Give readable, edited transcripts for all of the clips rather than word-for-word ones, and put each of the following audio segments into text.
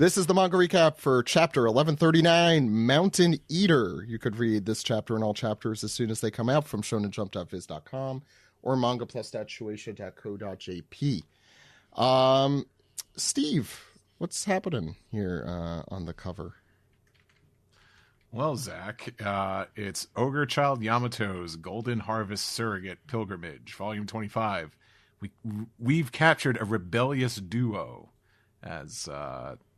This is the manga recap for chapter 1139, Mountain Eater. You could read this chapter and all chapters as soon as they come out from shonenjump.viz.com or mangaplus.shueisha.co.jp. Steve, what's happening here on the cover? Well, Zach, it's Ogre Child Yamato's Golden Harvest Surrogate Pilgrimage, Volume 25. We've captured a rebellious duo as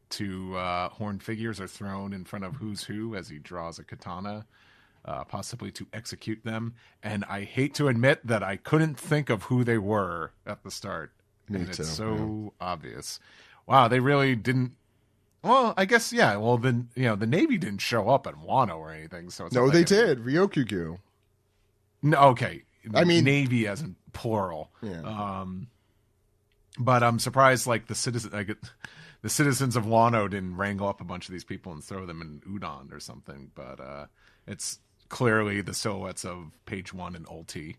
two horned figures are thrown in front of Who's Who as he draws a katana, possibly to execute them. And I hate to admit that I couldn't think of who they were at the start. Me and too, it's so obvious. Wow, they really didn't. Well, I guess, yeah. Well, then, the Navy didn't show up at Wano or anything. So it's No, they did. Ryokugyu. No, okay. I mean, Navy as in plural. Yeah. But I'm surprised, like, the citizens of Wano didn't wrangle up a bunch of these people and throw them in udon or something. But it's clearly the silhouettes of Page 1 and Ulti.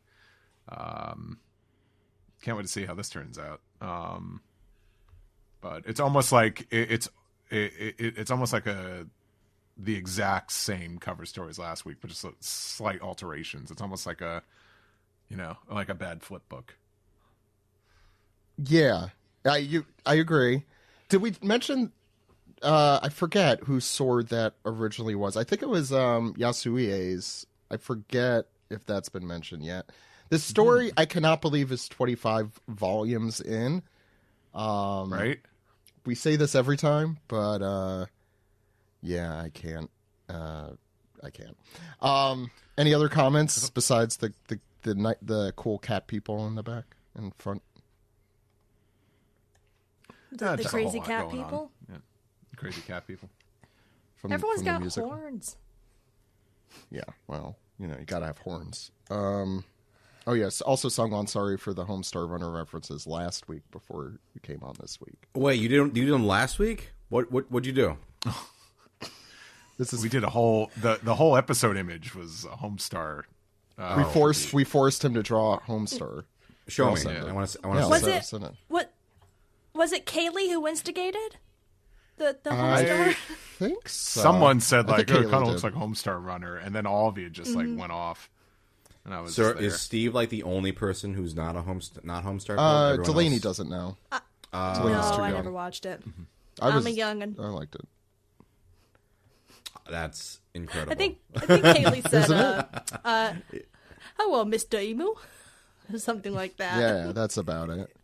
Can't wait to see how this turns out. But it's almost like it's almost like the exact same cover story as last week, but just slight alterations. It's almost like a bad flip book. Yeah, I agree. Did we mention? I forget whose sword that originally was. I think it was Yasuie's. I forget if that's been mentioned yet. This story, I cannot believe, is 25 volumes in. Right? We say this every time, but yeah, I can't. Any other comments besides the cool cat people in the back and front? The crazy cat people? Yeah. Crazy cat people. Everyone's got horns. Yeah, well, you gotta have horns. Oh yes, also Sungwon, sorry for the Homestar Runner references last week before you came on this week. Wait, you did them last week? What'd you do? We did a whole the whole episode image was a Homestar. We forced him to draw Homestar. Show me. I want to see. Was it Kaylee who instigated the Homestar? I think so. Someone said it kind of did. looks like Homestar Runner, and then all of you just went off. And I was so just there. is Steve like the only person who's not Homestar? Delaney doesn't know. no, I never watched it. I'm a young'un. I liked it. That's incredible. I think Kaylee said, "Hello, Mr. Emu," or something like that. Yeah, that's about it.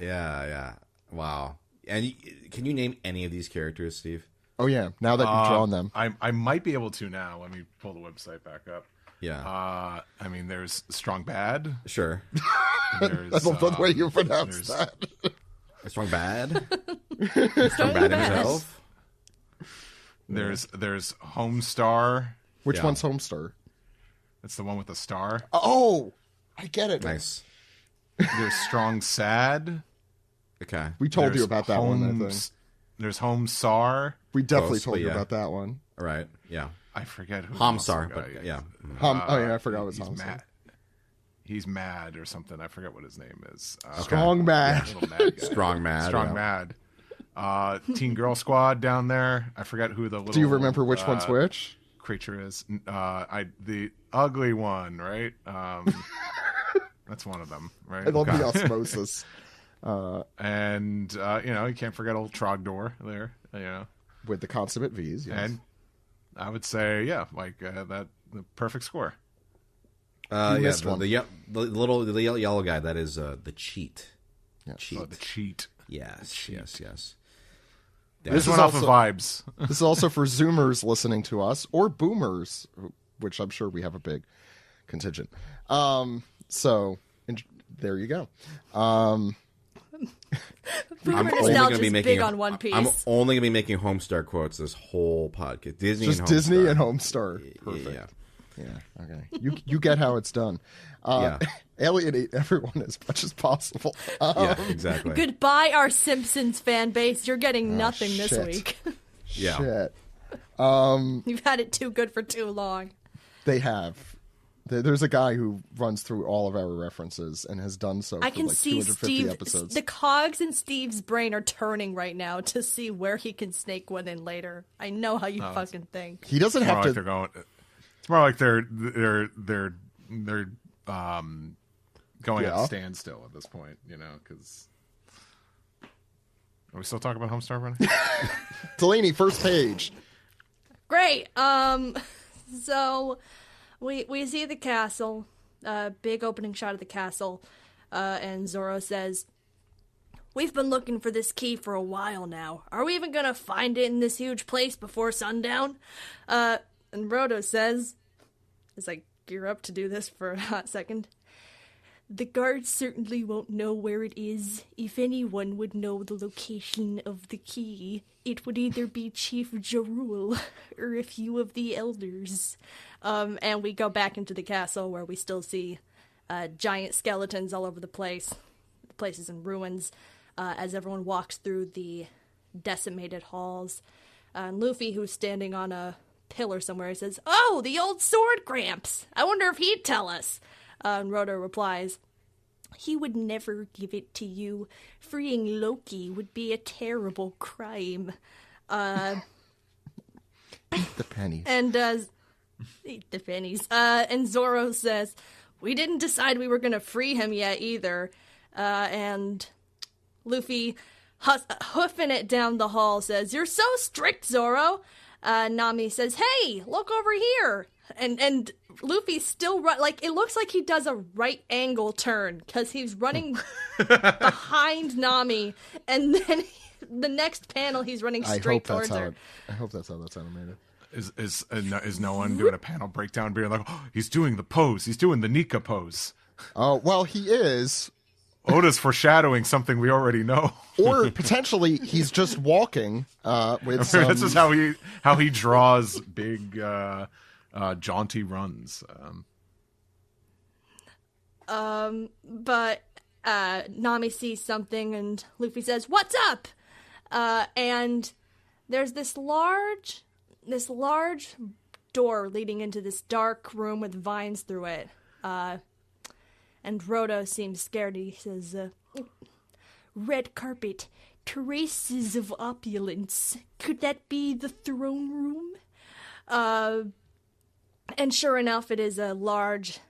Yeah. Wow. And can you name any of these characters, Steve? Oh yeah, now that you've drawn them, I might be able to now. Let me pull the website back up. Yeah. I mean, there's Strong Bad. Sure. There's, I love the way you pronounce that. Strong Bad. Strong Bad himself. There's Homestar. Which one's Homestar? It's the one with the star. Oh, I get it. Nice. There's Strong Sad. Okay. We told you about that one, I think. There's Homesar. We definitely told you about that one. All right. Yeah. I forget who. Homestar, but yeah. I forgot what he's Homestar. mad. He's mad or something. I forget what his name is. Strong Mad. Little mad guy. Strong Mad. Strong Mad. Teen Girl Squad down there. I forget who the little. Do you remember which one's which? Creature is. The ugly one, right? That's one of them, right? I love the osmosis. And you can't forget old Trogdor there. With the consummate V's, yes. And I would say, the perfect score. Missed one. The yellow guy. That is the cheat. Yeah. Cheat. Oh, the cheat. Yes. Yes. This went off of vibes. This is also for Zoomers listening to us or Boomers, which I'm sure we have a big contingent. So there you go. Boomer nostalgia is big on One Piece. I'm only going to be making Homestar quotes this whole podcast. Disney and Homestar. Perfect. Yeah. Okay. You get how it's done. Alienate everyone as much as possible. Yeah, exactly. Goodbye, our Simpsons fan base. You're getting nothing this week. Yeah. Shit. You've had it too good for too long. They have. There's a guy who runs through all of our references and has done so I for can like see 250 Steve. episodes. The cogs in Steve's brain are turning right now to see where he can snake one in later. I know how you fucking think. He doesn't It's more have like to. they're going. It's more like they're going at a standstill at this point. Because are we still talking about Homestar Running? Delaney, first page. Great. So we see the castle, big opening shot of the castle, and Zoro says, "We've been looking for this key for a while now. Are we even gonna find it in this huge place before sundown?" And Roto says, as I gear up to do this for a hot second, "The guards certainly won't know where it is. If anyone would know the location of the key, it would either be Chief Jarul or a few of the elders." And we go back into the castle where we still see giant skeletons all over the place. The place is in ruins as everyone walks through the decimated halls. And Luffy, who's standing on a pillar somewhere, says, "Oh, the old sword Gramps. I wonder if he'd tell us." And Roto replies, "He would never give it to you. Freeing Loki would be a terrible crime." The pennies. And eat the pennies. And Zoro says, "We didn't decide we were going to free him yet either." And Luffy, hoofing it down the hall, says, "You're so strict, Zoro." Nami says, "Hey, look over here." And Luffy's still like, it looks like he does a right angle turn because he's running behind Nami, and then the next panel he's running straight towards her. I hope that's how that's animated. Is no one doing a panel breakdown, being like, "Oh, he's doing the pose. He's doing the Nika pose." Oh, well, he is. Oda's foreshadowing something we already know. Or potentially he's just walking with some... This is how he draws big jaunty runs. But Nami sees something and Luffy says, "What's up?" And there's this large door leading into this dark room with vines through it. And Roto seems scared. He says, "Red carpet, traces of opulence. Could that be the throne room?" And sure enough, it is a large,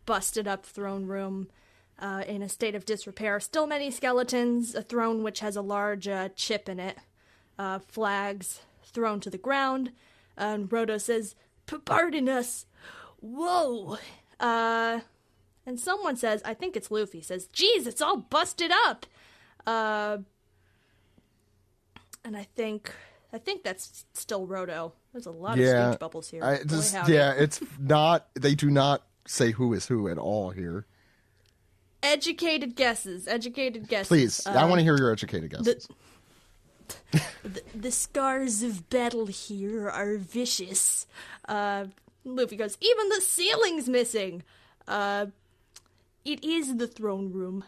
busted-up throne room in a state of disrepair. Still many skeletons, a throne which has a large chip in it, flags thrown to the ground. And Roto says, "Pardon us." Whoa! And someone says, I think it's Luffy, says, "Geez, it's all busted up." And I think that's still Roto. There's a lot of speech bubbles here. It's not. They do not say who is who at all here. Educated guesses. Please, I want to hear your educated guesses. The scars of battle here are vicious. Luffy goes, "Even the ceiling's missing." "It is the throne room.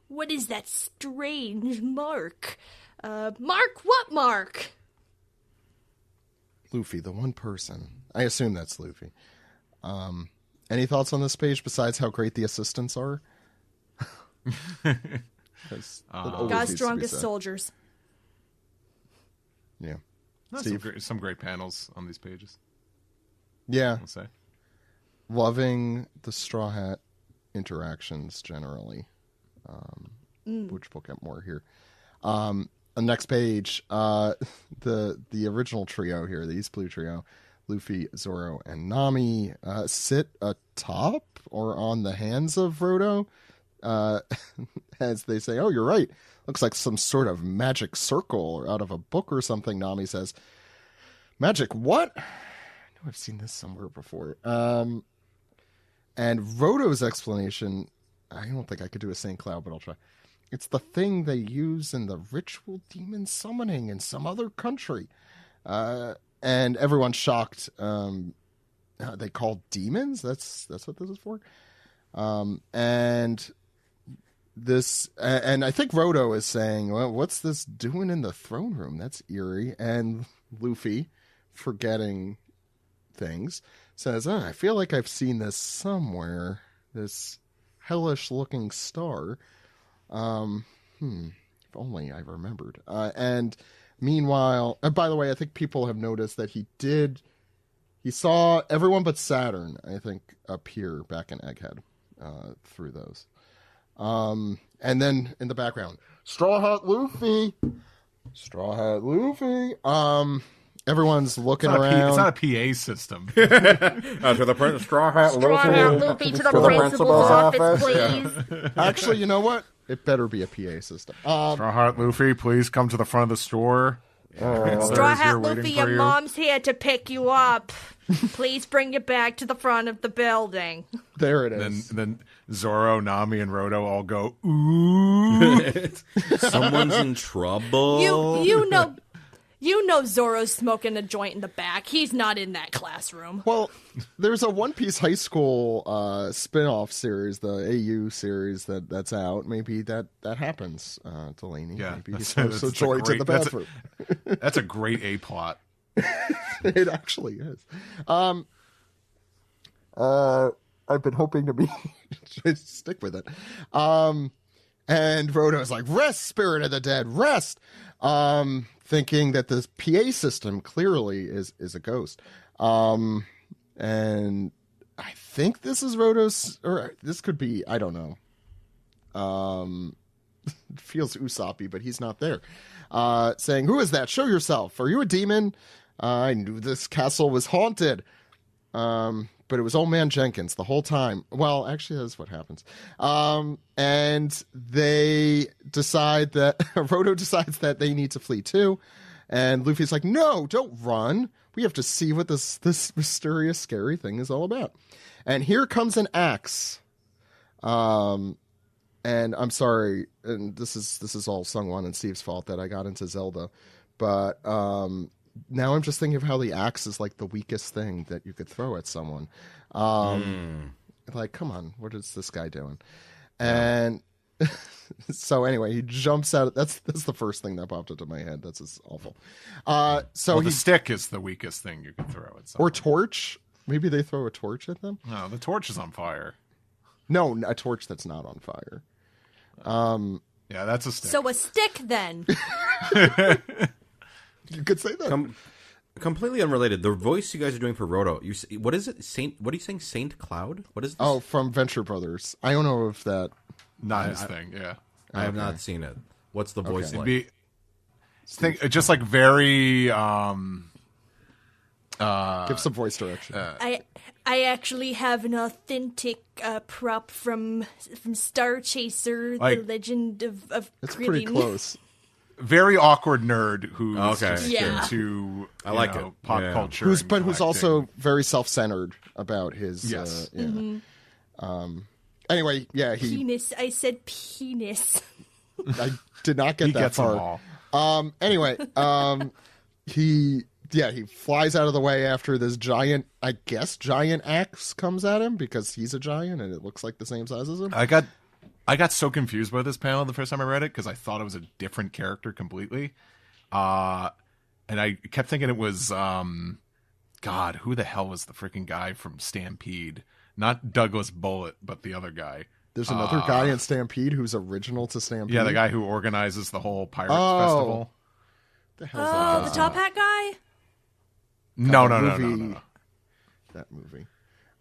What is that strange mark?" "Mark? What mark?" Luffy, the one person. I assume that's Luffy. Any thoughts on this page besides how great the assistants are? God's strongest soldiers. Yeah. Some great panels on these pages. Yeah. I'll say. Loving the Straw Hat interactions generally, which we'll get more here. The next page, the original trio here, the East Blue trio, Luffy, Zoro, and Nami, sit atop or on the hands of Roto, as they say, "Oh, you're right. Looks like some sort of magic circle or out of a book or something." Nami says, "Magic what? I know I've seen this somewhere before." And Roto's explanation, I don't think I could do a St. Cloud, but I'll try. "It's the thing they use in the ritual demon summoning in some other country." And everyone's shocked. They call demons? That's what this is for? And I think Roto is saying, "Well, what's this doing in the throne room? That's eerie." And Luffy, forgetting things, says, I feel like I've seen this somewhere. This hellish-looking star. If only I remembered. And meanwhile, and by the way, I think people have noticed that he saw everyone but Saturn, I think, appear back in Egghead through those. And then in the background, Straw Hat Luffy. Everyone's looking around. It's not a PA system. To the Straw Hat Luffy to the principal's office, please. Actually, you know what? It better be a PA system. Straw Hat Luffy, please come to the front of the store. Straw Hat Luffy, your mom's here to pick you up. Please bring you back to the front of the building. There it is. Then Zoro, Nami, and Roto all go, ooh. Someone's in trouble. You know Zoro's smoking a joint in the back. He's not in that classroom. Well, there's a One Piece High School spin-off series, the AU series that's out. Maybe that happens, Delaney. Yeah, maybe he smokes a joint in the bathroom. That's a great A-plot. It actually is. I've been hoping to be stick with it. And Roto's like, rest, spirit of the dead, rest. Thinking that this PA system clearly is a ghost. And I think this is Roto's, or this could be, I don't know. It feels Usoppy, but he's not there. Saying, who is that? Show yourself. Are you a demon? I knew this castle was haunted. But it was Old Man Jenkins the whole time. Well, actually, that's what happens. And they decide that Roto decides that they need to flee too. And Luffy's like, no, don't run. We have to see what this mysterious, scary thing is all about. And here comes an axe. And I'm sorry, and this is all Sungwon and Steve's fault that I got into Zelda. But now I'm just thinking of how the axe is like the weakest thing that you could throw at someone. Like, come on, what is this guy doing? And so anyway, he jumps out. That's the first thing that popped into my head. That's just awful. The stick is the weakest thing you can throw at someone. Or torch. Maybe they throw a torch at them. No, the torch is on fire. No, a torch that's not on fire. Yeah, that's a stick. So a stick then. You could say that. Completely unrelated. The voice you guys are doing for Roto. What is it? What are you saying? Saint Cloud? What is this? Oh, from Venture Brothers. I don't know if that. Not his thing. Yeah, I have not seen it. What's the voice like? Just like very. Give some voice direction. I actually have an authentic prop from Star Chaser, the Legend of It's Krillin. pretty close. Very awkward nerd who's just Yeah. into I like it. pop Yeah. culture, Who's and also very self-centered about his. Yes. Anyway, yeah, Penis. I said penis. I did not get he that gets them far. all. Anyway, he flies out of the way after this giant axe comes at him because he's a giant and it looks like the same size as him. I got so confused by this panel the first time I read it because I thought it was a different character completely. And I kept thinking it was, God, who the hell was the freaking guy from Stampede? Not Douglas Bullitt, but the other guy. There's another guy in Stampede who's original to Stampede. Yeah, the guy who organizes the whole Pirates Festival. The hell's that The guy? top hat guy? No. That movie.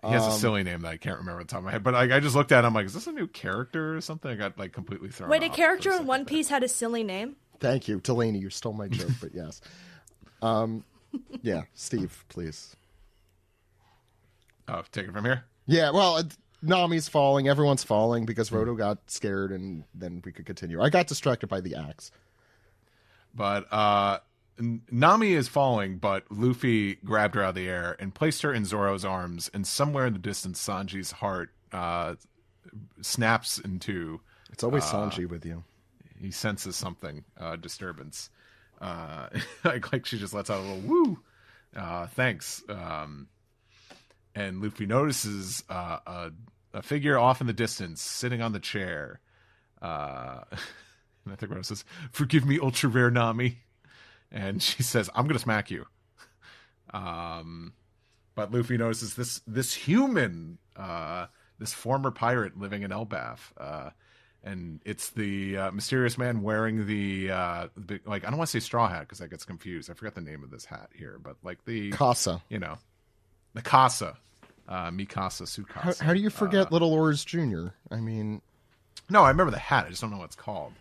He has a silly name that I can't remember at the top of my head. But I just looked at him like, is this a new character or something? I got completely thrown Wait, a off character for a in One Piece had a silly name? Thank you, Delaney. You stole my joke, but yes. Yeah, Steve, please. Oh, take it from here. Yeah, well, Nami's falling. Everyone's falling because Roto got scared, and then we could continue. I got distracted by the axe. But Nami is falling, but Luffy grabbed her out of the air and placed her in Zoro's arms, and somewhere in the distance, Sanji's heart snaps in two. It's always Sanji with you. He senses something, disturbance. Like she just lets out a little woo. Thanks. And Luffy notices a figure off in the distance, sitting on the chair. And I think Rose says, "Forgive me, ultra rare Nami." And she says, "I'm going to smack you." But Luffy notices this human, this former pirate living in Elbaf, and it's the mysterious man wearing the like, I don't want to say straw hat because that gets confused. I forgot the name of this hat here, but like the Casa. The Casa, Mikasa Sukasa. How do you forget Little Oars Jr.? I mean, no, I remember the hat. I just don't know what it's called.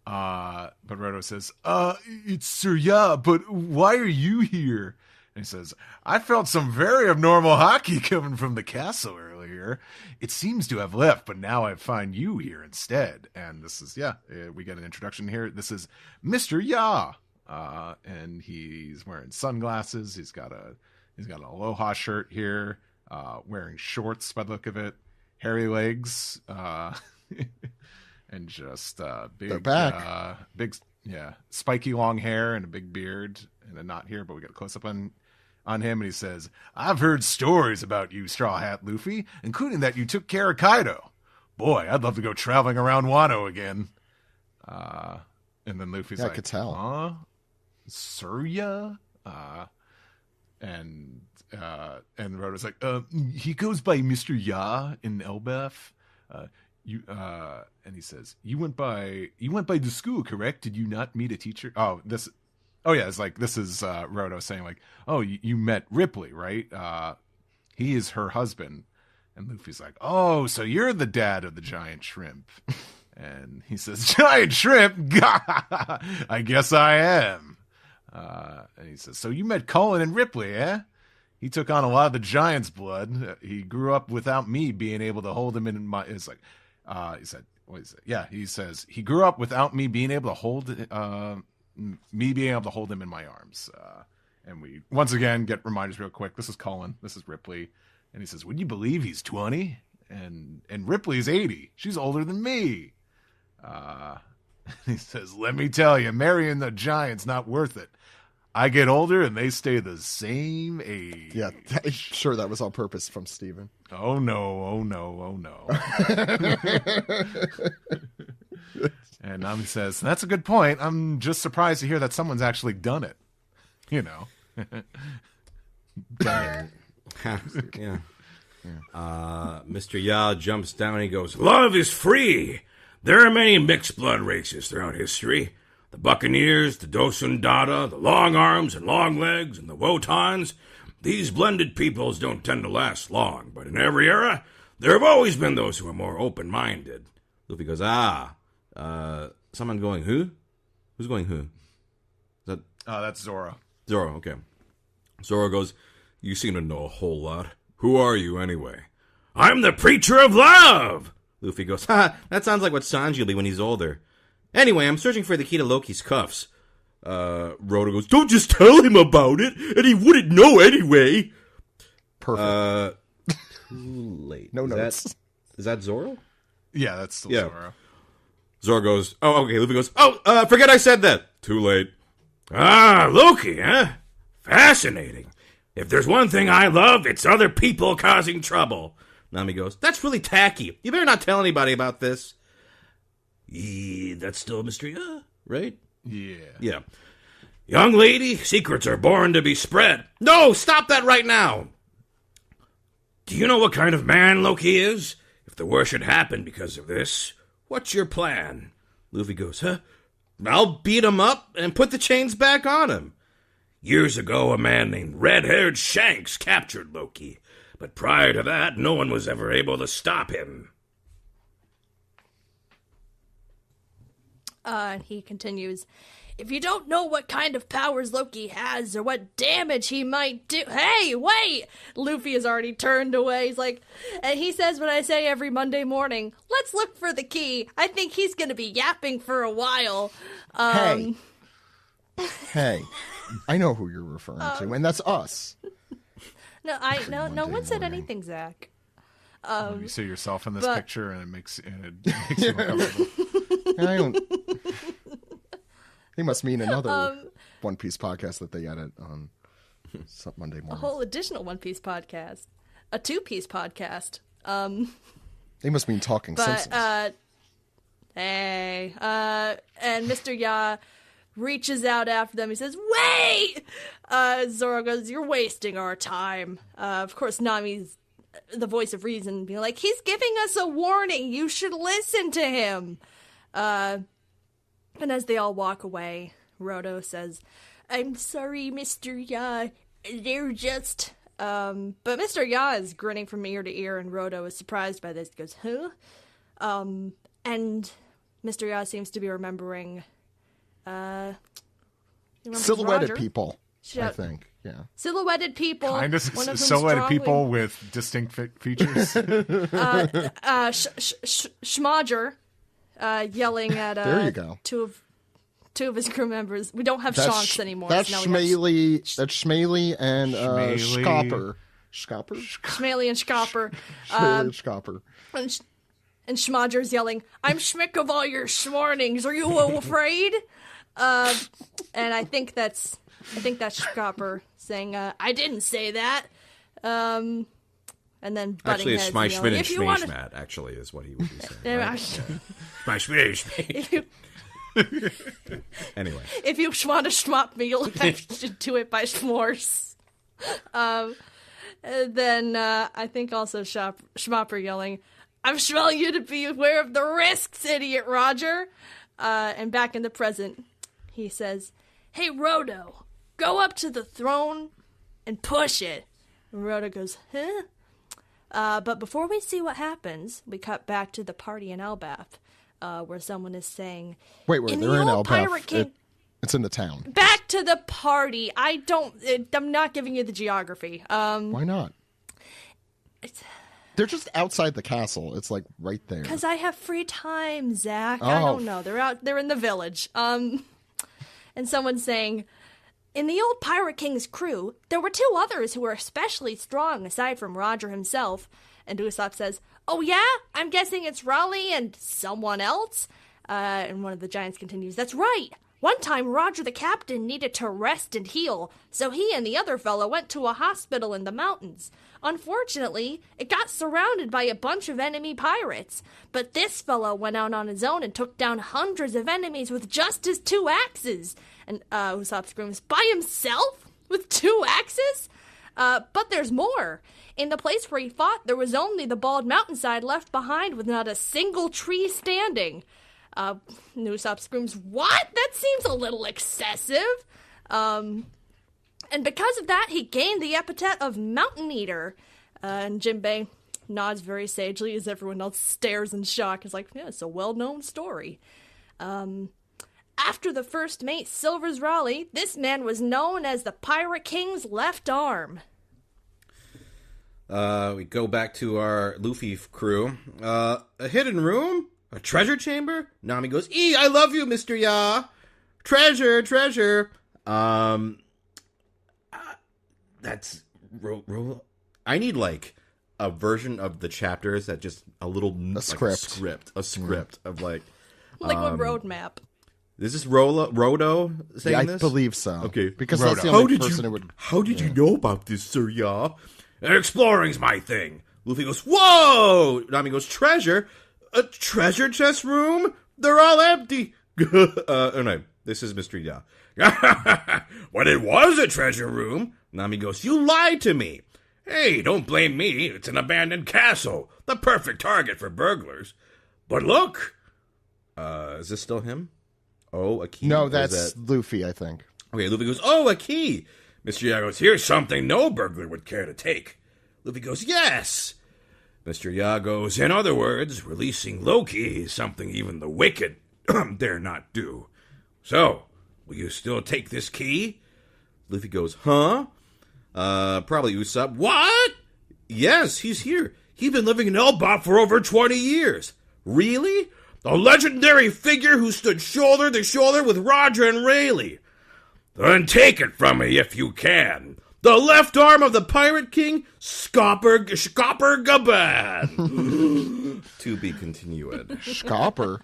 But Roto says, it's Sir Ya, but why are you here? And he says, I felt some very abnormal hockey coming from the castle earlier. It seems to have left, but now I find you here instead. And this is, we get an introduction here. This is Mr. Ya. And he's wearing sunglasses. He's got an Aloha shirt here, wearing shorts by the look of it, hairy legs, and just big, they're back. Spiky long hair and a big beard and a knot here. But we got a close up on him, and he says, "I've heard stories about you, Straw Hat Luffy, including that you took care of Kaido. Boy, I'd love to go traveling around Wano again." And then Luffy's like, I could tell. Surya? And Roto's like, he goes by Mr. Ya in Elbaf. And he says, you went by the school, correct? Did you not meet a teacher? It's like, this is Roto saying like, oh, you met Ripley, right? He is her husband. And Luffy's like, oh, so you're the dad of the giant shrimp. And he says, giant shrimp? I guess I am. And he says, so you met Cullen and Ripley, eh? He took on a lot of the giant's blood. He grew up without me being able to hold him in my... It's like, he said, what is it? Yeah, he says, he grew up without me being able to hold him in my arms. And we, once again, get reminders real quick. This is Cullen. This is Ripley. And he says, would you believe he's 20? And Ripley's 80. She's older than me. He says, let me tell you, marrying the giant's not worth it. I get older and they stay the same age. Yeah, I'm sure that was on purpose from Steven. Oh no. And Nami says, that's a good point. I'm just surprised to hear that someone's actually done it. Done it. Yeah. Mr. Ya jumps down and he goes, love is free. There are many mixed blood races throughout history. The Buccaneers, the Dosundata, the Long Arms and Long Legs, and the Wotans. These blended peoples don't tend to last long, but in every era, there have always been those who are more open-minded. Luffy goes, someone going who? Who's going who? Is that... that's Zoro. Zoro, okay. Zoro goes, you seem to know a whole lot. Who are you, anyway? I'm the Preacher of Love! Luffy goes, that sounds like what Sanji will be when he's older. Anyway, I'm searching for the key to Loki's cuffs. Rhoda goes, don't just tell him about it, and he wouldn't know anyway. Perfect. Too late. No notes. Is that Zoro? Yeah, that's still Zoro. Zoro goes, oh, okay. Luffy goes, forget I said that. Too late. Loki, huh? Fascinating. If there's one thing I love, it's other people causing trouble. Nami goes, that's really tacky. You better not tell anybody about this. That's still a mystery, right? Yeah. Young lady, secrets are born to be spread. No, stop that right now. Do you know what kind of man Loki is? If the worst should happen because of this, what's your plan? Luffy goes, I'll beat him up and put the chains back on him. Years ago, a man named Red-Haired Shanks captured Loki. But prior to that, no one was ever able to stop him. And he continues, if you don't know what kind of powers Loki has or what damage he might do... Hey, wait! Luffy has already turned away. He's like... And he says what I say every Monday morning. Let's look for the key. I think he's going to be yapping for a while. Hey. I know who you're referring to, and that's us. No one said anything, Zach. You see yourself in this picture, and it makes you uncomfortable. I don't... They must mean another One Piece podcast that they edit on Monday morning. A whole additional One Piece podcast. A two-piece podcast. They must mean Talking Simpsons. And Mr. Ya reaches out after them. He says, "Wait!" Zoro goes, "You're wasting our time." Of course, Nami's the voice of reason, being like, "He's giving us a warning. You should listen to him." And as they all walk away, Roto says, "I'm sorry, Mr. Ya. They're just..." But Mr. Ya is grinning from ear to ear, and Roto is surprised by this. He goes, "Huh?" And Mr. Ya seems to be remembering, silhouetted Roger? people, I think. Yeah. Silhouetted people. Kind of one of whom silhouetted strongly- people with distinct features. Schmodger, yelling at There you go. two of his crew members. We don't have That's Shanks anymore. That's so now we have Schmaley and Schmaley. Scopper. Schmaley and Schopper. Schmaley and Scopper. And Schmodger's yelling, "I'm schmick of all your schmornings. Are you afraid?" And I think that's Schopper saying, "I didn't say that." And then butting Actually, it's heads my and yelling, schmin and "If you wanna-" schmashmat, actually, is what he would be saying. Yeah, Right? My schmin. Anyway. If you want to schmop me, you'll have to do it by schmores. Then I think also Schmopper yelling, "I'm showing you to be aware of the risks, idiot Roger." And back in the present, he says, "Hey, Roto, go up to the throne and push it." And Roto goes, "Huh?" But before we see what happens, we cut back to the party in Elbath, where someone is saying, Wait, "In they're the in old Pirate Elbath. King..." It's in the town. Back to the party. I'm not giving you the geography. Why not? They're just outside the castle. It's like right there. Because I have free time, Zach. I Oh. don't know. They're in the village. And someone's saying, "In the old Pirate King's crew, there were two others who were especially strong aside from Roger himself." And Usopp says, "Oh yeah? I'm guessing it's Raleigh and someone else?" And one of the giants continues, "That's right. One time Roger the captain needed to rest and heal, so he and the other fellow went to a hospital in the mountains. Unfortunately, it got surrounded by a bunch of enemy pirates, but this fellow went out on his own and took down hundreds of enemies with just his 2 axes." And Usopp screams, "By himself? With 2 axes? But there's more. In the place where he fought, there was only the bald mountainside left behind with not a single tree standing." Usopp screams, "What? That seems a little excessive." And because of that, he gained the epithet of Mountain Eater. And Jinbei nods very sagely as everyone else stares in shock. It's like, yeah, it's a well-known story. After the first mate, Silver's Raleigh, this man was known as the Pirate King's left arm. We go back to our Luffy crew. A hidden room? A treasure chamber? Nami goes, I love you, Mr. Ya. Treasure. That's... I need, like, a version of the chapters that just a little... A script. A script of, like... Like a roadmap. Is this Rodo saying Yeah, I this? believe so. Okay. Because Rodo. that's the only person who would... How did you know about this, Sir Ya? Exploring's my thing. Luffy goes, whoa! Nami goes, treasure? A treasure chest room? They're all empty. No, this is Mr. Ya. When it was a treasure room, Nami goes, you lied to me. Hey, don't blame me. It's an abandoned castle. The perfect target for burglars. But look. Is this still him? Oh, a key. No, Or that's is that... Luffy, I think. Okay, Luffy goes, oh, a key. Mr. Ya goes, here's something no burglar would care to take. Luffy goes, yes. Mr. Ya goes, in other words, releasing Loki is something even the wicked dare not do. So, will you still take this key? Luffy goes, huh? Probably Usopp. What? Yes, he's here. He's been living in Elbaf for over 20 years. Really? A legendary figure who stood shoulder to shoulder with Roger and Rayleigh. Then take it from me if you can. The left arm of the Pirate King, Scopper Gaban. To be continued. Scopper.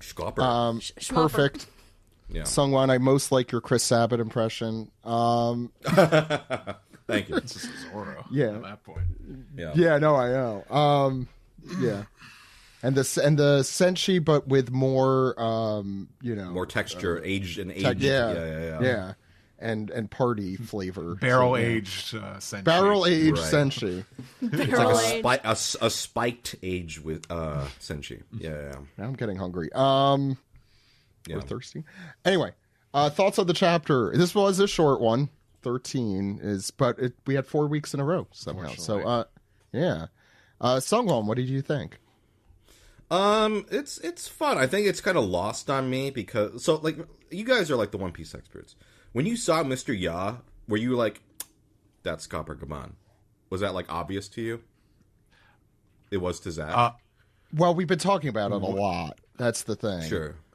Scopper. Perfect. Yeah. Sungwon, I most like your Chris Sabat impression. Thank you. This is Zoro Yeah. at that point. Yeah, no, I know. Yeah. and the senshi, but with more more texture, aged and aged. Yeah. And party flavor. Barrel aged senshi. Barrel aged Right. senshi. Barrel aged. A spiked age with senshi. Yeah. Now I'm getting hungry. Yeah. We're thirsty. Anyway, thoughts on the chapter. This was a short one. 13 but we had 4 weeks in a row somehow. So yeah. Sungwon, what did you think? It's fun. I think it's kind of lost on me because like you guys are like the One Piece experts. When you saw Mr. Ya, were you like, that's Copper Gaban? Was that like obvious to you? It was to Zach. Well, we've been talking about it a lot. That's the thing.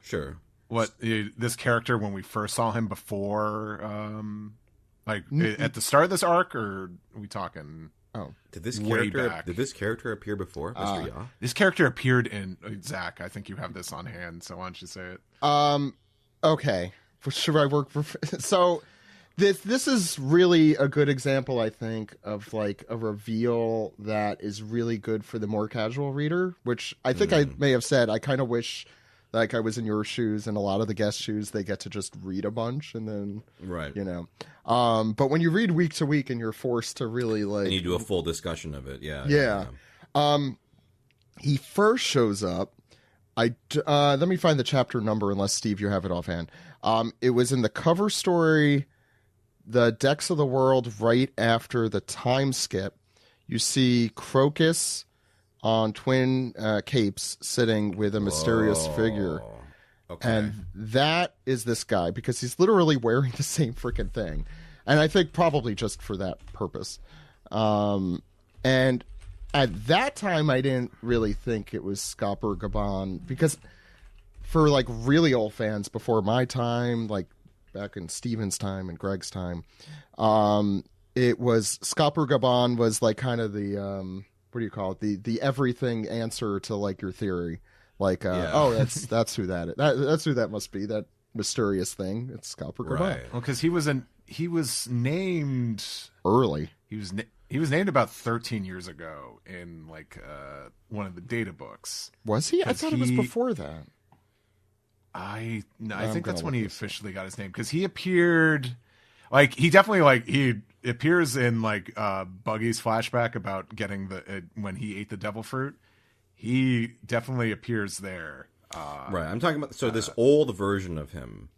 Sure. What this character when we first saw him before, at the start of this arc, or are we talking? Oh, did this way character back? did this character appear before Mr. Ya? This character appeared in Zach. I think you have this on hand, so why don't you say it? Okay. Should I work for? So, this is really a good example, I think, of like a reveal that is really good for the more casual reader. Which I think I may have said. I kind of wish, like, I was in your shoes and a lot of the guest shoes. They get to just read a bunch and then, Right. But when you read week to week and you're forced to really like, And you do a full discussion of it. Yeah. He first shows up. Let me find the chapter number, unless Steve, you have it offhand. It was in the cover story, The Decks of the World, right after the time skip. You see Crocus on twin capes sitting with a mysterious figure. Okay. And that is this guy, because he's literally wearing the same freaking thing. And I think probably just for that purpose. And at that time, I didn't really think it was Scopper Gaban, because for like really old fans before my time, like back in Steven's time and Greg's time, it was Scopper Gaban was like kind of the what do you call it, the everything answer to like your theory, like oh that's who that is. That's who that must be, that mysterious thing. It's Scopper Gaban. Right. Well, because he was named Early. He was named about 13 years ago in like one of the data books. Was he? I thought it was he- before that. I I'm think that's gonna when look he this up. officially got his name, because he appeared like he appears in like Buggy's flashback about getting when he ate the devil fruit. He definitely appears there. Right. I'm talking about this old version of him.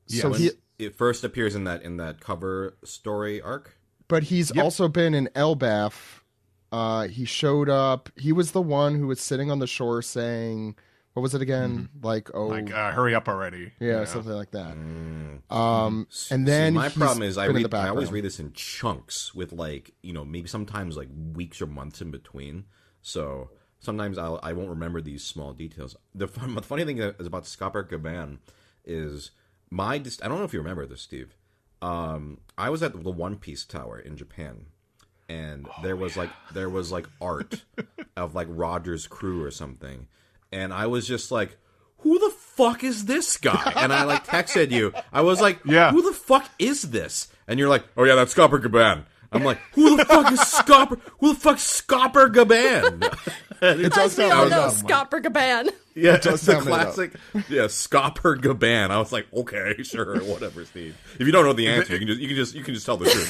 So when- It first appears in that cover story arc. But he's also been in Elbaf. He showed up. He was the one who was sitting on the shore saying, what was it again? Like, hurry up already. yeah, something like that. And then my he's problem is I been in the always background. read this in chunks with like, maybe sometimes like weeks or months in between. So sometimes I won't remember these small details. The funny thing is about Scopper Gaban is I don't know if you remember this, Steve. I was at the One Piece Tower in Japan, and there was like art of like Roger's crew or something, and I was just like, who the fuck is this guy? And I like texted you. I was like, Yeah. who the fuck is this? And you're like, oh yeah, that's Scopper Gaban. I'm like, who the fuck is Scopper? Who the fuck's Scopper Gaban? It does We sound all like know that. Scopper Gaban. Yeah, does it's the sound made up. classic. Yeah, Scopper Gaban. I was like, okay, sure, whatever, Steve. If you don't know the answer, you can just tell the truth.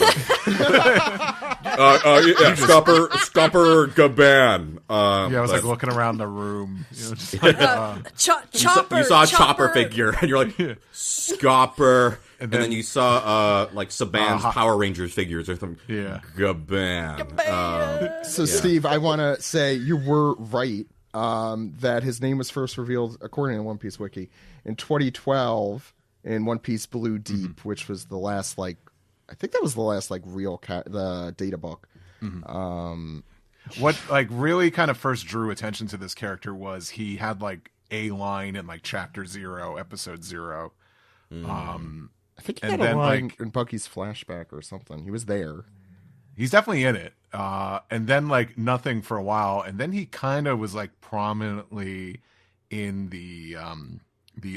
Scopper Gaban. Yeah, I was like looking around the room. Just like, Chopper. You saw a chopper figure, and you're like, Scopper. And then you saw like Saban's Power Rangers figures or something. Yeah. Gaban. So, Steve, I want to say you were right that his name was first revealed, according to One Piece Wiki, in 2012 in One Piece Blue Deep, which was the last, like, I think that was the last, like, real the data book. what like really kind of first drew attention to this character was he had like a line in like chapter 0, episode 0. I think he And had a then, line like- in Bucky's flashback or something. He was there. He's definitely in it. And then like nothing for a while, and then he kind of was like prominently in the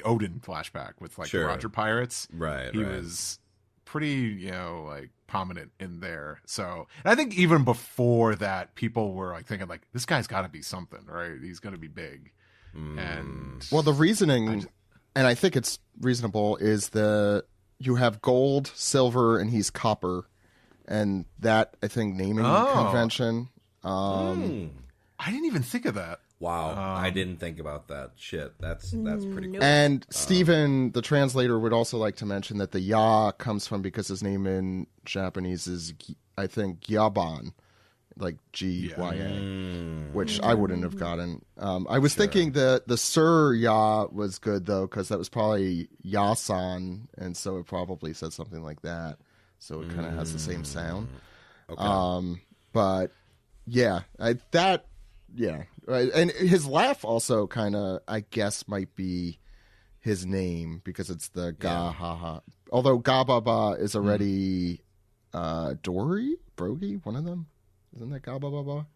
Odin flashback with like Sure. the Roger Pirates. Right, He right. was pretty, like prominent in there. So and I think even before that, people were like thinking like this guy's got to be something, right? He's going to be big. And Well, the reasoning, and I think it's reasonable, is you have gold, silver, and he's copper, and that, I think, naming convention. I didn't even think of that. Wow, I didn't think about that. Shit, that's pretty cool. And Stephen, the translator, would also like to mention that the Ya comes from, because his name in Japanese is, I think, Gyaban, like Gya, which I wouldn't have gotten. I was thinking that the Sir Ya was good, though, because that was probably Yasan, and so it probably said something like that. So it kind of has the same sound. Okay. But, yeah, yeah. And his laugh also kind of, I guess, might be his name, because it's the Ga Ha Ha. Although Ga Ba Ba is already Dory? Brogy? One of them? Isn't that Ga Ba Ba Ba?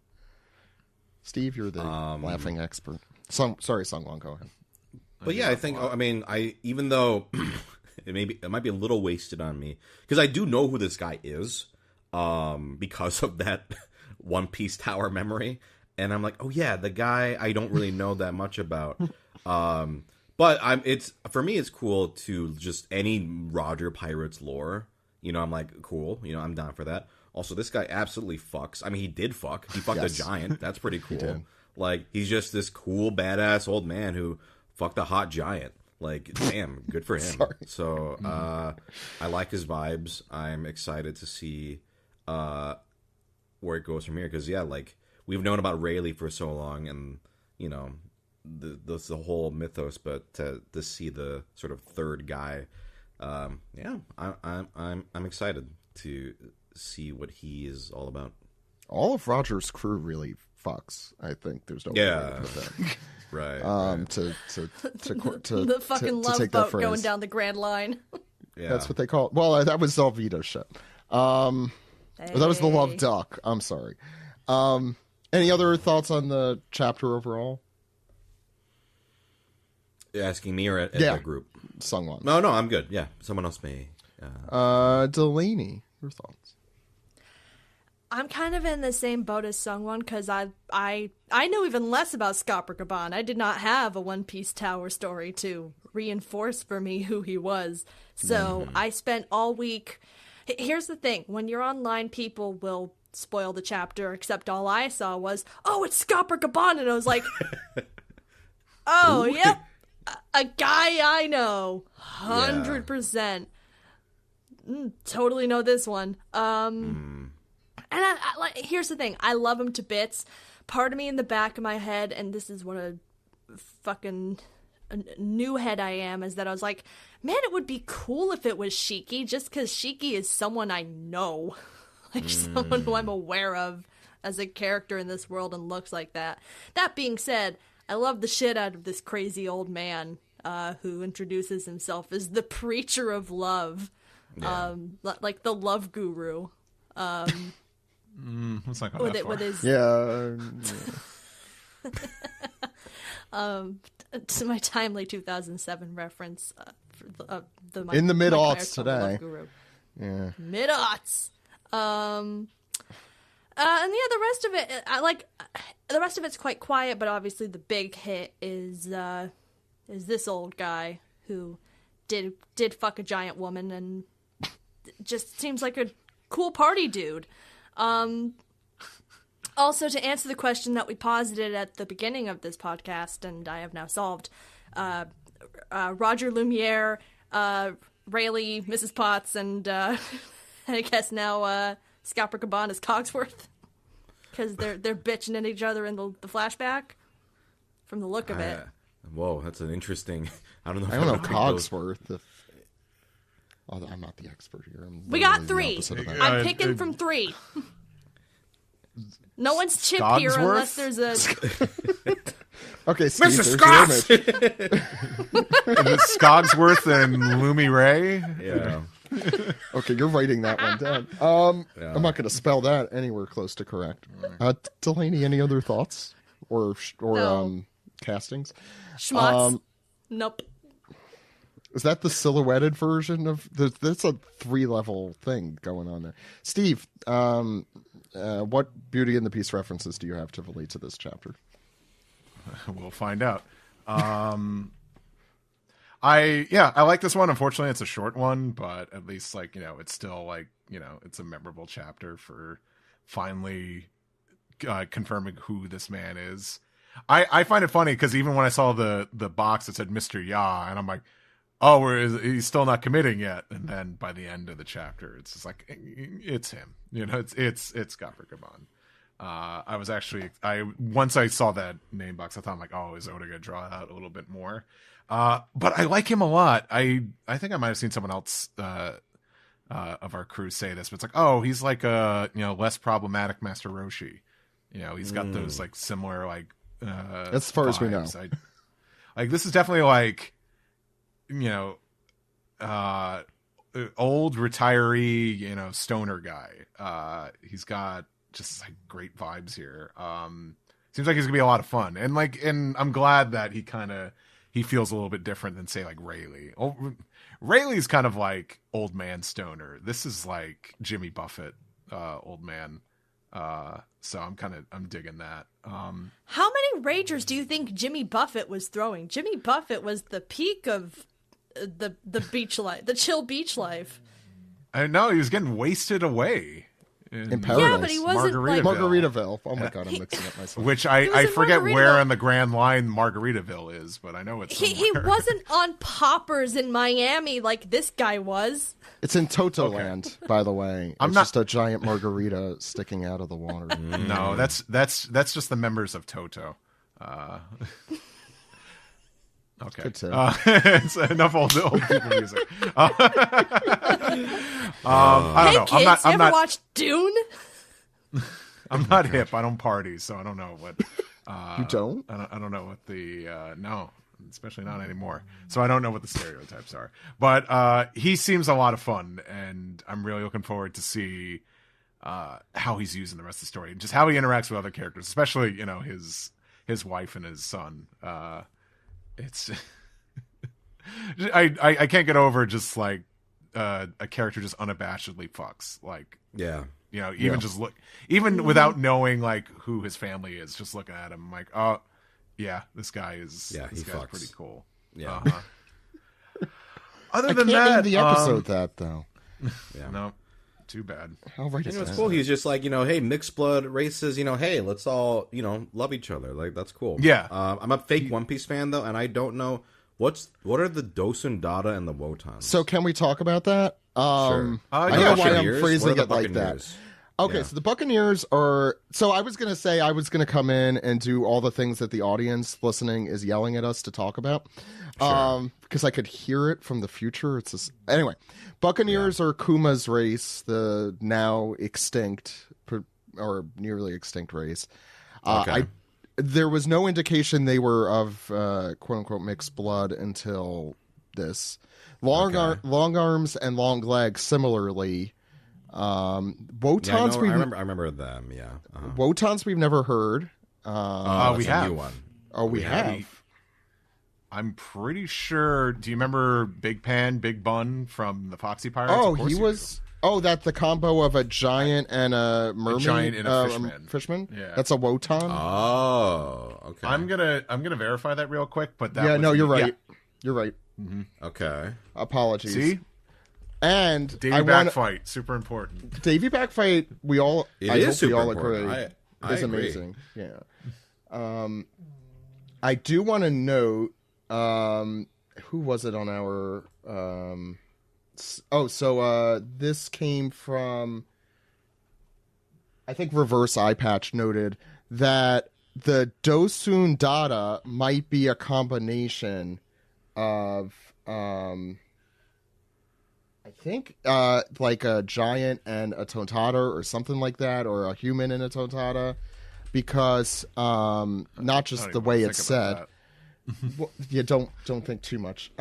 Steve, you're the laughing expert. Sorry, Sung Won, go ahead. But yeah, I think, even though it might be a little wasted on me, because I do know who this guy is, because of that One Piece Tower memory. And I'm like, oh yeah, the guy I don't really know that much about. But for me, it's cool to just any Roger Pirates lore. You know, I'm like, cool. You know, I'm down for that. Also, this guy absolutely fucks. I mean, he did fuck. He fucked a giant. That's pretty cool. Like, he's just this cool, badass old man who fucked a hot giant. Like, damn, good for him. So, I like his vibes. I'm excited to see where it goes from here. Because, yeah, like, we've known about Rayleigh for so long, and you know, the whole mythos. But to see the sort of third guy, I'm excited to see what he is all about. All of Roger's crew really fucks. I think there's no way to put that. Right. The fucking love boat going down the Grand Line. Yeah, that's what they call it. Well, that was Zelvita's ship. That was the Love Duck. I'm sorry. Any other thoughts on the chapter overall? You're asking me or at the group? Sungwon. No, I'm good. Yeah, someone else may. Delaney, your thoughts? I'm kind of in the same boat as Sungwon, because I know even less about Scopper Gaban. I did not have a One Piece Tower story to reinforce for me who he was. So I spent all week... Here's the thing. When you're online, people will spoil the chapter, except all I saw was, oh, it's Scopper Gaban, and I was like, oh, yep, a guy I know, 100%. Totally know this one. And I here's the thing, I love him to bits. Part of me in the back of my head, and this is what a fucking new head I am, is that I was like, man, it would be cool if it was Shiki, just because Shiki is someone I know. Like, someone who I'm aware of as a character in this world and looks like that. That being said, I love the shit out of this crazy old man who introduces himself as the preacher of love. Like the love guru. Let's not go that far. With his... to my timely 2007 reference for in the mid-aughts today. Yeah. Mid-aughts. And the rest of it, the rest of it's quite quiet, but obviously the big hit is this old guy who did fuck a giant woman and just seems like a cool party dude. Also, to answer the question that we posited at the beginning of this podcast, and I have now solved, Roger Lumiere, Rayleigh, Mrs. Potts, and I guess now Scalper Caban is Cogsworth, because they're bitching at each other in the flashback, from the look of it. Whoa, that's an interesting... I don't know Cogsworth. I'm not the expert here. We got 3. I'm picking from 3. No one's Chip here unless there's a... Okay, Steve, Mr. Scott! Is it Skogsworth and Lumi Ray? Yeah. Okay, you're writing that one down. I'm not going to spell that anywhere close to correct. Delaney, any other thoughts? Or castings? Schmutz. Nope. Is that the silhouetted version of... That's a 3-level thing going on there. Steve, what Beauty and the Beast references do you have to relate to this chapter? We'll find out. I like this one. Unfortunately, it's a short one, but at least like, it's still like, it's a memorable chapter for finally confirming who this man is. I find it funny because even when I saw the box that said Mr. Ya, and I'm like, oh, he's still not committing yet. And then by the end of the chapter, it's just like, it's him. It's Gopher Gaban. Once I saw that name box, I thought, I'm like, oh, is Oda gonna draw it out a little bit more? But I like him a lot. I think I might have seen someone else of our crew say this, but it's like, oh, he's like a less problematic Master Roshi. He's got those like similar like as far as we know. Like this is definitely like old retiree stoner guy. He's got just like great vibes here. Seems like he's gonna be a lot of fun, and I'm glad that he feels a little bit different than say like Rayleigh. Rayleigh's kind of like old man stoner. This is like Jimmy Buffett old man. So I'm digging that. How many Ragers do you think Jimmy Buffett was throwing? Jimmy Buffett was the peak of the beach life, the chill beach life. I know he was getting wasted away in paradise. Yeah, but he wasn't Margaritaville. Oh my god, I'm mixing up myself. Which I forget where on the Grand Line Margaritaville is, but I know it's he wasn't on poppers in Miami like this guy was. It's in Toto Land, by the way. It's just a giant margarita sticking out of the water. No, that's just the members of Toto. Okay. It's enough old people music. I don't know. Kids, you ever watched Dune? I'm not hip. I don't party, so I don't know what. You don't? I don't know what the no, especially not anymore. So I don't know what the stereotypes are. But he seems a lot of fun, and I'm really looking forward to see how he's using the rest of the story and just how he interacts with other characters, especially his wife and his son. It's I can't get over just like a character just unabashedly fucks, like even without knowing like who his family is, just looking at him, I'm like, oh yeah, this guy's pretty cool. Yeah. Other than I can't that, end the episode that though. Yeah. No, too bad. How right it's cool. He's just like, hey, mixed blood races, hey, let's all, love each other. Like, that's cool. Yeah. I'm a fake One Piece fan, though, and I don't know what are the Dosun Dada and the Wotans. So can we talk about that? Sure. I know why I'm phrasing it like that. Okay, so the Buccaneers are... So I was going to say I was going to come in and do all the things that the audience listening is yelling at us to talk about. Sure. Because I could hear it from the future. It's just... Anyway, Buccaneers are Kuma's race, the now extinct or nearly extinct race. Okay. There was no indication they were of quote-unquote mixed blood until this. Long arms and long legs similarly... Wotans, I remember them. Yeah, Wotans we've never heard. We have a new one. Oh, we have. I'm pretty sure. Do you remember Big Pan, Big Bun from the Foxy Pirates? Oh, he was. Oh, that's the combo of a giant and a mermaid. A giant and a fishman. Yeah, that's a Wotan. Oh, okay. I'm gonna verify that real quick, but you're right. Yeah. You're right. Mm-hmm. Okay. Apologies. See. And Davy back fight, super important. Davy back fight, we all agree. Is agree. Amazing. Yeah. I do want to note, who was it on our? This came from. I think Reverse Eye Patch noted that the Dosun Dada might be a combination of. I think like a giant and a Tontada or something like that, or a human and a Tontada, because not just the way it's said. Well, yeah, don't think too much.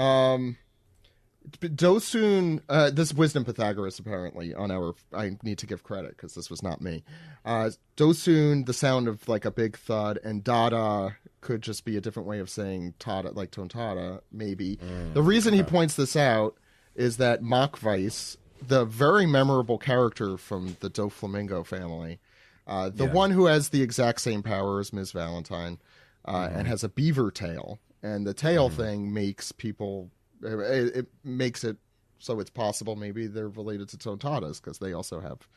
Dosun, this Wisdom Pythagoras apparently on our. I need to give credit because this was not me. Dosun, the sound of like a big thud, and Dada could just be a different way of saying Tada, like Tontada, maybe. The reason he points this out is that Machweiss, the very memorable character from the Doflamingo family, one who has the exact same power as Ms. Valentine, and has a beaver tail, And the tail thing makes people, it makes it so it's possible maybe they're related to Tontadas, because they also have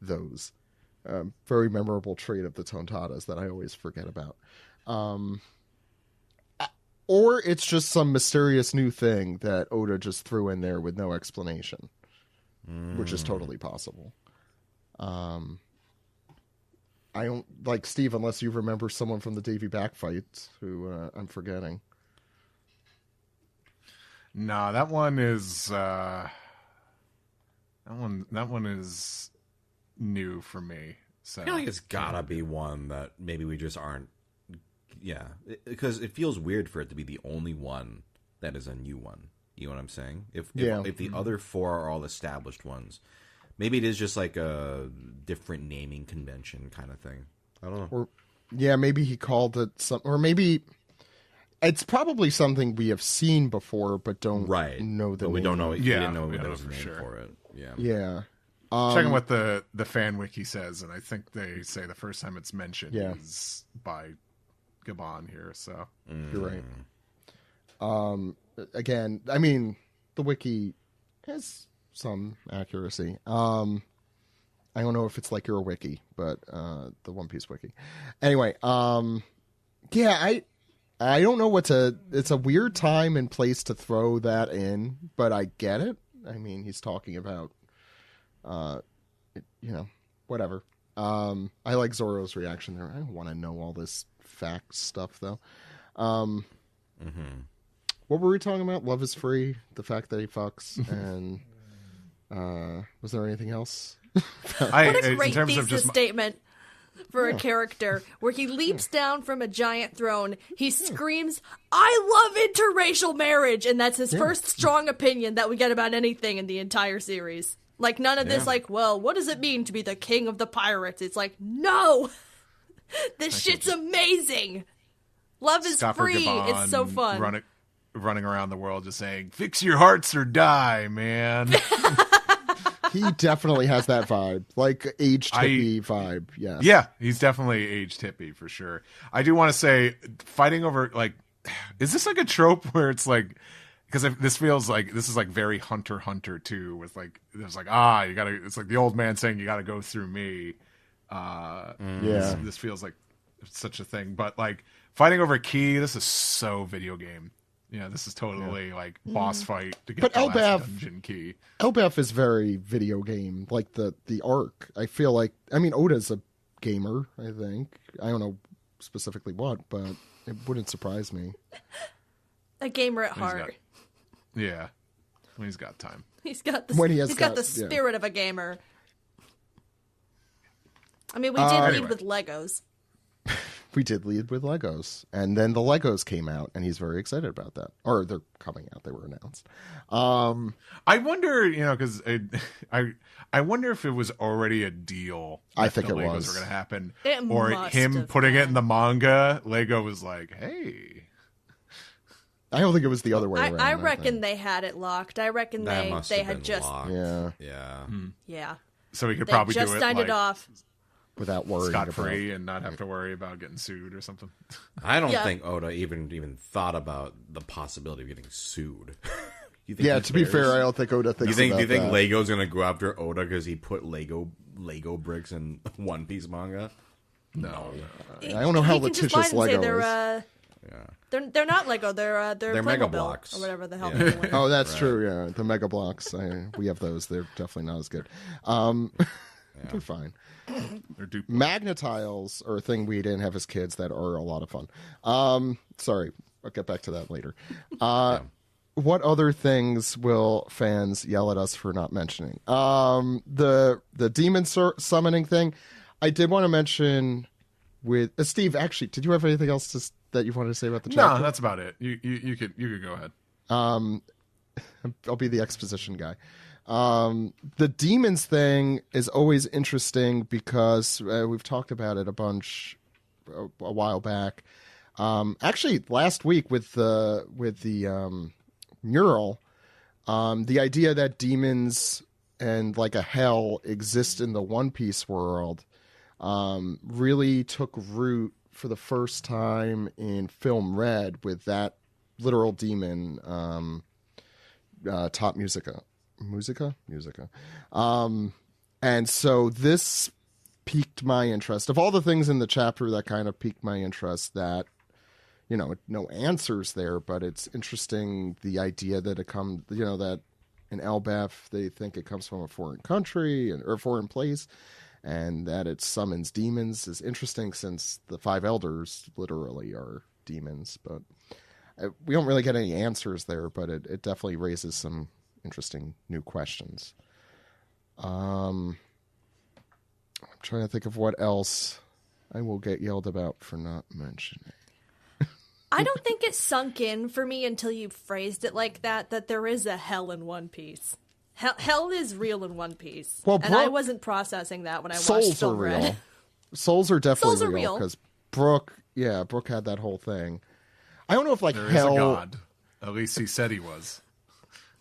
those. Very memorable trait of the Tontadas that I always forget about. Or it's just some mysterious new thing that Oda just threw in there with no explanation, which is totally possible. I don't, like, Steve, unless you remember someone from the Davy Back fights who I'm forgetting. No, that one is that one is new for me. So I feel like it's gotta be one that maybe we just aren't. Yeah, because it feels weird for it to be the only one that is a new one. You know what I'm saying? If the other 4 are all established ones, maybe it is just like a different naming convention kind of thing. I don't know. Or, yeah, maybe he called it some, or maybe it's probably something we have seen before, but don't know the name. We don't know. Yeah, we didn't know we don't there know was a for name sure. for it. Yeah. Yeah. Checking what the fan wiki says, and I think they say the first time it's mentioned is by Gabon here. So You're right. Again, I mean, the wiki has some accuracy. I don't know if it's like your wiki, but the One Piece wiki. Anyway, yeah, I don't know what to. It's a weird time and place to throw that in, but I get it. I mean, he's talking about, whatever. I like Zoro's reaction there. I don't want to know all this fact stuff, though. What were we talking about? Love is free. The fact that he fucks, and was there anything else? What a great thesis statement for a character where he leaps down from a giant throne. He screams, "I love interracial marriage," and that's his first strong opinion that we get about anything in the entire series. Like, none of this, like, well, what does it mean to be the king of the pirates? It's like, no! This shit's amazing! Love is free! Gabon It's so fun. Running around the world just saying, "Fix your hearts or die, man." He definitely has that vibe. Like, aged hippie vibe, yes. Yeah, he's definitely aged hippie, for sure. I do want to say, fighting over, like, is this like a trope where it's like, because this feels like this is like very Hunter x Hunter too, with like there's like you gotta. It's like the old man saying you gotta go through me. This feels like such a thing, but like fighting over key. This is so video game. Yeah, this is totally like boss fight to get the last dungeon key. Elbaf is very video game, like the arc. I feel like, I mean, Oda's a gamer. I think I don't know specifically what, but it wouldn't surprise me. A gamer at heart. Yeah, when he's got time. He's got the spirit of a gamer. I mean, we did lead with Legos. We did lead with Legos, and then the Legos came out, and he's very excited about that. Or they're coming out; they were announced. I wonder, because I wonder if it was already a deal. I think the it Legos was were going to happen, or him putting it in the manga. Lego was like, "Hey." I don't think it was the other way around. I reckon they had it locked. I reckon they had just locked. Yeah. So he could They probably just do it signed like it off without worrying scot free and not have to worry about getting sued or something. I don't think Oda even thought about the possibility of getting sued. To be fair, I don't think Oda thinks do you think that. Lego's gonna go after Oda because he put Lego bricks in One Piece manga? No. I don't know how litigious Lego is. They're not Lego. They're Mega Playmobil Blocks or whatever the hell. Yeah. They're doing. Oh, that's true. Yeah, the Mega Blocks. We have those. They're definitely not as good. They're fine. They're Magnetiles are a thing we didn't have as kids that are a lot of fun. Sorry, I'll get back to that later. What other things will fans yell at us for not mentioning? The demon summoning thing. I did want to mention with Steve. Actually, did you have anything else that you wanted to say about the chapter? No, that's about it. You could go ahead. I'll be the exposition guy. The demons thing is always interesting because we've talked about it a bunch a while back. Actually, last week with the mural, the idea that demons and like a hell exist in the One Piece world really took root for the first time in Film Red with that literal demon, top musica. And so this piqued my interest. Of all the things in the chapter that kind of piqued my interest, that, no answers there, but it's interesting, the idea that it comes, that in Elbaf, they think it comes from a foreign country or foreign place, and that it summons demons is interesting, since the 5 elders literally are demons. But we don't really get any answers there, but it definitely raises some interesting new questions. I'm trying to think of what else I will get yelled about for not mentioning. I don't think it sunk in for me until you phrased it like that there is a hell in One Piece. Hell is real in One Piece. Well, and I wasn't processing that when I watched souls are Silver Red. real. Souls are definitely Souls are real. because Brook had that whole thing. I don't know if There hell. is a god. At least he said he was.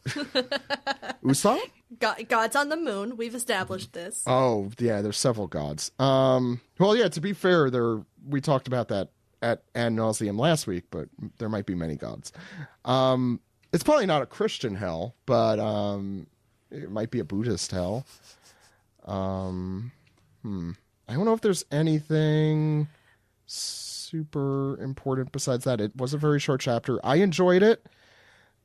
Usopp? God's on the moon. We've established this. Oh, yeah, there's several gods. Well, yeah, to be fair, we talked about that at ad nauseum last week, but there might be many gods. It's probably not a Christian hell, but it might be a Buddhist hell. I don't know if there's anything super important besides that. It was a very short chapter. I enjoyed it.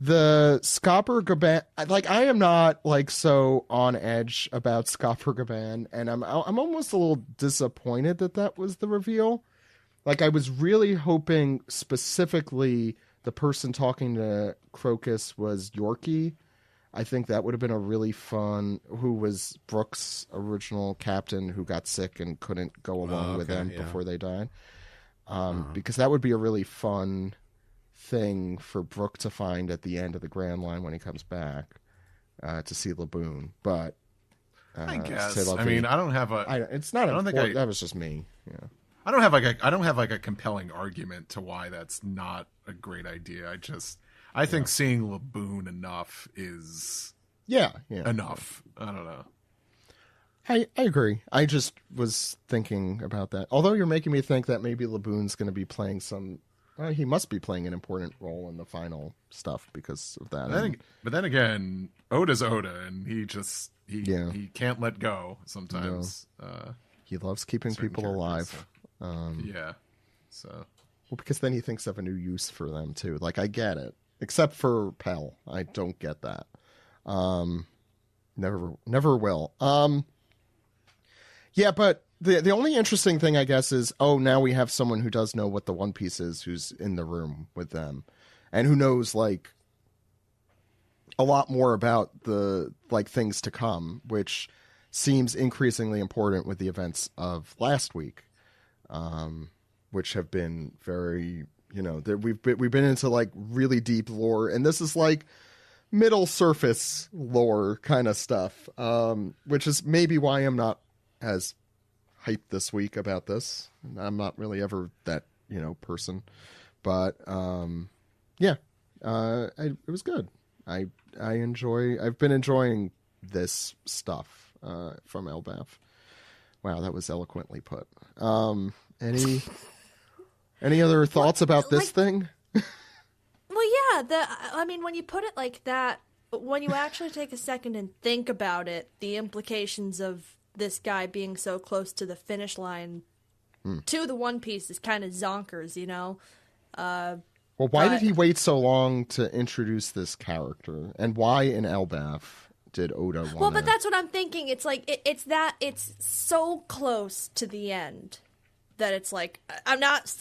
The Scopper Gaban, I am not so on edge about Scopper Gaban, and I'm almost a little disappointed that was the reveal. I was really hoping specifically the person talking to Crocus was Yorkie. I think that would have been a really fun, who was Brook's original captain who got sick and couldn't go along with them before they died. Because that would be a really fun thing for Brook to find at the end of the Grand Line when he comes back to see Laboon. But I guess. I mean, I don't have a. It's not. I don't think that was just me. Yeah. I don't have a compelling argument to why that's not a great idea. I think seeing Laboon enough is enough. I don't know. I agree. I just was thinking about that. Although you're making me think that maybe Laboon's going to be playing he must be playing an important role in the final stuff because of that. But then again, Oda's Oda, and he can't let go sometimes. No. He loves keeping people alive. So. Well, because then he thinks of a new use for them too. I get it, except for Pell. I don't get that. Never will. Yeah, but the only interesting thing, I guess, is now we have someone who does know what the One Piece is, who's in the room with them, and who knows a lot more about the things to come, which seems increasingly important with the events of last week. Which have been very, we've been into really deep lore, and this is middle surface lore kind of stuff, which is maybe why I'm not as hyped this week about this. I'm not really ever that person, but it was good. I've been enjoying this stuff from Elbaf. Wow, that was eloquently put. Any other thoughts about this thing? Well, yeah. When you put it like that, when you actually take a second and think about it, the implications of this guy being so close to the finish line to the One Piece is kind of zonkers, Well, why did he wait so long to introduce this character, and why in Elbaf did Oda want? Well, but that's what I'm thinking. It's it's so close to the end that it's I'm not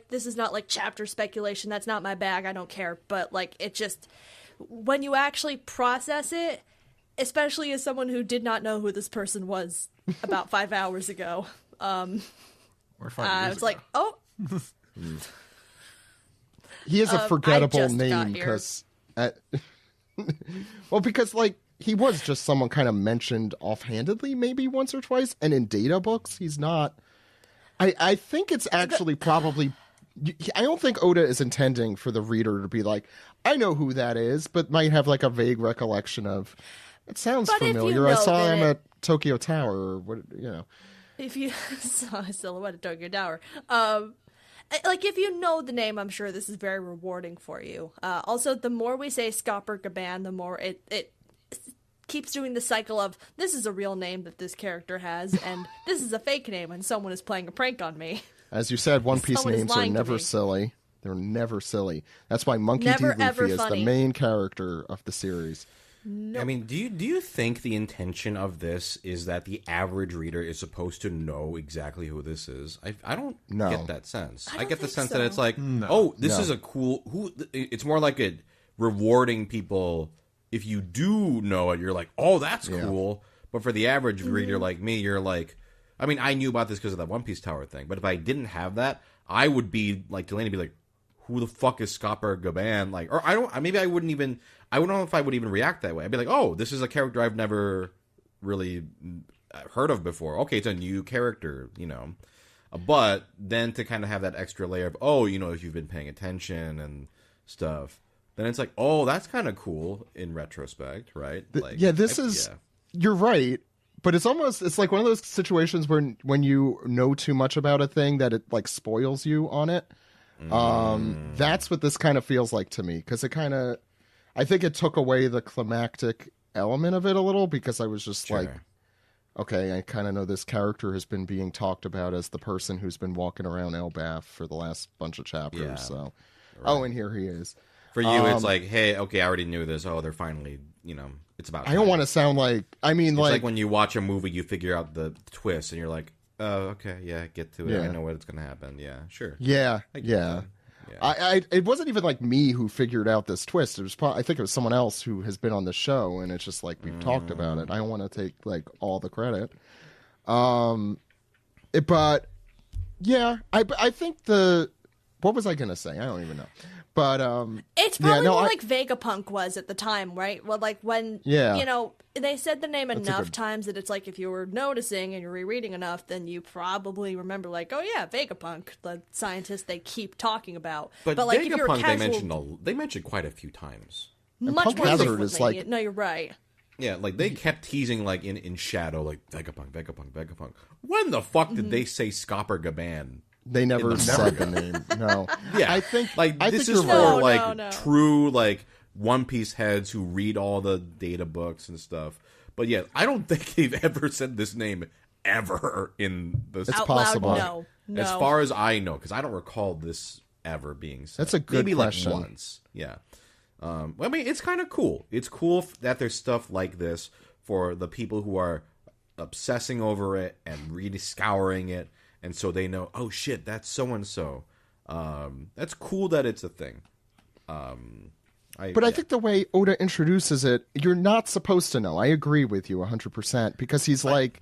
this is not chapter speculation. That's not my bag. I don't care. But it just, when you actually process it, especially as someone who did not know who this person was about 5 hours ago, or 5 years it's ago. He is a forgettable name because, because he was just someone kind of mentioned offhandedly, maybe once or twice, and in data books, he's not. I think it's actually probably. I don't think Oda is intending for the reader to be I know who that is, but might have a vague recollection of. It sounds familiar. I saw him at Tokyo Tower, or what. If you saw a silhouette at Tokyo Tower, like, if you know the name, I'm sure this is very rewarding for you. Also, the more we say Scopper Gaban, the more it keeps doing the cycle of, this is a real name that this character has, and this is a fake name, and someone is playing a prank on me. As you said, One Piece Someone is names are lying to never me. silly. They're never silly. That's why Monkey Never, D. ever Luffy is funny. the main character of the series. I mean, do you think the intention of this is that the average reader is supposed to know exactly who this is? I don't No. get that sense. I don't get the think sense so. that it's like, oh, this is a cool. It's more like a rewarding people. If you do know it, you're like, oh, that's cool. But for the average reader like me, you're like, I mean, I knew about this because of that One Piece Tower thing. But if I didn't have that, I would be like Delaney, be like, who the fuck is Scopper Gaban? Like, or I don't. Maybe I wouldn't even. I don't know if I would even react that way. I'd be like, oh, this is a character I've never really heard of before. Okay, it's a new character, you know. But then to kind of have that extra layer of, oh, you know, if you've been paying attention and stuff, then it's like, oh, that's kind of cool in retrospect, right? Like, You're right. But it's like one of those situations where when you know too much about a thing that it like spoils you on it. That's what this kind of feels like to me, because I think it took away the climactic element of it a little, because I was just like, okay, I kind of know this character has been being talked about as the person who's been walking around Elbaf for the last bunch of chapters. Yeah. So, oh, and here he is. For you, it's like, hey, okay, I already knew this. Oh, they're finally, you know, it's about. I don't want to sound like, I mean, It's like like when you watch a movie, you figure out the twist, and you're like, oh, okay, yeah, get to it. Yeah. I know what's going to happen. Yeah, sure. yeah. Yeah. It wasn't even like me who figured out this twist. It was I think it was someone else who has been on the show, and it's just like we've talked about it. I don't want to take like all the credit. But yeah, I think what was I gonna say? I don't even know. But It's probably more like Vegapunk was at the time, right? Well, like when you know, they said the name enough times that it's like, if you were noticing and you're rereading enough, then you probably remember, like, oh yeah, Vegapunk, the scientist they keep talking about. But like, if you're Vegapunk, casual, they mentioned quite a few times. much Punk more Hazard frequently. is like- No, you're right. Yeah, like they kept teasing like in shadow, like Vegapunk. When the fuck did they say Scopper Gaban? they never said the name. No. Yeah, I think this you're is for right. No. true like One Piece heads who read all the data books and stuff. But yeah, I don't think they've ever said this name ever in the. It's Out possible. loud, no. As far as I know, because I don't recall this ever being said. That's a good Maybe question. like once. Yeah. Well, I mean, it's kind of cool. It's cool that there's stuff like this for the people who are obsessing over it and really scouring it, and so they know, oh shit, that's so and so. That's cool that it's a thing. I think the way Oda introduces it, you're not supposed to know. I agree with you 100%, because he's like,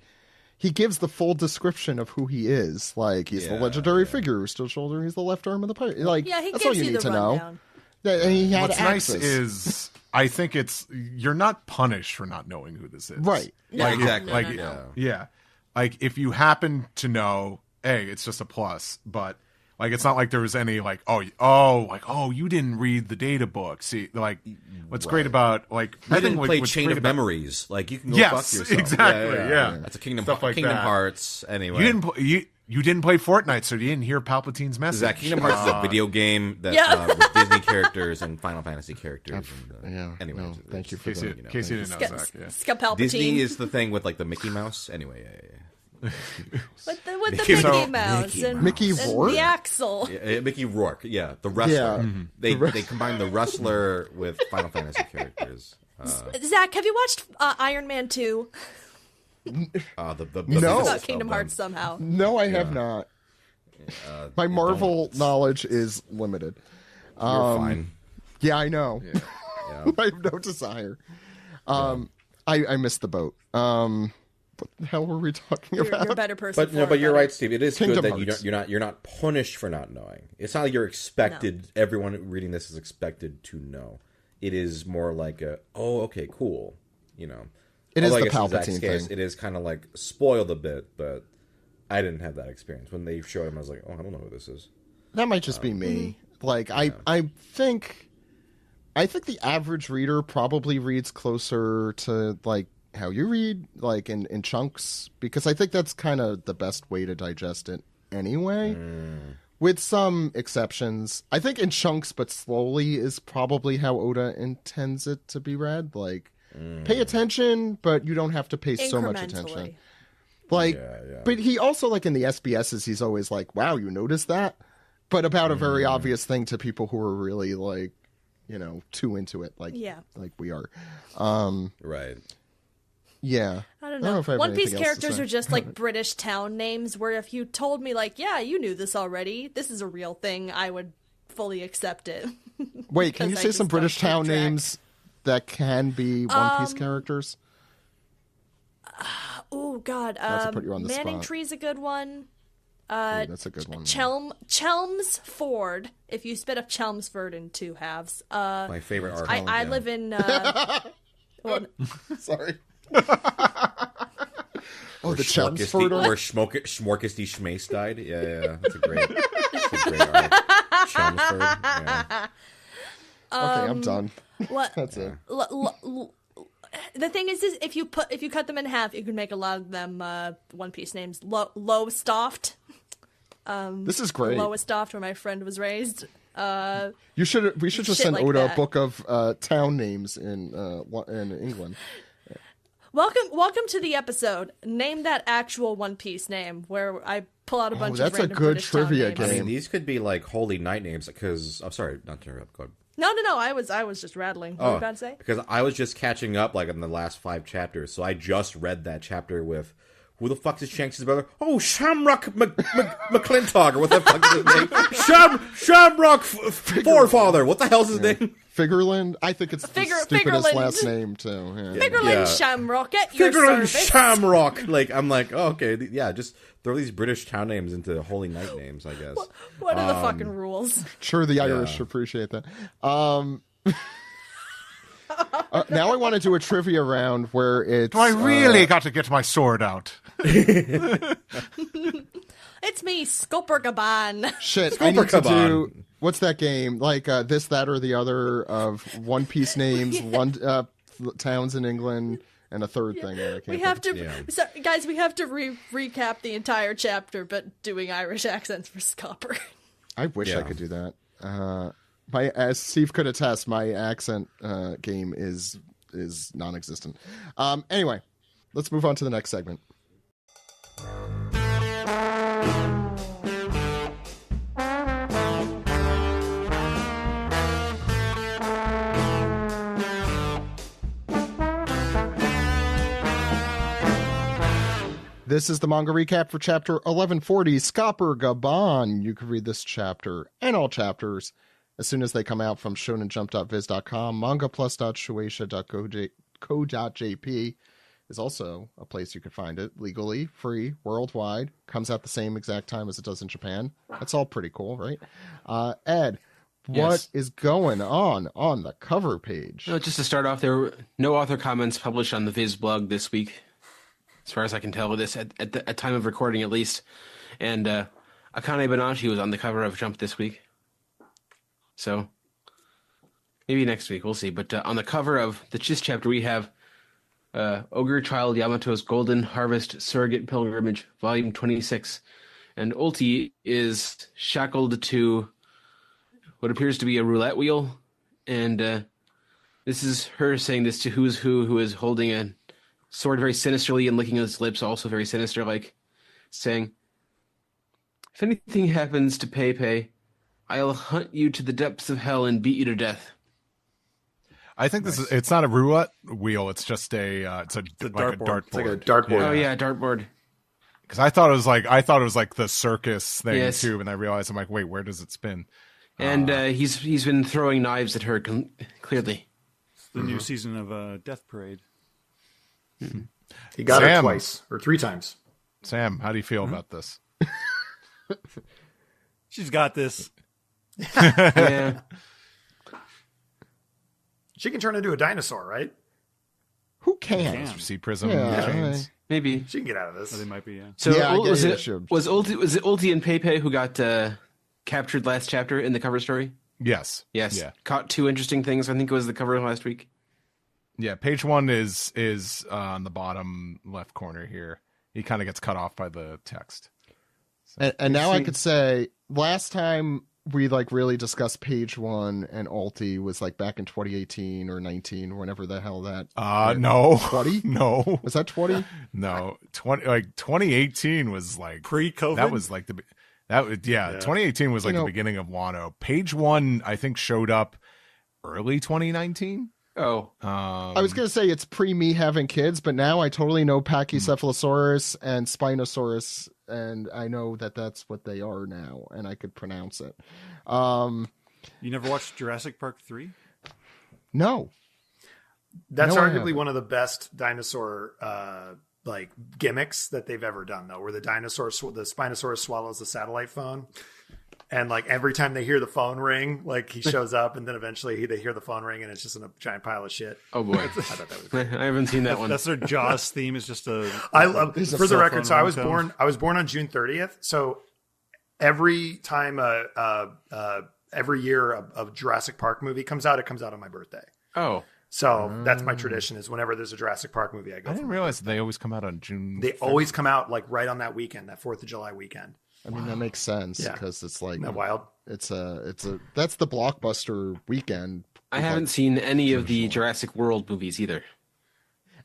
he gives the full description of who he is. Like, he's the legendary figure who's still shouldering, he's the left arm of the pirate. Like, Yeah, he that's all gives you you need the to know. rundown. And he had What's access. nice is, I think you're not punished for not knowing who this is. Right. Yeah, Like, exactly. Like, Yeah. yeah. Like, if you happen to know, hey, it's just a plus. But, like, it's not like there was any, like, oh, you didn't read the data book. See, like, what's great about, like, I think didn't play what's Chain great of about- Memories. Like, you can go Yes, fuck yourself. exactly, yeah. That's a Kingdom Stuff like Kingdom that. Hearts. Anyway, You didn't play Fortnite, so you didn't hear Palpatine's message. Zach, Kingdom Hearts is a video game that Yeah. with Disney characters and Final Fantasy characters. Anyway, no, thank you for Casey, that. Casey didn't know, Zach. Yeah. Palpatine. Disney is the thing with like the Mickey Mouse. Anyway, with the Mickey Mickey Mouse Mickey and, Mickey and Rourke? the Axel. Mickey Rourke. Yeah, the wrestler. Yeah. They combined the wrestler with Final Fantasy characters. Zach, have you watched Iron Man 2? The No. biggest About of Kingdom them. Hearts somehow. No, I have not. My Marvel knowledge is limited. You're fine. Yeah, I know. Yeah. I have no desire. I missed the boat. What the hell were we talking You're about? a better person. But no, for but it, you're buddy. right, Steve. It is Kingdom good that Hearts. you're not punished for not knowing. It's not like you're expected. Everyone reading this is expected to know. It is more like okay, cool. You know, It is Although I the guess in Zach's Palpatine case, thing. it is kind of like spoiled a bit, but I didn't have that experience when they showed him. I was like, oh, I don't know who this is. That might just be me. Like I think the average reader probably reads closer to like how you read, like in chunks, because I think that's kind of the best way to digest it anyway. with some exceptions. I think in chunks but slowly is probably how Oda intends it to be read. Like, pay attention, but you don't have to pay so much attention. Like, but he also, like, in the SBSs, he's always like, wow, you noticed that? But about a very obvious thing to people who are really, like, you know, too into it, like we are. Right. Yeah. I don't know. One Piece characters are just like British town names, where if you told me, like, yeah, you knew this already, this is a real thing, I would fully accept it. Wait, can you say some British town names that can be One Piece characters? Oh, God. Not to put you on the Manning spot. Tree's a good one. That's a good one. Chelmsford. If you split up Chelmsford in two halves. My favorite arc. I live in. Well, sorry. The Chelmsford arc? Where Schmorkesty Schmace died. Yeah. That's a great arc. Chelmsford. Yeah. Okay, I'm done. What? That's it. The thing is if you cut them in half, you can make a lot of them One Piece names. Lowestoft. This is great. Lowestoft, where my friend was raised. We should just send like Oda that. a book of town names in England. Welcome to the episode. Name that actual One Piece name, where I pull out a bunch of that's a random good British town trivia names. game. I mean, these could be like holy night names because I'm sorry, not to interrupt. Go ahead. No. I was just rattling. What were you about to say? Because I was just catching up like in the last 5 chapters, so I just read that chapter with who the fuck is Shanks' brother? Oh, Shamrock McClintock, or what the fuck is his name? Shamrock Forefather. What the hell's his name? Figurland? I think it's the stupidest Figurland. last name too. Yeah. Figurland Shamrock at your Figurland service. Shamrock. Like, I'm like, oh, okay, yeah, just throw these British town names into holy night names, I guess. What are the fucking rules? Sure, the Irish appreciate that. Now I want to do a trivia round where it's... Do I really got to get my sword out? It's me, Scopergaban. Shit, I need to do... What's that game? Like this, that, or the other of One Piece names, towns in England, and a third thing that I can't We have to, Yeah. so, guys. We have to recap the entire chapter, but doing Irish accents for Scopper. I wish I could do that. As Steve could attest, my accent game is non-existent. Anyway, let's move on to the next segment. This is the manga recap for chapter 1140, Scopergaban. You can read this chapter and all chapters as soon as they come out from shonenjump.viz.com. mangaplus.shueisha.co.jp is also a place you can find it legally, free, worldwide. Comes out the same exact time as it does in Japan. That's all pretty cool, right? Ed, what is going on the cover page? No, just to start off, there were no author comments published on the Viz blog this week, as far as I can tell with this, at time of recording at least. And Akane Banashi was on the cover of Jump this week. So, maybe next week, we'll see. But on the cover of this chapter, we have Ogre Child Yamato's Golden Harvest Surrogate Pilgrimage, Volume 26. And Ulti is shackled to what appears to be a roulette wheel. And this is her saying this to Who's who is holding a sword very sinisterly and licking his lips, also very sinister-like, saying, "If anything happens to Pei, I'll hunt you to the depths of hell and beat you to death." I think it's not a roulette wheel. It's just it's a dartboard. It's like a dartboard. Oh yeah, dartboard. Because I thought it was like the circus thing too, and I realized I'm like, wait, where does it spin? And he's been throwing knives at her clearly. It's the new season of Death Parade. He got her Sam. twice or 3 times. Sam, how do you feel about this? She's got this. Yeah. She can turn into a dinosaur, right? Who can? See Prism Yeah, chains. Maybe. She can get out of this. They might be, yeah. So Yeah, I was guess it it should. was it Ulti and Pei who got captured last chapter in the cover story? Yes. Yes. Yeah. Caught 2 interesting things. I think it was the cover last week. Yeah. Page 1 is on the bottom left corner here. He kind of gets cut off by the text. And now I could say last time we like really discussed Page One and Ulti was like back in 2018 or 19, or whenever the hell that. No. 20? No. Was that 20? No. 2018 was like Pre-COVID? That was like 2018 was like the beginning of Wano. Page One, I think, showed up early 2019. Oh, I was gonna say it's pre me having kids, but now I totally know Pachycephalosaurus and Spinosaurus, and I know that that's what they are now, and I could pronounce it. You never watched Jurassic Park 3? No, That's No, I arguably haven't. one of the best dinosaur like gimmicks that they've ever done, though, where the Spinosaurus swallows the satellite phone, and like every time they hear the phone ring, like he shows up, and then eventually they hear the phone ring, and it's just in a giant pile of shit. oh boy. I thought that was. I haven't seen that one. That's their Jaws theme. Is just a. I love, He's a for the cell record. So phone I was born on June 30th. So every time every year a Jurassic Park movie comes out, it comes out on my birthday. Oh, So that's my tradition. Is whenever there's a Jurassic Park movie, I go. I didn't realize they always come out on June. They always come out like right on that weekend, that 4th of July weekend. I mean that makes sense Yeah. because it's like Isn't that wild? it's a that's the blockbuster weekend. I haven't seen any of the Jurassic World movies either.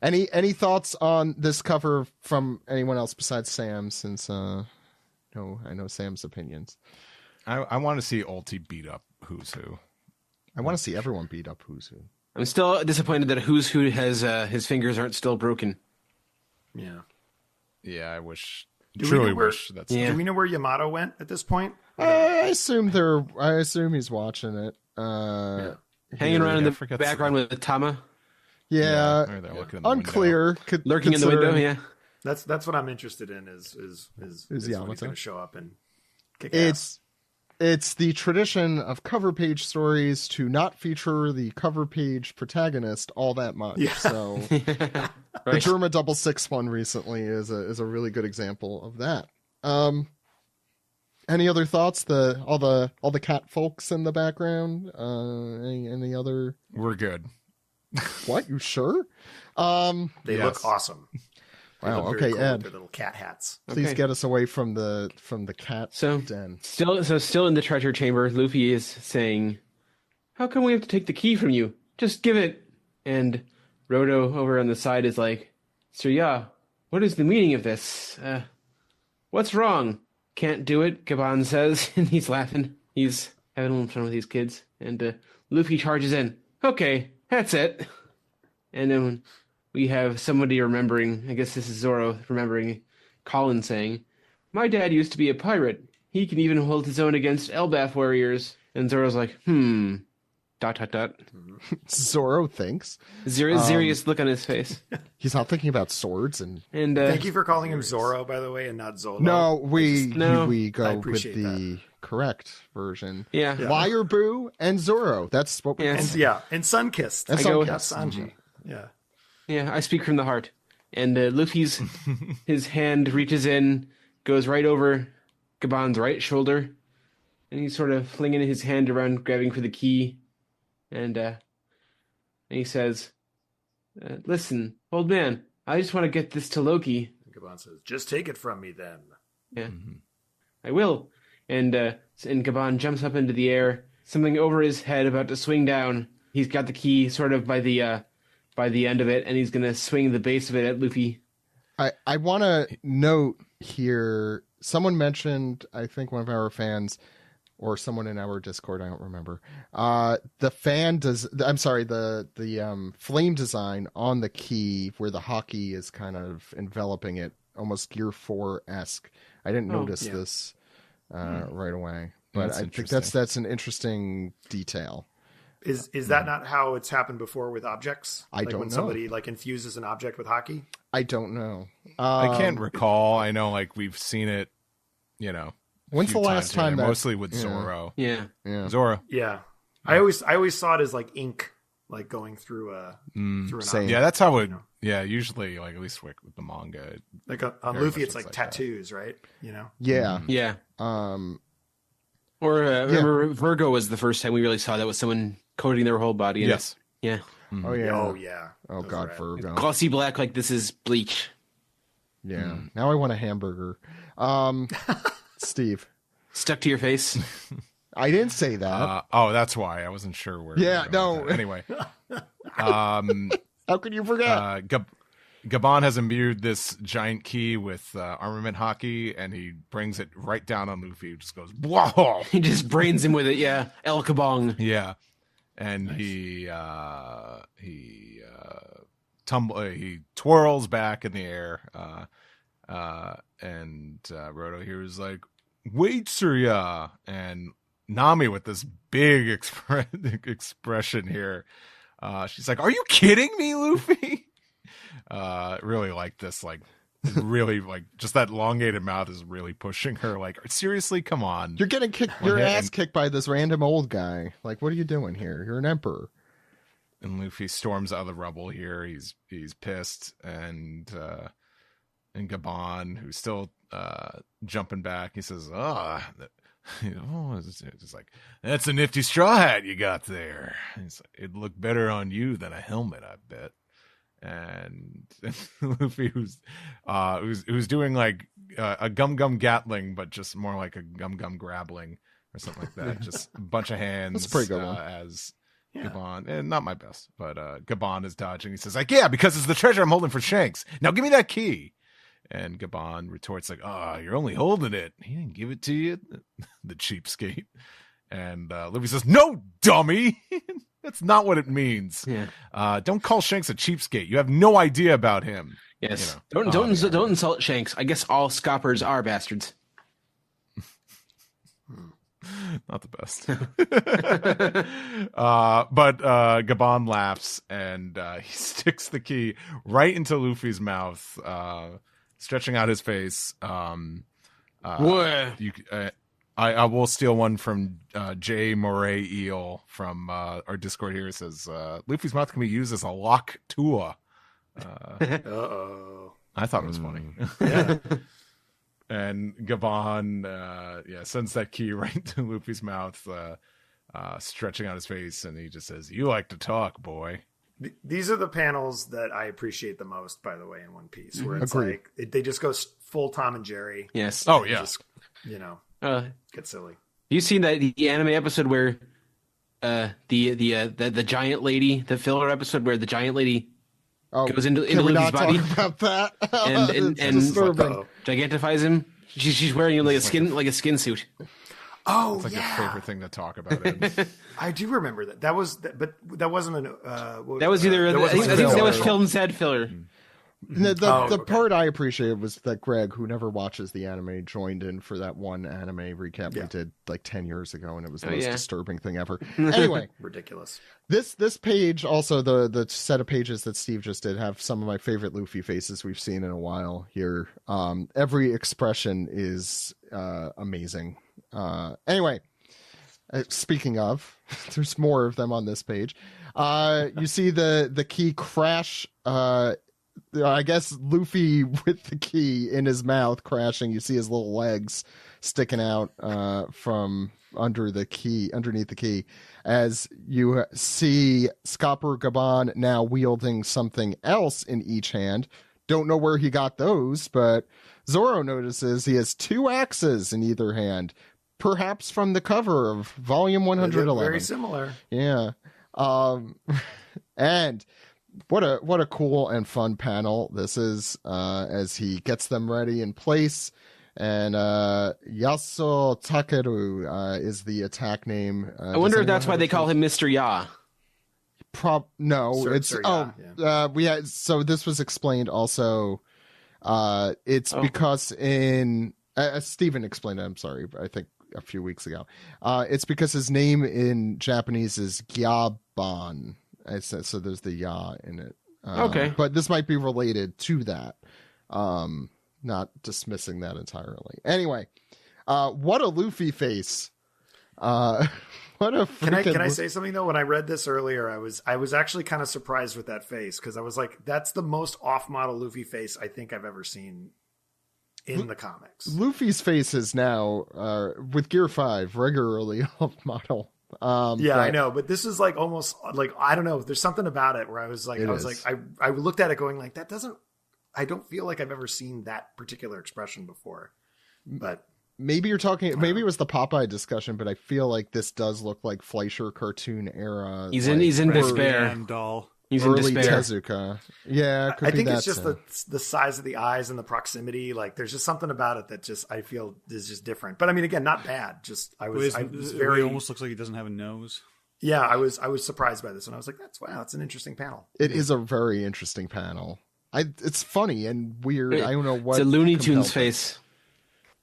Any thoughts on this cover from anyone else besides Sam? Since I know Sam's opinions. I want to see Ulti beat up Who's Who. I want to see everyone beat up Who's Who. I'm still disappointed that Who's Who has his fingers aren't still broken. Yeah. Yeah, I wish. Do we Truly know where- wish that's. Yeah. Do we know where Yamato went at this point? I assume he's watching it. Hanging around in I the forget background with Tama, Yeah, Or they're looking in the unclear. lurking in the window. Yeah. That's what I'm interested in. Is when he's Yamato? going to show up and kick ass. It's the tradition of cover page stories to not feature the cover page protagonist all that much. Yeah. So the Right. Germa 666 one recently is a really good example of that. Any other thoughts? All the cat folks in the background. Any other? We're good. What? You sure? They Yes. look awesome. They Wow. look very Okay, cool with Ed. their little cat hats. Please Okay. get us away from the cat So den. still in the treasure chamber, Luffy is saying, "How come we have to take the key from you? Just give it." And Rodo over on the side is like, "Sir Ya, what is the meaning of this? What's wrong?" "Can't do it," Gaban says, and he's laughing. He's having a little fun with these kids. And Luffy charges in. "Okay, that's it." And then we have somebody remembering, I guess this is Zoro remembering Colin saying, "My dad used to be a pirate. He can even hold his own against Elbaf warriors." And Zoro's like, dot, dot, dot. Zoro thinks Serious look on his face. he's not thinking about swords and. And Thank you for calling him Zoro, by the way, and not Zolo. No, we No. we I go with appreciate the correct version. yeah. Liar Boo and Zoro. That's what we Yeah. call And, yeah, and Sunkissed. And I go- Yeah, Sanji. Yeah. Yeah, I speak from the heart. And Luffy's his hand reaches in, goes right over Gaban's right shoulder, and he's sort of flinging his hand around, grabbing for the key. And he says, "Listen, old man, I just want to get this to Loki." Gaban says, "Just take it from me, then." Yeah, I will. And Gaban jumps up into the air, something over his head about to swing down. He's got the key sort of by the end of it, and he's gonna swing the base of it at Luffy. I want to note here. Someone mentioned, I think one of our fans, or someone in our Discord, I don't remember. The fan does. I'm sorry. The flame design on the key, where the hockey is kind of enveloping it, almost Gear 4-esque. I didn't notice this right away, but That's I think interesting. that's an interesting detail. Is that not how it's happened before with objects? I like don't when know. somebody like infuses an object with hockey. I don't know. I can't recall. I know, like we've seen it. You know, a When's few the last times here, time that- mostly with yeah. Zoro. Yeah. Yeah. Zoro. Yeah, I always saw it as like ink, like going through an same. object. Yeah, that's how it. Yeah, usually, like at least with the manga. Like on Very Luffy, much it's looks like like that. tattoos, right? You know. Yeah. Yeah. Um. Or remember, Virgo was the first time we really saw that with someone coating their whole body in Yes. it. Yeah. Oh yeah. Oh yeah. Oh Those God, are rad. Virgo. Glossy black like this is bleach. Yeah. Now I want a hamburger. Steve. stuck to your face. I didn't say that. That's why I wasn't sure where. Yeah, no. Anyway, How could you forget? Gabon has imbued this giant key with armament hockey, and he brings it right down on Luffy. He just goes, whoa! He just brains him with it. Yeah, El Kabong. Yeah, and nice. He twirls back in the air, and Roto here is like, "Wait, Surya!" And Nami with this big expression here. She's like, "Are you kidding me, Luffy?" Really like this, like really like just that elongated mouth is really pushing her. Like, seriously, come on. You're getting your ass kicked by this random old guy. Like, what are you doing here? You're an emperor. And Luffy storms out of the rubble here. He's pissed, and Gabon, who's still jumping back, he says, it's like, that's a nifty straw hat you got there. He's like, it'd look better on you than a helmet, I bet. And Luffy, who's doing like a gum Gatling, but just more like a gum grappling or something like that. Just a bunch of hands. That's a pretty good one. As Gabon, and not my best, but Gabon is dodging. He says like, yeah, because it's the treasure I'm holding for Shanks. Now give me that key. And Gabon retorts like, you're only holding it. He didn't give it to you, the cheapskate. And Luffy says, no, dummy. That's not what it means. Yeah. Don't call Shanks a cheapskate. You have no idea about him. Yes. You know? Don't insult Shanks. I guess all scoppers are bastards. Not the best. But Gabon laughs, and he sticks the key right into Luffy's mouth, stretching out his face. I will steal one from J. Moray Eel from our Discord here. It says, Luffy's mouth can be used as a lock tool. Uh-oh. I thought it was funny. Yeah. And Gabon, sends that key right to Luffy's mouth, stretching out his face, and he just says, you like to talk, boy. These are the panels that I appreciate the most, by the way, in One Piece, where it's Agreed. like, they just go full Tom and Jerry. Yes. Oh, yeah. Just, get silly. You seen that the anime episode where the giant lady, the filler episode where the giant lady goes into Luffy's body about that? and gigantifies him? She's wearing like a skin suit. Oh, it's like your favorite thing to talk about. I do remember that. That was, but that wasn't an. That was either. I think that was film said filler. The part I appreciated was that Greg, who never watches the anime, joined in for that one anime recap we did like 10 years ago, and it was the most disturbing thing ever. Anyway, ridiculous. This page, also the set of pages that Steve just did, have some of my favorite Luffy faces we've seen in a while here. Every expression is amazing. Anyway, speaking of, there's more of them on this page. You see the key crash. I guess Luffy with the key in his mouth crashing. You see his little legs sticking out from underneath the key, as you see Scopper Gabon now wielding something else in each hand. Don't know where he got those, but Zoro notices he has 2 axes in either hand, perhaps from the cover of volume 111. Very similar. Yeah. And what a cool and fun panel this is, as he gets them ready in place. And Yaso Takeru is the attack name. I wonder if that's why they call him Mr. Ya. So this was explained also. It's because in Stephen explained it, I'm sorry, I think a few weeks ago. It's because his name in Japanese is Gyaban. So there's the ya in it. Okay. But this might be related to that. Not dismissing that entirely. Anyway, what a Luffy face. What a freaking... Can I say something though? When I read this earlier, I was actually kind of surprised with that face, because I was like, that's the most off-model Luffy face I think I've ever seen in the comics. Luffy's face is now with Gear 5 regularly off-model. I know, but this is like almost like, I don't know, there's something about it where I was like, I looked at it going like, I don't feel like I've ever seen that particular expression before. But maybe you're talking. Maybe it was the Popeye discussion, but I feel like this does look like Fleischer cartoon era. He's like, in despair. And doll. He's in early despair. Tezuka. Yeah, it could I be think that it's just too. the size of the eyes and the proximity. Like, there's just something about it that just I feel is just different. But I mean, again, not bad. Just I was very It almost looks like he doesn't have a nose. Yeah, I was surprised by this, and I was like, that's an interesting panel. It is a very interesting panel. It's funny and weird. I don't know what. It's a Looney compelled Tunes it. face.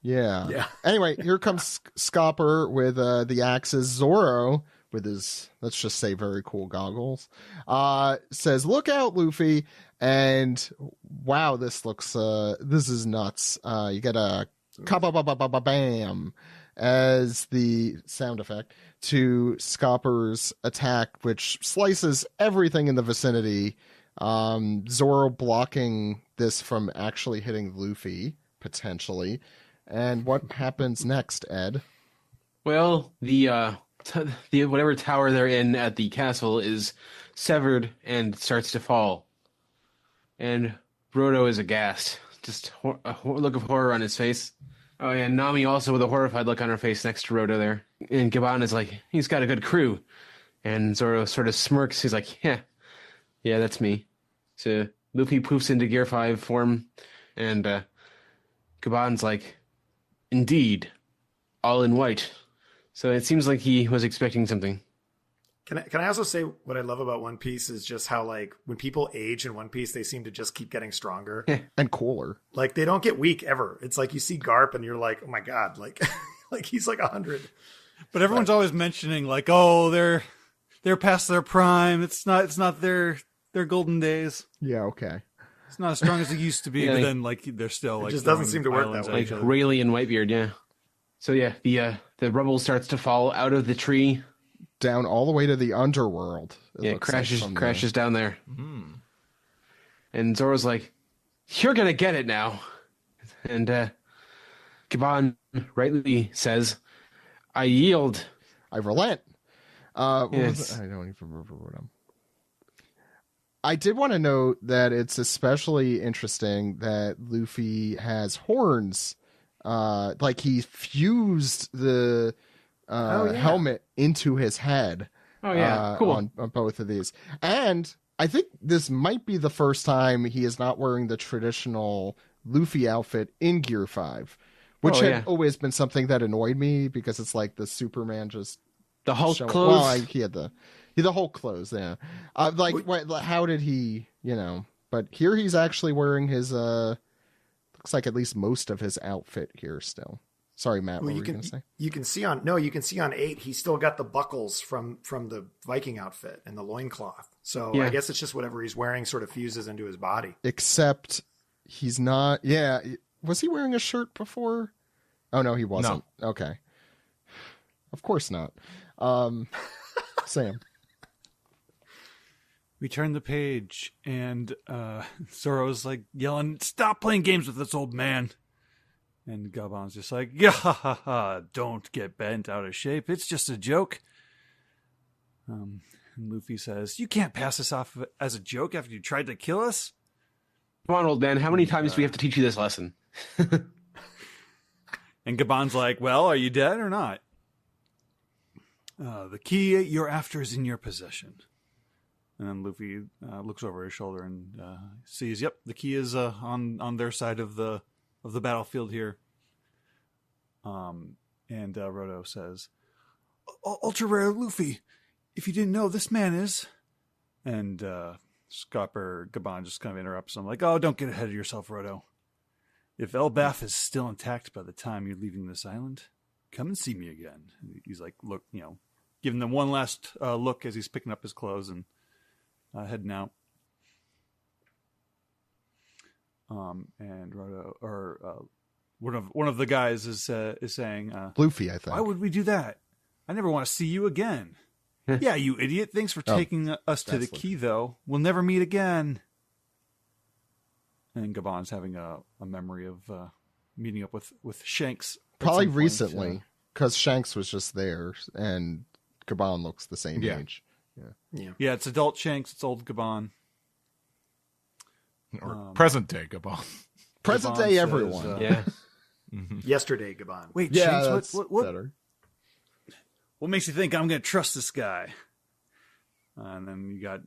Yeah. Anyway, here comes Scopper with the axes. Zoro with his, let's just say, very cool goggles, says, "Look out, Luffy!" And wow, this is nuts. You get a ka-ba-ba-ba-ba-bam as the sound effect to Scopper's attack, which slices everything in the vicinity. Zoro blocking this from actually hitting Luffy, potentially. And what happens next, Ed? Well, the whatever tower they're in at the castle is severed and starts to fall. And Roto is aghast. Just a look of horror on his face. Oh, yeah, Nami also with a horrified look on her face next to Roto there. And Gaban is like, he's got a good crew. And Zoro sort of smirks. He's like, yeah, that's me. So Luffy poofs into Gear 5 form. And Gaban's like, indeed, all in white. So it seems like he was expecting something. Can I also say what I love about One Piece is just how, like, when people age in One Piece, they seem to just keep getting stronger and cooler. Like, they don't get weak ever. It's like you see Garp and you're like, oh my god, like like he's like 100. But everyone's always mentioning like, oh, they're past their prime. It's not their golden days. Yeah, okay. It's not as strong as it used to be, Yeah, but then like they're still like just doesn't seem to work that way. Like Rayleigh and Whitebeard, yeah. So yeah, the rubble starts to fall out of the tree. Down all the way to the underworld. It crashes down there. And Zoro's like, you're gonna get it now. And Gaban rightly says, I yield. I relent. What Yes. was it? I don't even remember what I did want to note that it's especially interesting that Luffy has horns. Like he fused the helmet into his head. Oh yeah, cool. On both of these. And I think this might be the first time he is not wearing the traditional Luffy outfit in Gear 5, which had always been something that annoyed me because it's like the Superman just the Hulk clothes. clothes. Well, he had the Hulk clothes. Yeah, how did he? But here he's actually wearing his. Looks like at least most of his outfit here still. Sorry, Matt. What were you going to say? You can see on 8. He's still got the buckles from the Viking outfit and the loincloth. So I guess it's just whatever he's wearing sort of fuses into his body. Except he's not. Yeah, was he wearing a shirt before? Oh no, he wasn't. No. Okay, of course not. Sam. We turn the page, and Zoro's like yelling, "Stop playing games with this old man!" And Gaban's just like, "Yeah, don't get bent out of shape. It's just a joke." And Luffy says, "You can't pass this off as a joke after you tried to kill us." Come on, old man. How many times do we have to teach you this lesson? And Gaban's like, "Well, are you dead or not?" The key you're after is in your possession. And then Luffy looks over his shoulder and sees, yep, the key is on their side of the battlefield here. And Roto says, "Ultra rare Luffy, if you didn't know, this man is." And Gaban just kind of interrupts him, like, "Oh, don't get ahead of yourself, Roto. If Elbaf is still intact by the time you're leaving this island, come and see me again." And he's like, look, giving them one last look as he's picking up his clothes and heading out. And Roto, or one of the guys is saying, Luffy, I think. "Why would we do that? I never want to see you again." "Yeah, you idiot. Thanks for taking us to the key, though. We'll never meet again." And Gaban's having a memory of meeting up with Shanks. Probably recently, because Shanks was just there, and Gaban looks the same age. Yeah, it's adult Shanks, it's old Gaban. Or present day Gaban. Present Gaban day says, everyone. Yeah. Yesterday, Gabon. Wait, Yeah, Shanks, that's what better. makes you think I'm going to trust this guy? And then you got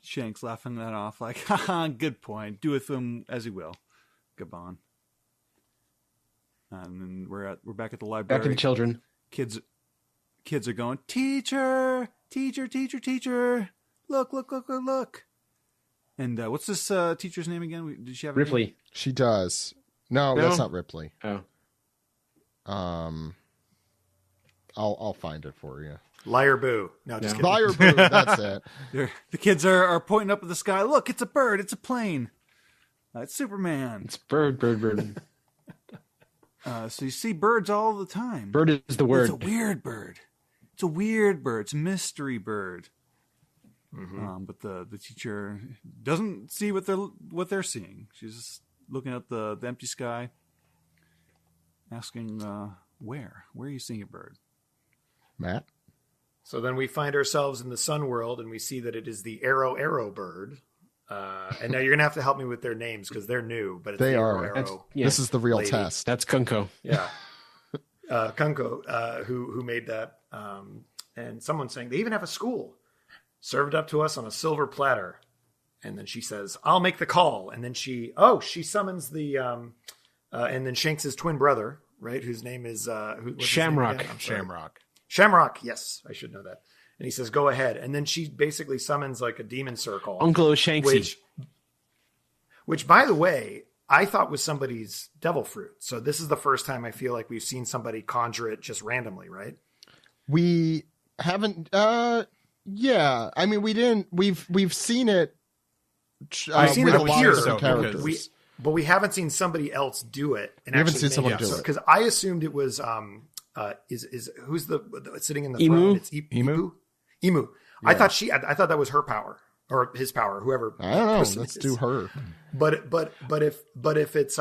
Shanks laughing that off like, haha, good point. Do with him as he will, Gabon. And then we're back at the library. Back to the children. Kids are going, teacher, teacher, teacher, teacher. Look. And what's this teacher's name again? Did she have a name? Ripley. She does. No, No? that's not Ripley. Oh. I'll find it for you. Liar Boo. No, just kidding. Liar Boo, that's it. The kids are pointing up at the sky. Look, it's a bird. It's a plane. It's Superman. It's bird. So you see birds all the time. Bird is the word. It's a weird bird. It's a mystery bird. But the teacher doesn't see what they're seeing. She's just looking at the empty sky, asking, where are you seeing a bird? Matt? So then we find ourselves in the sun world, and we see that it is the arrow bird. And now you're gonna have to help me with their names because they're new, but it's They the are. arrow. Yeah. This is the real lady. test. That's Kunko. Yeah. Kunko, who made that. And someone saying they even have a school served up to us on a silver platter. And then she says, I'll make the call. And then she summons the, and then Shanks' twin brother, right? Whose name is, what's his name Shamrock. again? I'm sorry. Shamrock. Shamrock. Yes. I should know that. And he says, go ahead. And then she basically summons like a demon circle. Uncle Shanksy. Which by the way, I thought was somebody's devil fruit. So this is the first time I feel like we've seen somebody conjure it just randomly, right? We haven't. Yeah. I mean, we didn't. We've seen it. I've seen with it a lot here, of different characters. But we haven't seen somebody else do it. And We haven't actually seen someone make do it. Because I assumed it was is who's the sitting in the Emu? throne? It's Emu? Emu. Yeah. I thought that was her power or his power. Whoever. I don't know. person Let's is. do her. But if it's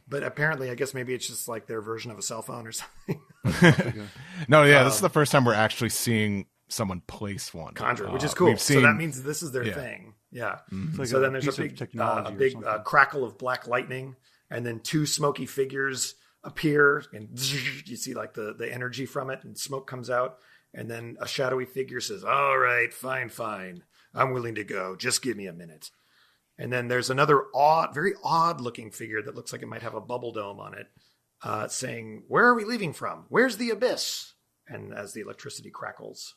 but apparently I guess maybe it's just like their version of a cell phone or something. No, yeah, this is the first time we're actually seeing someone place one. Conjure, which is cool. We've So seen, that means this is their thing. Yeah. Like So then there's piece a of big technology or something. crackle of black lightning, and then two smoky figures appear, and you see like the energy from it, and smoke comes out, and then a shadowy figure says, "All right, fine, I'm willing to go. Just give me a minute." And then there's another very odd looking figure that looks like it might have a bubble dome on it, saying, "Where are we leaving from? Where's the abyss?" And as the electricity crackles.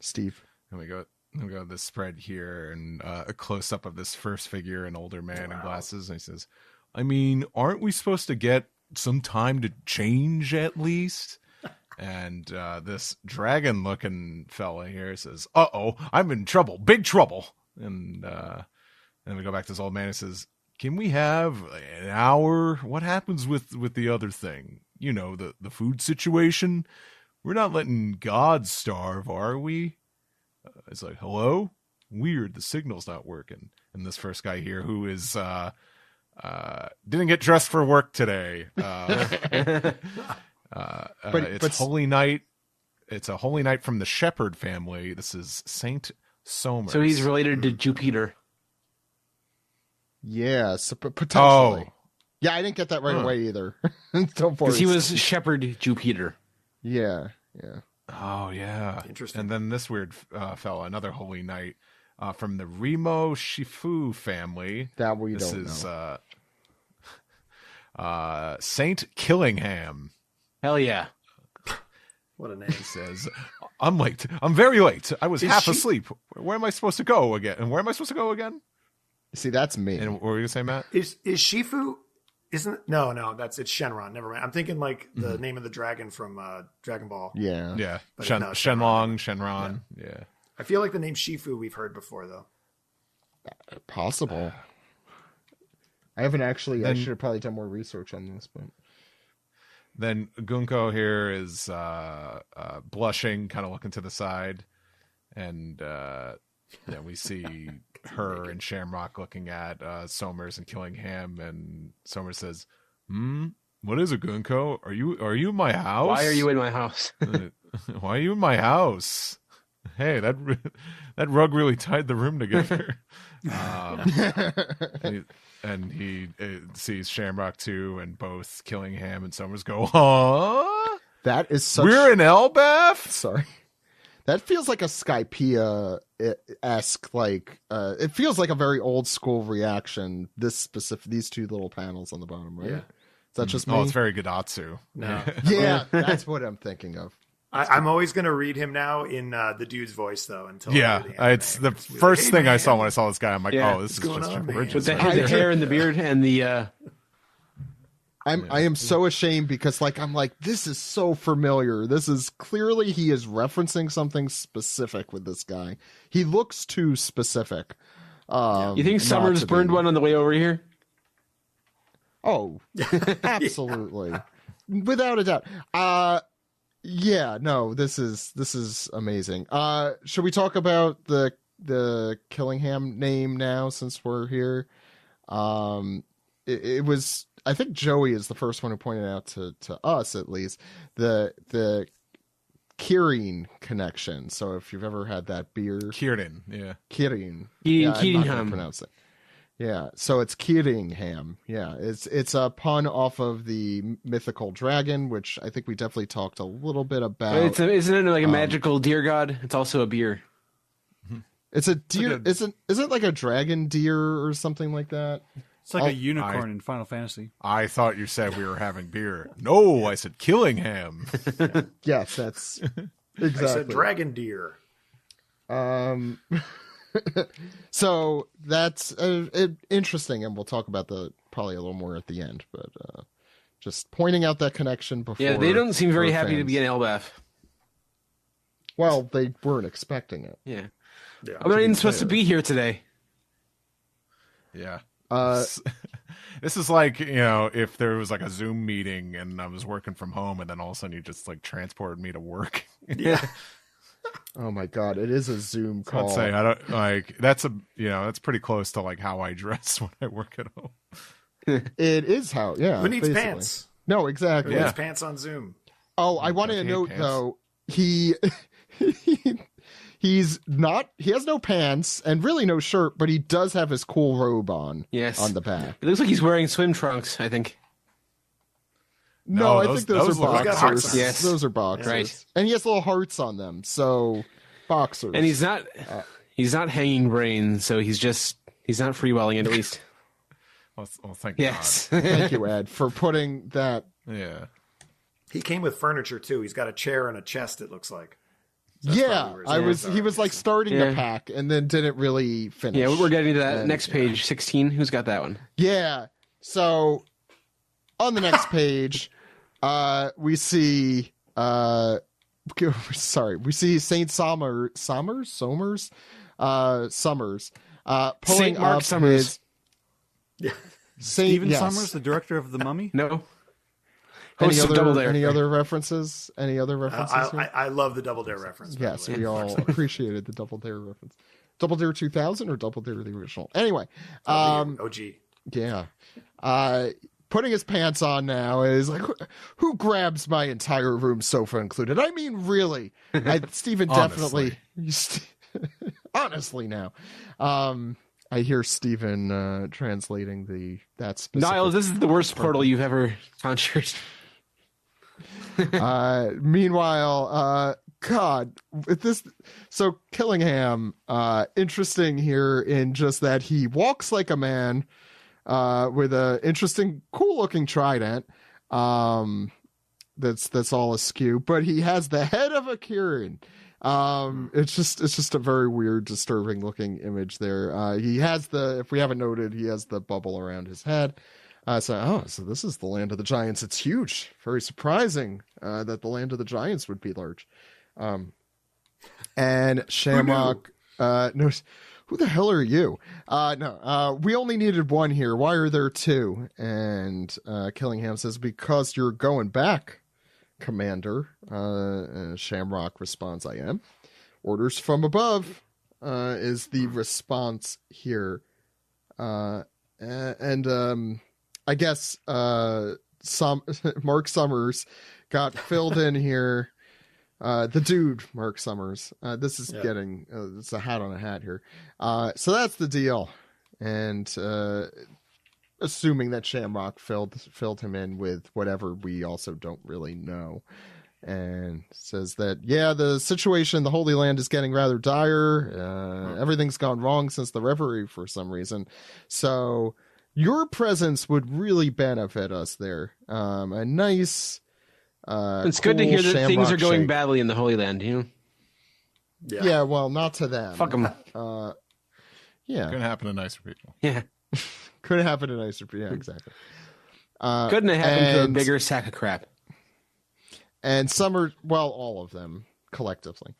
Steve. and we go this spread here, and a close up of this first figure, an older man in glasses, and he says, "I mean, aren't we supposed to get some time to change at least?" And this dragon looking fella here says, "Uh-oh, I'm in trouble, big trouble." And then we go back to this old man and says, "Can we have an hour? What happens with the other thing? You know, the food situation? We're not letting God starve, are we?" It's like, hello? Weird, the signal's not working. And this first guy here who is didn't get dressed for work today. It's Holy Night. It's a Holy Night from the Shepherd family. This is Saint Somers. So he's related to Jupiter. Yeah, so potentially. Oh. Yeah, I didn't get that right away either. Because he was Shepherd Jupiter. Yeah. Oh, yeah. Interesting. And then this weird fella, another Holy Knight from the Remo Shifu family. That we this don't is, know. Saint Killingham. Hell yeah. What a name. He says, "I'm late. I'm very late. I was half she- asleep. Where am I supposed to go again? And where am I supposed to go again?" See, that's me. And what were you going to say, Matt? Is Shifu? Isn't no? It's Shenron. Never mind. I'm thinking like the name of the dragon from Dragon Ball. Yeah. Yeah. But Shenlong, no, Shenron. Yeah. I feel like the name Shifu we've heard before though. Possible. I haven't actually. I Then- should have probably done more research on this, but Then Gunko here is blushing, kind of looking to the side. And we see her and Shamrock looking at Somers and Killingham. And Somers says, "What is it, Gunko? Are you in my house? Why are you in my house? Why are you in my house?" Hey, that rug really tied the room together. He sees Shamrock too, and both Killingham and Summers go, huh? That is such... We're in Elbaf? Sorry. That feels like a Skypiea-esque, like, it feels like a very old school reaction, these two little panels on the bottom, right? Yeah. Is that just me? Oh, it's very Gadatsu. No. Yeah, that's what I'm thinking of. I'm always going to read him now in the dude's voice, though. Until It's the first thing I saw when I saw this guy. I'm like, oh, this is going just on, man? gorgeous. With the hair and the beard and the. I am so ashamed because I'm like, this is so familiar. This is clearly he is referencing something specific with this guy. He looks too specific. You think Summers burned one on the way over here? Oh, absolutely. Without a doubt. Yeah, no, this is amazing. Should we talk about the Killingham name now since we're here? It was, I think Joey is the first one who pointed out to us, at least, the Kirin connection. So if you've ever had that beer, Kirin, yeah. Kirin. Killingham. Pronounce it. Yeah, so it's Killingham. Yeah, it's a pun off of the mythical dragon, which I think we definitely talked a little bit about. Isn't it like a magical deer god? It's also a beer. It's a deer. Isn't it like a dragon deer or something like that? It's like a unicorn in Final Fantasy. I thought you said we were having beer. No, I said Killingham. Yes, that's exactly. I said dragon deer. So that's interesting, and we'll talk about probably a little more at the end. But just pointing out that connection before. Yeah, they don't seem very happy to fans. be in Elbaf. Well, they weren't expecting it. Yeah. I'm not even supposed to be here today. Yeah. This is like, if there was like a Zoom meeting and I was working from home and then all of a sudden you just like transported me to work. Yeah. Oh my God, it is a Zoom call. I'd say I don't like that's that's pretty close to like how I dress when I work at home. It is how, yeah. Who needs basically. pants? No, exactly. Who needs pants on Zoom? Oh, I wanted to note though, he's not. He has no pants and really no shirt, but he does have his cool robe on. Yes. On the back. It looks like he's wearing swim trunks, I think. No, I think those are look like boxers. boxers. Yes. Those are boxers. Right. And he has little hearts on them, so boxers. And he's not hanging brain, so he's not freewelling it at least. Well, thank Yes. Thank you, Ed, for putting that. God. Yeah. He came with furniture too. He's got a chair and a chest. It looks like. Yeah, he was like starting to pack and then didn't really finish. Yeah, we're getting to that next page, 16. Who's got that one? Yeah. So on the next page, we see we see Saint Summers pulling Mark up Summers. Stephen Summers, the director of The Mummy? No. Any Host of Double Dare. other references? Any other references? here? I love the Double Dare reference. by Yes, the way. we all appreciated the Double Dare reference. Double Dare 2000 or Double Dare the original? Anyway, OG. yeah. Putting his pants on now is like, who grabs my entire room, sofa included? I mean, really? Stephen definitely. Honestly, now. I hear Stephen translating that specific. Niles, this is the worst portal you've ever conjured. Meanwhile, God, with this, so Killingham, interesting here in just that he walks like a man, with a interesting, cool looking trident, that's all askew, but he has the head of a Kirin. It's just a very weird, disturbing looking image there. He has if we haven't noted, he has the bubble around his head. So this is the land of the giants. It's huge. Very surprising that the land of the giants would be large. And Shamrock knows, who the hell are you? No, we only needed one here. Why are there two? And Killingham says, because you're going back, Commander. Shamrock responds, I am. Orders from above is the response here. I guess Mark Summers got filled in here The dude, Mark Summers. This is getting it's a hat on a hat here. So that's the deal, and assuming that Shamrock filled him in with whatever we also don't really know, and says that the situation in the Holy Land is getting rather dire. Everything's gone wrong since the Reverie for some reason, so your presence would really benefit us there. A nice. It's good to hear that things are going badly in the Holy Land, you know? Yeah, well, not to them. Fuck them. Couldn't happen to nicer people. Yeah. Couldn't happen to nicer people. Yeah, exactly. Couldn't have happened to a bigger sack of crap. And Summer, well, all of them collectively.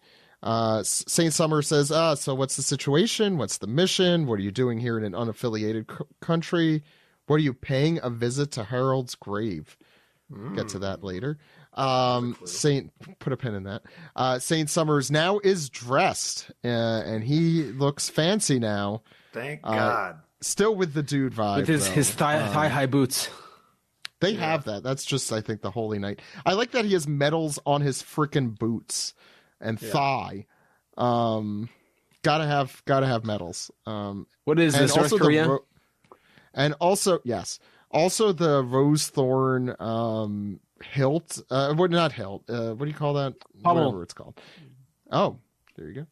Saint Summer says, so what's the situation? What's the mission? What are you doing here in an unaffiliated country? What are you paying a visit to Harold's grave? Get to that later. Saint, put a pin in that. Saint Summers now is dressed, and he looks fancy now. Thank God. Still with the dude vibe. With his thigh-high boots. They have that. That's just, I think, the Holy Knight. I like that he has medals on his frickin' boots and thigh. Gotta have medals. What is this, North Korea? And also, yes. Also, the rose thorn hilt. Not hilt. What do you call that? Pommel. Whatever it's called. Oh, there you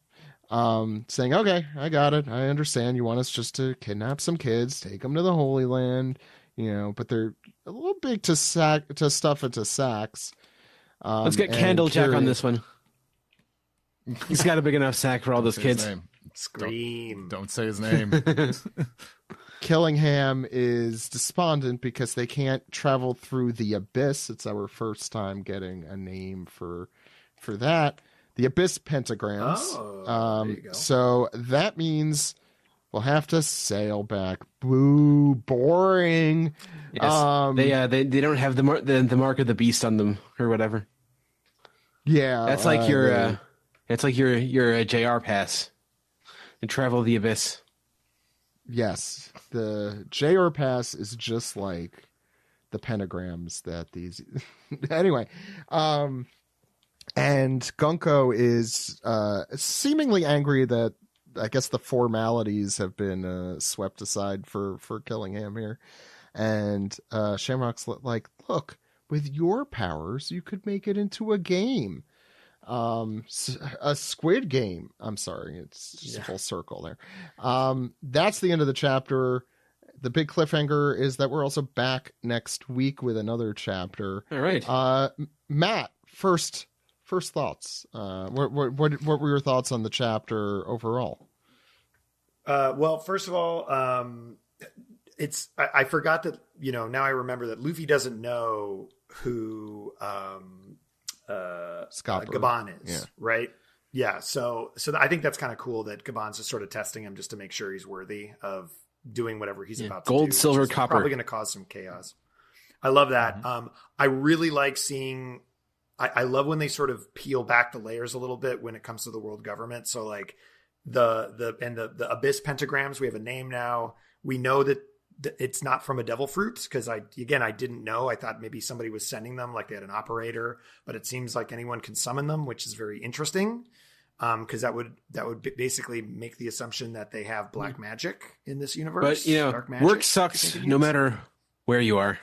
go. Saying, okay, I got it. I understand. You want us just to kidnap some kids, take them to the Holy Land, but they're a little big to stuff into sacks. Let's get Candlejack on this one. He's got a big enough sack for all those kids. Scream. Don't say his name. Killingham is despondent because they can't travel through the Abyss. It's our first time getting a name for that. The Abyss pentagrams. There you go. So that means we'll have to sail back. Boo, boring. Yes. They don't have the mark of the beast on them or whatever. Yeah, that's like your JR pass and travel the Abyss. Yes, the JR pass is just like the pentagrams that these. Anyway, and Gunko is seemingly angry that I guess the formalities have been swept aside for Killingham here, and Shamrock's like, look, with your powers, you could make it into a game. A squid game. I'm sorry, it's just a full circle there. That's the end of the chapter. The big cliffhanger is that we're also back next week with another chapter. All right. Matt, first thoughts. What were your thoughts on the chapter overall? Well, first of all, I forgot that, now I remember that Luffy doesn't know who Gabon is, right? Yeah. So I think that's kind of cool that Gabon's just sort of testing him just to make sure he's worthy of doing whatever he's about to do. Gold, silver, copper. Probably going to cause some chaos. I love that. Mm-hmm. I really like seeing. I love when they sort of peel back the layers a little bit when it comes to the world government. So like the Abyss pentagrams, we have a name now. We know that it's not from a devil fruit because I didn't know. I thought maybe somebody was sending them, like they had an operator, but it seems like anyone can summon them, which is very interesting. Because that would basically make the assumption that they have black magic in this universe. But dark magic, work sucks no matter where you are.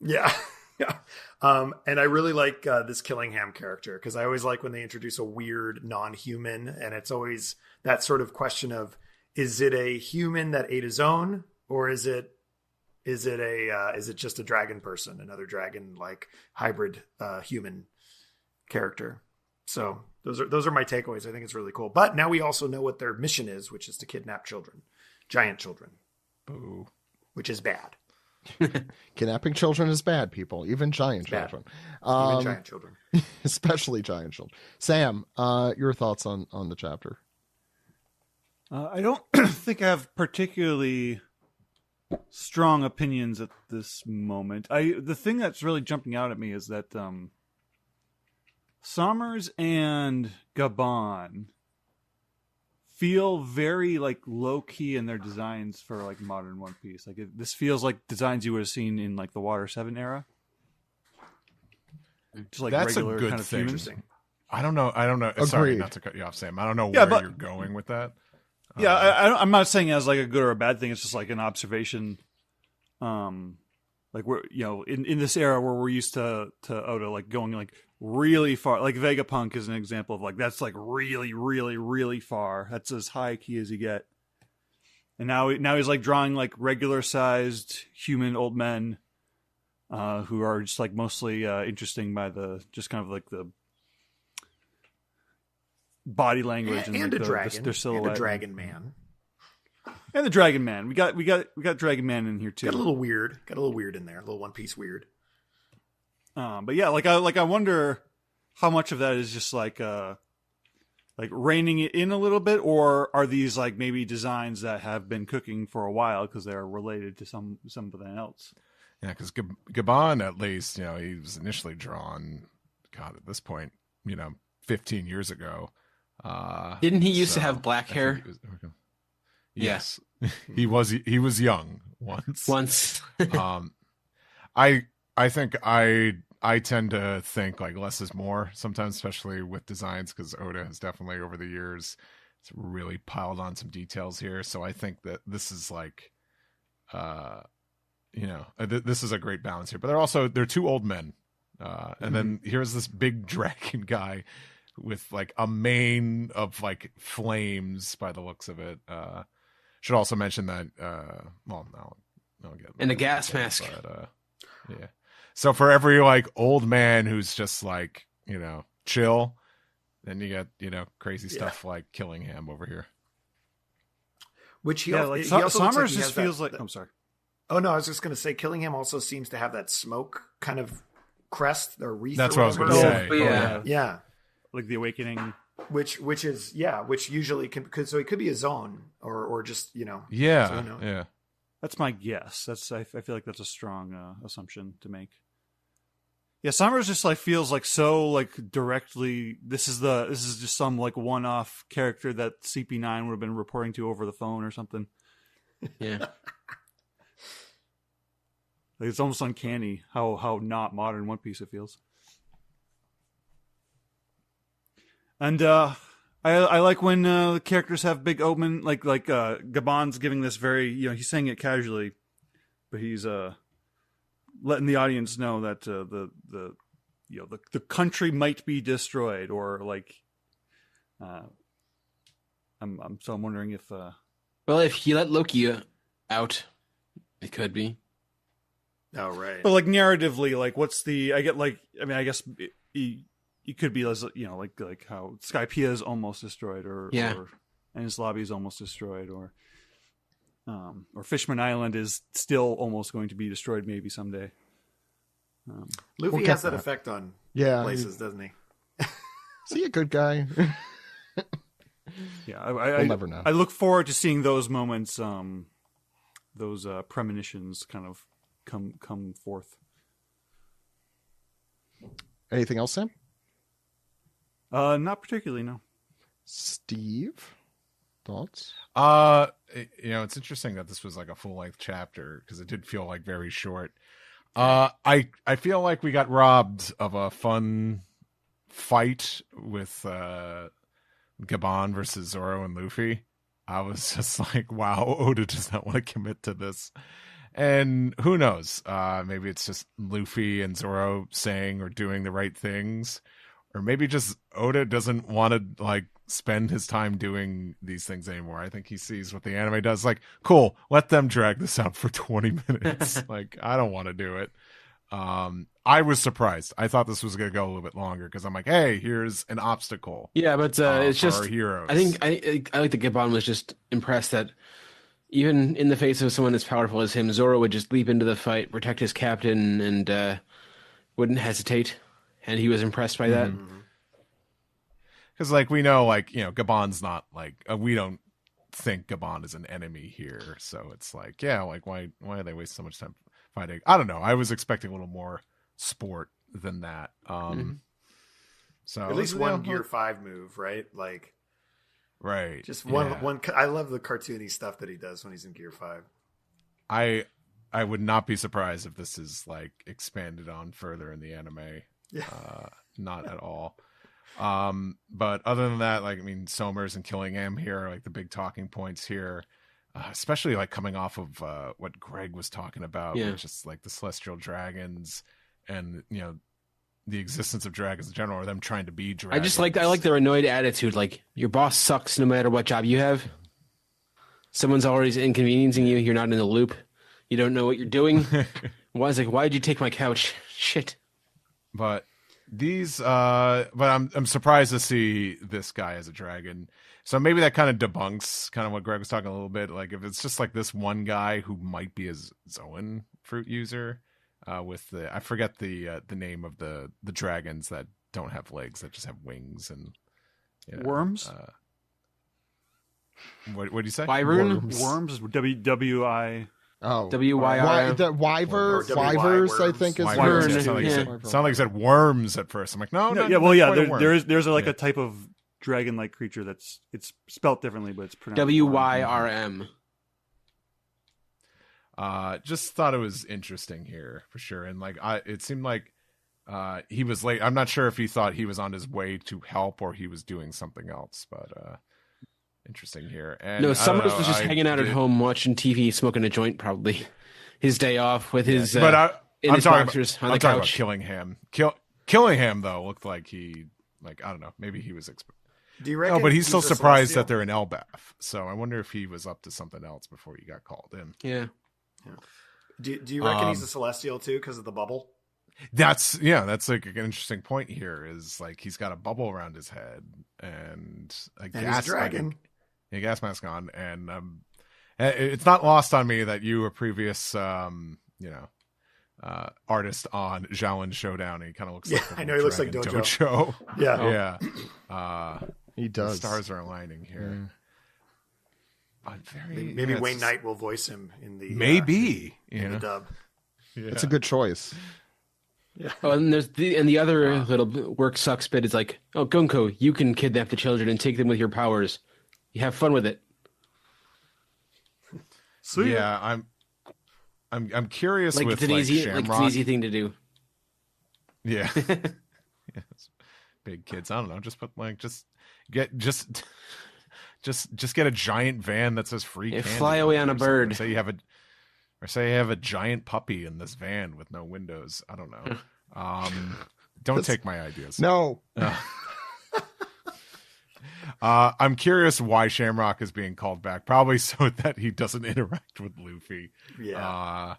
Yeah, yeah. And I really like this Killingham character because I always like when they introduce a weird non-human, and it's always that sort of question of: is it a human that ate his own? Or is it just a dragon person, another dragon like hybrid human character? So those are my takeaways. I think it's really cool. But now we also know what their mission is, which is to kidnap children, giant children. Boo. Which is bad. Kidnapping children is bad, people. Even giant children. Even giant children. Especially giant children. Sam, your thoughts on the chapter? I don't think I have particularly strong opinions at this moment. The thing that's really jumping out at me is that Summers and Gabon feel very like low key in their designs for like modern One Piece. Like this feels like designs you would have seen in like the Water 7 era. Just like that's regular a good kind of thing. humans. I don't know. Sorry, Agreed. not to cut you off, Sam. I don't know Yeah, where but- you're going with that. Yeah, I'm not saying it as like a good or a bad thing. It's just like an observation. Like we're in this era where we're used to Oda like going like really far. Like Vegapunk is an example of like that's like really, really, really far. That's as high key as you get. And now he's like drawing like regular sized human old men, who are just like mostly interesting by the just kind of like the body language and and like a dragon, their silhouette, and a dragon man. and the Dragon Man. We got Dragon Man in here too. Got a little weird in there, a little One Piece weird. But yeah, I wonder how much of that is just like reining it in a little bit, or are these like maybe designs that have been cooking for a while because they're related to something else? Yeah, because Gabon, at least, he was initially drawn, God, at this point, 15 years ago. Didn't he used to have black hair? Yes, he was young once. I think I tend to think like less is more sometimes, especially with designs, because Oda has definitely over the years really piled on some details here. So I think that this is like, this is a great balance here. But they're two old men, and then here's this big dragon guy with like a mane of like flames by the looks of it. Should also mention that, and a gas mask. But, yeah. So for every like old man who's just like, chill, then you get, crazy stuff like Killingham over here. Which he like also looks Summers like he just has feels that, like. I'm sorry. Oh no, I was just going to say Killingham also seems to have that smoke kind of crest or wreath. That's or what I was going to whatever. say. Yeah. Like the Awakening. Which usually so it could be a zone or just Yeah. so who knows? Yeah. That's my guess. I feel like that's a strong assumption to make. Yeah, Summers just like feels like so like directly. This is just some like one-off character that CP9 would have been reporting to over the phone or something. Yeah, like it's almost uncanny how not modern One Piece it feels. And I like when the characters have big open like Gabon's giving this very he's saying it casually, but he's letting the audience know that the country might be destroyed, or like I'm wondering if well, if he let Loki out, it could be. Oh right. but like narratively, like what's the I guess it could be as like how Skypiea is almost destroyed, or Enies Lobby is almost destroyed, or Fishman Island is still almost going to be destroyed maybe someday. Luffy has that effect on places, doesn't he? Is he a good guy? Yeah, We'll never know. I look forward to seeing those moments, those premonitions kind of come forth. Anything else, Sam? Not particularly, no. Steve, thoughts? It's interesting that this was like a full length chapter, because it did feel like very short. I feel like we got robbed of a fun fight with Gabon versus Zoro and Luffy. I was just like, wow, Oda does not want to commit to this. And who knows? Maybe it's just Luffy and Zoro saying or doing the right things. Or maybe just Oda doesn't want to like spend his time doing these things anymore. I think he sees what the anime does. Like, cool, let them drag this out for 20 minutes. Like, I don't want to do it. I was surprised. I thought this was going to go a little bit longer, because I'm like, hey, here's an obstacle. Yeah, but it's for just our heroes. I think I like that Gabon was just impressed that even in the face of someone as powerful as him, Zoro would just leap into the fight, protect his captain, and wouldn't hesitate. And he was impressed by that. Because, like, we know, like, Gabon's not, like, we don't think Gabon is an enemy here. So it's like, yeah, like, why do they waste so much time fighting? I don't know. I was expecting a little more sport than that. So at least one Gear 5 move, right? Like, right. Just one. I love the cartoony stuff that he does when he's in Gear 5. I would not be surprised if this is, like, expanded on further in the anime. Yeah. Not at all. But other than that, like, I mean, Somers and Killingham here are like the big talking points here, especially like coming off of what Greg was talking about, which is like the celestial dragons and, you know, the existence of dragons in general, or them trying to be dragons. I like their annoyed attitude. Like, your boss sucks no matter what job you have. Someone's always inconveniencing you. You're not in the loop. You don't know what you're doing. Why'd you take my couch? Shit. But I'm surprised to see this guy as a dragon. So maybe that kind of debunks kind of what Greg was talking a little bit. Like, if it's just like this one guy who might be a Zoan fruit user, with I forget the name of the dragons that don't have legs, that just have wings and worms. What do you say? Wyvern? Worms. WWI. Oh, WYR. Wyvers, I think is Wyvern. worms. Sound like you said worms at first. I'm like, no. There's a type of dragon-like creature it's spelt differently, but it's pronounced WYRM. Just thought it was interesting here for sure, and like it seemed like he was late. I'm not sure if he thought he was on his way to help or he was doing something else, but interesting here. And no, Summers was just hanging out at home watching TV, smoking a joint, probably his day off with his. But I'm talking about Killingham. Killingham though looked like he, like, I don't know, maybe he was. Do you reckon? No, but he's still surprised that they're in Elbath. So I wonder if he was up to something else before he got called in. Yeah. Do you reckon he's a celestial too because of the bubble? That's like an interesting point here. Is like he's got a bubble around his head and a gas dragon. A gas mask on, and it's not lost on me that you were previous, artist on Xiaolin Showdown. He kind of looks like I know he looks like Dojo. Yeah. He does. The stars are aligning here. Maybe Wayne Knight will voice him in the the dub. Yeah. It's a good choice. Yeah. Oh, and there's the other little work sucks bit is like, oh, Gunko, you can kidnap the children and take them with your powers. You have fun with it. Sweet. Yeah, I'm curious like with it's an easy, Shamrock. like it's an easy thing to do. Yeah. Big kids. I don't know. Just put like just get a giant van that says free. Yeah, candy fly away on a bird. Say you have a giant puppy in this van with no windows. I don't know. Don't take my ideas. No. I'm curious why Shamrock is being called back. Probably so that he doesn't interact with Luffy. Yeah.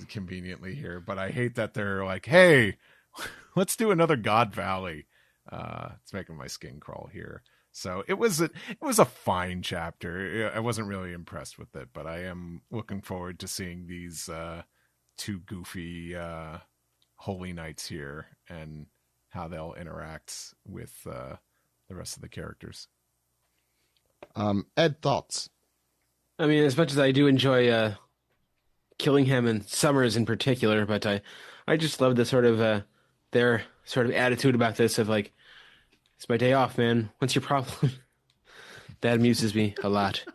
Conveniently here. But I hate that they're like, hey, let's do another God Valley. It's making my skin crawl here. So it was a fine chapter. I wasn't really impressed with it, but I am looking forward to seeing these two goofy holy knights here and how they'll interact with the rest of the characters. Ed, thoughts? I mean, as much as I do enjoy Killingham and Summers in particular, but I just love the sort of their sort of attitude about this of like, it's my day off, man. What's your problem? That amuses me a lot.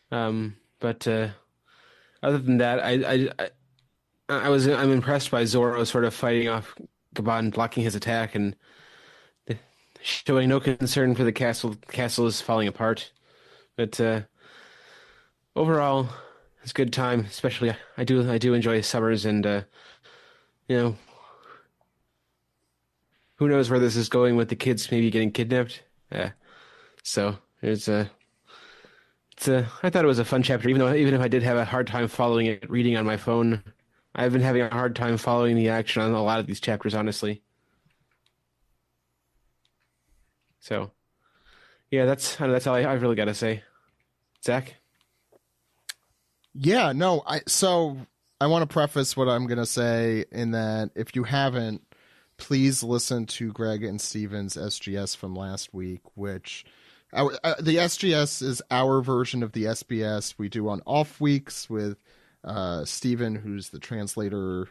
But other than that, I'm impressed by Zoro sort of fighting off Gaban, blocking his attack, and showing no concern for the castle. The castle is falling apart. But overall, it's a good time. Especially, I do enjoy Summers, and who knows where this is going with the kids maybe getting kidnapped. So it's I thought it was a fun chapter, even if I did have a hard time following it, reading on my phone. I've been having a hard time following the action on a lot of these chapters, honestly. So, yeah, that's all I've really got to say. Zach? Yeah, no, I want to preface what I'm going to say in that if you haven't, please listen to Greg and Steven's SGS from last week, which the SGS is our version of the SBS we do on off weeks with Steven, who's the translator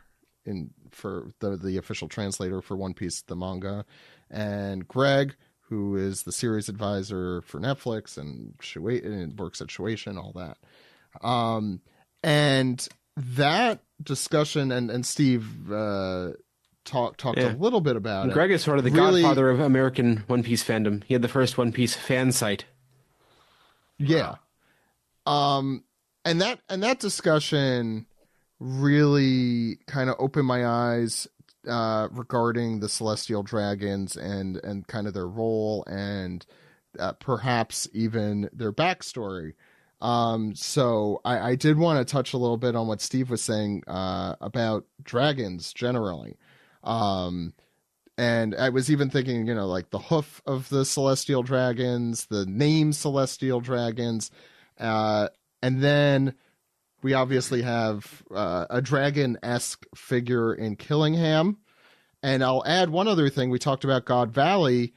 for the official translator for One Piece, the manga, and Greg, who is the series advisor for Netflix and works at Shueisha, all that. And that discussion, and Steve, talked a little bit about it. Greg is sort of the godfather of American One Piece fandom. He had the first One Piece fan site. Yeah. And that discussion really kind of opened my eyes regarding the Celestial Dragons and kind of their role and perhaps even their backstory. So I did want to touch a little bit on what Steve was saying about dragons generally. And I was even thinking, like the hoof of the Celestial Dragons, the name Celestial Dragons, and then we obviously have a dragon-esque figure in Killingham. And I'll add one other thing. We talked about God Valley,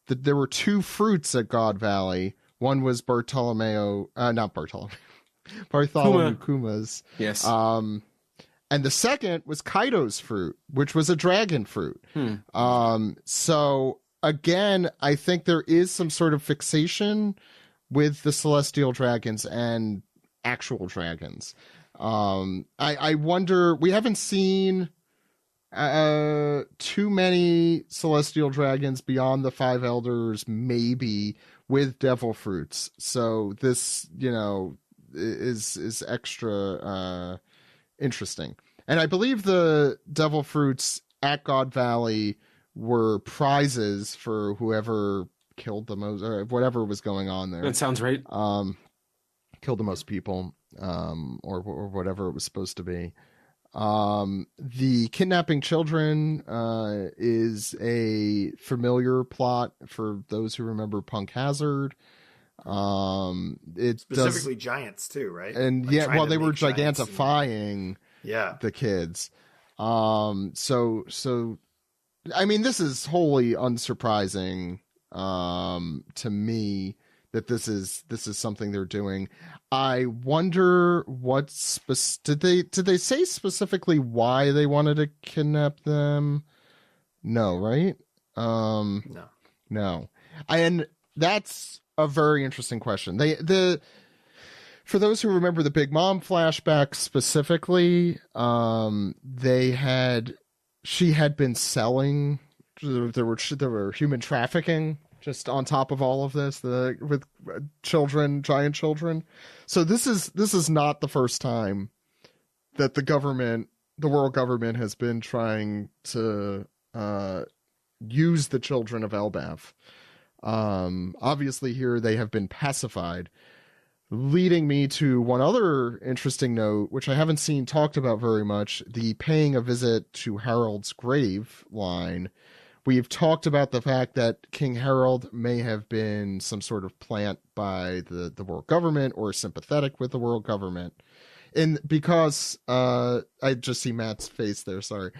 that there were two fruits at God Valley. One was Bartholomew Kuma's. Yes. And the second was Kaido's fruit, which was a dragon fruit. So again, I think there is some sort of fixation with the Celestial Dragons and actual dragons. I wonder, we haven't seen too many Celestial Dragons beyond the Five Elders, maybe, with devil fruits. So this, is extra interesting. And I believe the devil fruits at God Valley were prizes for whoever killed the most, or whatever was going on there. That sounds right. Killed the most people, or whatever it was supposed to be. The kidnapping children is a familiar plot for those who remember Punk Hazard. It specifically giants too, right? And like they were gigantifying the kids. So I mean, this is wholly unsurprising to me that this is something they're doing. I wonder did they say specifically why they wanted to kidnap them? No, right? No. And that's a very interesting question. For those who remember the Big Mom flashback specifically, she had been selling. There were human trafficking just on top of all of this, with children, giant children. So this is not the first time that the world government has been trying to use the children of Elbaf. Obviously here they have been pacified, leading me to one other interesting note, which I haven't seen talked about very much, the paying a visit to Harold's grave line. We've talked about the fact that King Harold may have been some sort of plant by the world government or sympathetic with the world government. And because I just see Matt's face there, sorry.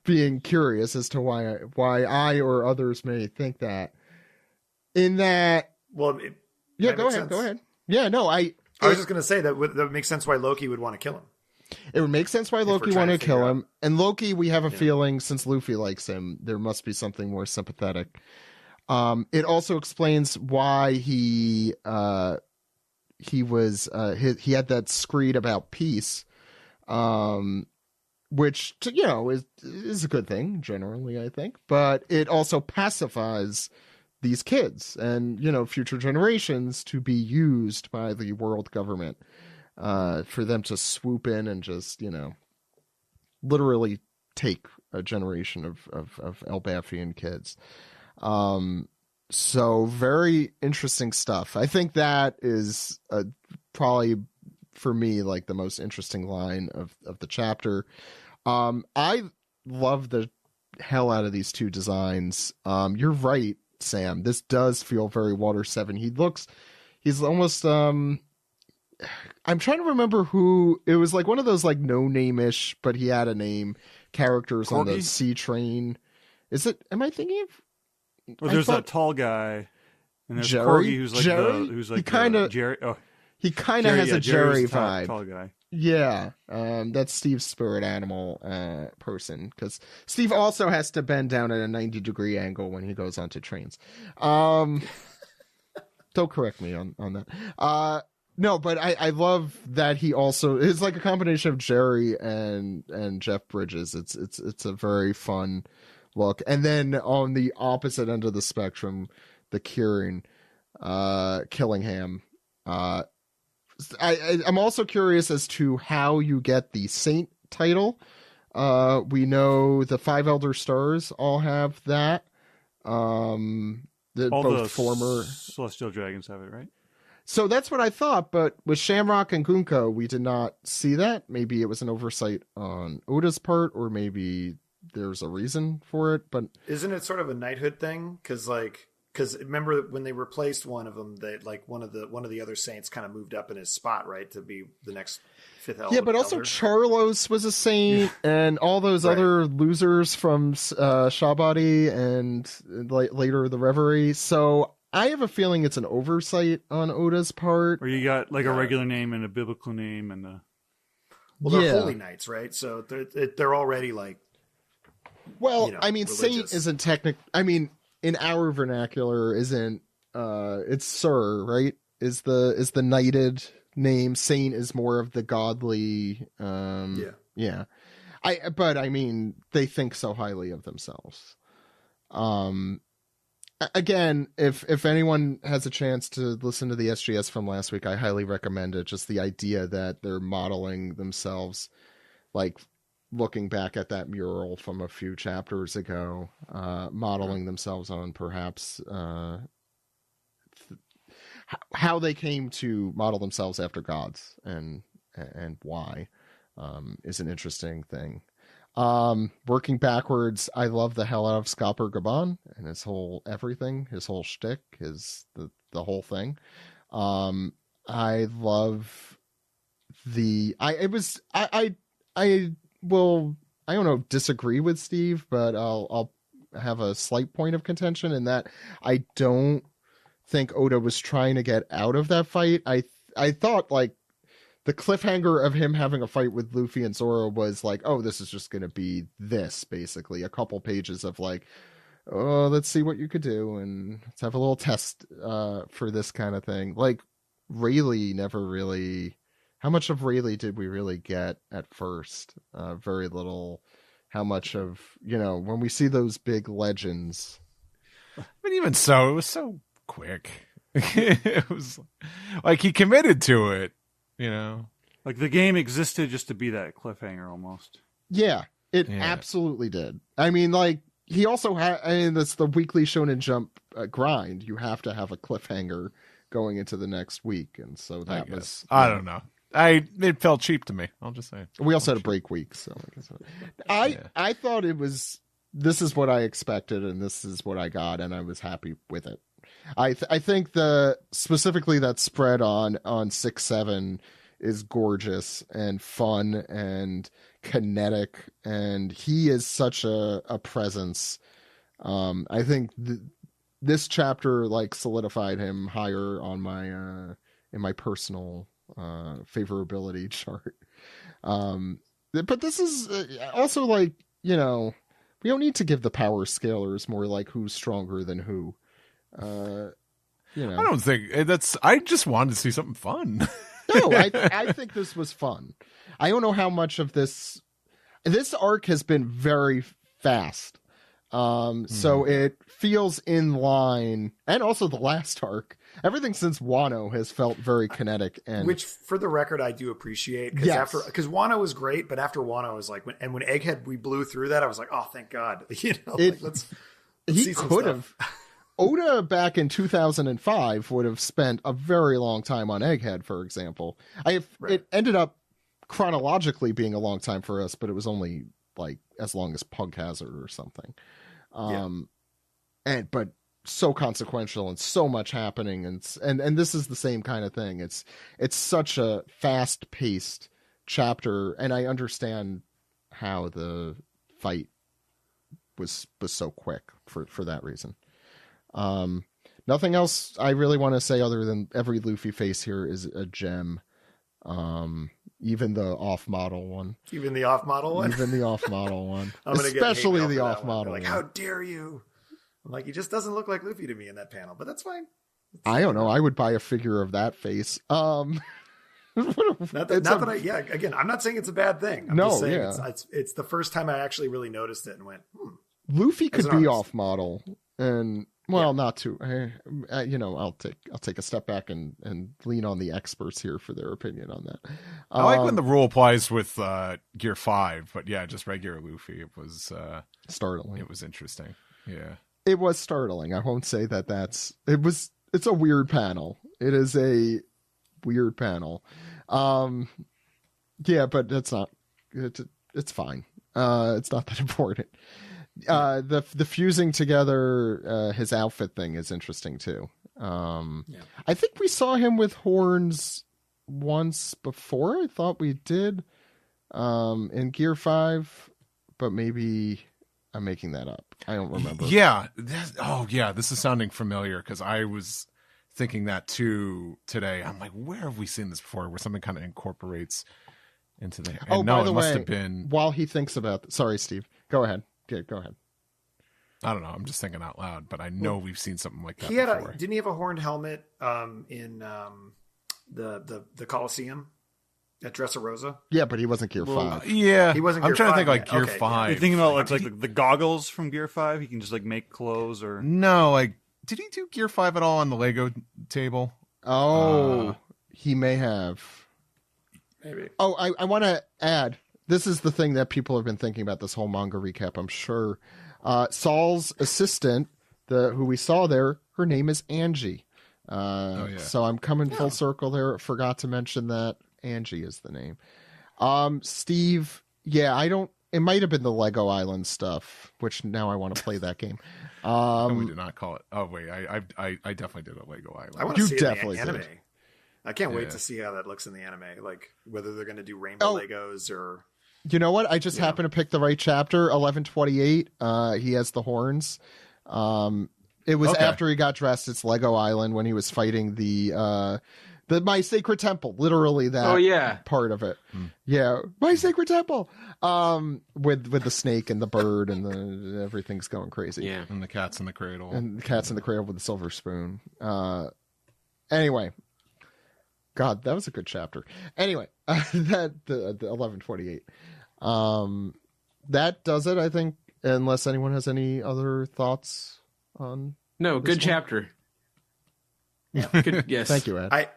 Being curious as to why I or others may think that. In that, well, go ahead. Yeah, no, I was just gonna say that makes sense why Loki would want to kill him. It would make sense why Loki wanted to kill him. And Loki, we have a feeling, since Luffy likes him, there must be something more sympathetic. It also explains why he had that screed about peace, which is a good thing generally, I think. But it also pacifies these kids and future generations to be used by the world government. For them to swoop in and just, literally take a generation of Elbafian kids. So very interesting stuff. I think that is probably, for me, like the most interesting line of the chapter. I love the hell out of these two designs. You're right, Sam. This does feel very Water 7. He's almost... I'm trying to remember who it was, like one of those like no name-ish, but he had a name characters Corgi? On the sea train. Am I thinking of? Well, there's that tall guy, and there's Jerry? Corgi who's like Jerry? Jerry. Oh, he kind of has a Jerry vibe. Tall guy. Yeah, that's Steve's spirit animal person, because Steve also has to bend down at a 90-degree angle when he goes onto trains. Don't correct me on that. No, but I love that he also is like a combination of Jerry and Jeff Bridges. It's a very fun look. And then on the opposite end of the spectrum, the Kieran Killingham. I'm also curious as to how you get the Saint title. We know the Five Elder Stars all have that. All both the former Celestial Dragons have it, right? So that's what I thought, but with Shamrock and Gunko, we did not see that. Maybe it was an oversight on Oda's part, or maybe there's a reason for it. But isn't it sort of a knighthood thing? Because remember when they replaced one of them, they like one of the other saints kind of moved up in his spot, right, to be the next fifth elder. Yeah, but also Charlos was a saint, and all those other losers from Shabadi and later the Reverie. So I have a feeling it's an oversight on Oda's part. Or you got like a regular name and a biblical name and a... Well, they're holy knights, right? So they're already like... Well, I mean, religious. saint isn't technical. I mean, in our vernacular, isn't... it's Sir, right? Is the knighted name. Saint is more of the godly... Yeah. But, I mean, they think so highly of themselves. Again, if anyone has a chance to listen to the SGS from last week, I highly recommend it. Just the idea that they're modeling themselves, like looking back at that mural from a few chapters ago, modeling themselves on perhaps how they came to model themselves after gods and why is an interesting thing. Working backwards, I love the hell out of Scopper Gabon and his whole everything, his whole shtick, the whole thing. I love I don't know, disagree with Steve, but I'll have a slight point of contention in that I don't think Oda was trying to get out of that fight. I thought like the cliffhanger of him having a fight with Luffy and Zoro was like, oh, this is just going to be this, basically. A couple pages of like, oh, let's see what you could do, and let's have a little test for this kind of thing. Like, Rayleigh never really... How much of Rayleigh did we really get at first? Very little. How much of, when we see those big legends... But even so, it was so quick. It was like he committed to it. Like the game existed just to be that cliffhanger almost. Yeah, it absolutely did. I mean, like, he also had, that's the weekly Shonen Jump grind. You have to have a cliffhanger going into the next week. And so that was... I don't know. It felt cheap to me. I'll just say. We also had a break week. So I thought it was, this is what I expected and this is what I got. And I was happy with it. I think specifically that spread on 6-7 is gorgeous and fun and kinetic, and he is such a presence. I think this chapter like solidified him higher on my in my personal favorability chart. But this is also like, we don't need to give the power scalers more like who's stronger than who. I don't think that's. I just wanted to see something fun. No, I think this was fun. I don't know how much of this arc has been very fast. So it feels in line, and also the last arc. Everything since Wano has felt very kinetic, and which, for the record, I do appreciate because Wano was great, but after Wano was like when Egghead we blew through that, I was like, oh, thank God, let's he could have. Oda back in 2005 would have spent a very long time on Egghead, for example. It ended up chronologically being a long time for us, but it was only like as long as Pug Hazard or something. But so consequential and so much happening, and this is the same kind of thing. It's such a fast paced chapter, and I understand how the fight was so quick for that reason. Nothing else I really want to say other than every Luffy face here is a gem. Even the off-model one. Even the off-model one? Even the off-model one. Especially the off-model one. Like, how dare you? I'm like, he just doesn't look like Luffy to me in that panel, but that's fine. I don't know. I would buy a figure of that face. Again, I'm not saying it's a bad thing. I'm just saying it's the first time I actually really noticed it and went, Luffy could be off model, and not too. I'll take a step back and lean on the experts here for their opinion on that. I like when the rule applies with Gear 5, but yeah, just regular Luffy. It was startling. It was interesting. Yeah, it was startling. I won't say that it's a weird panel. It is a weird panel. But it's not. It's fine. It's not that important. The fusing together his outfit thing is interesting too. I think we saw him with horns once before. I thought we did in Gear 5, but maybe I'm making that up. I don't remember. Yeah. This is sounding familiar because I was thinking that too today. I'm like, where have we seen this before? Where something kind of incorporates into the. By the way, must have been. While he thinks about. Sorry, Steve. Go ahead. Go ahead. I don't know. I'm just thinking out loud, but I know we've seen something like that. Didn't he have a horned helmet in the Coliseum at Dressrosa? Yeah, but he wasn't Gear 5. Yeah, he wasn't. I'm Gear trying 5 to think Gear 5. You're thinking about like the goggles from Gear 5. He can just like make clothes or no. Did he do Gear 5 at all on the Lego table? Oh, he may have. Maybe. Oh, I want to add. This is the thing that people have been thinking about this whole manga recap, I'm sure. Saul's assistant, who we saw there, her name is Angie. So I'm coming full circle there. Forgot to mention that Angie is the name. Steve, it might have been the Lego Island stuff, which now I want to play that game. We did not call it. Oh wait, I definitely did a Lego Island. I want to see it in the anime. I can't wait to see how that looks in the anime. Like whether they're going to do rainbow Legos or. You know what? I just happened to pick the right chapter, 1128. He has the horns. It was after he got dressed. It's Lego Island when he was fighting the My Sacred Temple. Literally that part of it. Yeah, My Sacred Temple. With the snake and the bird and the everything's going crazy. Yeah, and the cat's in the cradle. And the cat's in the cradle with the silver spoon. Anyway. God, that was a good chapter. Anyway, the 1128. That does it, I think, unless anyone has any other thoughts on. No, good chapter. Yeah, good. Yes, thank you, Ed.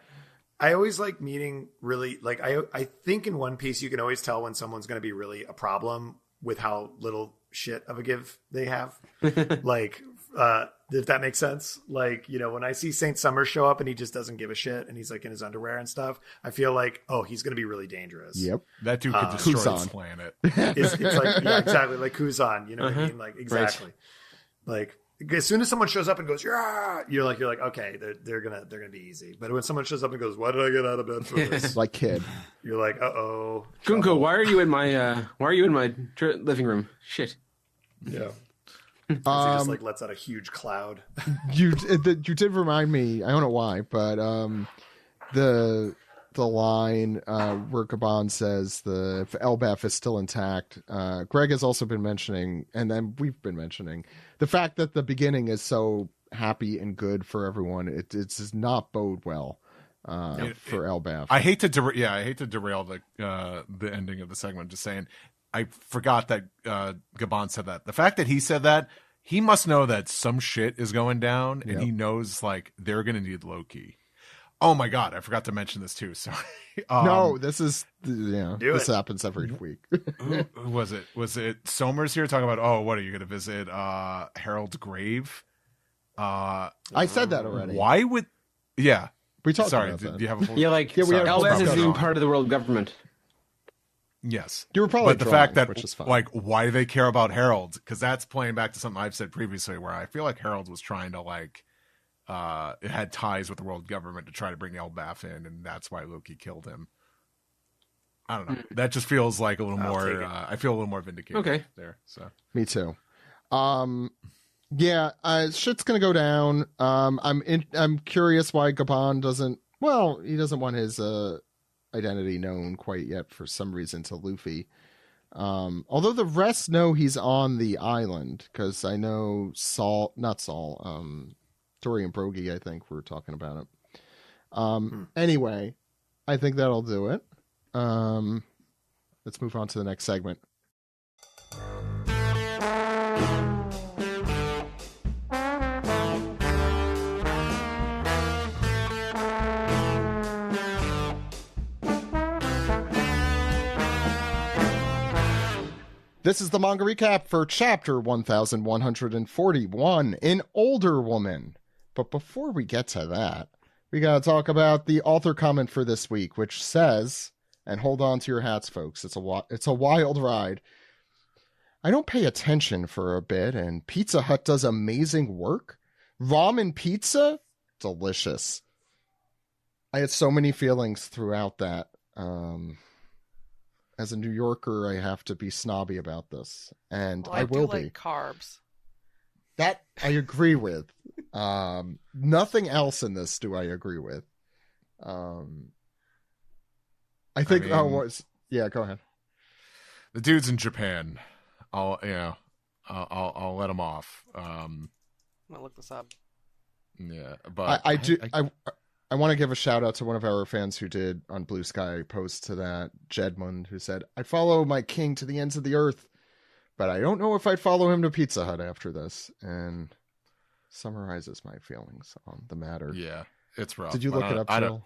I always like meeting really like I think in One Piece you can always tell when someone's going to be really a problem with how little shit of a give they have. Like. If that makes sense. Like, when I see Saint Summer show up and he just doesn't give a shit and he's like in his underwear and stuff, I feel like, he's going to be really dangerous. Yep. That dude could destroy this planet. It's like, exactly. Like Kuzan, you know what I mean? Like, exactly. Right. Like, as soon as someone shows up and goes, yeah, you're like, okay, they're gonna be easy. But when someone shows up and goes, why did I get out of bed for this? Like Kid. You're like, uh-oh. Kunko, why are you in my living room? Shit. Yeah. He just lets out a huge cloud. You did remind me. I don't know why, but the line where Gabon says if Elbaf is still intact. Greg has also been mentioning, and then we've been mentioning the fact that the beginning is so happy and good for everyone. It does not bode well for Elbaf. I hate to derail the ending of the segment. Just saying. I forgot that Gabon said that. The fact that he said that, he must know that some shit is going down, and he knows they're going to need Loki. Oh my god, I forgot to mention this too. Sorry. No, this is this happens every week. Who was it? Was it Somers here talking about? What are you going to visit Harold's grave? I said that already. Why would? Yeah, we talked. Sorry, about that. Do you have a full? Yeah, Elbaf isn't even part of the world government. Yes, you were probably. But the fact that, why do they care about Harold? Because that's playing back to something I've said previously, where I feel like Harold was trying to it had ties with the world government to try to bring Elbaf in, and that's why Loki killed him. I don't know. That just feels like a little more. I feel a little more vindicated. There. So me too. Shit's gonna go down. I'm curious why Gabon doesn't. Well, he doesn't want his identity known quite yet for some reason to Luffy. Although the rest know he's on the island, because I know Story and Brogy, I think, were talking about it. Anyway, I think that'll do it. Let's move on to the next segment. This is the manga recap for chapter 1141, An Older Woman. But before we get to that, we got to talk about the author comment for this week, which says, and hold on to your hats, folks, it's a wild ride. I don't pay attention for a bit, and Pizza Hut does amazing work. Ramen pizza? Delicious. I had so many feelings throughout that. As a New Yorker, I have to be snobby about this, and I will be. Carbs. That I agree with. Nothing else in this do I agree with. I think. Yeah, go ahead. The dude's in Japan. I'll let him off. I'm gonna look this up. Yeah, but I want to give a shout out to one of our fans who did on Blue Sky post to that, Jedmund, who said, I follow my king to the ends of the earth, but I don't know if I'd follow him to Pizza Hut after this. And summarizes my feelings on the matter. Yeah, it's rough. Did you look it up, Jill?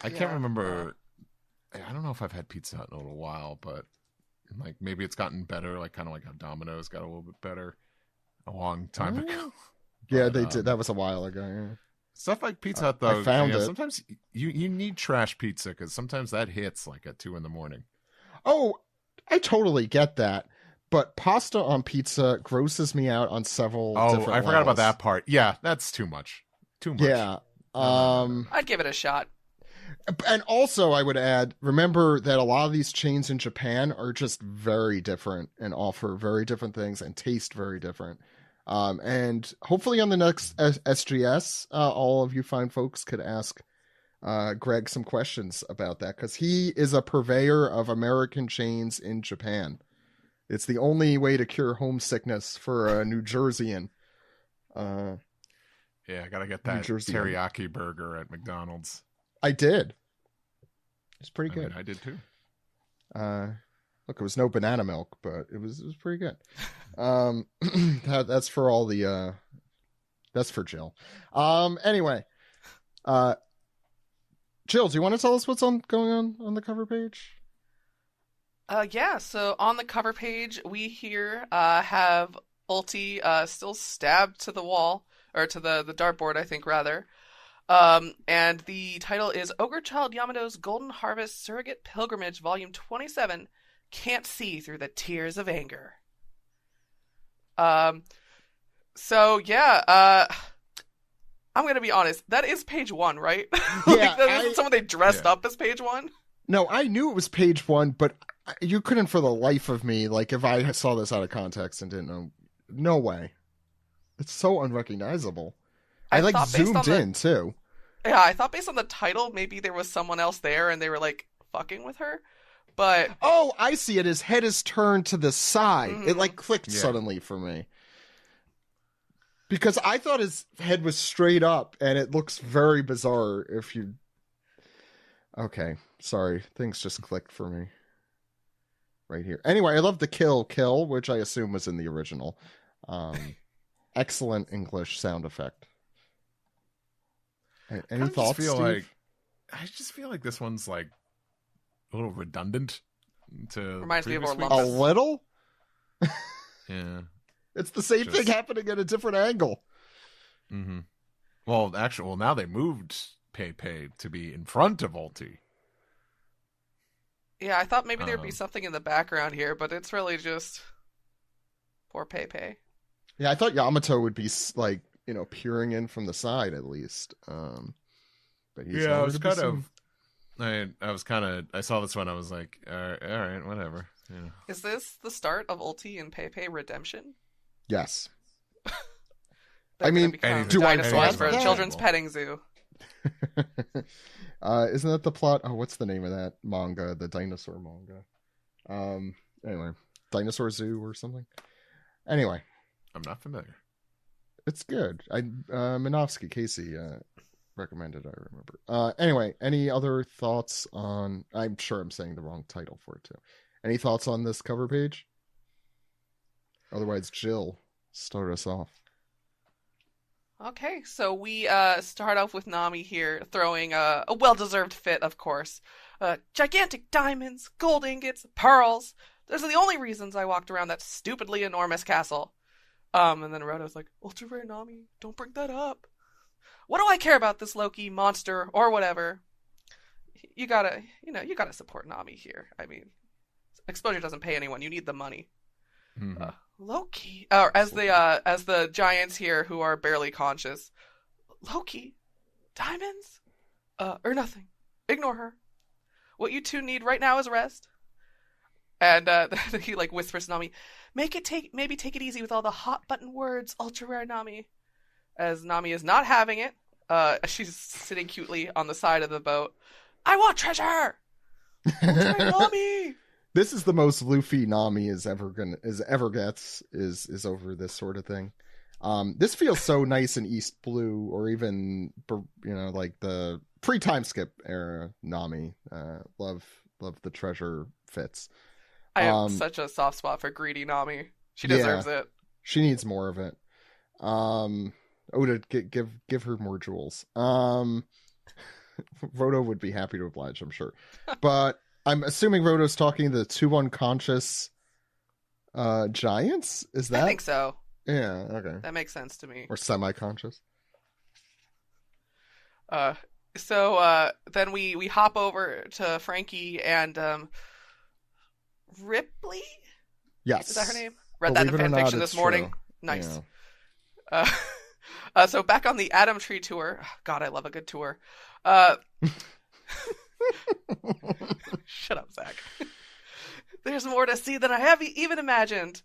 I can't remember. I don't know if I've had Pizza Hut in a little while, but like maybe it's gotten better, like kind of like how Domino's got a little bit better a long time ago. Yeah, they did. That was a while ago. Yeah. Stuff like Pizza Hut, though, I found it. Sometimes you need trash pizza because sometimes that hits like at 2 a.m. Oh, I totally get that. But pasta on pizza grosses me out on several different I forgot levels. about that part. Yeah, that's too much. Too much. Yeah. I'd give it a shot. And also, I would add, remember that a lot of these chains in Japan are just very different and offer very different things and taste very different. And hopefully on the next SGS, all of you fine folks could ask Greg some questions about that, because he is a purveyor of American chains in Japan. It's the only way to cure homesickness for a New Jerseyan. Yeah, I gotta get that teriyaki burger at McDonald's. I did. It's pretty good. I did too. Look, it was no banana milk, but it was pretty good. That's for all the that's for Jill. Anyway, Jill, do you want to tell us what's going on the cover page? Yeah, so on the cover page we here have Ulti still stabbed to the wall, or to the dartboard, I think, rather. And the title is Ogre Child Yamato's Golden Harvest Surrogate Pilgrimage, Volume 27, Can't See Through the Tears of Anger. So yeah, I'm going to be honest, that is page 1, right? Yeah, that isn't someone they dressed up as page 1? No, I knew it was page 1, but you couldn't for the life of me, like if I saw this out of context and didn't know, no way. It's so unrecognizable. I like zoomed in too. Yeah, I thought based on the title, maybe there was someone else there and they were like fucking with her. But oh, I see it. His head is turned to the side. Mm-hmm. It like clicked suddenly for me. Because I thought his head was straight up, and it looks very bizarre if you... Okay, sorry. Things just clicked for me. Right here. Anyway, I love the kill, which I assume was in the original. Excellent English sound effect. Any thoughts, Steve? I just feel like this one's like a little redundant. Reminds me of A little? Yeah. It's the same thing happening at a different angle. Mm-hmm. Well, now they moved Pepe to be in front of Ulti. Yeah, I thought maybe there'd be something in the background here, but it's really just poor Pepe. Yeah, I thought Yamato would be like, peering in from the side at least. But he's I was kind of. I saw this one. I was like, all right, whatever. Yeah. Is this the start of Ulti and Pepe redemption? Yes. I mean, do I dinosaurs for a children's petting zoo? Isn't that the plot? Oh, what's the name of that manga? The dinosaur manga. Anyway, Dinosaur Zoo or something. Anyway, I'm not familiar. It's good. Minovsky Casey recommended. I remember. Anyway, any other thoughts on? I'm sure I'm saying the wrong title for it too. Any thoughts on this cover page? Otherwise, Jill, start us off. Okay, so we start off with Nami here throwing a well-deserved fit, of course. Gigantic diamonds, gold ingots, pearls. Those are the only reasons I walked around that stupidly enormous castle. And then Rhoda's like, ultra rare Nami, don't bring that up. What do I care about this Loki monster or whatever? You gotta support Nami here. I mean, exposure doesn't pay anyone. You need the money. Mm-hmm. Loki, as the giants here who are barely conscious. Loki, diamonds, or nothing. Ignore her. What you two need right now is rest. And he like whispers to Nami, maybe take it easy with all the hot button words, ultra rare Nami. As Nami is not having it, she's sitting cutely on the side of the boat. I want treasure. Ultra rare Nami. This is the most Luffy Nami ever gets is over this sort of thing. This feels so nice in East Blue, or even like the pre-time skip era Nami. Love the treasure fits. I have such a soft spot for greedy Nami. She deserves it. She needs more of it. Oda, give her more jewels. Roto would be happy to oblige, I'm sure. But I'm assuming Roto's talking to the two unconscious giants? Is that? I think so. Yeah, okay. That makes sense to me. Or semi-conscious. So then we hop over to Frankie and Ripley? Yes. Is that her name? Read that in fanfiction this morning. True. Nice. Yeah. So back on the Adam Tree tour. God, I love a good tour. Shut up, Zach. There's more to see than I have even imagined.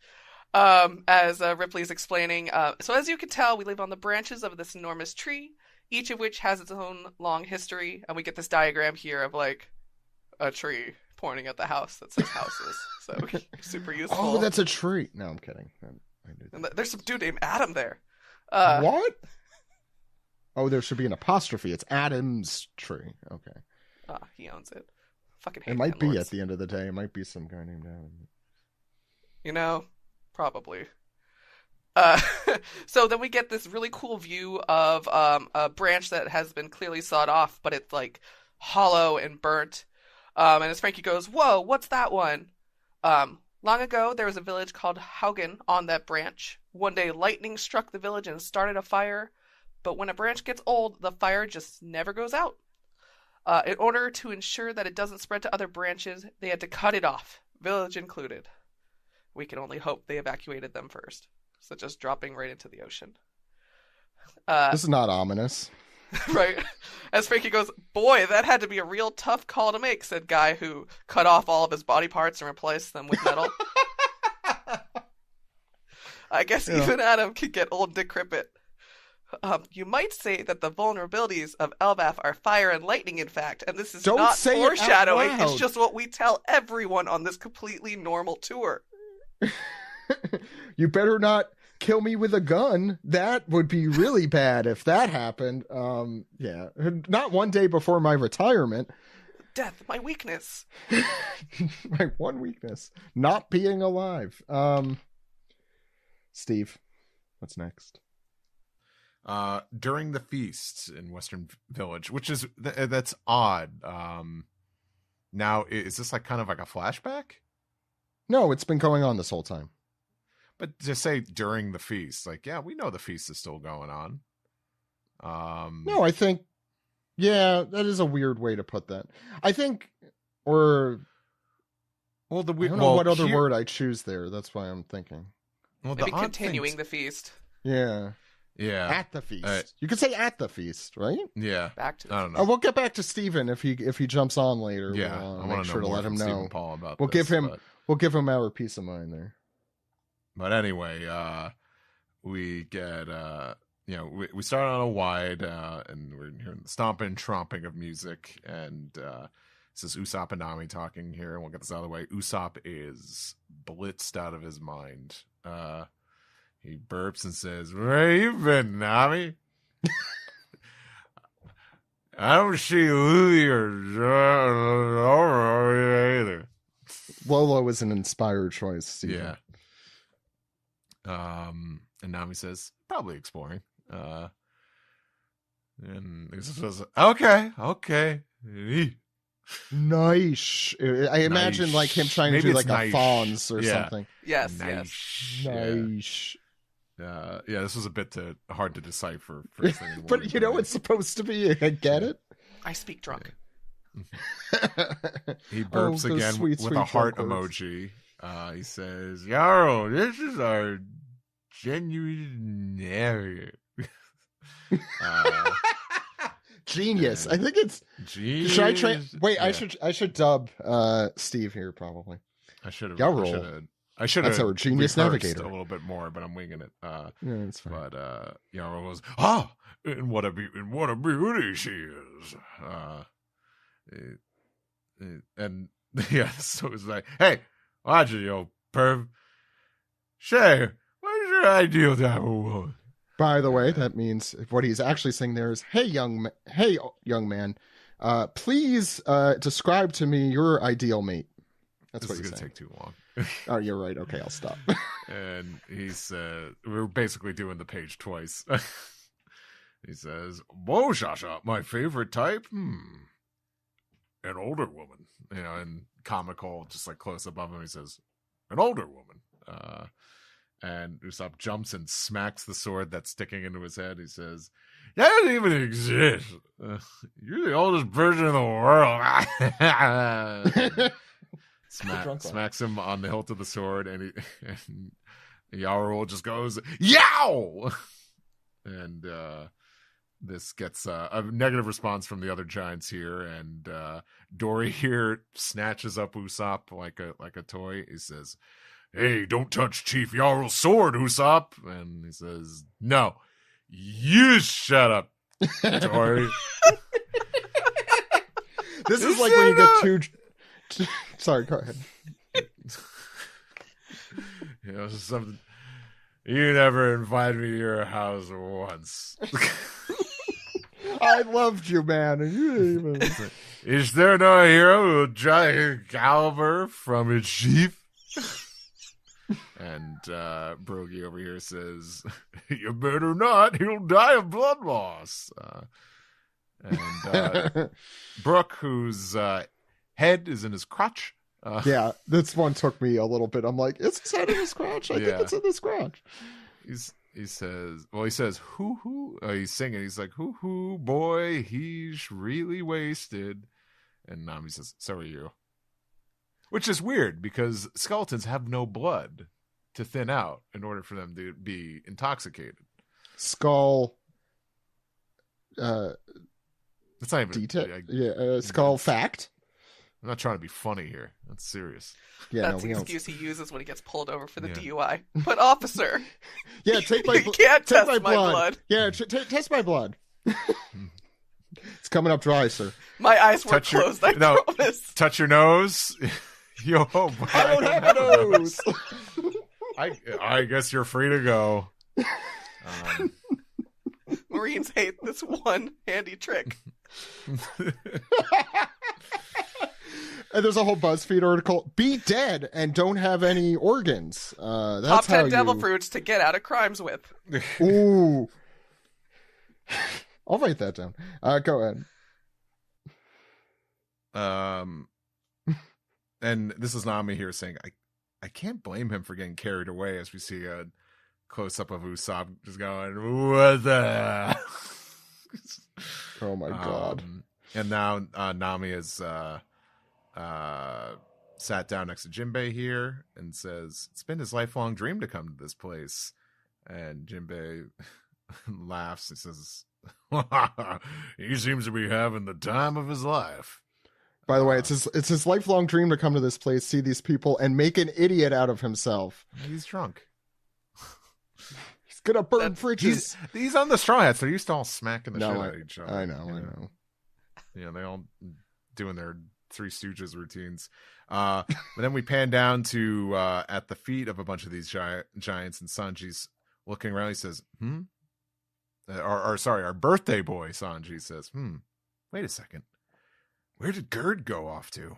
As Ripley's explaining. So as you can tell, we live on the branches of this enormous tree, each of which has its own long history. And we get this diagram here of like a tree pointing at the house that says houses. So super useful. Oh, that's a tree. No, I'm kidding. And there's some dude named Adam there. What? Oh, there should be an apostrophe. It's Adam's tree. Okay. He owns it. Fucking hate it might be landlords. at the end of the day. It might be some guy named Adam. Probably. So then we get this really cool view of a branch that has been clearly sawed off, but it's like hollow and burnt. And as Frankie goes, whoa, what's that one? Long ago, there was a village called Haugen on that branch. One day, lightning struck the village and started a fire. But when a branch gets old, the fire just never goes out. In order to ensure that it doesn't spread to other branches, they had to cut it off, village included. We can only hope they evacuated them first, so just dropping right into the ocean. This is not ominous. Right. As Frankie goes, boy, that had to be a real tough call to make, said Guy, who cut off all of his body parts and replaced them with metal. I guess even Adam could get old decrepit. You might say that the vulnerabilities of Elbaf are fire and lightning, in fact, and this is not foreshadowing. It's just what we tell everyone on this completely normal tour. You better not kill me with a gun. That would be really bad if that happened. Yeah. Not one day before my retirement. Death, my weakness. My one weakness. Not being alive. Steve, what's next? During the feast in Western Village, which is that's odd. Now is this like kind of like a flashback? No, it's been going on this whole time. But to say during the feast, like, yeah, we know the feast is still going on. No, I think, yeah, that is a weird way to put that. I think, or, I don't know what other word I choose there. That's why I'm thinking. Well, maybe continuing the feast. Yeah. Yeah. At the feast. You could say at the feast, right? Yeah. Back to the I don't know. We'll get back to Steven if he jumps on later. Yeah. We'll I make want sure to to let him know. Stephen Paul about we'll this, give him our peace of mind there. But anyway, we get we start on a wide and we're hearing the stomping, tromping of music, and this is Usopp and Nami talking here, and we'll get this out of the way. Usopp is blitzed out of his mind. He burps and says, "Where you been, Nami?" I don't see Lily or Zoro either. Lolo is an inspired choice, Steven. Yeah. And Nami says, "Probably exploring." And he says, "Okay. Nice. I imagine like him trying Maybe to do it's like a nice. Fonz or something. Yes, Nice. Nice. Yeah, this was a bit hard to decipher. First thing in the But morning, you know it's supposed to be. I get it. I speak drunk. He burps those again sweet, with sweet a heart drunk words. emoji. He says, "Yarrow, this is our genuine area." Genius. I think it's. Genius. Should I try? Wait, Yeah. I should dub Steve here probably. I should have. Yarrow. I should That's have. our genius rehearsed navigator. a little bit more, but I'm winging it. Yeah, it's fine. But Yarrow goes, and what a beauty she is. And yeah, so it's like, "Hey, watch it, yo, perv. Shay, what's your ideal type of woman?" By the way, that means what he's actually saying there is, hey, young man, please describe to me your ideal mate." That's This what is he's going to saying. take too long. Oh, you're right. Okay, I'll stop. And he said, we're basically doing the page twice. He says, "Whoa, Shasha, my favorite type? An older woman." You know, and comical, just like close above him, he says, "An older woman." And Usopp jumps and smacks the sword that's sticking into his head. He says, "That doesn't even exist. You're the oldest person in the world." Smacks him on the hilt of the sword, and Yarrow just goes, "Yow!" And this gets a negative response from the other giants here, and Dory here snatches up Usopp like a toy. He says, "Hey, don't touch Chief Yarrow's sword, Usopp." And he says, "No, you shut up, Dory." This is like when you get too. Sorry, go ahead. You know, something. You never invited me to your house once. I loved you, man, and you didn't even. Is there no hero who will draw his caliber from its sheath? And Brogy over here says, "You better not. He'll die of blood loss." And Brooke, whose head is in his crotch. Yeah, this one took me a little bit. I'm like, is his head in his crotch? I think it's in his crotch. He says, hoo. He's singing. He's like, hoo, boy, he's really wasted. And Nami says, "So are you." Which is weird because skeletons have no blood to thin out in order for them to be intoxicated. Skull. It's not even detail. Skull fact. I'm not trying to be funny here. That's serious. Yeah, That's no, the we excuse he uses when he gets pulled over for the Yeah. DUI. But officer, Yeah, take my. you can't take test my my blood. Yeah, test my blood. It's coming up dry, sir. My eyes were Touch your- closed. I no. promise. Touch your nose. Yo, boy, I don't have a nose. I guess you're free to go. Marines hate this one handy trick. And there's a whole BuzzFeed article: "Be dead and don't have any organs." That's Top 10 how devil you... fruits to get out of crimes with. Ooh. I'll write that down. Go ahead. And this is Nami here saying, I can't blame him for getting carried away, as we see a close up of Usopp just going, "What the?" Oh my god. And now Nami has sat down next to Jinbei here and says, "It's been his lifelong dream to come to this place." And Jinbei laughs and says, "He seems to be having the time of his life." By the way, it's his lifelong dream to come to this place, see these people, and make an idiot out of himself. He's drunk. He's gonna burn bridges. He's on the Straw Hats. They're used to all smacking the shit out of each other. I know. Yeah, they all doing their Three Stooges routines. But then we pan down to at the feet of a bunch of these giants, and Sanji's looking around, he says, sorry, our birthday boy, Sanji, says, wait a second. Where did Gerd go off to?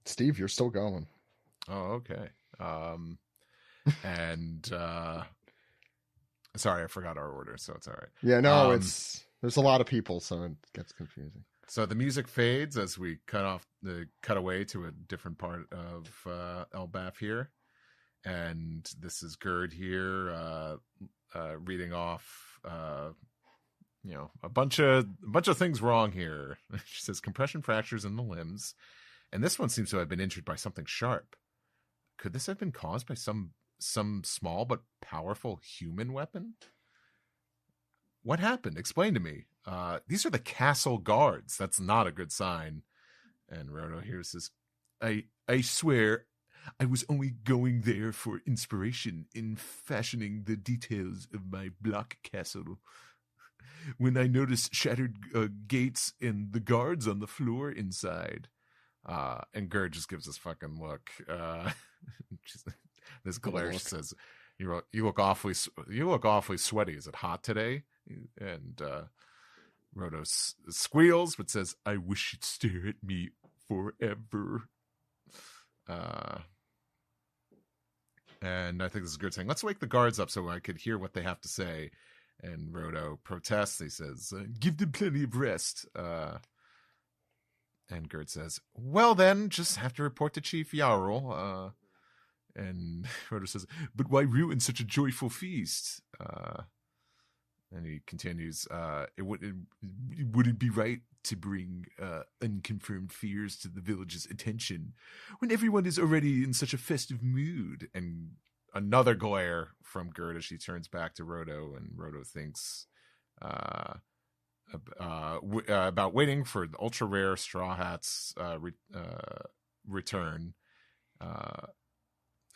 Steve, you're still going. Oh, okay. Sorry, I forgot our order, so it's all right. Yeah, no, there's a lot of people, so it gets confusing. So the music fades as we cut away to a different part of Elbaf here, and this is Gerd here reading off, a bunch of things wrong here. She says compression fractures in the limbs, and this one seems to have been injured by something sharp. Could this have been caused by some small but powerful human weapon? What happened? Explain to me. These are the castle guards. That's not a good sign. And Roto here says, I swear I was only going there for inspiration in fashioning the details of my block castle. When I noticed shattered gates and the guards on the floor inside. And Gerd just gives this fucking look. This glare says, "You look awfully sweaty. Is it hot today?" And Roto squeals, but says, "I wish you'd stare at me forever." And I think this is Gerd saying, "Let's wake the guards up so I could hear what they have to say." And Roto protests. He says, "Give them plenty of rest." And Gerd says, "Well then, just have to report to Chief Yarl." And Roto says, "But why ruin such a joyful feast?" And he continues, it wouldn't be right to bring unconfirmed fears to the village's attention when everyone is already in such a festive mood. And another glare from Gerd as she turns back to Roto, and Roto thinks about waiting for the ultra rare Straw Hat's return.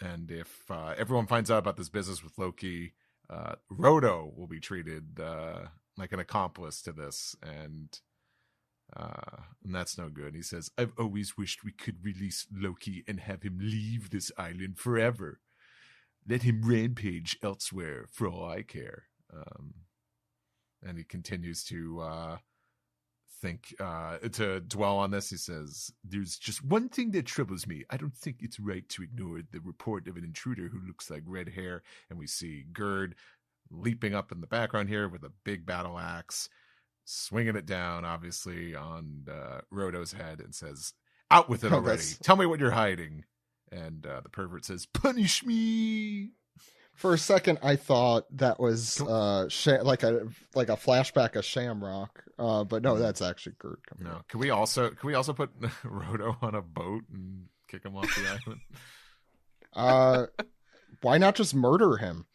And if everyone finds out about this business with Loki, Roto will be treated like an accomplice to this, and that's no good. He says, "I've always wished we could release Loki and have him leave this island forever. Let him rampage elsewhere for all I care." And he continues to to dwell on this. He says, "There's just one thing that troubles me. I don't think it's right to ignore the report of an intruder who looks like red hair." And we see Gerd leaping up in the background here with a big battle axe, swinging it down, obviously, on Roto's head, and says, "Out with it already. Tell me what you're hiding." And the pervert says, "Punish me." For a second, I thought that was like a flashback of Shamrock, but no, that's actually Gerd coming. No, can we also put Roto on a boat and kick him off the island? Why not just murder him?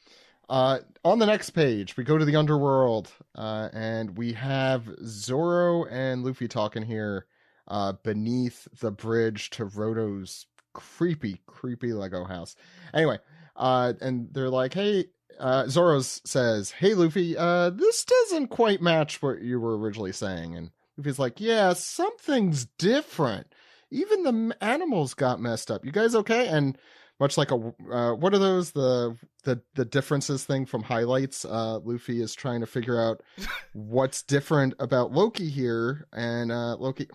On the next page, we go to the underworld, and we have Zoro and Luffy talking here beneath the bridge to Roto's creepy Lego house. Anyway. And they're like, "Hey," Zoro says, "Hey, Luffy, this doesn't quite match what you were originally saying." And Luffy's like, "Yeah, something's different. Even the animals got messed up. You guys okay?" And much like what are those, the differences thing from highlights? Luffy is trying to figure out what's different about Loki here. And Loki,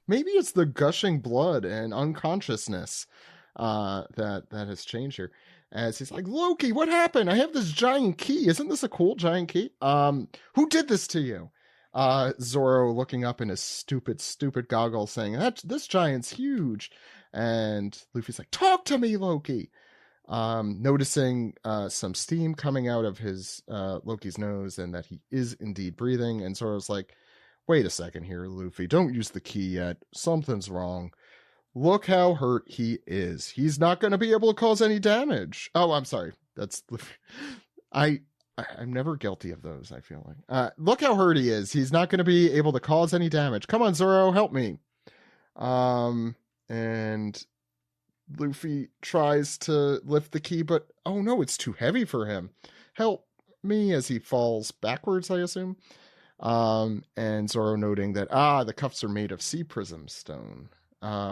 maybe it's the gushing blood and unconsciousness that has changed here. As he's like, "Loki, what happened? I have this giant key. Isn't this a cool giant key? Who did this to you?" Zoro looking up in his stupid goggles saying, "This giant's huge." And Luffy's like, "Talk to me, Loki." Noticing some steam coming out of his Loki's nose, and that he is indeed breathing. And Zoro's like, "Wait a second here, Luffy. Don't use the key yet. Something's wrong. Look how hurt he is. He's not going to be able to cause any damage." Oh, I'm sorry. That's I'm never guilty of those, I feel like. Look how hurt he is. He's not going to be able to cause any damage. Come on, Zoro, help me. And Luffy tries to lift the key, but oh no, it's too heavy for him. Help me, as he falls backwards, I assume. And Zoro noting that, the cuffs are made of sea prism stone.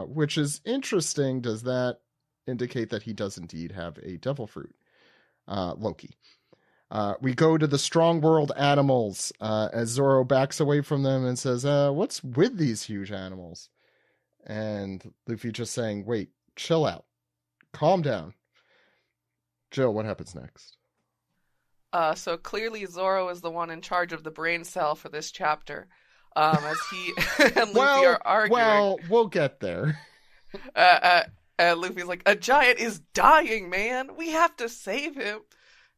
Which is interesting. Does that indicate that he does indeed have a devil fruit. Loki. We go to the strong world animals as Zoro backs away from them and says, what's with these huge animals? And Luffy just saying, wait, chill out. Calm down. Jill, what happens next? So clearly Zoro is the one in charge of the brain cell for this chapter. As he and Luffy are arguing. Well, we'll get there. And Luffy's like, a giant is dying, man. We have to save him.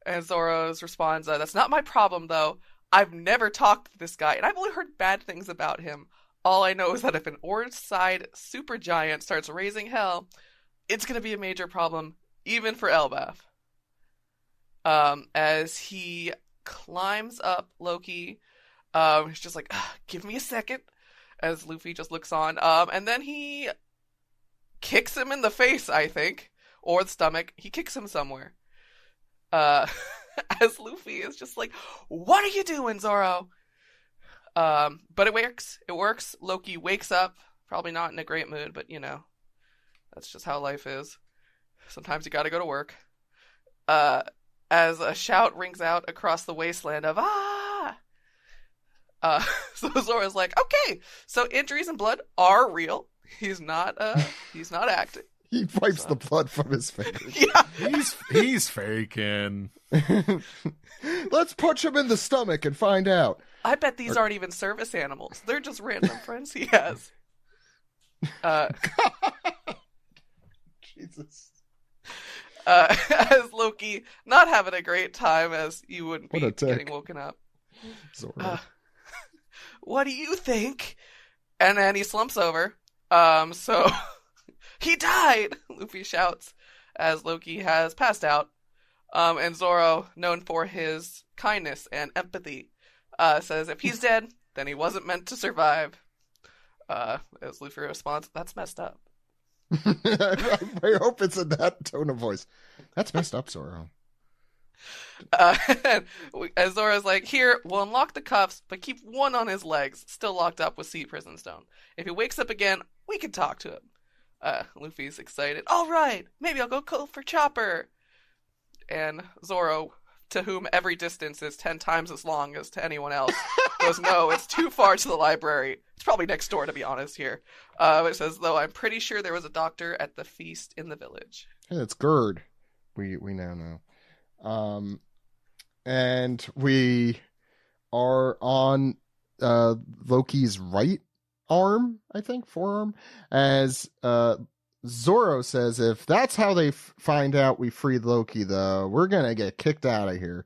And Zoro's responds, that's not my problem, though. I've never talked to this guy, and I've only heard bad things about him. All I know is that if an orange-side super giant starts raising hell, it's going to be a major problem, even for Elbaf. As he climbs up Loki, he's just like, give me a second, as Luffy just looks on. And then he kicks him in the face, I think, or the stomach. He kicks him somewhere. As Luffy is just like, what are you doing, Zoro? But it works. It works. Loki wakes up, probably not in a great mood, but you know, that's just how life is. Sometimes you gotta go to work. As a shout rings out across the wasteland of, ah! So Zoro's like, okay, so injuries and blood are real. He's not acting. He wipes the blood from his fingers. Yeah. He's faking. Let's punch him in the stomach and find out. I bet these aren't even service animals. They're just random friends he has. Jesus. As Loki, not having a great time, as you wouldn't be getting woken up. What do you think? And then he slumps over. So he died, Luffy shouts, as Loki has passed out. And Zoro, known for his kindness and empathy, says if he's dead, then he wasn't meant to survive. As Luffy responds, that's messed up. I hope it's in that tone of voice. That's messed up, Zoro. As Zoro's like, here, we'll unlock the cuffs, but keep one on his legs, still locked up with Sea Prison Stone. If he wakes up again, we can talk to him. Luffy's excited. All right, maybe I'll go call for Chopper. And Zoro, to whom every distance is 10 times as long as to anyone else, goes, no, it's too far to the library. It's probably next door, to be honest here. It says, though, I'm pretty sure there was a doctor at the feast in the village. Hey, it's Gerd. We now know. And we are on Loki's right arm, I think, forearm, as Zoro says, if that's how they find out we freed Loki, though, we're gonna get kicked out of here.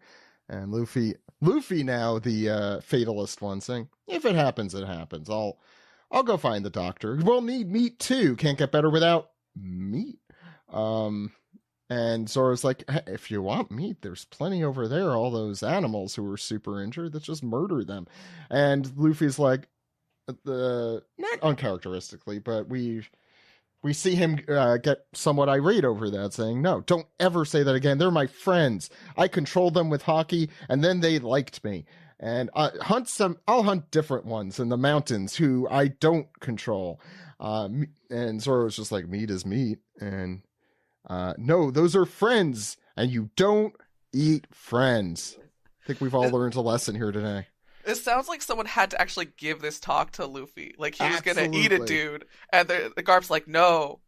And Luffy now, the fatalist one, saying, if it happens, it happens. I'll go find the doctor. We'll need meat too. Can't get better without meat. And Zoro's like, hey, if you want meat, there's plenty over there. All those animals who were super injured, let's just murder them. And Luffy's like, not uncharacteristically, but we see him get somewhat irate over that, saying, no, don't ever say that again. They're my friends. I controlled them with hockey, and then they liked me. And I'll hunt different ones in the mountains who I don't control. And Zoro's just like, meat is meat. And no, those are friends, and you don't eat friends. I think we've all learned a lesson here today. It sounds like someone had to actually give this talk to Luffy. Like, he was going to eat a dude. And the Garp's like, no,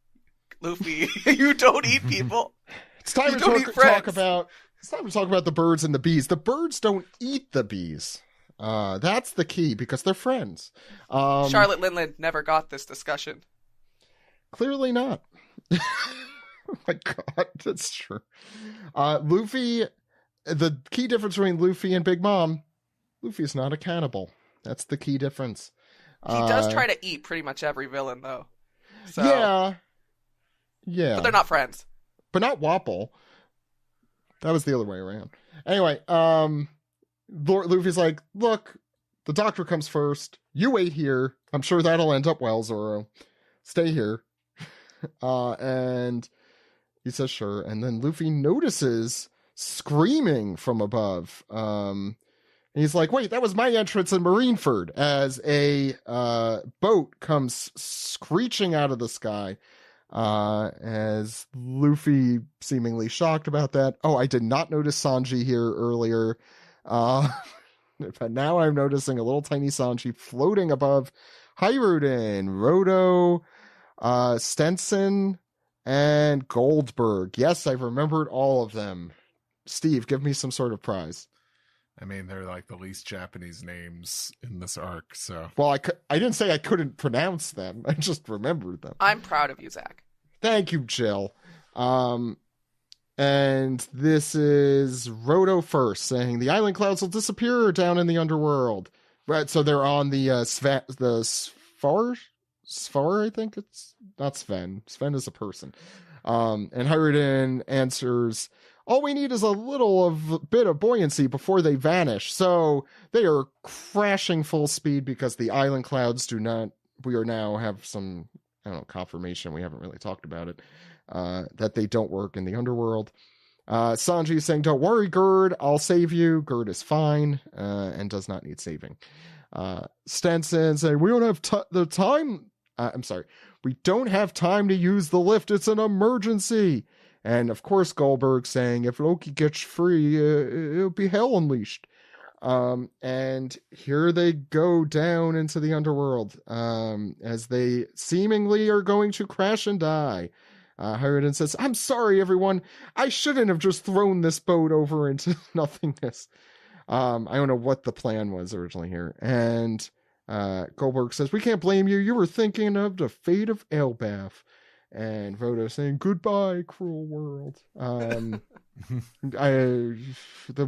Luffy, you don't eat people. It's time to talk about the birds and the bees. The birds don't eat the bees. That's the key, because they're friends. Charlotte Linland never got this discussion. Clearly not. Oh my god, that's true. Luffy, the key difference between Luffy and Big Mom, Luffy's not a cannibal. That's the key difference. He does try to eat pretty much every villain, though. So, yeah. But they're not friends. But not Wapple. That was the other way around. Anyway, Luffy's like, look, the doctor comes first. You wait here. I'm sure that'll end up well, Zoro. Stay here. And he says, sure. And then Luffy notices screaming from above. He's like, wait, that was my entrance in Marineford, as a boat comes screeching out of the sky. As Luffy seemingly shocked about that. Oh, I did not notice Sanji here earlier. But now I'm noticing a little tiny Sanji floating above Hiruden, Roto, Stenson, and Goldberg. Yes, I've remembered all of them. Steve, give me some sort of prize. I mean, they're like the least Japanese names in this arc, so. Well, I didn't say I couldn't pronounce them. I just remembered them. I'm proud of you, Zach. Thank you, Jill. And this is Roto first, saying the island clouds will disappear down in the underworld. Right, so they're on the Svar, I think it's not Sven. Sven is a person. And Hiruden answers, all we need is a bit of buoyancy before they vanish. So they are crashing full speed because the island clouds we are now have some, I don't know, confirmation. We haven't really talked about it, that they don't work in the underworld. Sanji is saying, don't worry, Gerd, I'll save you. Gerd is fine, and does not need saving. Stenson saying, we don't have the time. I'm sorry. We don't have time to use the lift. It's an emergency. And of course, Goldberg saying, if Loki gets free, it'll be hell unleashed. And here they go down into the underworld, as they seemingly are going to crash and die. Hiruden says, I'm sorry, everyone. I shouldn't have just thrown this boat over into nothingness. I don't know what the plan was originally here. And Goldberg says, we can't blame you. You were thinking of the fate of Elbaf. And Roto saying, goodbye, cruel world. The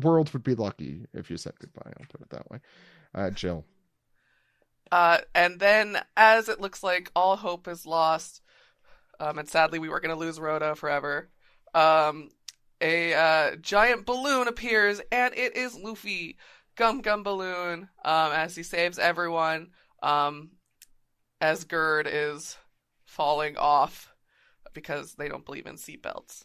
world would be lucky if you said goodbye. I'll put it that way. Jill. And then, as it looks like all hope is lost, and sadly we were going to lose Roto forever, a giant balloon appears, and it is Luffy. Gum Gum Balloon, as he saves everyone, as Gerd is falling off because they don't believe in seatbelts.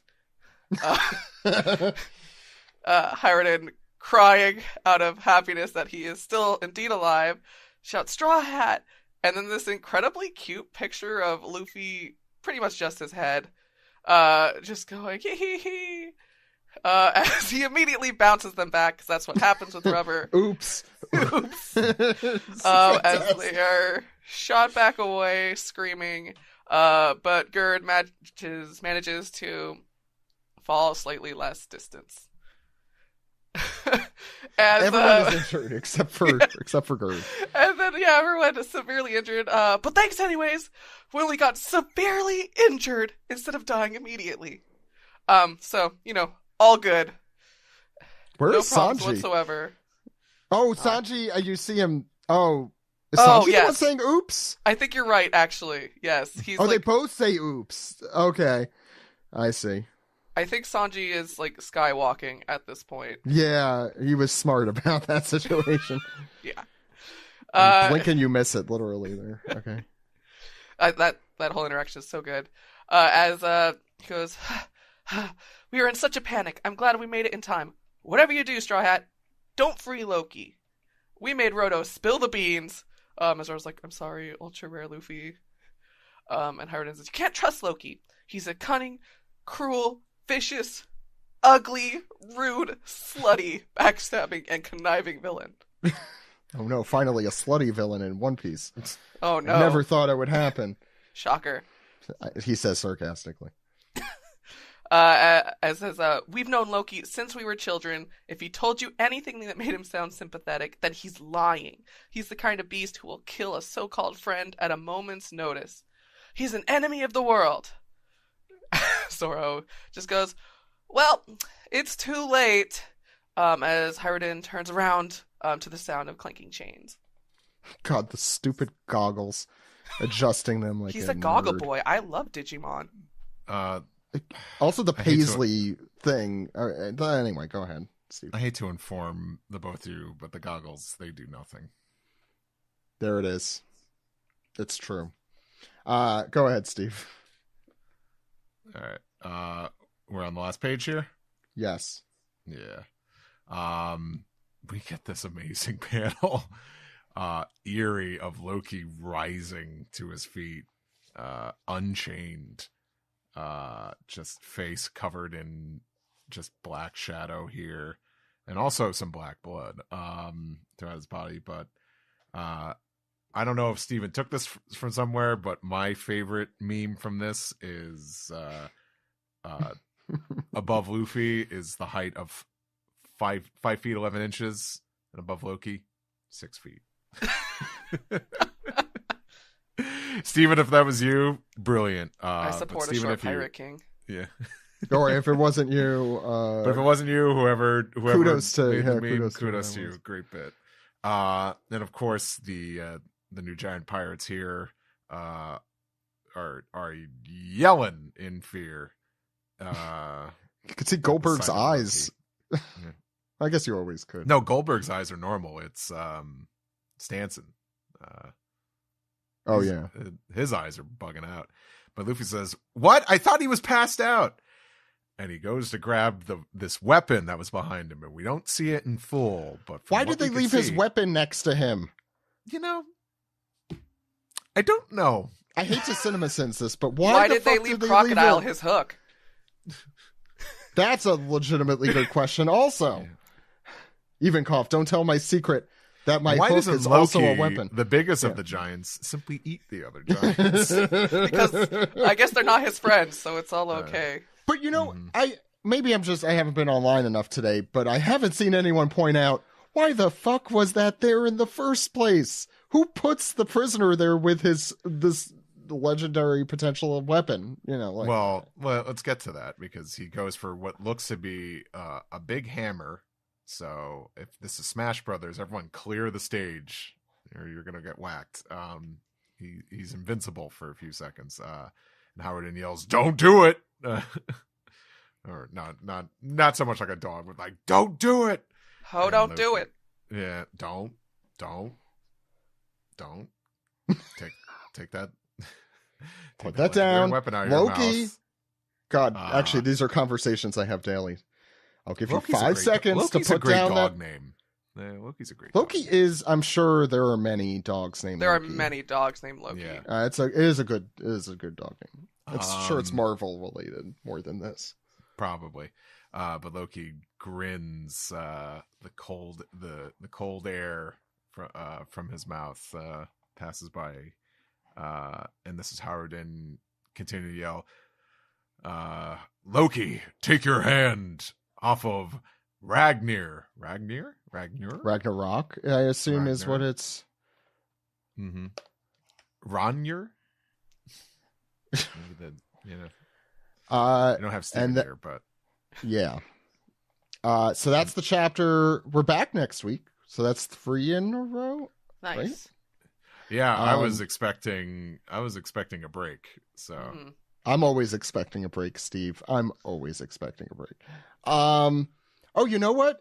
Hiruden, crying out of happiness that he is still indeed alive, shouts, Straw Hat! And then this incredibly cute picture of Luffy, pretty much just his head, just going, hee hee hee, as he immediately bounces them back, because that's what happens with rubber. Oops. Oops. As they are shot back away, screaming. But Gerd manages to fall slightly less distance. Everyone is injured except for Gerd. And then everyone is severely injured. But thanks anyways. We only got severely injured instead of dying immediately. So all good. Where's no problems Sanji whatsoever. Oh, Sanji, you see him. Oh, is Sanji the one saying oops? I think you're right, actually. Yes. He's they both say oops. Okay. I see. I think Sanji is skywalking at this point. Yeah, he was smart about that situation. Yeah. Blink and you miss it, literally there. Okay. That whole interaction is so good. As he goes, we were in such a panic. I'm glad we made it in time. Whatever you do, Straw Hat, don't free Loki. We made Roto spill the beans. As I was like, I'm sorry, ultra rare Luffy. And Hiruden says, you can't trust Loki. He's a cunning, cruel, vicious, ugly, rude, slutty, backstabbing, and conniving villain. Oh no, finally a slutty villain in One Piece. Oh no. Never thought it would happen. Shocker. He says sarcastically. As says, we've known Loki since we were children. If he told you anything that made him sound sympathetic, then he's lying. He's the kind of beast who will kill a so-called friend at a moment's notice. He's an enemy of the world. Zoro just goes, well, it's too late, as Hiruden turns around to the sound of clanking chains. God, the stupid goggles. Adjusting them like he's a goggle boy. I love Digimon. Also the Paisley thing. Anyway, go ahead, Steve. I hate to inform the both of you, but the goggles, they do nothing. There it is. It's true. Go ahead, Steve. All right. We're on the last page here? Yes. Yeah. We get this amazing panel. Eerie of Loki rising to his feet, unchained, just face covered in just black shadow here, and also some black blood throughout his body. But I don't know if Steven took this from somewhere, but my favorite meme from this is above Luffy is the height of 5 feet 11 inches, and above Loki 6 feet. Steven, if that was you, brilliant. I support a short pirate king. Yeah. Or if it wasn't you, but if it wasn't you, whoever kudos to made the yeah, meme, kudos to you. Great bit. And of course the new giant pirates here are yelling in fear. You could see Goldberg's eyes. Yeah. I guess you always could. No, Goldberg's eyes are normal. It's Stanson. Oh yeah, his eyes are bugging out. But Luffy says, "What? I thought he was passed out." And he goes to grab this weapon that was behind him, and we don't see it in full. But why did they leave his weapon next to him? You know, I don't know. I hate to CinemaSins this, but why? Why did they leave Crocodile his hook? That's a legitimately good question. Also, yeah. Even Cough, don't tell my secret that my Why hook doesn't is Loki, also a weapon. The biggest of the giants, simply eat the other giants? Because I guess they're not his friends, so it's all okay. But you know, I haven't been online enough today, but I haven't seen anyone point out why the fuck was that there in the first place? Who puts the prisoner there with this legendary potential weapon? You know, like, well, let's get to that, because he goes for what looks to be a big hammer. So if this is Smash Brothers, everyone clear the stage, or you're gonna get whacked. He's invincible for a few seconds. And Howard yells, "Don't do it!" Or not so much like a dog, but like, "Don't do it!" Oh, don't do it. Yeah, don't. Take that. Put that down. Weapon out of Loki. Your mouth. God, actually, these are conversations I have daily. I'll give Loki's you 5 seconds to put down dog that name. Yeah, Loki's a great Loki dog. is. I'm sure there are many dogs named. There Loki. are many dogs named Loki. Yeah. It is a good dog name. It's sure it's Marvel related more than this. Probably. But Loki grins. The cold air from his mouth passes by, and this is Howard and continue to yell, "Loki, take your hand off of Ragnir." Ragnarok, I assume, is what it's. Mm-hmm. Ronir. You don't have Steven here, but yeah. So that's the chapter. We're back next week, so that's 3 in a row. Nice. Right? Yeah, I was expecting a break. So I'm always expecting a break, Steve. I'm always expecting a break. Oh, you know what?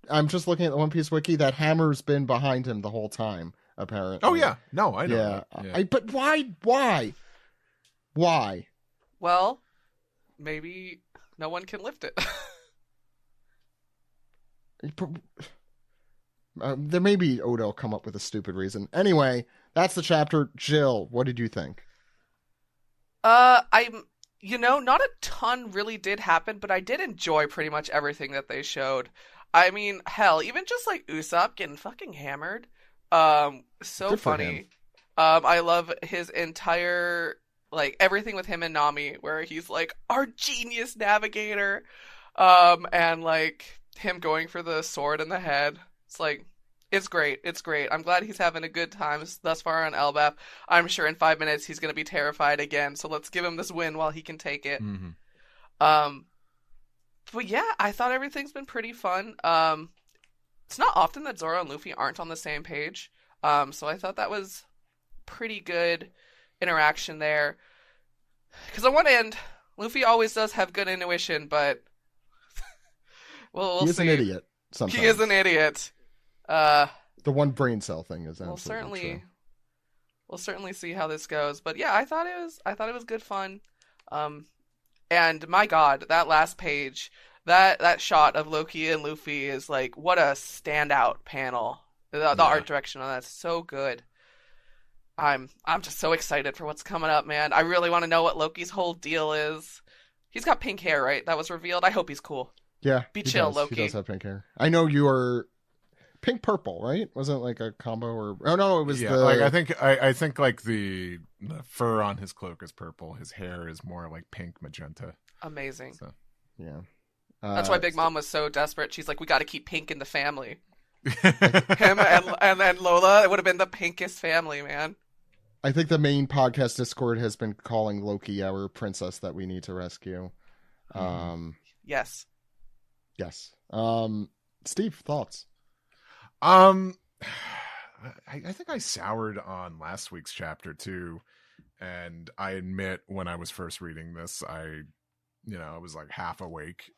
I'm just looking at the One Piece wiki. That hammer's been behind him the whole time, apparently. Oh yeah, no, I know. Yeah. But why? Well, maybe no one can lift it. There may be Odo come up with a stupid reason. Anyway, that's the chapter. Jill, what did you think? Not a ton really did happen, but I did enjoy pretty much everything that they showed. I mean, hell, even just like Usopp getting fucking hammered. So Good for funny. him. I love his entire, like, everything with him and Nami, where he's like, our genius navigator. And like him going for the sword in the head. It's like, it's great. It's great. I'm glad he's having a good time thus far on Elbap. I'm sure in 5 minutes he's going to be terrified again. So let's give him this win while he can take it. Mm-hmm. But yeah, I thought everything's been pretty fun. It's not often that Zoro and Luffy aren't on the same page. So I thought that was pretty good interaction there. Because on one end, Luffy always does have good intuition, but we'll He's see. an idiot. Sometimes He is an idiot. The one brain cell thing is absolutely true. We'll certainly see how this goes. But yeah, I thought it was good fun. And my God, that last page, that shot of Loki and Luffy is like, what a standout panel. The art direction on that's so good. I'm just so excited for what's coming up, man. I really want to know what Loki's whole deal is. He's got pink hair, right? That was revealed. I hope he's cool. Yeah. Be chill, does. Loki. He does have pink hair. I know you are pink purple, right? Wasn't it like a combo or oh no, it was the like I think like the fur on his cloak is purple. His hair is more like pink magenta. Amazing. So. Yeah. That's why Big Mom was so desperate. She's like, we got to keep Pink in the family. Him and Lola, it would have been the pinkest family, man. I think the main podcast Discord has been calling Loki our princess that we need to rescue. Yes. Yes. Steve, thoughts? I think I soured on last week's chapter too, and I admit when I was first reading this, I was like half awake.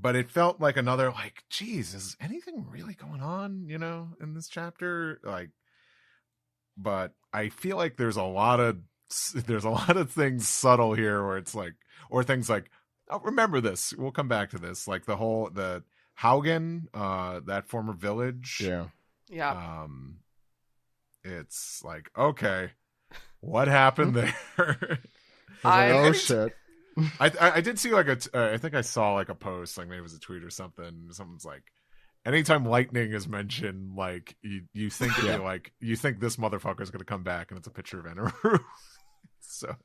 But it felt like another like, geez, is anything really going on, in this chapter? Like, but I feel like there's a lot of things subtle here where it's like, or things like, oh, remember this. We'll come back to this. Like the Haugen, that former village. Yeah. Yeah. It's like, okay, what happened there? Oh shit. I did see like I think I saw like a post, like maybe it was a tweet or something. Someone's like, anytime lightning is mentioned, like you think you think this motherfucker's gonna come back, and it's a picture of Eneru. So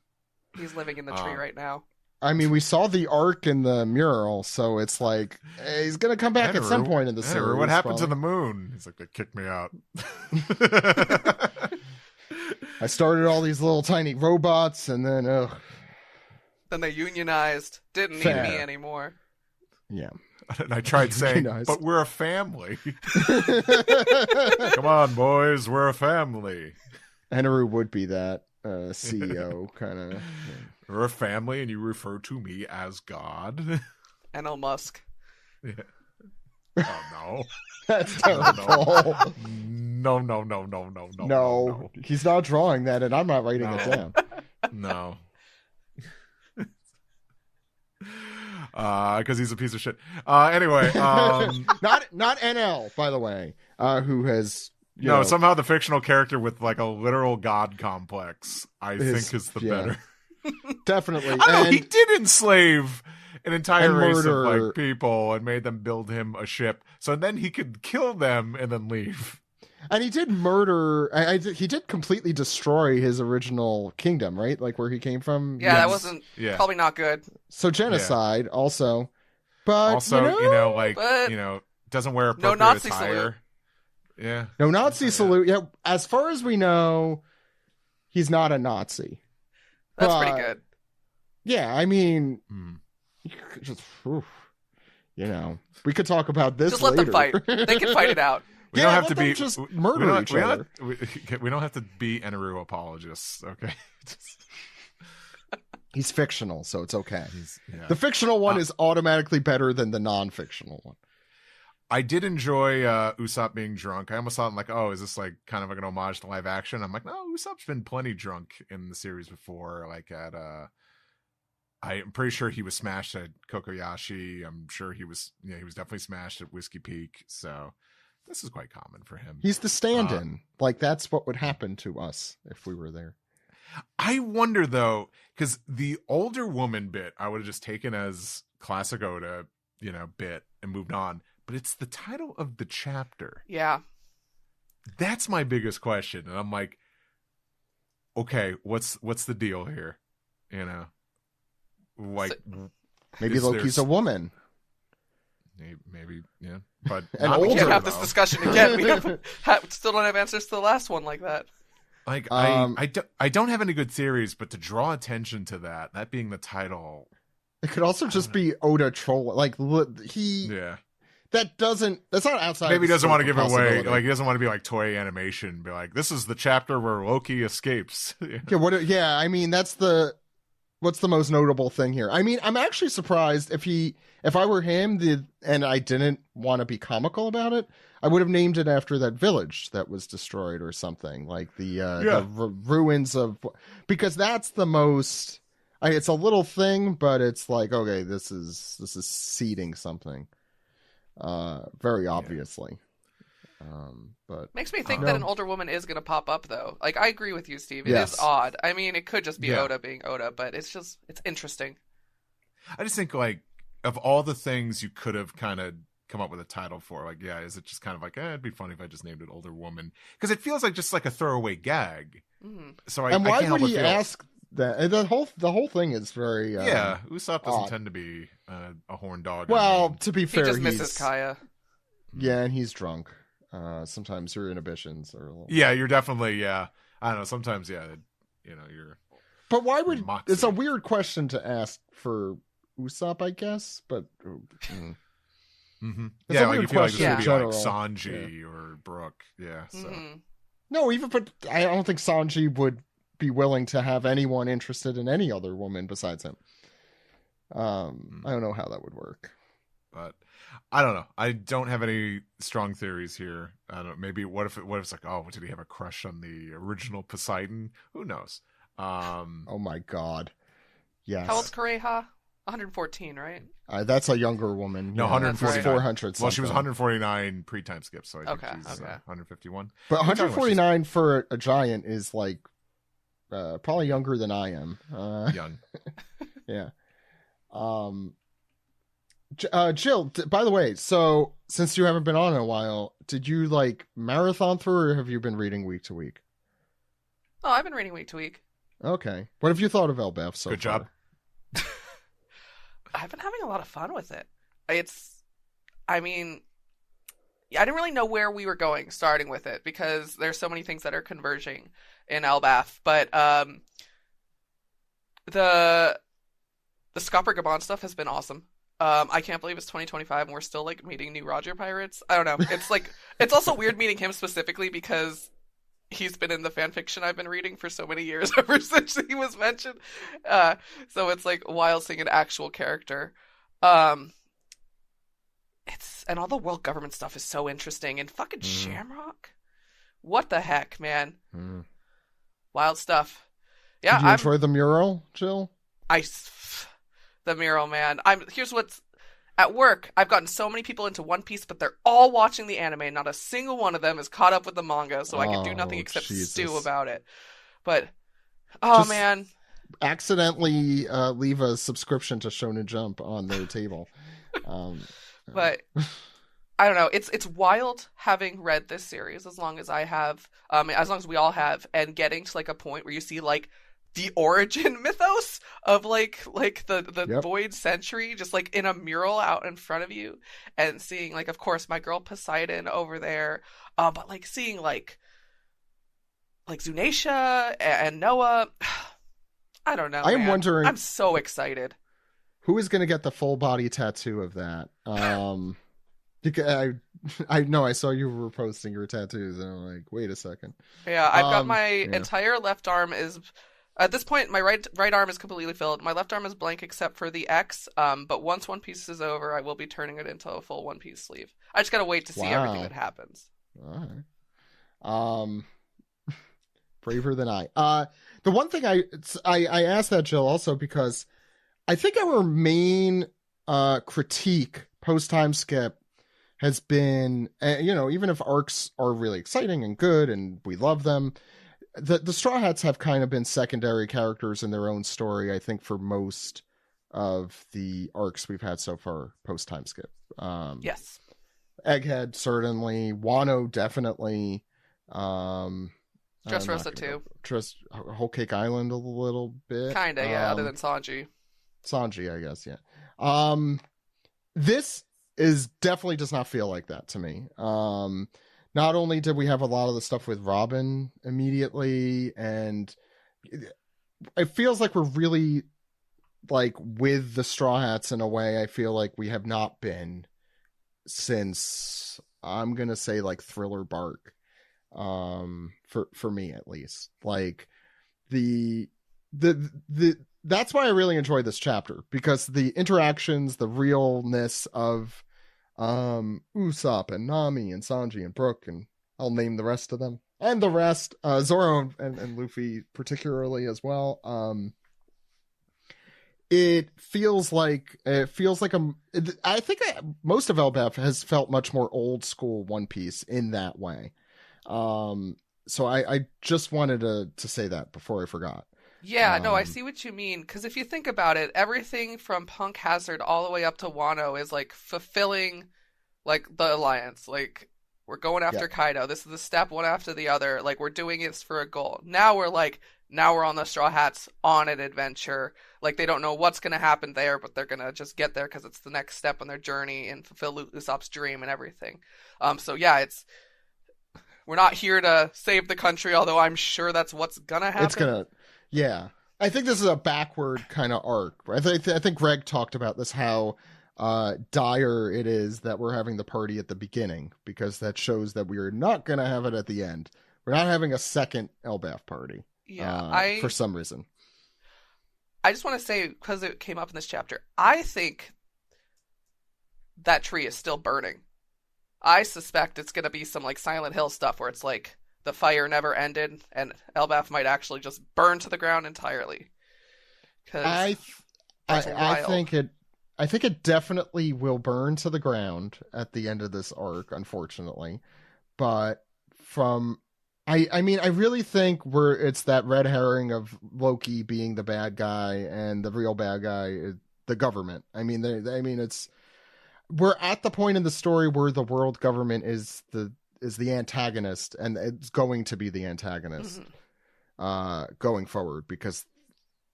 he's living in the tree right now. I mean, we saw the arc in the mural, so it's like he's gonna come back at some point in the series. What happened to the moon? He's like, they kicked me out. I started all these little tiny robots, and then Then they unionized. Didn't need me anymore. Yeah. And I tried saying, but we're a family. Come on, boys, we're a family. Eneru would be that CEO kind of. We're a family, and you refer to me as God. Elon Musk. Yeah. Oh no, that's terrible. No. He's not drawing that, and I'm not writing it down. No. Because he's a piece of shit. Anyway, not NL, by the way, who has somehow the fictional character with like a literal god complex, I think is the better. Definitely. He did enslave an entire race of like people and made them build him a ship, so then he could kill them and then leave. And he did murder. He did completely destroy his original kingdom, right? Like where he came from. Yeah, that wasn't probably not good. So genocide also, but also doesn't wear appropriate Nazi attire. salute. Yeah, no Nazi salute. Yeah, as far as we know, he's not a Nazi. That's pretty good. Yeah, I mean, just we could talk about this. Just let them fight. They can fight it out. We don't have to be just murder each other. We don't have to be Eneru apologists, okay? He's fictional, so it's okay. The fictional one is automatically better than the non-fictional one. I did enjoy Usopp being drunk. I almost thought, like, oh, is this like kind of like an homage to live action? I'm like, no, Usopp's been plenty drunk in the series before. Like I'm pretty sure he was smashed at Kokoyashi. I'm sure he was definitely smashed at Whiskey Peak. So this is quite common for him. He's the stand-in. Like that's what would happen to us if we were there. I wonder though, because the older woman bit I would have just taken as classic Oda, bit and moved on. But it's the title of the chapter. Yeah. That's my biggest question. And I'm like, okay, what's the deal here? Like maybe Loki's a woman. Maybe, yeah. But we can't have this discussion again. We still don't have answers to the last one like that. Like I don't have any good theories, but to draw attention to that being the title, it could also just be Oda troll. Like that's not outside. Maybe he doesn't want to give it away. Like he doesn't want to be like Toei Animation, be like, this is the chapter where Loki escapes. I mean, what's the most notable thing here? I mean, I'm actually surprised if I were him and I didn't want to be comical about it, I would have named it after that village that was destroyed or something, like the ruins of, because that's the most. It's a little thing, but it's like, okay, this is seeding something. Very obviously. But makes me think that an older woman is going to pop up, though. Like, I agree with you, Steve. It is odd. I mean, it could just be Oda being Oda, but it's interesting. I just think, like, of all the things you could have kind of come up with a title for, like, is it just kind of like, it'd be funny if I just named it Older Woman? Because it feels like just like a throwaway gag. Mm-hmm. So why would he ask that? And the whole thing is very Usopp doesn't odd. tend to be a horn dog. Well, to be fair, he just misses Kaya. Yeah, and he's drunk. Sometimes your inhibitions are a little... Yeah, you're definitely, I don't know, sometimes, you're... But why would... Moxie. It's a weird question to ask for Usopp, I guess, but... Mm-hmm. It's Yeah, like you feel like this would be general. like Sanji or Brooke. Yeah, so... Mm-hmm. No, but I don't think Sanji would be willing to have anyone interested in any other woman besides him. I don't know how that would work. But I don't know. I don't have any strong theories here. I don't know. Maybe what if it's like, oh, did he have a crush on the original Poseidon? Who knows? Oh my God. Yes. How old's Kureha? 114, right? That's a younger woman. No, 149. 400. Well, she was 149 pre-time skip, so I think she's okay. 151. But 149 for a giant is like probably younger than I am. Young. Yeah. Jill, by the way, so since you haven't been on in a while, did you like marathon through, or have you been reading week to week? Oh, I've been reading week to week. Okay. What have you thought of Elbaf so Good far? job. I've been having a lot of fun with it. I didn't really know where we were going starting with it because there's so many things that are converging in Elbaf. But the Scopper Gabon stuff has been awesome. I can't believe it's 2025 and we're still like meeting new Roger pirates. I don't know. It's like it's also weird meeting him specifically because he's been in the fan fiction I've been reading for so many years ever since he was mentioned. So it's like wild seeing an actual character. And all the world government stuff is so interesting. And fucking Shamrock, what the heck, man? Wild stuff. Yeah, did you enjoy the mural, Jill? The mural, man. Here's what's at work. I've gotten so many people into One Piece, but they're all watching the anime. Not a single one of them is caught up with the manga, so I can do nothing except stew about it. But Just man, accidentally leave a subscription to Shonen Jump on their table. But I don't know. It's wild having read this series as long as I have, as long as we all have, and getting to like a point where you see like the origin mythos of like the Void Century just like in a mural out in front of you, and seeing like, of course, my girl Poseidon over there, but like seeing like Zunatia and Noah. I don't know. I'm wondering. I'm so excited. Who is going to get the full body tattoo of that? Because I know I saw you were posting your tattoos, and I'm like, wait a second. Yeah, I've got my entire left arm is. At this point, my right arm is completely filled. My left arm is blank except for the X. But once One Piece is over, I will be turning it into a full One Piece sleeve. I just gotta wait to see everything that happens. All right. Braver than I. The one thing I asked that, Jill, also because I think our main critique post time skip has been, even if arcs are really exciting and good and we love them, the Straw Hats have kind of been secondary characters in their own story, I think, for most of the arcs we've had so far post time skip. Yes. Egghead, certainly. Wano, definitely. Dressrosa, too. Just Whole Cake Island a little bit. Kinda, yeah, other than Sanji. Sanji, I guess, yeah. This definitely does not feel like that to me. Not only did we have a lot of the stuff with Robin immediately, and it feels like we're really like with the Straw Hats in a way I feel like we have not been since, I'm going to say, like Thriller Bark, for me at least. Like the that's why I really enjoy this chapter, because the interactions, the realness of Usopp and Nami and Sanji and Brook, and I'll name the rest of them, and the rest, Zoro and Luffy particularly as well. it feels like I think most of Elbaf has felt much more old school One Piece in that way. So I just wanted to say that before I forgot. Yeah, no, I see what you mean. Because if you think about it, everything from Punk Hazard all the way up to Wano is like fulfilling, like the Alliance. Like we're going after Kaido. This is the step one after the other. Like we're doing this for a goal. Now we're on the Straw Hats on an adventure. Like they don't know what's gonna happen there, but they're gonna just get there because it's the next step on their journey and fulfill Usopp's dream and everything. So yeah, we're not here to save the country, although I'm sure that's what's gonna happen. Yeah. I think this is a backward kind of arc. I think Greg talked about this, how dire it is that we're having the party at the beginning, because that shows that we're not going to have it at the end. We're not having a second Elbaf party. Yeah, for some reason. I just want to say, because it came up in this chapter, I think that tree is still burning. I suspect it's going to be some like Silent Hill stuff where it's like the fire never ended, and Elbaf might actually just burn to the ground entirely. I think it definitely will burn to the ground at the end of this arc, unfortunately. But I mean, I really think it's that red herring of Loki being the bad guy, and the real bad guy is the government. I mean, we're at the point in the story where the world government is the antagonist, and it's going to be the antagonist going forward, because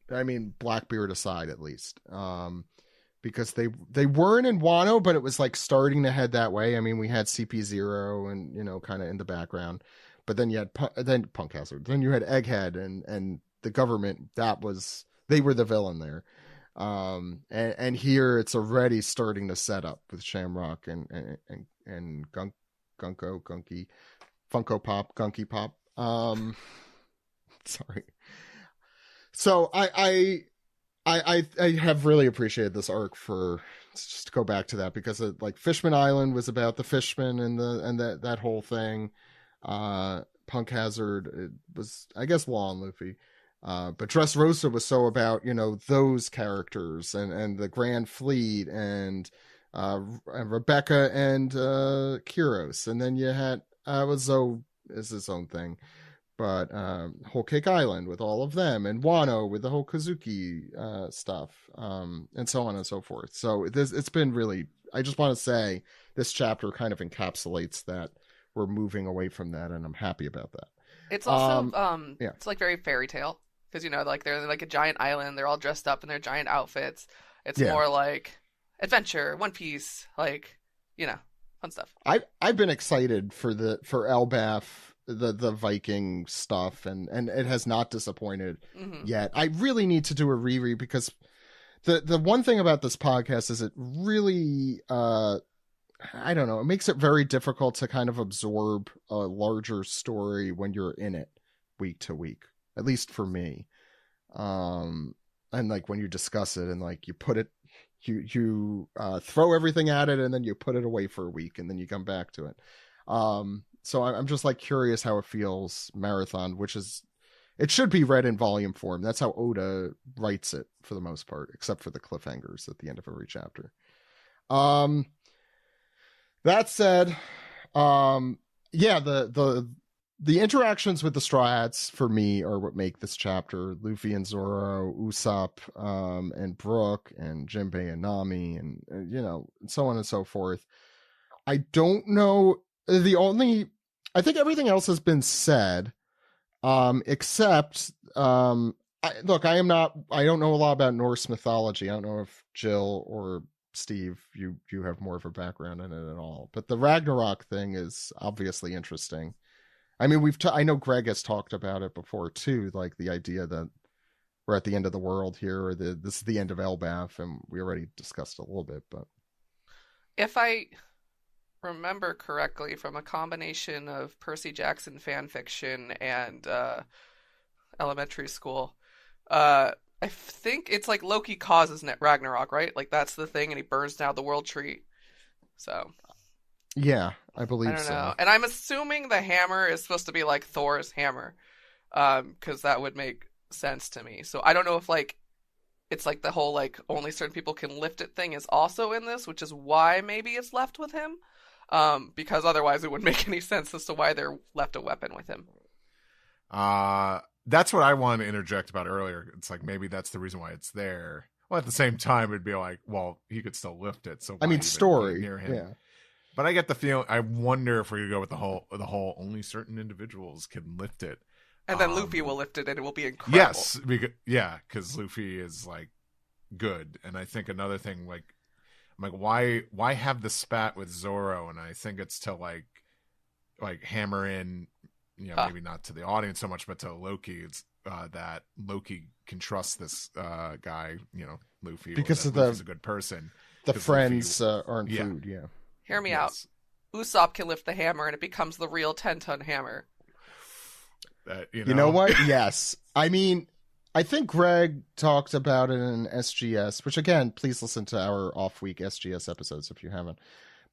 I mean, Blackbeard aside, at least, because they weren't in Wano, but it was like starting to head that way. I mean, we had CP0 and kind of in the background, but then you had Punk Hazard, then you had Egghead and the government. They were the villain there. And here it's already starting to set up with Shamrock and Gunky Funko Pop, Gunky Pop. Sorry. So I have really appreciated this arc just to go back to that, because like Fishman Island was about the fishmen and that whole thing. Punk Hazard, it was, I guess, Law and Luffy. But Dressrosa was so about, those characters and the Grand Fleet and Rebecca and Kyros. And then you had Zoe is his own thing. But Whole Cake Island with all of them, and Wano with the whole Kazuki stuff, and so on and so forth. So it's been really, I just want to say this chapter kind of encapsulates that we're moving away from that, and I'm happy about that. It's also it's like very fairy tale, because like they're like a giant island, they're all dressed up in their giant outfits. It's more like adventure, One Piece, like fun stuff. I've been excited for Elbaf, the Viking stuff, and it has not disappointed yet. I really need to do a reread, because the one thing about this podcast is it really I don't know, it makes it very difficult to kind of absorb a larger story when you're in it week to week, at least for me. And like when you discuss it and like you put it, you throw everything at it, and then you put it away for a week, and then you come back to it. So I'm just like curious how it feels marathon, it should be read in volume form. That's how Oda writes it for the most part, except for the cliffhangers at the end of every chapter. That said, the interactions with the Straw Hats for me are what make this chapter. Luffy and Zoro, Usopp, and Brook, and Jinbei and Nami, and so on and so forth. I don't know. I think everything else has been said, except, I don't know a lot about Norse mythology. I don't know if Jill or Steve, you have more of a background in it at all, but the Ragnarok thing is obviously interesting. I mean, I know Greg has talked about it before too, like the idea that we're at the end of the world here, or this is the end of Elbaf, and we already discussed a little bit, but if I remember correctly, from a combination of Percy Jackson fan fiction and elementary school, I think it's like Loki causes Ragnarok, right? Like that's the thing, and he burns down the world tree. So yeah, I believe so. I don't know. And I'm assuming the hammer is supposed to be like Thor's hammer, because that would make sense to me. So I don't know if like it's like the whole like only certain people can lift it thing is also in this, which is why maybe it's left with him. Because otherwise it wouldn't make any sense as to why they're left a weapon with him. That's what I wanted to interject about earlier. It's like maybe that's the reason why it's there. Well, at the same time, it'd be like, well, he could still lift it. So I mean, even story. be near him? Yeah. But I get the feeling. I wonder if we could go with the whole only certain individuals can lift it, and then Luffy will lift it, and it will be incredible. Yes, because Luffy is like good, and I think another thing like I'm like why have the spat with Zoro, and I think it's to like hammer in, maybe not to the audience so much, but to Loki. It's that Loki can trust this guy, Luffy, because of Luffy's a good person. The friends Luffy, aren't food. Yeah. Hear me out. Usopp can lift the hammer, and it becomes the real 10-ton hammer. You know what? Yes. I mean, I think Greg talked about it in SGS, which again, please listen to our off-week SGS episodes if you haven't.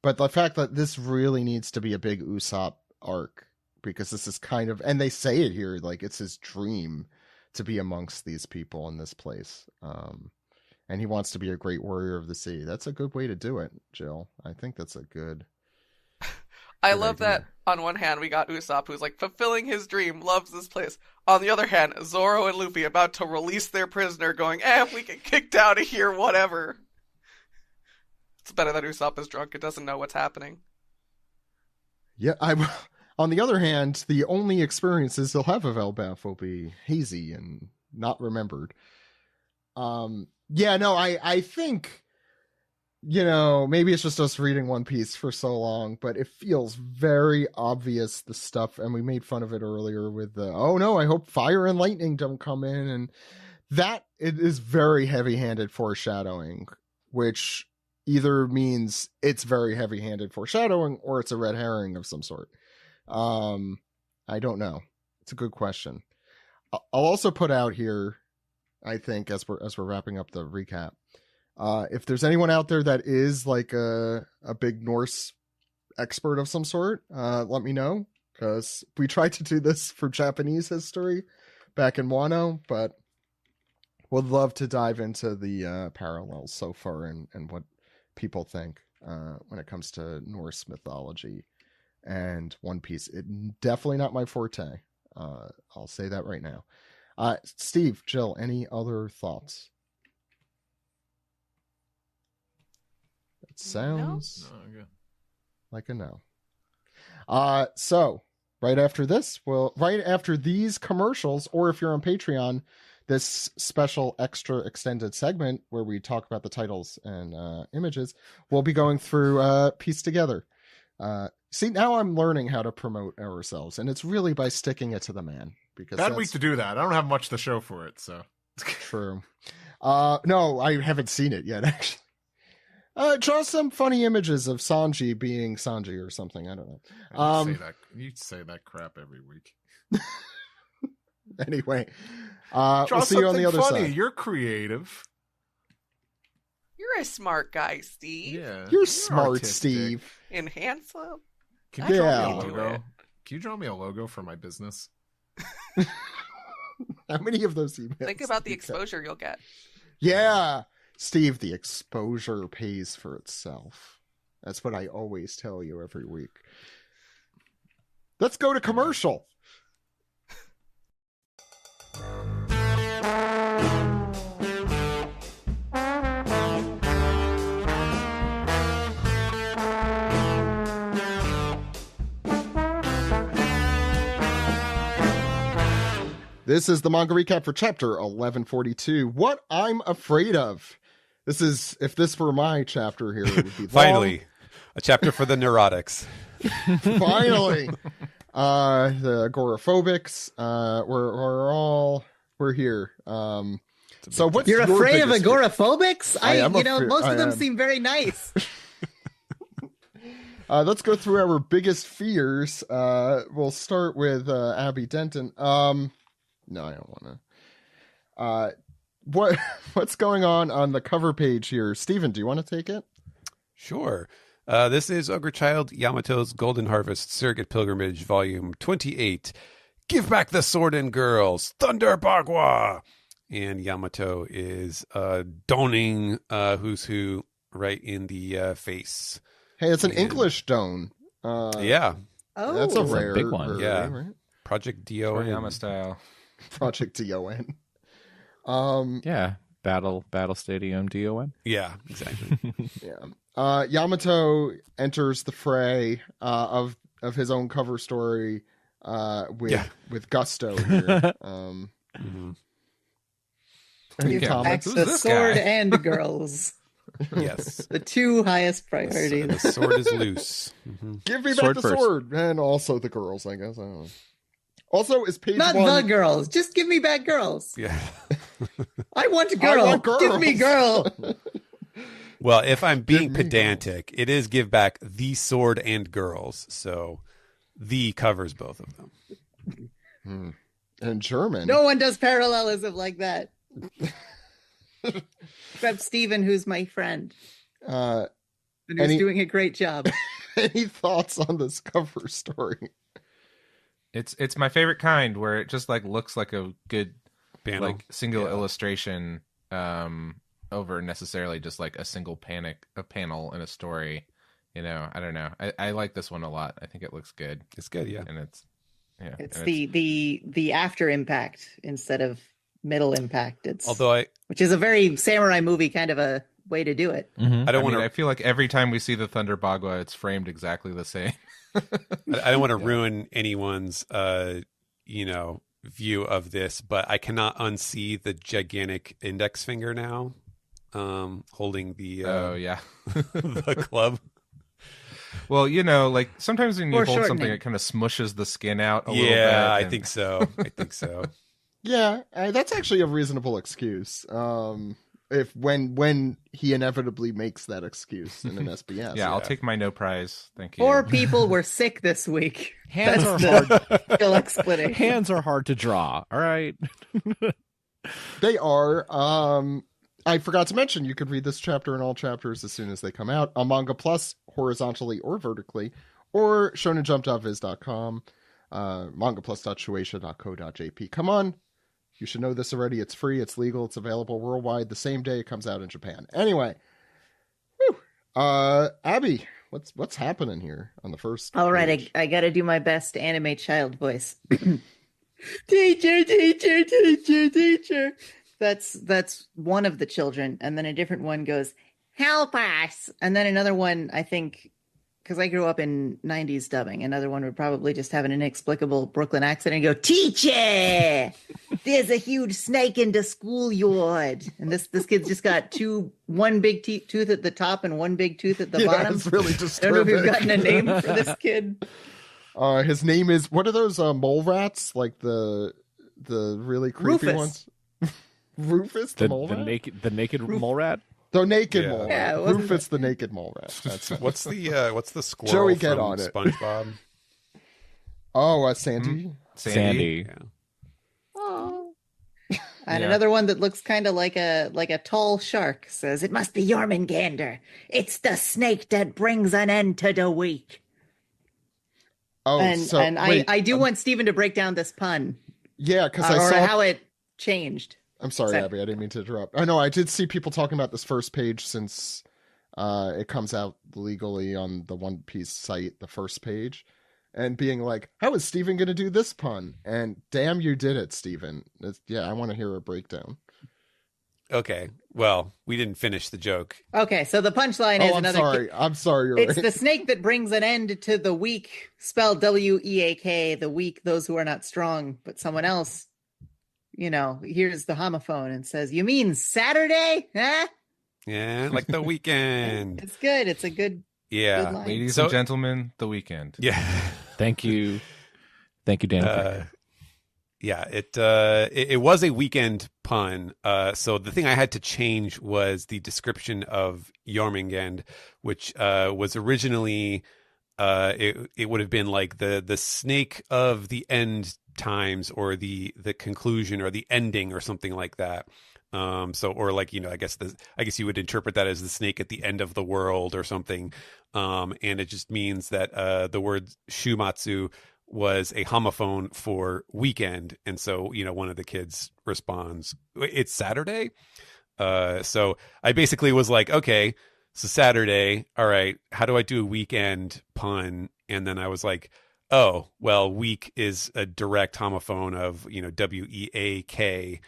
But the fact that this really needs to be a big Usopp arc, because this is kind of, and they say it here, like it's his dream to be amongst these people in this place. And he wants to be a great warrior of the sea. That's a good way to do it, Jill. I think that's a good... I love that on one hand we got Usopp who's like fulfilling his dream, loves this place. On the other hand, Zoro and Luffy about to release their prisoner going, if we get kicked out of here, whatever. It's better that Usopp is drunk. It doesn't know what's happening. Yeah, on the other hand, the only experiences he'll have of Elbaf will be hazy and not remembered. Yeah, no, I think, maybe it's just us reading One Piece for so long, but it feels very obvious, the stuff, and we made fun of it earlier with the, oh no, I hope fire and lightning don't come in, and that it is very heavy-handed foreshadowing, which either means it's very heavy-handed foreshadowing or it's a red herring of some sort. I don't know. It's a good question. I'll also put out here, I think, as we're wrapping up the recap, if there's anyone out there that is like a big Norse expert of some sort, let me know, because we tried to do this for Japanese history back in Wano, but would love to dive into the parallels so far and what people think when it comes to Norse mythology and One Piece. It definitely not my forte. I'll say that right now. Steve, Jill, any other thoughts? It sounds like a no. So right after this, right after these commercials, or if you're on Patreon, this special extra extended segment where we talk about the titles and images, we'll be going through Piece Together. See, now I'm learning how to promote ourselves, and it's really by sticking it to the man. Because bad week to do that. I don't have much to show for it, so. True. No, I haven't seen it yet, actually. Draw some funny images of Sanji being Sanji or something. I don't know. You say that crap every week. Anyway, we'll see you on the other side. You're creative. You're a smart guy, Steve. Yeah, you're smart, artistic. Steve. And handsome. Can you draw me a logo? Can you draw me a logo for my business? How many of those emails? Think about the exposure you'll get. Yeah, Steve, the exposure pays for itself. That's what I always tell you every week. Let's go to commercial. This is the manga recap for chapter 1142. What I'm Afraid of. This is, if this were my chapter here, it would be finally a chapter for the neurotics. Finally, the agoraphobics. We're here. So what's you're your afraid of agoraphobics? agoraphobics? Most of them seem very nice. Let's go through our biggest fears. We'll start with Abby Denton. No, I don't want to. What's going on the cover page here? Steven, do you want to take it? Sure. This is Ogre Child Yamato's Golden Harvest Surrogate Pilgrimage, Volume 28. Give back the sword and girls, Thunder Bagua! and Yamato is donning Who's Who right in the face. Hey, it's an English don. Yeah. Oh, that's a It's a rare big one. Yeah. right? Project DON. Toriyama style. Project DON. Yeah. Battle Stadium DON. Yeah, exactly. Yeah. Yamato enters the fray of his own cover story with gusto here. Any comments? Back the sword and girls. Yes. The two highest priorities. The sword is loose. Give me Sword back the first. sword, and also the girls. I guess I don't know. Also, is page Not one the girls. Just give me back girls. Yeah. I want a girl. want girls. Give me girl. Well, if I'm being pedantic, it is give back the sword and girls. So the covers both of them. in German. No one does parallelism like that. Except Steven, who's my friend. And who's doing a great job. Any thoughts on this cover story? It's my favorite kind where it just like looks like a good Panel. like single illustration over necessarily just like a single panel in a story. You know, I don't know. I like this one a lot. I think it looks good. It's good, yeah. And it's It's the after impact instead of middle impact. Which is a very samurai movie kind of a way to do it. I feel like every time we see the Thunder Bagua, it's framed exactly the same. I don't want to ruin anyone's view of this, but I cannot unsee the gigantic index finger now holding the the club. Well, like sometimes when you Or hold something, shortening. it kind of smushes the skin out a little bit. Yeah, I and- think so. Yeah, that's actually a reasonable excuse. If when he inevitably makes that excuse in an SBS. Yeah, I'll take my no prize. Thank you. 4 people were sick this week. Hands are hard. Real explanation. Hands are hard to draw. All right. They are. I forgot to mention you could read this chapter and all chapters as soon as they come out on Manga Plus, horizontally or vertically, or shonenjump.viz.com, mangaplus.shueisha.co.jp. Come on. You should know this already. It's free. It's legal. It's available worldwide the same day it comes out in Japan. Anyway, Abby, what's happening here on the first? All right, page? I got to do my best anime child voice. Teacher, teacher, teacher, teacher. That's one of the children, and then a different one goes, "Help us!" And then another one, I think, because I grew up in '90s dubbing, another one would probably just have an inexplicable Brooklyn accent and go, "Teacher, there's a huge snake in the schoolyard." And this kid's just got one big tooth at the top and one big tooth at the bottom. It's really I don't know disturbing. if you've gotten a name for this kid. His name is, what are those mole rats? Like the really creepy Rufus. ones? Rufus the mole rat? The naked mole rat. The naked Yeah. mole rat. Yeah, it wasn't Rufus the naked mole rat. That's it. What's the squirrel Joey, get from on it. SpongeBob? Oh, Sandy. Sandy. Yeah. And Yeah. another one that looks kind of like a tall shark says, "It must be Jormungandr. It's the snake that brings an end to the week." Oh, And so I do want Steven to break down this pun yeah, because I or saw. how it changed. I'm sorry, Sorry. Abby. I didn't mean to interrupt. I know I did see people talking about this first page since it comes out legally on the One Piece site, the first page, and being like, "How is Steven going to do this pun?" And damn, you did it, Steven. Yeah, I want to hear a breakdown. Okay. Well, we didn't finish the joke. Okay, so the punchline is Oh, I'm another. sorry. I'm sorry. You're It's right. the snake that brings an end to the weak, spelled W-E-A-K, the weak, those who are not strong. But someone else, hears the homophone and says, "You mean Saturday? Huh?" Yeah, like the weekend. It's good. It's a good Yeah. line. Ladies So- and gentlemen, the weekend. Yeah. Thank you, Dan. Yeah, it was a weekend pun. So the thing I had to change was the description of Jormungand, which was originally it would have been like the snake of the end times, or the conclusion, or the ending, or something like that. Or like, I guess you would interpret that as the snake at the end of the world or something. And it just means that the word shumatsu was a homophone for weekend. And so, one of the kids responds, "It's Saturday." So I basically was like, okay, so Saturday. All right. How do I do a weekend pun? And then I was like, oh, well, week is a direct homophone of, WEAK,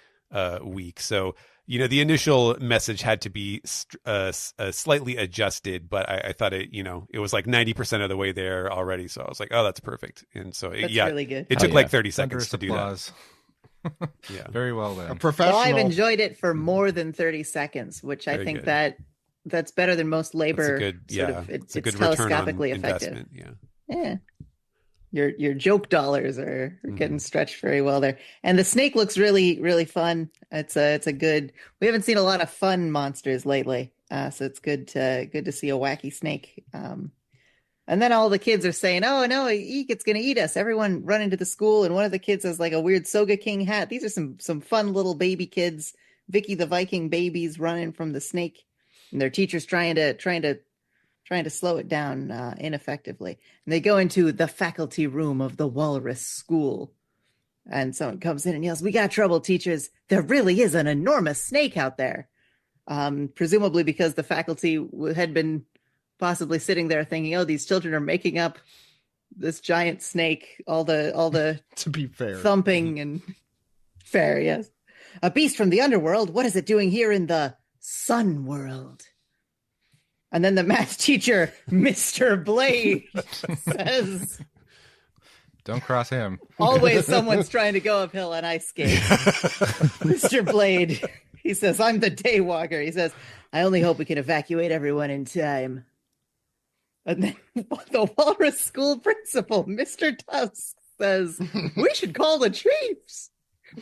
week. So, the initial message had to be slightly adjusted, but I thought it was like 90% of the way there already. So I was like, oh, that's perfect. And so, That's really good. It took like 30 seconds to do applause. that. Yeah. Very well done. A professional. Well, I've enjoyed it for more than 30 seconds, which I Very think good. that's better than most labor. It's It's a good return on telescopically effective. investment. Yeah. Yeah. Your joke dollars are getting stretched very well there. And the snake looks really, really fun. It's a good, we haven't seen a lot of fun monsters lately. So it's good to see a wacky snake. And then all the kids are saying, oh no, eek, it's gonna eat us. Everyone run into the school, and one of the kids has like a weird Soga King hat. These are some fun little baby kids, Vicky the Viking babies running from the snake, and their teacher's trying to slow it down ineffectively. And they go into the faculty room of the Walrus School. And someone comes in and yells, "We got trouble, teachers. There really is an enormous snake out there." Presumably because the faculty had been possibly sitting there thinking, oh, these children are making up this giant snake, all the To be fair. thumping and fair, yes. A beast from the underworld. What is it doing here in the sun world? And then the math teacher, Mr. Blade, says, Don't cross him. always someone's trying to go uphill on ice skates. Mr. Blade, he says, I'm the daywalker. He says, I only hope we can evacuate everyone in time. And then the Walrus School principal, Mr. Tusk, says, we should call the chiefs.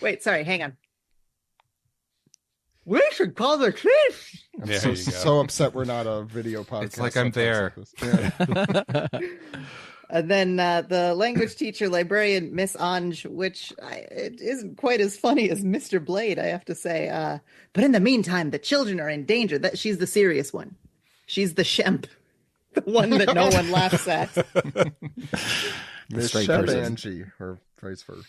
Wait, sorry, hang on. We should call the chiefs. I'm so upset we're not a video podcast. It's like I'm there. Yeah. And then the language teacher, librarian, Miss Ange, which it isn't quite as funny as Mr. Blade, I have to say. But in the meantime, the children are in danger. She's the serious one. She's the Shemp, the one that no one laughs at. Miss Shep Angie, or vice versa.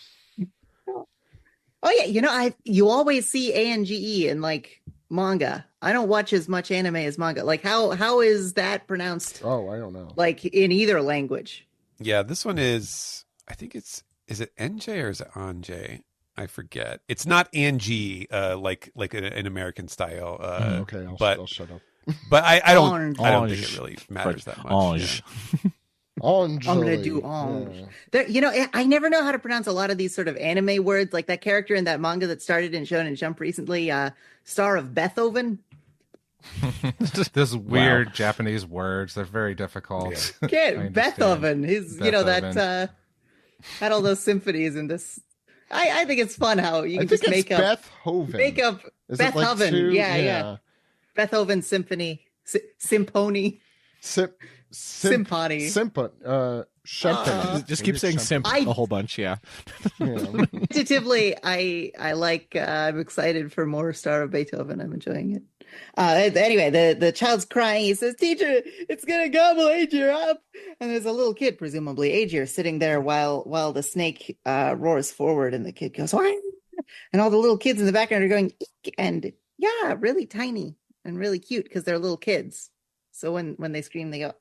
Oh yeah, you always see Ange in like manga. I don't watch as much anime as manga. Like how is that pronounced? Oh, I don't know. Like in either language. Yeah, this one is. I think is it NJ or is it Anje? I forget. It's not Angie, like an American style. Okay, I'll shut up. But I don't think it really matters that much. Ange. Yeah. I'm gonna do Ange. There, I never know how to pronounce a lot of these sort of anime words. Like that character in that manga that started in Shonen Jump recently, Star of Beethoven. This weird Japanese words. They're very difficult. Kid, Beethoven. He's Beethoven. that had all those symphonies in this. I think it's fun how you can think just make up Beethoven. Make up Is it like Beethoven. two? Yeah. Beethoven symphony. Symphony. Symphony. Just keep saying simp a whole bunch, yeah. Tentatively, I like. I'm excited for more Star of Beethoven. I'm enjoying it. Anyway, the child's crying. He says, "Teacher, it's gonna gobble Aegir up." And there's a little kid, presumably Aegir, sitting there while the snake roars forward, and the kid goes, "Wah!" And all the little kids in the background are going, "Eek!" And yeah, really tiny and really cute because they're little kids. So when they scream, they go.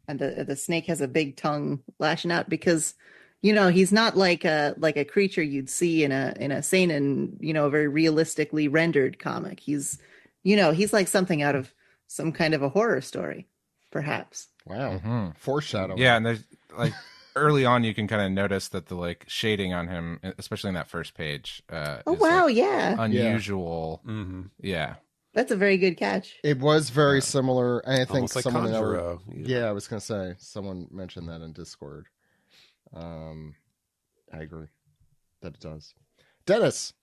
And the snake has a big tongue lashing out because, he's not like a creature you'd see in a seinen, very realistically rendered comic. He's like something out of some kind of a horror story, perhaps. Wow, Mm-hmm. foreshadowing. Yeah, and there's like early on, you can kind of notice that the like shading on him, especially in that first page. Oh wow, yeah, unusual. Yeah. Mm-hmm. Yeah. That's a very good catch. It was very similar. And I think almost like someone Conjuro, I was going to say, someone mentioned that in Discord. I agree that it does. Dennis.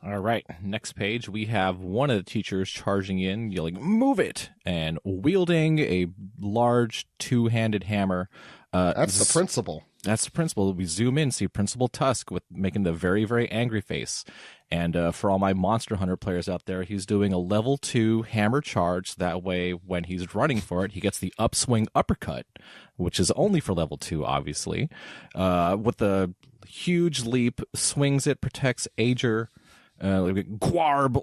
All right. Next page, we have one of the teachers charging in, yelling, "Move it!" and wielding a large two-handed hammer. That's the principal. That's the principal. We zoom in, see Principal Tusk making the very, very angry face. And for all my Monster Hunter players out there, he's doing a level 2 hammer charge. That way, when he's running for it, he gets the upswing uppercut, which is only for level 2, obviously. With a huge leap, swings it, protects Ager, Gwarb,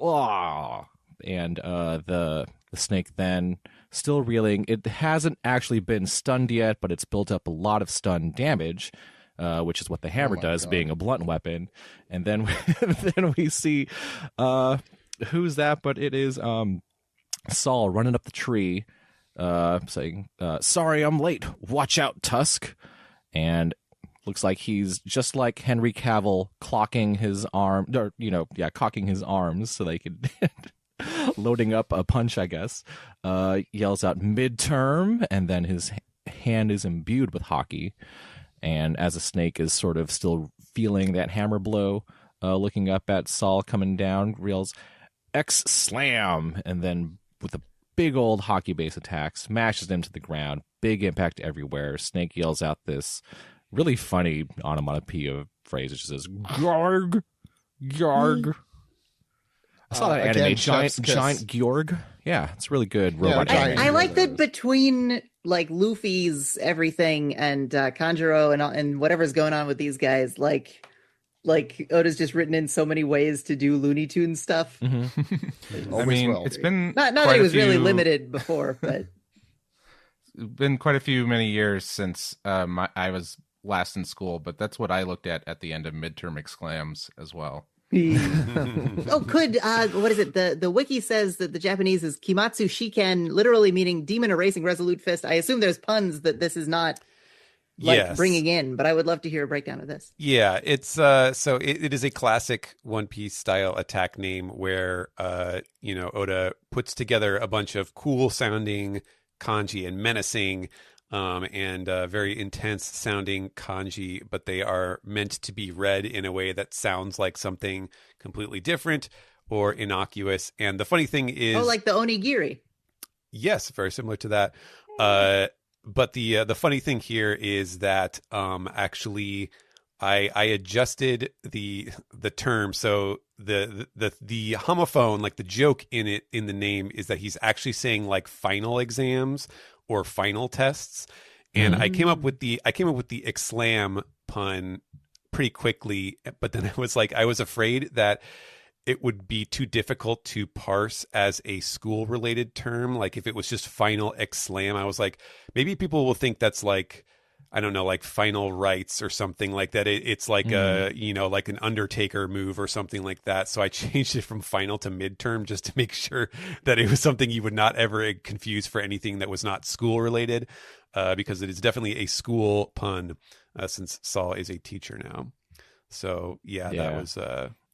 and the snake then still reeling. It hasn't actually been stunned yet, but it's built up a lot of stun damage. Which is what the hammer does, being a blunt weapon. And then then we see who's that? But it is Saul running up the tree, saying, "Sorry, I'm late. Watch out, Tusk." And looks like he's just like Henry Cavill, cocking his arms so they could loading up a punch, I guess. Yells out midterm, and then his hand is imbued with hockey. And as a snake is sort of still feeling that hammer blow, looking up at Saul coming down, reels X slam, and then with a big old hockey base attack, smashes him to the ground. Big impact everywhere. Snake yells out this really funny onomatopoeia phrase, which says "Garg, Garg." I saw that anime, giant Georg. Yeah, it's really good. Robot anime. I like that between like Luffy's everything and Kanjuro and whatever's going on with these guys, like Oda's just written in so many ways to do Looney Tunes stuff. Mm-hmm. I mean, it's been not that he was really limited before, but it's been quite a few many years since I was last in school. But that's what I looked at the end of midterm exclams as well. What is it? The wiki says that the Japanese is Kimatsu Shiken, literally meaning demon erasing resolute fist. I assume there's puns that this is not bringing in, but I would love to hear a breakdown of this. Yeah, it's so it is a classic One Piece style attack name where Oda puts together a bunch of cool sounding kanji and menacing and very intense sounding kanji, but they are meant to be read in a way that sounds like something completely different or innocuous. And the funny thing is, like the onigiri. Yes, very similar to that. But the funny thing here is that actually I adjusted the term. So the homophone, like the joke in the name, is that he's actually saying like final exams or final tests. And I came up with the exclam pun pretty quickly, but then I was afraid that it would be too difficult to parse as a school related term. Like if it was just final exclam, I was like, maybe people will think that's like, I don't know, like final rites or something like that. It's like like an Undertaker move or something like that. So I changed it from final to midterm just to make sure that it was something you would not ever confuse for anything that was not school related, because it is definitely a school pun, since Saul is a teacher now. So yeah. That was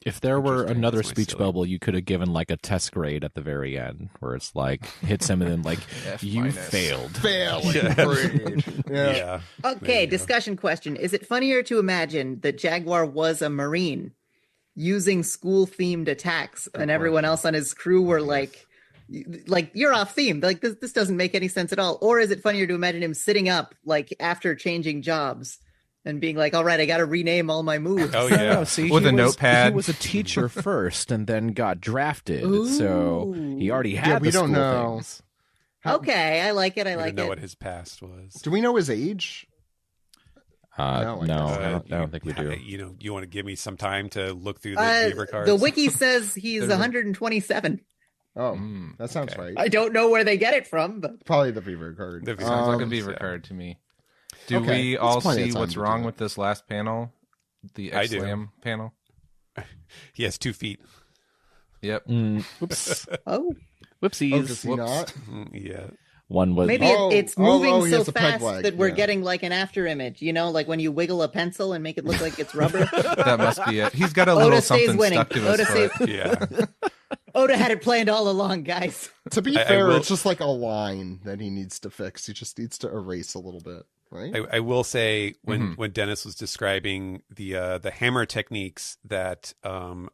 if there were another speech bubble, you could have given like a test grade at the very end where it's like hits him and then like you failed. Failing grade. Yeah. Okay, discussion question. Is it funnier to imagine that Jaguar was a Marine using school themed attacks and everyone else on his crew were like you're off theme. Like this doesn't make any sense at all. Or is it funnier to imagine him sitting up like after changing jobs and being like, all right, I got to rename all my moves. Oh, yeah. No, see, with a notepad. He was a teacher first and then got drafted. Ooh. So he already had we don't know. Things. Okay, I like it. I don't know what his past was. Do we know his age? No, I don't think we do. You want to give me some time to look through the Beaver cards? The wiki says he's 127. Oh, that sounds right. I don't know where they get it from, but probably the Beaver card. Sounds like a Beaver card to me. Do we all see what's wrong with this last panel? The X-Slam panel? He has 2 feet. Yep. Whoops. Whoopsies. Oh, does he not? Yeah. One was maybe it's moving so fast that we're getting like an after image. You know, like when you wiggle a pencil and make it look like it's rubber. That must be it. He's got a little something stuck to his foot. Yeah. Oda had it planned all along, guys. To be fair, it's just like a line that he needs to fix. He just needs to erase a little bit. Right? I will say when Dennis was describing the hammer techniques that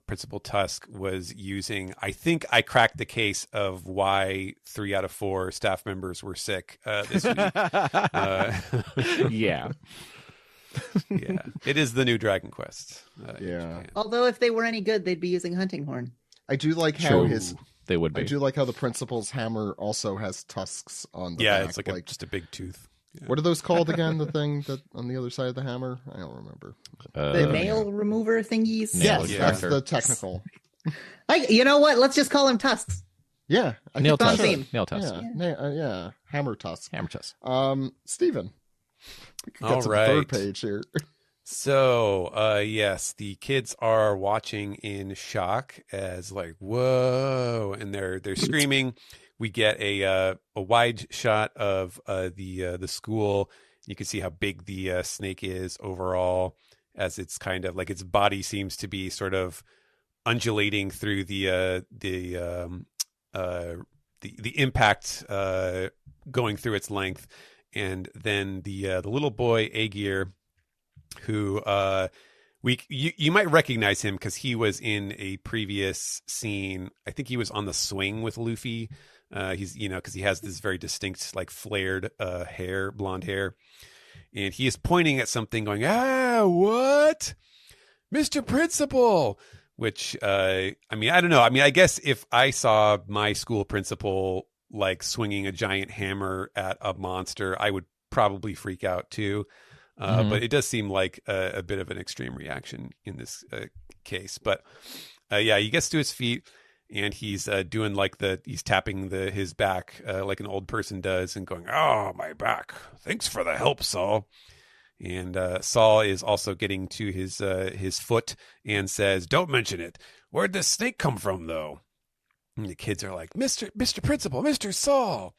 Principal Tusk was using, I think I cracked the case of why 3 out of 4 staff members were sick this week. Yeah. Yeah, it is the new Dragon Quest. In Yeah. Japan. Although if they were any good, they'd be using hunting horn. I do like how True. They would I be. do like how the principal's hammer also has tusks on the Yeah, back. it's like just a big tooth. Yeah. What are those called again? The thing that on the other side of the hammer? I don't remember. The nail remover thingies. Nail Yes, Yeah. that's extractor. the technical. You know what? Let's just call them tusks. Yeah, I Nail think tusk. we should. Nail tusk. Yeah, hammer tusk. Hammer tusk. Steven. We could All get to the right. third page here. So, yes, the kids are watching in shock as like, whoa, and they're screaming. We get a wide shot of the school. You can see how big the snake is overall, as it's kind of like its body seems to be sort of undulating through the impact going through its length, and then the little boy Aegir, who you might recognize him because he was in a previous scene. I think he was on the swing with Luffy. He's because he has this very distinct like flared blonde hair, and he is pointing at something, going, what, Mr. Principal? Which I don't know. I guess if I saw my school principal like swinging a giant hammer at a monster, I would probably freak out too. But it does seem like a bit of an extreme reaction in this case. But he gets to his feet and he's doing like he's tapping his back like an old person does and going, "Oh, my back. Thanks for the help, Saul." And Saul is also getting to his foot and says, "Don't mention it. Where'd this snake come from, though?" And the kids are like, Mr. Principal, Mr. Saul."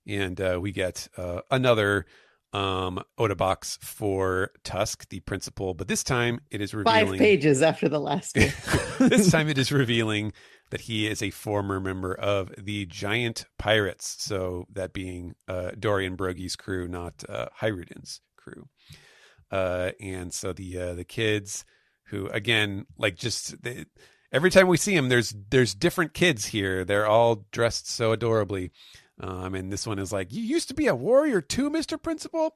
And we get another Oda box for Tusk, the principal, but this time it is revealing 5 pages after the last one. this time it is revealing that he is a former member of the Giant Pirates, so that being Dorian Brogy's crew, not Hyruden's crew. And so the kids, who again, like every time we see them, there's different kids here. They're all dressed so adorably. And this one is like, "You used to be a warrior too, Mr. Principal?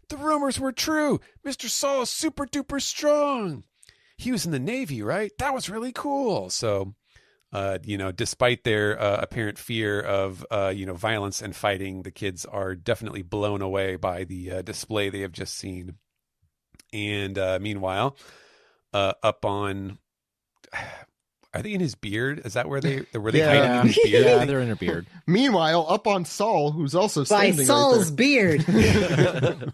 The rumors were true. Mr. Saul is super duper strong. He was in the Navy, right? That was really cool." So, despite their apparent fear of, violence and fighting, the kids are definitely blown away by the display they have just seen. And meanwhile, up on... Are they in his beard? Is that where they hiding in his beard? Yeah, they're in her beard. Meanwhile, up on Saul, who's also By standing Saul's right beard.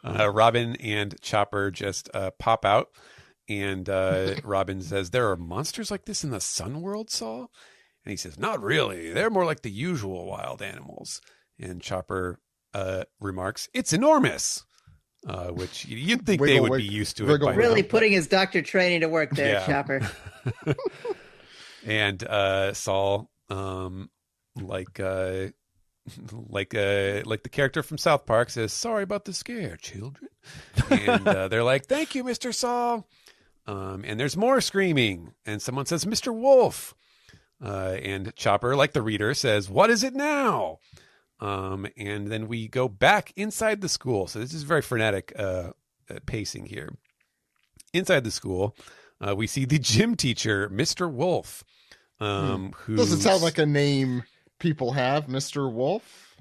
Robin and Chopper just pop out, and Robin says, "There are monsters like this in the Sun World, Saul?" And he says, "Not really. They're more like the usual wild animals." And Chopper remarks, "It's enormous." Which you'd think they would be used to it by Really now. putting his doctor training to work there, Yeah. Chopper. And Saul, like the character from South Park, says, "Sorry about the scare, children." And they're like, "Thank you, Mr. Saul." And there's more screaming, and someone says, "Mr. Wolf." And Chopper, like the reader, says, "What is it now?" And then we go back inside the school. So this is very frenetic pacing here. Inside the school, we see the gym teacher, Mr. Wolf. Who Doesn't sound like a name people have, Mr. Wolf.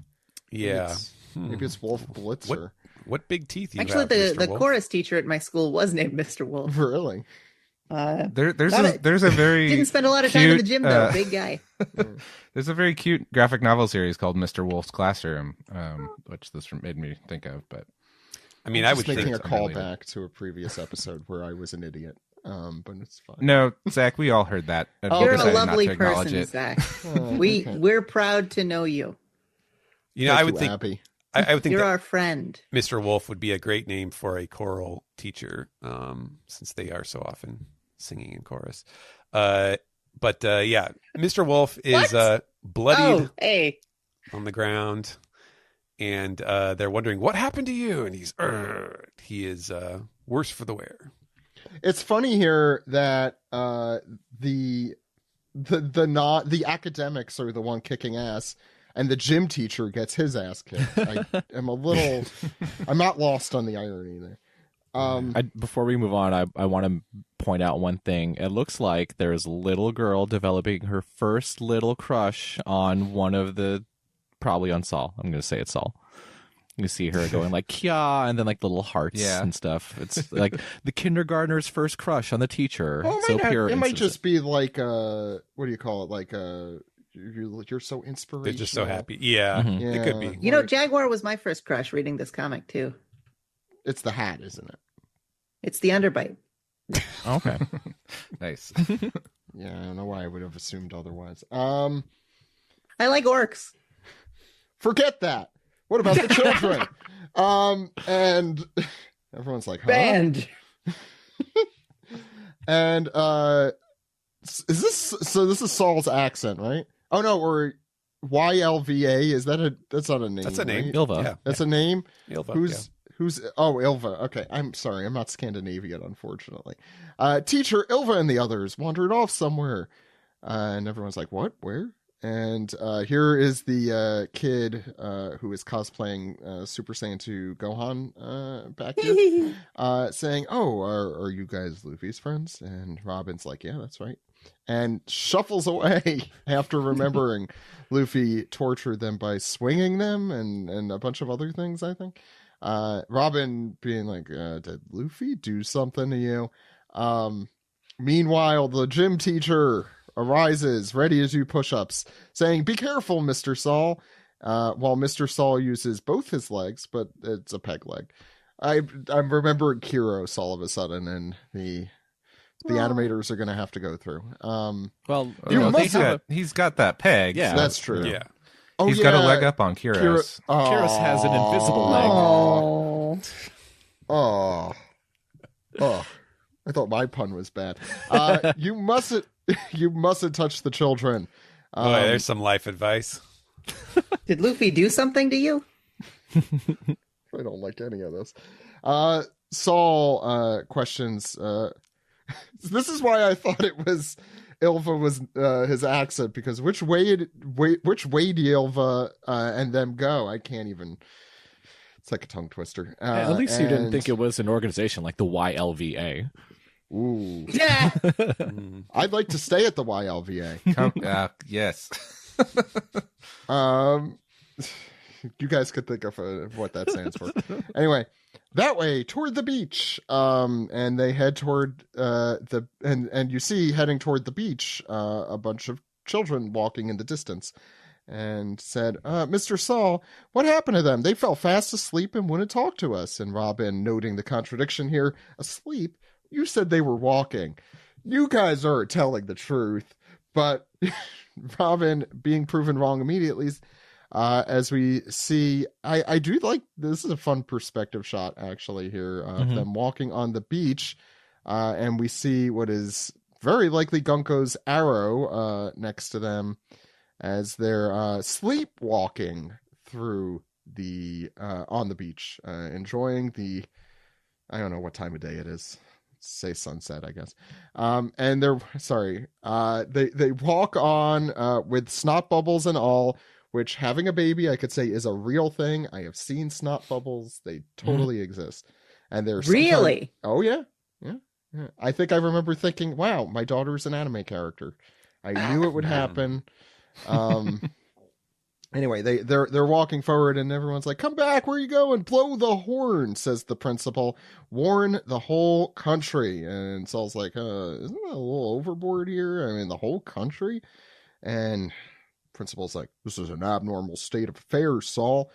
Yeah. Maybe it's Wolf Blitzer. What big teeth you Actually, have, the Mr. Wolf? chorus teacher at my school was named Mr. Wolf. Really? There's a very Didn't spend a lot of time in the cute, gym, though. Big guy. There's a very cute graphic novel series called Mr. Wolf's Classroom, which this made me think of. But I mean, I'm I just would making think a callback to a previous episode where I was an idiot. But it's fine. no, Zach, we all heard that. And we You're a decided not lovely to acknowledge person, it. Zach. Oh, okay. We're proud to know you. I Thank would you, think Abby. I would think You're that our friend. Mr. Wolf would be a great name for a choral teacher, since they are so often singing in chorus. But Mr. Wolf is bloodied Oh, hey. on the ground, and they're wondering what happened to you, and he is worse for the wear. It's funny here that the academics are the one kicking ass. and the gym teacher gets his ass kicked. I'm not lost on the irony there. Before we move on, I want to point out one thing. It looks like there's a little girl developing her first little crush on one of the, probably on Saul. I'm going to say it's Saul. You see her going like Kya, and then like little hearts and stuff. It's like the kindergartner's first crush on the teacher. Oh, it might just be like what do you call it? Like you're so inspirational. They're just so happy. Yeah, it could be. You know, Jaguar was my first crush reading this comic too. It's the hat, isn't it? It's the underbite. Okay. Nice. Yeah, I don't know why I would have assumed otherwise. I like orcs. Forget that. What about the children? And everyone's like, huh? Banned. And this is Saul's accent, right? Oh no, or YLVA, that's not a name. That's a name. Right? Ilva. Yeah. That's a name. Ilva. Who's Ilva. Okay, I'm sorry, I'm not Scandinavian, unfortunately. Teacher Ilva and the others wandered off somewhere. And everyone's like, what? Where? And here is the kid who is cosplaying Super Saiyan 2 Gohan back here, saying, oh, are you guys Luffy's friends? And Robin's like, yeah, that's right. And shuffles away after remembering Luffy tortured them by swinging them and a bunch of other things, I think. Robin being like, did Luffy do something to you? Meanwhile, the gym teacher arises, ready to do push-ups, saying, be careful, Mr. Saul, while Mr. Saul uses both his legs, but it's a peg leg. I'm remembering Kiros all of a sudden, and the animators are going to have to go through. Well, he's got that peg. Yeah, so that's true. Yeah. Oh, he's got a leg up on Kiros. Kiros has an invisible leg. Oh. I thought my pun was bad. You mustn't touch the children. Boy, there's some life advice. Did Luffy do something to you? I don't like any of this. Saul questions. This is why I thought it was Ilva was his accent, because which way do Ilva and them go? I can't even. It's like a tongue twister. At least you didn't think it was an organization like the YLVA. Ooh. Yeah. I'd like to stay at the YLVA. Yes. You guys could think of what that stands for. Anyway, that way toward the beach. And they head toward and you see heading toward the beach a bunch of children walking in the distance. And said, Mr. Saul, what happened to them? They fell fast asleep and wouldn't talk to us. And Robin, noting the contradiction here, asleep? You said they were walking. You guys are telling the truth. But Robin being proven wrong immediately, as we see, I do like, this is a fun perspective shot actually here of them walking on the beach. And we see what is very likely Gunko's arrow next to them, as they're sleepwalking through on the beach, enjoying the, I don't know what time of day it is. Say sunset, I guess. And they walk on with snot bubbles and all, which, having a baby, I could say is a real thing. I have seen snot bubbles; they totally exist. And they're really, oh yeah. I think I remember thinking, "Wow, my daughter's an anime character." I knew it would happen. Anyway, they're walking forward, and everyone's like, "Come back! Where you going? Blow the horn!" says the principal. "Warn the whole country." And Saul's like, "Isn't that a little overboard here? I mean, the whole country." And principal's like, "This is an abnormal state of affairs, Saul."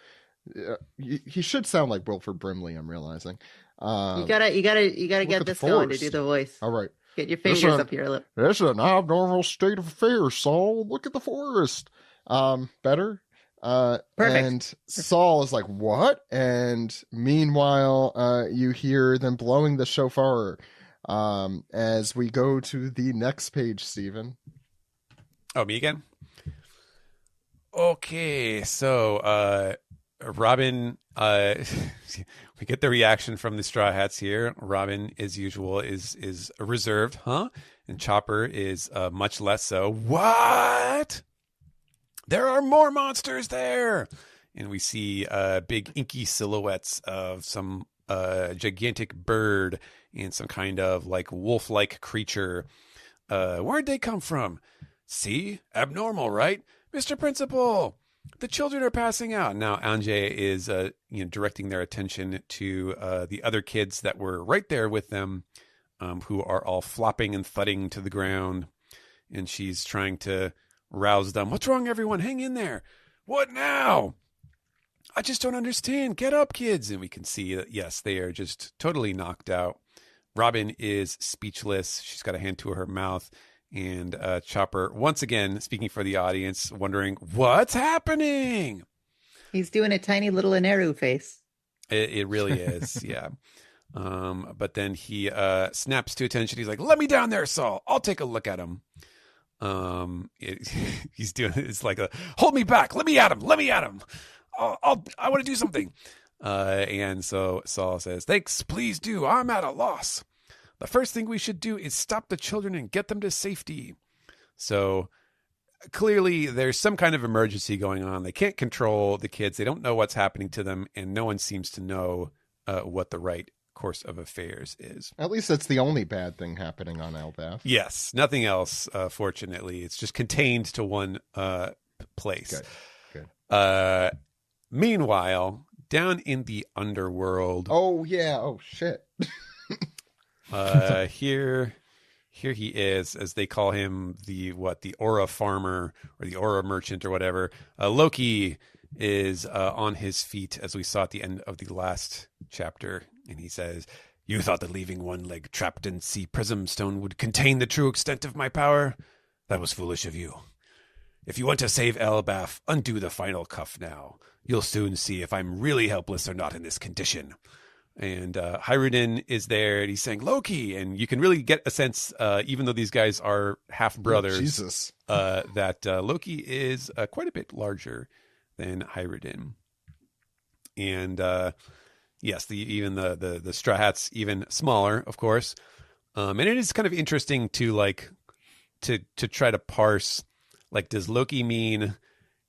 He should sound like Wilford Brimley. I'm realizing. You gotta get this going to do the voice. All right. Get your fingers up your lip. This is an abnormal state of affairs, Saul. Look at the forest. Better. Perfect. And Saul is like, what? And meanwhile, you hear them blowing the shofar as we go to the next page, Stephen. Oh, me again? Okay, so Robin, we get the reaction from the Straw Hats here. Robin, as usual, is reserved, huh? And Chopper is much less so. What? There are more monsters there. And we see big inky silhouettes of some gigantic bird and some kind of like wolf-like creature. Where'd they come from? See? Abnormal, right? Mr. Principal, the children are passing out. Now Anje is directing their attention to the other kids that were right there with them, who are all flopping and thudding to the ground. And she's trying to rouse them. What's wrong, everyone? Hang in there. What now? I just don't understand. Get up, kids. And we can see that, yes, they are just totally knocked out. Robin is speechless. She's got a hand to her mouth. And Chopper, once again, speaking for the audience, wondering, what's happening? He's doing a tiny little Ineru face. It really is, yeah. But then he snaps to attention. He's like, let me down there, Saul. I'll take a look at him. He's doing, it's like hold me back. Let me at him. I want to do something. And so Saul says, thanks, please do. I'm at a loss. The first thing we should do is stop the children and get them to safety. So clearly there's some kind of emergency going on. They can't control the kids. They don't know what's happening to them. And no one seems to know what the right course of affairs is. At least that's the only bad thing happening on Elbaf. Yes, nothing else, fortunately. It's just contained to one place. Good. Meanwhile, down in the underworld. Oh, yeah. Oh, shit. Here he is, as they call him, the aura farmer or the aura merchant or whatever. Loki is on his feet, as we saw at the end of the last chapter, and he says, "You thought that leaving one leg trapped in sea prism stone would contain the true extent of my power? That was foolish of you. If you want to save Elbaf, undo the final cuff now. You'll soon see if I'm really helpless or not in this condition." And Hyrudin is there, and he's saying, Loki, and you can really get a sense, even though these guys are half-brothers, that Loki is quite a bit larger than Hyrudin. And yes, even the Straw Hat's even smaller, of course. And it is kind of interesting to try to parse, like, does Loki mean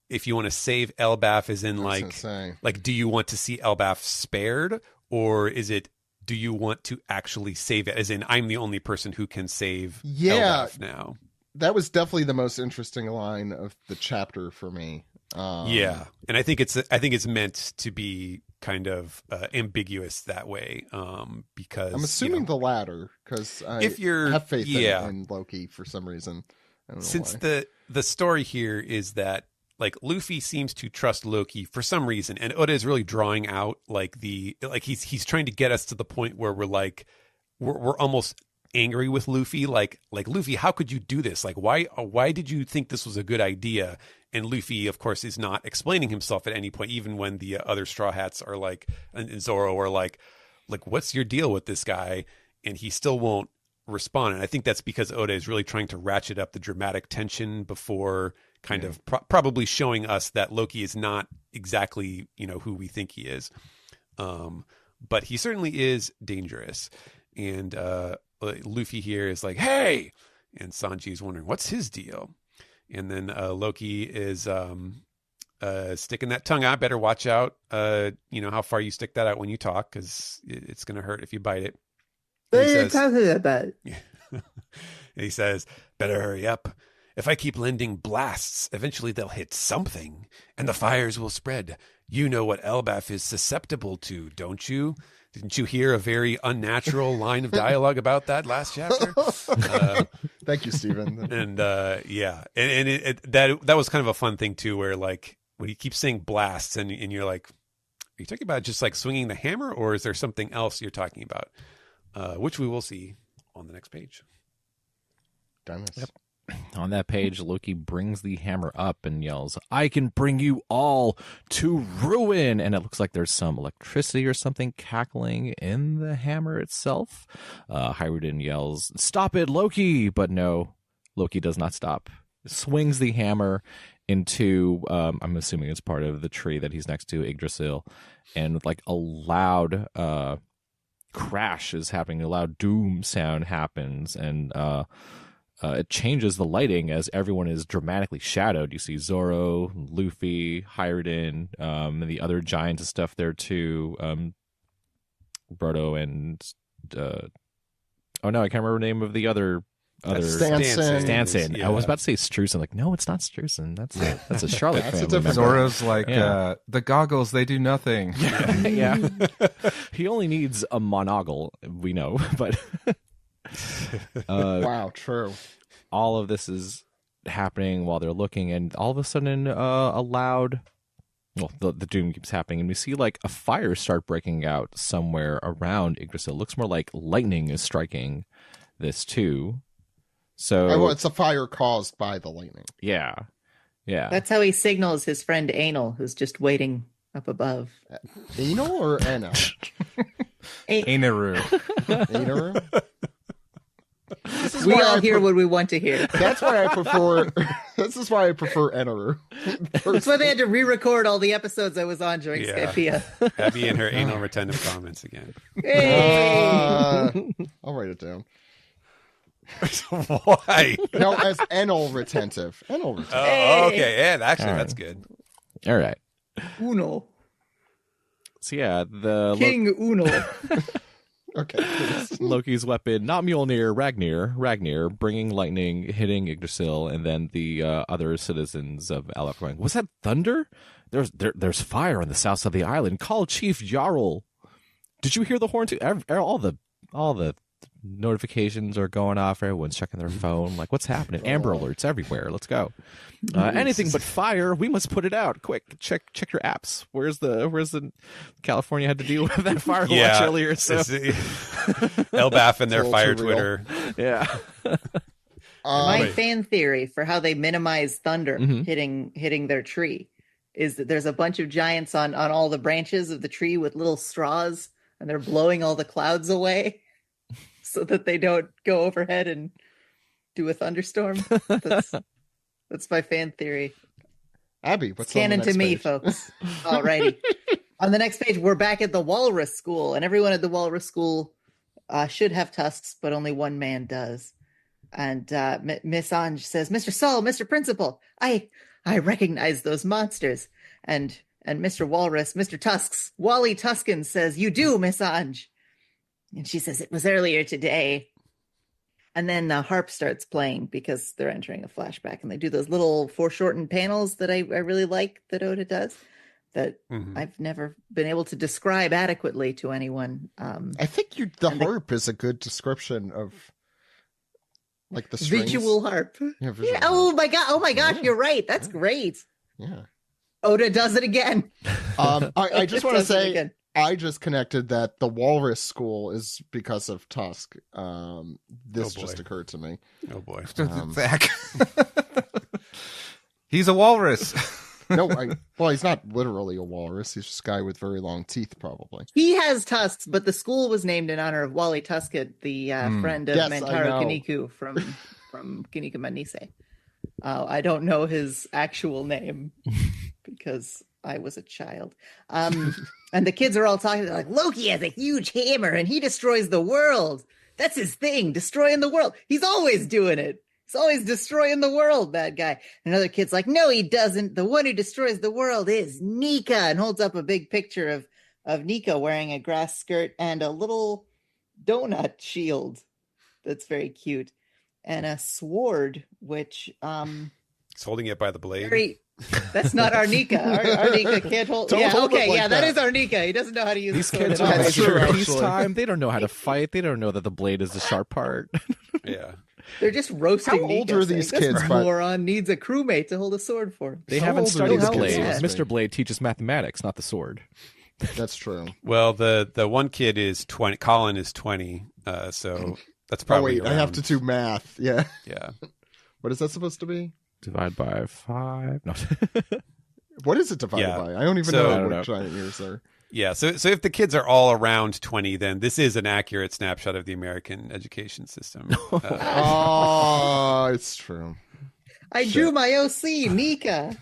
if you want to save Elbaf, as in like do you want to see Elbaf spared? Or is it, do you want to actually save it? As in, I'm the only person who can save Elbaf now. That was definitely the most interesting line of the chapter for me. Yeah, and I think it's meant to be kind of ambiguous that way. Because I'm assuming the latter, because I have faith in Loki for some reason. I don't know since why. the story here is that, like, Luffy seems to trust Loki for some reason, and Oda is really drawing out he's trying to get us to the point where we're almost angry with Luffy, like Luffy, how could you do this? Like, why did you think this was a good idea? And Luffy, of course, is not explaining himself at any point, even when the other Straw Hats are like, and Zoro are like, what's your deal with this guy? And he still won't respond. And I think that's because Oda is really trying to ratchet up the dramatic tension before kind of probably showing us that Loki is not exactly, who we think he is. But he certainly is dangerous. And Luffy here is like, hey! And Sanji is wondering, what's his deal? And then Loki is sticking that tongue out. Better watch out, how far you stick that out when you talk, because it's going to hurt if you bite it. What are you talking about? And he says, better hurry up. If I keep lending blasts, eventually they'll hit something, and the fires will spread. You know what Elbaf is susceptible to, don't you? Didn't you hear a very unnatural line of dialogue about that last chapter? Thank you, Stephen. And that was kind of a fun thing too, where like when he keeps saying blasts, and you're like, are you talking about just like swinging the hammer, or is there something else you're talking about? Which we will see on the next page. Yep. On that page, Loki brings the hammer up and yells, I can bring you all to ruin. And it looks like there's some electricity or something cackling in the hammer itself. Hyrudin yells, stop it, Loki. But no, Loki does not stop. Swings the hammer into, I'm assuming it's part of the tree that he's next to, Yggdrasil. And with like a loud crash is happening, a loud doom sound happens. And it changes the lighting as everyone is dramatically shadowed. You see Zoro, Luffy, Hyruden, and the other giants and stuff there too. Brodo and oh no, I can't remember the name of the other Stanson. Yeah. I was about to say Strusen. Like, no, it's not Strusen. That's a Charlotte family member. Zoro's like, the goggles, they do nothing. Yeah. He only needs a monocle, we know, but Wow, true. all of this is happening while they're looking, and all of a sudden the doom keeps happening, and we see like a fire start breaking out somewhere around Yggdrasil. It looks more like lightning is striking this too. So Well, it's a fire caused by the lightning. yeah. That's how he signals his friend Anal, who's just waiting up above. Anal or Anna? Ainaru. Anaru? We all hear what we want to hear. That's why I prefer. This is why I prefer Enaru. That's why they had to re-record all the episodes I was on during Yeah. Skypea. Abby and her anal retentive comments again. Hey! I'll write it down. Why? No, as anal retentive. Anal retentive. Oh, okay. Yeah, actually, All that's right. good. All right. Uno. So yeah, the King Uno. Okay, please. Loki's weapon, not Mjolnir, Ragnir, bringing lightning, hitting Yggdrasil, and then the other citizens of Alef going, was that thunder? There's fire on the south side of the island. Call Chief Jarl. Did you hear the horn too? All the notifications are going off. Everyone's checking their phone. Like, what's happening? Amber alerts everywhere. Let's go. Anything but fire. We must put it out. Quick, check your apps. Where's the California had to deal with that fire watch earlier? So Elbaf and their It's a fire little too Twitter. yeah. My fan theory for how they minimize thunder hitting their tree is that there's a bunch of giants on all the branches of the tree with little straws, and they're blowing all the clouds away so that they don't go overhead and do a thunderstorm. That's my fan theory. Abby, what's Canon on the to next me, page? folks. Alrighty. On the next page, we're back at the Walrus School, and everyone at the Walrus School should have tusks, but only one man does. And Miss Ange says, "Mr. Saul, Mr. Principal, I recognize those monsters." And Mr. Walrus, Mr. Tusks, Wally Tuskin says, "You do, Miss Ange." And she says, "It was earlier today." And then the harp starts playing because they're entering a flashback, and they do those little foreshortened panels that I really like that Oda does, that I've never been able to describe adequately to anyone. I think the harp is a good description of like the strings. Visual harp. Yeah, visual Yeah, oh my gosh, you're right. That's great. Yeah. Oda does it again. I just want to Does it say, again. I just connected that the Walrus School is because of Tusk. This just occurred to me. Oh boy. Zach. He's a walrus. No, well, he's not literally a walrus. He's just a guy with very long teeth, probably. He has tusks, but the school was named in honor of Wally Tuskett, the friend of Yes, I Mantaro know. Kiniku from Kinika Manise. I don't know his actual name because I was a child. And the kids are all talking. They're like, Loki has a huge hammer and he destroys the world. That's his thing, destroying the world. He's always doing it. He's always destroying the world, that guy. Another kid's like, no, he doesn't. The one who destroys the world is Nika, and holds up a big picture of Nika wearing a grass skirt and a little donut shield that's very cute. And a sword, which He's holding it by the blade. that's not our Nika. Our Nika can't hold. Don't hold it like that that. is our Nika. He doesn't know how to use These the sword kids at all. are That's true, at actually. peacetime. They don't know how to fight. They don't know that the blade is the sharp part. Yeah. They're just roasting. How old Nika, are these saying, kids, This bud? moron needs a crewmate to hold a sword for him. They How haven't old are studied these the kids blade. supposed to be? Mr. Blade teaches mathematics, not the sword. That's true. Well, the one kid is 20. Colin is 20. So that's Oh, probably. wait, I have to around- do math. Yeah. Yeah. What is that supposed to be? Divide by 5. No. What is it divided Yeah. by? I don't even So- know I don't what know. giant ears are. Yeah. So if the kids are all around 20, then this is an accurate snapshot of the American education system. Oh, it's true. I drew my OC, Nika.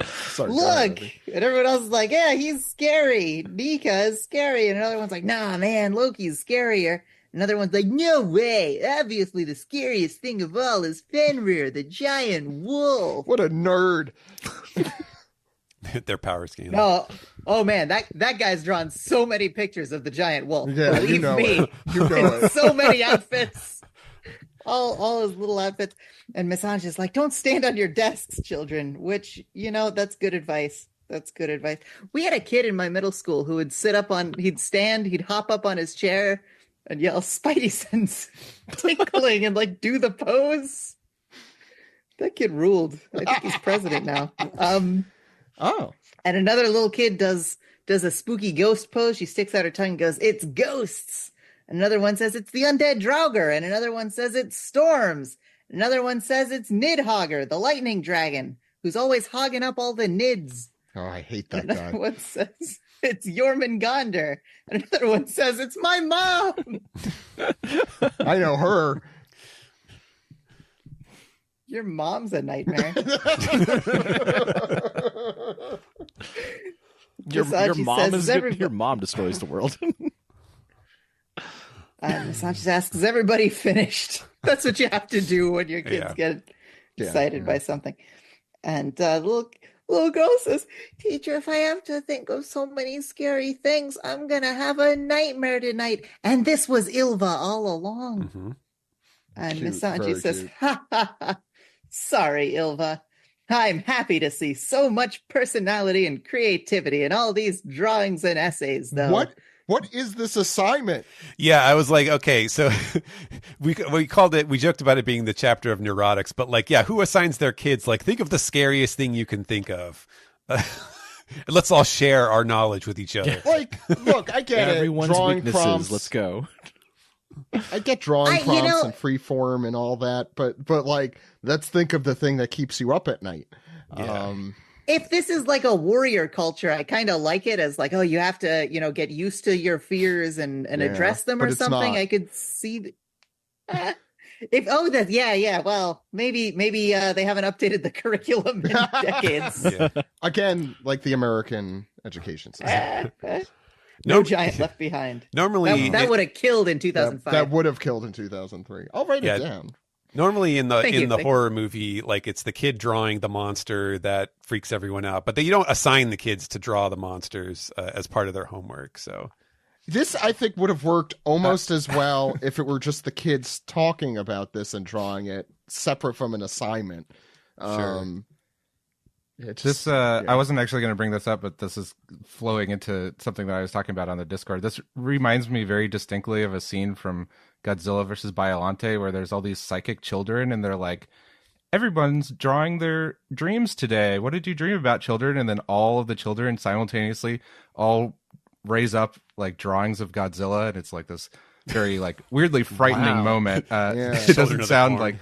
Sorry, go Look, ahead, Abby. and everyone else is like, "Yeah, he's scary. Nika is scary," and another one's like, "Nah, man, Loki's scarier." And Another one's like, no way. Obviously, the scariest thing of all is Fenrir, the giant wolf. What a nerd. Their power scheme. No, oh man, that guy's drawn so many pictures of the giant wolf. Yeah, Believe you know me, it. You know it. so many outfits, all his little outfits. And Misange is like, "Don't stand on your desks, children." Which, that's good advice. That's good advice. We had a kid in my middle school who would he'd hop up on his chair and yell "Spidey sense," tinkling, and like do the pose. That kid ruled. I think he's president now. Oh. And another little kid does a spooky ghost pose. She sticks out her tongue and goes, "It's ghosts." Another one says it's the undead Draugr. And another one says it's storms. Another one says it's Nidhogger, the lightning dragon, who's always hogging up all the nids. Oh, I hate that Another guy. one says it's Jormungandr. And another one says it's my mom. I know her. Your mom's a nightmare. Your mom says, your mom destroys the world. Misange asks, "Is everybody finished?" That's what you have to do when your kids get excited by something. And little girl says, "Teacher, if I have to think of so many scary things, I'm gonna have a nightmare tonight." And this was Ilva all along. Mm-hmm. And Cute, Misange very says, cute. "Ha ha ha! Sorry, Ilva. I'm happy to see so much personality and creativity in all these drawings and essays, though." What is this assignment? Yeah, I was like, okay, so we joked about it being the chapter of neurotics, but like, yeah, who assigns their kids, like, think of the scariest thing you can think of. Let's all share our knowledge with each other. Like, look, I get Everyone's it. Drawing weaknesses. prompts. Let's go. I get drawing prompts and free form and all that, but like, let's think of the thing that keeps you up at night. Yeah. If this is like a warrior culture, I kind of like it as like, oh, you have to, get used to your fears and address them or something. Not. I could see. Well, maybe they haven't updated the curriculum in decades. Yeah. Again, like the American education system. No giant left behind. Normally, that would have killed in 2005. That would have killed in 2003. I'll write it down. Normally in the Thank you. horror movie, like it's the kid drawing the monster that freaks everyone out, but you don't assign the kids to draw the monsters as part of their homework. So this, I think, would have worked almost as well if it were just the kids talking about this and drawing it separate from an assignment. Sure. I wasn't actually going to bring this up, but this is flowing into something that I was talking about on the Discord. This reminds me very distinctly of a scene from Godzilla versus Biollante where there's all these psychic children and they're like, everyone's drawing their dreams today. What did you dream about, children? And then all of the children simultaneously all raise up like drawings of Godzilla, and it's like this very like weirdly frightening moment. It doesn't sound like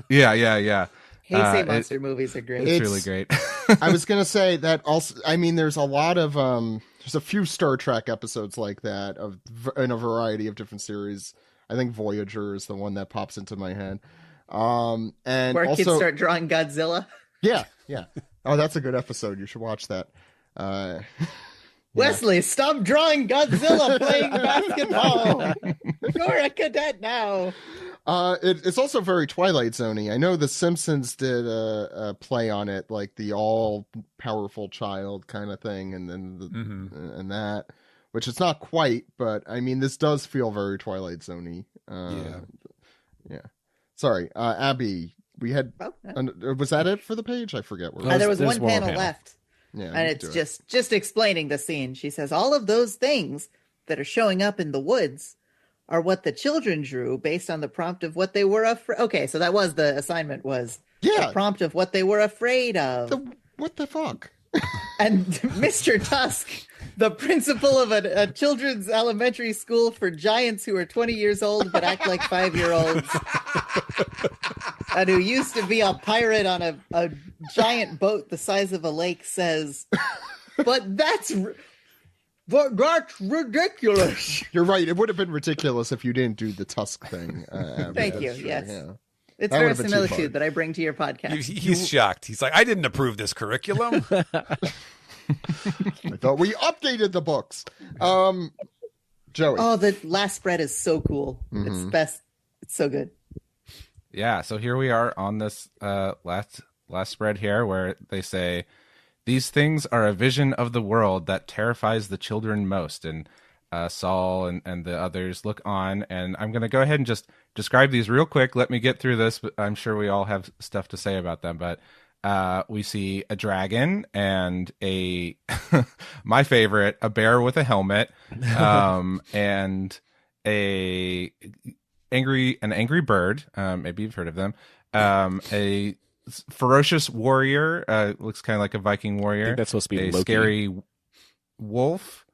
yeah. Heisei monster movies are great. It's really great. I was gonna say that also. I mean, there's a lot of there's a few Star Trek episodes like that in a variety of different series. I think Voyager is the one that pops into my head. And where also, kids start drawing Godzilla. Yeah. Oh, that's a good episode. You should watch that. Wesley, stop drawing Godzilla playing basketball. You're a cadet now. It's also very Twilight Zone-y. I know The Simpsons did a play on it, like the all-powerful child kind of thing, and then and that, which it's not quite, but I mean, this does feel very Twilight Zone-y. Yeah. Sorry, Abby, we had... was that it for the page? I forget. There was one panel left. Yeah, and it's just explaining the scene. She says, all of those things that are showing up in the woods are what the children drew based on the prompt of what they were afraid. Okay, so that was the assignment was the prompt of what they were afraid of. What the fuck? And Mr. Tusk, the principal of a children's elementary school for giants who are 20 years old but act like 5-year-olds, and who used to be a pirate on a giant boat the size of a lake, says, but that's ridiculous. You're right. It would have been ridiculous if you didn't do the Tusk thing. Thank you. Sure, yes. Yeah. It's That would have been too verisimilitude far. that I bring to your podcast. He's shocked. He's like, I didn't approve this curriculum. I thought we updated the books. Joey. Oh, the last spread is so cool. It's best. It's so good. Yeah, so here we are on this last spread here where they say, these things are a vision of the world that terrifies the children most. And Saul and the others look on, and I'm going to go ahead and just describe these real quick. Let me get through this, but I'm sure we all have stuff to say about them. But we see a dragon and a, my favorite, a bear with a helmet, and an angry bird. Maybe you've heard of them. A ferocious warrior, looks kind of like a Viking warrior. I think that's supposed to be a Loki. Scary wolf,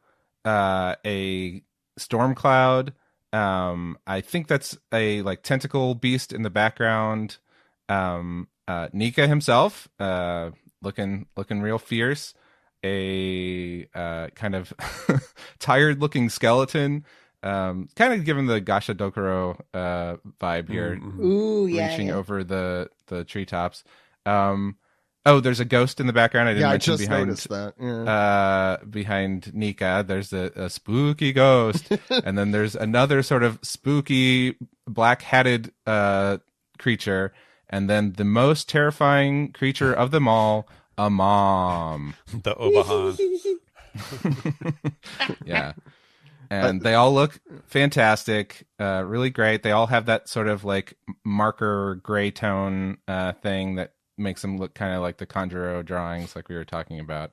a storm cloud. I think that's a like tentacle beast in the background. Nika himself, looking real fierce. A kind of tired looking skeleton. Kind of given the Gasha Dokuro vibe here. Ooh, yeah. Reaching yeah. over the treetops. Oh, there's a ghost in the background. I didn't mention I just noticed that. Yeah. Behind Nika, there's a spooky ghost, and then there's another sort of spooky black-hatted creature, and then the most terrifying creature of them all, a mom. The Obahan. Yeah. And they all look fantastic, really great. They all have that sort of like marker gray tone thing that makes them look kind of like the Conjuro drawings, like we were talking about.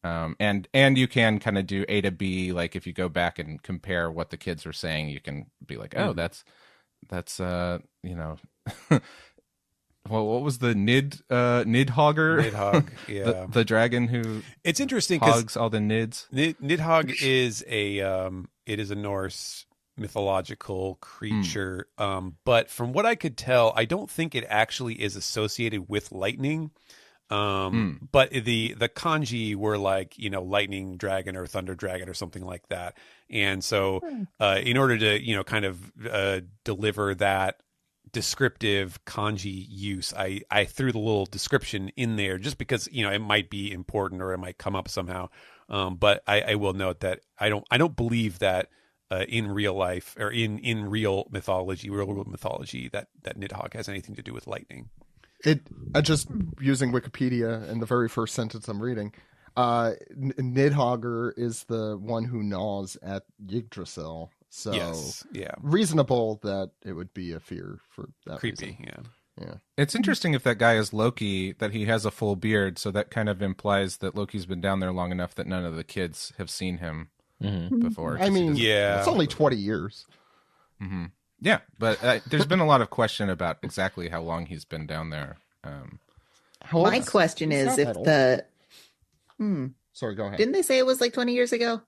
And you can kind of do A to B, like if you go back and compare what the kids were saying, you can be like, oh, that's you know. Well, what was the Nidhogger? Nidhogg, yeah. the dragon who it's interesting hogs all the nids. Nidhogg is a Norse mythological creature, but from what I could tell, I don't think it actually is associated with lightning. But the kanji were like, you know, lightning dragon or thunder dragon or something like that. And so in order to, you know, kind of deliver that descriptive kanji use, I threw the little description in there just because, you know, it might be important or it might come up somehow. But I will note that I don't believe that in real life or in real mythology that Nidhogg has anything to do with lightning. Just using Wikipedia and the very first sentence I'm reading, Nidhogger is the one who gnaws at Yggdrasil. So yes, yeah, reasonable that it would be a fear for that creepy reason. Yeah. It's interesting if that guy is Loki, that he has a full beard, so that kind of implies that Loki's been down there long enough that none of the kids have seen him before. I mean, yeah, it's only 20 years. Mm-hmm. Yeah, but there's been a lot of question about exactly how long he's been down there. My question is if the... Sorry, go ahead. Didn't they say it was like 20 years ago?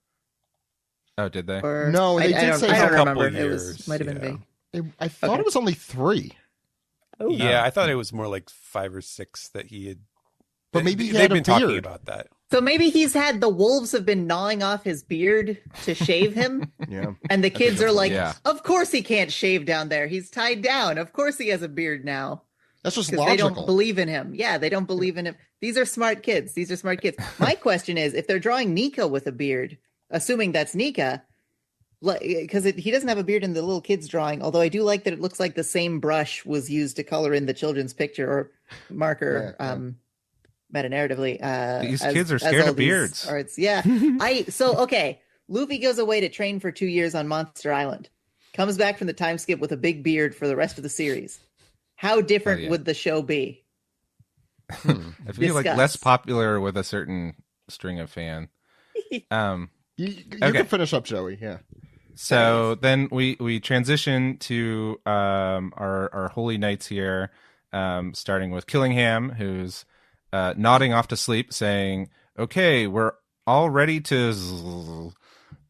Oh, did they? Or, no, they did say I a don't couple remember. years. It might have been vague. I thought it was only 3. Oh, yeah, I thought it was more like 5 or 6 that he had. But maybe he they've had a been talking beard. about that. So maybe he's had the wolves have been gnawing off his beard to shave him. Yeah. And the kids are like, yeah. Of course he can't shave down there. He's tied down. Of course he has a beard now. That's just Because logical. they don't believe in him. Yeah, they don't believe in him. These are smart kids. My question is, if they're drawing Nika with a beard, assuming that's Nika, because he doesn't have a beard in the little kid's drawing, although I do like that it looks like the same brush was used to color in the children's picture or marker meta-narratively. These kids are scared of beards. Yeah. Okay. Luffy goes away to train for 2 years on Monster Island. Comes back from the time skip with a big beard for the rest of the series. How different would the show be? I feel like less popular with a certain string of fan. You can finish up, Joey. Yeah. So then we transition to our holy knights here, starting with Killingham, who's nodding off to sleep, saying, "Okay, we're all ready to,"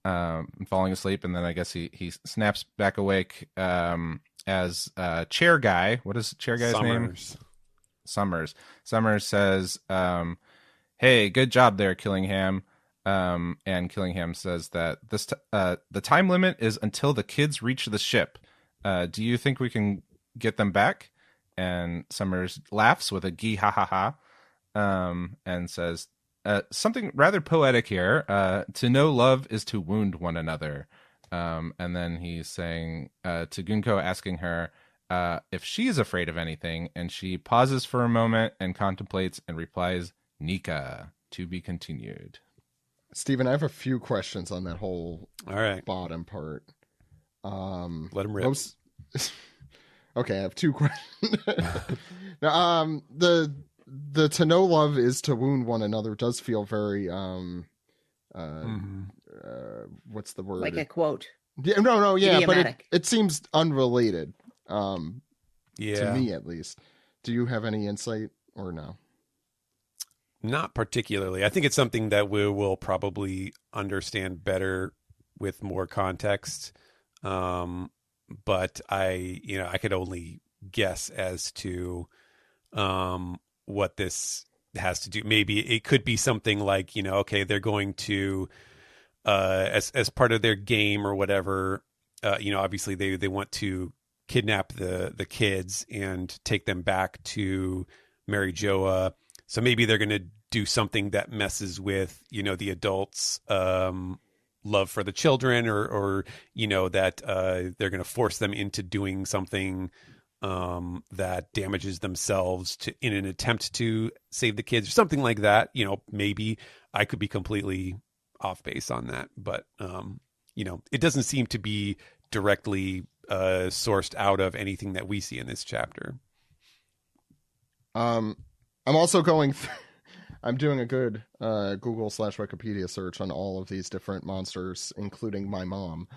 falling asleep, and then I guess he snaps back awake as chair guy. What is chair guy's name? Summers. Summers says, "Hey, good job there, Killingham." And Killingham says that the time limit is until the kids reach the ship. Do you think we can get them back? And Summers laughs with a gee ha ha ha, and says something rather poetic here. To know love is to wound one another. And then he's saying to Gunko, asking her if she's afraid of anything, and she pauses for a moment and contemplates and replies, Nika, to be continued. Steven, I have a few questions on that whole bottom part. Let him rip. Okay, I have two questions. Now, the to know love is to wound one another does feel very what's the word? Like a quote. Yeah, no, yeah, but Idiomatic. it seems unrelated. To Yeah. me at least. Do you have any insight or no? Not particularly. I think it's something that we will probably understand better with more context. But I could only guess as to what this has to do. Maybe it could be something like, okay, they're going to as part of their game or whatever, obviously they want to kidnap the kids and take them back to Mary Joa. So maybe they're going to do something that messes with, the adults' love for the children, or that they're going to force them into doing something that damages themselves in an attempt to save the kids, or something like that. Maybe I could be completely off base on that, but it doesn't seem to be directly sourced out of anything that we see in this chapter. I'm also going I'm doing a good Google/Wikipedia search on all of these different monsters, including my mom.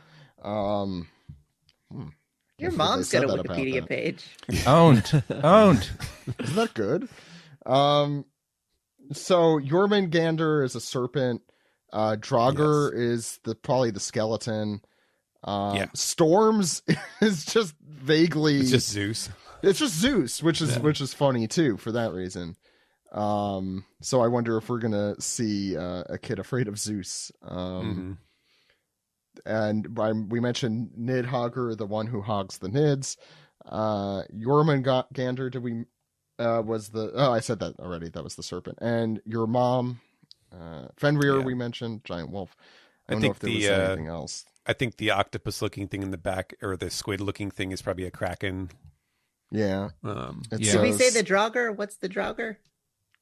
Your mom's got a Wikipedia page. Owned. Isn't that good? So Jormungandr is a serpent. Draugr is probably the skeleton. Storms is just vaguely. It's just Zeus. It's just Zeus, which is funny too for that reason. So I wonder if we're gonna see a kid afraid of Zeus. And we mentioned Nidhogger, the one who hogs the Nids. Jormungandr, I said that already. That was the serpent. And your mom, Fenrir, we mentioned, giant wolf. I don't know if there was anything else. I think the octopus-looking thing in the back, or the squid-looking thing, is probably a kraken. Yeah. Did we say the Draugr? What's the Draugr?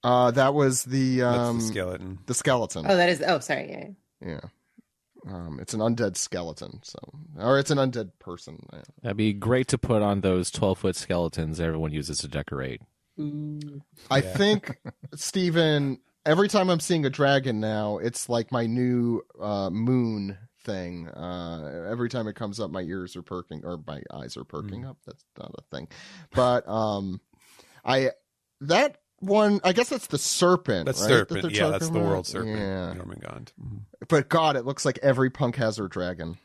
That was that's the skeleton. The skeleton. Oh, that is. Oh, sorry. Yeah. It's an undead skeleton, or it's an undead person. That'd be great to put on those 12-foot skeletons everyone uses to decorate. I think, Steven, every time I'm seeing a dragon now, it's like my new moon thing. Every time it comes up, my ears are perking, or my eyes are perking up. That's not a thing. But that one, I guess that's the serpent. That's right? serpent. That That's the world serpent. Yeah. Jormungand. But God, it looks like every punk has their dragon.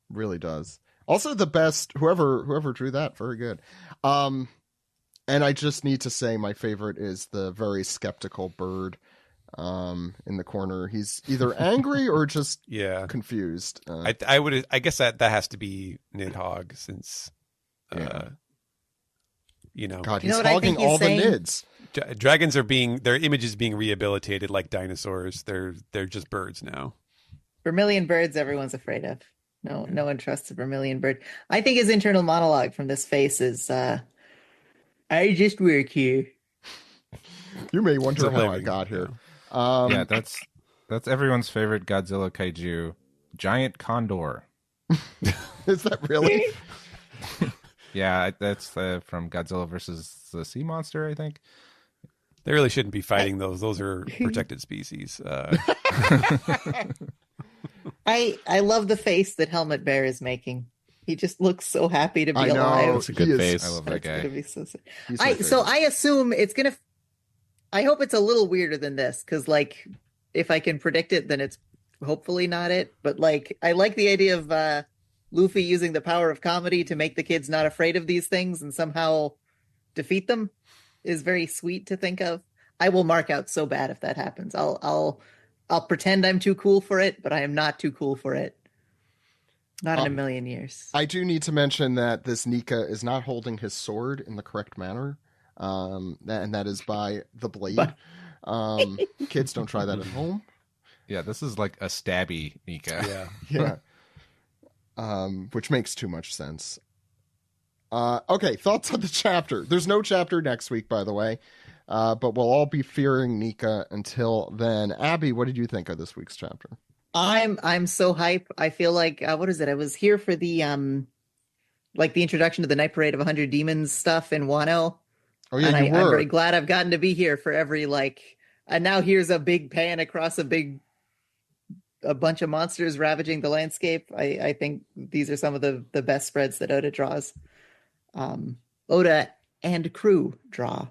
Really does. Also, the best. Whoever drew that, very good. And I just need to say, my favorite is the very skeptical bird. In the corner, he's either angry or just confused. I guess that has to be Nidhogg, since God, he's hogging all the Nids. Dragons their image is being rehabilitated like dinosaurs. They're just birds now. Vermilion birds, everyone's afraid of. No one trusts a vermilion bird. I think his internal monologue from this face is, I just work here. You may wonder how I got here. Yeah, that's everyone's favorite Godzilla kaiju, giant condor. Is that really? Yeah, that's from Godzilla versus the Sea Monster, I think. They really shouldn't be fighting those. Those are protected species. I love the face that Helmet Bear is making. He just looks so happy to be alive. It's a good face. I love that guy. I assume it's gonna. I hope it's a little weirder than this, because if I can predict it, then it's hopefully not it. But I like the idea of Luffy using the power of comedy to make the kids not afraid of these things and somehow defeat them. Is very sweet to think of. I will mark out so bad if that happens. I'll pretend I'm too cool for it, but I am not too cool for it. Not in a million years. I do need to mention that this Nika is not holding his sword in the correct manner. And that is by the blade. Kids, don't try that at home. Yeah, this is like a stabby Nika. Yeah. which makes too much sense. Okay, thoughts on the chapter. There's no chapter next week, by the way, but we'll all be fearing Nika until then. Abby, what did you think of this week's chapter? I'm so hype. I feel like what is it? I was here for the like the introduction to the Night Parade of 100 Demons stuff in Wano. Oh yeah, and you I'm were. very glad I've gotten to be here for every and now here's a big pan across a bunch of monsters ravaging the landscape. I think these are some of the best spreads that Oda draws. Oda and crew draw.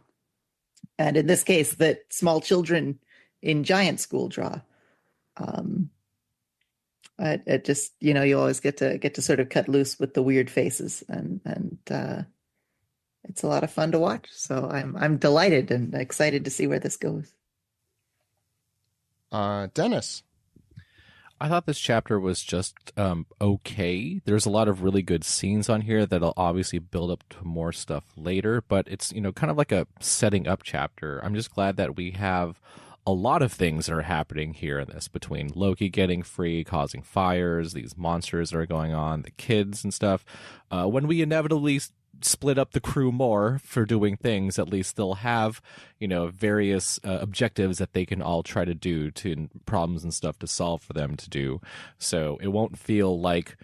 And in this case, that small children in giant school draw. It just, you always get to sort of cut loose with the weird faces, and it's a lot of fun to watch. So I'm delighted and excited to see where this goes. Dennis, I thought this chapter was just okay. There's a lot of really good scenes on here that'll obviously build up to more stuff later, but it's kind of like a setting up chapter. I'm just glad that we have a lot of things that are happening here in this, between Loki getting free, causing fires, these monsters that are going on, the kids and stuff. When we inevitably split up the crew more for doing things, at least they'll have, various objectives that they can all try to do, to problems and stuff to solve for them to do. So it won't feel like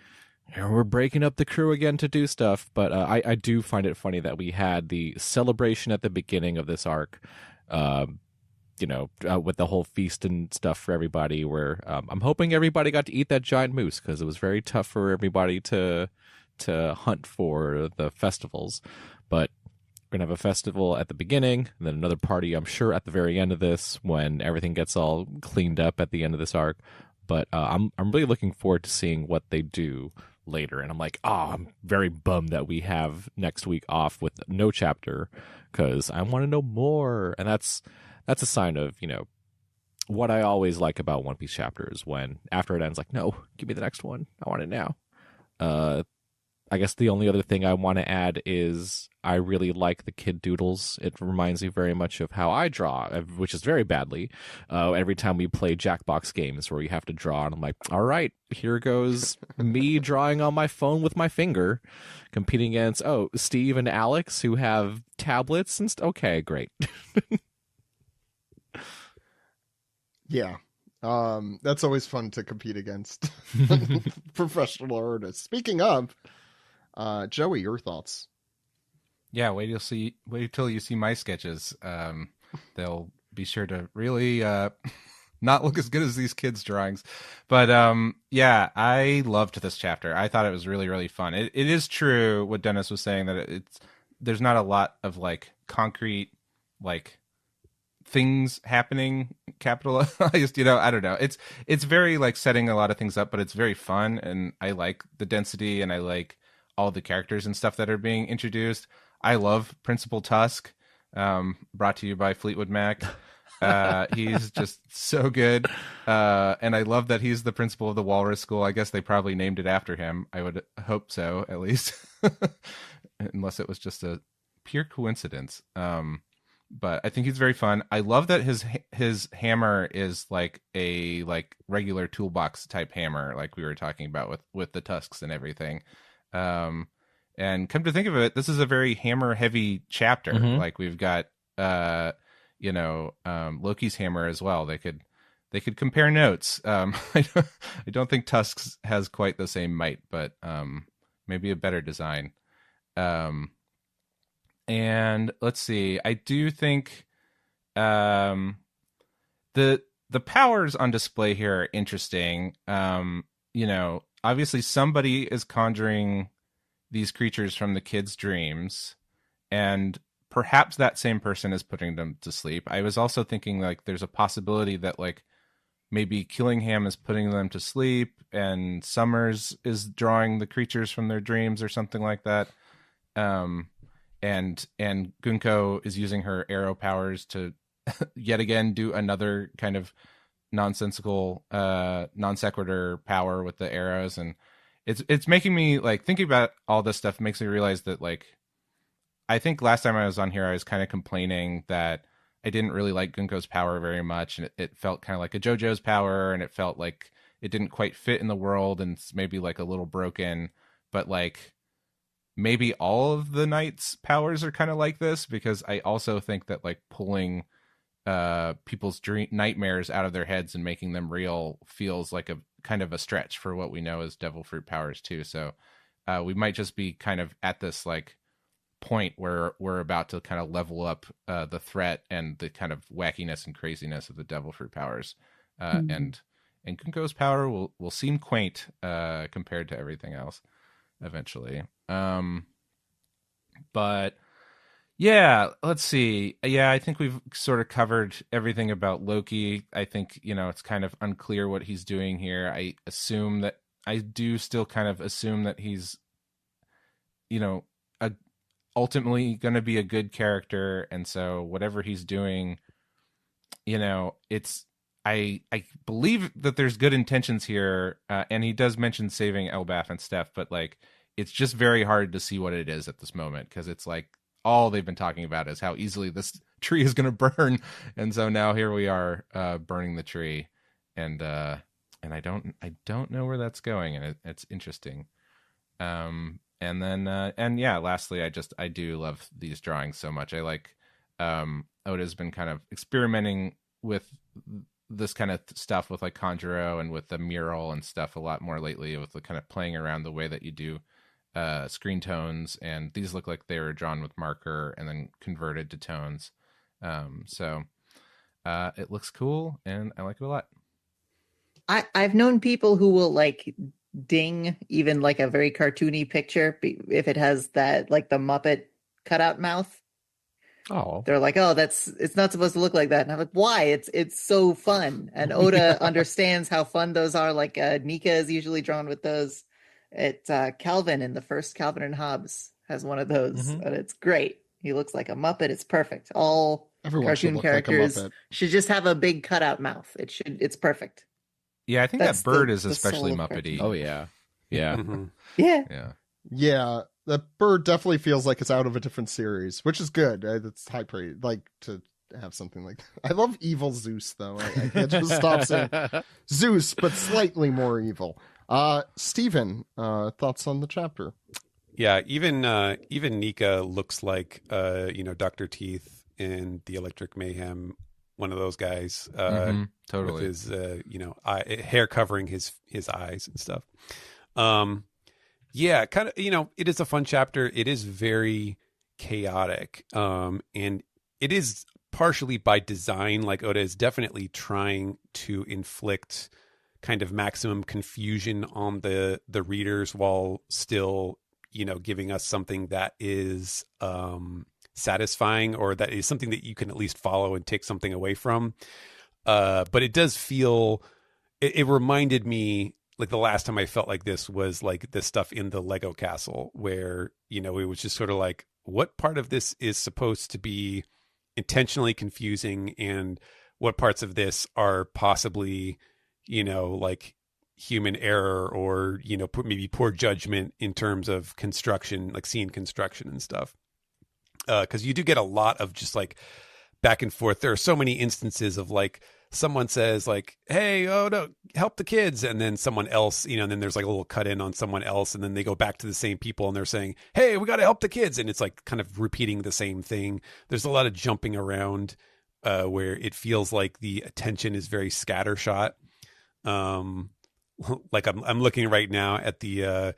we're breaking up the crew again to do stuff. But I do find it funny that we had the celebration at the beginning of this arc, with the whole feast and stuff for everybody, where I'm hoping everybody got to eat that giant moose, because it was very tough for everybody to hunt for the festivals. But we're going to have a festival at the beginning, and then another party, I'm sure, at the very end of this, when everything gets all cleaned up at the end of this arc. But I'm really looking forward to seeing what they do later. And I'm like, I'm very bummed that we have next week off with no chapter, because I want to know more. And that's a sign of, what I always like about One Piece chapters, when after it ends, like, no, give me the next one. I want it now. I guess the only other thing I want to add is I really like the kid doodles. It reminds me very much of how I draw, which is very badly. Every time we play Jackbox games where you have to draw, and I'm like, all right, here goes me drawing on my phone with my finger, competing against, Steve and Alex, who have tablets and okay, great. Yeah. That's always fun to compete against professional artists. Speaking of, Joey, your thoughts? Yeah, wait till you see my sketches. They'll be sure to really not look as good as these kids' drawings. But yeah, I loved this chapter. I thought it was really, really fun. It is true what Dennis was saying, that there's not a lot of concrete things happening capitalized. I don't know. It's very setting a lot of things up, but it's very fun, and I like the density, and I like all the characters and stuff that are being introduced. I love Principal Tusk, brought to you by Fleetwood Mac. He's just so good, and I love that he's the principal of the Walrus School. I guess they probably named it after him. I would hope so, at least, unless it was just a pure coincidence. But I think he's very fun. I love that his hammer is a regular toolbox type hammer, like we were talking about with the tusks and everything. And come to think of it, this is a very hammer heavy chapter. Mm-hmm. We've got Loki's hammer as well. They could compare notes. I don't think Tusks has quite the same might, but maybe a better design. And let's see. I do think the powers on display here are interesting. Obviously somebody is conjuring these creatures from the kids' dreams, and perhaps that same person is putting them to sleep. I was also thinking there's a possibility that maybe Killingham is putting them to sleep, and Summers is drawing the creatures from their dreams or something like that. And Gunko is using her arrow powers to yet again do another kind of nonsensical non sequitur power with the arrows, and it's making me thinking about all this stuff makes me realize that I think last time I was on here I was kind of complaining that I didn't really like Gunko's power very much, and it felt kind of like a JoJo's power, and it felt like it didn't quite fit in the world and it's maybe like a little broken, but like maybe all of the knight's powers are kind of like this, because I also think that like pulling people's nightmares out of their heads and making them real feels like a kind of a stretch for what we know as devil fruit powers too. So we might just be kind of at this like point where we're about to kind of level up the threat and the kind of wackiness and craziness of the devil fruit powers, and Kunko's power will seem quaint compared to everything else eventually. But yeah, let's see. Yeah, I think we've sort of covered everything about Loki. I think, it's kind of unclear what he's doing here. I do still kind of assume that he's, ultimately going to be a good character. And so whatever he's doing, I believe that there's good intentions here. And he does mention saving Elbaf and Steph, but like, it's just very hard to see what it is at this moment, because it's like all they've been talking about is how easily this tree is going to burn. And so now here we are burning the tree, and I don't know where that's going, and it's interesting. And then lastly, I do love these drawings so much. I like Oda's been kind of experimenting with this kind of stuff with like Conjuro and with the mural and stuff a lot more lately, with the kind of playing around the way that you do screen tones, and these look like they were drawn with marker and then converted to tones. So it looks cool, and I like it a lot. I've known people who will like ding even like a very cartoony picture if it has that like the Muppet cutout mouth. Oh, they're like, oh, it's not supposed to look like that. And I'm like, why? It's so fun. And Oda understands how fun those are. Like Nika is usually drawn with those. Calvin in the first Calvin and Hobbes has one of those, and it's great. He looks like a Muppet. It's perfect. All Everyone cartoon characters should just have a big cutout mouth. It's perfect. Yeah, I think that bird is especially Muppety. Oh yeah, yeah, yeah. That bird definitely feels like it's out of a different series, which is good. It's high praise, like to have something like that. I love evil Zeus, though. I can't just stop saying Zeus, but slightly more evil. Steven, thoughts on the chapter? Yeah, even Nika looks like Dr. Teeth in the Electric Mayhem, one of those guys. Totally. With his hair covering his eyes and stuff. Yeah, kind of, it is a fun chapter. It is very chaotic. And it is partially by design. Like Oda is definitely trying to inflict kind of maximum confusion on the readers while still, giving us something that is satisfying, or that is something that you can at least follow and take something away from. But it does feel, it reminded me, like the last time I felt like this was like the stuff in the Lego castle, where, it was just sort of like, what part of this is supposed to be intentionally confusing, and what parts of this are possibly, like human error, or, maybe poor judgment in terms of construction, like scene construction and stuff. 'Cause you do get a lot of just like back and forth. There are so many instances of like, someone says like, hey, oh no, help the kids. And then someone else, and then there's like a little cut in on someone else. And then they go back to the same people and they're saying, hey, we got to help the kids. And it's like kind of repeating the same thing. There's a lot of jumping around where it feels like the attention is very scattershot. Like I'm looking right now at the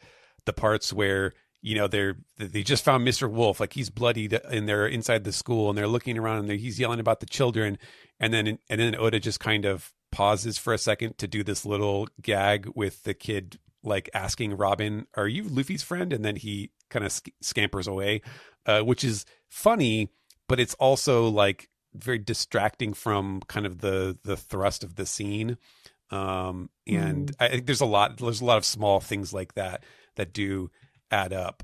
parts where, they just found Mr. Wolf, like he's bloodied and they're inside the school and they're looking around and he's yelling about the children. And then Oda just kind of pauses for a second to do this little gag with the kid, like asking Robin, are you Luffy's friend? And then he kind of scampers away, which is funny, but it's also like very distracting from kind of the thrust of the scene. And I think there's a lot of small things like that do add up.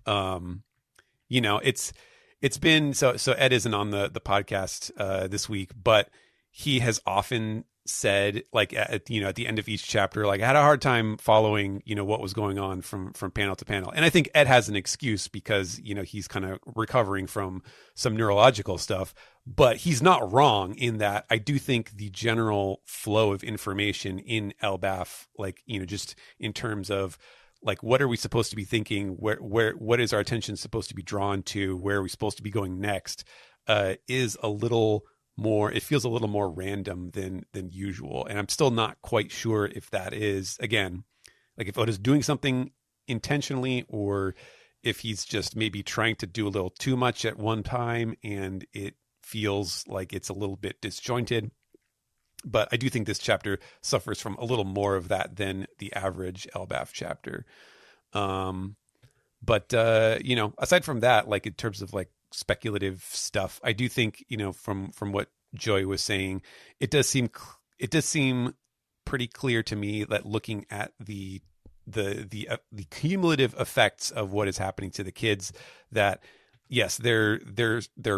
It's been so Ed isn't on the podcast this week, but he has often said, like at the end of each chapter, like I had a hard time following what was going on from panel to panel. And I think Ed has an excuse because he's kind of recovering from some neurological stuff, but he's not wrong in that I do think the general flow of information in Elbaf, like just in terms of like what are we supposed to be thinking, what is our attention supposed to be drawn to, where are we supposed to be going next, is a little more, it feels a little more random than usual. And I'm still not quite sure if that is, again, like if Oda's doing something intentionally or if he's just maybe trying to do a little too much at one time and it feels like it's a little bit disjointed. But I do think this chapter suffers from a little more of that than the average Elbaf chapter. But aside from that, like in terms of like speculative stuff, I do think from what Joy was saying, it does seem pretty clear to me that looking at the cumulative effects of what is happening to the kids, that yes, they're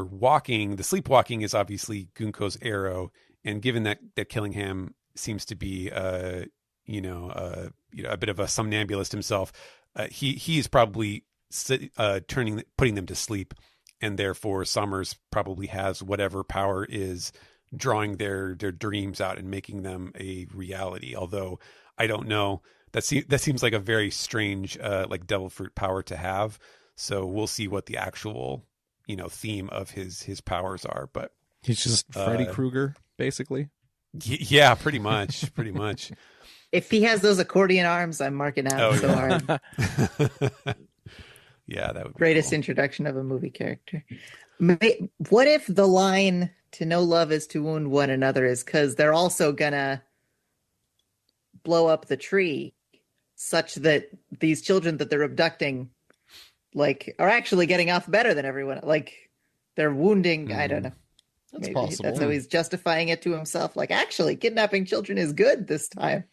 walking, the sleepwalking is obviously Gunko's arrow, and given that Killingham seems to be a bit of a somnambulist himself, he is probably putting them to sleep. And therefore, Summers probably has whatever power is drawing their dreams out and making them a reality. Although I don't know, that seems like a very strange like devil fruit power to have. So we'll see what the actual theme of his powers are. But he's just Freddy Krueger, basically. Yeah, pretty much. If he has those accordion arms, I'm marking out hard. Yeah, that would be greatest cool. Introduction of a movie character. What if the line "to know love is to wound one another" is because they're also gonna blow up the tree, such that these children that they're abducting, like, are actually getting off better than everyone? Like, they're wounding. I don't know. That's Maybe possible. that's how he's justifying it to himself. Like, actually, kidnapping children is good this time.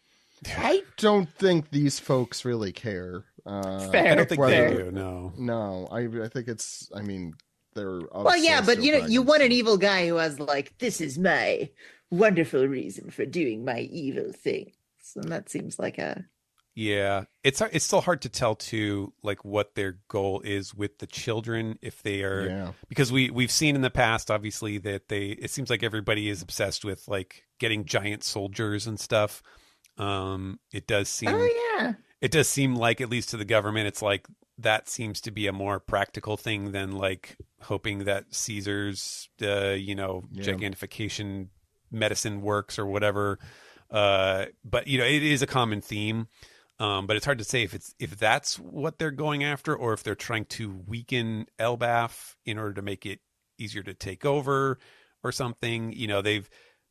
I don't think these folks really care. Fair. I don't think they do. No. I think it's. I mean, they're. Well, yeah, but you want an evil guy who has like, this is my wonderful reason for doing my evil things, and that seems like a. Yeah, it's still hard to tell too, like what their goal is with the children, if they are, because we've seen in the past, obviously, that it seems like everybody is obsessed with like getting giant soldiers and stuff. It does seem. Oh yeah. It does seem like, at least to the government, it's like that seems to be a more practical thing than like hoping that Caesar's, gigantification medicine works or whatever. But it is a common theme. But it's hard to say if that's what they're going after, or if they're trying to weaken Elbaf in order to make it easier to take over or something.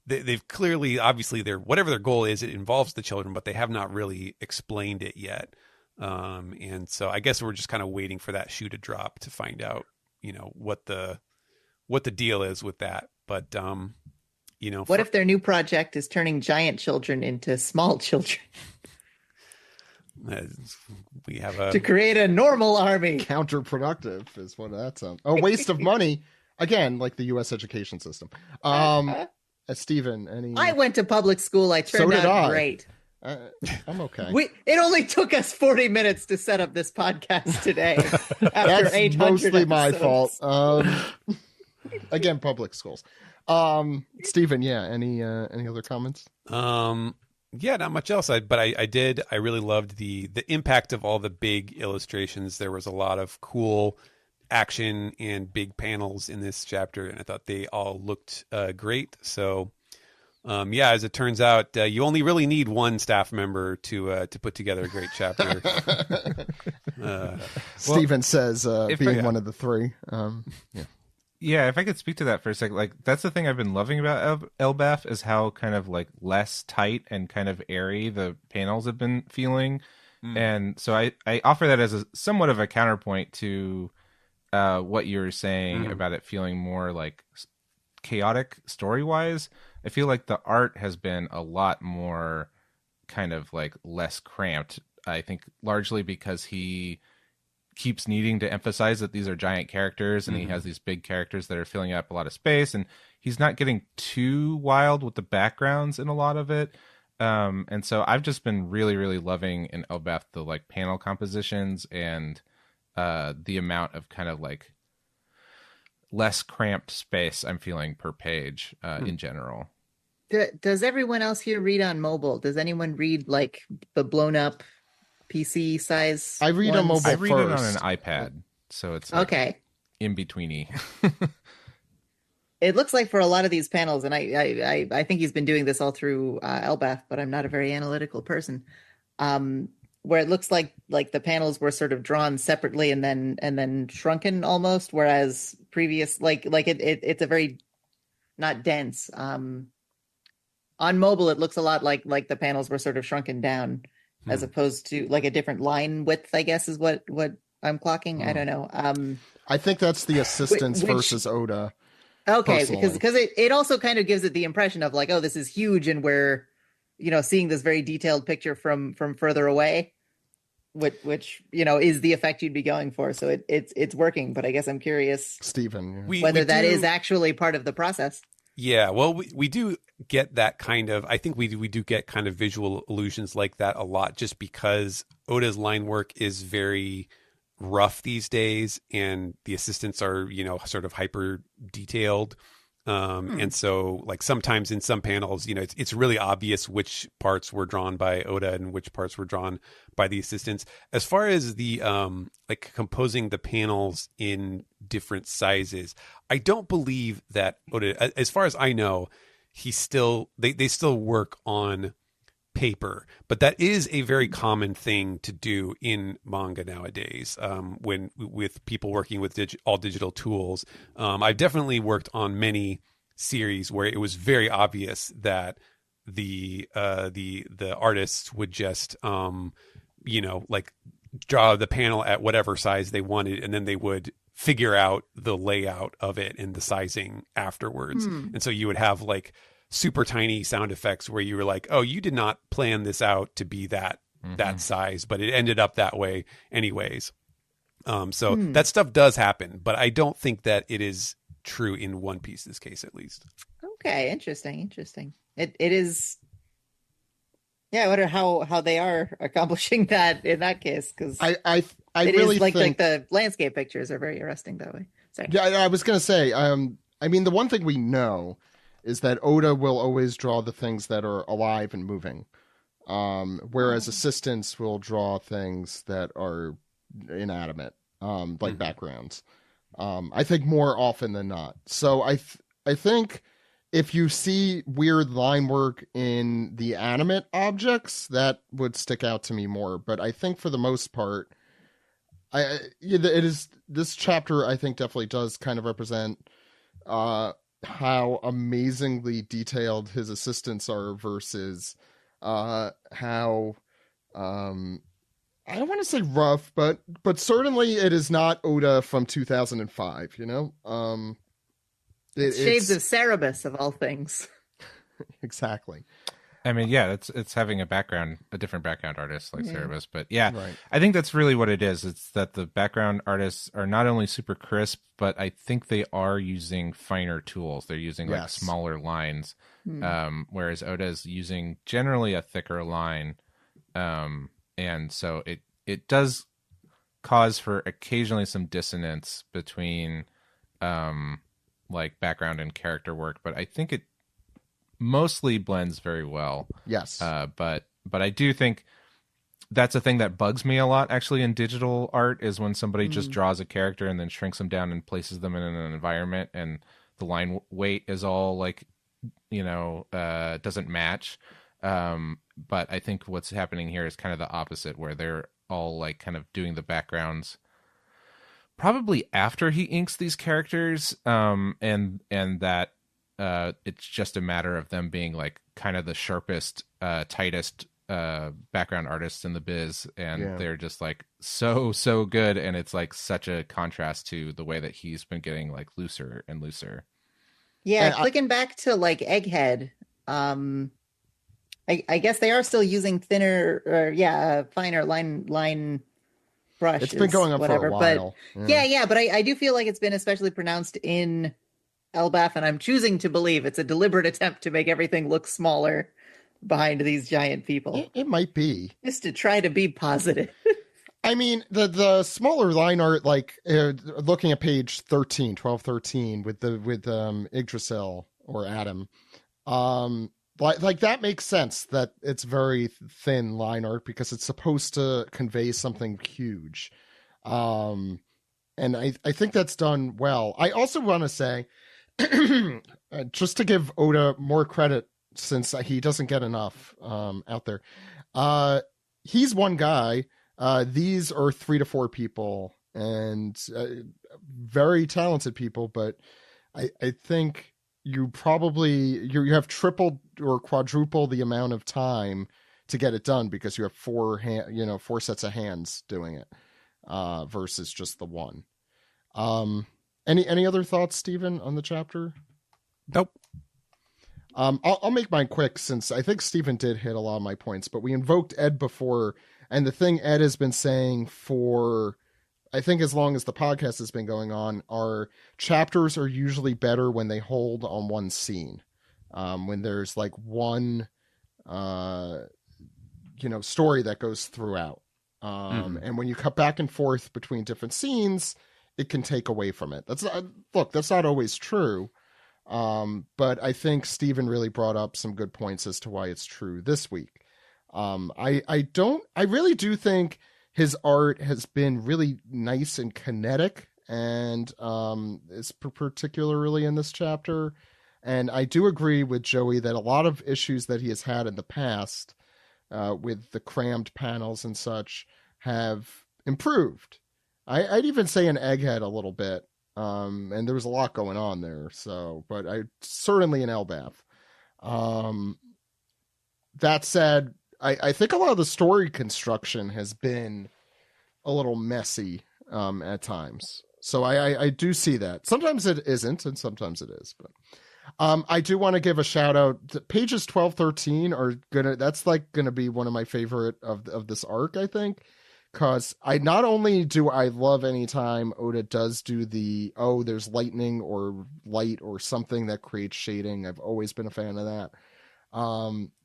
They've clearly, obviously, whatever their goal is, it involves the children, but they have not really explained it yet. And so I guess we're just kind of waiting for that shoe to drop to find out, what the deal is with that. But what if their new project is turning giant children into small children? We have to create a normal army. Counterproductive is what that sounds. A waste of money. Again, like the U.S. education system. Stephen, any? I went to public school. I turned out great. I'm okay. It only took us 40 minutes to set up this podcast today. After That's 800 mostly my episodes. fault. Again, public schools. Stephen, any other comments? Yeah, not much else. But I really loved the impact of all the big illustrations. There was a lot of cool action and big panels in this chapter, and I thought they all looked great. So, as it turns out, you only really need one staff member to put together a great chapter. Stephen says, being one of the three. Yeah, if I could speak to that for a second, like that's the thing I've been loving about Elbaf is how kind of like less tight and kind of airy the panels have been feeling, and so I offer that as somewhat of a counterpoint to what you were saying about it feeling more like chaotic story-wise. I feel like the art has been a lot more kind of like less cramped. I think largely because he keeps needing to emphasize that these are giant characters and he has these big characters that are filling up a lot of space, and he's not getting too wild with the backgrounds in a lot of it. And so I've just been really, really loving in Elbaf the like panel compositions and the amount of kind of like less cramped space I'm feeling per page in general. Does everyone else here read on mobile? Does anyone read like the blown up PC size? I read on mobile. I read it on an iPad, so it's like okay. In betweeny. It looks like for a lot of these panels, and I think he's been doing this all through Elbaf, but I'm not a very analytical person. Where it looks like the panels were sort of drawn separately and then shrunken almost, whereas previous it's a very not dense. On mobile, it looks a lot like the panels were sort of shrunken down, as opposed to like a different line width, I guess is what I'm clocking. I don't know. I think that's the assistants versus Oda. Okay, personally. because it also kind of gives it the impression of like, oh, this is huge, and we're seeing this very detailed picture from further away, which is the effect you'd be going for. So it's working, but I guess I'm curious, Stephen, whether that is actually part of the process. Yeah, well, we do get that kind of. I think we do get kind of visual illusions like that a lot, just because Oda's line work is very rough these days, and the assistants are sort of hyper detailed. And so like sometimes in some panels, it's really obvious which parts were drawn by Oda and which parts were drawn by the assistants. As far as the like composing the panels in different sizes, I don't believe that Oda, as far as I know, they still work on paper, but that is a very common thing to do in manga nowadays. When with people working with all digital tools, I've definitely worked on many series where it was very obvious that the artists would just like draw the panel at whatever size they wanted, and then they would figure out the layout of it and the sizing afterwards. And so you would have like super tiny sound effects where you were like, oh, you did not plan this out to be that size, but it ended up that way anyways. So that stuff does happen, but I don't think that it is true in One Piece's case, at least. Okay, interesting. It is. Yeah, I wonder how they are accomplishing that in that case, because I really think think the landscape pictures are very arresting that way. Sorry. Yeah, I was gonna say. I mean, the one thing we know is that Oda will always draw the things that are alive and moving, whereas assistants will draw things that are inanimate, like backgrounds. I think more often than not. So I think if you see weird line work in the animate objects, that would stick out to me more. But I think for the most part, it is this chapter. I think definitely does kind of represent how amazingly detailed his assistants are versus how I don't want to say rough, but certainly it is not Oda from 2005, Shades of Cerebus of all things. Exactly. I mean, yeah, it's having a different background artist like Cerebus, but yeah, right. I think that's really what it is. It's that the background artists are not only super crisp, but I think they are using finer tools. They're using like smaller lines, whereas Oda is using generally a thicker line, and so it does cause for occasionally some dissonance between like background and character work, but I think it mostly blends very well. Yes. But I do think that's a thing that bugs me a lot actually in digital art, is when somebody just draws a character and then shrinks them down and places them in an environment and the line weight is all like, doesn't match. But I think what's happening here is kind of the opposite, where they're all like kind of doing the backgrounds probably after he inks these characters, and that it's just a matter of them being like kind of the sharpest, tightest background artists in the biz, and they're just like so good, and it's like such a contrast to the way that he's been getting like looser and looser. Yeah, clicking back to like Egghead, I guess they are still using thinner or finer line brush. It's been going on for a while. But but I do feel like it's been especially pronounced in Elbath, and I'm choosing to believe it's a deliberate attempt to make everything look smaller behind these giant people. It might be. Just to try to be positive. I mean, the smaller line art, like looking at page 13, 12, 13 with Yggdrasil or Adam, like that makes sense that it's very thin line art because it's supposed to convey something huge. And I think that's done well. I also want to say, just to give Oda more credit, since he doesn't get enough out there, he's one guy. These are 3 to 4 people, and very talented people, but I think you have tripled or quadrupled the amount of time to get it done because you have 4 sets of hands doing it versus just the one. Any other thoughts, Stephen, on the chapter? Nope. I'll make mine quick since I think Stephen did hit a lot of my points, but we invoked Ed before, and the thing Ed has been saying for, I think as long as the podcast has been going on, our chapters are usually better when they hold on one scene. When there's like one, story that goes throughout. And when you cut back and forth between different scenes, it can take away from it. That's not always true. But I think Stephen really brought up some good points as to why it's true this week. I really do think his art has been really nice and kinetic, and is particularly in this chapter. And I do agree with Joey that a lot of issues that he has had in the past, with the crammed panels and such, have improved. I'd even say an Egghead a little bit. And there was a lot going on there. So, but I certainly an Elbath. That said, I think a lot of the story construction has been a little messy, at times. So I do see that. Sometimes it isn't, and sometimes it is, but, I do want to give a shout out. Pages 12, 13 that's like gonna be one of my favorite of this arc, I think. Because not only do I love anytime Oda does do there's lightning or light or something that creates shading. I've always been a fan of that.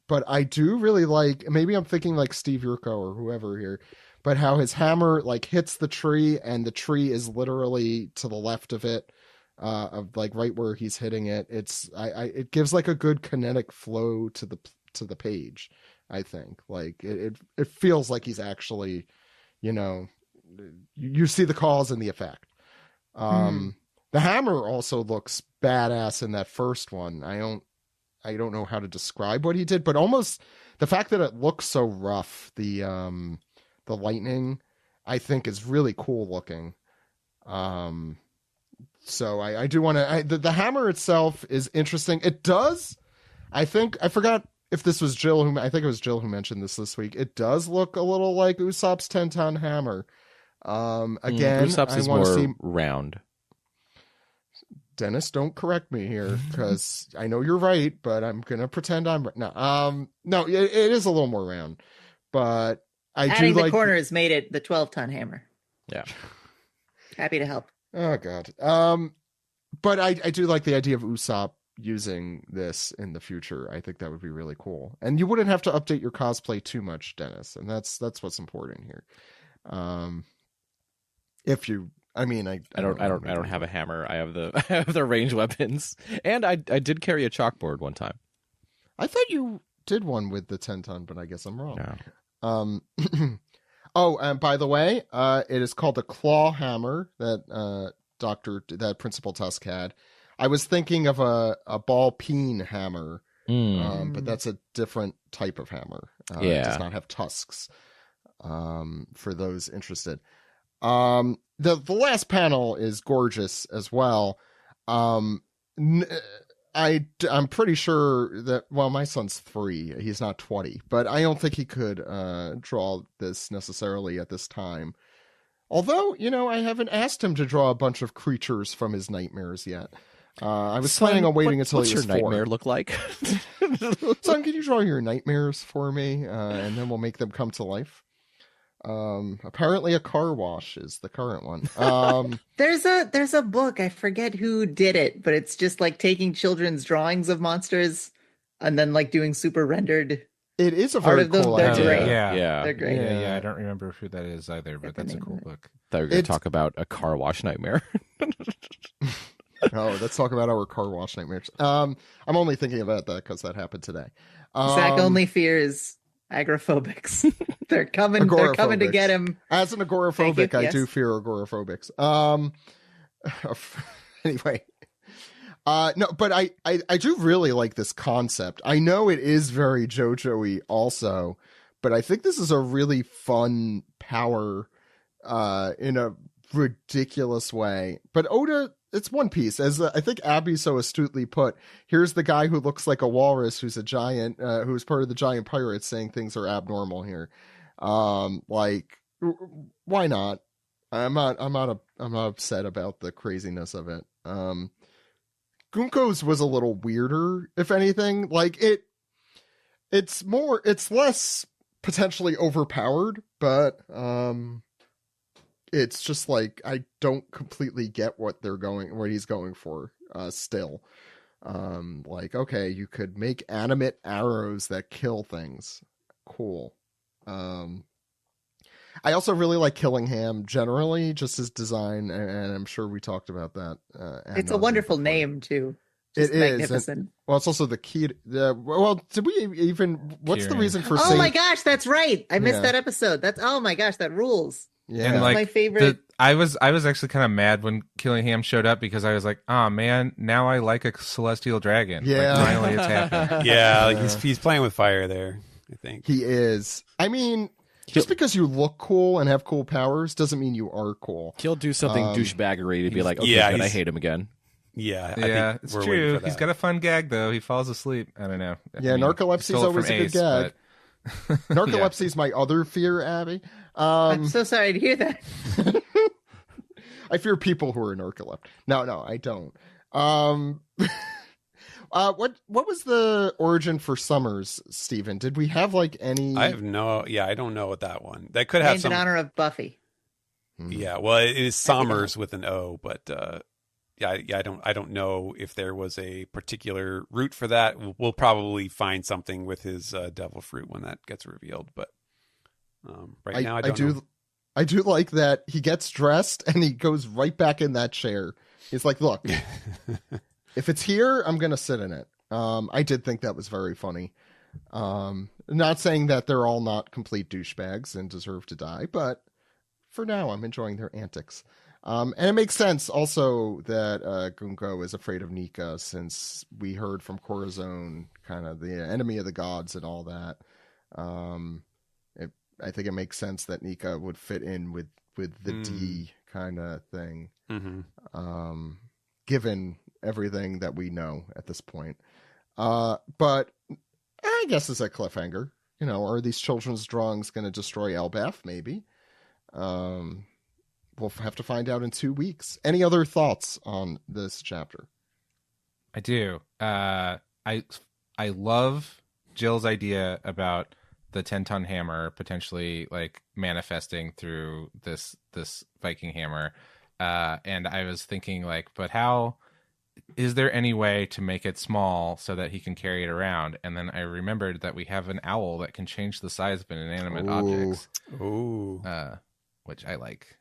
But I do really like, maybe I'm thinking like Steve Urko or whoever here, but how his hammer like hits the tree and the tree is literally to the left of it, of like right where he's hitting it. It gives like a good kinetic flow to the page. I think like it feels like he's actually, you see the cause and the effect. The hammer also looks badass in that first one. I don't know how to describe what he did, but almost the fact that it looks so rough, the lightning, I think is really cool looking. So I do want to, the hammer itself is interesting. It does, I forgot if this was Jill I think it was Jill who mentioned this week. It does look a little like Usopp's 10-ton hammer. Again, Usopp's is more round. Dennis, don't correct me here because I know you're right, but I'm gonna pretend I'm right. No, it is a little more round, but adding the corners made it the 12-ton hammer. Yeah, happy to help. Oh God, but I do like the idea of Usopp using this in the future. I think that would be really cool, and you wouldn't have to update your cosplay too much, Dennis, and that's what's important here. If you, I don't have a hammer. I have the ranged weapons, and I did carry a chalkboard one time. I thought you did one with the 10-ton, but I guess I'm wrong. No. Oh, and by the way, it is called a claw hammer that Principal Tusk had. I was thinking of a ball peen hammer, but that's a different type of hammer. It does not have tusks. For those interested. The last panel is gorgeous as well. I'm pretty sure that, well, my son's 3, he's not 20, but I don't think he could draw this necessarily at this time. Although, I haven't asked him to draw a bunch of creatures from his nightmares yet. I was planning on waiting until he was 4. What's your nightmare look like? Son, can you draw your nightmares for me? And then we'll make them come to life. Apparently a car wash is the current one. There's a book, I forget who did it, but it's just like taking children's drawings of monsters and then like doing super rendered. It is a art very of them. cool They're idea. great. Yeah. They're great. Yeah, I don't remember who that is either, but that's a cool book. Thought we were going to talk about a car wash nightmare. Oh, let's talk about our car wash nightmares. I'm only thinking about that because that happened today. Zach only fears agoraphobics. They're coming to get him. As an agoraphobic, I yes. do fear agoraphobics. Anyway. No, but I do really like this concept. I know it is very JoJo-y also, but I think this is a really fun power in a ridiculous way. But Oda, it's One Piece. As I think Abby so astutely put, here's the guy who looks like a walrus who's a giant, who's part of the giant pirates saying things are abnormal here. Like, why not? I'm not upset about the craziness of it. Gunko's was a little weirder, if anything. Like it's less potentially overpowered, but it's just like I don't completely get what he's going for still. Like, okay, you could make animate arrows that kill things. Cool. I also really like Killingham generally, just his design, and I'm sure we talked about that. It's a wonderful name too. Just it is magnificent. Well, it's also the key. Well, did we even? What's the reason for? Oh my gosh, that's right! I missed Yeah. that episode. Oh my gosh, that rules. Yeah, And like my favorite. I was actually kind of mad when Killingham showed up because I was like, oh man, now I like a celestial dragon. Yeah. Like, finally it's happening. Yeah, like he's playing with fire there, I think. He is. I mean, just because you look cool and have cool powers doesn't mean you are cool. He'll do something douchebaggery to be like, okay, yeah, good, I hate him again. Yeah, I Yeah, think it's we're waiting true. for He's that. got a fun gag though. He falls asleep. I don't know. Yeah, narcolepsy's stole it always from a good Ace, gag. but- Narcolepsy's my other fear, Abby. I'm so sorry to hear that. I fear people who are narcoleptic. No, I don't. What was the origin for Summers, Steven? Did we have like any? I don't know what that one. That could have Named some. in honor of Buffy. Yeah, well, it is Sommers with an O, but I don't know if there was a particular root for that. We'll probably find something with his devil fruit when that gets revealed, but right now I don't know. I do like that he gets dressed and he goes right back in that chair. He's like, look, if it's here, I'm going to sit in it. I did think that was very funny. Not saying that they're all not complete douchebags and deserve to die, but for now, I'm enjoying their antics. And it makes sense also that Gunko is afraid of Nika, since we heard from Corazon, kind of the enemy of the gods and all that. I think it makes sense that Nika would fit in with the D kind of thing, given everything that we know at this point. But I guess it's a cliffhanger. You know, are these children's drawings going to destroy Elbaf? Maybe. We'll have to find out in 2 weeks. Any other thoughts on this chapter? I do. I love Jill's idea about the 10-ton hammer potentially like manifesting through this Viking hammer. And I was thinking like, but how is there any way to make it small so that he can carry it around? And then I remembered that we have an owl that can change the size of inanimate objects. Ooh. Which I like.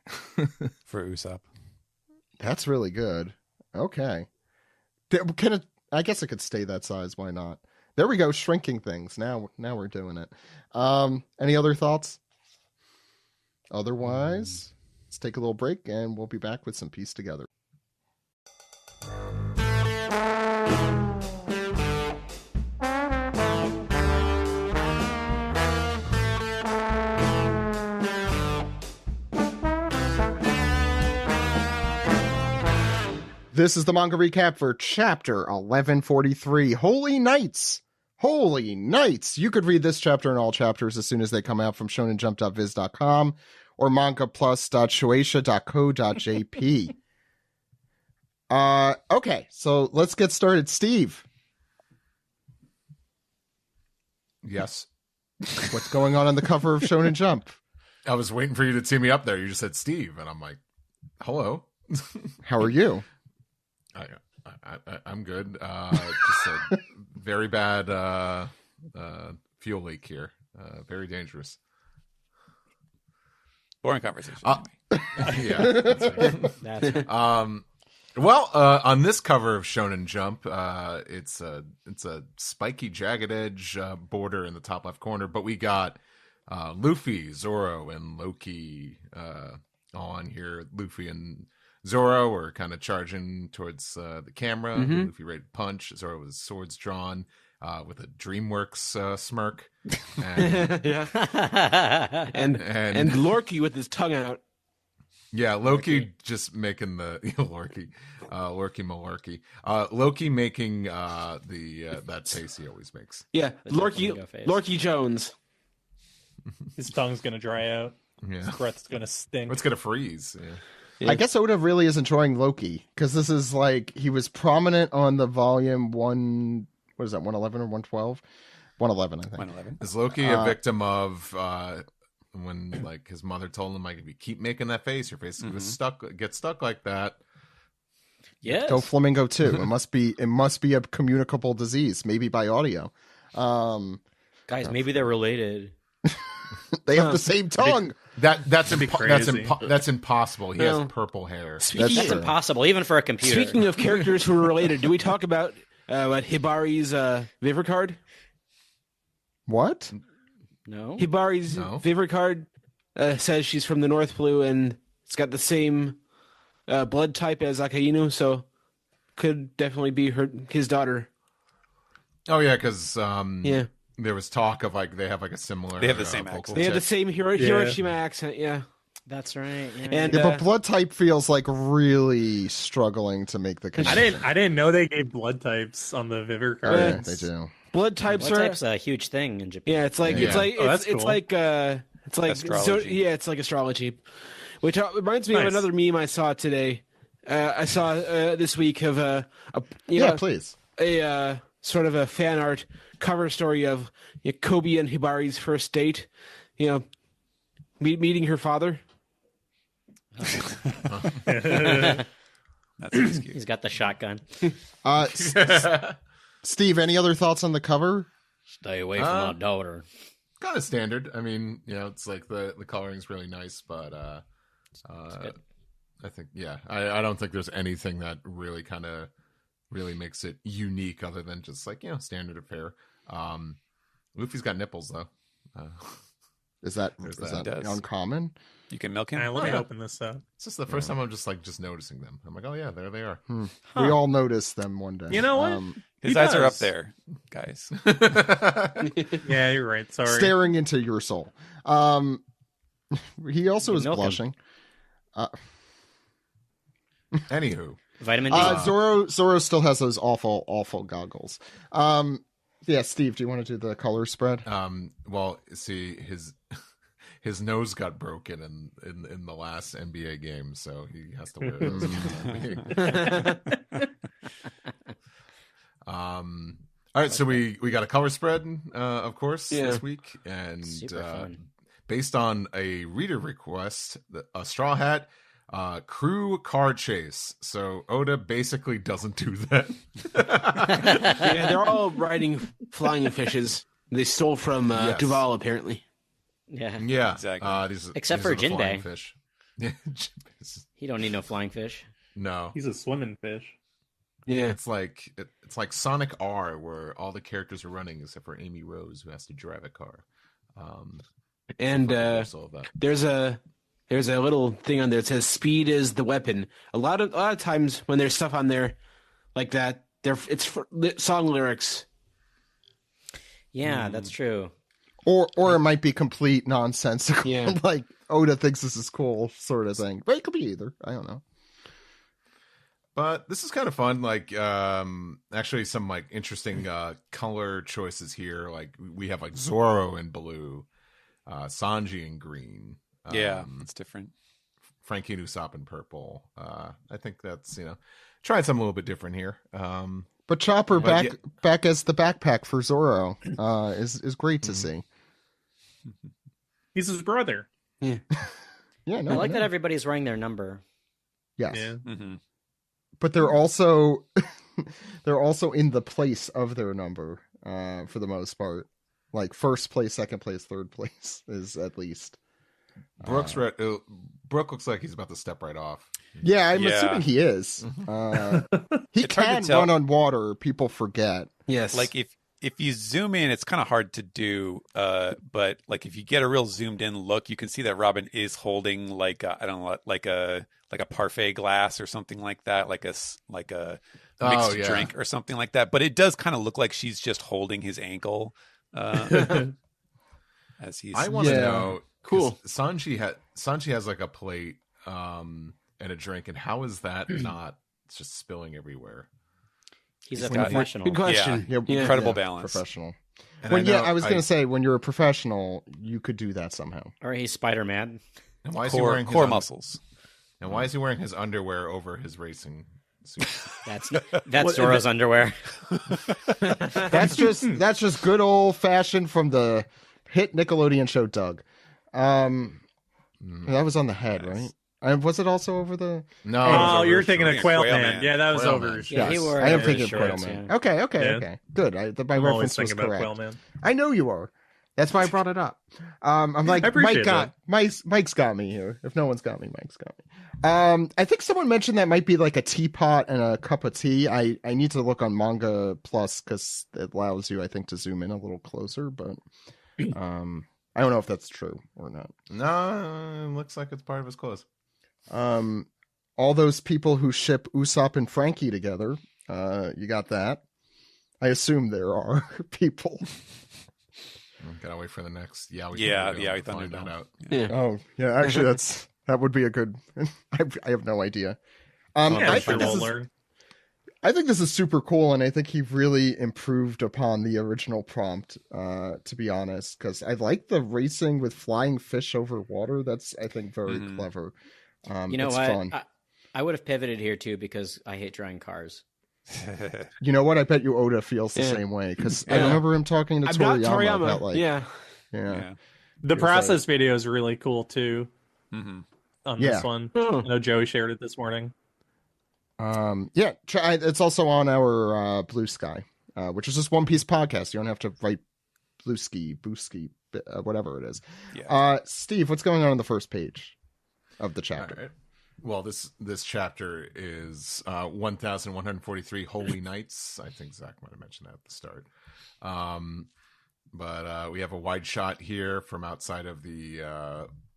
For Usopp. That's really good. Okay. I guess it could stay that size. Why not? There we go. Shrinking things. Now we're doing it. Any other thoughts? Otherwise, let's take a little break and we'll be back with some Piece Together. This is the manga recap for chapter 1143, Holy Knights. Holy Knights. You could read this chapter and all chapters as soon as they come out from shonenjump.viz.com or mangaplus.shueisha.co.jp. Okay, so let's get started. Steve. Yes. What's going on the cover of Shonen Jump? I was waiting for you to tee me up there. You just said Steve, and I'm like, hello. How are you? I'm good. Just a very bad fuel leak here. Very dangerous. Boring conversation. Yeah. That's right. Well, on this cover of Shonen Jump, it's a spiky, jagged edge border in the top left corner, but we got Luffy, Zoro, and Loki on here. Luffy and Zoro are kind of charging towards the camera. Luffy ready to punch. Zoro with his swords drawn with a DreamWorks smirk. And, and Lorky with his tongue out. Yeah, Loki just making the Lorky malarkey. Loki making that face he always makes. Yeah, Lorky Jones. His tongue's gonna dry out. Yeah, his breath's gonna stink. It's gonna freeze. I guess Oda really is enjoying Loki because this is like he was prominent on the volume 1. What is that? 111 or 112? 111, I think. 111. Is Loki a victim of? When like his mother told him, like, if you keep making that face, your face gets stuck like that. Yeah. Doflamingo too. It must be a communicable disease, maybe by audio. Guys, maybe they're related. They have the same tongue. That's impossible. He has purple hair. That's impossible, even for a computer. Speaking of characters who are related, do we talk about Hibari's Viver card? What? No. Hibari's Viver card says she's from the North Blue and it's got the same blood type as Akainu, so could definitely be his daughter. Oh yeah, because there was talk of like they have like a similar. They have the same accent. They have the same Hiroshima accent. Yeah, that's right. Yeah. And but blood type feels like really struggling to make the connection. I didn't know they gave blood types on the Viver card. Yeah, they do. Blood types are a huge thing in Japan. Yeah, it's like it's like astrology. It's like astrology, which reminds me of another meme I saw today. I saw this week of please a sort of a fan art cover story of Kobe and Hibari's first date. Meeting her father. That's cute. He's got the shotgun. Steve, any other thoughts on the cover? Stay away from my daughter. Kind of standard. I mean, it's like the coloring's really nice, but I think I don't think there's anything that really kind of really makes it unique other than just like standard affair. Luffy's got nipples though. Is that uncommon? You can milk him. Let me open this up. It's just the first time I'm just noticing them. I'm like, oh yeah, there they are. We all noticed them one day. You know what? His eyes are up there, guys. Yeah, you're right. Sorry. Staring into your soul. He also is blushing. Anywho, vitamin D. Zoro still has those awful goggles. Yeah, Steve, do you want to do the color spread? Well, see, his nose got broken in the last NBA game, so he has to wear those. All right, so we got a color spread, of course, this week, and based on a reader request, a Straw Hat crew car chase. So Oda basically doesn't do that. Yeah, they're all riding flying fishes. They stole from Duval, apparently. Yeah, exactly. Except for Jinbei. Fish. He don't need no flying fish. No, he's a swimming fish. Yeah, it's like Sonic R, where all the characters are running except for Amy Rose, who has to drive a car. And there's a little thing on there that says "Speed is the weapon." A lot of times when there's stuff on there like that, it's for song lyrics. Yeah, that's true. Or it might be complete nonsensical. Yeah. Like Oda thinks this is cool, sort of thing. But it could be either. I don't know. But this is kind of fun. Like, actually, some like interesting color choices here. Like, we have like Zoro in blue, Sanji in green. Yeah, it's different. Frankie and Usopp in purple. I think that's trying something a little bit different here. But Chopper back as the backpack for Zoro is great to see. He's his brother. Yeah. Yeah, no, I like no. that everybody's wearing their number. Yes. Yeah. Mm-hmm. But they're also in the place of their number for the most part. Like first place, second place, third place is at least. Brooke looks like he's about to step right off. Yeah, I'm assuming he is. He It's hard can to tell. run on water. People forget. Yes. Like if you zoom in, it's kind of hard to do. But like if you get a real zoomed in look, you can see that Robin is holding like I don't know, like a parfait glass or something like that, like a mixed drink or something like that. But it does kind of look like she's just holding his ankle as he's. I want to know. Cool. Sanji has like a plate and a drink, and how is that not just spilling everywhere? He's a professional. Good question. Yeah, Incredible balance. Professional. And I was going to say, when you're a professional, you could do that somehow. Or he's Spider-Man. And why is he wearing core muscles? And why is he wearing his underwear over his racing suit? That's Zoro's underwear. That's just good old fashioned from the hit Nickelodeon show Doug. That was on the head, right? Was it also over the? No. Oh, you're thinking of Quail Quail Man. Man. Yeah, that was Quail over Man. his shoes. Yes, he wore I am his thinking of shorts, Quail Man. yeah. Okay. Good. My I'm always reference was thinking about correct. Quail Man. I know you are. That's why I brought it up. I'm like, I appreciate Mike's got me here. If no one's got me, Mike's got me. I think someone mentioned that might be like a teapot and a cup of tea. I need to look on Manga Plus because it allows you, I think, to zoom in a little closer. But I don't know if that's true or not. No, it looks like it's part of his clothes. All those people who ship Usopp and Frankie together, you got that. I assume there are people. Gotta wait for the next. we find Thunderdome. that out. Yeah. Oh, yeah. Actually, that would be a good. I have no idea. I think this is super cool, and I think he really improved upon the original prompt. To be honest, because I like the racing with flying fish over water. That's, I think, very clever. You know it's what? fun. I would have pivoted here too because I hate drawing cars. You know what? I bet you Oda feels the same way because I remember him talking to Toriyama about like, yeah. The process video is really cool too. On this one, I know Joey shared it this morning. It's also on our Blue Sky, which is just One Piece podcast. You don't have to write Blueski, whatever it is. Steve, what's going on the first page of the chapter? All right. Well, this chapter is 1,143 Holy Nights. I think Zach might have mentioned that at the start. But we have a wide shot here from outside of the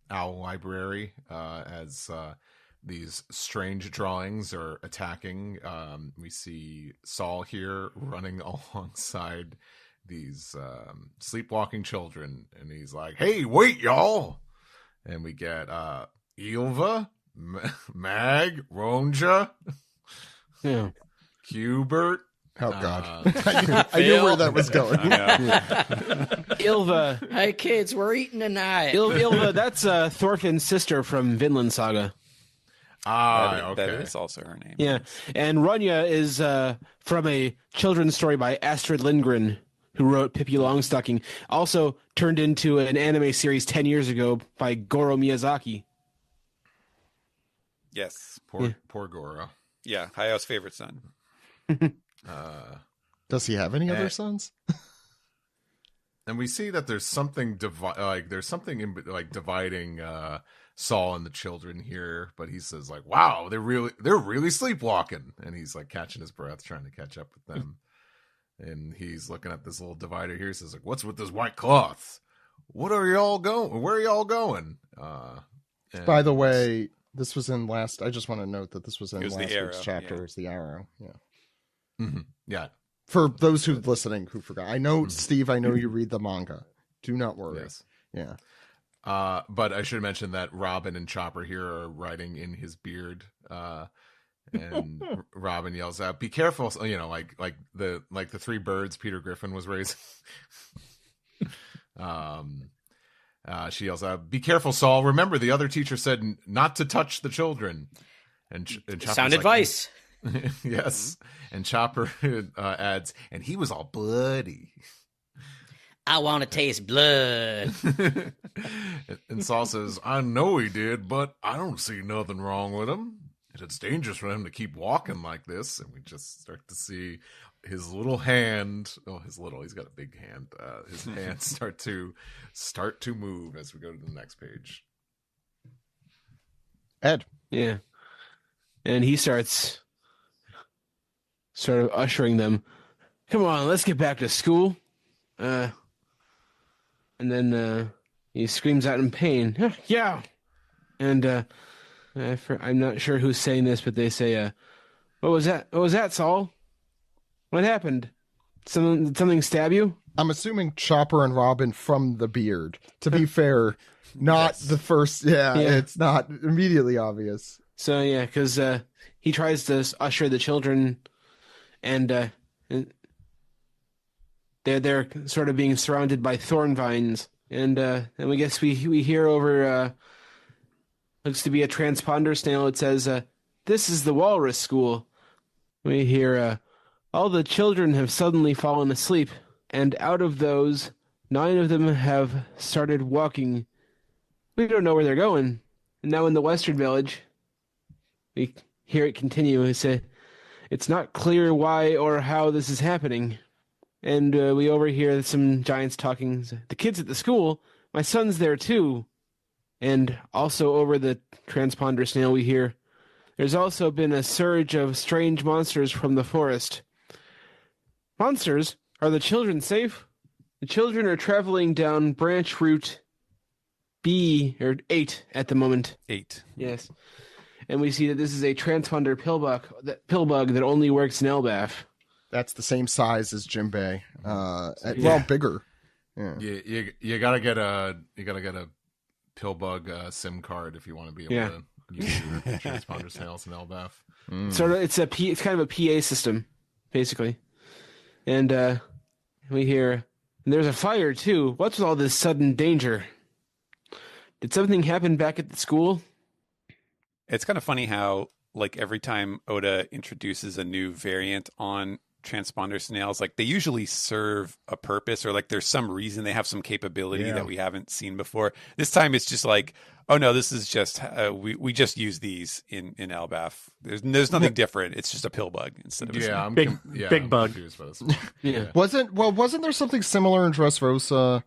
Owl Library as these strange drawings are attacking. We see Saul here running alongside these sleepwalking children, and he's like, "Hey, wait, y'all!" And we get Ilva, Mag, Ronja, Hubert. Oh God, I knew where that was going. Ilva. Hey kids, we're eating tonight. Ilva, that's Thorfinn's sister from Vinland Saga. Okay. That is also her name. Yeah, and Runya is from a children's story by Astrid Lindgren, who wrote Pippi Longstocking, also turned into an anime series 10 years ago by Goro Miyazaki. Yes. Poor Goro. Yeah, Hayao's favorite son. Does he have any other sons? And we see that there's something dividing Saul and the children here, but he says like, "Wow, they're really sleepwalking," and he's like catching his breath, trying to catch up with them. And he's looking at this little divider here. He says like, "What's with this white cloth? Where are y'all going?" By the way, this was in last. I just want to note that this was in last arrow, week's chapter. It was the arrow. Yeah. Mm-hmm. Yeah. For those who listening who forgot, I know Steve. I know you read the manga. Do not worry. Yes. Yeah. But I should mention that Robin and Chopper here are riding in his beard. And Robin yells out, "Be careful!" You know, like the three birds Peter Griffin was raising. She yells out, "Be careful, Saul! Remember, the other teacher said not to touch the children." And sound advice. Yes. And Chopper adds, "And he was all bloody." I want to taste blood. And Saul says, I know he did, but I don't see nothing wrong with him. It's dangerous for him to keep walking like this. And we just start to see his little hand. Oh, he's got a big hand. His hands start to move as we go to the next page. Ed. Yeah. And he starts sort of ushering them. Come on, let's get back to school. And then he screams out in pain. Yeah. And I'm not sure who's saying this, but they say, what was that? What was that, Saul? What happened? Did something stab you? I'm assuming Chopper and Robin from the beard. To be fair, not the first. Yeah, it's not immediately obvious. So, yeah, because he tries to usher the children, and they're sort of being surrounded by thorn vines. And we guess we hear over, looks to be a transponder snail. It says, this is the Walrus School. We hear, all the children have suddenly fallen asleep, and out of those, 9 of them have started walking. We don't know where they're going. And now in the Western Village, we hear it continue. It says, it's not clear why or how this is happening. And we overhear some giants talking. The kids at the school, my son's there too. And also over the transponder snail we hear, there's also been a surge of strange monsters from the forest. Monsters? Are the children safe? The children are traveling down branch route B, or 8 at the moment. 8. Yes. And we see that this is a transponder pillbug that only works in Elbaf. That's the same size as Jimbei. Well, bigger. Yeah. You gotta get a pillbug SIM card if you want to be able to use your transponder snails in Elbaf. Sort of, it's kind of a PA system, basically. And we hear, and there's a fire too. What's with all this sudden danger? Did something happen back at the school? It's kind of funny how, like, every time Oda introduces a new variant on transponder snails, like, they usually serve a purpose, or like there's some reason they have some capability that we haven't seen before. This time it's just like, oh no, this is just we just use these in Elbaf. There's nothing different. It's just a pill bug instead of a big bug. Wasn't there something similar in Dressrosa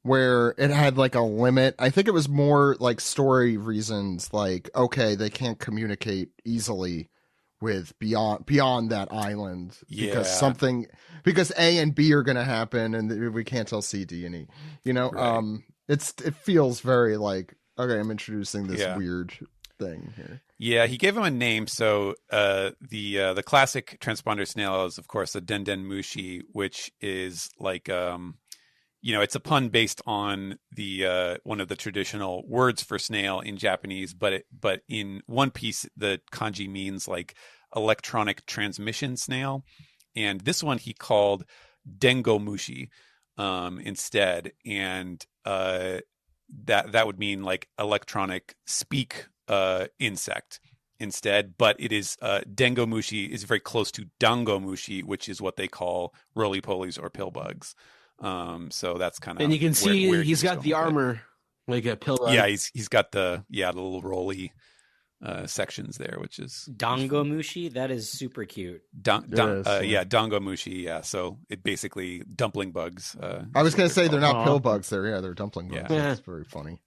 where it had like a limit? I think it was more like story reasons, like, okay, they can't communicate easily with beyond that island because A and B are going to happen, and we can't tell C, D, and E. It feels very like, okay, I'm introducing this weird thing here. Yeah, he gave him a name. So the classic transponder snail is, of course, a Denden Mushi, which is like it's a pun based on the one of the traditional words for snail in Japanese, but in One Piece the kanji means like electronic transmission snail, and this one he called Dengo Mushi instead, and that would mean like electronic speak insect instead, but it is Dengo Mushi is very close to Dango Mushi, which is what they call roly-polies or pillbugs. So that's kind of, and you can see where he's got the armor like a pillbug. Yeah, he's got the little roly sections there, which is Dango Mushi. That is super cute. Dango Mushi. Yeah, so it basically dumpling bugs. I was gonna say they're not pill bugs. They're dumpling bugs. Yeah. That's very funny.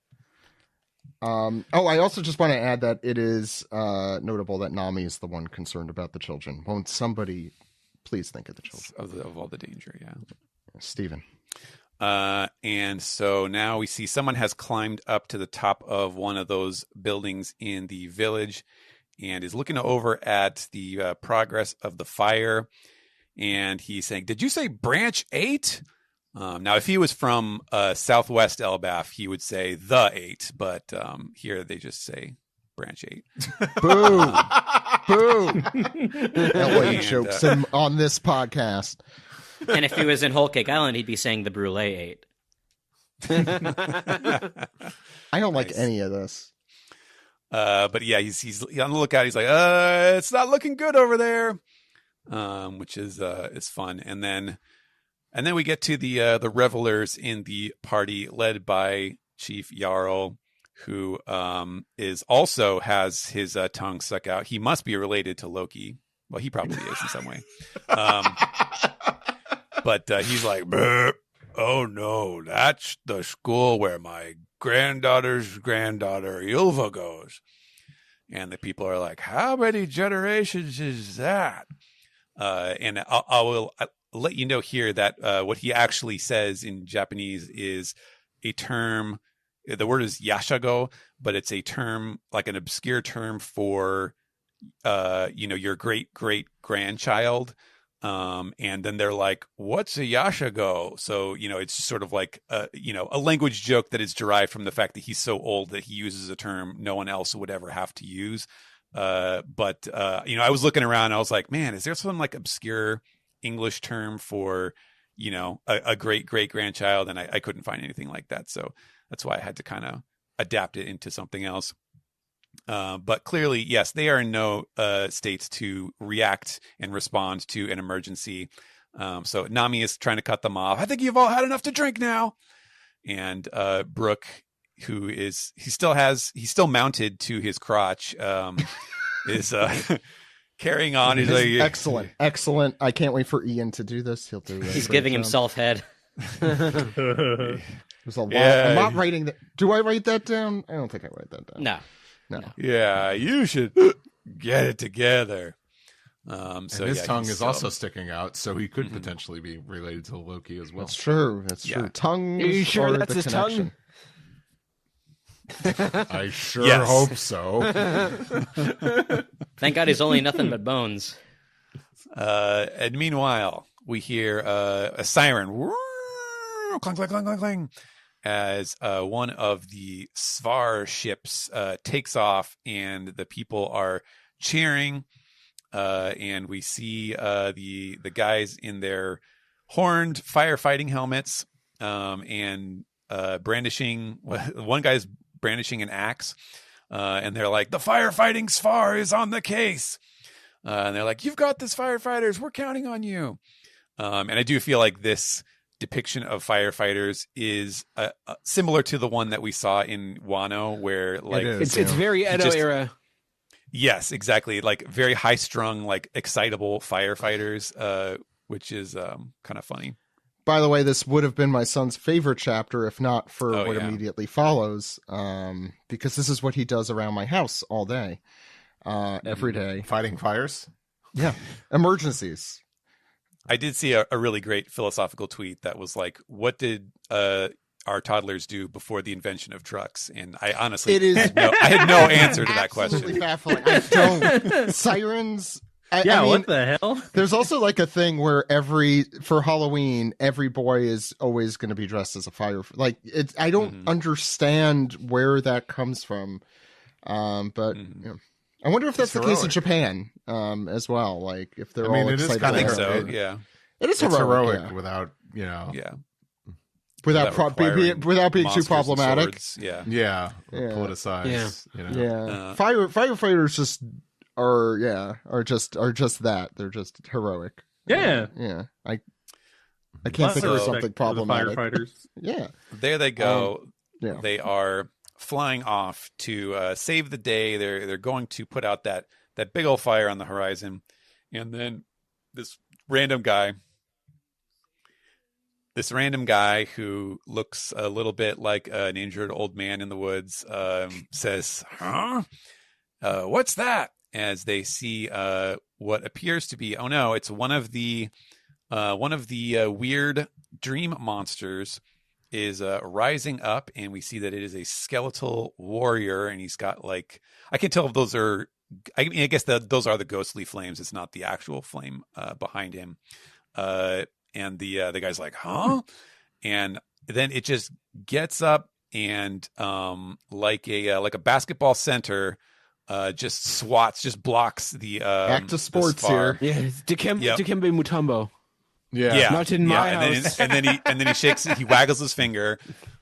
I also just want to add that it is notable that Nami is the one concerned about the children. Won't somebody please think of the children of all the danger? Yeah, Steven. And so now we see someone has climbed up to the top of one of those buildings in the village and is looking over at the progress of the fire. And he's saying, "Did you say branch 8?" Now, if he was from Southwest Elbaf, he would say the 8, but here they just say branch 8. Boo! Boo! LA jokes on this podcast. And if he was in Whole Cake Island, he'd be saying the Brulee 8. I don't like any of this. But yeah, he's on the lookout. He's like, it's not looking good over there, which is fun. And then we get to the revelers in the party led by Chief Yarl. who is also has his tongue stuck out. He must be related to Loki. Well, he probably is in some way. But he's like, oh no, that's the school where my granddaughter's granddaughter Ylva goes. And the people are like, how many generations is that? And I'll let you know here that what he actually says in Japanese is a term. The word is yashago, but it's a term, like an obscure term for, your great grandchild. And then they're like, what's a yashago? So, it's sort of like, a language joke that is derived from the fact that he's so old that he uses a term no one else would ever have to use. But I was looking around and I was like, man, is there some like obscure English term for, a great grandchild? And I couldn't find anything like that. So that's why I had to kind of adapt it into something else. But clearly, yes, they are in no states to react and respond to an emergency. So Nami is trying to cut them off. I think you've all had enough to drink now. And Brooke, he's still mounted to his crotch, is carrying on. He's like, excellent. I can't wait for Ian to do this. He'll do it. He's giving himself head. There's a lot. Yeah. I'm not writing that. Do I write that down? I don't think I write that down. No. Yeah, you should get it together. So and his tongue is also sticking out, so he could potentially be related to Loki as well. That's true. Tongues. Are you sure that's his connection. tongue? I sure hope so. Thank God he's only nothing but bones. And meanwhile, we hear a siren. Clang, clang, clang, clang, clang. As one of the Svar ships takes off and the people are cheering, and we see the guys in their horned firefighting helmets and brandishing. One guy's brandishing an axe, and they're like, "The firefighting Svar is on the case," and they're like, "You've got this, firefighters. We're counting on you." And I do feel like this depiction of firefighters is similar to the one that we saw in Wano, where like it's very Edo era. Yes, exactly. Like very high strung, like excitable firefighters, which is kind of funny. By the way, this would have been my son's favorite chapter if not for what immediately follows, because this is what he does around my house all day, every day. Fighting fires? Yeah. Emergencies. I did see a really great philosophical tweet that was like, what did our toddlers do before the invention of trucks? And I honestly I had no answer to that question. Absolutely baffling. I don't. Sirens. I mean, what the hell? There's also like a thing where for Halloween, every boy is always going to be dressed as a fire. Like I don't understand where that comes from. But I wonder if that's the case in Japan as well. Like if they're all excited. I think so. Yeah, it is heroic without without being too problematic. Yeah. Politicized. Yeah. Firefighters just are just that. They're just heroic. Yeah. I can't think of something problematic. Firefighters. Yeah. There they go. They are flying off to save the day. They're going to put out that big old fire on the horizon, and then this random guy who looks a little bit like an injured old man in the woods says, "Huh? What's that?" As they see what appears to be, it's one of the weird dream monsters is rising up, and we see that it is a skeletal warrior, and he's got like, I can tell if those are, I guess those are the ghostly flames. It's not the actual flame behind him. And the guy's like, huh? And then it just gets up and like a basketball center just blocks the back to sports here. Yeah, Dikembe Mutombo. Yeah. Not in my house. And then he shakes it, he waggles his finger.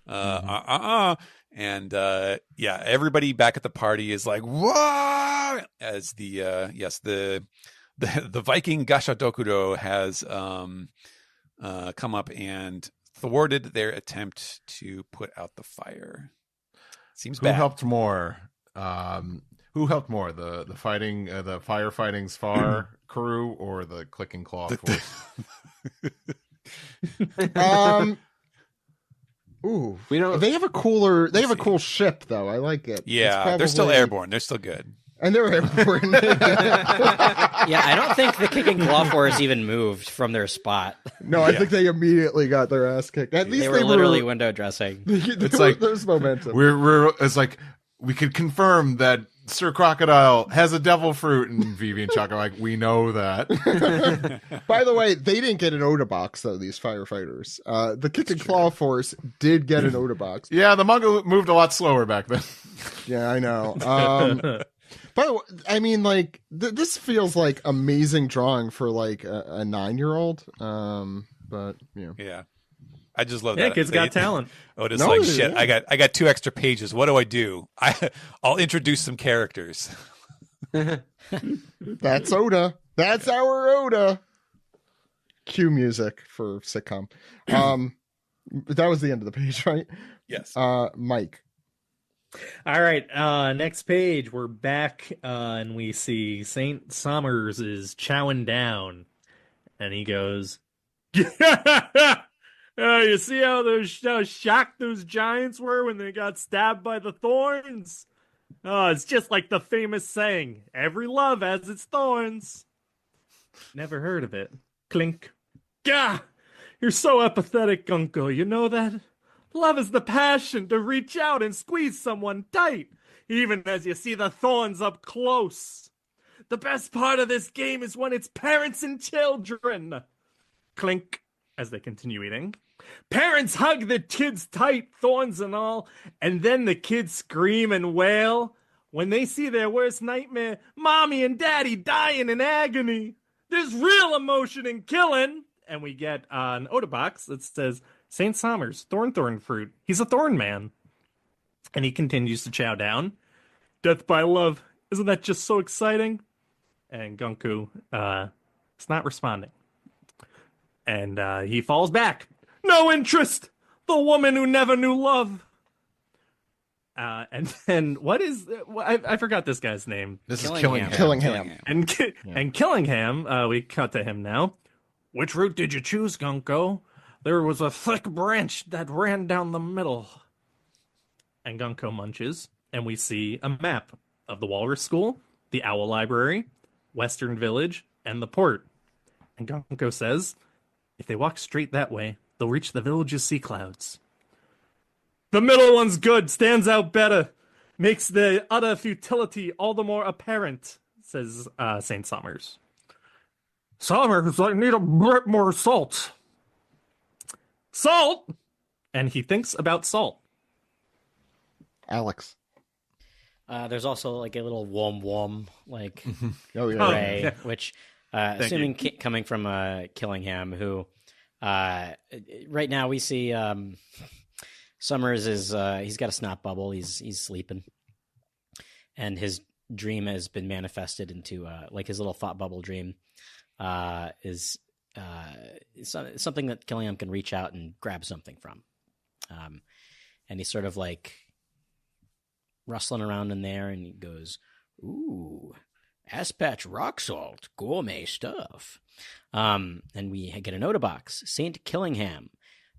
And everybody back at the party is like, whoa! As the Viking Gashadokuro has come up and thwarted their attempt to put out the fire. Seems Who bad. helped more? Who helped more? The fighting, the firefighting Spar crew, or the clicking claw force? Ooh, We don't. they have a cooler. They have a cool ship, though. I like it. Yeah, they're still airborne. They're still good. And they're airborne. Yeah, I don't think the kicking claw force even moved from their spot. No, I think they immediately got their ass kicked. At least they were literally window dressing. It's like there's momentum. It's like we could confirm that Sir Crocodile has a devil fruit, and Vivi and Chuck are like, we know that. By the way, they didn't get an Oda box though. These firefighters, the Kick and Claw Force did get an Oda box. Yeah, the manga moved a lot slower back then. Yeah, I know. By the way, I mean, like this feels like amazing drawing for like a 9-year-old. But yeah. I just love Yeah, that. kid's got talent. Oda's like, shit, I got 2 extra pages. What do? I'll introduce some characters. That's Oda. That's our Oda. Cue music for sitcom. That was the end of the page, right? Yes. Mike. All right, next page. We're back, and we see Saint Summers is chowing down, and he goes, you see how shocked those giants were when they got stabbed by the thorns? Oh, it's just like the famous saying, every love has its thorns. Never heard of it. Clink. Gah! You're so apathetic, Uncle. You know that? Love is the passion to reach out and squeeze someone tight, even as you see the thorns up close. The best part of this game is when it's parents and children. Clink, as they continue eating. Parents hug the kids tight, thorns and all, and then the kids scream and wail when they see their worst nightmare, mommy and daddy dying in agony. There's real emotion in killing. And we get an Oda box that says, Saint Summers, thorn fruit. He's a thorn man. And he continues to chow down. Death by love. Isn't that just so exciting? And Gunku is not responding. And he falls back. No interest! The woman who never knew love. And then what is... I forgot this guy's name. This is Killingham. And Killingham, we cut to him now. Which route did you choose, Gunko? There was a thick branch that ran down the middle. And Gunko munches, and we see a map of the Walrus School, the Owl Library, Western Village, and the port. And Gunko says, if they walk straight that way, they'll reach the village's sea clouds. The middle one's good, stands out better, makes the utter futility all the more apparent, says St. Summers. Summers, I need a bit more salt. Salt! And he thinks about salt. Alex. There's also like a little wom like array, which assuming coming from Killingham, who right now we see Summers is he's got a snot bubble, he's sleeping, and his dream has been manifested into like his little thought bubble dream is something that Killingham can reach out and grab something from, and he's sort of like rustling around in there, and he goes, ooh, Aspatch rock salt, gourmet stuff. And we get a Oda box. Saint Killingham,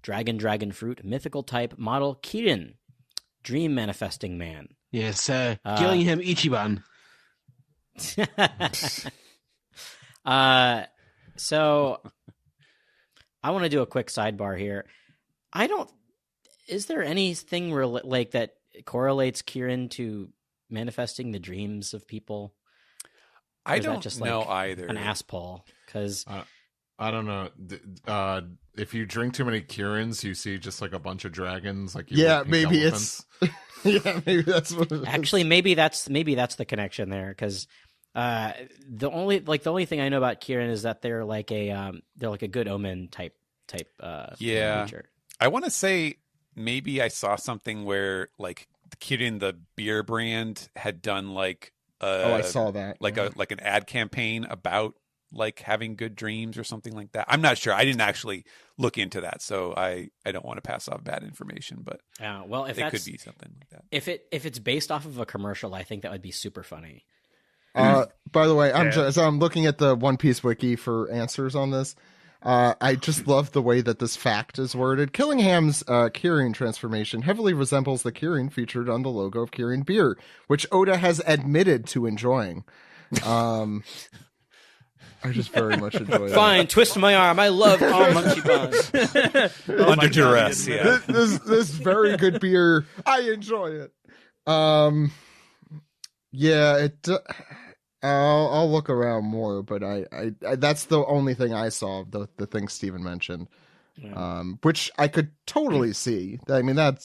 dragon fruit, mythical type, model Kirin, dream manifesting man. Yes, Killingham Ichiban. So I want to do a quick sidebar here. Is there anything like that correlates Kirin to manifesting the dreams of people? I don't just know either. An ass pull, because I don't know. If you drink too many Kirins, you see just like a bunch of dragons. Like maybe it's maybe that's what it is. Actually, maybe that's the connection there, because the only thing I know about Kirin is that they're like a good omen type creature. I want to say maybe I saw something where like Kirin, the beer brand, had done like I saw that, like an ad campaign about like having good dreams or something like that. I'm not sure. I didn't actually look into that, so I don't want to pass off bad information. But well, if it could be something like that. If it's based off of a commercial, I think that would be super funny. By the way, I'm looking at the One Piece wiki for answers on this. I just love the way that this fact is worded. Killingham's Kirin transformation heavily resembles the Kirin featured on the logo of Kirin beer, which Oda has admitted to enjoying. I just very much enjoy that. Fine, twist my arm. I love all Munchie Buns. Under duress, yeah. This very good beer. I enjoy it. Yeah, I'll look around more, but I that's the only thing I saw of the thing Steven mentioned, which I could totally see. I mean, that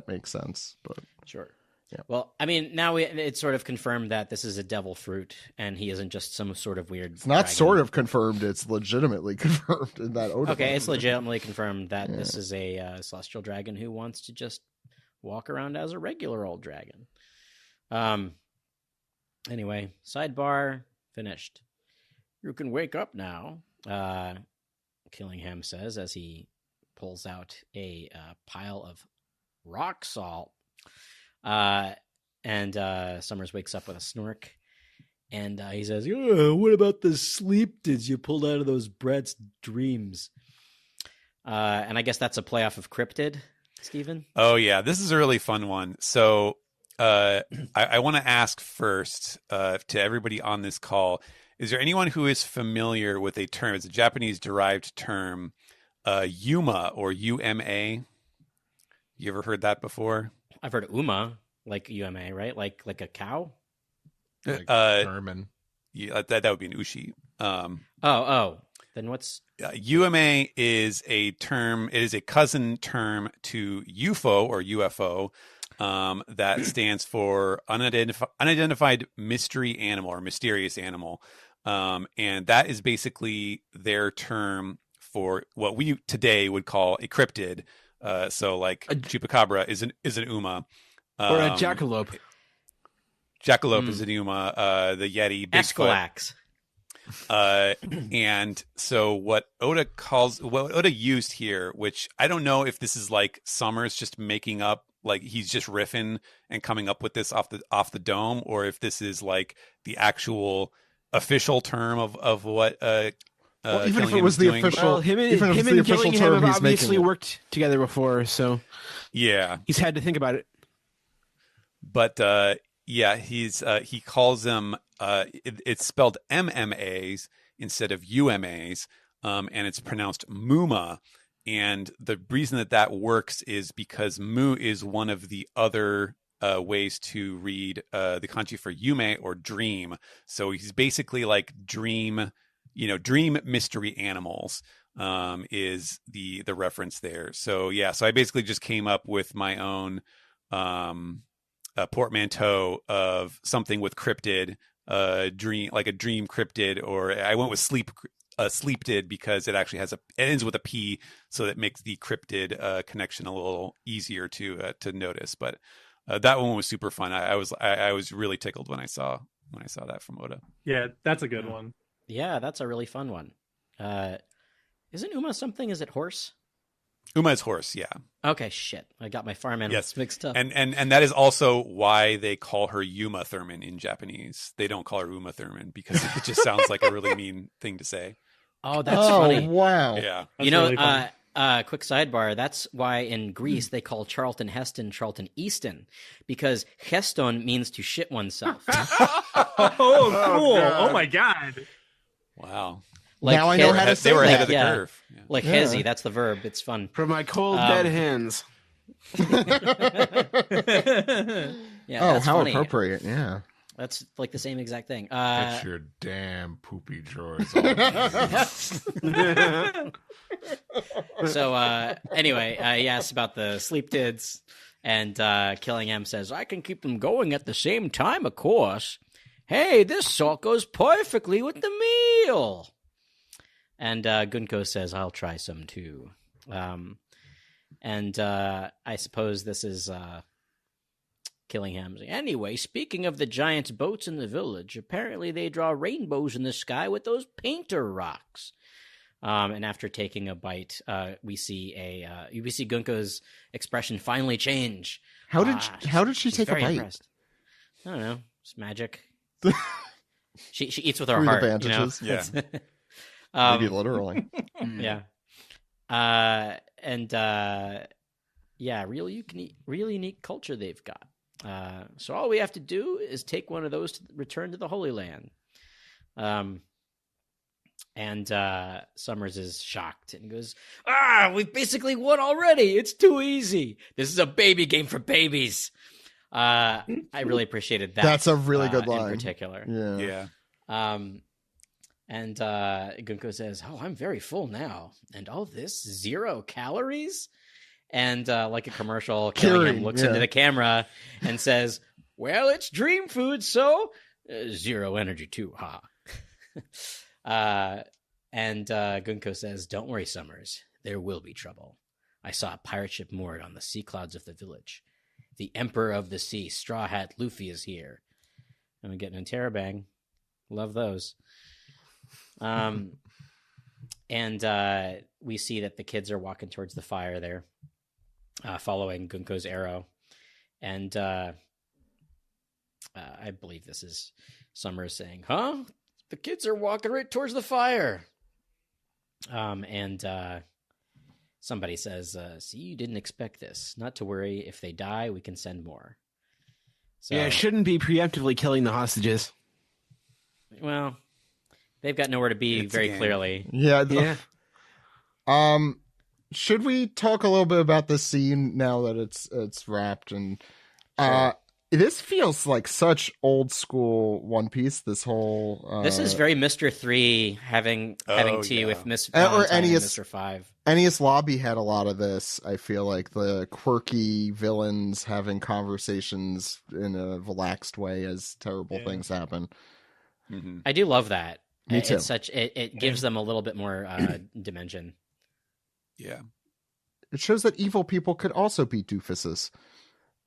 makes sense, but sure. Yeah. Well, I mean, now it's sort of confirmed that this is a devil fruit, and he isn't just some sort of weird. It's not dragon. sort of confirmed; it's legitimately confirmed in that Oda. Okay, it's legitimately confirmed that this is a celestial dragon who wants to just walk around as a regular old dragon. Anyway, sidebar finished. You can wake up now, Killingham says as he pulls out a pile of rock salt. And Summers wakes up with a snork, and he says, what about the sleeptids you pulled out of those brats' dreams? And I guess that's a playoff of cryptid, Stephen? Oh, yeah. This is a really fun one. So I want to ask first to everybody on this call, is there anyone who is familiar with a term? It's a Japanese-derived term, Yuma or UMA. You ever heard that before? I've heard Uma, like UMA, right? Like a cow? Like German. Yeah, that would be an Ushi. Then what's... UMA is a term, it is a cousin term to UFO or UFO that stands for unidentified mystery animal or mysterious animal. And that is basically their term for what we today would call a cryptid. So like a chupacabra is an Uma. Or a jackalope. Jackalope is an Uma. The Yeti, Bigfoot. And so what Oda used here, which I don't know if this is like Summers just making up, like he's just riffing and coming up with this off the dome, or if this is like the actual official term of what well, even if it was the doing. official, well, him and official Gillingham term, have he's obviously making worked together before, so yeah, he's had to think about it. But he calls them. It's spelled MMAs instead of UMAs, and it's pronounced Muma. And the reason that works is because Mu is one of the other ways to read the kanji for Yume or dream. So he's basically like dream mystery animals is the reference there. So yeah, so I basically just came up with my own portmanteau of something with cryptid, dream, like a dream cryptid, or I went with sleeptid because it actually it ends with a P, so that makes the cryptid connection a little easier to notice. But that one was super fun. I was really tickled when I saw that from Oda. Yeah, that's a good one. Yeah, that's a really fun one. Isn't Uma something? Is it horse? Uma is horse, yeah. Okay, shit. I got my farm animals mixed up. And that is also why they call her Uma Thurman in Japanese. They don't call her Uma Thurman because it just sounds like a really mean thing to say. Oh, that's funny. Wow. Yeah. You know, really quick sidebar, that's why in Greece they call Charlton Heston Charlton Easton, because Heston means to shit oneself. Oh, cool. Oh my god. Wow. Like now I know how to say they were ahead that. of the curve. Yeah. Like hezi, that's the verb. It's fun. From my cold dead hands. Yeah, that's how funny. appropriate. Yeah. That's like the same exact thing. Get your damn poopy drawers So anyway, he asks about the sleeptids, and Killingham says, I can keep them going at the same time, of course. Hey, this salt goes perfectly with the meal. And Gunko says, I'll try some too. And I suppose this is Killingham's. Anyway, speaking of the giant's boats in the village, apparently they draw rainbows in the sky with those painter rocks. And after taking a bite, we see Gunko's expression finally change. How did she take a bite? Impressed. I don't know. It's magic. she eats with her Through heart. the bandages. You know? Yeah. Maybe literally. Yeah. Real unique culture they've got. So all we have to do is take one of those to return to the Holy Land. Summers is shocked and goes, we've basically won already. It's too easy. This is a baby game for babies. I really appreciated that. That's a really good line. In particular. Yeah. Gunko says, I'm very full now. And all this, 0 calories? And like a commercial, Killingham looks into the camera and says, well, it's dream food, so 0 energy too, ha. Gunko says, don't worry, Summers. There will be trouble. I saw a pirate ship moored on the sea clouds of the village. The Emperor of the Sea, Straw Hat Luffy, is here. And we get an interrobang. Love those. We see that the kids are walking towards the fire there, following Gunko's arrow. And I believe this is Summers saying, the kids are walking right towards the fire. Somebody says, see, you didn't expect this. Not to worry. If they die, we can send more. So, yeah, shouldn't be preemptively killing the hostages. Well, they've got nowhere to be very clearly. Yeah. Should we talk a little bit about this scene now that it's wrapped? And this feels like such old school One Piece. This whole this is very Mr. 3 having tea with Miss Valentine and Mr. 5. Enies Lobby had a lot of this. I feel like the quirky villains having conversations in a relaxed way as terrible things happen. Mm-hmm. I do love that. Me too. It gives them a little bit more dimension. Yeah. It shows that evil people could also be doofuses.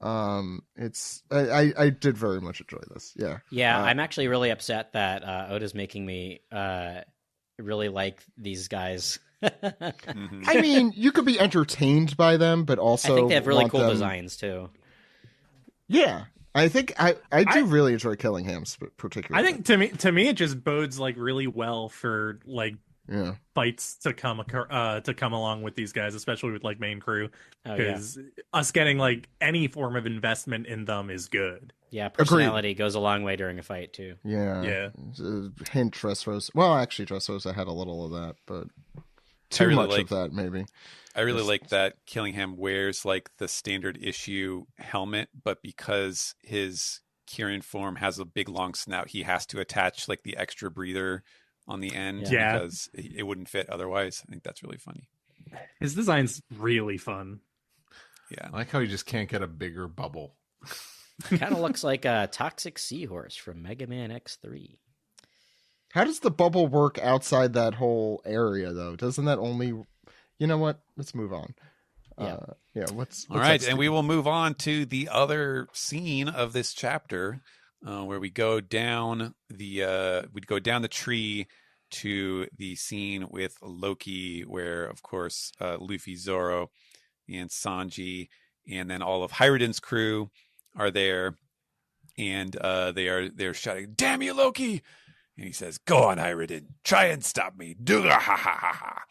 I did very much enjoy this. Yeah. Yeah, I'm actually really upset that Oda's making me really like these guys. I mean, you could be entertained by them, but also I think they have really cool designs too. Yeah. I think I do really enjoy Killingham's particularly. I think to me it just bodes like really well for like fights to come along with these guys, especially with like main crew, because us getting like any form of investment in them is good. Yeah, personality goes a long way during a fight too. Yeah. Hint Dressrosa. Well, actually, Dressrosa had a little of that, but too much of that maybe. I really like that Killingham wears like the standard issue helmet, but because his Kirin form has a big long snout, he has to attach like the extra breather on the end because it wouldn't fit otherwise. I think that's really funny. His design's really fun. Yeah, I like how he just can't get a bigger bubble. Kind of looks like a toxic seahorse from Mega Man X3. How does the bubble work outside that whole area, though? Doesn't that only... You know what? Let's move on. What's all right, and we will move on to the other scene of this chapter, where we go down the tree to the scene with Loki, where of course Luffy, Zoro, and Sanji, and then all of Hyruden's crew are there, and they're shouting, "Damn you, Loki!" And he says, "Go on, Hyruden, try and stop me, do ha ha ha ha."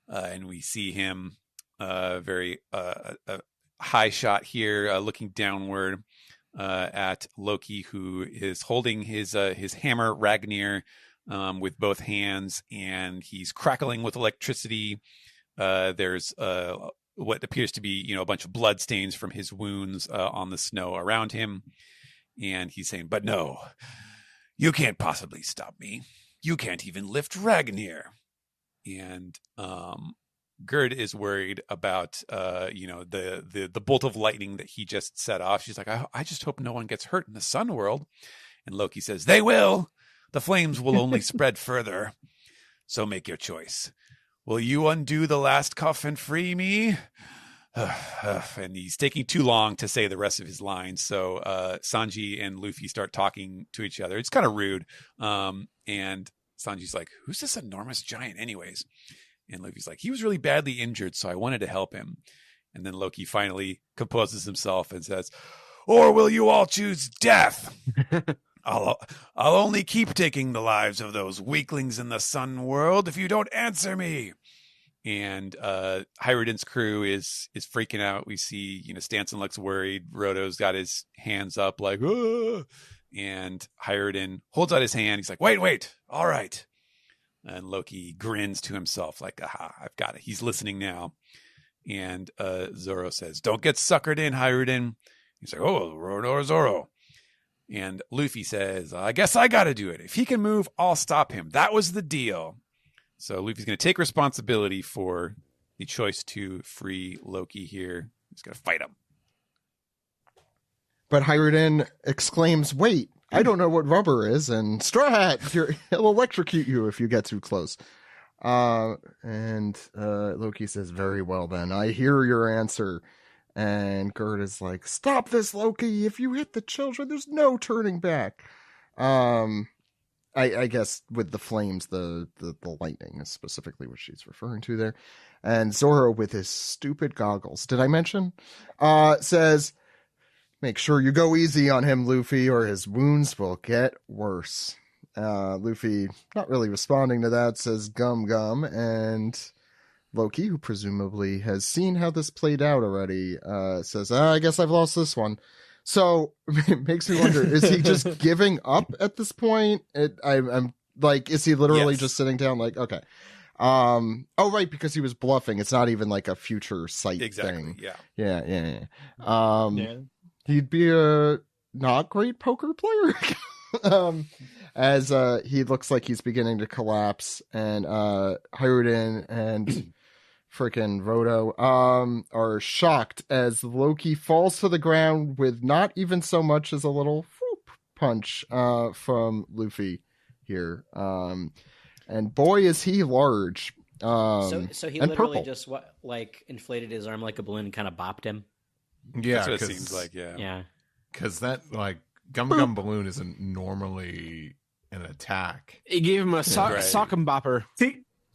And we see him very high shot here, looking downward at Loki, who is holding his hammer Ragnir with both hands, and he's crackling with electricity. There's what appears to be a bunch of blood stains from his wounds on the snow around him, and he's saying, "But no, you can't possibly stop me. You can't even lift Ragnir." And Gerd is worried about the bolt of lightning that he just set off. She's like, I just hope no one gets hurt in the sun world. And Loki says, "They will. The flames will only spread further. So make your choice. Will you undo the last cuff and free me? and he's taking too long to say the rest of his lines. So Sanji and Luffy start talking to each other. It's kind of rude. And Sanji's like, who's this enormous giant anyways? And Luffy's like, he was really badly injured, so I wanted to help him. And then Loki finally composes himself and says, or will you all choose death? I'll only keep taking the lives of those weaklings in the sun world if you don't answer me. And Hyruden's crew is freaking out. We see, Stanson looks worried. Roto's got his hands up like, ah! And Hyruden holds out his hand. He's like, wait, all right. And Loki grins to himself like, aha, I've got it. He's listening now. And Zoro says, don't get suckered in, Hyruden. He's like, oh, Roto or Zoro. And Luffy says, I guess I got to do it. If he can move, I'll stop him. That was the deal. So Luffy's going to take responsibility for the choice to free Loki here. He's going to fight him. But Hyruden exclaims, wait, I don't know what rubber is, and Straw Hat, he'll electrocute you if you get too close. And Loki says, very well then, I hear your answer. And Gerd is like, stop this, Loki. If you hit the children, there's no turning back. I guess with the flames, the lightning is specifically what she's referring to there. And Zoro with his stupid goggles, did I mention? Says, make sure you go easy on him, Luffy, or his wounds will get worse. Luffy, not really responding to that, says gum gum. And Loki, who presumably has seen how this played out already, says, I guess I've lost this one. So it makes me wonder, is he just giving up at this point? I'm like, is he literally just sitting down like, okay. Oh, right, because he was bluffing. It's not even like a future sight thing. Yeah. He'd be a not great poker player. As he looks like he's beginning to collapse, and Hyruden and freaking Roto are shocked as Loki falls to the ground with not even so much as a little whoop punch from Luffy here. And boy, is he large. So he literally purple. just inflated his arm like a balloon and kind of bopped him. Yeah, that's what it seems like. Yeah. Because that Gum Gum Balloon isn't normally an attack. He gave him a sock and bopper.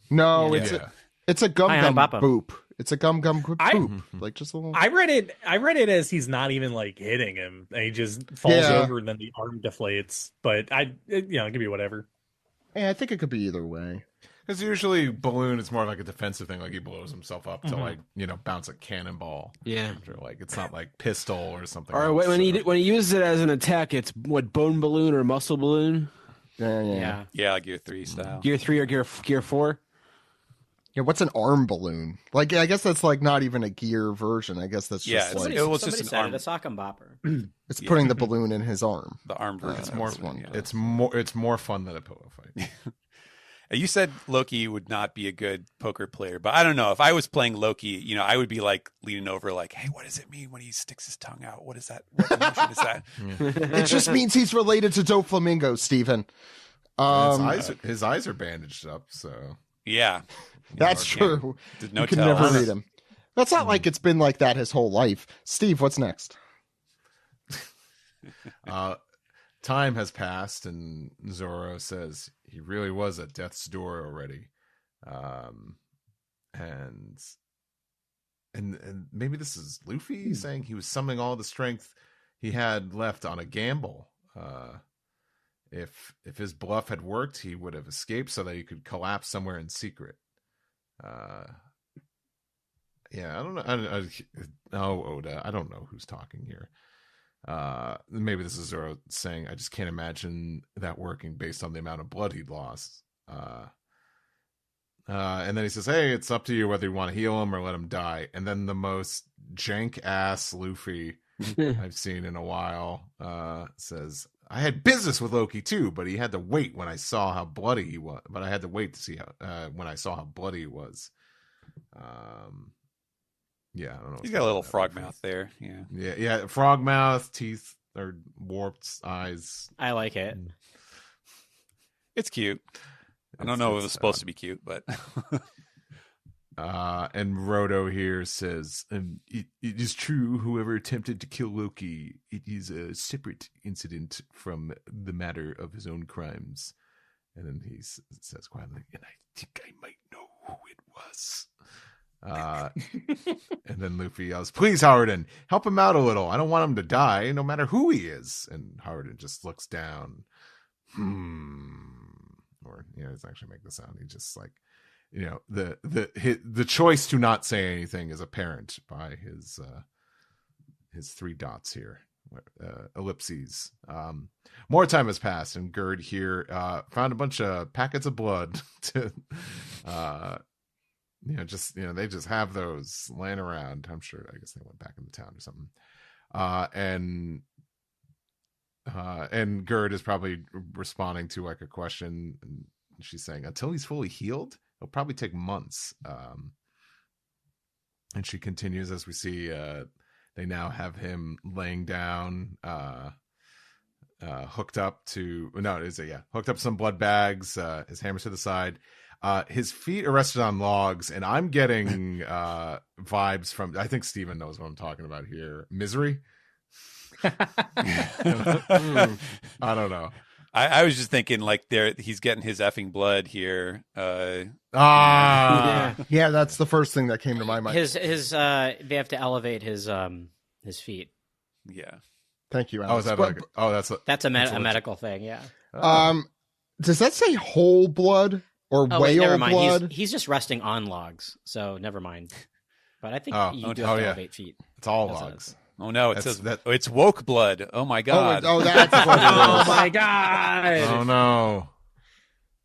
No, it's a gum gum boop. It's a gum gum boop. Like just a little. I read it as he's not even like hitting him. And he just falls over and then the arm deflates. But it could be whatever. Yeah, I think it could be either way. Because usually balloon is more like a defensive thing, like he blows himself up to bounce a cannonball. Yeah, or it's not like pistol or something. Or when he uses it as an attack, it's what, bone balloon or muscle balloon? Yeah. Like Gear 3 style. Gear 3 or Gear 4? Yeah, what's an arm balloon? Like, I guess that's like not even a gear version. I guess that's just like it was just an arm. A sock and bopper. It's putting the balloon in his arm. The arm version. It's more fun than a pillow fight. You said Loki would not be a good poker player, but I don't know. If I was playing Loki, I would be like leaning over like, hey, what does it mean when he sticks his tongue out? What is that? What emotion is that? It just means he's related to Doflamingo, Steven. His eyes are bandaged up, so. Yeah. That's true. No you can never read him. That's not like it's been like that his whole life. Steve, what's next? Time has passed, and Zoro says he really was at death's door already. And maybe this is Luffy saying he was summoning all the strength he had left on a gamble. If his bluff had worked, he would have escaped so that he could collapse somewhere in secret. I don't know. Oda. I don't know who's talking here. Maybe this is Zoro saying, I just can't imagine that working based on the amount of blood he'd lost. And then he says, hey, it's up to you whether you want to heal him or let him die. And then the most jank ass Luffy I've seen in a while says, I had business with Loki too, but he had to wait when I saw how bloody he was. But I had to wait to see when I saw how bloody he was. Yeah, I don't know. He's got a little frog mouth there. Yeah. Frog mouth, teeth or warped eyes. I like it. It's cute. I don't know if it was supposed to be cute, but And Roto here says, it is true, whoever attempted to kill Loki, it is a separate incident from the matter of his own crimes. And then he says quietly, and I think I might know who it was. And then Luffy yells, please, Howardin, help him out a little. I don't want him to die, no matter who he is. And Howardin just looks down. Or, he doesn't actually make the sound. He just like, the choice to not say anything is apparent by his 3 dots here, ellipses. More time has passed, and Gerd here found a bunch of packets of blood to, they just have those laying around. I'm sure. I guess they went back into town or something. And Gerd is probably responding to like a question, and she's saying, until he's fully healed, it'll probably take months. And she continues as we see they now have him laying down, hooked up to some blood bags, his hammer's to the side, his feet are rested on logs, and I'm getting vibes from, I think Steven knows what I'm talking about here. Misery. I don't know. I was just thinking like he's getting his effing blood here. Yeah, that's the first thing that came to my mind. His they have to elevate his feet. Yeah. Thank you, Alex. That's a medical thing. Yeah. Does that say whole blood or whale never mind. blood? He's just resting on logs, so never mind. But I think you do have to elevate feet. It's all logs. Oh no! It says that it's woke blood. Oh my god! That's what it is. Oh my god! Oh no!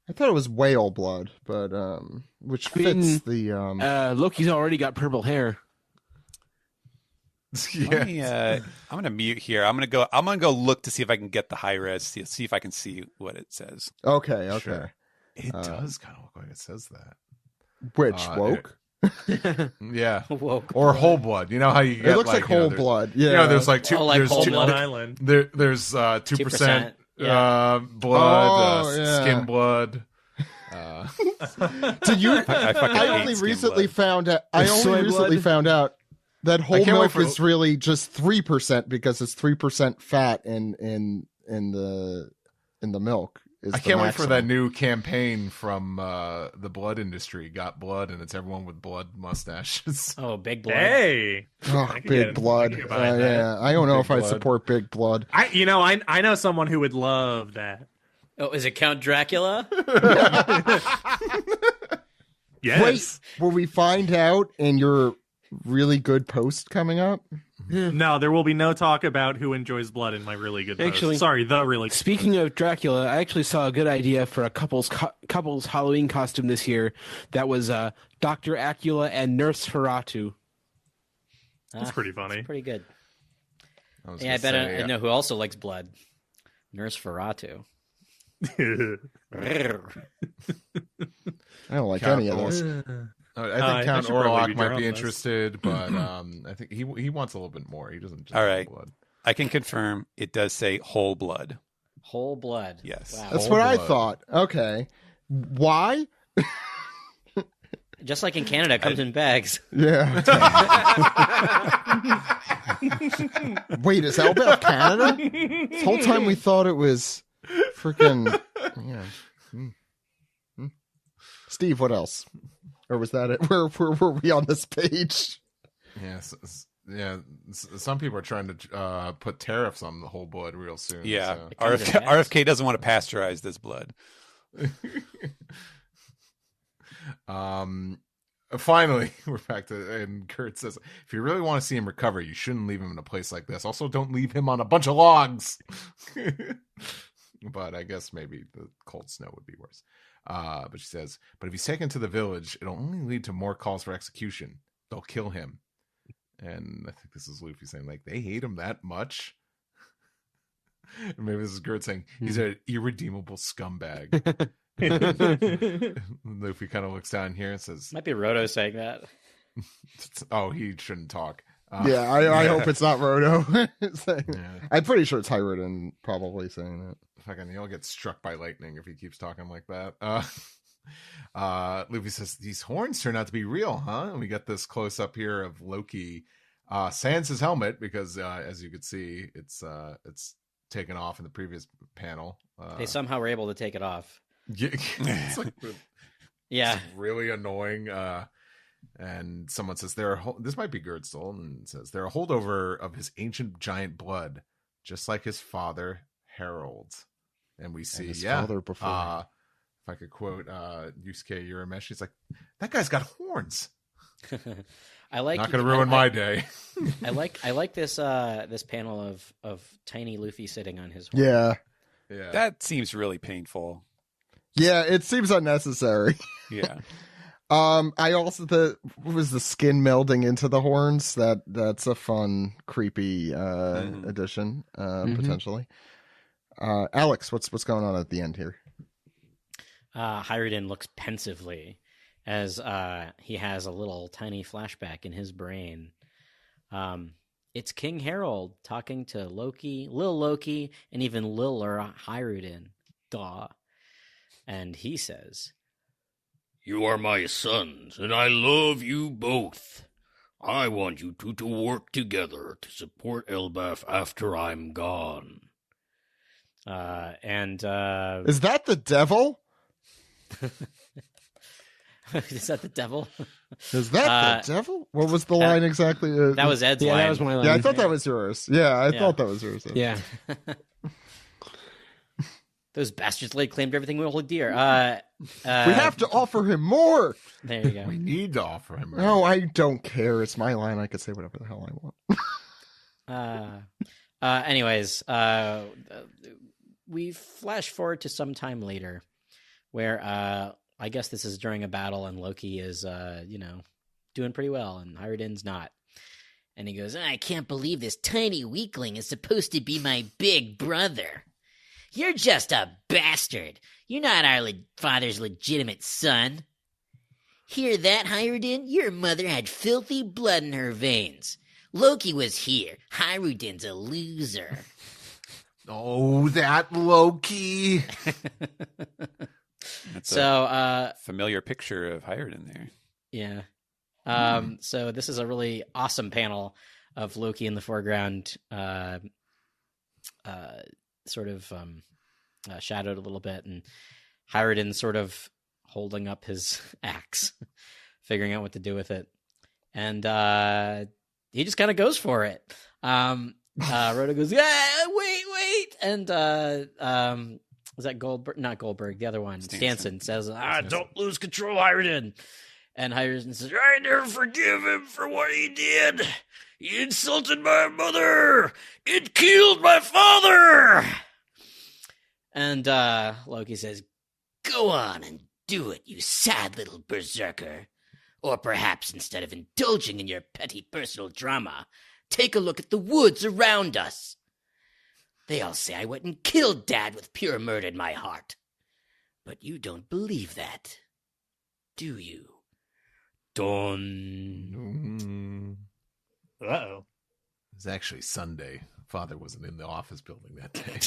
I thought it was whale blood, but which fits the Loki's already got purple hair. Yeah. I'm gonna mute here. I'm gonna go look to see if I can get the high res. See if I can see what it says. Okay. Sure. It does kind of look like it says that. Which woke? Yeah, woke or whole blood. You know how you get it looks like whole blood. Yeah, there's like two. Like there's Whole two, Blood Island. There's 2% blood, skin blood. Did you? I only recently found out. Found out that whole milk is really just 3% because it's 3% fat in the milk. I can't wait for that new campaign from the blood industry. Got blood, and it's everyone with blood mustaches. Oh, big blood! Hey, big blood. Yeah, I don't know if I support big blood. I know someone who would love that. Oh, is it Count Dracula? Yes. Wait, will we find out in your really good post coming up? No, there will be no talk about who enjoys blood in my really good post. Actually, sorry, the really. Speaking of Dracula, I actually saw a good idea for a couple's Halloween costume this year. That was Dr. Acula and Nurse Ferratu. That's pretty funny. That's pretty good. I bet I know who also likes blood. Nurse Ferratu. I don't like any of those. I think Count Orlok might be interested, but I think he wants a little bit more. He doesn't just all right. blood. I can confirm it does say whole blood. Whole blood. Yes. Wow. That's what I thought. Okay. Why? Just like in Canada, it comes in bags. Yeah. Wait, is that about Canada? This whole time we thought it was freaking. Yeah. Steve, what else? Or was that it? Where were we on this page? Yes. Yeah. Some people are trying to put tariffs on the whole blood real soon. Yeah. So. RFK doesn't want to pasteurize this blood. Finally, we're back to, and Kurt says, if you really want to see him recover, you shouldn't leave him in a place like this. Also, don't leave him on a bunch of logs. But I guess maybe the cold snow would be worse. But she says, but if he's taken to the village, it'll only lead to more calls for execution. They'll kill him. And I think this is Luffy saying, like, they hate him that much. Maybe this is Gert saying, he's an irredeemable scumbag. Luffy kind of looks down here and says, might be Roto saying that. Oh, he shouldn't talk. Yeah, I hope it's not Roto. I'm pretty sure it's Hiruden probably saying that. Fucking, he'll get struck by lightning if he keeps talking like that. Luffy says, these horns turn out to be real, huh? And we get this close up here of Loki sans his helmet because, as you could see, it's taken off in the previous panel. They somehow were able to take it off. Yeah, it's like, yeah, it's really annoying. And someone says this might be Girdstall, and says they're a holdover of his ancient giant blood, just like his father Harold. And we see, father before. If I could quote Yusuke Urameshi, it's like, that guy's got horns. I like. Not going to ruin my day. I like this this panel of tiny Luffy sitting on his horn. Yeah. That seems really painful. Yeah, it seems unnecessary. Yeah. I also was the skin melding into the horns. That's a fun, creepy addition, potentially. Alex, what's going on at the end here? Hyruden looks pensively as he has a little tiny flashback in his brain. It's King Harold talking to Loki, Lil Loki, and even Liler Hyruden. Duh. And he says, "You are my sons, and I love you both. I want you two to work together to support Elbaf after I'm gone." Is that the devil? Is that the devil? Is that the devil? What was the line exactly? That was Ed's line. That was my line. Yeah, I thought that was yours. Yeah, I thought that was yours. Yeah. Those bastards laid claim to everything we hold dear. We have to offer him more. There you go. We need to offer him more. No, I don't care. It's my line. I can say whatever the hell I want. Anyways, we flash forward to some time later where I guess this is during a battle and Loki is, doing pretty well and Hyruden's not. And he goes, "I can't believe this tiny weakling is supposed to be my big brother. You're just a bastard. You're not our father's legitimate son. Hear that, Hyruden? Your mother had filthy blood in her veins. Loki was here. Hyruden's a loser." Oh, that Loki. That's so familiar picture of Hyruden there. Yeah. So this is a really awesome panel of Loki in the foreground, sort of shadowed a little bit, and Hyruden sort of holding up his axe, figuring out what to do with it. And he just kind of goes for it. Rhoda goes, "Yeah, wait." And was that Goldberg? Not Goldberg, the other one. Stanson says, "Don't lose control, Hyruden." And Hyruden says, "I never forgive him for what he did. He insulted my mother. It killed my father." And Loki says, "Go on and do it, you sad little berserker. Or perhaps instead of indulging in your petty personal drama, take a look at the woods around us. They all say I went and killed Dad with pure murder in my heart. But you don't believe that, do you? Done." Uh-oh. It was actually Sunday. Father wasn't in the office building that day.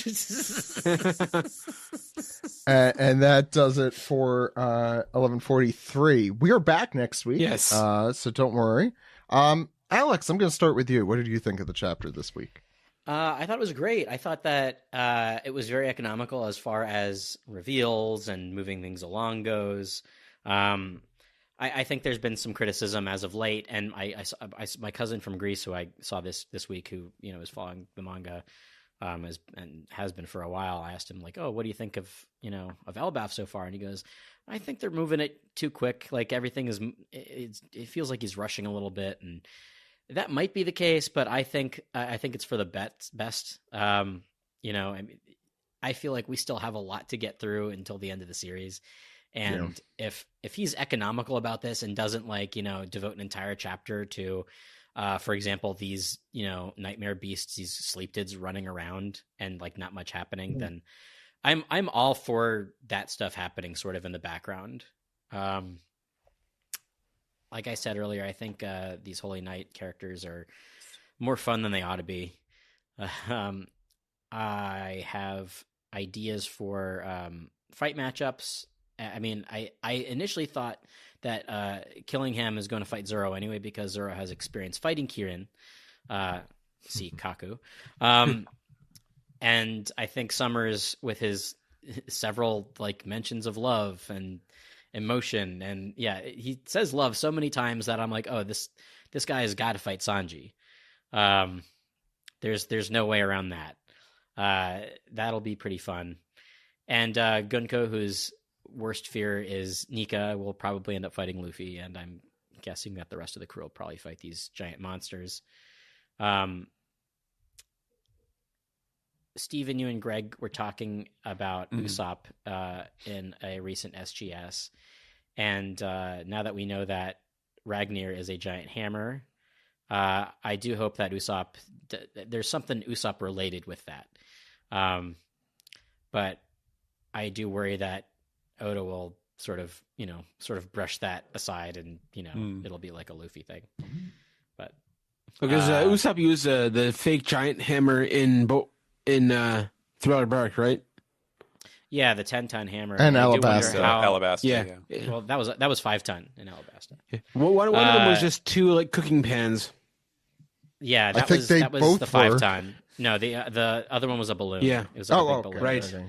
And that does it for 11:43. We are back next week. Yes. So don't worry. Alex, I'm going to start with you. What did you think of the chapter this week? I thought it was great. I thought that it was very economical as far as reveals and moving things along goes. I think there's been some criticism as of late, and my cousin from Greece, who I saw this week, who is following the manga, and has been for a while. I asked him, like, "Oh, what do you think of Elbaf so far?" And he goes, "I think they're moving it too quick. Like everything is, it feels like he's rushing a little bit, and that might be the case. But I think it's for the best. I feel like we still have a lot to get through until the end of the series." And if he's economical about this and doesn't devote an entire chapter to, for example, these nightmare beasts, these sleeptids running around and not much happening, then I'm all for that stuff happening sort of in the background. Like I said earlier, I think these Holy Knight characters are more fun than they ought to be. I have ideas for fight matchups I mean, I initially thought that Killingham is going to fight Zoro anyway because Zoro has experience fighting Kirin. See Kaku. And I think Summers, with his several like mentions of love and emotion, and yeah, he says love so many times that I'm like, oh, this guy has got to fight Sanji. There's no way around that. That'll be pretty fun. And Gunko, whose worst fear is Nika, will probably end up fighting Luffy, and I'm guessing that the rest of the crew will probably fight these giant monsters. Steven, you and Greg were talking about Usopp in a recent SGS, and now that we know that Ragnir is a giant hammer, I do hope that Usopp, there's something Usopp related with that. But I do worry that Oda will sort of brush that aside, and it'll be like a Luffy thing. But because Usopp used the fake giant hammer in Thriller Bark, right? Yeah, the 10-ton hammer. And Alabasta. Yeah. Well, that was 5-ton in Alabasta. Yeah. Well, one of them was just 2 like cooking pans. Yeah, that was the 5-ton. No, the other one was a balloon. Yeah, it was like a big balloon. Right. Okay,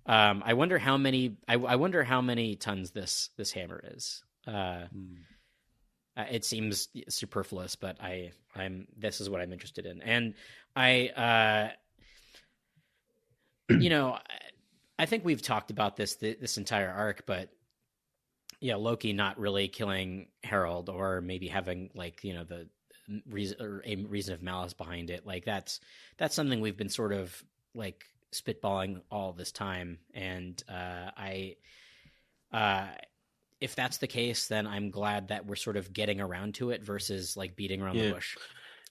yeah. I wonder how many. I wonder how many tons this hammer is. It seems superfluous, but this is what I'm interested in, and I think we've talked about this entire arc, but yeah, Loki not really killing Harold, or maybe having the reason or a reason of malice behind it. Like that's something we've been sort of like spitballing all this time, and if that's the case, then I'm glad that we're sort of getting around to it versus like beating around the bush.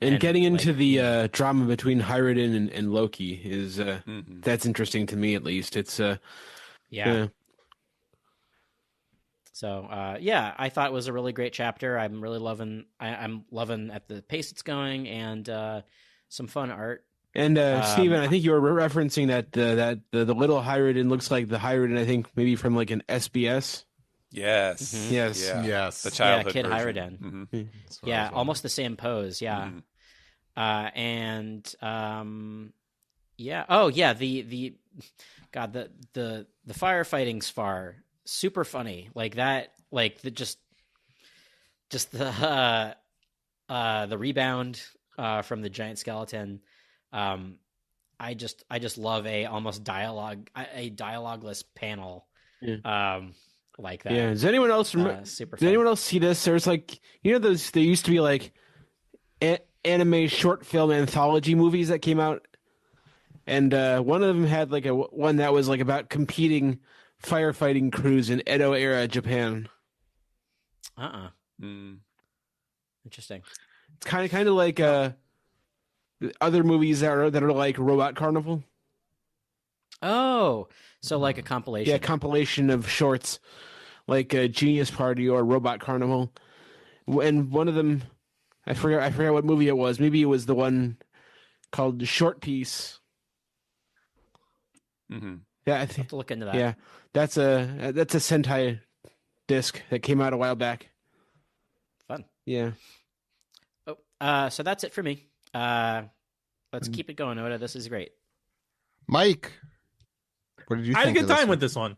And getting into the drama between Hyruden and Loki is that's interesting to me, at least. It's yeah. So I thought it was a really great chapter. I'm really loving. I'm loving at the pace it's going, and some fun art. And Steven, I think you were referencing that the little Hyruden looks like the Hyruden, I think maybe from like an SBS. Yes. Mm-hmm. Yes. Yeah. Yes. The childhood Kid version. Hyruden. Mm-hmm. Yeah, almost the same pose. Yeah. Yeah. Oh yeah. The firefighting spar, super funny. Like that. Like just the rebound from the giant skeleton. I just love a dialogueless panel. Like that. Yeah. Does anyone else anyone else see this? There's like those. There used to be like anime short film anthology movies that came out, and one of them had like one that was like about competing firefighting crews in Edo era Japan. Interesting. It's kind of like other movies that are like Robot Carnival. Oh, so like a compilation. Yeah, compilation of shorts, like Genius Party or Robot Carnival. And one of them, I forgot what movie it was. Maybe it was the one called Short Piece. Mm-hmm. Yeah, I'll have to look into that. Yeah, that's a Sentai disc that came out a while back. Fun. Yeah. Oh, so that's it for me. Let's keep it going, Oda. This is great. Mike, what did you think? I had a good time with this one.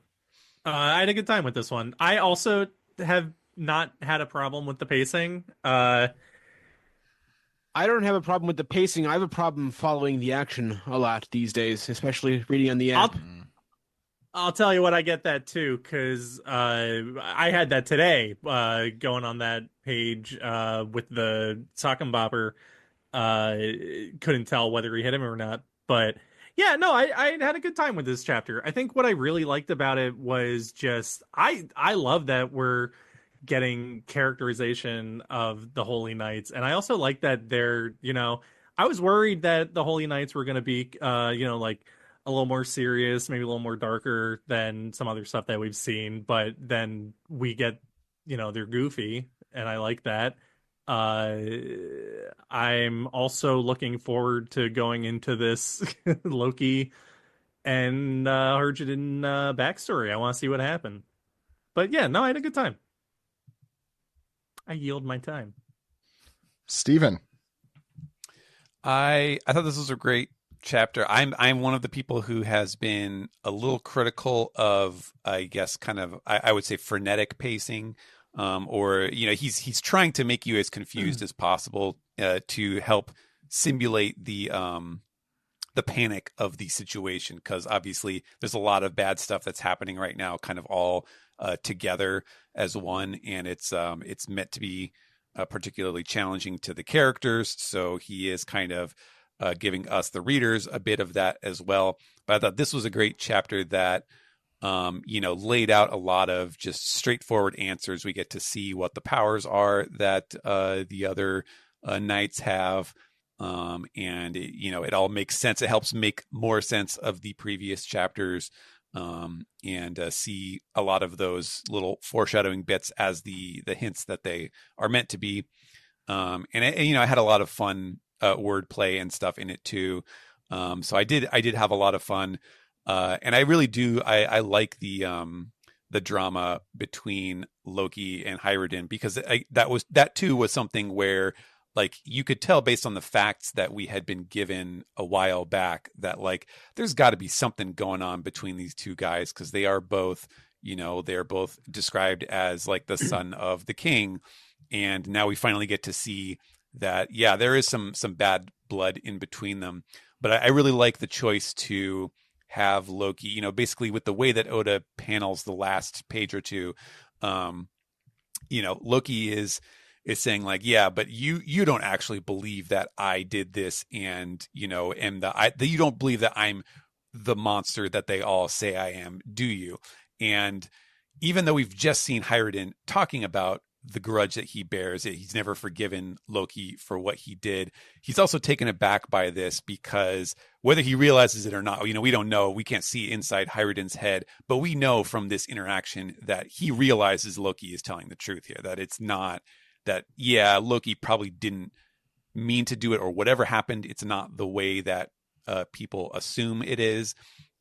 I had a good time with this one. I also have not had a problem with the pacing. I don't have a problem with the pacing. I have a problem following the action a lot these days, especially reading on the app. I'll tell you what, I get that too, because I had that today, going on that page with the sock and bopper. Couldn't tell whether he hit him or not, but yeah, no, I had a good time with this chapter. I think what I really liked about it was just I love that we're getting characterization of the Holy Knights, and I also like that they're, I was worried that the Holy Knights were going to be like a little more serious, maybe a little more darker than some other stuff that we've seen, but then we get, they're goofy, and I like that. I'm also looking forward to going into this Loki and Herjin backstory. I want to see what happened. But yeah, no, I had a good time. I yield my time. Steven. I thought this was a great chapter. I'm one of the people who has been a little critical of, I guess, kind of I would say frenetic pacing, or he's trying to make you as confused as possible to help simulate the panic of the situation, because obviously there's a lot of bad stuff that's happening right now, kind of all together as one, and it's meant to be particularly challenging to the characters. So he is kind of giving us, the readers, a bit of that as well. But I thought this was a great chapter that, laid out a lot of just straightforward answers. We get to see what the powers are that the other knights have. And it all makes sense. It helps make more sense of the previous chapters, and see a lot of those little foreshadowing bits as the hints that they are meant to be. I had a lot of fun wordplay and stuff in it too. So I did have a lot of fun, and I really do. I like the drama between Loki and Hyrden, because that too was something where, like, you could tell based on the facts that we had been given a while back that, like, there's got to be something going on between these two guys, because they are both, they're both described as like the son of the king. And now we finally get to see that, yeah, there is some bad blood in between them. But I really like the choice to have Loki, basically with the way that Oda panels the last page or two, Loki is saying, like, yeah, but you don't actually believe that I did this, and you don't believe that I'm the monster that they all say I am, do you? And even though we've just seen Hyrden talking about the grudge that he bears, he's never forgiven Loki for what he did. He's also taken aback by this, because whether he realizes it or not, we don't know. We can't see inside Hyrden's head, but we know from this interaction that he realizes Loki is telling the truth here, that it's not that, yeah, Loki probably didn't mean to do it, or whatever happened, it's not the way that people assume it is.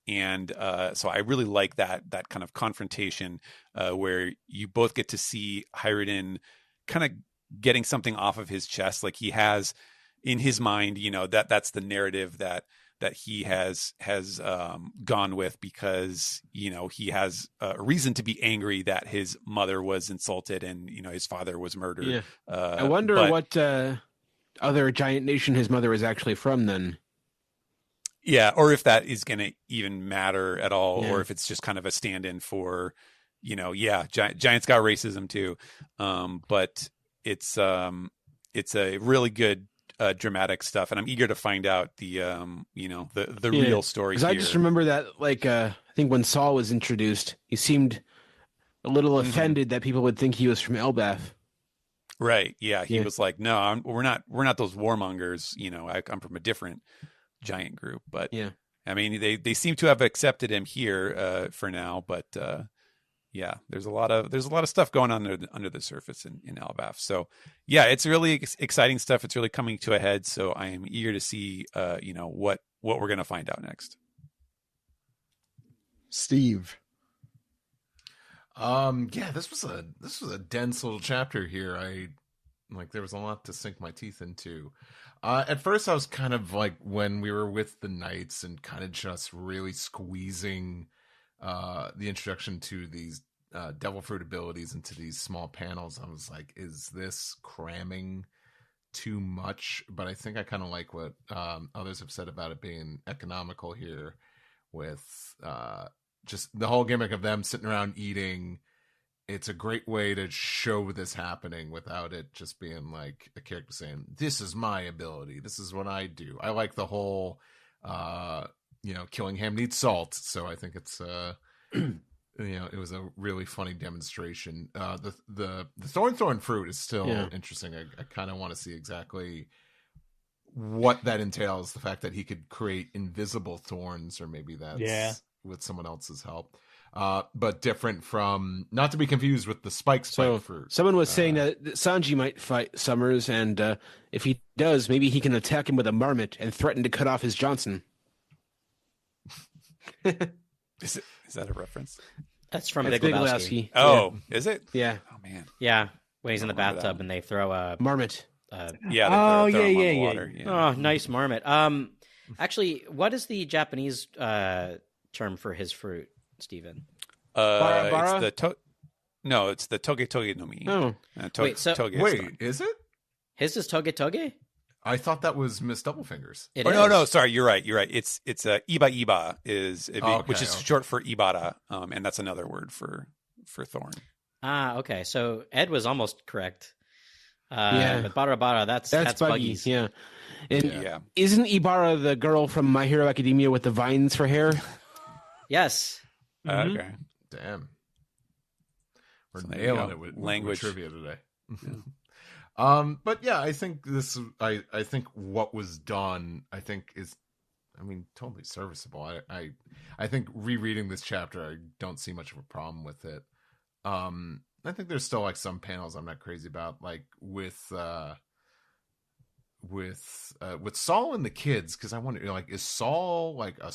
And so I really like that kind of confrontation where you both get to see Hyrden kind of getting something off of his chest. Like, he has in his mind, that's the narrative that he has gone with, because, he has a reason to be angry that his mother was insulted and, his father was murdered. Yeah. I wonder what other giant nation his mother was actually from then. Yeah, or if that is going to even matter at all, or if it's just kind of a stand-in for, Giants got racism too. But it's a really good dramatic stuff, and I'm eager to find out the real story. Because I just remember that, like, I think when Saul was introduced, he seemed a little offended that people would think he was from Elbaf. Right? Yeah, he was like, "No, we're not those warmongers. I'm from a different giant group." But yeah, I mean, they seem to have accepted him here for now. But yeah, there's a lot of stuff going on under the surface in Elbaf. So yeah, it's really exciting stuff. It's really coming to a head. So I am eager to see what we're going to find out next. Steve. Yeah, this was a dense little chapter here. There was a lot to sink my teeth into. At first I was kind of like, when we were with the knights and kind of just really squeezing the introduction to these devil fruit abilities into these small panels, I was like, is this cramming too much? But I think I kind of like what others have said about it being economical here, with just the whole gimmick of them sitting around eating. It's a great way to show this happening without it just being like a character saying, this is my ability, this is what I do. I like the whole killing ham needs salt. So I think it's it was a really funny demonstration. The thorn fruit is still interesting. I kind of want to see exactly what that entails. The fact that he could create invisible thorns, or maybe that's with someone else's help. But different from, not to be confused with the spike fruit. Someone was saying that Sanji might fight Summers, and if he does, maybe he can attack him with a marmot and threaten to cut off his Johnson. Is that a reference? That's from That's Big Big Lebowski. Lebowski. Oh, is it? Yeah. Oh man. Yeah, when he's in the remember that bathtub and they throw a Marmot. Yeah. They Oh, throw him on yeah, the yeah, water. yeah. Yeah. Oh, nice marmot. Actually, what is the Japanese term for his fruit, Stephen? Bara bara? It's no, it's the toge toge no mi. Oh. Wait, so- toge Wait, is it? His is toge toge? I thought that was Miss Doublefingers. It Oh, is. no, sorry, you're right. It's iba iba is which is okay. short for ibara, and that's another word for thorn. Ah, okay. So Ed was almost correct. Yeah. But bara bara, that's Buggy. Buggy's. Yeah. And Yeah. isn't Ibarra the girl from My Hero Academia with the vines for hair? Yes. Okay. Damn. We're So there you nailing go. it with Language. trivia today. But yeah, I think I think what was done, I think is, I mean, totally serviceable. I think rereading this chapter, I don't see much of a problem with it. I think there's still like some panels I'm not crazy about, like with Saul and the kids, because I wonder, like, is Saul like a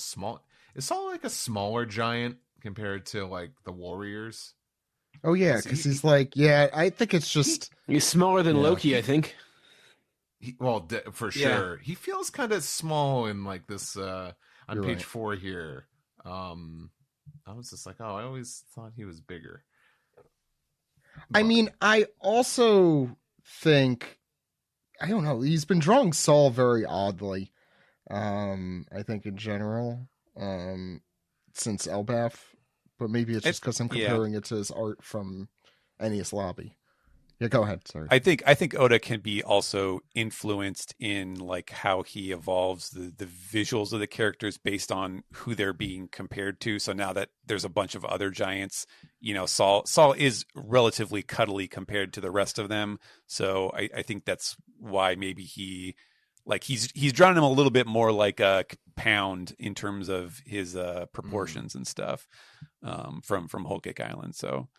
smaller giant compared to like the warriors? Oh yeah, because he's like, yeah, I think it's just He's smaller than Loki, I think. For sure. He feels kind of small in like this on You're page right. 4 here. I was just like, oh, I always thought he was bigger. I mean, I also think, I don't know, he's been drawing Saul very oddly. I think in general, since Elbaf, but maybe it's just because I'm comparing it to his art from Ennius Lobby. Yeah, go ahead. Sorry. I think Oda can be also influenced in like how he evolves the visuals of the characters based on who they're being compared to. So now that there's a bunch of other giants, you know, Saul is relatively cuddly compared to the rest of them. So I think that's why maybe he's drawn him a little bit more like a Pound in terms of his proportions and stuff from Whole Cake Island. So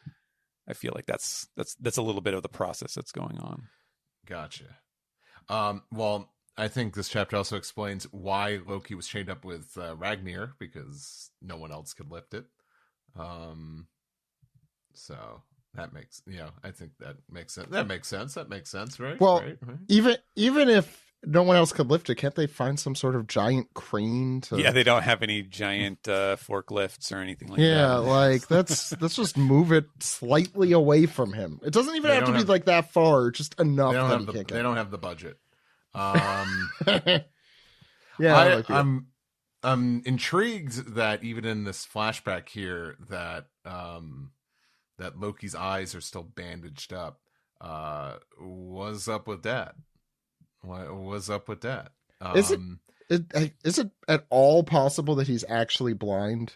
I feel like that's a little bit of the process that's going on. Gotcha. Well, I think this chapter also explains why Loki was chained up with Ragnir, because no one else could lift it. So that makes, I think that makes sense. That makes sense, right? Well, right. even if no one else could lift it, can't they find some sort of giant crane to? Yeah, they don't have any giant forklifts or anything like that. Yeah, like let's just move it slightly away from him. It doesn't even have to be like that far, just enough that he can't get. They don't have the budget. Yeah, I'm intrigued that even in this flashback here that that Loki's eyes are still bandaged up. What's up with that? What's up with that? Is it at all possible that he's actually blind,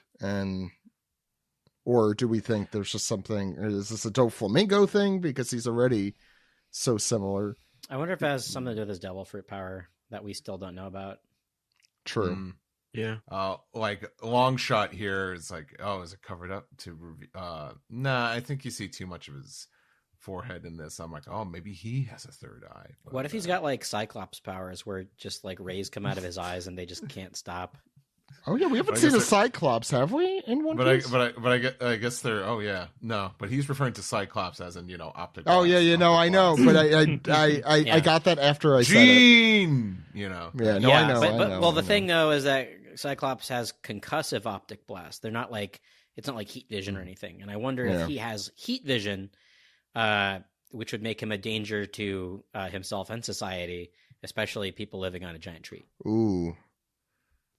or do we think there's just something? Is this a Doflamingo thing because he's already so similar? I wonder if it has something to do with his devil fruit power that we still don't know about. True. Yeah. Like long shot here is like, oh, is it covered up nah, I think you see too much of his forehead in this. I'm like, oh, maybe he has a third eye. But, what if he's got like Cyclops powers where just like rays come out of his eyes and they just can't stop? Oh yeah, we haven't seen a Cyclops, have we? In One Piece? I guess they're. Oh yeah, no. But he's referring to Cyclops as in optic. Oh yeah, no, I know, but I got that after I said it. Gene, Yeah, no, I know. Well, the thing though is that Cyclops has concussive optic blast. They're not like, it's not like heat vision or anything. And I wonder if he has heat vision, which would make him a danger to himself and society, especially people living on a giant tree. Ooh.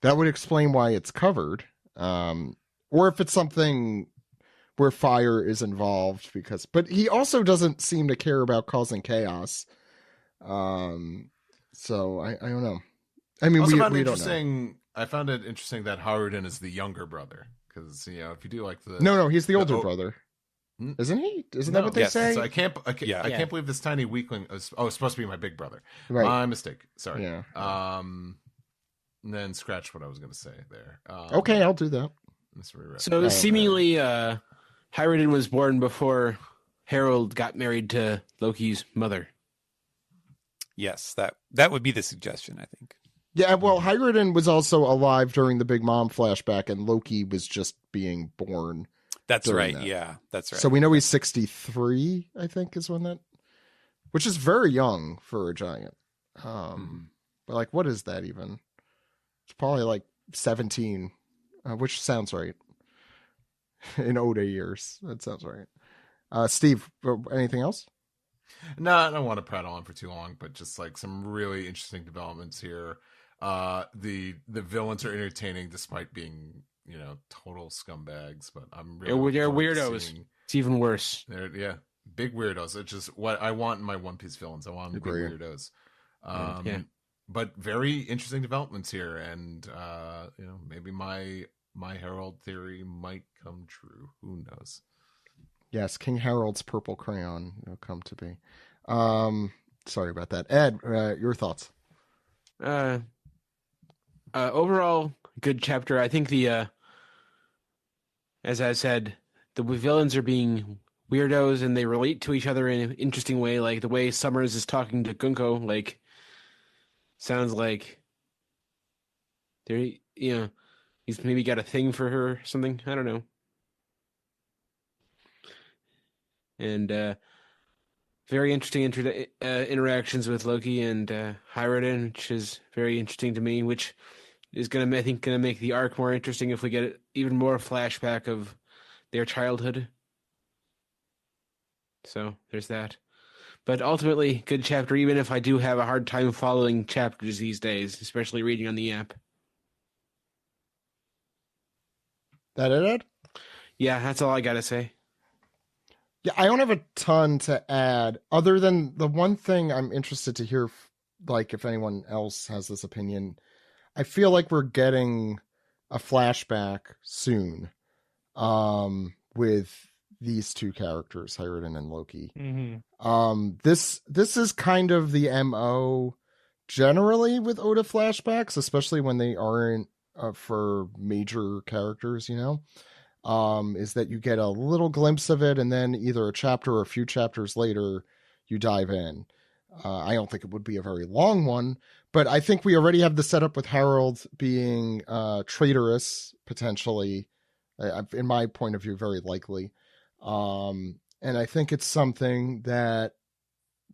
That would explain why it's covered. Or if it's something where fire is involved, but he also doesn't seem to care about causing chaos. So I don't know. I mean, we don't know. I found it interesting that Haruden is the younger brother, because if you do like the no, he's the older brother, isn't he? Isn't that what they say? So I can't believe this tiny weakling. It's supposed to be my big brother. Right. My mistake. Sorry. Yeah. And then scratch what I was going to say there. Okay, I'll do that. So seemingly, Haruden was born before Harold got married to Loki's mother. Yes, that would be the suggestion, I think. Yeah, well, Haruden was also alive during the Big Mom flashback, and Loki was just being born. That's during right. that. Yeah, that's right. So we know he's 63, I think, is when that, which is very young for a giant. But like, what is that even? It's probably like 17, which sounds right. In Oda years, that sounds right. Steve, anything else? No, I don't want to prattle on for too long, but just like some really interesting developments here. The villains are entertaining despite being, total scumbags, but I'm really they're looking forward to weirdos. seeing- It's even worse. They're big weirdos. It's just what I want in my One Piece villains. I want big weirdos. Yeah. But very interesting developments here, and maybe my Herald theory might come true. Who knows? Yes, King Harold's purple crayon will come to be. Sorry about that. Ed, your thoughts? Overall, good chapter. I think as I said, the villains are being weirdos and they relate to each other in an interesting way. Like the way Summers is talking to Gunko, like sounds like they're, he's maybe got a thing for her or something. I don't know. And very interesting interactions with Loki and Hyruden, which is very interesting to me, which is going to make the arc more interesting if we get even more flashback of their childhood. So there's that. But ultimately, good chapter, even if I do have a hard time following chapters these days, especially reading on the app. That it, Ed? Yeah, that's all I got to say. Yeah, I don't have a ton to add other than the one thing I'm interested to hear, like if anyone else has this opinion. I feel like we're getting a flashback soon with these two characters, Hyruden and Loki. Mm-hmm. This is kind of the MO generally with Oda flashbacks, especially when they aren't for major characters, is that you get a little glimpse of it and then either a chapter or a few chapters later you dive in. I don't think it would be a very long one, but I think we already have the setup with Harold being traitorous, potentially, in my point of view, very likely. And I think it's something that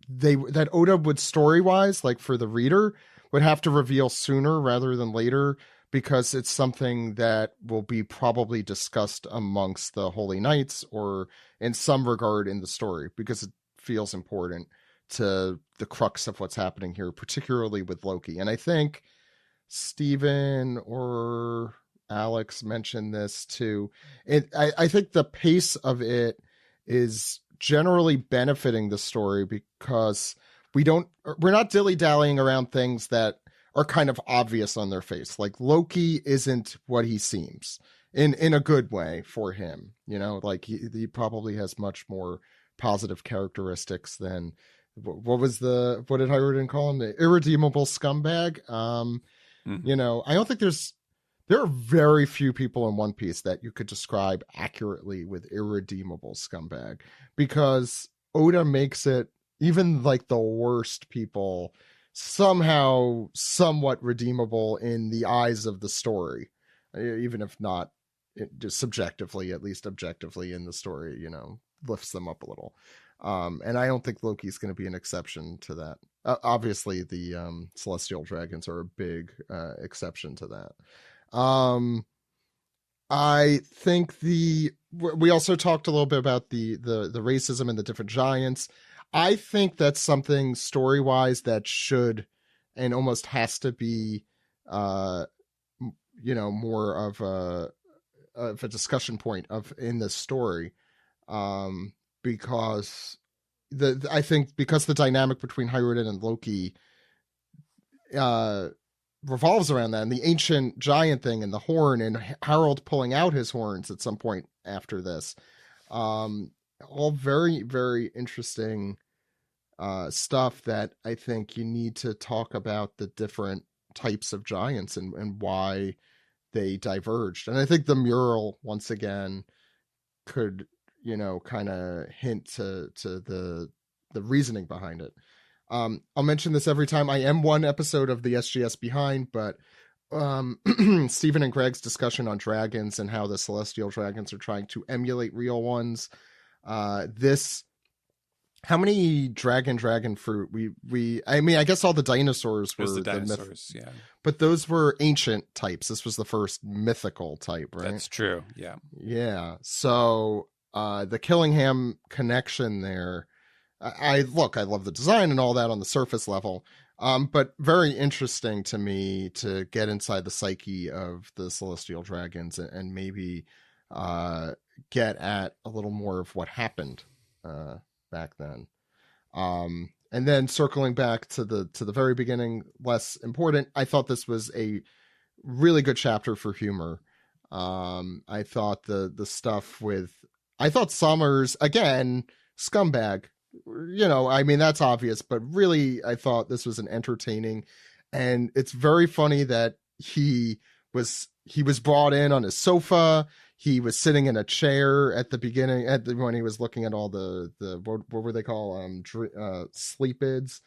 that Oda would story-wise, like for the reader, would have to reveal sooner rather than later, because it's something that will be probably discussed amongst the Holy Knights or in some regard in the story, because it feels important to the crux of what's happening here, particularly with Loki. And I think Steven or Alex mentioned this too. I think the pace of it is generally benefiting the story because we're not dilly-dallying around things that are kind of obvious on their face. Like Loki isn't what he seems in a good way for him. Like he probably has much more positive characteristics than what did Hyruden call him? The irredeemable scumbag. I don't think there are very few people in One Piece that you could describe accurately with irredeemable scumbag, because Oda makes it even like the worst people somehow somewhat redeemable in the eyes of the story, even if not just subjectively, at least objectively in the story, lifts them up a little. And I don't think Loki's going to be an exception to that. Obviously, the Celestial Dragons are a big exception to that. I think we also talked a little bit about the racism and the different giants. I think that's something story-wise that should and almost has to be, more of a discussion point in this story, because I think because the dynamic between Hyruden and Loki revolves around that, and the ancient giant thing and the horn and Harold pulling out his horns at some point after this, all very, very interesting stuff that I think you need to talk about the different types of giants and why they diverged. And I think the mural once again could, kind of hint to the reasoning behind it. I'll mention this every time. I am one episode of the SGS behind, but Stephen and Greg's discussion on dragons and how the celestial dragons are trying to emulate real ones. How many dragon fruit I mean, I guess all the dinosaurs were the dinosaurs, yeah. But those were ancient types. This was the first mythical type, right? That's true. Yeah. Yeah. So the Killingham connection there. I love the design and all that on the surface level. But very interesting to me to get inside the psyche of the celestial dragons and maybe get at a little more of what happened back then. And then circling back to the very beginning, less important, I thought this was a really good chapter for humor. I thought the stuff I thought Summers, again, scumbag. I mean, that's obvious, but really I thought this was an entertaining, and it's very funny that he was brought in on his sofa. He was sitting in a chair at the beginning when he was looking at all the what were they called? Sleepids.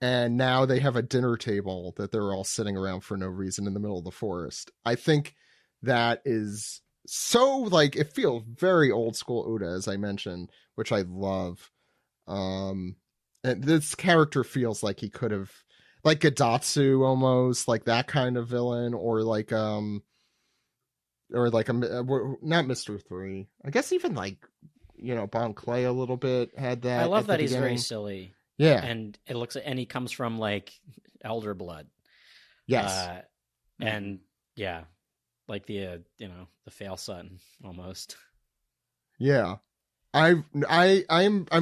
And now they have a dinner table that they're all sitting around for no reason in the middle of the forest. I think that is so, it feels very old school Oda, as I mentioned, which I love. And this character feels like he could have, like Gadatsu almost, like that kind of villain, or not Mr. 3. I guess even Bon Clay a little bit had that. I love that he's beginning. very silly. Yeah. And it looks like, and he comes from elder blood. Yes. And yeah, like the fail son almost. Yeah. I'm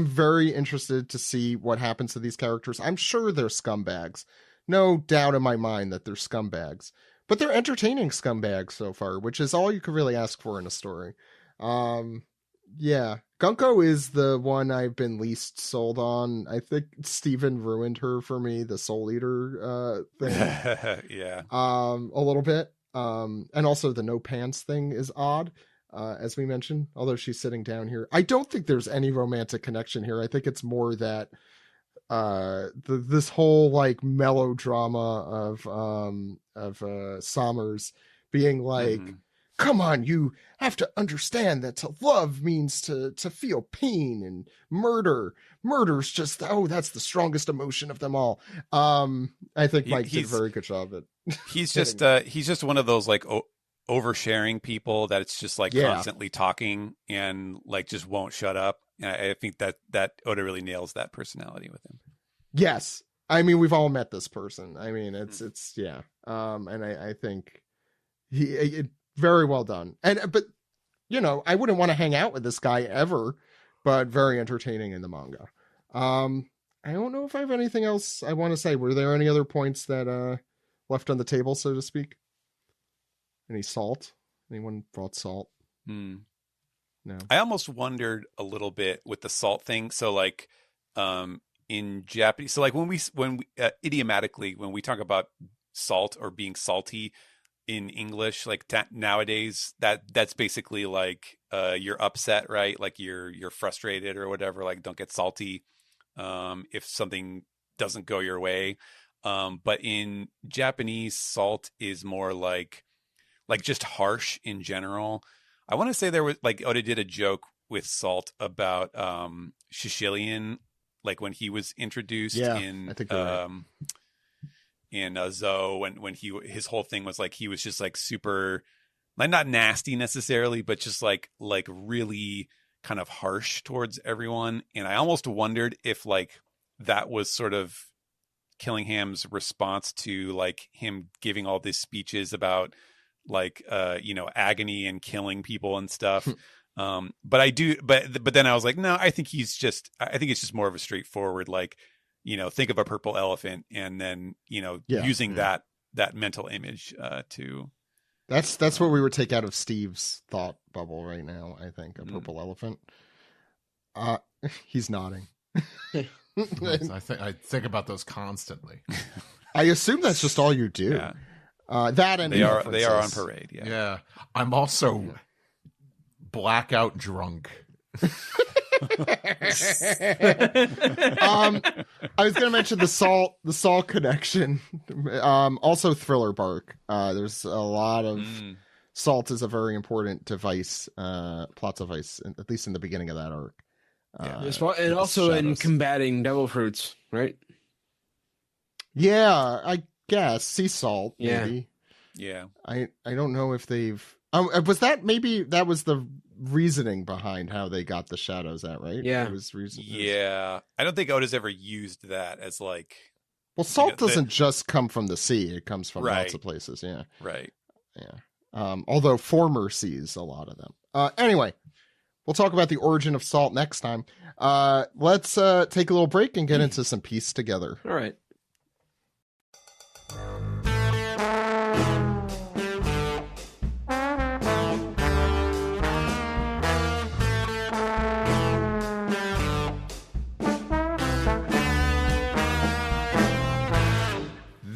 very interested to see what happens to these characters. I'm sure they're scumbags. No doubt in my mind that they're scumbags. But they're entertaining scumbags so far, which is all you could really ask for in a story. Yeah. Gunko is the one I've been least sold on. I think Steven ruined her for me, the Soul Eater thing. Yeah. A little bit. And also the no pants thing is odd, as we mentioned, although she's sitting down here. I don't think there's any romantic connection here. I think it's more that this whole melodrama of Sommers being like, come on, you have to understand that to love means to feel pain, and murder's just, that's the strongest emotion of them all. I think Mike did a very good job at he's just one of those oversharing people that it's just constantly talking and just won't shut up. And I think that Oda really nails that personality with him. Yes. I mean, we've all met this person. I mean, it's yeah. And I think it very well done. But I wouldn't want to hang out with this guy ever, but very entertaining in the manga. I don't know if I have anything else I want to say. Were there any other points that left on the table, so to speak? Any salt? Anyone brought salt? No. I almost wondered a little bit with the salt thing. So in Japanese, so when we idiomatically, when we talk about salt or being salty in English, nowadays, that's basically you're upset, right? You're frustrated or whatever. Don't get salty if something doesn't go your way. But in Japanese, salt is more like just harsh in general. I want to say there was Oda did a joke with salt about Sicilian, when he was introduced in I think right. in Zoe, when his whole thing was he was just super not nasty necessarily, but just really kind of harsh towards everyone. And I almost wondered if that was sort of Killingham's response to him giving all these speeches about agony and killing people and stuff. But then I was no, I think it's just more of a straightforward, think of a purple elephant and then, using that mental image, to. That's what we would take out of Steve's thought bubble right now. I think a purple elephant. He's nodding. I think about those constantly. I assume that's just all you do. Yeah. That and they are on parade. Yeah. I'm also blackout drunk. I was going to mention the Salt connection. Also Thriller Bark. There's a lot of Salt is a very important device, plot device, at least in the beginning of that arc. And also in combating devil fruits, right? Yeah, I guess sea salt. Maybe. Yeah. I don't know if they've. Was that maybe that was the reasoning behind how they got the shadows out, right? Yeah. It was Yeah. I don't think Oda's ever used that as like. Well, salt doesn't just come from the sea; it comes from Right. lots of places. Yeah. Right. Yeah. Although former seas, a lot of them. Anyway, we'll talk about the origin of salt next time. Let's take a little break and get into some Piece Together. All right.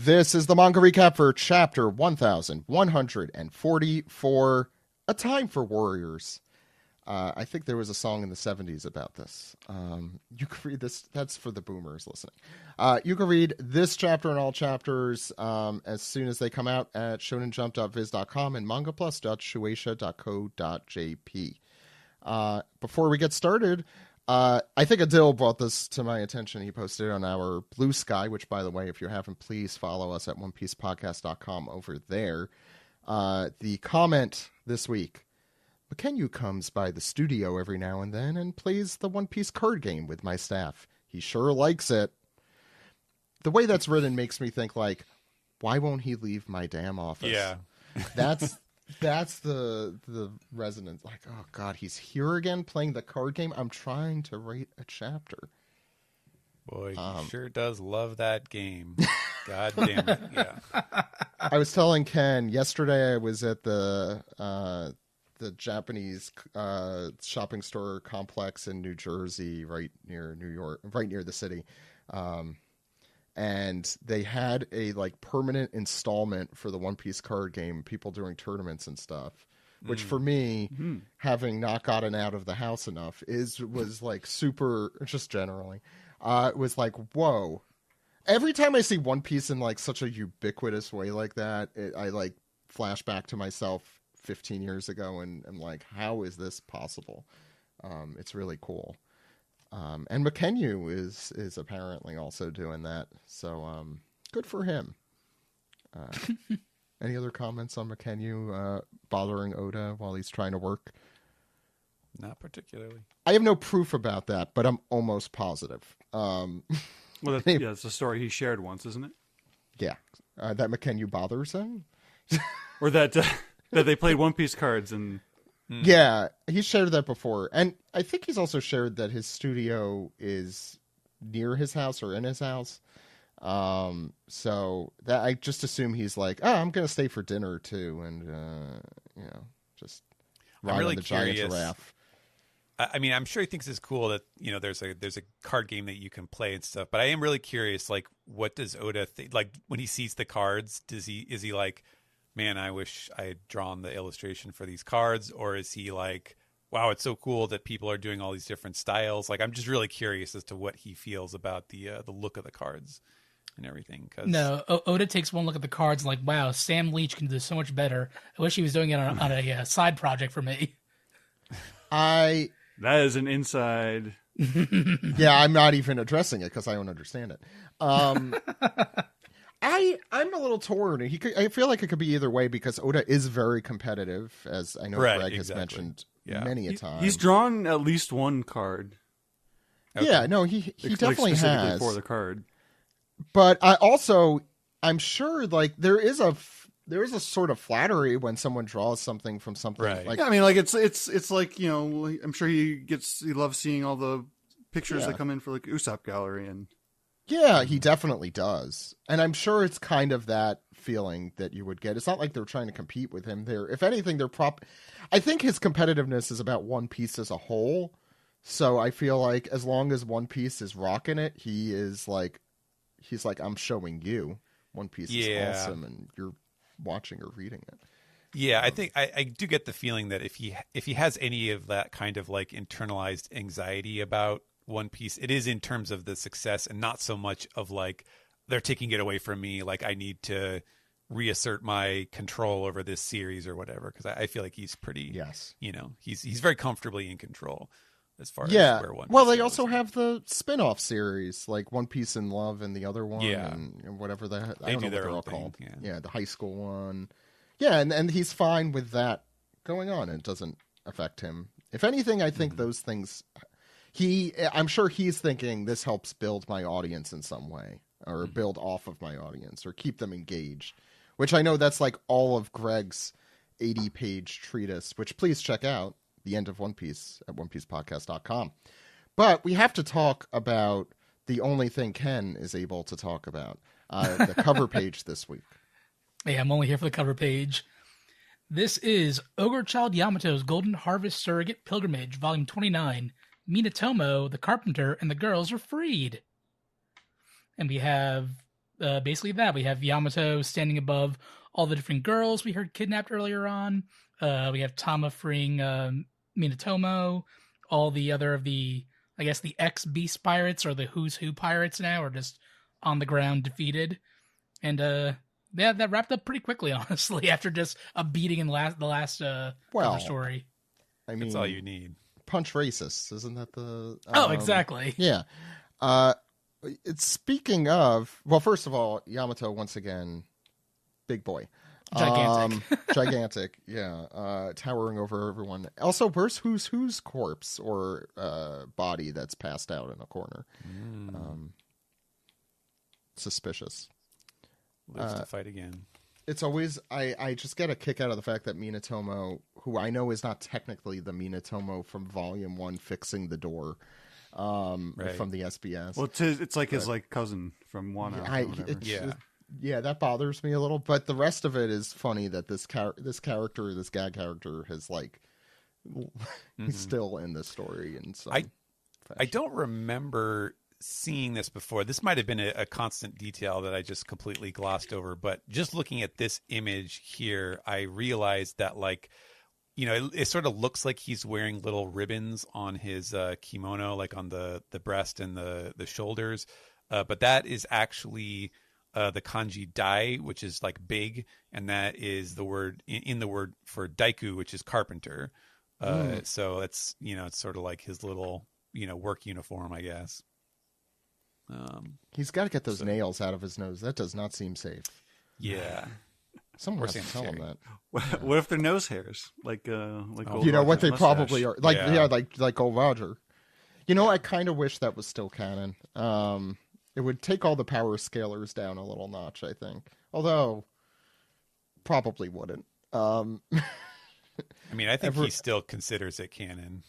This is the manga recap for chapter 1144, A Time for Warriors. I think there was a song in the 70s about this. You can read this. That's for the boomers listening. You can read this chapter and all chapters as soon as they come out at shonenjump.viz.com and mangaplus.shueisha.co.jp. Before we get started, I think Adil brought this to my attention. He posted it on our Blue Sky, which, by the way, if you haven't, please follow us at onepiecepodcast.com over there. The comment this week: McKenyu comes by the studio every now and then and plays the One Piece card game with my staff. He sure likes it. The way that's written makes me think, like, why won't he leave my damn office? Yeah. That's the resonance. Like, oh God, he's here again playing the card game. I'm trying to write a chapter. Boy, he sure does love that game. God damn it. Yeah. I was telling Ken yesterday I was at the Japanese shopping store complex in New Jersey, right near New York, right near the city. And they had a like permanent installment for the One Piece card game, people doing tournaments and stuff, which for me, having not gotten out of the house enough, was like super, just generally, it was like, whoa. Every time I see One Piece in like such a ubiquitous way like that, I like flash back to myself 15 years ago and I'm like, how is this possible? It's really cool. And McKenyu is apparently also doing that. So good for him. Any other comments on McKenyu bothering Oda while he's trying to work? Not particularly. I have no proof about that, but I'm almost positive. Well, it's a story he shared once, isn't it? Yeah. That McKenyu bothers him? Or that that they played One Piece cards and... Yeah, he shared that before. And I think he's also shared that his studio is near his house or in his house. So that I just assume he's like, oh, I'm going to stay for dinner too. And, just ride on the giant giraffe. I mean, I'm sure he thinks it's cool that, there's a card game that you can play and stuff. But I am really curious, like, what does Oda think? Like, when he sees the cards, is he like, man, I wish I had drawn the illustration for these cards? Or is he like, wow, it's so cool that people are doing all these different styles? Like, I'm just really curious as to what he feels about the look of the cards and everything. No, Oda takes one look at the cards and like, wow, Sam Leach can do this so much better. I wish he was doing it on a side project for me. That is an inside. Yeah, I'm not even addressing it because I don't understand it. I'm a little torn. I feel like it could be either way because Oda is very competitive, as I know Greg has mentioned many a time. He's drawn at least one card. Okay. Yeah, no, he definitely has for the card. But I'm sure like there is a sort of flattery when someone draws something from something. Right. Like, yeah, I mean, like it's like I'm sure he loves seeing all the pictures that come in for like Usopp Gallery and. Yeah, he definitely does. And I'm sure it's kind of that feeling that you would get. It's not like they're trying to compete with him. If anything, I think his competitiveness is about One Piece as a whole. So I feel like as long as One Piece is rocking it, he's like, I'm showing you One Piece is awesome and you're watching or reading it. Yeah, I think I do get the feeling that if he has any of that kind of like internalized anxiety about One Piece, it is in terms of the success and not so much of like they're taking it away from me, like I need to reassert my control over this series or whatever. Because I feel like he's pretty, he's very comfortably in control as far as where One Piece well, they goes. also have the spin-off series like One Piece in Love and the other one, and whatever I don't know what they're all called. Yeah, the high school one. Yeah, and he's fine with that going on. It doesn't affect him. If anything, I think those things, I'm sure he's thinking this helps build my audience in some way, or build off of my audience, or keep them engaged, which I know that's like all of Greg's 80-page treatise, which please check out, The End of One Piece at onepiecepodcast.com. But we have to talk about the only thing Ken is able to talk about, the cover page this week. Hey, I'm only here for the cover page. This is Ogre Child Yamato's Golden Harvest Surrogate Pilgrimage, Volume 29. Minatomo, the carpenter, and the girls are freed. And we have basically that. We have Yamato standing above all the different girls we heard kidnapped earlier on. We have Tama freeing Minatomo. All the other of the, I guess, the ex-Beast Pirates, or the Who's Who Pirates now, are just on the ground defeated. And, yeah, that wrapped up pretty quickly, honestly, after just a beating in the last cover story. I mean, that's all you need. Punch racists, isn't that the... oh, exactly. Yeah. Speaking of... Well, first of all, Yamato, once again, big boy. Gigantic. Gigantic, yeah. Towering over everyone. Also, where's Who's corpse or body that's passed out in a corner? Suspicious. Lives to fight again. It's always I just get a kick out of the fact that Minatomo, who I know is not technically the Minatomo from Volume 1 fixing the door from the SBS. Well, it's like his like cousin from Wano. Yeah, that bothers me a little, but the rest of it is funny that this gag character has like he's still in the story, and so I don't remember seeing this before. This might have been a constant detail that I just completely glossed over, but just looking at this image here, I realized that like, you know, it sort of looks like he's wearing little ribbons on his kimono, like on the breast and the shoulders, but that is actually the kanji dai, which is like big, and that is the word in the word for daiku, which is carpenter. So it's, you know, it's sort of like his little, you know, work uniform, I guess. He's got to get those nails out of his nose. That does not seem safe. Yeah. Someone has to tell him that. What if they're nose hairs? Like old you know what they Roger's probably are. mustache? Like old Roger. You know, I kind of wish that was still canon. It would take all the power scalers down a little notch, I think. Although, probably wouldn't. I mean, I think he still considers it canon.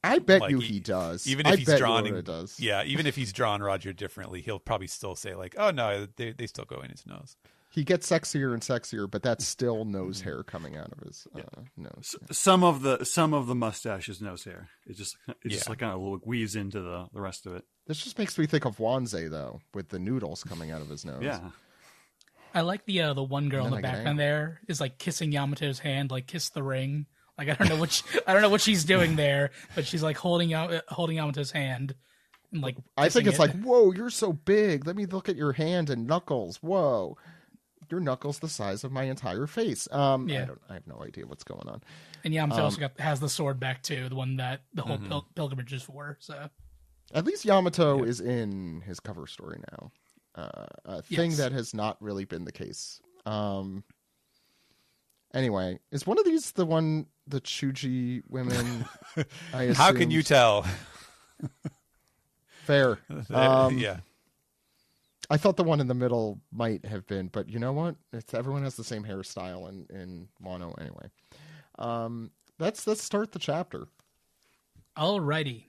I bet you he does. Even if he's drawn, it does. Yeah, even if he's drawn Roger differently, he'll probably still say like, "Oh no, they still go in his nose." He gets sexier and sexier, but that's still nose hair coming out of his nose. Some of the mustache is nose hair. It just like kind of weaves into the rest of it. This just makes me think of Wanze though, with the noodles coming out of his nose. Yeah. I like the one girl in the background there is like kissing Yamato's hand, like kiss the ring. Like I don't know what she's doing there, but she's like holding Yamato's hand, and like I think it's like, whoa, you're so big. Let me look at your hand and knuckles. Whoa, your knuckles the size of my entire face. I have no idea what's going on. And Yamato also has the sword back too, the one that the whole pilgrimage is for. So at least Yamato is in his cover story now. A thing that has not really been the case. Anyway, is one of these the Chuji women? I How can you tell? Fair. Yeah. I thought the one in the middle might have been, but you know what? Everyone has the same hairstyle in Wano anyway. Let's start the chapter. Alrighty.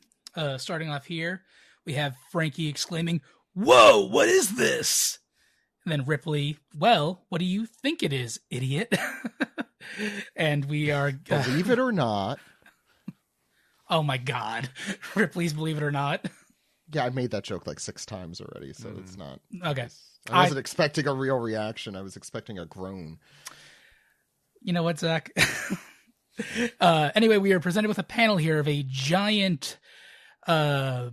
Starting off here, we have Frankie exclaiming, "Whoa, what is this?" And then Ripley, "Well, what do you think it is, idiot?" And we are... Believe it or not. Oh my God. Ripley's Believe It or Not. Yeah, I made that joke like 6 times already, so it's not... Okay. I wasn't expecting a real reaction. I was expecting a groan. You know what, Zach? Anyway, we are presented with a panel here of a giant. I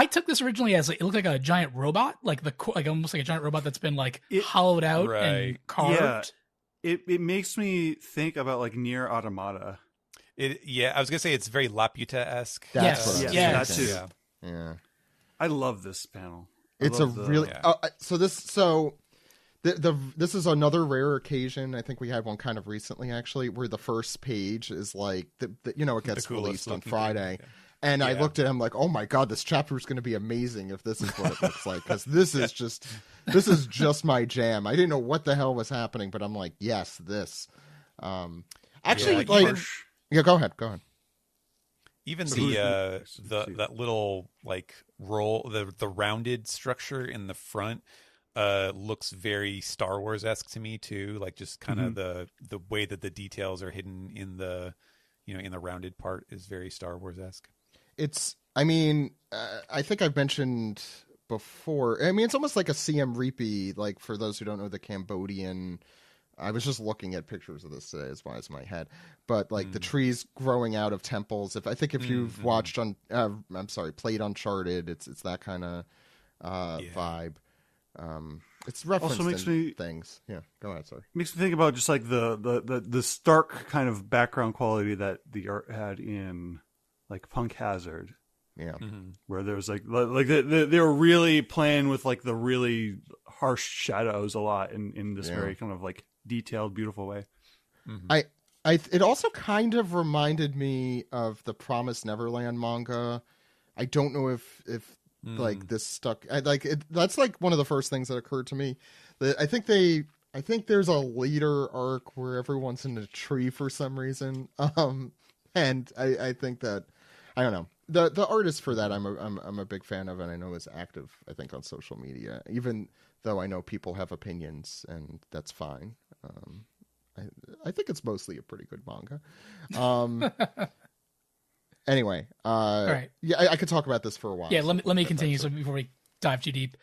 took this originally as it looked like a giant robot, like almost like a giant robot that's been hollowed out and carved. Yeah. It makes me think about like Nier Automata. I was gonna say it's very Laputa-esque. Yes. That too. Yeah. I love this panel. It's a really this is another rare occasion. I think we had one kind of recently actually, where the first page is like it gets released on Friday. And I looked at him like, oh my God, this chapter is going to be amazing if this is what it looks like. Because this is just my jam. I didn't know what the hell was happening, but I'm like, yes, this. Actually, go ahead. Even that little roll, the rounded structure in the front looks very Star Wars-esque to me too. Like just kind of the way that the details are hidden in the in the rounded part is very Star Wars-esque. I think I've mentioned before. It's almost like a CM Reapy, like for those who don't know the Cambodian. I was just looking at pictures of this today as well as my head, but the trees growing out of temples. If you've watched played Uncharted, it's that kind of vibe. It's referenced also makes in things. Yeah, go ahead. Sorry. Makes me think about just like the stark kind of background quality that the art had in like Punk Hazard. Yeah. Where there was like they were really playing with like the really harsh shadows a lot in this very kind of like detailed, beautiful way. It also kind of reminded me of the Promised Neverland manga. I don't know if this stuck. That's like one of the first things that occurred to me. I think there's a later arc where everyone's in a tree for some reason. And I think that I don't know. The artist for that I'm a big fan of, and I know is active, I think, on social media, even though I know people have opinions, and that's fine. I think it's mostly a pretty good manga. Anyway, all right. Yeah, I could talk about this for a while. Yeah, let me continue. So before we dive too deep,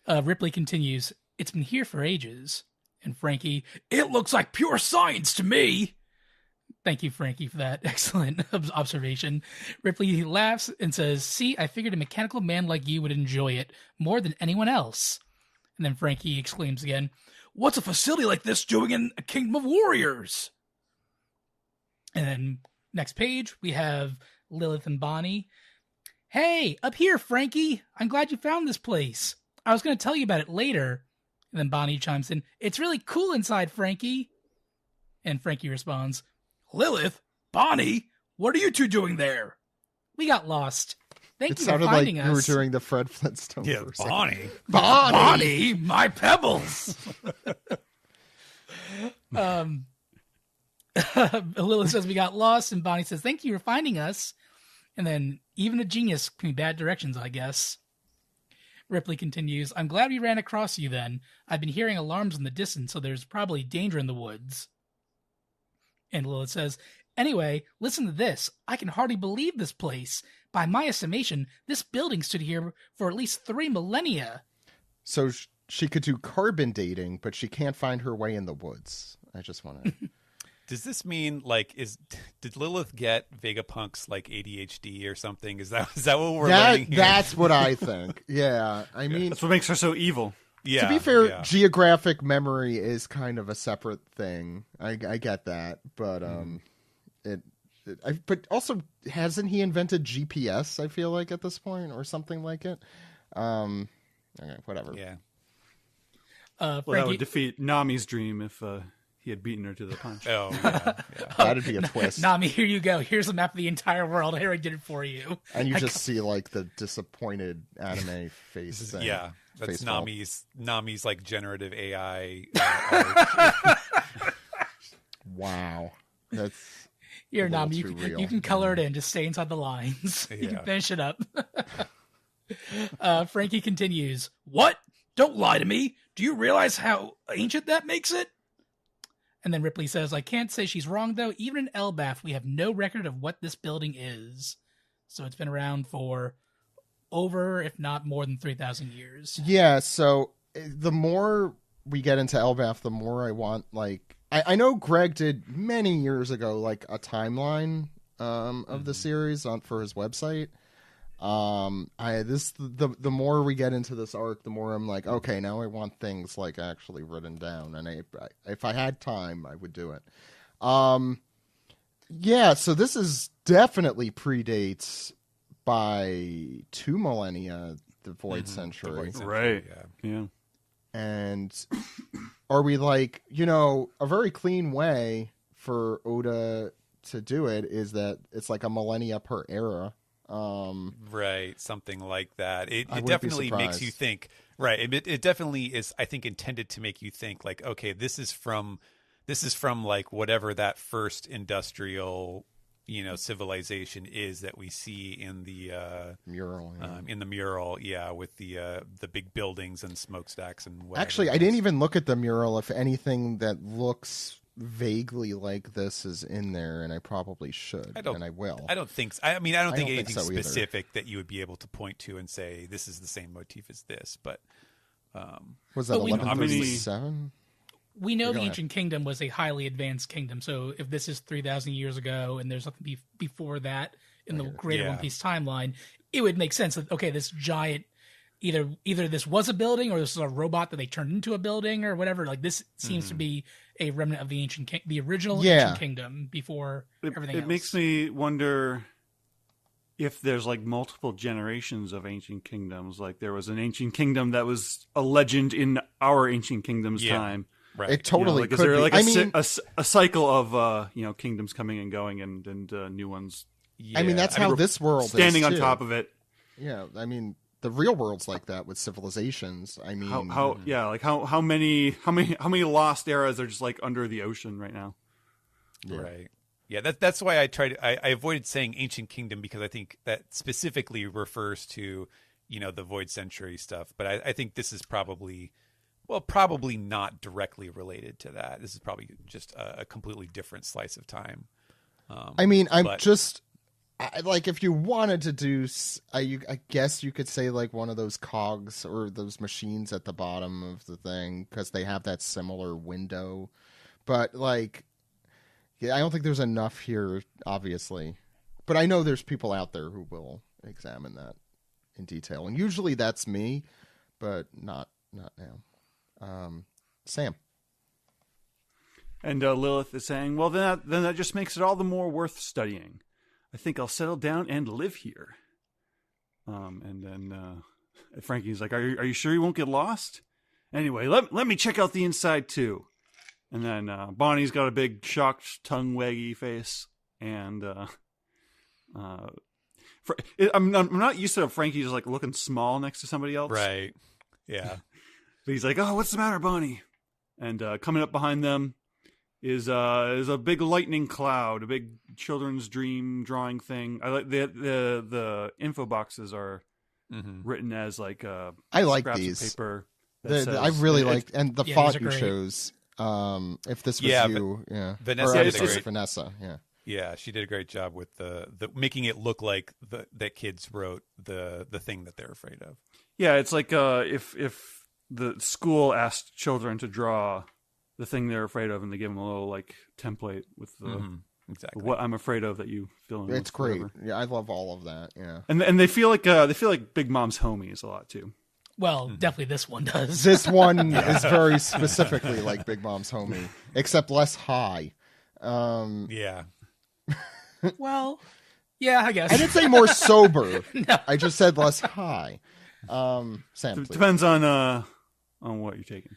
Ripley continues. It's been here for ages, and Frankie, it looks like pure science to me. Thank you, Frankie, for that excellent observation. Ripley laughs and says, see, I figured a mechanical man like you would enjoy it more than anyone else. And then Frankie exclaims again, what's a facility like this doing in a kingdom of warriors? And then next page, we have Lilith and Bonnie. Hey, up here, Frankie. I'm glad you found this place. I was going to tell you about it later. And then Bonnie chimes in, it's really cool inside, Frankie. And Frankie responds, Lilith? Bonnie? What are you two doing there? We got lost. Thank you for finding us. It sounded like you were doing the Fred Flintstone. Yeah, Bonnie. Bonnie, my pebbles. Lilith says we got lost, and Bonnie says, thank you for finding us. And then even a genius can be bad directions, I guess. Ripley continues, I'm glad we ran across you then. I've been hearing alarms in the distance, so there's probably danger in the woods. And Lilith says, anyway, listen to this. I can hardly believe this place. By my estimation, this building stood here for at least 3 millennia. So she could do carbon dating, but she can't find her way in the woods. I just want to... Does this mean did Lilith get Vegapunk's ADHD or something? Is that what we're learning here? That's what I think. Yeah, I mean that's what makes her so evil. Yeah. To be fair, geographic memory is kind of a separate thing. I get that, but but also hasn't he invented GPS? I feel like at this point or something like it. Okay, whatever. Yeah. Well, that would defeat Nami's dream if he had beaten her to the punch. Oh, yeah. That'd be a twist. Nami, here you go. Here's a map of the entire world. I already did it for you. And you just see the disappointed anime face thing. Yeah, that's Nami's generative AI. Wow, that's here, Nami. You can color it in. Just stay inside the lines. Yeah. You can finish it up. Frankie continues. What? Don't lie to me. Do you realize how ancient that makes it? And then Ripley says, I can't say she's wrong, though. Even in Elbaf, we have no record of what this building is. So it's been around for over, if not more than 3,000 years. Yeah, so the more we get into Elbaf, the more I want, I know Greg did many years ago, like a timeline of the series for his website. The more we get into this arc, the more I'm like, okay, now I want things like actually written down, and if I had time, I would do it. Yeah, so this is definitely predates by 2 millennia, the Void Century. The Void Century, right? Yeah. And are we like, a very clean way for Oda to do it is that it's like a millennia per era. Right, something like that. It definitely makes you think. Right, it definitely is. I think intended to make you think like, okay, this is from like whatever that first industrial, civilization is that we see in the mural. Yeah. In the mural, with the big buildings and smokestacks and whatever. Actually, I didn't even look at the mural. If anything that looks vaguely like this is in there, and I probably should, and I will. I don't think so. I mean, I don't think anything so specific that you would be able to point to and say this is the same motif as this. But was that 1137? We know the Ancient Kingdom was a highly advanced kingdom. So if this is 3,000 years ago, and there's something before that in the greater One Piece timeline, it would make sense that this giant. Either this was a building or this is a robot that they turned into a building or whatever. Like this seems to be a remnant of the original Ancient Kingdom before everything else. It makes me wonder if there's like multiple generations of Ancient Kingdoms. Like there was an Ancient Kingdom that was a legend in our Ancient Kingdom's time. Right. It totally could is there like be. a cycle of kingdoms coming and going and new ones? Yeah. I mean that's how this world standing is on too. top of it. Yeah, I mean. The real world's like that with civilizations. I mean, how many lost eras are just like under the ocean right now? Yeah. Right. Yeah, that's why I avoided saying Ancient Kingdom because I think that specifically refers to, the Void Century stuff. But I think this is probably not directly related to that. This is probably just a completely different slice of time. I mean, if you wanted to do, I guess you could say like one of those cogs or those machines at the bottom of the thing because they have that similar window. But I don't think there's enough here, obviously. But I know there's people out there who will examine that in detail, and usually that's me, but not now. Sam. And Lilith is saying, well, then that just makes it all the more worth studying. I think I'll settle down and live here. And then Frankie's like, are you sure you won't get lost? Anyway, let me check out the inside too. And then Bonnie's got a big shocked tongue waggy face. And I'm not used to Frankie just like looking small next to somebody else. Right. Yeah. But he's like, oh, what's the matter, Bonnie? And coming up behind them is a big lightning cloud, a big children's dream drawing thing. I like the info boxes are written as like I like scraps these. of paper. I really like, and the font you chose. If this was you, Vanessa, yeah, she did a great job with the making it look like that kids wrote the thing that they're afraid of. Yeah, it's like if the school asked children to draw the thing they're afraid of, and they give them a little like template with the exactly what I'm afraid of that you fill in. It's great. Yeah, I love all of that. Yeah, and they feel like Big Mom's homies a lot too. Well, definitely this one does. This one is very specifically like Big Mom's homie, except less high. Yeah. Well, yeah, I guess. I didn't say more sober. No. I just said less high. Sam, please. Depends on what you're taking.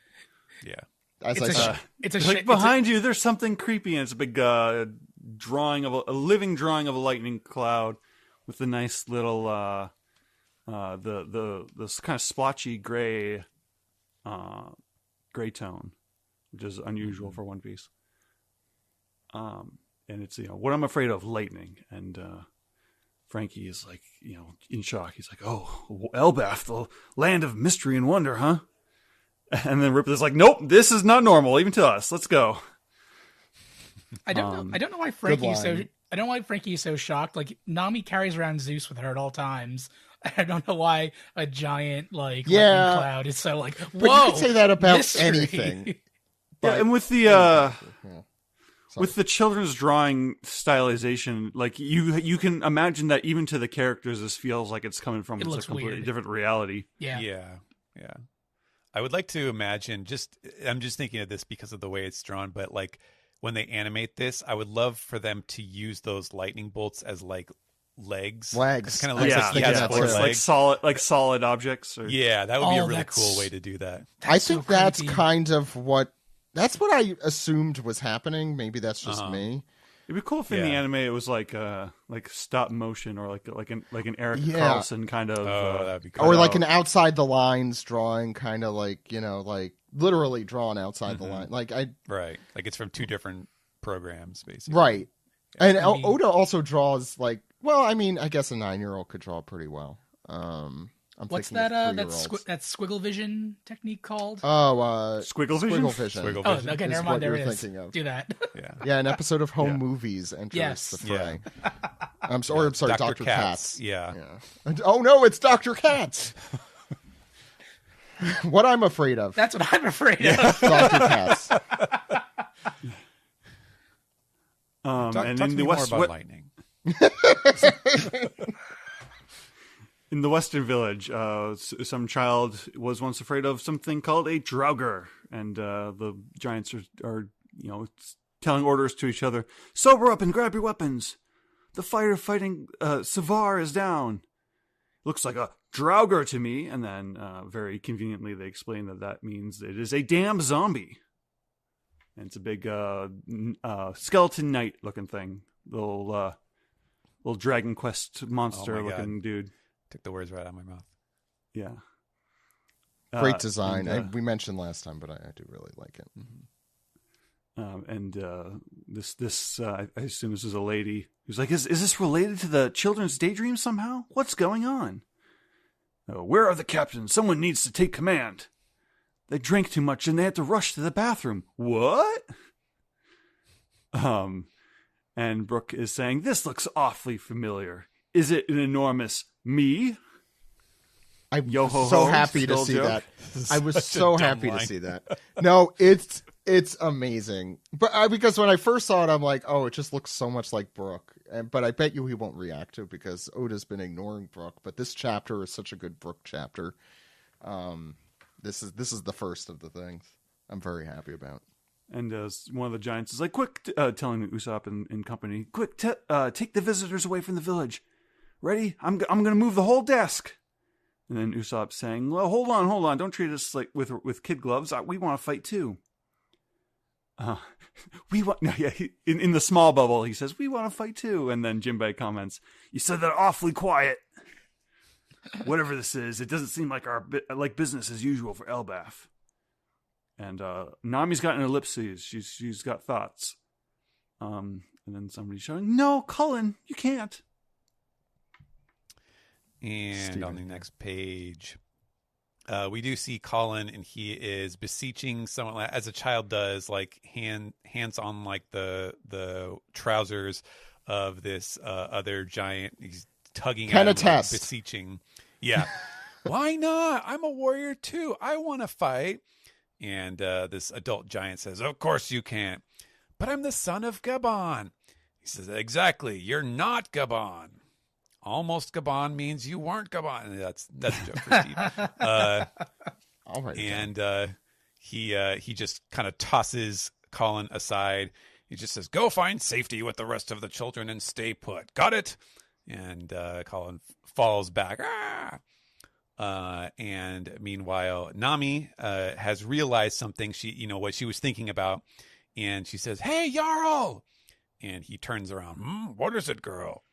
Yeah. Behind you, there's something creepy, and it's a big drawing of a living drawing of a lightning cloud with the nice little the kind of splotchy gray tone, which is unusual for One Piece. And it's what I'm afraid of, lightning. And Frankie is like in shock. He's like, "Oh, Elbaf, the land of mystery and wonder, huh?" And then Ripper's like, "Nope, this is not normal, even to us. Let's go." I don't know why Frankie's so. I don't know why Frankie is so shocked. Like Nami carries around Zeus with her at all times. I don't know why a giant lightning cloud is so like. Whoa, but you could say that about mystery. anything. Yeah, and with the with the children's drawing stylization, like you can imagine that even to the characters, this feels like it's coming from a completely different reality. Yeah. I would like to imagine. I'm just thinking of this because of the way it's drawn, but like when they animate this, I would love for them to use those lightning bolts as like legs. Legs. Kind of looks like he has 4 legs. like solid objects. Yeah, that would be a really cool way to do that. I think that's kind of what I assumed was happening. Maybe that's just me. It'd be cool if in the anime it was like stop motion or like an Eric Carlson kind of that'd be cool. Or like an outside the lines drawing, kind of like, like literally drawn outside the line. Like like it's from 2 different programs basically. Right. And Oda also draws like, well, I mean, I guess a 9-year-old could draw pretty well. What's that squiggle vision technique called? Oh, squiggle vision. Oh, okay, never mind. There it is. Do that. Yeah, an episode of Home Movies enters the fray. I'm sorry, Dr. Katz. Yeah. Oh no, it's Dr. Katz. What I'm afraid of. That's what I'm afraid of. Dr. Katz. And talk in to me the more about lightning. In the Western Village, some child was once afraid of something called a Draugr, and the giants are telling orders to each other: "Sober up and grab your weapons. The fighting Savar is down. Looks like a Draugr to me." And then, very conveniently, they explain that means it is a damn zombie. And it's a big skeleton knight looking thing, little Dragon Quest monster looking dude. Took the words right out of my mouth. Yeah. Great design. We mentioned last time, but I do really like it. This I assume this is a lady who's like, is this related to the children's daydream somehow? What's going on? Where are the captains? Someone needs to take command. They drank too much and they had to rush to the bathroom. What? And Brooke is saying, this looks awfully familiar. Is it an enormous me? I'm so happy to see that. I was so happy to see that. No, it's amazing. But because when I first saw it, I'm like, oh, it just looks so much like Brooke. But I bet you he won't react to it because Oda's been ignoring Brooke. But this chapter is such a good Brooke chapter. This is the first of the things I'm very happy about. And one of the giants is like, quick, telling Usopp and company, quick, take the visitors away from the village. Ready? I'm going to move the whole desk. And then Usopp saying, well, hold on. Don't treat us like with kid gloves. We want to fight too. In the small bubble, he says, we want to fight too. And then Jinbei comments, you said that awfully quiet. Whatever this is, it doesn't seem like like business as usual for Elbaf. And Nami's got an ellipses. She's got thoughts. And then somebody's shouting, no, Cullen, you can't. And Steven. on the next page, we do see Colin, and he is beseeching someone, as a child does, like hands on like the trousers of this other giant. He's tugging at him, like, beseeching. Yeah. Why not? I'm a warrior too. I want to fight. And this adult giant says, of course you can't. But I'm the son of Gabon. He says, exactly. You're not Gabon. Almost Gabon means you weren't Gabon. That's a joke for Steve. All right. And he just kind of tosses Colin aside. He just says, go find safety with the rest of the children and stay put. Got it? And Colin falls back. And meanwhile, Nami has realized something what she was thinking about. And she says, hey, Jarl! And he turns around. What is it, girl?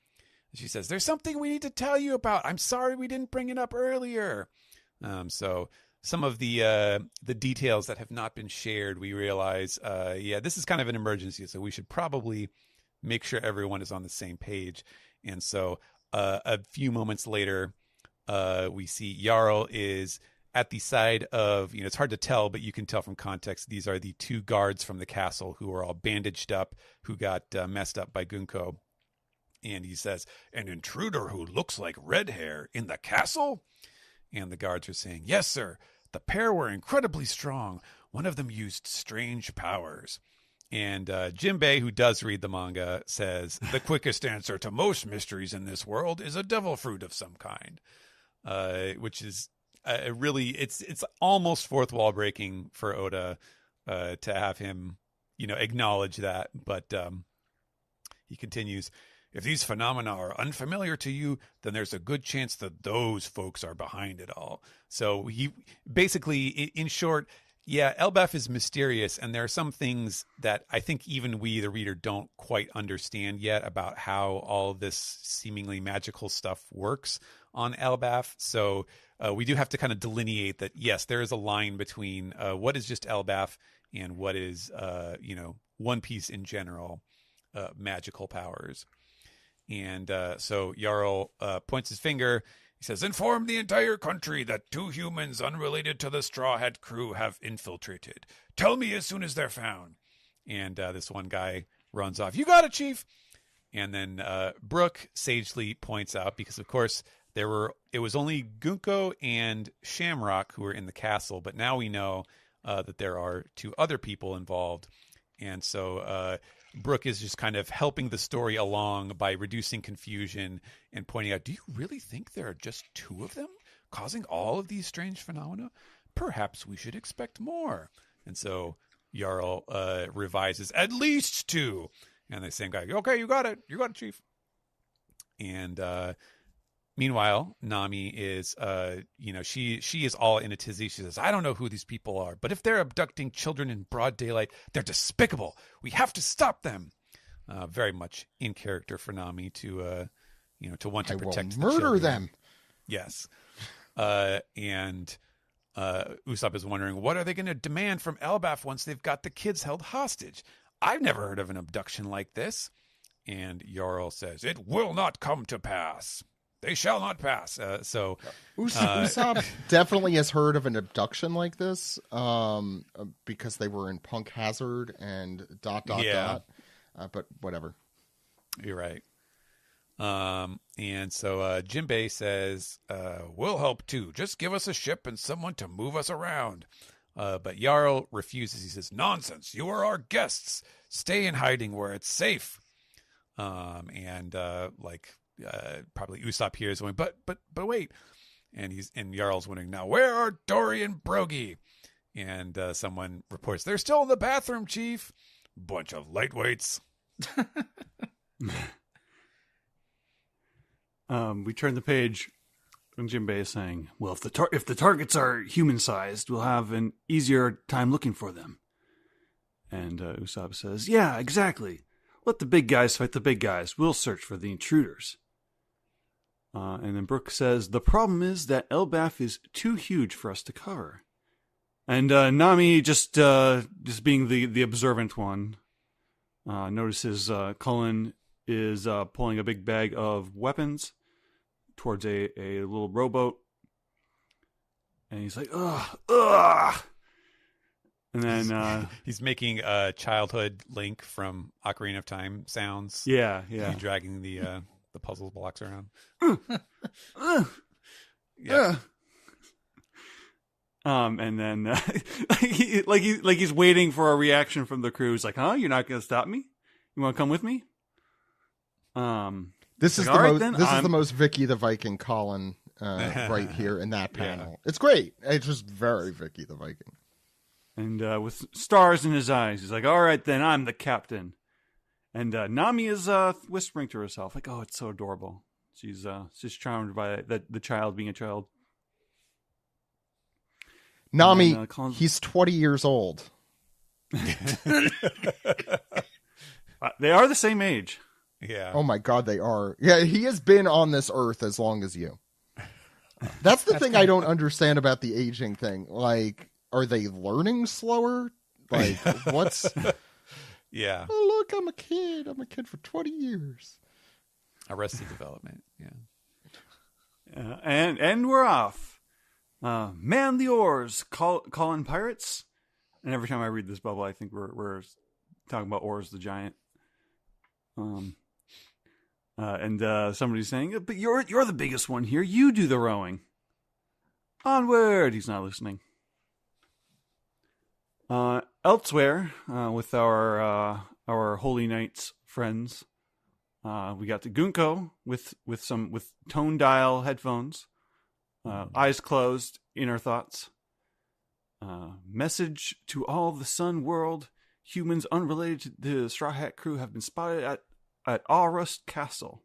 She says, there's something we need to tell you about. I'm sorry we didn't bring it up earlier. So some of the details that have not been shared, we realize, this is kind of an emergency. So we should probably make sure everyone is on the same page. And so a few moments later, we see Jarl is at the side of, it's hard to tell, but you can tell from context, these are the 2 guards from the castle who are all bandaged up, who got messed up by Gunko. And he says, an intruder who looks like red hair in the castle? And the guards are saying, yes, sir. The pair were incredibly strong. One of them used strange powers. And Jinbei, who does read the manga, says, the quickest answer to most mysteries in this world is a devil fruit of some kind, which is really, it's almost fourth wall breaking for Oda to have him, acknowledge that. But he continues, if these phenomena are unfamiliar to you, then there's a good chance that those folks are behind it all. So he basically, in short, yeah, Elbaf is mysterious, and there are some things that I think even we, the reader, don't quite understand yet about how all this seemingly magical stuff works on Elbaf. So we do have to kind of delineate that, yes, there is a line between what is just Elbaf and what is, One Piece in general, magical powers. And so Jarl points his finger. He says, inform the entire country that 2 humans unrelated to the Straw Hat crew have infiltrated. Tell me as soon as they're found. And this one guy runs off. You got it, Chief. And then Brooke sagely points out, because, of course, it was only Gunko and Shamrock who were in the castle. But now we know that there are 2 other people involved. And so Brooke is just kind of helping the story along by reducing confusion and pointing out, do you really think there are just 2 of them causing all of these strange phenomena? Perhaps we should expect more. And so Jarl revises, at least 2. And the same guy, okay, you got it, Chief. And meanwhile, Nami is, she is all in a tizzy. She says, I don't know who these people are, but if they're abducting children in broad daylight, they're despicable. We have to stop them. Very much in character for Nami to want to protect the murder children. them. Yes. And Usopp is wondering, what are they going to demand from Elbaf once they've got the kids held hostage? I've never heard of an abduction like this. And Jarl says, it will not come to pass. They shall not pass. Usopp definitely has heard of an abduction like this because they were in Punk Hazard and ... But whatever. You're right. And so Jinbei says, we'll help too. Just give us a ship and someone to move us around. But Jarl refuses. He says, nonsense. You are our guests. Stay in hiding where it's safe. Probably Usopp here is going, but wait. And Jarl's wondering, now where are Dory and Brogy? And someone reports, they're still in the bathroom, Chief. Bunch of lightweights. We turn the page, and Jinbei is saying, well, if the targets are human-sized, we'll have an easier time looking for them. And Usopp says, yeah, exactly. Let the big guys fight the big guys. We'll search for the intruders. And then Brooke says, the problem is that Elbaf is too huge for us to cover. And Nami, just being the observant one, notices Cullen is pulling a big bag of weapons towards a little rowboat. And he's like, ugh. And then he's making a childhood Link from Ocarina of Time sounds. Yeah. Dragging the puzzle blocks around. Yeah. And then he's waiting for a reaction from the crew. He's like, "Huh? You're not going to stop me? You want to come with me?" This is the most Vicky the Viking Colin right here in that panel. Yeah. It's great. It's just very Vicky the Viking. And with stars in his eyes, he's like, all right, then, I'm the captain. And Nami is whispering to herself, like, oh, it's so adorable. She's charmed by the child being a child. Nami, he's 20 years old. They are the same age. Yeah. Oh, my God, they are. Yeah, he has been on this earth as long as you. That's the thing I don't understand about the aging thing. Like, are they learning slower? Like, what's... Yeah. Oh, look, I'm a kid. I'm a kid for 20 years. Arrested Development, yeah. And we're off. Man the oars, call in pirates. And every time I read this bubble, I think we're talking about Oars the Giant. And somebody's saying, but you're the biggest one here. You do the rowing. Onward. He's not listening. Elsewhere, with our Holy Knights friends, we got the Gunko with tone dial headphones, eyes closed, inner thoughts. Message to all the Sun world: humans unrelated to the Straw Hat crew have been spotted at Aurust Castle.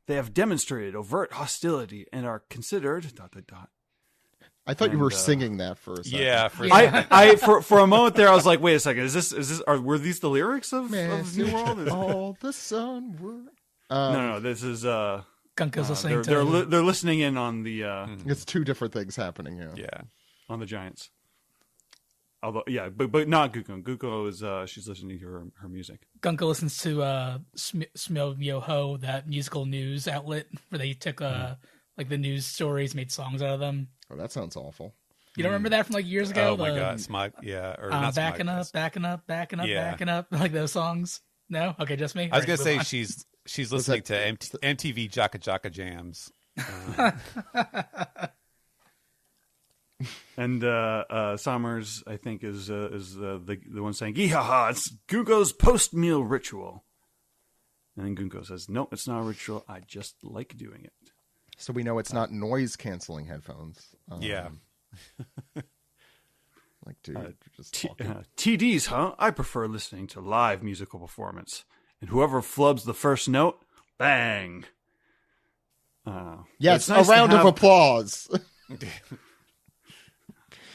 They have demonstrated overt hostility and are considered ... I thought you were singing that for a second. Yeah, for a moment there, I was like, wait a second, were these the lyrics of New World? All the Sun world. No, this is Gunko's listening they're listening in on the. It's two different things happening here. Yeah, on the Giants. Although, yeah, but not Guko. Guko is she's listening to her music. Gunko listens to Smyo Yo Ho, that musical news outlet where they took like the news stories, made songs out of them. Oh, that sounds awful. You don't remember that from like years ago? Oh my god, Smug, yeah, or not backing Smug, up, backing up, backing up, Yeah. backing up, like those songs. No, okay, just me. I was All gonna right, say move on. she's listening to MTV Jaka Jaka Jams. And Sommers, I think, is the one saying, "Yeehaw! It's Gunko's post-meal ritual." And then Gunko says, "No, it's not a ritual. I just like doing it." So we know it's not noise-canceling headphones. Yeah. Like, dude, you're just TDs, huh? I prefer listening to live musical performance. And whoever flubs the first note, bang. Yes, a round of applause.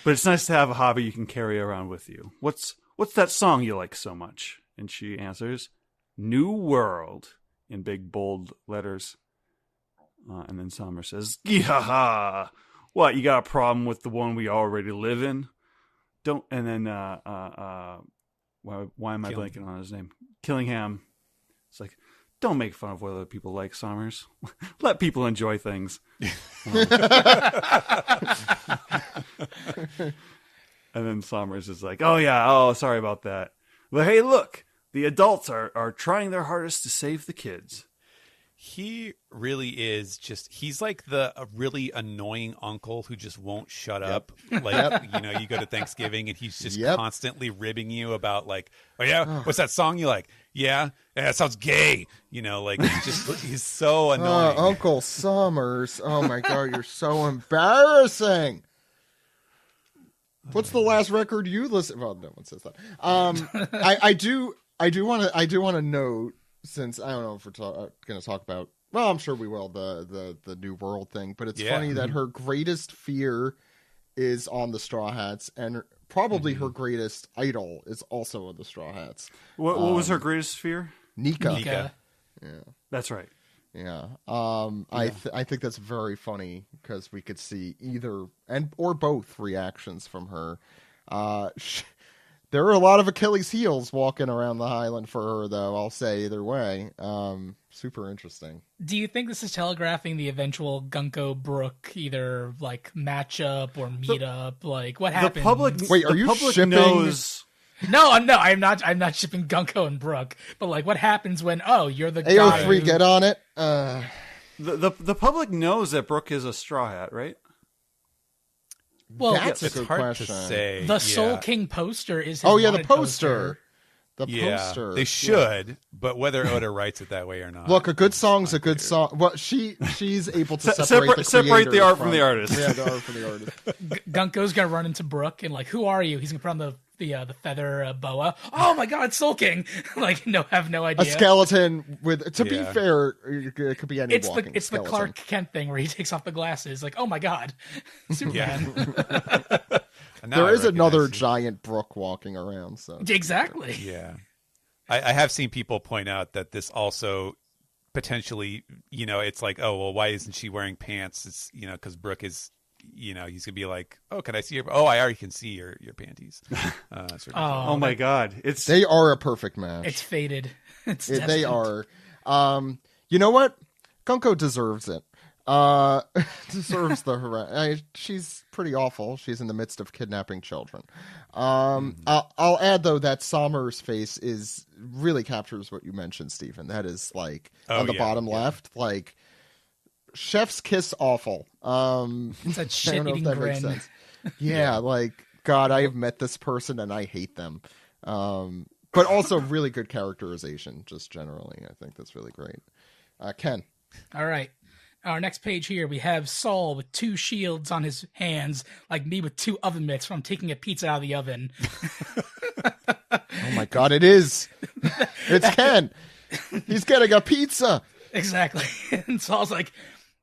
But it's nice to have a hobby you can carry around with you. What's that song you like so much? And she answers, New World, in big bold letters. And then Summer says, "Yeehaw! What, you got a problem with the one we already live in?" Don't. And then why am I blanking on his name? Killingham. It's like, don't make fun of what other people like, Summers. Let people enjoy things. And then Summers is like, oh, sorry about that. But hey, look, the adults are trying their hardest to save the kids. He really is he's like a really annoying uncle who just won't shut up. Like, you go to Thanksgiving and he's just constantly ribbing you about like, oh yeah, what's that song you like? Yeah, that sounds gay. Like he's so annoying. Uncle Summers. Oh my God, you're so embarrassing. What's the last record you listen? Well, no one says that. I do want to note, since I don't know if we're going to talk about, well, I'm sure we will, the New World thing, but it's funny that her greatest fear is on the Straw Hats, and probably her greatest idol is also on the Straw Hats. What was her greatest fear? Nika. Yeah, that's right. Yeah. I think that's very funny because we could see either or both reactions from her. There are a lot of Achilles heels walking around the Highland for her, though. I'll say either way. Super interesting. Do you think this is telegraphing the eventual Gunko Brook either like matchup or meetup? Like what happens? Wait, are you shipping? No, I'm not. I'm not shipping Gunko and Brook. But like, what happens when you're the guy AO3 get on it? The public knows that Brook is a Straw Hat, right? Well, that's a good hard question. To say. The Soul King poster is his the wanted poster. The Yeah, poster. they should, but whether Oda writes it that way or not. Look, a good song's a good song. Well, she's able to separate the art from the artist. Yeah, the art from the artist. Gunko's gonna run into Brook and like, who are you? He's gonna put on the feather boa. Oh my God, Soul King! Like, have no idea. A skeleton with. To be fair, it could be any. It's walking the skeleton. Clark Kent thing where he takes off the glasses. Like, oh my God, Superman. There is another giant Brook walking around. So exactly. Yeah, I have seen people point out that this also potentially, it's like, oh well, why isn't she wearing pants? It's because Brook is. He's gonna be like, oh, can I see your? Oh, I already can see your panties. Oh my God, they are a perfect match. It's fated. They are. You know what? Gunko deserves it. Deserves the she's pretty awful. She's in the midst of kidnapping children. I'll add though that Sommer's face really captures what you mentioned, Stephen. That is like on the bottom left, like. Chef's kiss awful. It's that shit-eating grin. Yeah, like God, I have met this person and I hate them. But also really good characterization, just generally. I think that's really great. Ken. All right. Our next page here, we have Saul with 2 shields on his hands, like me with 2 oven mitts from taking a pizza out of the oven. Oh my God, it is. It's Ken. He's getting a pizza. Exactly. And Saul's like,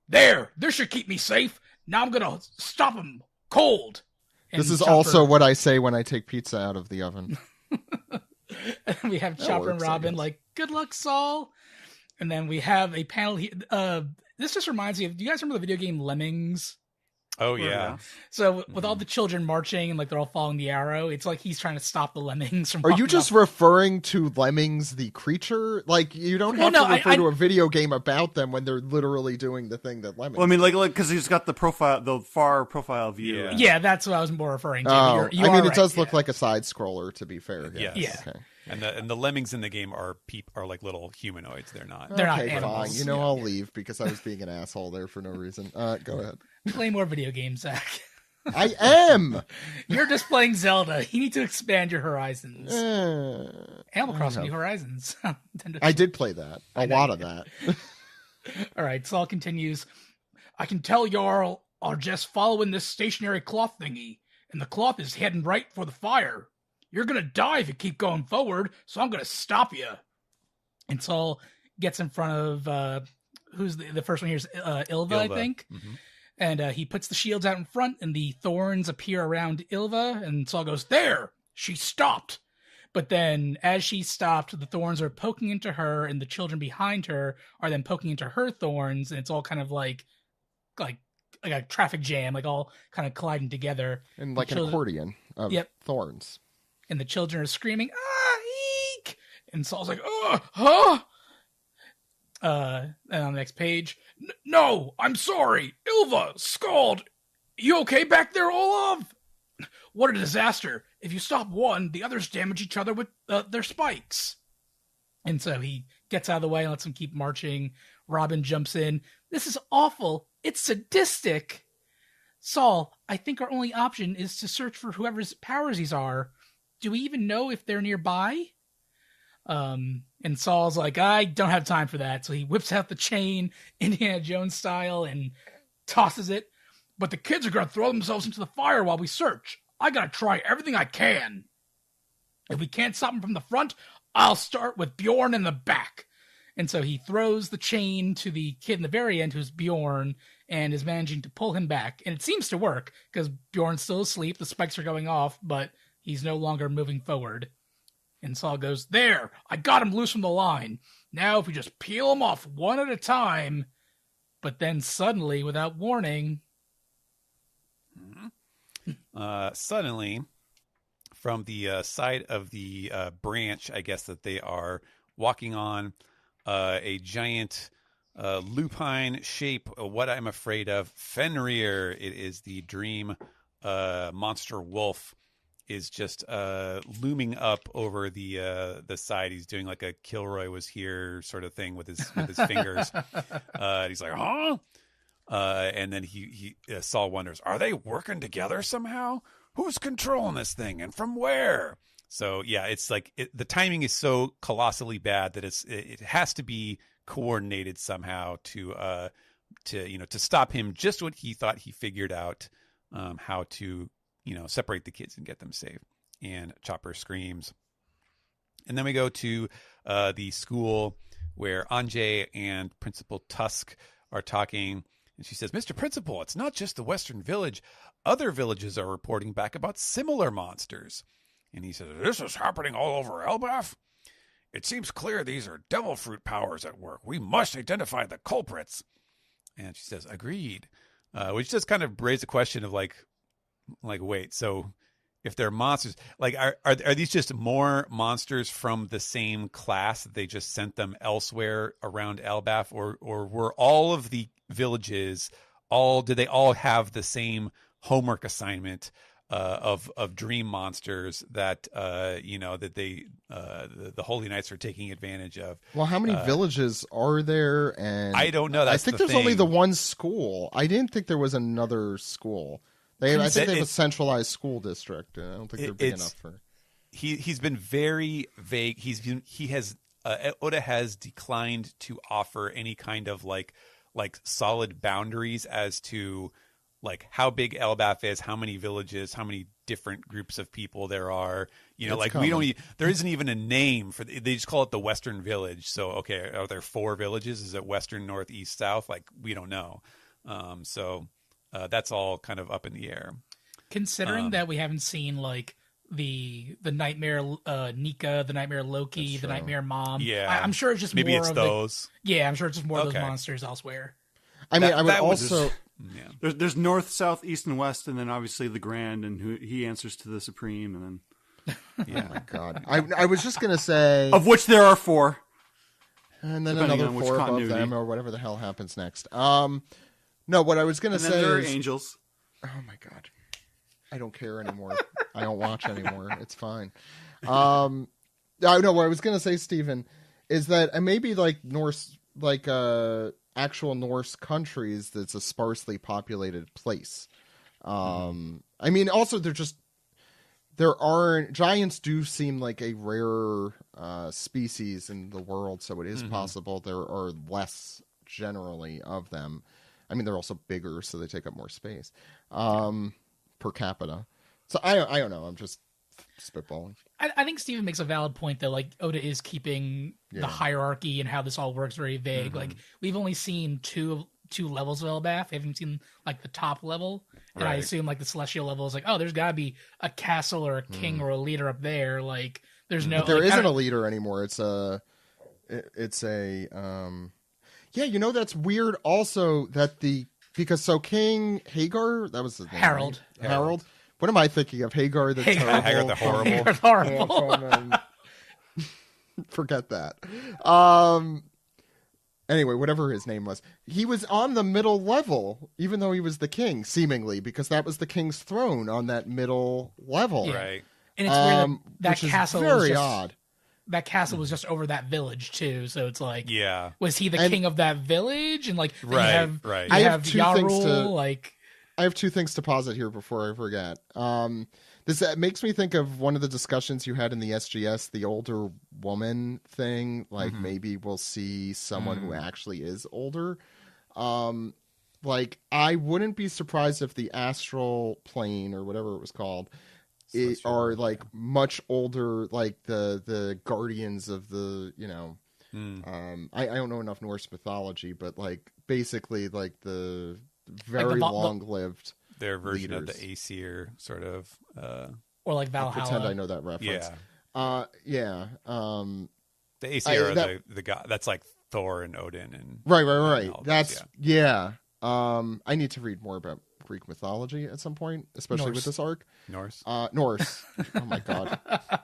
this should keep me safe. Now I'm going to stop him cold. And this is also what I say when I take pizza out of the oven. And we have Chopper and Robin like, good luck, Saul. And then we have a panel here. This just reminds me of, do you guys remember the video game Lemmings? Oh, yeah. So with all the children marching and like they're all following the arrow, it's like he's trying to stop the lemmings from. Are you just referring to Lemmings, the creature? Like you don't have to refer to a video game about them when they're literally doing the thing that Lemmings. Well, I mean, like because he's got the far profile view. Yeah, that's what I was more referring to. Oh, it does look like a side scroller. To be fair, yeah. Okay. And the lemmings in the game are like little humanoids. They're not. They're not fine. animals. I'll leave because I was being an asshole there for no reason. Go ahead. Play more video games, Zach. I am. You're just playing Zelda. You need to expand your horizons. Animal Crossing New Horizons. I did play that. A lot of that. All right. Saul continues. I can tell y'all are just following this stationary cloth thingy, and the cloth is heading right for the fire. You're going to die if you keep going forward, so I'm going to stop you. And Saul gets in front of, who's the first one here is Ilva, I think. Mm-hmm. And he puts the shields out in front, and the thorns appear around Ilva, and Saul goes, there! She stopped! But then, as she stopped, the thorns are poking into her, and the children behind her are then poking into her thorns, and it's all kind of like a traffic jam, like all kind of colliding together. And like an accordion of thorns. And the children are screaming, eek! And Saul's like, huh? And on the next page, no, I'm sorry. Ilva, Scald, you okay back there, Olaf? What a disaster. If you stop one, the others damage each other with their spikes. And so he gets out of the way and lets them keep marching. Robin jumps in. This is awful. It's sadistic. Saul, I think our only option is to search for whoever's powers these are. Do we even know if they're nearby? And Saul's like, I don't have time for that. So he whips out the chain, Indiana Jones style, and tosses it. But the kids are going to throw themselves into the fire while we search. I got to try everything I can. If we can't stop them from the front, I'll start with Bjorn in the back. And so he throws the chain to the kid in the very end, who's Bjorn, and is managing to pull him back. And it seems to work, because Bjorn's still asleep, the spikes are going off, but he's no longer moving forward. And Saul goes, there, I got him loose from the line. Now if we just peel him off one at a time. But then suddenly, without warning... Suddenly, from the side of the branch, I guess that they are walking on, a giant lupine shape, what I'm afraid of, Fenrir. It is the dream monster wolf, is just looming up over the side. He's doing like a Kilroy was here sort of thing with his fingers. He's like, huh? And then Saul wonders, are they working together somehow? Who's controlling this thing and from where? So yeah, it's like the timing is so colossally bad that it has to be coordinated somehow to stop him. Just what he thought he figured out, how to separate the kids and get them safe. And Chopper screams. And then we go to the school where Anjay and Principal Tusk are talking. And she says, Mr. Principal, it's not just the Western Village. Other villages are reporting back about similar monsters. And he says, this is happening all over Elbaf? It seems clear these are devil fruit powers at work. We must identify the culprits. And she says, agreed. Which just kind of raised a question of like, wait, so if they're monsters, like, are these just more monsters from the same class that they just sent them elsewhere around Elbaf, or were all of the villages did they all have the same homework assignment of dream monsters that that they the Holy Knights are taking advantage of? Well, how many villages are there? And I don't know. I think there's only the one school. I didn't think there was another school I think they have a centralized school district. I don't think they're big enough for. He's been very vague. Oda has declined to offer any kind of like solid boundaries as to like how big Elbaf is, how many villages, how many different groups of people there are. There isn't even a name for they just call it the Western Village. So okay, are there 4 villages? Is it Western, North, East, South? Like we don't know. So that's all kind of up in the air. Considering that we haven't seen like the Nightmare Nika, the Nightmare Loki, the Nightmare Mom. Yeah, I'm sure it's just maybe more it's of those. I'm sure it's just more of those monsters elsewhere. I mean, I would also. There's north, south, east, and west, and then obviously the Grand, and who he answers to the Supreme, and then. Yeah, oh my God. I was just gonna say, of which there are 4, and then another 4 above them, or whatever the hell happens next. No, what I was gonna say there are is angels. Oh my God, I don't care anymore. I don't watch anymore. It's fine. I know what I was gonna say, Stephen, is that maybe like Norse, like actual Norse countries, that's a sparsely populated place. I mean, also there aren't giants. Do seem like a rare species in the world, so it is possible there are less generally of them. I mean, they're also bigger, so they take up more space per capita. So I don't know. I'm just spitballing. I think Steven makes a valid point, though. Like, Oda is keeping the hierarchy and how this all works very vague. Like, we've only seen two levels of Elbaf. We haven't seen, like, the top level. And I assume, like, the celestial level is like, oh, there's got to be a castle or a king or a leader up there. Like, there's no... But there isn't a leader anymore. It's a... Yeah, you know, that's weird also that because King Hagar, that was his name, Harold. Right? Harold. What am I thinking of? Hagar the terrible. Hagar the horrible. Hagar the horrible. Forget that. Anyway, whatever his name was, he was on the middle level, even though he was the king, seemingly, because that was the king's throne on that middle level. Yeah. Right. And it's weird that castle is very was odd. That castle was just over that village too, so it's like, was he the And- king of that village? And like, Right, you have, right. You I have have two things Yarul, to- like, I have 2 things to posit here before I forget. This makes me think of one of the discussions you had in the SGS, the older woman thing. Like maybe we'll see someone who actually is older. Like I wouldn't be surprised if the astral plane or whatever it was called are like much older, like the guardians of the, you know. I don't know enough Norse mythology, but like basically like the very long-lived their version leaders. of the Aesir sort of or like I Valhalla. pretend I know that reference. The Aesir are the god that's like Thor and Odin and right. and That's I need to read more about Greek mythology at some point, especially with this arc. Norse. Norse. Oh my God,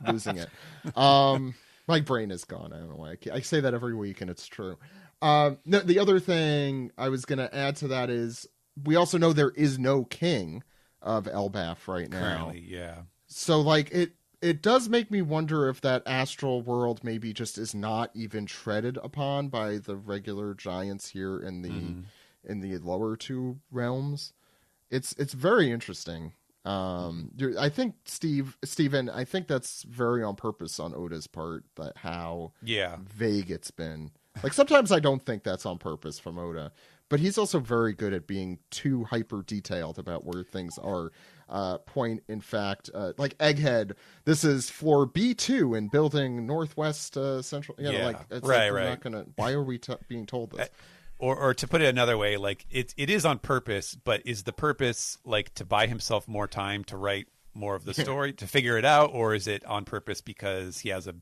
losing it. My brain is gone. I don't know why I say that every week, and it's true. No, the other thing I was going to add to that is we also know there is no king of Elbaf right now. Currently, yeah. So like it does make me wonder if that astral world maybe just is not even treaded upon by the regular giants here in the lower 2 realms. It's very interesting. I think Steven, I think that's very on purpose on Oda's part, that how vague it's been. Like sometimes I don't think that's on purpose from Oda, but he's also very good at being too hyper detailed about where things are. Point in fact, like Egghead, this is floor B2 in building Northwest Central. You know, like it's right. Not gonna. Why are we being told this? Or to put it another way, like it is on purpose, but is the purpose like to buy himself more time to write more of the story to figure it out, or is it on purpose because he has a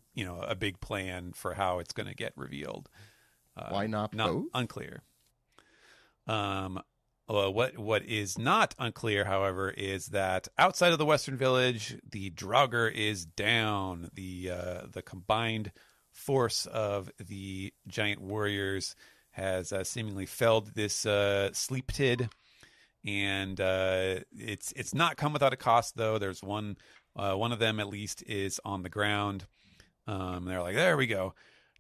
big plan for how it's going to get revealed? Why not both? Unclear. What is not unclear, however, is that outside of the Western Village, the Draugr is down. The combined force of the giant warriors has seemingly felled this Sleeptid, and it's not come without a cost, though. There's one of them at least is on the ground. They're like, there we go.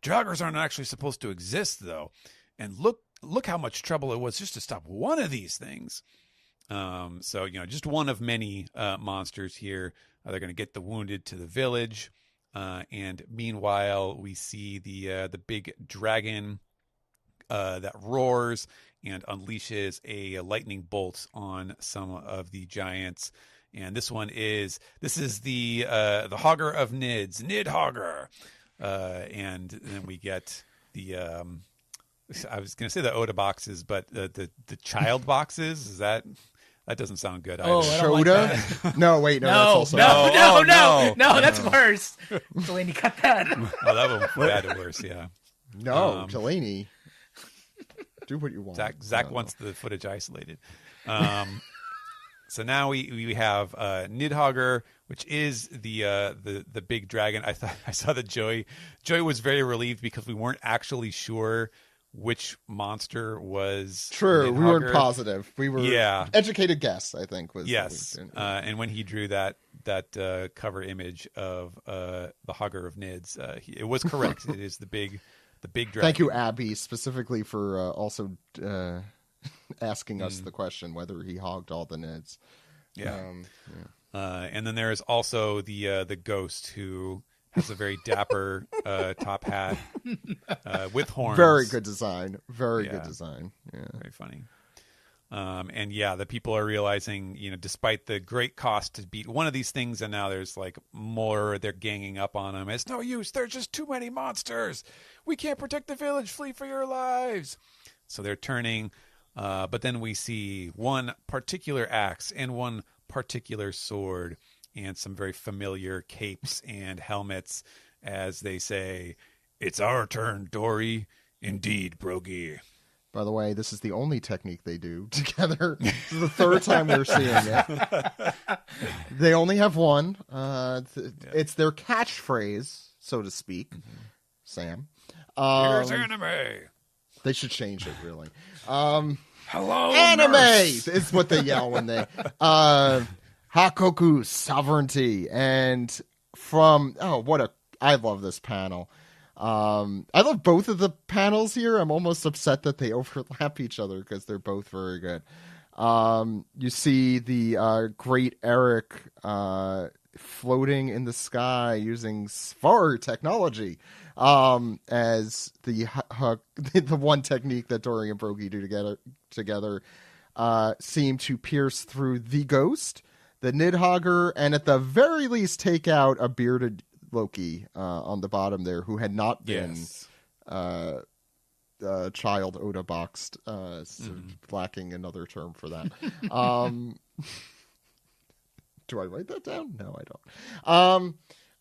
Draugrs aren't actually supposed to exist, though, and look how much trouble it was just to stop one of these things. So just one of many monsters here. They're going to get the wounded to the village, and meanwhile we see the big dragon that roars and unleashes a lightning bolt on some of the giants. And this is the Hogger of Nids, Nidhogger. And then we get the I was going to say the Oda boxes, but the child boxes, is that doesn't sound good. Oh, either. I don't like that. No, wait, no, that's also no, that's worse. Delaney, cut that. Oh, that was bad or worse, yeah. No, Delaney, do what you want. Zach wants the footage isolated. So now we have Nidhogger, which is the big dragon. I saw that Joey was very relieved because we weren't actually sure which monster was true. Nidhogger. We weren't positive. We were educated guess, I think, was yes. And when he drew that cover image of the Hogger of Nids, it was correct. It is the big dragon. Thank you, Abby, specifically for also asking us the question whether he hogged all the Nids. Yeah. And then there is also the ghost who has a very dapper top hat with horns. Very good design. Very good design. Yeah. Very funny. And the people are realizing, despite the great cost to beat one of these things, and now there's like more, they're ganging up on them. It's no use. There's just too many monsters. We can't protect the village. Flee for your lives. So they're turning. But then we see one particular axe and one particular sword and some very familiar capes and helmets as they say, "It's our turn, Dory. Indeed, Brogy." By the way, this is the only technique they do together. This is the third time we're seeing it. They only have one. It's their catchphrase, so to speak. Sam. Here's anime. They should change it, really. Hello, anime nurse. is what they yell when they Hakoku sovereignty. And I love this panel. I love both of the panels here. I'm almost upset that they overlap each other because they're both very good. You see the great Eric floating in the sky using Svar technology as the one technique that Dory and Brogy do together seem to pierce through the ghost, the Nidhogger, and at the very least take out a bearded Loki on the bottom there, who had not been child Oda boxed, lacking another term for that. Do I write that down? No, I don't.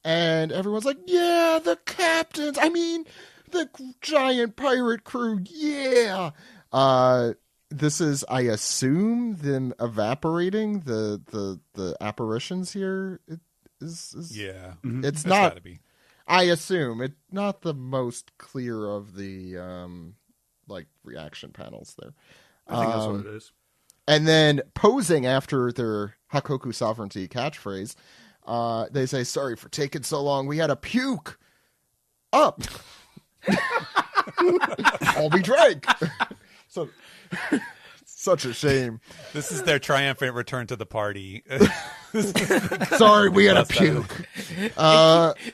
And everyone's like, yeah, the captains. I mean, the giant pirate crew. Yeah. This is, I assume, them evaporating the apparitions here. Yeah. It's not. Gotta be. I assume it's not the most clear of the reaction panels there. I think that's what it is. And then posing after their Hakoku sovereignty catchphrase, they say, "Sorry for taking so long. We had to puke up all we drank." So. Such a shame. This is their triumphant return to the party. Sorry, we had a puke.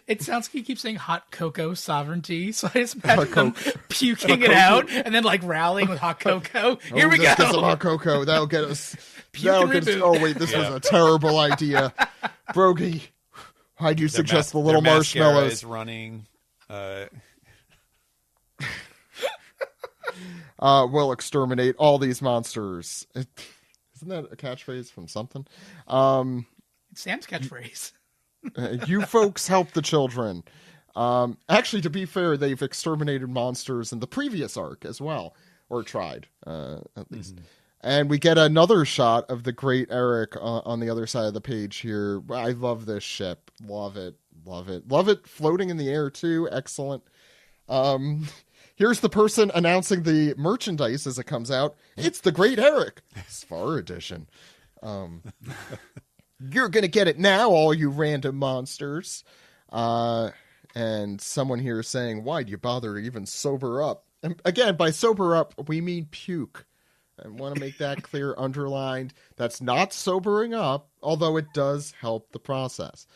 It sounds like you keep saying hot cocoa sovereignty, so I just imagine them puking it out and then rallying with hot cocoa. Here we go. Get some hot cocoa. That'll get us. Oh wait, this was a terrible idea. Brogy, why'd you suggest the little marshmallows? Is running. We'll exterminate all these monsters. Isn't that a catchphrase from something? It's Sam's catchphrase. You folks help the children. Actually, to be fair, they've exterminated monsters in the previous arc as well, or tried, at least. Mm-hmm. And we get another shot of the great Eric on the other side of the page here. I love this ship. Love it. Love it. Love it floating in the air, too. Excellent. Here's the person announcing the merchandise as it comes out. It's the Great Eric. Svar edition. You're going to get it now, all you random monsters. And someone here is saying, why'd you bother to even sober up? And again, by sober up, we mean puke. I want to make that clear, underlined. That's not sobering up, although it does help the process.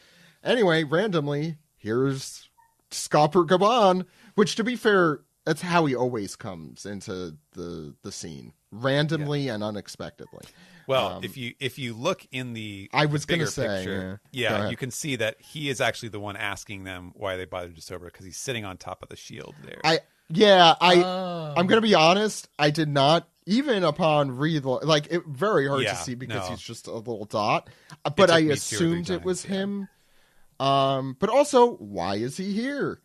Anyway, randomly, here's Scopper Gaban, which, to be fair, that's how he always comes into the scene, randomly and unexpectedly. Well, if you look in the I was bigger going to say, picture, you can see that he is actually the one asking them why they bothered to sober, because he's sitting on top of the shield there. I'm going to be honest. I did not, even upon read, like, it very hard to see because he's just a little dot. But I assumed it was him. But also, why is he here?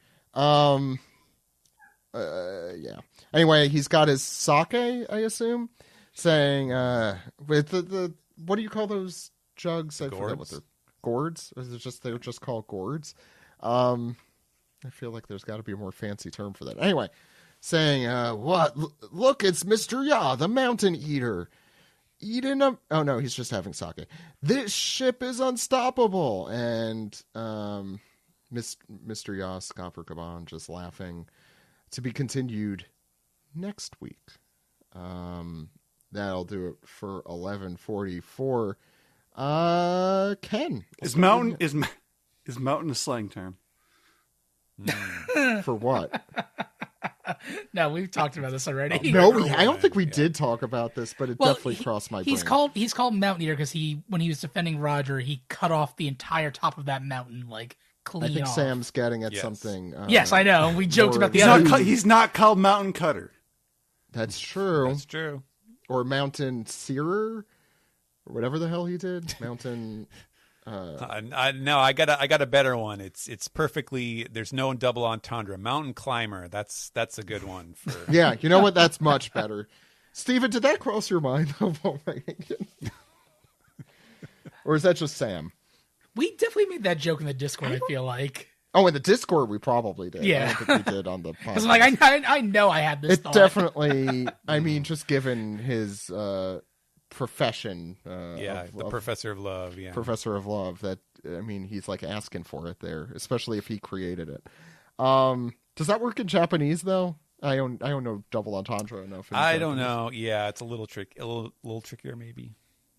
Anyway, he's got his sake, I assume, saying, with the what do you call those jugs? I forget what they're gourds. Or is it just they're just called gourds? I feel like there's got to be a more fancy term for that. Anyway, saying, what? Look, it's Mr. Ya, the mountain eater. Eating a... Oh, no, he's just having sake. This ship is unstoppable. And Mr. Ya, Scopper Gaban, just laughing. To be continued next week. That'll do it for 11:44. Ken. Is mountain a slang term? For what? No, we've talked about this already. I don't think we did talk about this, but it definitely crossed my brain. He's called Mountain Eater because when he was defending Roger, he cut off the entire top of that mountain, like clean I think off. Sam's getting at something. Yes, I know. We joked about the other. He's not called Mountain Cutter. That's true. That's true. Or Mountain Searer, or whatever the hell he did. Mountain. No, I got a better one. It's perfectly. There's no double entendre. Mountain climber. That's a good one. For... Yeah, you know what? That's much better. Steven, did that cross your mind? Or is that just Sam? We definitely made that joke in the Discord. I feel like. Oh, in the Discord, we probably did. Yeah, I don't think we did on the podcast. Because like I know I had this. Thought. Definitely. I mean, just given his profession. The Professor of Love. Yeah, Professor of Love. That he's like asking for it there, especially if he created it. Does that work in Japanese though? I don't know double entendre enough. I don't know. Yeah, it's a little trickier maybe.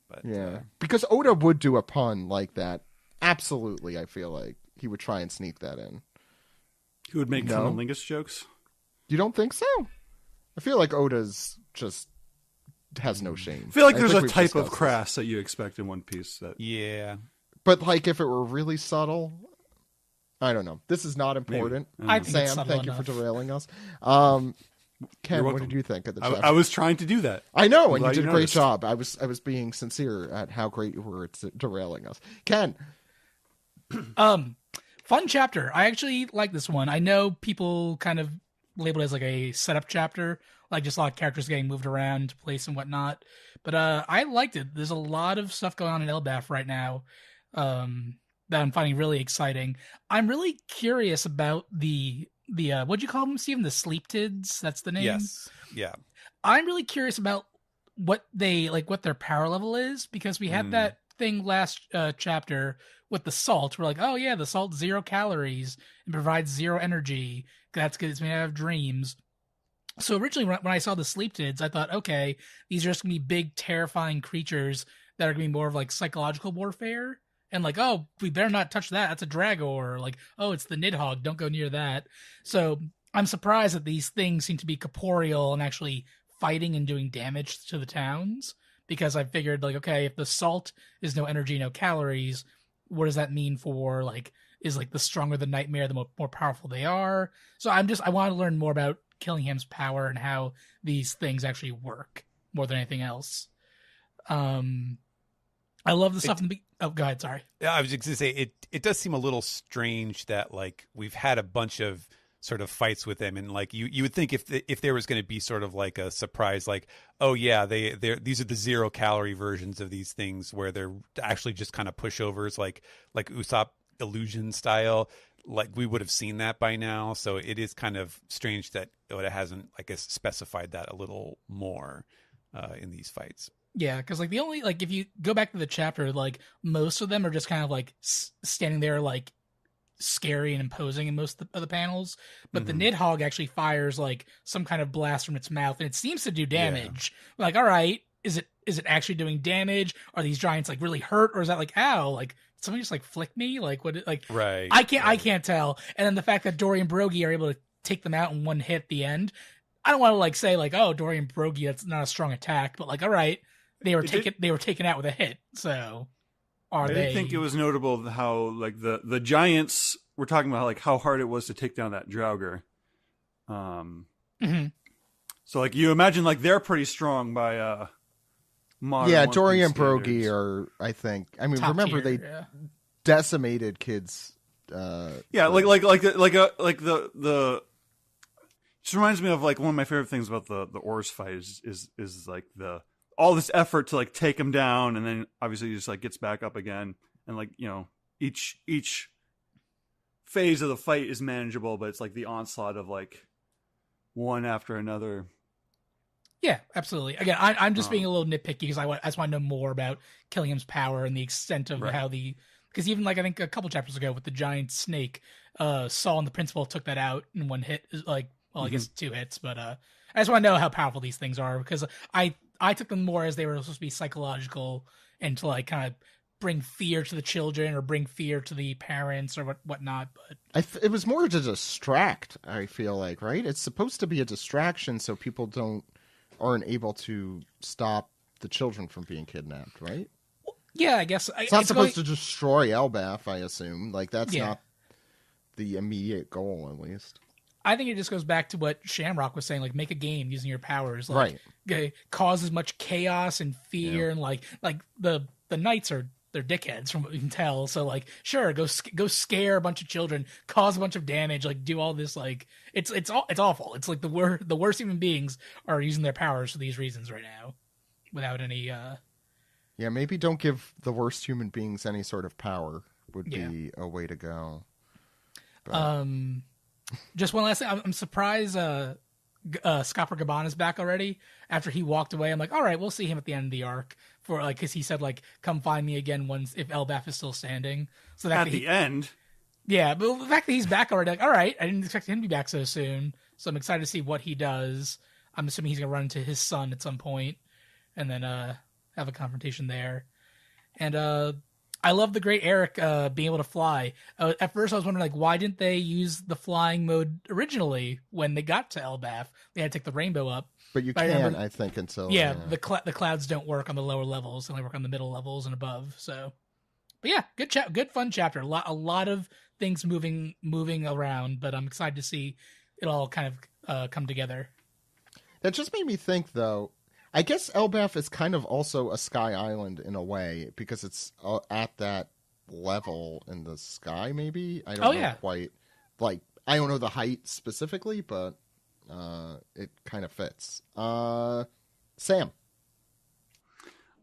But because Oda would do a pun like that. Absolutely, I feel like he would try and sneak that in. He would make cunnilingus jokes? You don't think so? I feel like Oda's just has no shame. I feel like there's a type of crass that you expect in One Piece. But like if it were really subtle, I don't know. This is not important. I think Sam, it's subtle thank enough. you for derailing us. Ken, what did you think of the chapter? I was trying to do that. I know, and you did a great job. I was being sincere at how great you were at derailing us. Ken. Fun chapter. I actually like this one. I know people kind of label it as like a setup chapter, like just a lot of characters getting moved around to place and whatnot. But I liked it. There's a lot of stuff going on in Elbaf right now that I'm finding really exciting. I'm really curious about the what'd you call them, Steven? The Sleeptids? That's the name? Yes. Yeah. I'm really curious about what their power level is, because we had that thing last chapter with the salt. We're like, oh yeah, the salt 0 calories and provides 0 energy. That's good. It's made out of dreams. So originally when I saw the Sleeptids, I thought, okay, these are just gonna be big, terrifying creatures that are gonna be more of like psychological warfare. And like, oh, we better not touch that. That's a Dragor. Or like, oh, it's the Nidhogg. Don't go near that. So I'm surprised that these things seem to be corporeal and actually fighting and doing damage to the towns. Because I figured, like, okay, if the salt is no energy, no calories, what does that mean for, like, is, like, the stronger the nightmare, the more powerful they are? So I want to learn more about Killingham's power and how these things actually work more than anything else. I love the stuff in the oh, go ahead, sorry. I was just going to say, it does seem a little strange that, like, we've had a bunch of sort of fights with them, and like you would think if there was going to be sort of like a surprise, like, oh yeah, these are the 0 calorie versions of these things where they're actually just kind of pushovers, like Usopp illusion style, like we would have seen that by now. So it is kind of strange that Oda hasn't, I guess, specified that a little more in these fights. Yeah, because like the only, like, if you go back to the chapter, like most of them are just kind of like standing there like scary and imposing in most of the panels, but the Nidhogg actually fires like some kind of blast from its mouth, and it seems to do damage. Like, all right, is it actually doing damage? Are these giants like really hurt, or is that like, ow, like did somebody just like flick me? Like what? Like Right. I can't tell. And then the fact that Dory and Brogy are able to take them out in one hit at the end. I don't want to like say like, oh, Dory and Brogy, that's not a strong attack, but like, all right, they were taken out with a hit. So I did think it was notable how like the giants were talking about like how hard it was to take down that Draugr. So like you imagine like they're pretty strong by modern Dory and standards. Brogy are, I think. I mean, Top remember tier, they decimated kids. Like the just reminds me of like one of my favorite things about the Oars fight is like all this effort to like take him down, and then obviously he just like gets back up again, and like, you know, each phase of the fight is manageable, but it's like the onslaught of like one after another. Yeah, absolutely. Again, I'm just being a little nitpicky because I just want to know more about Killingham's power and the extent of how because even like I think a couple chapters ago with the giant snake, Saul and the principal took that out in one hit. Like, well, I guess 2 hits, but I just want to know how powerful these things are because I took them more as they were supposed to be psychological and to like kind of bring fear to the children or bring fear to the parents or whatnot. But it was more to distract. I feel like, right? It's supposed to be a distraction so people aren't able to stop the children from being kidnapped, right? Yeah, I guess it's not supposed to destroy Elbaf. I assume like that's not the immediate goal, at least. I think it just goes back to what Shamrock was saying, like make a game using your powers, like cause as much chaos and fear, and like the knights they're dickheads from what we can tell. So like, sure, go scare a bunch of children, cause a bunch of damage, like do all this. Like it's awful. It's like the worst human beings are using their powers for these reasons right now, without any. Yeah, maybe don't give the worst human beings any sort of power would be a way to go. But... Just one last thing. I'm surprised Scopper Gaban is back already. After he walked away, I'm like, all right, we'll see him at the end of the arc for like, because he said like, come find me again if Elbaf is still standing. So that at the end, yeah. But the fact that he's back already, like, all right, I didn't expect him to be back so soon. So I'm excited to see what he does. I'm assuming he's gonna run into his son at some point, and then have a confrontation there. And I love the great Eric being able to fly. At first, I was wondering, like, why didn't they use the flying mode originally when they got to Elbaf? They had to take the rainbow up. But you can't, I think, until... Yeah, the clouds don't work on the lower levels. They only work on the middle levels and above. So, but yeah, good fun chapter. A lot of things moving around, but I'm excited to see it all kind of come together. That just made me think, though, I guess Elbaf is kind of also a sky island in a way because it's at that level in the sky. Maybe I don't know quite. Like I don't know the height specifically, but it kind of fits. Sam,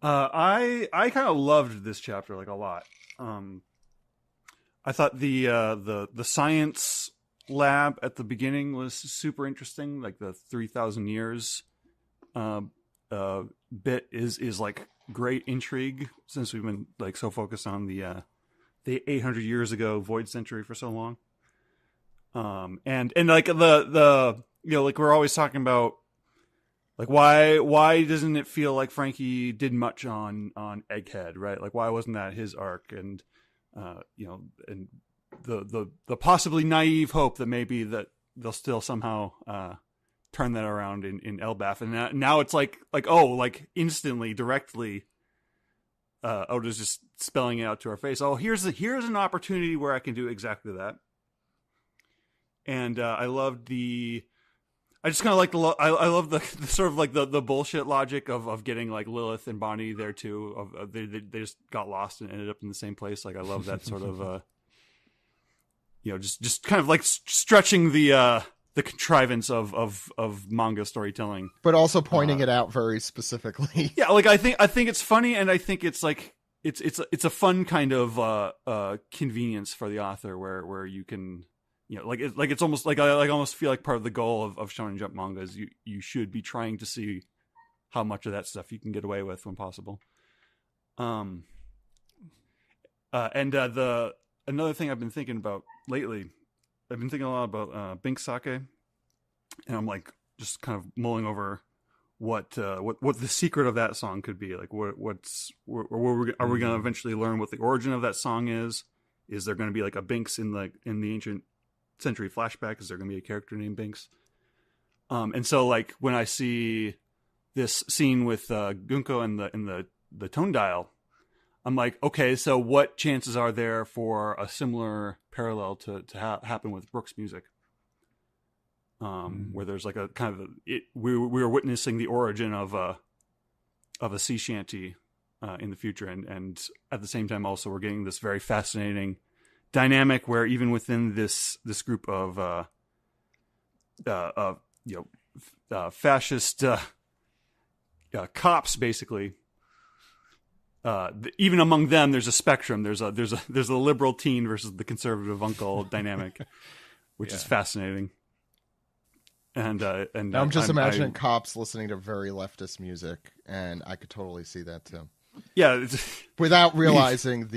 I kind of loved this chapter like a lot. I thought the science lab at the beginning was super interesting, like the 3,000 years. Bit is like great intrigue since we've been like so focused on the 800 years ago void century for so long. And like the you know, like we're always talking about like why doesn't it feel like Frankie did much on Egghead, right? Like why wasn't that his arc? And you know, and the possibly naive hope that maybe that they'll still somehow turn that around in Elbaf, and now it's like instantly, directly, Oda's just spelling it out to our face. Oh, here's an opportunity where I can do exactly that. And I loved I just kind of like I love the sort of like the bullshit logic of getting like Lilith and Bonnie there too. They just got lost and ended up in the same place. Like I love that sort of you know, just kind of like stretching the contrivance of manga storytelling, but also pointing it out very specifically. Yeah, like I think it's funny, and I think it's like it's a fun kind of convenience for the author where you can, you know, like it's almost like I almost feel like part of the goal of Shonen Jump manga is you should be trying to see how much of that stuff you can get away with when possible. And another thing I've been thinking about lately, I've been thinking a lot about Bink Sake, and I'm like just kind of mulling over what the secret of that song could be. Like, are we going to eventually learn what the origin of that song is? Is there going to be like a Binks in the ancient century flashback? Is there going to be a character named Binks? And so like when I see this scene with Gunko and the tone dial, I'm like, okay, so what chances are there for a similar parallel to happen with Brooks' music? Where there's like a kind of we were witnessing the origin of a sea shanty in the future, and at the same time also we're getting this very fascinating dynamic where even within this group of fascist cops, basically. Even among them, there's a spectrum. There's a liberal teen versus the conservative uncle dynamic, which is fascinating. And now I'm just imagining cops listening to very leftist music, and I could totally see that too. Yeah, without realizing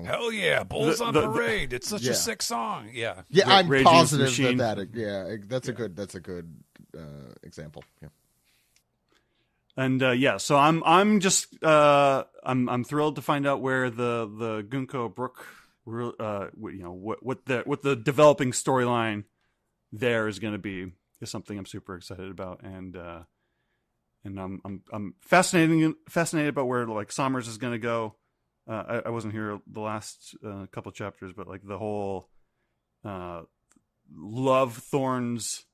hell yeah, Bulls on Parade. It's such a sick song. Yeah, yeah, I'm positive that's a good example. Yeah. And so I'm just I'm thrilled to find out where the Gunko Brook what the developing storyline there is going to be is something I'm super excited about, and I'm fascinated about where like Sommers is going to go. I wasn't here the last couple chapters, but like the whole Love Thorns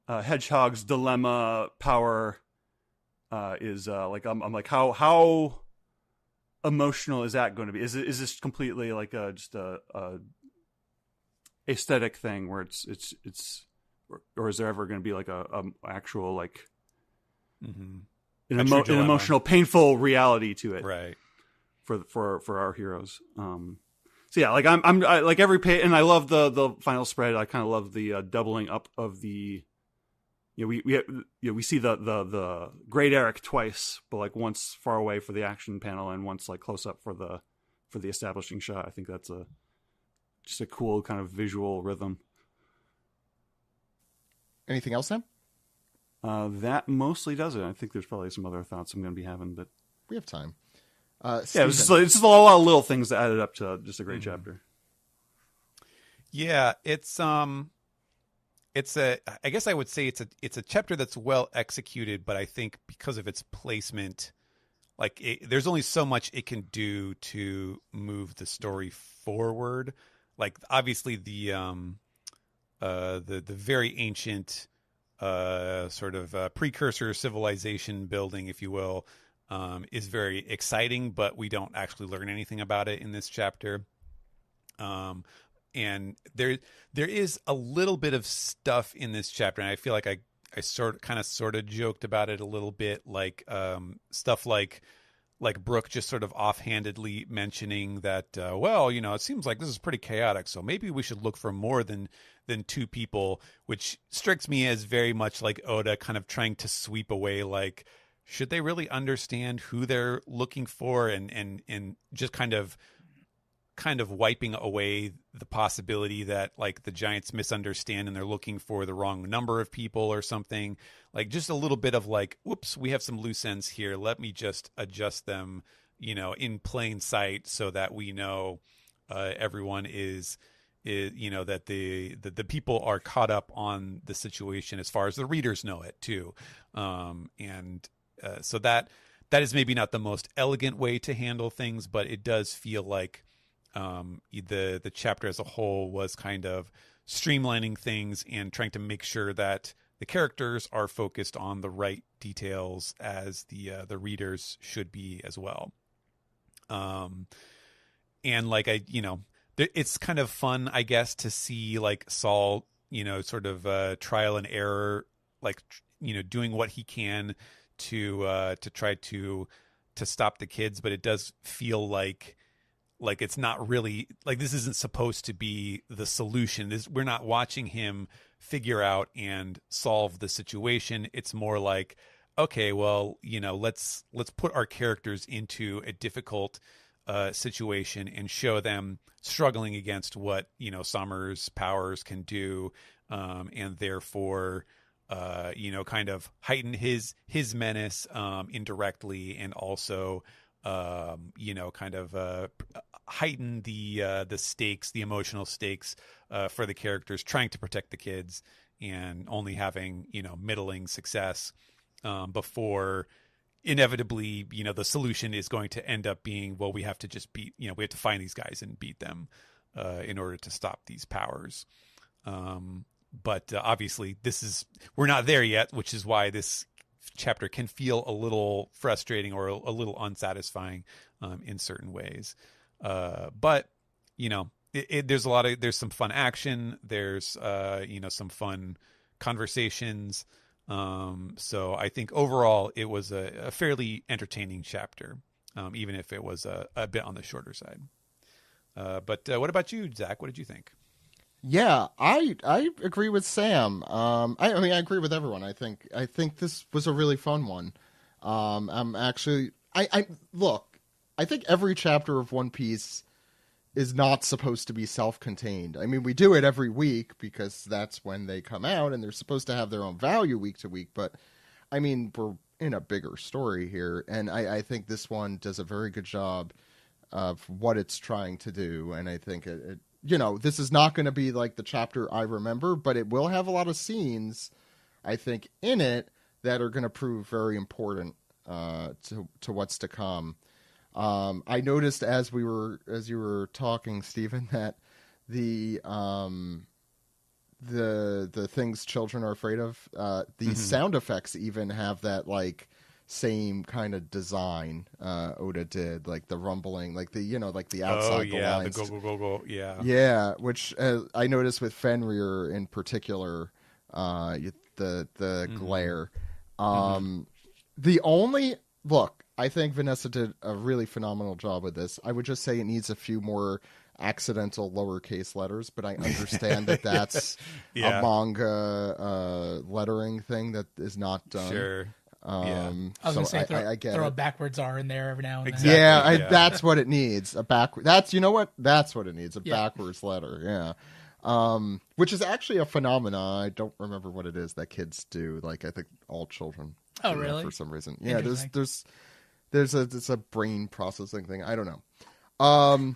Hedgehog's dilemma power. Is like I'm like how emotional is that going to be? Is this completely like just a aesthetic thing where it's or is there ever going to be like a actual like an emotional painful reality to it, right? For our heroes. So yeah, like I like every page, and I love the final spread. I kind of love the doubling up of the. We see the Great Eric twice, but like once far away for the action panel and once like close up for the establishing shot. I think that's just a cool kind of visual rhythm. Anything else, Sam? That mostly does it. I think there's probably some other thoughts I'm going to be having, but we have time. It's just a lot of little things that added up to just a great chapter. Yeah, I guess I would say it's a chapter that's well executed, but I think because of its placement, there's only so much it can do to move the story forward. Like obviously the very ancient sort of precursor civilization building, if you will, is very exciting, but we don't actually learn anything about it in this chapter. And there is a little bit of stuff in this chapter, and I feel like I sort of joked about it a little bit, like stuff like Brooke just sort of offhandedly mentioning that, it seems like this is pretty chaotic, so maybe we should look for more than two people, which strikes me as very much like Oda kind of trying to sweep away, like, should they really understand who they're looking for, and just kind of wiping away the possibility that like the Giants misunderstand and they're looking for the wrong number of people or something. Like just a little bit of like, whoops, we have some loose ends here. Let me just adjust them, in plain sight so that we know everyone is that the people are caught up on the situation as far as the readers know it too. So that is maybe not the most elegant way to handle things, but it does feel like the chapter as a whole was kind of streamlining things and trying to make sure that the characters are focused on the right details as the readers should be as well. And like it's kind of fun, I guess, to see like Saul, sort of trial and error, like doing what he can to try to stop the kids, but it does feel like it's not really like this isn't supposed to be the solution. We're not watching him figure out and solve the situation. It's more like, okay, well, let's put our characters into a difficult situation and show them struggling against what Summer's powers can do, and therefore kind of heighten his menace indirectly, and also kind of heighten the stakes, the emotional stakes for the characters trying to protect the kids and only having middling success before inevitably the solution is going to end up being, well, we have to just beat, we have to find these guys and beat them in order to stop these powers. But obviously we're not there yet, which is why this chapter can feel a little frustrating or a little unsatisfying in certain ways. But there's some fun action. There's some fun conversations. So I think overall it was a fairly entertaining chapter, even if it was a bit on the shorter side. But what about you, Zach? What did you think? Yeah, I agree with Sam. I agree with everyone. I think this was a really fun one. I'm actually, look, I think every chapter of One Piece is not supposed to be self-contained. I mean, we do it every week because that's when they come out and they're supposed to have their own value week to week. But I mean, we're in a bigger story here. And I think this one does a very good job of what it's trying to do. And I think this is not going to be like the chapter I remember, but it will have a lot of scenes, I think, in it that are going to prove very important to what's to come. I noticed as you were talking, Stephen, that the things children are afraid of, the sound effects even have that like same kind of design Oda did, like the rumbling, like the like the outside the lines, the go, yeah, which I noticed with Fenrir in particular, the glare. The only look, I think Vanessa did a really phenomenal job with this. I would just say it needs a few more accidental lowercase letters, but I understand that that's a manga lettering thing that is not done. Sure. I was going to say I get throw it. a backwards R in there every now and then. Exactly. Yeah, that's what it needs. That's what it needs. Backwards letter. Yeah. Which is actually a phenomenon. I don't remember what it is that kids do. Like I think all children. Oh, really? For some reason. Yeah. It's a brain processing thing. I don't know.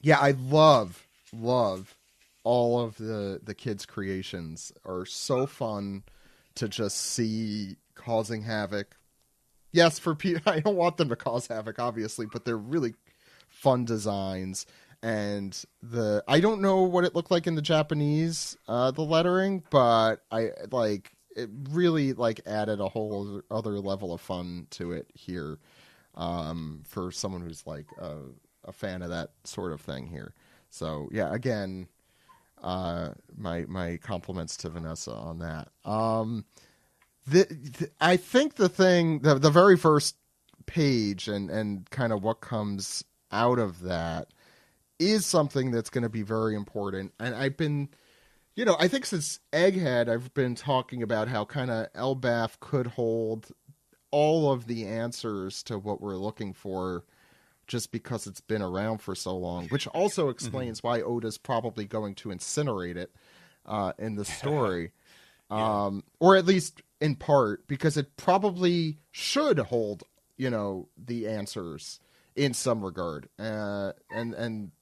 Yeah, I love all of the kids' creations are so fun to just see causing havoc. Yes, for people, I don't want them to cause havoc, obviously, but they're really fun designs. And I don't know what it looked like in the Japanese, the lettering, but it really added a whole other level of fun to it here, for someone who's a fan of that sort of thing here. So yeah, again, my compliments to Vanessa on that. I think the very first page and kind of what comes out of that is something that's going to be very important. And I've been, I think since Egghead, I've been talking about how kind of Elbaf could hold all of the answers to what we're looking for just because it's been around for so long, which also explains why Oda's probably going to incinerate it in the story. Or at least in part, because it probably should hold, the answers in some regard. And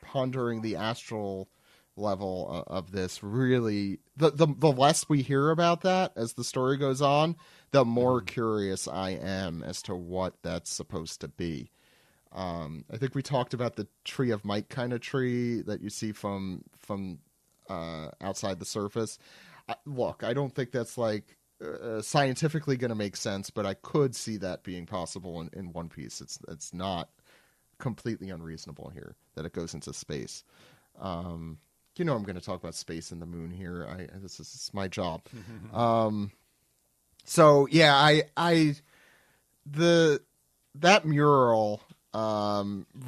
pondering the astral level of this, really, the less we hear about that as the story goes on, the more curious I am as to what that's supposed to be. I think we talked about the Tree of Might kind of tree that you see from outside the surface. Look, I don't think that's scientifically going to make sense, but I could see that being possible in One Piece. It's not completely unreasonable here that it goes into space. I'm going to talk about space and the moon here. This is my job. So yeah, that mural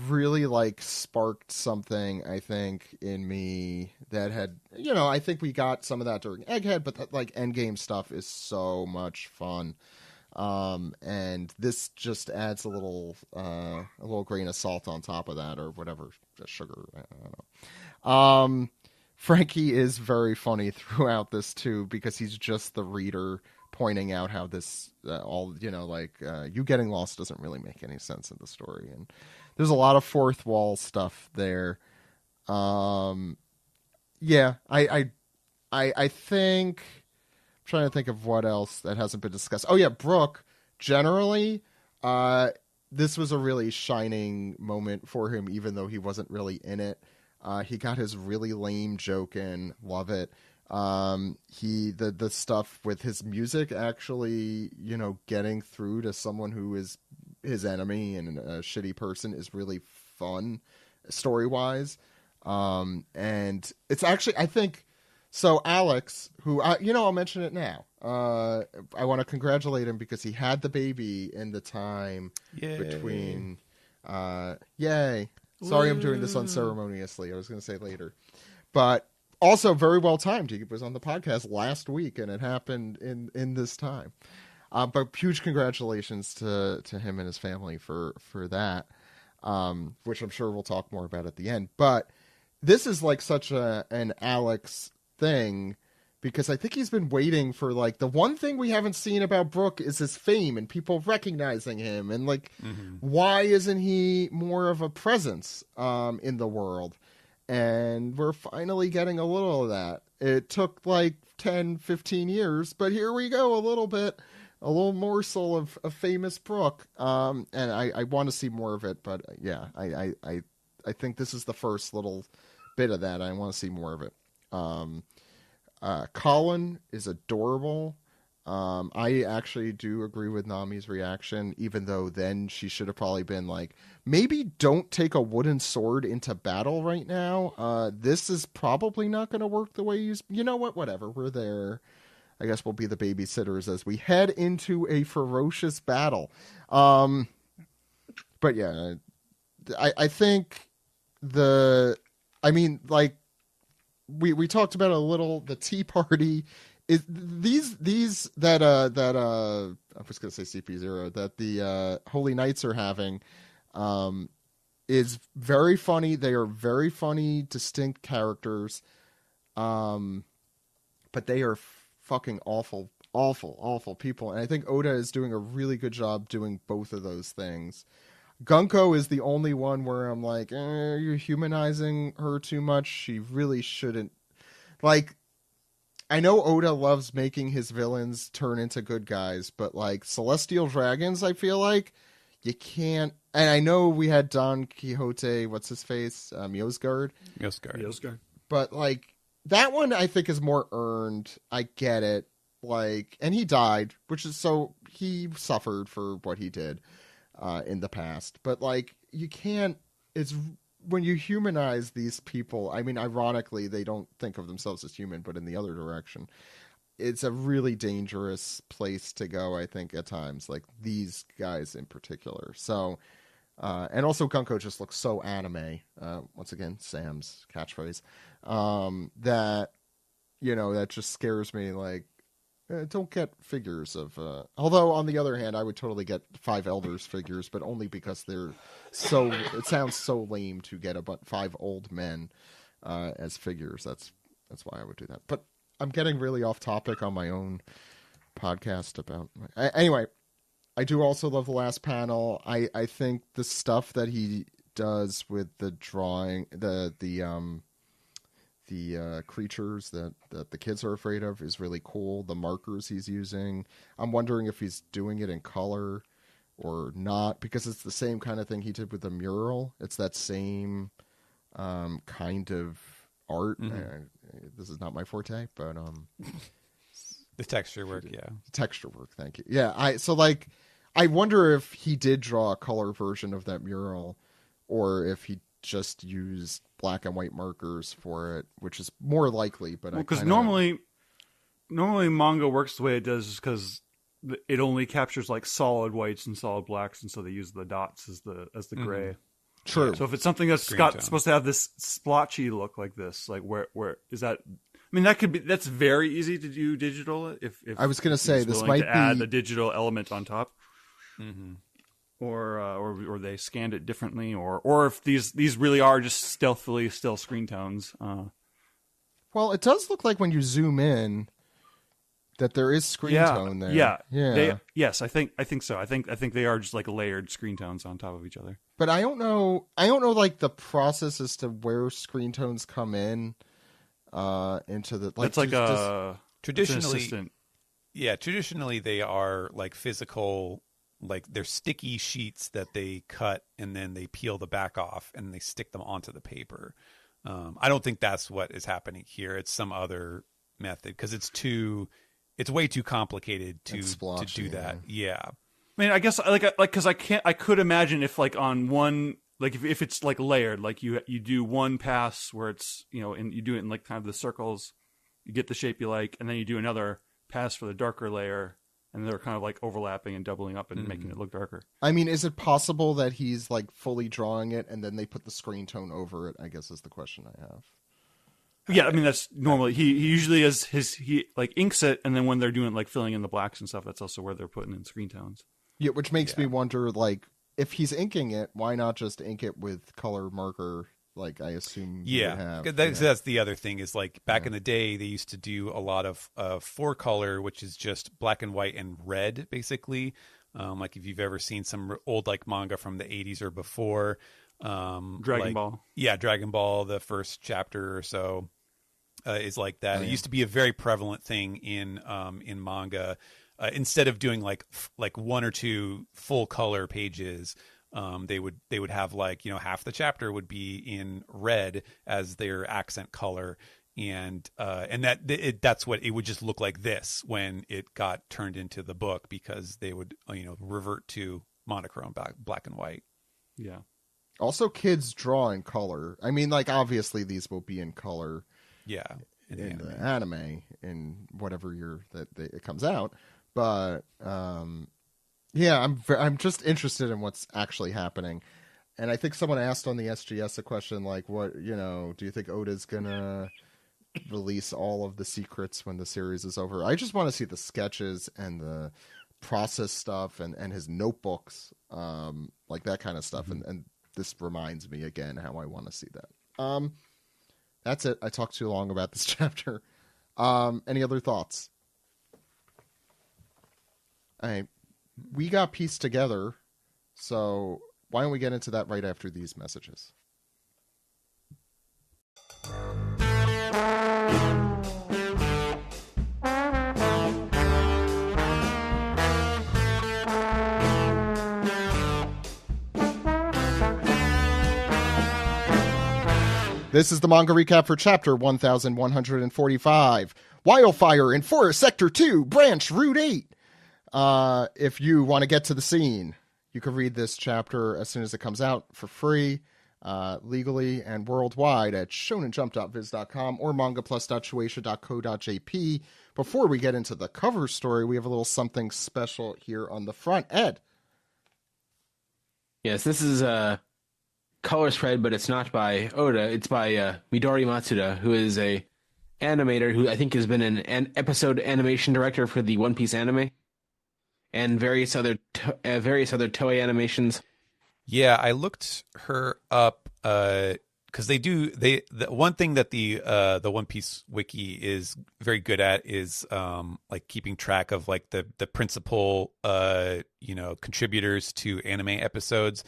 really sparked something, I think, in me that had, I think we got some of that during Egghead, but that Endgame stuff is so much fun. And this just adds a little grain of salt on top of that, or whatever, just sugar. I don't know. Frankie is very funny throughout this too, because he's just the reader pointing out how this you getting lost doesn't really make any sense in the story, and there's a lot of fourth wall stuff there. I think I'm trying to think of what else that hasn't been discussed. Oh yeah, Brooke. Generally, this was a really shining moment for him, even though he wasn't really in it. He got his really lame joke in. Love it. The stuff with his music actually, getting through to someone who is his enemy and a shitty person is really fun story-wise. And it's actually, I think, so Alex, who, I'll mention it now. I want to congratulate him because he had the baby in the time between, yay. Sorry, I'm doing this unceremoniously. I was going to say later. But also very well timed. He was on the podcast last week, and it happened in this time. But huge congratulations to him and his family for that, which I'm sure we'll talk more about at the end. But this is like such an Alex thing, because I think he's been waiting for, like, the one thing we haven't seen about Brooke is his fame and people recognizing him, and why isn't he more of a presence in the world? And we're finally getting a little of that. It took like 10, 15 years, but here we go, a little morsel of famous Brooke. And I want to see more of it, but I think this is the first little bit of that. I want to see more of it. Colin is adorable. I actually do agree with Nami's reaction, even though then she should have probably been like, maybe don't take a wooden sword into battle right now. This is probably not going to work the way you know what, whatever, we're there. I guess we'll be the babysitters as we head into a ferocious battle. But yeah, I think we talked about a little, the tea party is these that I was going to say CP0 that the Holy Knights are having is very funny. They are very funny, distinct characters. But they are fucking awful people. And I think Oda is doing a really good job doing both of those things. Gunko is the only one where I'm like, you're humanizing her too much. She really shouldn't. Like, I know Oda loves making his villains turn into good guys, but like Celestial Dragons, I feel like you can't. And I know we had Don Quixote, what's his face? Mjosgard. But like, that one I think is more earned. I get it. Like, and he died, which is so he suffered for what he did. In the past, but like, you can't, it's when you humanize these people, I mean, ironically, they don't think of themselves as human, but in the other direction, it's a really dangerous place to go, I think, at times, like these guys in particular. So, and also Gunko just looks so anime, once again, Sam's catchphrase, that, that just scares me, like, don't get figures of although on the other hand I would totally get 5 elders figures, but only because they're so it sounds so lame to get 5 old men as figures. That's why I would do that. But I'm getting really off topic on my own podcast about anyway. I do also love the last panel. I think the stuff that he does with the drawing, the creatures that the kids are afraid of is really cool. The markers he's using, I'm wondering if he's doing it in color or not, because it's the same kind of thing he did with the mural. It's that same kind of art. Mm-hmm. This is not my forte, but the texture work, texture work. Thank you. Yeah, I wonder if he did draw a color version of that mural, or if he just used black and white markers for it, which is more likely. But because normally manga works the way it does, is because it only captures like solid whites and solid blacks, and so they use the dots as the gray. True. So if it's something that's supposed to have this splotchy look like this, like where is that mean, that's very easy to do digital. If I was going to say this might add be the digital element on top, Mm-hmm. or they scanned it differently, or if these really are just stealthily still screen tones. Well, it does look like when you zoom in that there is screen tone there. Yeah. Yes, I think so. I think they are just like layered screen tones on top of each other. But I don't know like the process as to where screen tones come in into the like. It's like traditionally. Yeah, traditionally they are like physical, like they're sticky sheets that they cut and then they peel the back off and they stick them onto the paper. I don't think that's what is happening here. It's some other method because it's way too complicated to do that. Yeah. I mean, I guess because I could imagine if like on one, like if it's like layered, like you do one pass where it's, and you do it in like kind of the circles, you get the shape you like, and then you do another pass for the darker layer, and they're kind of like overlapping and doubling up and making it look darker. I mean, is it possible that he's like fully drawing it and then they put the screen tone over it? I guess is the question I have. Yeah, I mean that's normally he usually he like inks it, and then when they're doing like filling in the blacks and stuff, that's also where they're putting in screen tones. Yeah, which makes me wonder, like, if he's inking it, why not just ink it with color marker? Like I assume. That's the other thing is like back in the day they used to do a lot of 4-color, which is just black and white and red basically. Like if you've ever seen some old like manga from the 80s or before. Dragon Ball. Yeah, Dragon Ball, the first chapter or so is like that. It used to be a very prevalent thing in manga. Instead of doing like 1 or 2 full color pages, they would have like half the chapter would be in red as their accent color, and that's what it would just look like this when it got turned into the book because they would revert to monochrome black and white. Yeah. Also, kids draw in color. I mean, like, obviously these will be in color. Yeah. In the anime, in whatever year that it comes out. But, yeah, I'm just interested in what's actually happening. And I think someone asked on the SGS a question like, what, do you think Oda's going to release all of the secrets when the series is over? I just want to see the sketches and the process stuff and his notebooks, like that kind of stuff. Mm-hmm. And this reminds me again how I want to see that. That's it. I talked too long about this chapter. Any other thoughts? We got pieced together, so why don't we get into that right after these messages? This is the manga recap for chapter 1145. Wildfire in Forest Sector 2, Branch Route 8. If you want to get to the scene, you can read this chapter as soon as it comes out for free, legally and worldwide at shonenjump.viz.com or mangaplus.shueisha.co.jp. Before we get into the cover story, we have a little something special here on the front. Ed. Yes, this is a color spread, but it's not by Oda. It's by Midori Matsuda, who is a animator who I think has been an episode animation director for the One Piece anime and various other Toei animations. Yeah, I looked her up because the one thing that the One Piece wiki is very good at is like keeping track of like the principal contributors to anime episodes.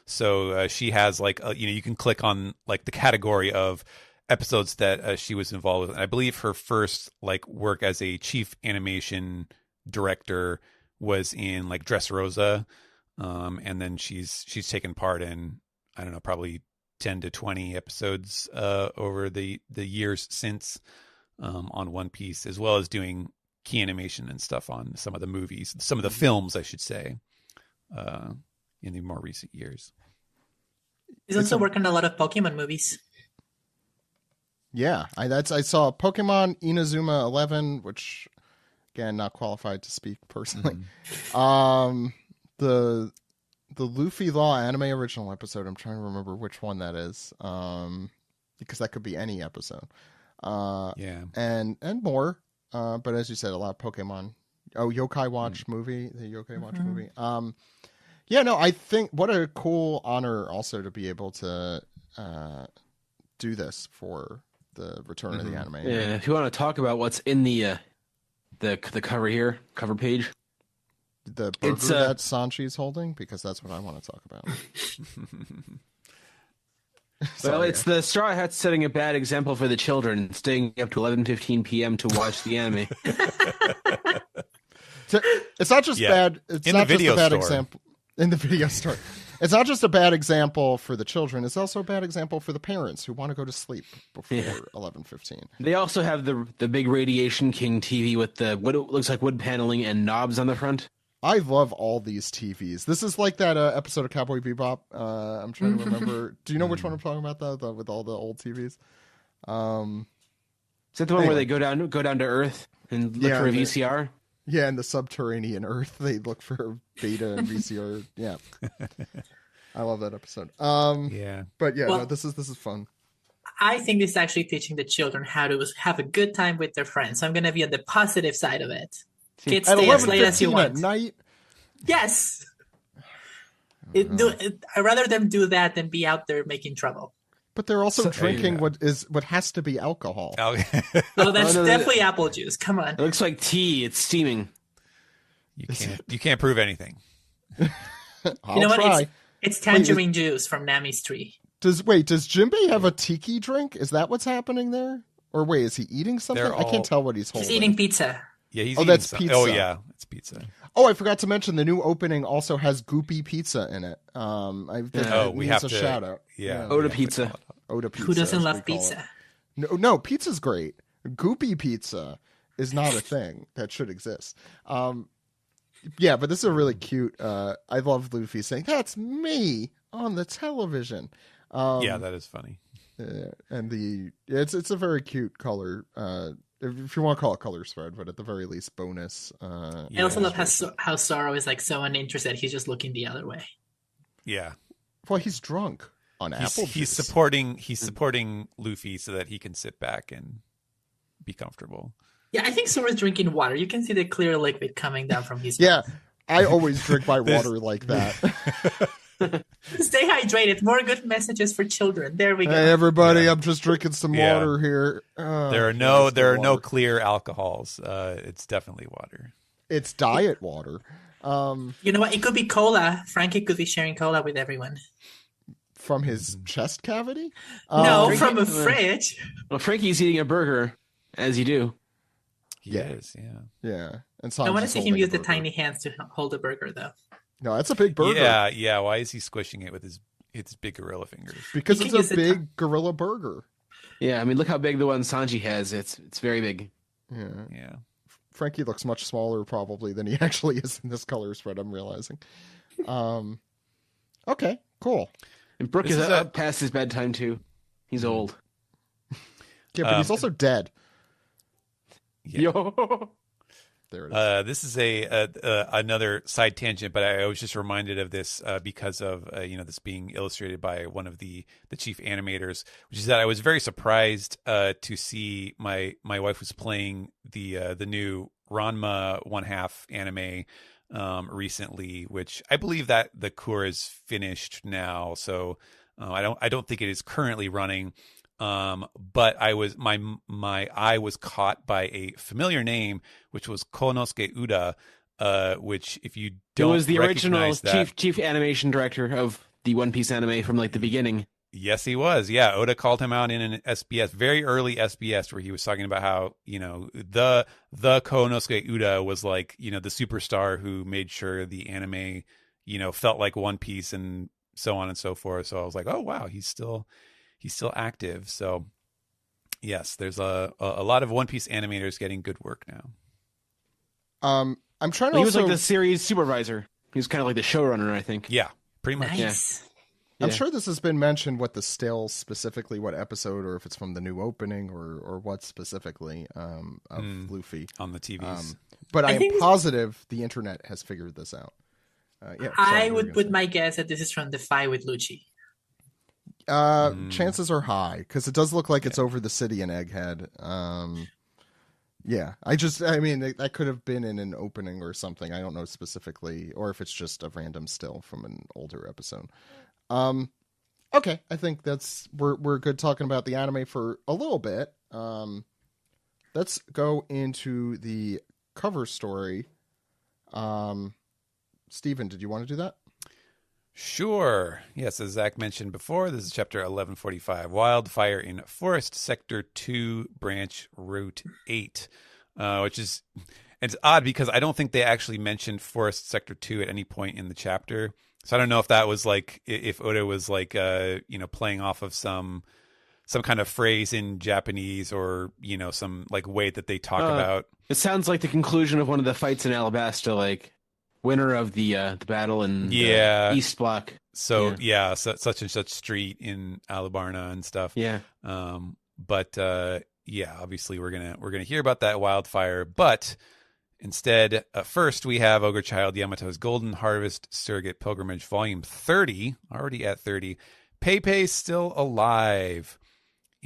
So she has like you can click on like the category of episodes that she was involved with. And I believe her first like work as a chief animation director was in like Dressrosa, and then she's taken part in I don't know probably 10 to 20 episodes over the years since on One Piece, as well as doing key animation and stuff on some of the movies, some of the films I should say. In the more recent years. He's also working on a lot of Pokemon movies. Yeah, I saw Pokemon Inazuma 11, which again not qualified to speak personally. The Luffy Law anime original episode. I'm trying to remember which one that is, because that could be any episode. and more. But as you said, a lot of Pokemon. Oh, Yokai Watch movie, the Yokai Watch movie. Yeah, no, I think what a cool honor also to be able to do this for the return of the anime. Yeah, if you want to talk about what's in the cover here, cover page. The burger that Sanchi's holding, because that's what I want to talk about. Well, it's the Straw Hats setting a bad example for the children, staying up to 11:15 p.m. to watch the anime. It's not just bad. It's not just a bad example in the video store. It's not just a bad example for the children. It's also a bad example for the parents who want to go to sleep before 11:15. They also have the big Radiation King TV with the what looks like wood paneling and knobs on the front. I love all these TVs. This is like that episode of Cowboy Bebop. I'm trying to remember. Do you know which one I'm talking about, though, with all the old TVs? Is that the one where they go down to Earth and look for a VCR? Yeah, in the subterranean Earth, they look for Beta and VCR. Yeah, I love that episode. But no, this is fun. I think this is actually teaching the children how to have a good time with their friends. So I'm going to be on the positive side of it. Kids stay as late as you want. At night? Yes. I'd rather them do that than be out there making trouble. But they're also drinking what has to be alcohol. Oh, that's definitely apple juice. Come on. It looks like tea. It's steaming. You can't prove anything. I'll try. It's tangerine juice from Nami's tree. Does Jinbei have a tiki drink? Is that what's happening there? Or wait, is he eating something? I can't tell what he's holding. He's eating pizza. Yeah, he's eating that's pizza. Oh yeah, it's pizza. Oh, I forgot to mention the new opening also has goopy pizza in it. We have a shout out. Yeah, Oda pizza. Oda pizza. Who doesn't love pizza? No, pizza's great. Goopy pizza is not a thing that should exist. Yeah, but this is a really cute. I love Luffy saying, "That's me on the television." Yeah, that is funny. And it's a very cute color. If you want to call it color spread, but at the very least, bonus. I also love how Zoro is like so uninterested. He's just looking the other way. Yeah. Well, he's drunk on apple juice. He's supporting Luffy so that he can sit back and be comfortable. Yeah, I think Zoro's drinking water. You can see the clear liquid coming down from his mouth. I always drink my water like that. Stay hydrated. More good messages for children. There we go. Hey, everybody, I'm just drinking some water here. There are no clear alcohols. It's definitely water. It's diet water. You know what? It could be cola. Frankie could be sharing cola with everyone. From his chest cavity? No, from a fridge. Well, Frankie's eating a burger, as you do. He is, yeah. And I want to see him use the tiny hands to hold a burger, though. No, that's a big burger. Yeah. Why is he squishing it with his big gorilla fingers? Because it's a big gorilla burger. Yeah, I mean, look how big the one Sanji has. It's very big. Yeah. Frankie looks much smaller probably than he actually is in this color spread, I'm realizing. Okay, cool. And Brook is up past his bedtime, too. He's old. Yeah, but he's also dead. Yeah. Yo. There it is. This is another side tangent, but I was just reminded of this because of this being illustrated by one of the chief animators, which is that I was very surprised to see my wife was playing the new Ranma 1/2 anime recently, which I believe that the core is finished now, so I don't think it is currently running. But my eye was caught by a familiar name, which was Konosuke Uda, which if you don't, it was the original that, chief animation director of the One Piece anime from like the beginning. Yes, he was. Yeah, Oda called him out in an SBS, very early SBS, where he was talking about how the Konosuke Uda was like the superstar who made sure the anime felt like One Piece and so on and so forth. So I was like, oh wow, he's still active. So yes, there's a lot of One Piece animators getting good work now. I'm trying to. He was like the series supervisor. He was kind of like the showrunner, I think. Yeah, pretty much. Nice. Yeah. I'm sure this has been mentioned what the still specifically, what episode, or if it's from the new opening, or what specifically of Luffy on the TVs. But I am positive the internet has figured this out. I would put my guess that this is from the fight with Lucci. Chances are high because it does look like it's over the city in Egghead. Yeah, I mean, that could have been in an opening or something. I don't know specifically, or if it's just a random still from an older episode. Okay, I think we're good talking about the anime for a little bit. Let's go into the cover story. Steven, did you want to do that? Sure. Yes, as Zach mentioned before, this is chapter 1145, Wildfire in Forest Sector 2, Branch Route 8, which is, it's odd because I don't think they actually mentioned Forest Sector 2 at any point in the chapter. So I don't know if that was like, if Oda was like, playing off of some kind of phrase in Japanese or, some like way that they talk about. It sounds like the conclusion of one of the fights in Alabasta, like winner of the battle in East Block. So such and such street in Alabarna and stuff. Yeah. Obviously we're gonna hear about that wildfire, but instead, first we have Ogre Child Yamato's Golden Harvest Surrogate Pilgrimage, Volume 30, already at 30. Pepe's still alive.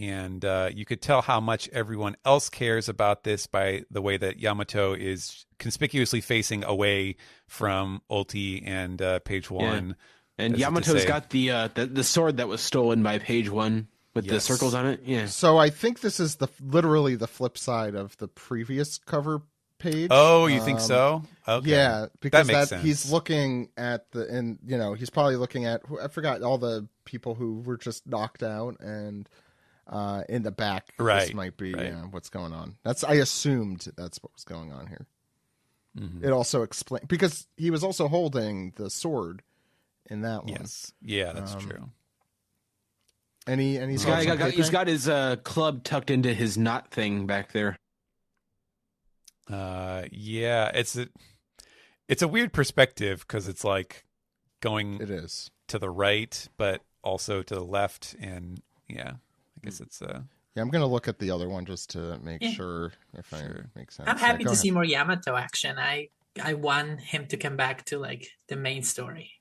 And you could tell how much everyone else cares about this by the way that Yamato is conspicuously facing away from Ulti and Page One. Yeah. And Yamato's got the sword that was stolen by Page One with the circles on it. Yeah. So I think this is literally the flip side of the previous cover page. Oh, you think so? Okay. Yeah, because that makes sense. He's looking at he's probably looking at, I forgot, all the people who were just knocked out, and in the back, this might be what's going on. I assumed that's what was going on here. Mm-hmm. It also explains, because he was also holding the sword in that one. Yes. Yeah, that's true. And he's got his club tucked into his knot thing back there. Yeah, it's a weird perspective because it's like going to the right, but also to the left, and I guess it's I'm gonna look at the other one just to make sure if I make sense. I'm happy to see more Yamato action. I want him to come back to like the main story.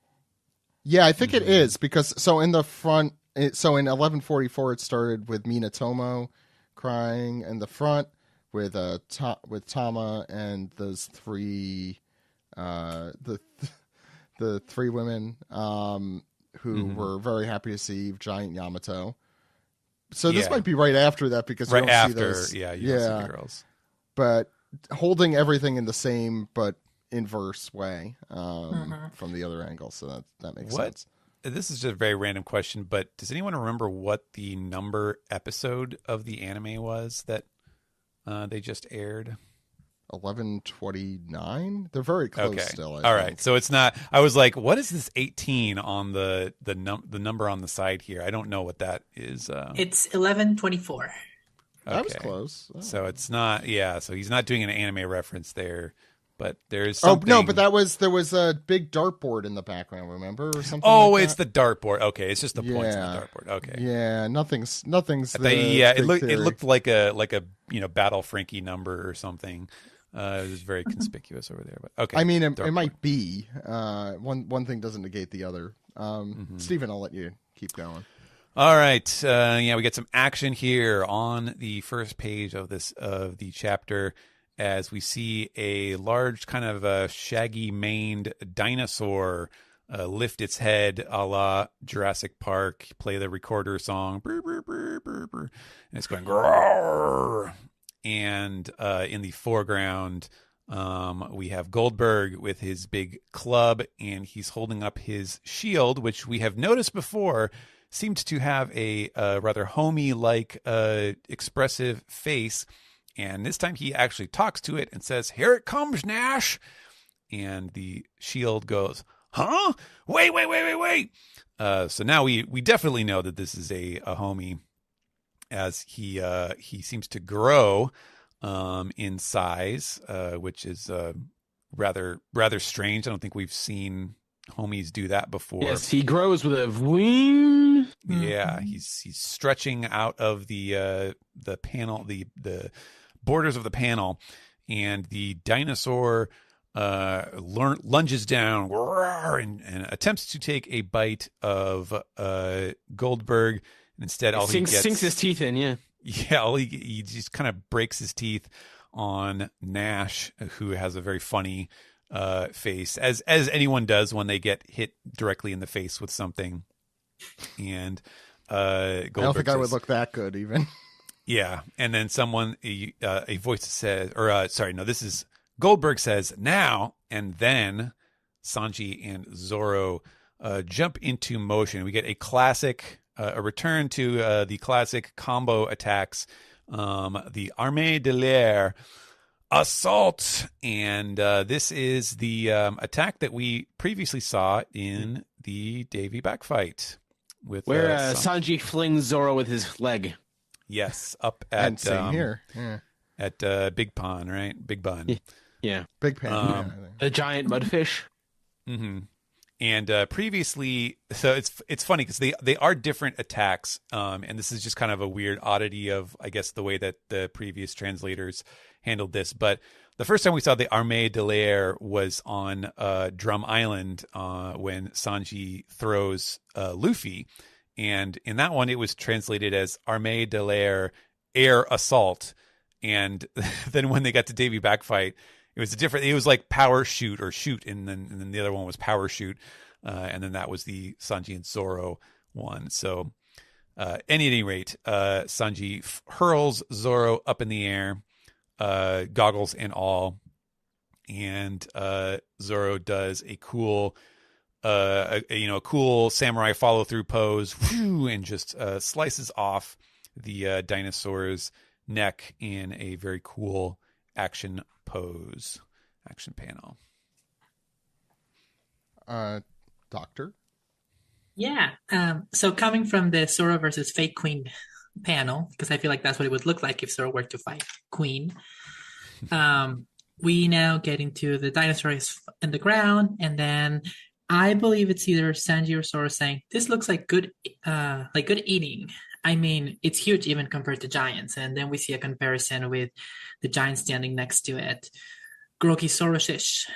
Yeah, I think it is, because in the front, in 1144 it started with Minatomo crying in the front with Tama and those three the three women who were very happy to see giant Yamato. So this might be right after that, because you don't see those. You don't see the girls. But holding everything in the same but inverse way from the other angle, so that makes sense. This is just a very random question, but does anyone remember what the number episode of the anime was that they just aired? 1129. They're very close still. All right, so it's not. I was like, what is this 18 on the number on the side here? I don't know what that is. It's 1124. That was close. Oh. So it's not. Yeah, so he's not doing an anime reference there. But there's something... Oh no! But there was a big dartboard in the background. Remember, or something? Oh, like it's the dartboard. Okay, it's just the points on the dartboard. Okay. Yeah, nothing's. It looked like a Battle Frankie number or something. It was very conspicuous over there. But okay, I mean, it might be. One thing doesn't negate the other. Steven, I'll let you keep going. All right. We get some action here on the first page of the chapter, as we see a large kind of shaggy-maned dinosaur lift its head a la Jurassic Park, play the recorder song, brr, brr, brr, brr, brr, and it's going, grrr. And in the foreground, we have Goldberg with his big club, and he's holding up his shield, which we have noticed before seemed to have a rather homey-like expressive face. And this time he actually talks to it and says, "Here it comes, Nash." And the shield goes, "Huh? Wait. So now we definitely know that this is a homie, as he seems to grow in size, which is rather strange. I don't think we've seen homies do that before. Yes, he grows with a wing. Yeah, he's stretching out of the panel, the borders of the panel, and the dinosaur lunges down and attempts to take a bite of Goldberg. And instead, all he gets sinks his teeth in. Yeah, he just kind of breaks his teeth on Nash, who has a very funny face, as anyone does when they get hit directly in the face with something. And Goldberg I don't think I would look that good, even. Yeah, and then a voice says, this is Goldberg says now, and then Sanji and Zoro jump into motion. We get a return to the classic combo attacks, the Armée de l'Air assault, and this is the attack that we previously saw in the Davy back fight with where Sanji flings Zoro with his leg. Yes, up at and same here. Yeah. At Big Pond, right? Big Bun. Yeah, Big Pond. a giant mudfish. Mm-hmm. And previously, so it's funny because they are different attacks, and this is just kind of a weird oddity of, I guess, the way that the previous translators handled this. But the first time we saw the Armée de l'Air was on Drum Island when Sanji throws Luffy, and in that one it was translated as Armée de l'Air Air Assault, and then when they got to Davy Backfight, it was like power shoot or shoot, and then the other one was power shoot, and then that was the Sanji and Zoro one. So, at any rate, Sanji hurls Zoro up in the air, goggles and all, and Zoro does a cool, cool samurai follow through pose, and just slices off the dinosaur's neck in a very cool action panel. Doctor? Yeah. So coming from the Zoro versus Fake Queen panel, because I feel like that's what it would look like if Zoro were to fight Queen. We now get into the dinosaurs in the ground, and then I believe it's either Sanji or Zoro saying, "This looks like good eating." I mean, it's huge even compared to giants. And then we see a comparison with the giant standing next to it. Grogisaurus,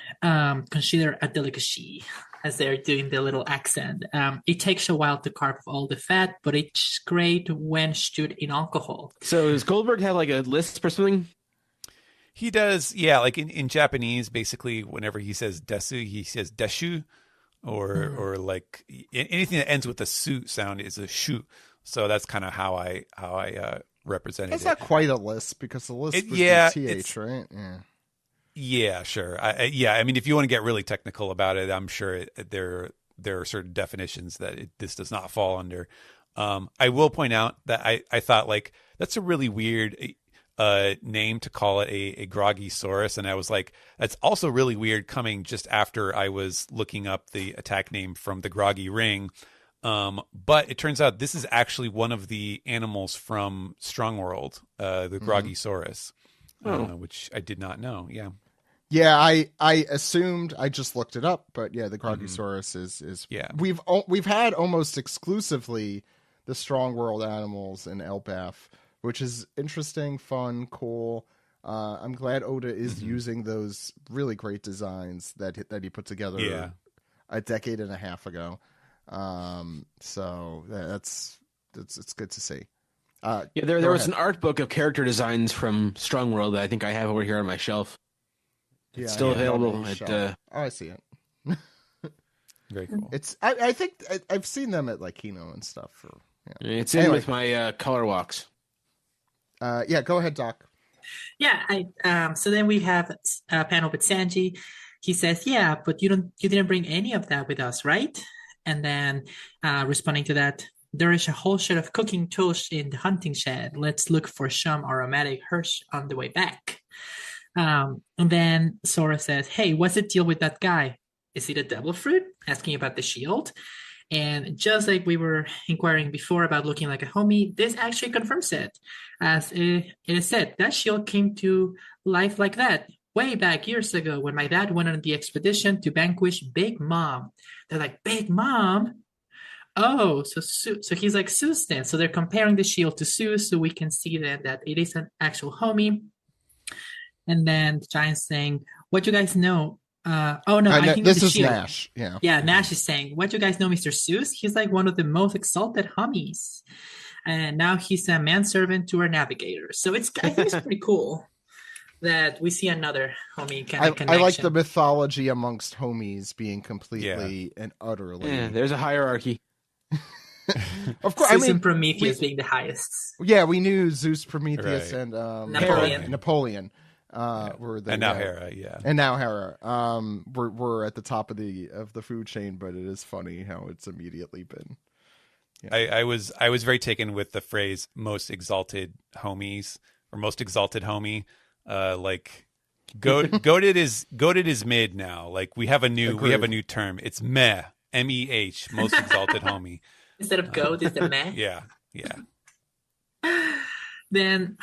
consider a delicacy, as they're doing the little accent. It takes a while to carve off all the fat, but it's great when stewed in alcohol. So does Goldberg have like a lisp or something? He does, yeah. Like in Japanese, basically, whenever he says desu, he says deshu, or like anything that ends with a su sound is a shu. So that's kind of how I represented That's it. not quite a lisp, because the lisp would be TH, right? Yeah. Yeah, sure. I mean, if you want to get really technical about it, I'm sure there are certain definitions that this does not fall under. I will point out that I thought, like, that's a really weird name to call it a Grogisaurus, and I was like, that's also really weird coming just after I was looking up the attack name from the Groggy Ring. But it turns out this is actually one of the animals from Strong World, the Grogisaurus, which I did not know. Yeah. Yeah, I assumed, I just looked it up, but yeah, the Grogisaurus is yeah. We've had almost exclusively the Strong World animals in Elbaf, which is interesting, fun, cool. I'm glad Oda is using those really great designs that he put together a decade and a half ago. So it's good to see. There was an art book of character designs from Strong World that I think I have over here on my shelf. It's still available at I see it. Very cool. I think I've seen them at like Kino and stuff. It's in with my color walks. Yeah, go ahead, Doc. Yeah, so then we have a panel with Sanji. He says, "Yeah, but you didn't bring any of that with us, right?" And then responding to that, "There is a whole shed of cooking tools in the hunting shed. Let's look for some aromatic herbs on the way back." And then Sora says, "Hey, what's the deal with that guy? Is he the devil fruit?" Asking about the shield. And just like we were inquiring before about looking like a homie, this actually confirms it. As it is said, that shield came to life like that way back years ago when my dad went on the expedition to vanquish Big Mom. They're like, "Big Mom? Oh, so he's like Zeus then." So they're comparing the shield to Zeus, so we can see then that it is an actual homie. And then the Giant's saying, "What you guys know Oh no, I think this it's is Shield. Nash. Yeah. Yeah, Nash is saying, "What do you guys know, Mr. Seuss? He's like one of the most exalted homies, and now he's a manservant to our navigator. So I think it's pretty cool that we see another homie kind of connection. I like the mythology amongst homies being completely and utterly. Yeah, there's a hierarchy. Of course, Zeus and Prometheus being the highest. Yeah, we knew Zeus, Prometheus, and Napoleon. Were the, and now Hera, and now Hera. We're at the top of the food chain, but it is funny how it's immediately been. I was very taken with the phrase "most exalted homies" or "most exalted homie." Like goated is mid now. Like we have a new term. It's meh, MEH, most exalted homie. Instead of goat, it's the meh. Yeah. Then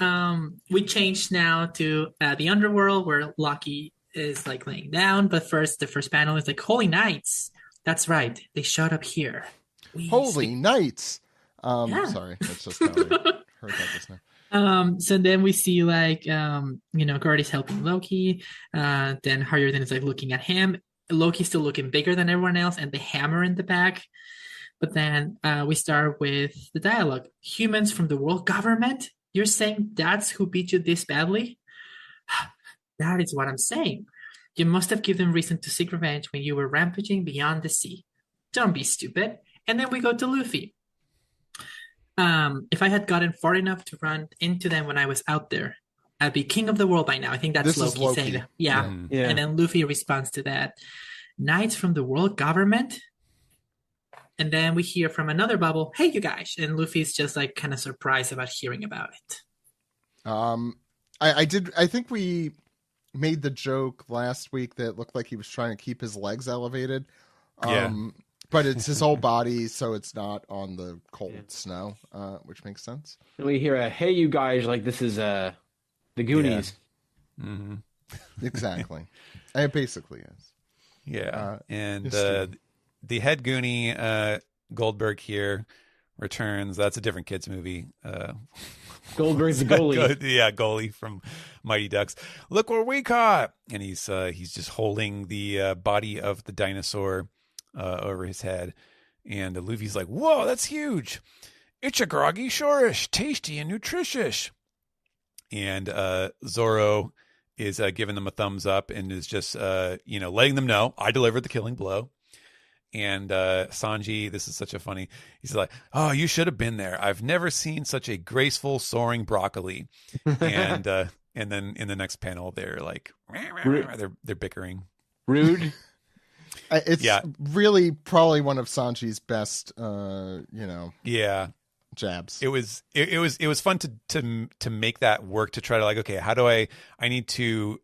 we change now to the underworld where Loki is like laying down. But first, the first panel is like, Holy Knights. That's right. They showed up here. Holy Knights. Sorry. That's just how I heard that just now. So then we see like, Gordy's helping Loki. Then Harridan is like looking at him. Loki's still looking bigger than everyone else and the hammer in the back. But then we start with the dialogue. Humans from the world government? You're saying that's who beat you this badly? That is what I'm saying. You must have given them reason to seek revenge when you were rampaging beyond the sea. Don't be stupid. And then we go to Luffy. If I had gotten far enough to run into them when I was out there, I'd be king of the world by now. I think that's Loki saying that. Yeah. And then Luffy responds to that. Knights from the world government? And then we hear from another bubble, hey, you guys. And Luffy's just like kind of surprised about hearing about it. I think we made the joke last week that it looked like he was trying to keep his legs elevated. But it's his whole body, so it's not on the cold snow, which makes sense. And we hear a, hey, you guys, like this is the Goonies. Yeah. Mm-hmm. Exactly. It basically is. Yeah. And the head Goonie, Goldberg here, returns. That's a different kids movie. Goldberg's the goalie. Goalie from Mighty Ducks. Look what we caught! And he's just holding the body of the dinosaur over his head. And Luffy's like, whoa, that's huge. It's a groggy shorish, tasty and nutritious. And Zoro is giving them a thumbs up and is just, letting them know, I delivered the killing blow. And Sanji, this is such a funny, he's like, oh, you should have been there. I've never seen such a graceful soaring broccoli. And then in the next panel, they're like, they're bickering. Rude. It's really probably one of Sanji's best, jabs. It was fun to make that work, to try to like, okay, how do I need to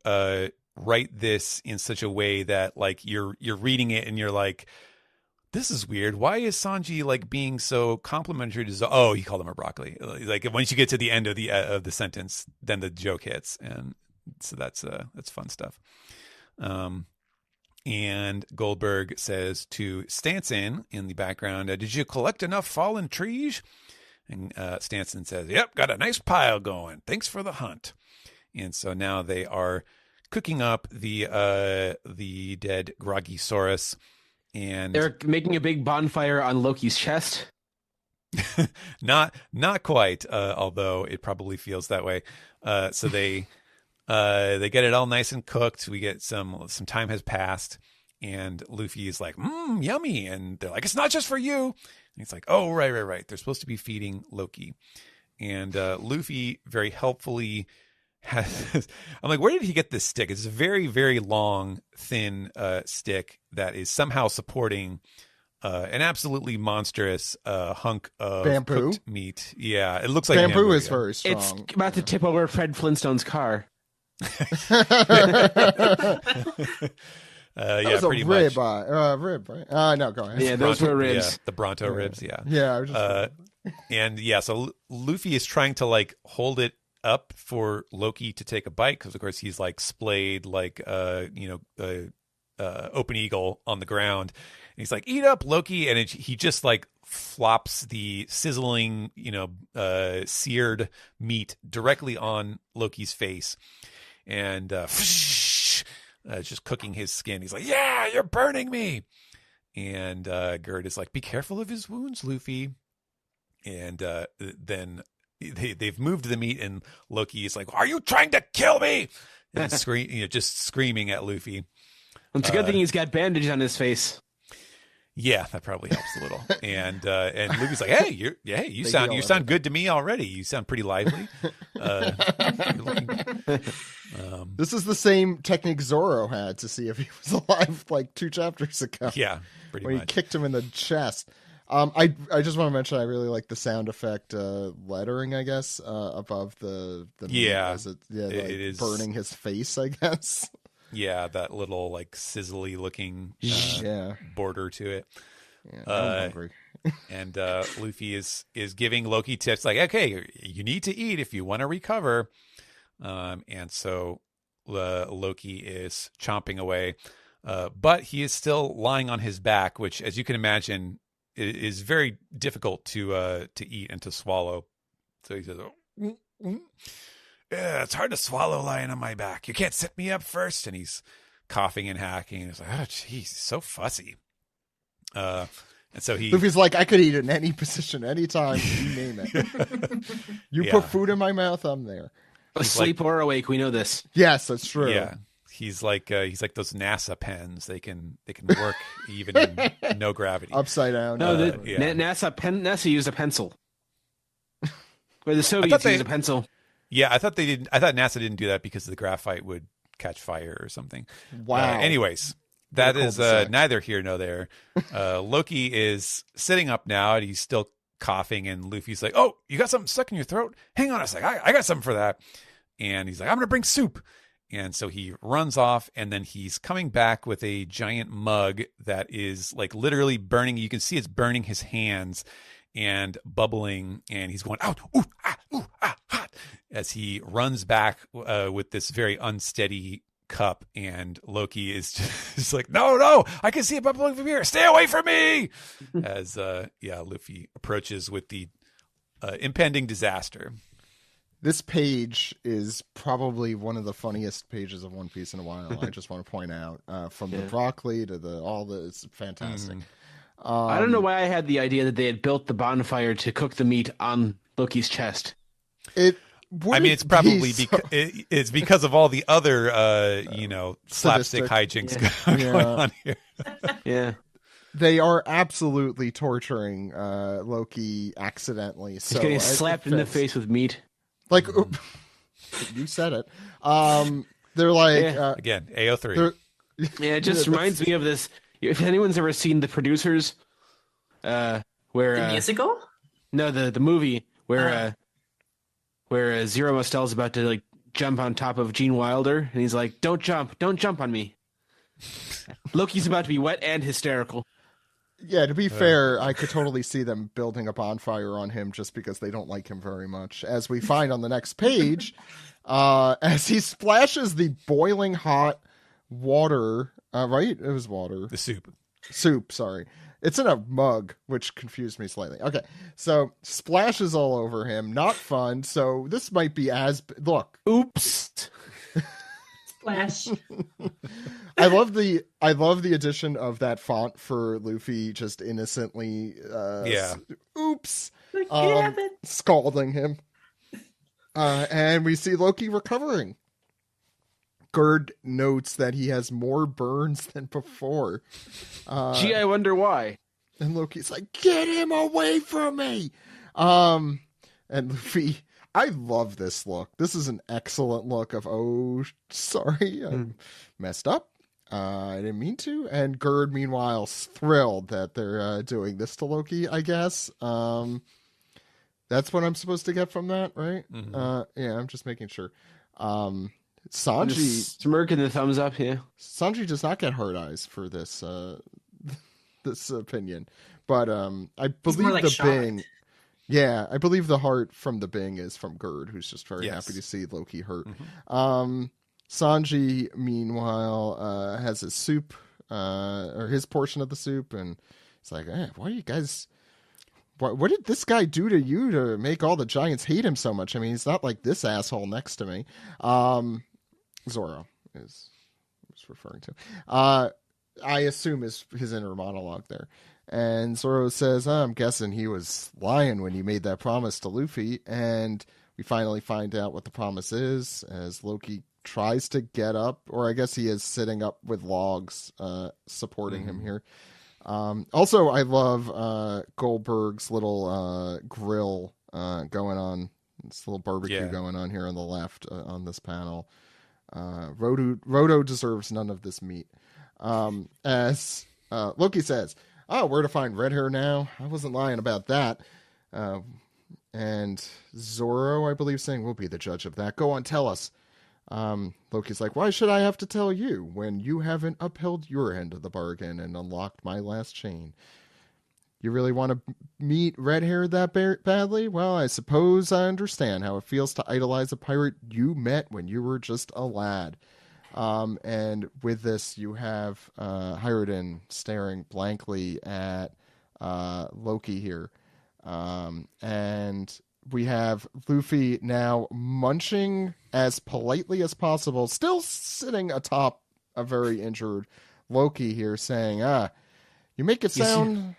write this in such a way that like you're reading it and you're like, this is weird. Why is Sanji like being so complimentary to oh, he called him a broccoli. Like once you get to the end of the sentence, then the joke hits, and so that's fun stuff. And Goldberg says to Stanson in the background, did you collect enough fallen trees? And Stanson says, yep, got a nice pile going. Thanks for the hunt. And so now they are cooking up the dead Groggysaurus. And they're making a big bonfire on Loki's chest. Not quite, although it probably feels that way. So they get it all nice and cooked. We get some time has passed, and Luffy is like, yummy. And they're like, it's not just for you. And he's like, oh, right. They're supposed to be feeding Loki. And Luffy very helpfully has, I'm like, where did he get this stick? It's a very, very long, thin stick that is somehow supporting an absolutely monstrous hunk of bamboo cooked meat. Yeah, it looks like bamboo is very strong. It's about to tip over Fred Flintstone's car. That was pretty a much. rib, right? No, go ahead. Yeah, those were ribs. Yeah, the Bronto ribs. Yeah. Yeah. I was just and yeah, so Luffy is trying to like hold it up for Loki to take a bite, because of course he's like splayed like open eagle on the ground, and he's like, eat up, Loki, and he just like flops the sizzling seared meat directly on Loki's face, and just cooking his skin. He's like, "Yeah, you're burning me." And Gerd is like, "Be careful of his wounds, Luffy." And then they've moved the meat, and Loki is like, "Are you trying to kill me?" And just screaming at Luffy. It's a good thing he's got bandages on his face. Yeah, that probably helps a little. And Luffy's like, "Hey, you sound good to me already. You sound pretty lively." This is the same technique Zoro had to see if he was alive like 2 chapters ago. Yeah, pretty when much. He kicked him in the chest. I just want to mention I really like the sound effect lettering, I guess, above the it is burning his face, I guess. Yeah, that little like sizzly looking border to it. Yeah, I'm hungry. And Luffy is giving Loki tips like, "Okay, you need to eat if you want to recover." And so Loki is chomping away, but he is still lying on his back, which, as you can imagine, is very difficult to eat and to swallow. So he says, "Yeah, it's hard to swallow lying on my back. You can't sit me up first." And he's coughing and hacking. And he's like, "Oh, jeez, he's so fussy." And so Luffy's like, "I could eat in any position, anytime, you name it. You put food in my mouth, I'm there." Asleep or awake, we know this. Yes, that's true. Yeah, he's like those NASA pens. They can work even in no gravity, upside down. No, NASA used a pencil. Where the Soviets used a pencil. Yeah, I thought NASA didn't do that because the graphite would catch fire or something. Wow. Anyways, that is neither here nor there. Loki is sitting up now, and he's still coughing, and Luffy's like, "Oh, you got something stuck in your throat? Hang on a sec, I got something for that." And he's like, "I'm gonna bring soup." And so he runs off, and then he's coming back with a giant mug that is like literally burning. You can see it's burning his hands and bubbling, and he's going out, ooh, hot, as he runs back with this very unsteady cup. And Loki is just like, no, I can see it bubbling from here. Stay away from me. As Luffy approaches with the impending disaster. This page is probably one of the funniest pages of One Piece in a while. I just want to point out, from the broccoli to it's fantastic. I don't know why I had the idea that they had built the bonfire to cook the meat on Loki's chest. It's probably it's because of all the other slapstick hijinks going on here. Yeah. They are absolutely torturing Loki accidentally. So he's getting slapped in the face with meat. Like, you said it. They're like again, AO3. It just reminds me of this. If anyone's ever seen The Producers, where the musical? No, the movie where Zero Mostel's about to like jump on top of Gene Wilder, and he's like, don't jump on me." Loki's about to be wet and hysterical. Yeah, to be fair, I could totally see them building a bonfire on him just because they don't like him very much. As we find on the next page, as he splashes the boiling hot water, right? It was water. The soup. Soup, sorry. It's in a mug, which confused me slightly. Okay, so splashes all over him. Not fun. So this might be look. Oops. Splash. I love the addition of that font for Luffy just innocently oops scalding him. And we see Loki recovering. Gerd notes that he has more burns than before. Gee, I wonder why. And Loki's like, "Get him away from me!" And Luffy, I love this look. This is an excellent look of, "Oh, sorry, I messed up. I didn't mean to." And Gerd, meanwhile, thrilled that they're doing this to Loki, I guess. That's what I'm supposed to get from that, right? Mm-hmm. Yeah, I'm just making sure. Sanji smirking the thumbs up. Yeah, Sanji does not get hard eyes for this this opinion, but I believe like the Bing. Yeah, I believe the heart from the Bing is from Gerd, who's just very happy to see Loki hurt. Mm-hmm. Sanji, meanwhile, has his soup, or his portion of the soup, and it's like, why are you guys? What did this guy do to you to make all the giants hate him so much? I mean, he's not like this asshole next to me. Zoro is was referring to. I assume is his inner monologue there. And Zoro says, I'm guessing he was lying when he made that promise to Luffy. And we finally find out what the promise is as Loki tries to get up, or I guess he is sitting up with logs supporting him here. Also, I love Goldberg's little grill going on. This little barbecue going on here on the left on this panel. Roto deserves none of this meat. As Loki says, oh, where to find red hair now? I wasn't lying about that. And Zoro, I believe, saying, we'll be the judge of that. Go on, tell us. Loki's like, why should I have to tell you when you haven't upheld your end of the bargain and unlocked my last chain? You really want to meet red hair that badly? Well, I suppose I understand how it feels to idolize a pirate you met when you were just a lad. And with this, you have Hyruden staring blankly at Loki here. And we have Luffy now munching as politely as possible, still sitting atop a very injured Loki here, saying, you make it sound...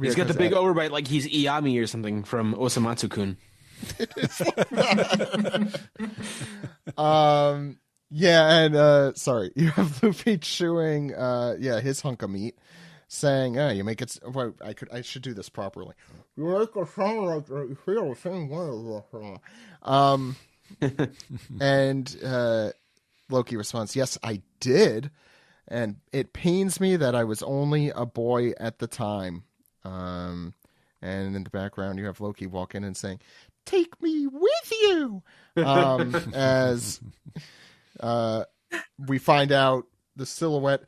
He's got the big overbite like he's Iyami or something from Osamatsu-kun. Yeah, and sorry, you have Luffy chewing his hunk of meat, saying, you make it... Well, I should do this properly. You make it sound like you feel the same way. And Loki responds, yes, I did, and it pains me that I was only a boy at the time. And in the background, you have Loki walk in and saying, take me with you! As we find out the silhouette.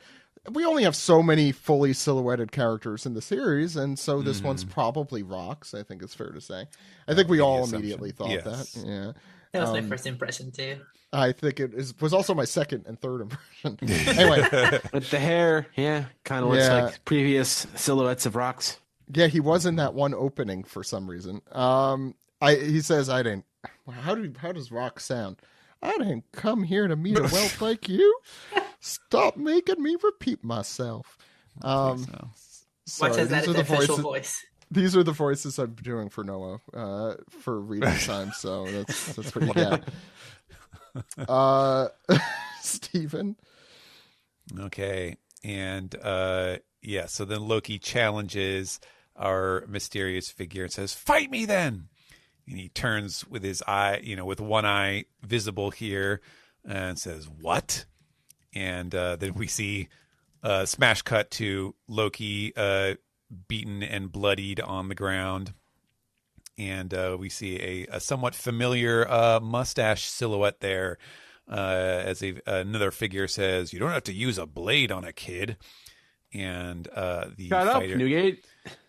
We only have so many fully silhouetted characters in the series, and so this one's probably Rox, I think it's fair to say. I think we all immediately thought that. Yeah. That was my first impression, too. I think was also my second and third impression. Anyway. With the hair, kind of looks like previous silhouettes of Rox. Yeah, he was in that one opening for some reason. He says, I didn't... How does Rox sound? I didn't come here to meet a whelp like you. Stop making me repeat myself. Sorry, Watch as that is the official voice. These are the voices I'm doing for Noah for reading time, so that's pretty bad. Steven? Okay, and so then Loki challenges our mysterious figure and says, fight me then! And he turns with his eye, with one eye visible here, and says, what? And then we see a smash cut to Loki beaten and bloodied on the ground. And we see a somewhat familiar mustache silhouette there as another figure says, you don't have to use a blade on a kid. And the Shut fighter, up, Newgate.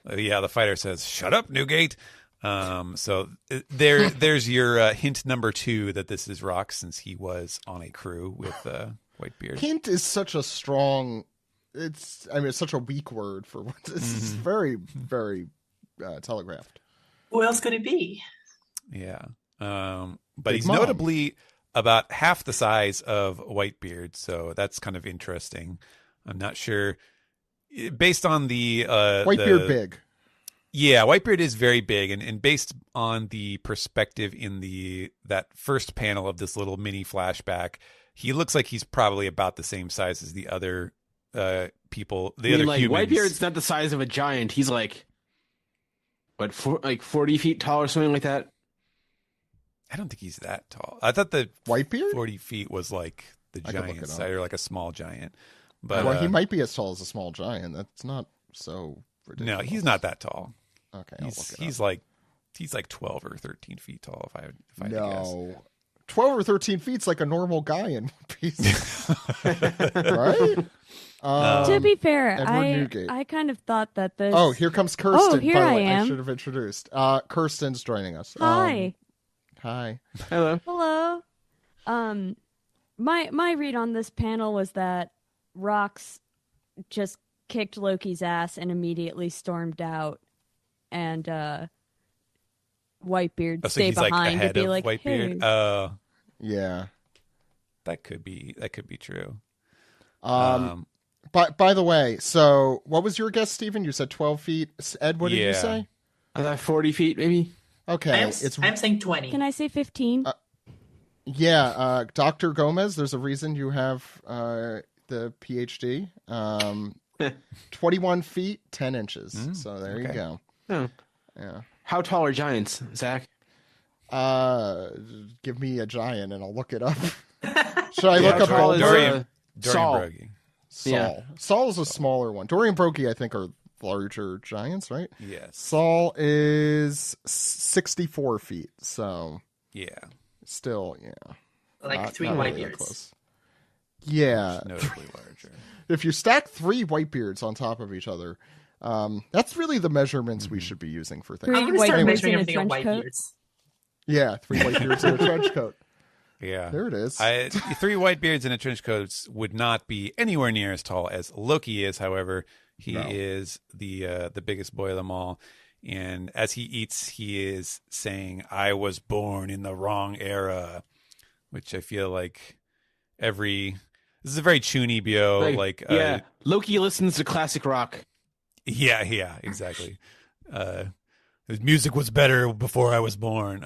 The fighter says, shut up, Newgate. So there's your hint number 2 that this is Rox, since he was on a crew with Whitebeard. Hint is such a strong... it's such a weak word for what this is. Very, very telegraphed. Who else could it be? Yeah. But he's notably about half the size of Whitebeard, so that's kind of interesting. I'm not sure. Based on the... Whitebeard big. Yeah, Whitebeard is very big, and based on the perspective in that first panel of this little mini flashback, he looks like he's probably about the same size as the other people, other humans. Whitebeard's not the size of a giant. He's like 40 feet tall or something like that. I don't think he's that tall. I thought the Whitebeard 40 feet was like the giant side, or like a small giant. But well, he might be as tall as a small giant. That's not so ridiculous. No, he's not that tall. Okay, I'll look it up. He's like 12 or 13 feet tall. If I had to guess. 12 or 13 feet's like a normal guy in One Piece, right? To be fair, I kind of thought that this... Oh, here comes Kirsten. Oh, here by the I way. am. I should have introduced. Kirsten's joining us. Hi. Hi. Hello. Hello. My read on this panel was that Rox just kicked Loki's ass and immediately stormed out, and Whitebeard stay behind to be like, Whitebeard. hey. Yeah, that could be true. By the way, so what was your guess, Stephen? You said 12 feet. Ed, what did you say? 40 feet, maybe. Okay. I'm saying 20. Can I say 15? Dr. Gomez, there's a reason you have the PhD. 21 feet, 10 inches. So there you go. Oh. Yeah. How tall are giants, Zach? Give me a giant and I'll look it up. Should I look up all Dorian Saul? Broggie. Saul is a smaller one. Dorian Broggie, I think, are larger giants, right? Yes. Saul is 64 feet. So yeah, still, like three Whitebeards. Close. Yeah, notably larger. If you stack 3 Whitebeards on top of each other, that's really the measurements we should be using for things. I'm going to start measuring everything on Whitebeards. Yeah, 3 Whitebeards in a trench coat. Yeah, there it is. 3 Whitebeards in a trench coat would not be anywhere near as tall as Loki is. However, he is the biggest boy of them all. And as he eats, he is saying, "I was born in the wrong era," which I feel like this is a very Chuny bio. Loki listens to classic rock. Yeah, exactly. His music was better before I was born.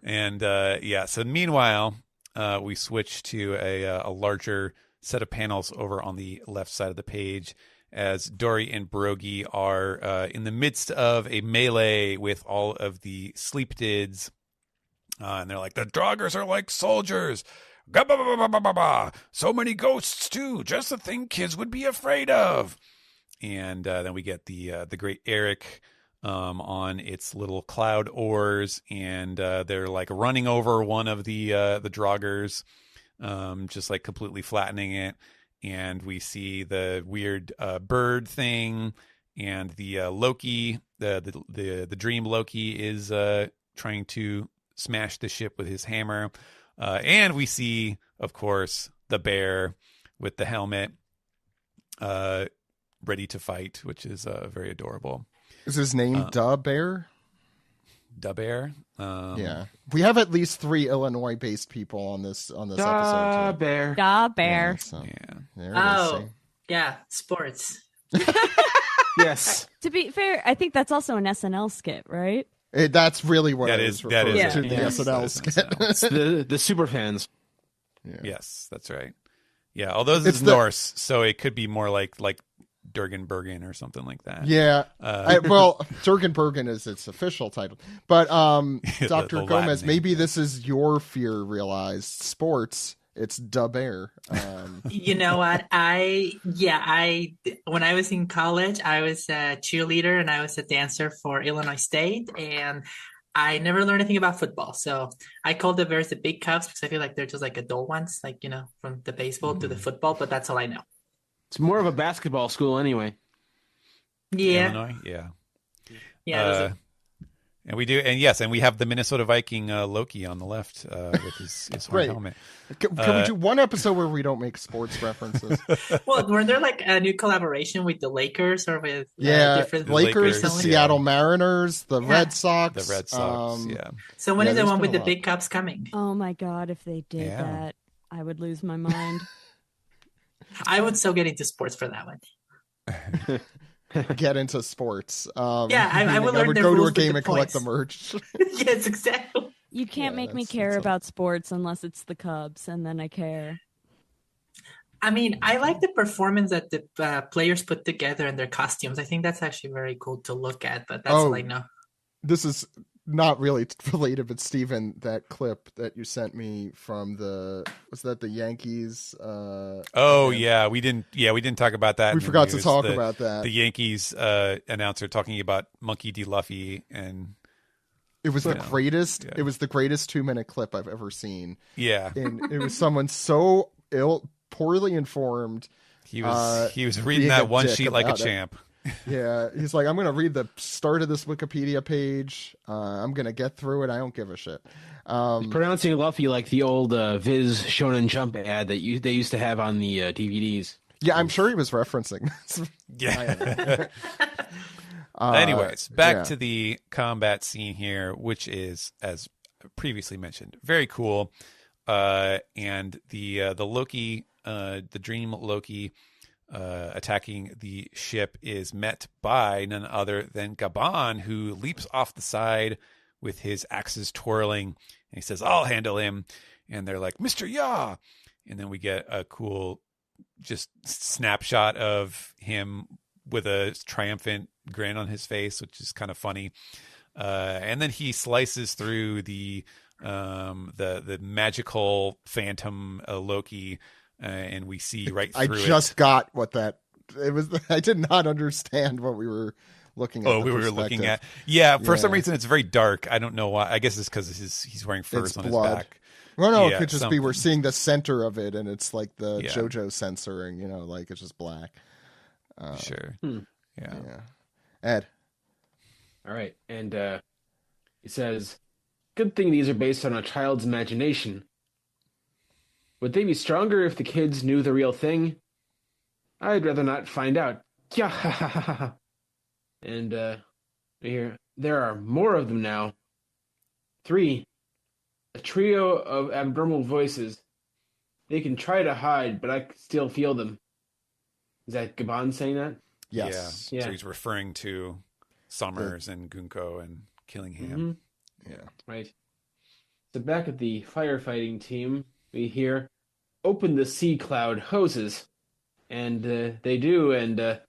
So meanwhile, we switch to a larger set of panels over on the left side of the page as Dory and Broggie are in the midst of a melee with all of the sleeptids. And they're like, the Draugrs are like soldiers. So many ghosts, too. Just the thing kids would be afraid of. And then we get the great Eric on its little cloud oars, and they're like running over one of the Draugrs, just like completely flattening it. And we see the weird bird thing, and the Loki, the dream Loki is trying to smash the ship with his hammer. And we see, of course, the bear with the helmet, ready to fight, which is very adorable. Is his name Da Bear? Da Bear? Yeah. We have at least 3 Illinois-based people on this episode. Da Bear. Da Bear. Yeah, sports. Yes. To be fair, I think that's also an SNL skit, right? That's really what that it is. is. That is to the SNL skit. the super fans. Yeah. Yes, that's right. Yeah, although this is Norse, so it could be more like Durgan or something like that. Yeah. Durgan Bergen is its official title. But Dr. the Gomez, Latin maybe this is your fear realized. Sports, it's Da Bear. You know what? When I was in college, I was a cheerleader and I was a dancer for Illinois State, and I never learned anything about football. So I called the Bears the big Cubs because I feel like they're just like adult ones, like, from the baseball to the football, but that's all I know. It's more of a basketball school anyway. Yeah. Illinois? Yeah. Yeah. And we do, and we have the Minnesota Viking Loki on the left with his horn helmet. Can we do one episode where we don't make sports references? Well, were there like a new collaboration with the Lakers or with different Lakers, the Seattle Mariners, the Red Sox. The Red Sox, So when is the one with the big Cubs coming? Oh my God, if they did that, I would lose my mind. I would so get into sports for that one. Get into sports. I would learn go to a game and collect the merch. Yes, exactly. You can't make me care about sports unless it's the Cubs, and then I care. I mean, I like the performance that the players put together and their costumes. I think that's actually very cool to look at, but that's all I know. This is not really related, but Steven, that clip that you sent me from was that the Yankees? We didn't talk about that. We forgot to talk about that. The Yankees announcer talking about Monkey D. Luffy, and it was the greatest. Yeah. It was the greatest 2-minute clip I've ever seen. Yeah, and it was someone so poorly informed. He was reading that one sheet like a champ. Yeah, he's like, I'm going to read the start of this Wikipedia page. I'm going to get through it. I don't give a shit. Pronouncing Luffy like the old Viz Shonen Jump ad that they used to have on the DVDs. Yeah, I'm sure he was referencing. Yeah. Anyways, back to the combat scene here, which is, as previously mentioned, very cool. And the Loki the Dream Loki attacking the ship is met by none other than Gaban, who leaps off the side with his axes twirling, and he says, "I'll handle him." And they're like, "Mr. Ya!" And then we get a cool just snapshot of him with a triumphant grin on his face, which is kind of funny. And then he slices through the magical phantom Loki, and we see right through it. I just got what that it was. I did not understand what we were looking at. Oh, we were looking at. Yeah, for some reason it's very dark. I don't know why. I guess it's because he's wearing furs on his back. Well, no, it could just be we're seeing the center of it, and it's like the JoJo censoring. You know, like it's just black. Sure. Yeah. Ed. All right, and he says, "Good thing these are based on a child's imagination. Would they be stronger if the kids knew the real thing? I'd rather not find out." Yeah. And here there are more of them now. 3. A trio of abnormal voices. They can try to hide, but I still feel them. Is that Gaban saying that? Yes. Yeah. So he's referring to Summers and Gunko and Killingham. Mm-hmm. Yeah. Right. So back at the firefighting team, we hear, "Open the sea cloud hoses." And they do, and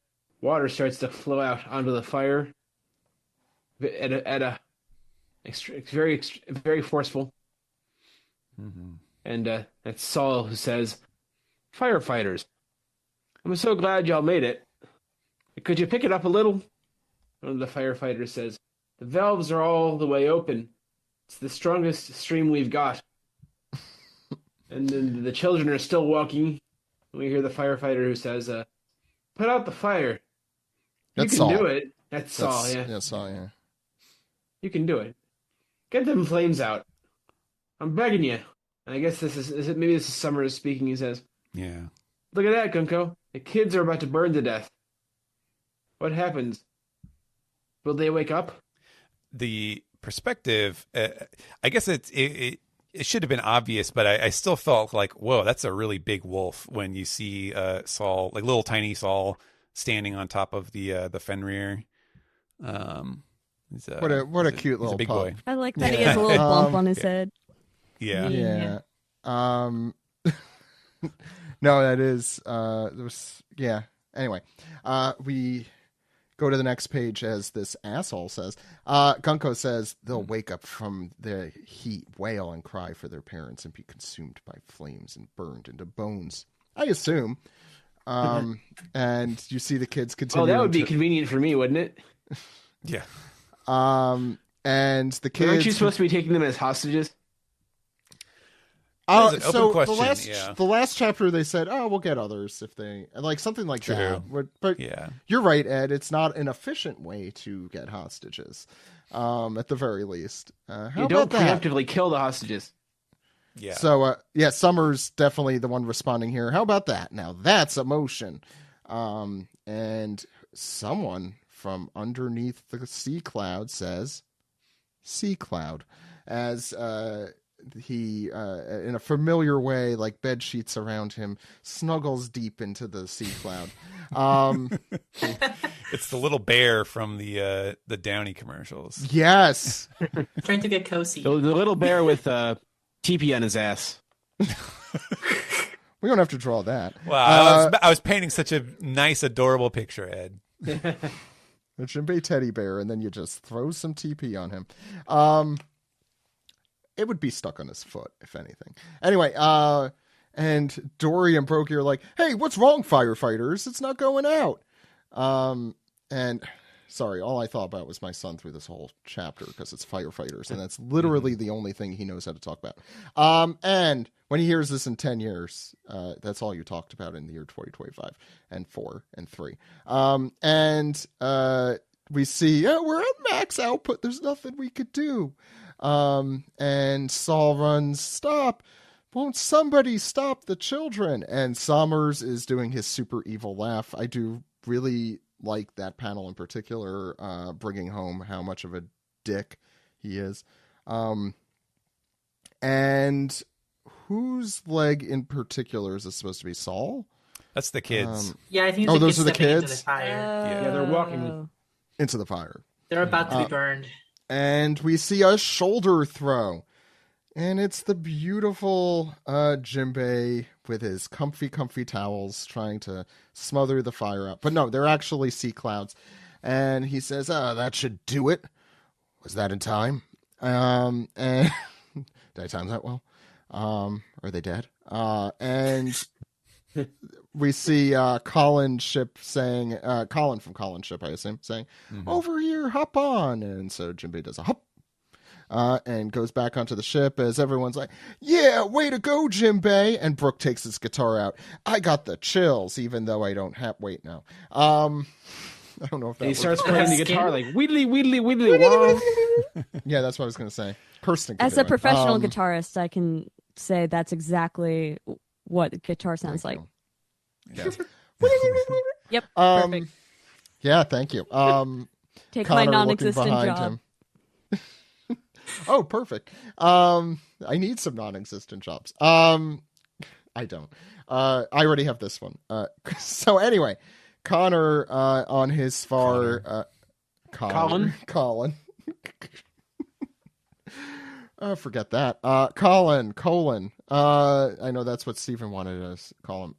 water starts to flow out onto the fire at a very forceful. Mm-hmm. And that's Saul who says, "Firefighters, I'm so glad y'all made it. Could you pick it up a little?" One of the firefighters says, "The valves are all the way open. It's the strongest stream we've got." And then the children are still walking. We hear the firefighter who says, "Put out the fire. You can do it." That's Saul, yeah. That's Saul, yeah. "You can do it. Get them flames out. I'm begging you." And I guess this is maybe this is Summers speaking. He says, "Yeah. Look at that, Gunko. The kids are about to burn to death. What happens? Will they wake up?" The perspective, I guess it should have been obvious, but I still felt like, whoa, that's a really big wolf when you see Saul, like little tiny Saul, standing on top of the Fenrir. What a cute little big pup. boy. I like that he has a little bump on his head. Yeah. No, that is anyway, we go to the next page as this asshole says, Gunko says they'll wake up from the heat, wail and cry for their parents and be consumed by flames and burned into bones, I assume. And you see the kids continue. Oh, that would be convenient for me, wouldn't it? Yeah. And the kids, aren't you supposed to be taking them as hostages? The last chapter they said, "Oh, we'll get others if they like something like that." But you're right, Ed. It's not an efficient way to get hostages, at the very least. You don't preemptively kill the hostages. Yeah. So Summer's definitely the one responding here. How about that? Now that's emotion. And someone from underneath the sea cloud says, "Sea cloud," as he in a familiar way, like bed sheets around him, snuggles deep into the sea cloud. It's the little bear from the Downy commercials. Yes. Trying to get cozy. The little bear with teepee on his ass. We don't have to draw that. Wow, I was painting such a nice, adorable picture, Ed. It should be teddy bear, and then you just throw some TP on him. It would be stuck on his foot, if anything. Anyway, and Dory and Brokey are like, "Hey, what's wrong, firefighters? It's not going out." And sorry, all I thought about was my son through this whole chapter because it's firefighters, and that's literally the only thing he knows how to talk about. And when he hears this in 10 years, that's all you talked about in the year 2025 and 4 and 3. And we see, we're at max output. There's nothing we could do. And Saul runs, "Stop. Won't somebody stop the children?" And Summers is doing his super evil laugh. I do really like that panel in particular, bringing home how much of a dick he is. And whose leg in particular is this supposed to be? Saul? That's the kids. Yeah, I think Oh, the those kids are the stepping into kids? the fire. Yeah, they're walking into the fire. They're about to be burned. And we see a shoulder throw. And it's the beautiful Jinbei with his comfy towels trying to smother the fire up. But no, they're actually sea clouds. And he says, that should do it. Was that in time? And did I time that well? Are they dead? And we see Colin Ship saying, Colin from Colin Ship, I assume, saying, over here, hop on. And so Jinbei does a hop. And goes back onto the ship as everyone's like, yeah, way to go, Jinbei. And Brooke takes his guitar out. I got the chills, even though I don't have... Wait, no. I don't know if that he was... starts playing the guitar like, widdly, widdly, widdly, wow. Yeah, that's what I was going to say. Kirsten can As do a it. professional guitarist, I can say that's exactly what guitar sounds like. Yes. Yep, perfect. Yeah, thank you. Take Connor my non-existent looking behind job. him. Oh, perfect. I need some non-existent jobs. I don't. I already have this one. So anyway, Connor on his far Colin. Forget that. Colin. I know that's what Stephen wanted us to call him.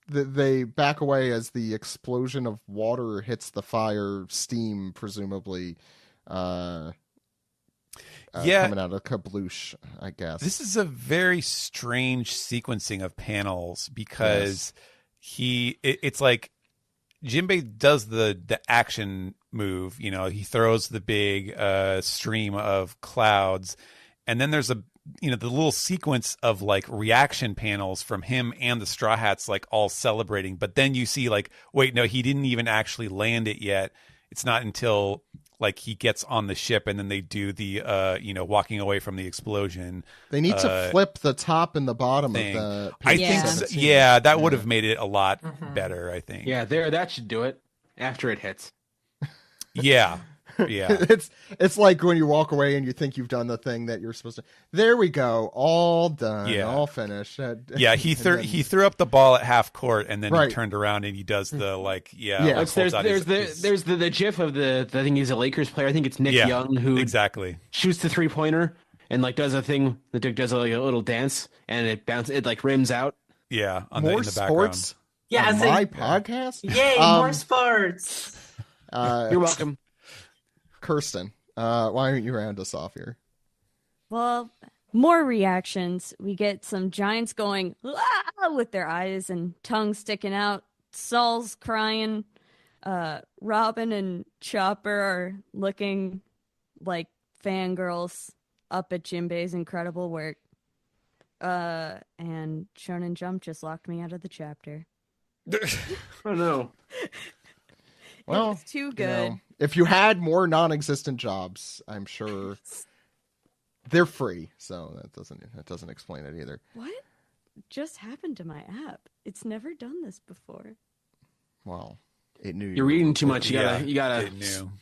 They back away as the explosion of water hits the fire, steam presumably. Coming out of Kabloosh, I guess. This is a very strange sequencing of panels because it's like Jinbei does the action move. You know, he throws the big stream of clouds, and then there's the little sequence of like reaction panels from him and the Straw Hats like all celebrating. But then you see like, wait, no, he didn't even actually land it yet. It's not until like he gets on the ship and then they do the walking away from the explosion. They need to flip the top and the bottom thing. of the I page think 17. that would have made it a lot better, I think. Yeah, that should do it after it hits. Yeah. It's like when you walk away and you think you've done the thing that you're supposed to. There we go, all done, all finished. Yeah, he threw up the ball at half court and then he turned around and he does the like Like, there's the gif of the I think he's a Lakers player. I think it's Nick Young who exactly shoots the 3-pointer and like does a thing. The dude does like a little dance and it bounces. It like rims out. Yeah, in the sports. Yeah, on my podcast. Yay, more sports. You're welcome. Kirsten, why aren't you round us off here? Well, more reactions. We get some giants going with their eyes and tongues sticking out. Saul's crying. Robin and Chopper are looking like fangirls up at Jinbei's incredible work. And Shonen Jump just locked me out of the chapter. Oh no. Well, it's too good. If you had more non-existent jobs, I'm sure they're free, so that doesn't explain it either. What just happened to my app? It's never done this before. Well, it knew you're reading too much. You gotta. It knew.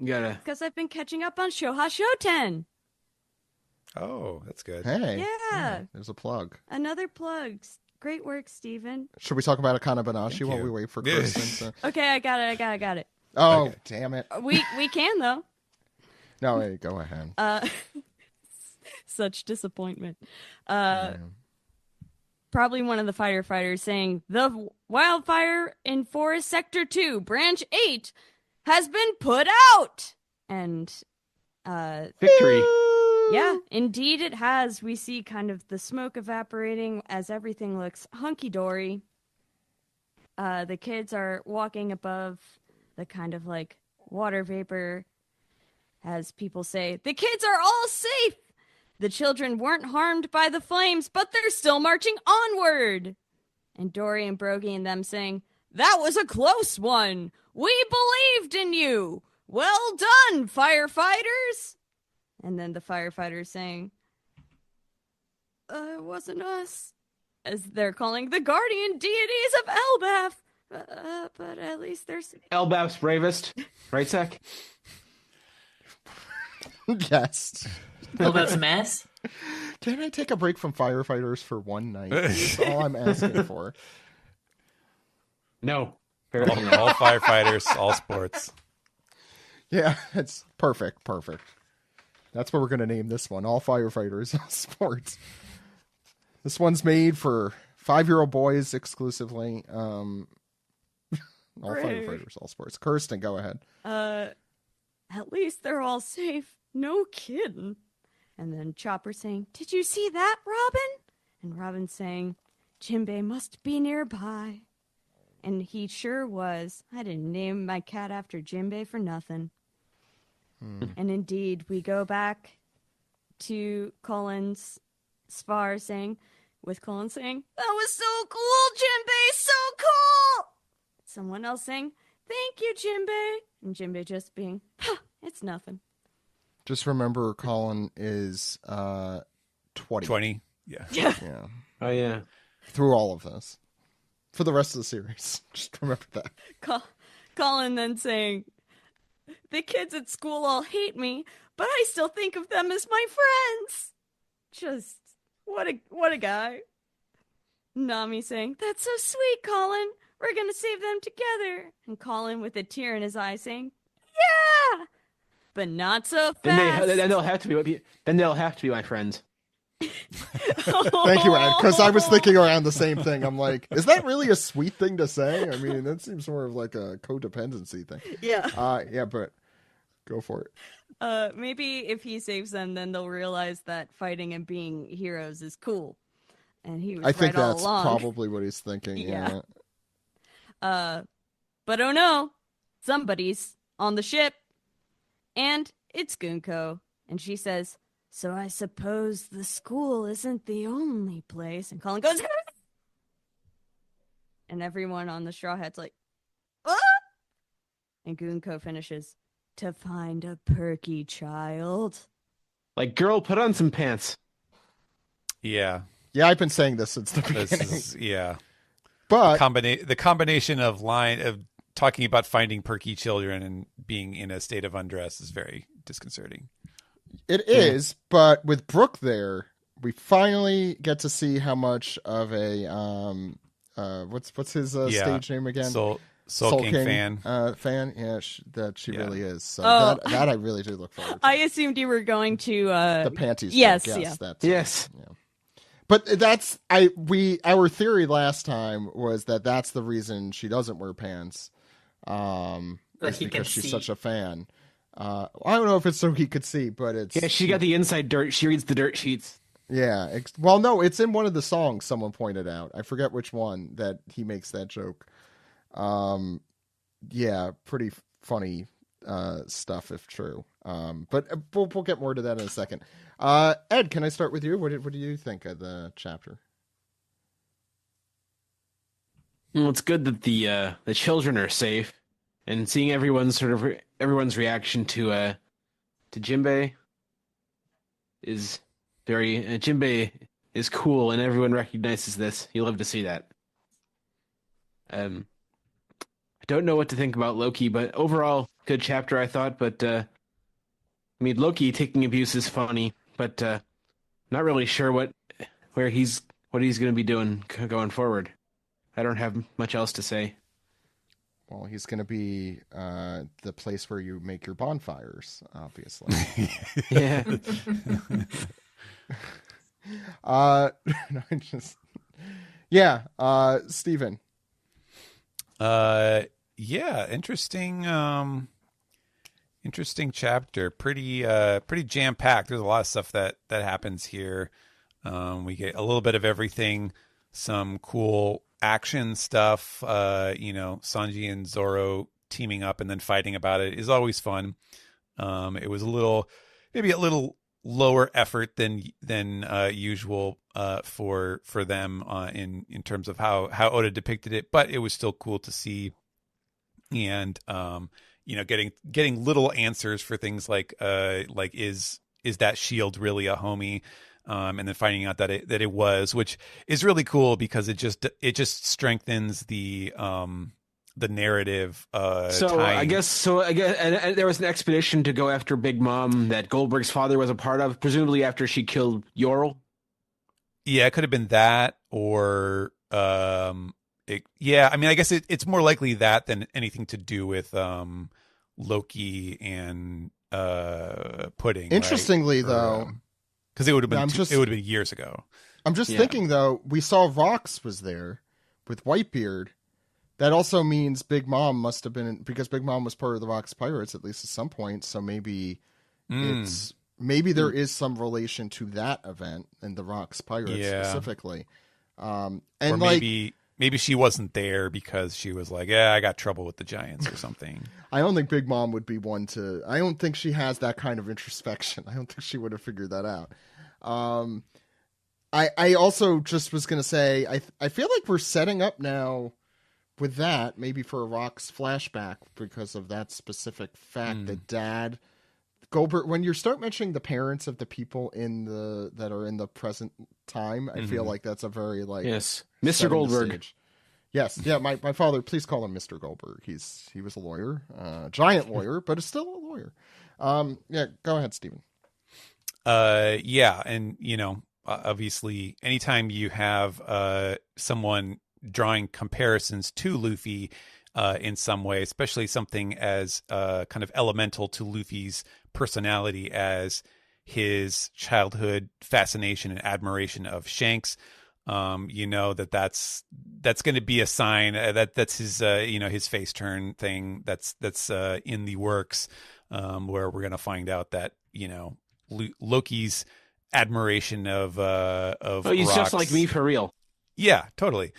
You gotta. Because I've been catching up on Shoha Shoten. Oh, that's good. Hey, yeah. There's a plug. Another plug. Great work, Steven. Should we talk about Akana Banashi while we wait for Kristen? Okay, I got it. Oh, okay. Damn it. We can, though. No, hey, go ahead. Such disappointment. Probably one of the firefighters saying, the wildfire in Forest Sector 2, Branch 8, has been put out! And, victory. Yeah, indeed it has. We see kind of the smoke evaporating as everything looks hunky-dory. The kids are walking above the kind of like water vapor as people say, the kids are all safe! The children weren't harmed by the flames, but they're still marching onward! And Dory and Brogy and them saying, that was a close one! We believed in you! Well done, firefighters! And then the firefighters saying, it wasn't us. As they're calling the guardian deities of Elbaf. But at least there's... Elbaf's bravest. Right, Zach? Yes. Elbaf's a mess? Can I take a break from firefighters for one night? That's all I'm asking for. No. All firefighters, all sports. Yeah, it's perfect. That's what we're going to name this one. All firefighters, all sports. This one's made for 5-year-old boys exclusively. All firefighters, all sports. Kirsten, go ahead. At least they're all safe. No kidding. And then Chopper saying, "Did you see that, Robin?" And Robin saying, "Jimbei must be nearby." And he sure was. I didn't name my cat after Jimbei for nothing. And indeed, we go back to Colin's spar saying, "That was so cool, Jimbei, so cool!" Someone else saying, "Thank you, Jimbei." And Jimbei just being, "It's nothing." Just remember, Colin is 20. 20, yeah. Yeah. Oh, yeah. Through all of this. For the rest of the series. Just remember that. Colin then saying, "The kids at school all hate me, but I still think of them as my friends." Just, what a guy. Nami saying, "That's so sweet, Colin. We're going to save them together." And Colin with a tear in his eye saying, "Yeah! But not so fast." Then they'll have to be my friends. Thank you, Ed, because I was thinking around the same thing. I'm like, is that really a sweet thing to say? I mean, that seems more of like a codependency thing. Yeah. Yeah, but go for it. Maybe if he saves them, then they'll realize that fighting and being heroes is cool. And he was I think right all that's along. probably what he's thinking. Yeah. But oh no, somebody's on the ship. And it's Gunko. And she says, "So I suppose the school isn't the only place." And Colin goes, and everyone on the Straw Hat's like, "Ah!" And Gunko finishes, "To find a perky child." Like, girl, put on some pants. Yeah. Yeah, I've been saying this since the beginning. Yeah. But the combination of talking about finding perky children and being in a state of undress is very disconcerting. It is, but with Brooke there, we finally get to see how much of a what's his stage name again? Soul King fan. Yeah, that she really is. So Oh. that I really do look forward to. I assumed you were going to The panties. Yes, joke, yeah. Yes. Yeah. But our theory last time was that's the reason she doesn't wear pants. Is because she's such a fan. I don't know if it's so he could see, but it's... Yeah, she got the inside dirt. She reads the dirt sheets. Yeah. Well, no, it's in one of the songs someone pointed out. I forget which one that he makes that joke. Yeah, pretty funny stuff if true. But we'll get more to that in a second. Ed, can I start with you? What do you think of the chapter? Well, it's good that the children are safe, and seeing everyone's reaction to Jimbei is very Jimbei is cool, and everyone recognizes this. You love to see that. I don't know what to think about Loki, but overall, good chapter, I thought. But I mean, Loki taking abuse is funny, but not really sure what he's going to be doing going forward. I don't have much else to say. Well, he's going to be the place where you make your bonfires, obviously. Yeah. Steven. Yeah, interesting chapter. Pretty jam packed. There's a lot of stuff that happens here. We get a little bit of everything. Some cool action stuff. Sanji and Zoro teaming up and then fighting about it is always fun. It was maybe a little lower effort than usual for them in terms of how Oda depicted it, but it was still cool to see. And getting little answers for things like is that shield really a homie? And then finding out that it was, which is really cool because it just strengthens the narrative. I guess and there was an expedition to go after Big Mom that Goldberg's father was a part of, presumably after she killed Yorl. Yeah, it could have been that, or yeah. I mean, I guess it's more likely that than anything to do with Loki and Pudding. Interestingly, right? though, because it would have been it would have been years ago. I'm just thinking though, we saw Rox was there with Whitebeard. That also means Big Mom must have been because Big Mom was part of the Rox Pirates at least at some point. So maybe there is some relation to that event and the Rox Pirates specifically. And or maybe she wasn't there because she was like, yeah, I got trouble with the Giants or something. I don't think Big Mom would be one to. I don't think she has that kind of introspection. I don't think she would have figured that out. I also just was going to say, I feel like we're setting up now with that, maybe for a Rox flashback because of that specific fact that Dad Goldberg, when you start mentioning the parents of the people that are in the present time, I feel like that's a very yes, Mr. Goldberg. Yes, yeah, my father, please call him Mr. Goldberg. He was a lawyer, giant lawyer, but is still a lawyer. Yeah, go ahead, Steven. Yeah, and obviously, anytime you have someone drawing comparisons to Luffy in some way, especially something as kind of elemental to Luffy's personality as his childhood fascination and admiration of Shanks, that's going to be a sign that's his his face turn thing that's in the works, where we're going to find out that Loki's admiration of he's Rox, just like me for real. Yeah, totally.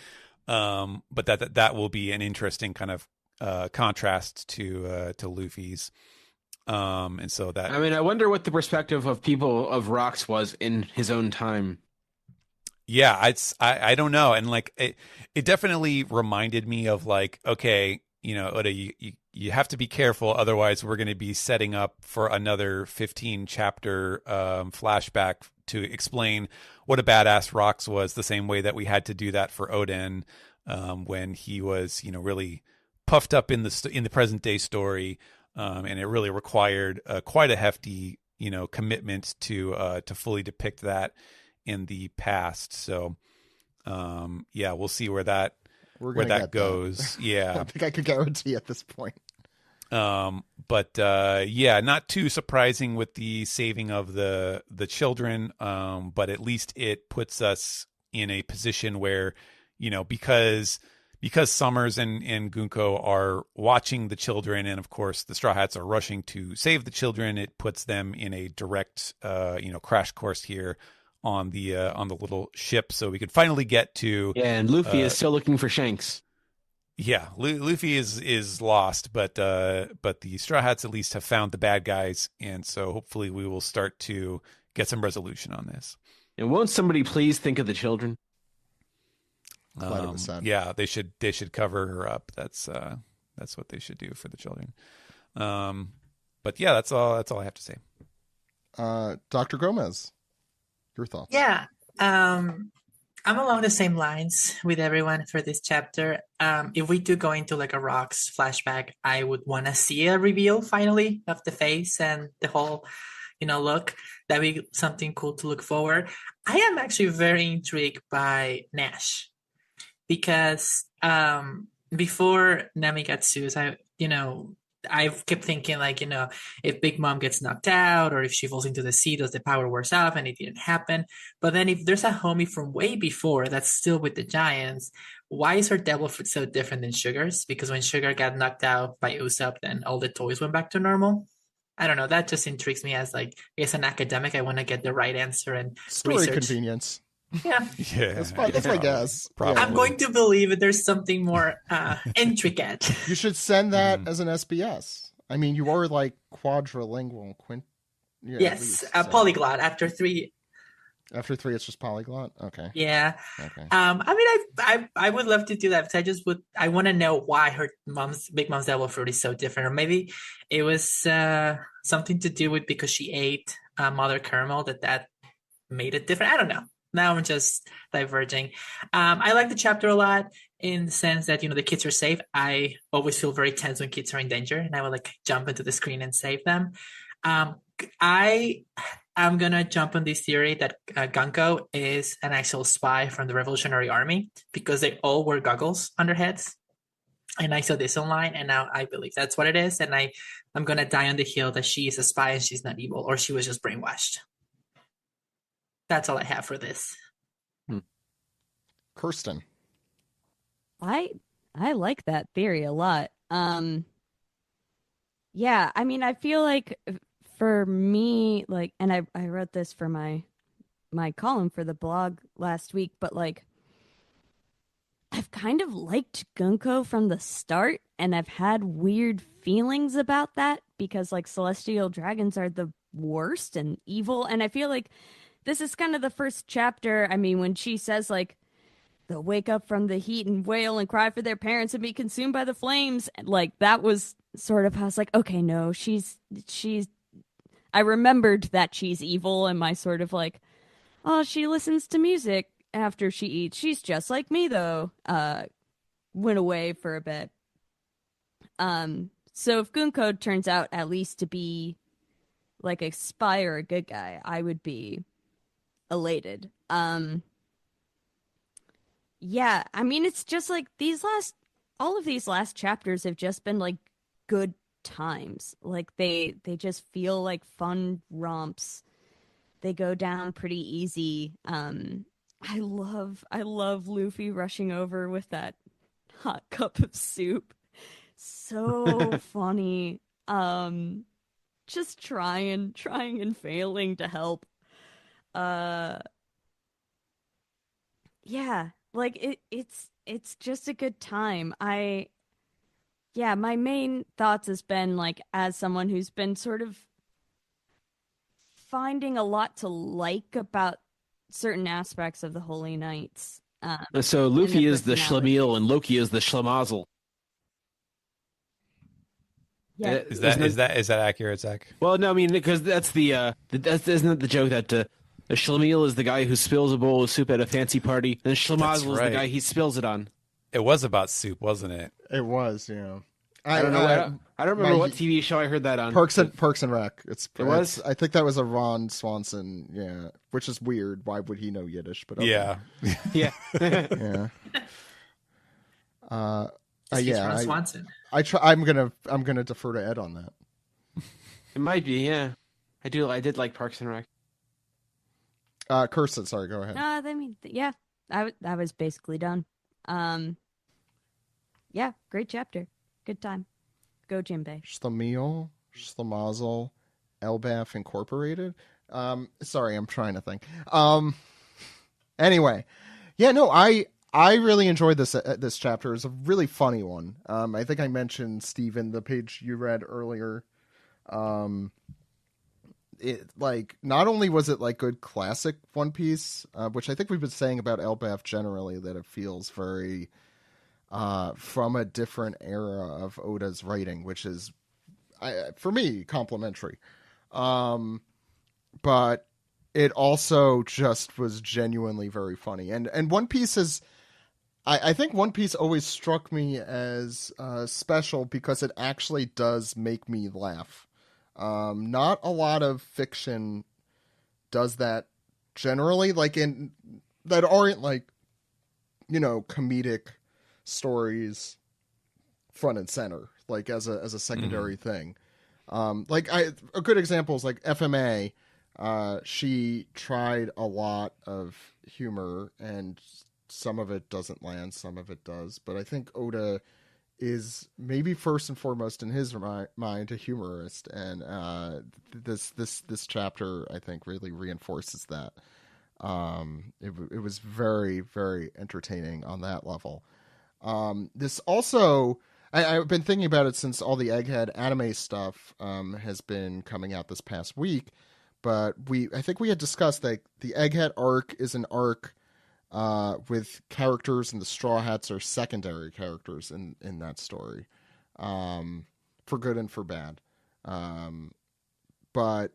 But that will be an interesting kind of contrast to Luffy's. And so that, I mean, I wonder what the perspective of people of Rox was in his own time. Yeah, I don't know, and like it definitely reminded me of like, okay, Oda, you have to be careful, otherwise we're going to be setting up for another 15 chapter flashback to explain what a badass Rox was, the same way that we had to do that for Oden when he was really puffed up in the present day story, and it really required quite a hefty commitment to fully depict that in the past. So yeah, we'll see where that goes. Yeah, I don't think I could guarantee at this point. But yeah, not too surprising with the saving of the children. But at least it puts us in a position where, because Summers and Gunko are watching the children, and of course the Straw Hats are rushing to save the children, it puts them in a direct, crash course here on the little ship, so we could finally get to. Yeah, and Luffy is still looking for Shanks. Yeah, Luffy is lost, but the Straw Hats at least have found the bad guys, and so hopefully we will start to get some resolution on this. And won't somebody please think of the children? Yeah, they should cover her up. That's what they should do for the children. But yeah, that's all I have to say. Dr. Gomez, your thoughts? Yeah. I'm along the same lines with everyone for this chapter. If we do go into like a Rox flashback, I would want to see a reveal finally of the face and the whole, look. That'd be something cool to look forward. I am actually very intrigued by Nash because before Namigatsu's, I kept thinking like, if Big Mom gets knocked out or if she falls into the sea, does the power wears off? And it didn't happen. But then if there's a homie from way before that's still with the Giants, why is her devil fruit so different than Sugar's? Because when Sugar got knocked out by Usopp, then all the toys went back to normal. I don't know. That just intrigues me as like, as an academic, I want to get the right answer and story research. Convenience. Yeah. Yeah. That's my guess. Probably. I'm going to believe that there's something more intricate. You should send that as an SBS. I mean, you are like quadrilingual. Yes, a polyglot after 3. After 3, it's just polyglot. Okay. Yeah. Okay. I would love to do that, but I want to know why her Big Mom's devil fruit is so different, or maybe it was something to do with because she ate Mother Caramel that made it different. I don't know. Now I'm just diverging. I like the chapter a lot in the sense that, the kids are safe. I always feel very tense when kids are in danger, and I would like jump into the screen and save them. I I'm gonna jump on this theory that Gunko is an actual spy from the Revolutionary Army because they all wear goggles on their heads. And I saw this online, and now I believe that's what it is. And I'm gonna die on the hill that she is a spy and she's not evil, or she was just brainwashed. That's all I have for this. Kirsten. I like that theory a lot. Yeah, I mean, I feel like for me, like, and I wrote this for my column for the blog last week, but like, I've kind of liked Gunko from the start, and I've had weird feelings about that because like celestial dragons are the worst and evil, and I feel like this is kind of the first chapter. I mean, when she says like they'll wake up from the heat and wail and cry for their parents and be consumed by the flames, like that was sort of, I was like, okay, no, she's I remembered that she's evil, and my sort of like, oh, she listens to music after she eats. She's just like me, though. Went away for a bit. So if Gunko turns out at least to be like a spy or a good guy, I would be elated. Yeah, I mean, it's just like all of these last chapters have just been like good times. Like they just feel like fun romps. They go down pretty easy. I love Luffy rushing over with that hot cup of soup. So funny. Just trying and failing to help. Yeah, like it's just a good time. My main thoughts has been like, as someone who's been sort of finding a lot to like about certain aspects of the Holy Knights. So Luffy is the Schlemiel and Loki is the Schlemazel. Yeah. Is that accurate, Zach? Well, no, I mean, because that's isn't it the joke that the Schlemiel is the guy who spills a bowl of soup at a fancy party, and Schlemazel is the guy he spills it on. It was about soup, wasn't it? It was, yeah. I don't know. I don't remember what TV show I heard that on. Parks and Rec. It was. I think that was a Ron Swanson. Yeah, which is weird. Why would he know Yiddish? But okay. Yeah, yeah, yeah. Ron Swanson. I'm gonna defer to Ed on that. It might be. Yeah, I did like Parks and Rec. Kirsten, sorry, go ahead. I mean, yeah, I was basically done. Yeah, great chapter. Good time. Go Jinbei. Schlemiel, Schlemazel, Elbaf Incorporated. Sorry, I'm trying to think. Anyway, yeah, no, I really enjoyed this chapter. It's a really funny one. I think I mentioned, Steven, the page you read earlier. It like, not only was it like good classic One Piece, which I think we've been saying about Elbaf generally, that it feels very from a different era of Oda's writing, which is, for me, complimentary. But it also just was genuinely very funny. And One Piece is, I think One Piece always struck me as special because it actually does make me laugh. Not a lot of fiction does that generally, like that aren't like, comedic stories front and center, like as a secondary thing. Like a good example is like FMA. She tried a lot of humor, and some of it doesn't land, some of it does. But I think Oda is maybe first and foremost in his mind a humorist, and this chapter I think really reinforces that. It was very, very entertaining on that level. This also, I've been thinking about it since all the Egghead anime stuff has been coming out this past week, but I think we had discussed that the Egghead arc is an arc with characters, and the Straw Hats are secondary characters in that story, for good and for bad. But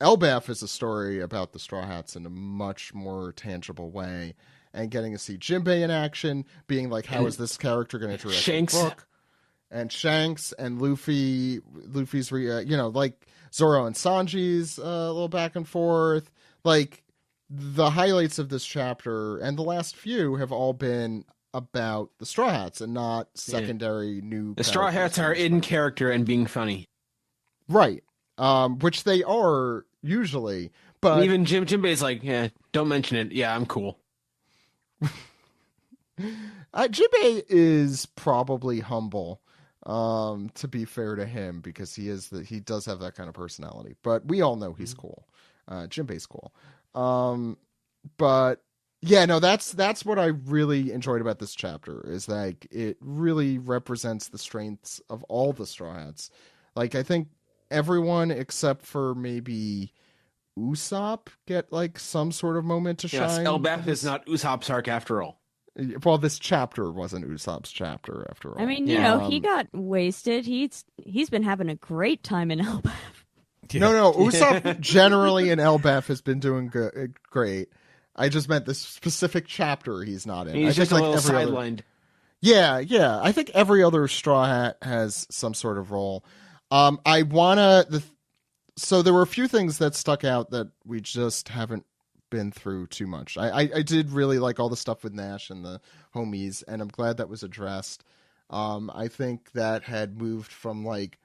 Elbaf is a story about the Straw Hats in a much more tangible way, and getting to see Jinbei in action, being like, how is this character going to interact with the book? and Shanks and Luffy's, like Zoro and Sanji's a little back and forth. Like, the highlights of this chapter and the last few have all been about the Straw Hats and not secondary new. The Straw Hats are in character and being funny, right? Which they are usually, but even Jinbei's like, yeah, don't mention it. Yeah, I'm cool. Jinbei is probably humble, to be fair to him, because he does have that kind of personality. But we all know he's cool. Jinbei's cool. But yeah, no, that's what I really enjoyed about this chapter, is like it really represents the strengths of all the Straw Hats. Like, I think everyone except for maybe Usopp get like some sort of moment to shine. Elbaf is not Usopp's arc after all. Well, this chapter wasn't Usopp's chapter after all. I mean, you know, he got wasted. He's been having a great time in Elbaf. Yeah. No, Usopp generally in Elbaf has been doing great. I just meant this specific chapter he's not in. He's just a little sidelined. Yeah. I think every other Straw Hat has some sort of role. So there were a few things that stuck out that we just haven't been through too much. I did really like all the stuff with Nash and the homies, and I'm glad that was addressed. I think that had moved from like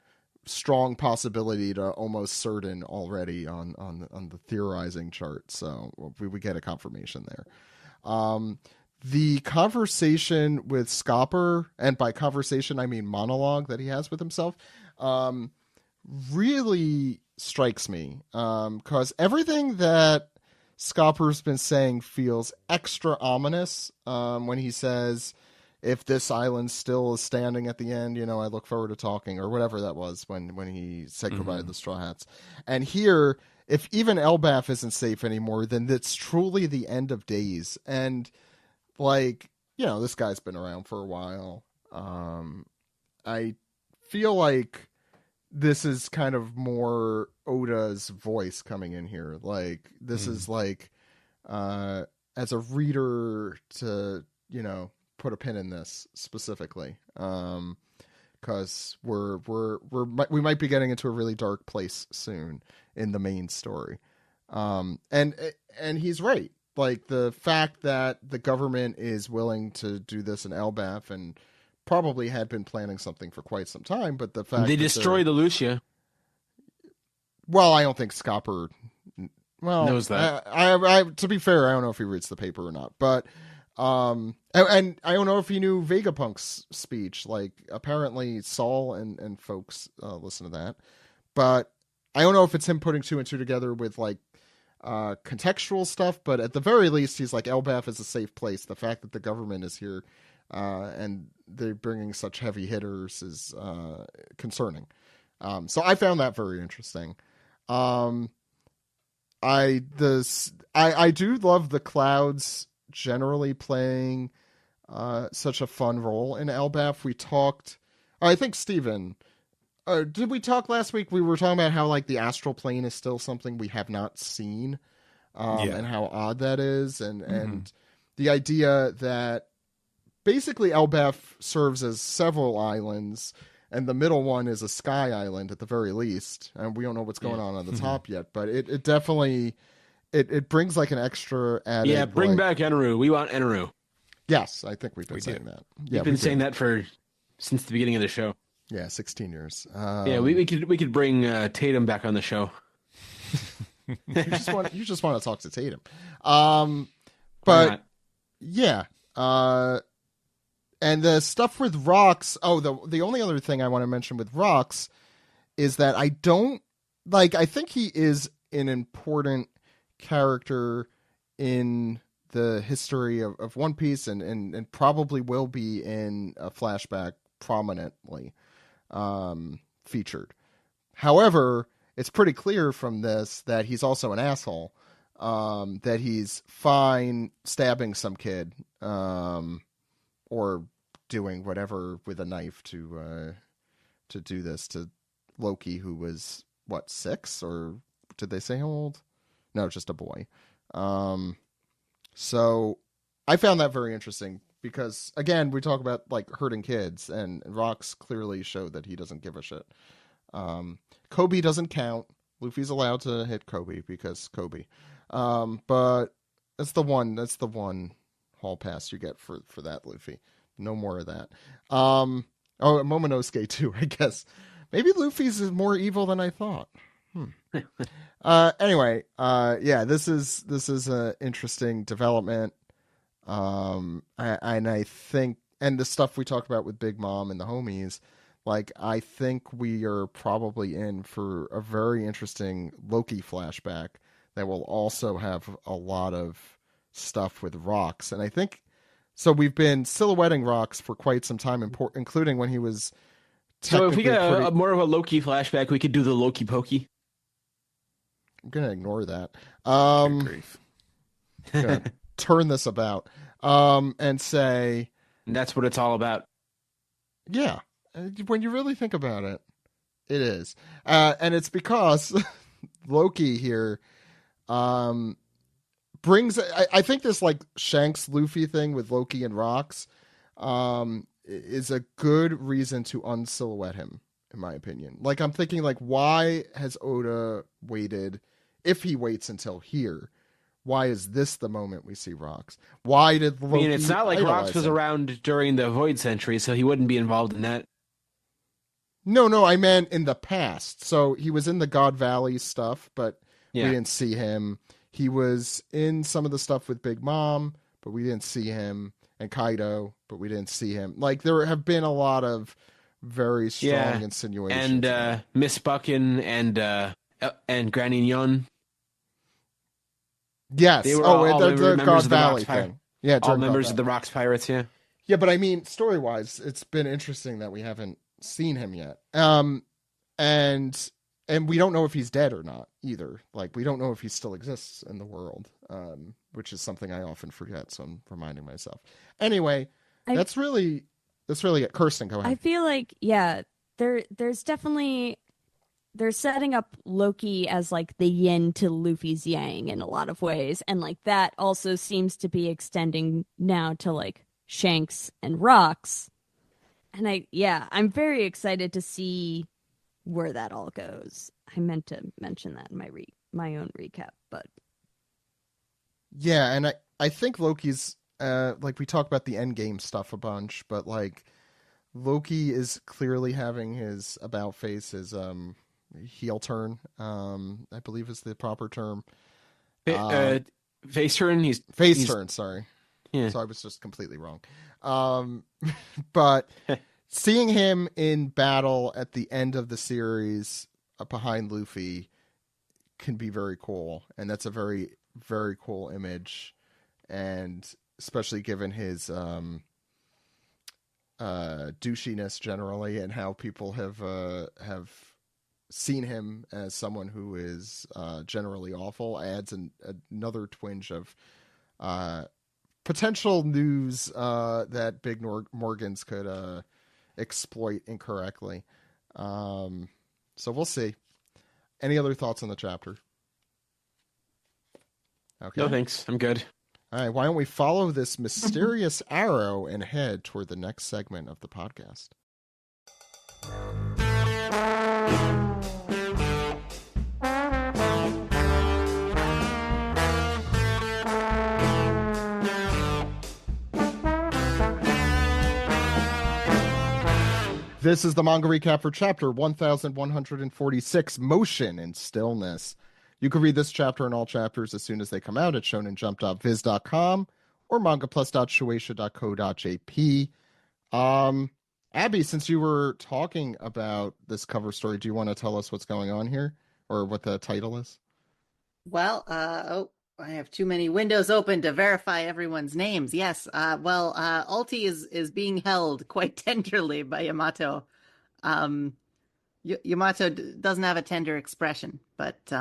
strong possibility to almost certain already on the theorizing chart, so we get a confirmation there. The conversation with Scopper, and by conversation I mean monologue that he has with himself, really strikes me, because everything that Scopper's been saying feels extra ominous, when he says, if this island still is standing at the end, I look forward to talking, or whatever that was when he said goodbye to the Straw Hats. And here, if even Elbaf isn't safe anymore, then it's truly the end of days. And like, this guy's been around for a while. I feel like this is kind of more Oda's voice coming in here. Like, this is like, as a reader to, put a pin in this specifically, because we might be getting into a really dark place soon in the main story, and he's right. Like, the fact that the government is willing to do this in Elbaf, and probably had been planning something for quite some time, but the fact they destroyed the Lucia. Well, I don't think Scopper knows that. I to be fair, I don't know if he reads the paper or not, but. And I don't know if he knew Vegapunk's speech. Like, apparently Saul and folks listen to that, but I don't know if it's him putting two and two together with like contextual stuff. But at the very least, he's like, Elbaf is a safe place. The fact that the government is here and they're bringing such heavy hitters is concerning. So I found that very interesting. I do love the clouds generally playing such a fun role in Elbaf. We talked, I think, Steven, did we talk last week? We were talking about how like the astral plane is still something we have not seen, and how odd that is, and the idea that basically Elbaf serves as several islands, and the middle one is a sky island at the very least, and we don't know what's going on the top yet, but it definitely it brings like an extra added. Yeah, bring back Enru. We want Enru. Yes, I think we've been saying that. Yeah, we've been saying that since the beginning of the show. Yeah, 16 years. Yeah, we could bring Tatum back on the show. you just want to talk to Tatum, but yeah, and the stuff with Rocks. Oh, the only other thing I want to mention with Rocks is that I don't like. I think he is an important character in the history of One Piece, and probably will be in a flashback prominently featured. However, it's pretty clear from this that he's also an asshole, that he's fine stabbing some kid, or doing whatever with a knife to do this to Loki, who was 6, or did they say how old? No, just a boy. So I found that very interesting. because again, we talk about like hurting kids, and Rocks clearly showed that he doesn't give a shit. Kobe doesn't count. Luffy's allowed to hit Kobe because Kobe. But that's the one hall pass you get for that, Luffy. No more of that. Momonosuke too, I guess. Maybe Luffy's is more evil than I thought. Anyway, this is an interesting development. I think, and the stuff we talked about with Big Mom and the homies, like, I think we are probably in for a very interesting Loki flashback that will also have a lot of stuff with Rocks. And I think, so we've been silhouetting Rocks for quite some time, including when he was So if we get a more of a Loki flashback, we could do the Loki Pokey. I'm going to ignore that. I'm going to turn this about and say... And that's what it's all about. Yeah. When you really think about it, it is. And it's because Loki here brings... I think this like Shanks-Luffy thing with Loki and Rocks is a good reason to unsilhouette him, in my opinion. Like, I'm thinking, like, why has Oda waited... If he waits until here, why is this the moment we see Rocks? Why did Loki... I mean, it's not like Rocks was around during the Void Century, so he wouldn't be involved in that. No, I meant in the past. So he was in the God Valley stuff, but we didn't see him. He was in some of the stuff with Big Mom, but we didn't see him. And Kaido, but we didn't see him. Like, there have been a lot of very strong insinuations. And Miss Buckin and Granny Yun. Yes. They were all the God of Valley thing. Yeah, all members of the Rocks Pirates, yeah. Yeah, but I mean, story-wise, it's been interesting that we haven't seen him yet. And we don't know if he's dead or not, either. Like, we don't know if he still exists in the world, which is something I often forget, so I'm reminding myself. Anyway, that's really it. Kirsten, go ahead. I feel like, there's definitely... They're setting up Loki as like the yin to Luffy's yang in a lot of ways. And like that also seems to be extending now to like Shanks and Rocks. And I'm very excited to see where that all goes. I meant to mention that in my own recap, but yeah, and I think Loki's like, we talk about the endgame stuff a bunch, but like Loki is clearly having his about face, his heel turn, I believe is the proper term. Face turn. He's turn. Sorry. Yeah. So I was just completely wrong. But seeing him in battle at the end of the series behind Luffy can be very cool, and that's a very, very cool image, and especially given his douchiness generally, and how people have seen him as someone who is generally awful, adds another twinge of potential news that Big Morgans could exploit incorrectly. So we'll see. Any other thoughts on the chapter? Okay. No, thanks. I'm good. All right. Why don't we follow this mysterious arrow and head toward the next segment of the podcast? This is the manga recap for chapter 1146, Motion and Stillness. You can read this chapter and all chapters as soon as they come out at shonenjump.viz.com or mangaplus.shueisha.co.jp. Abby, since you were talking about this cover story, do you want to tell us what's going on here, or what the title is? Well, I have too many windows open to verify everyone's names. Yes. Ulti is being held quite tenderly by Yamato. Yamato doesn't have a tender expression, but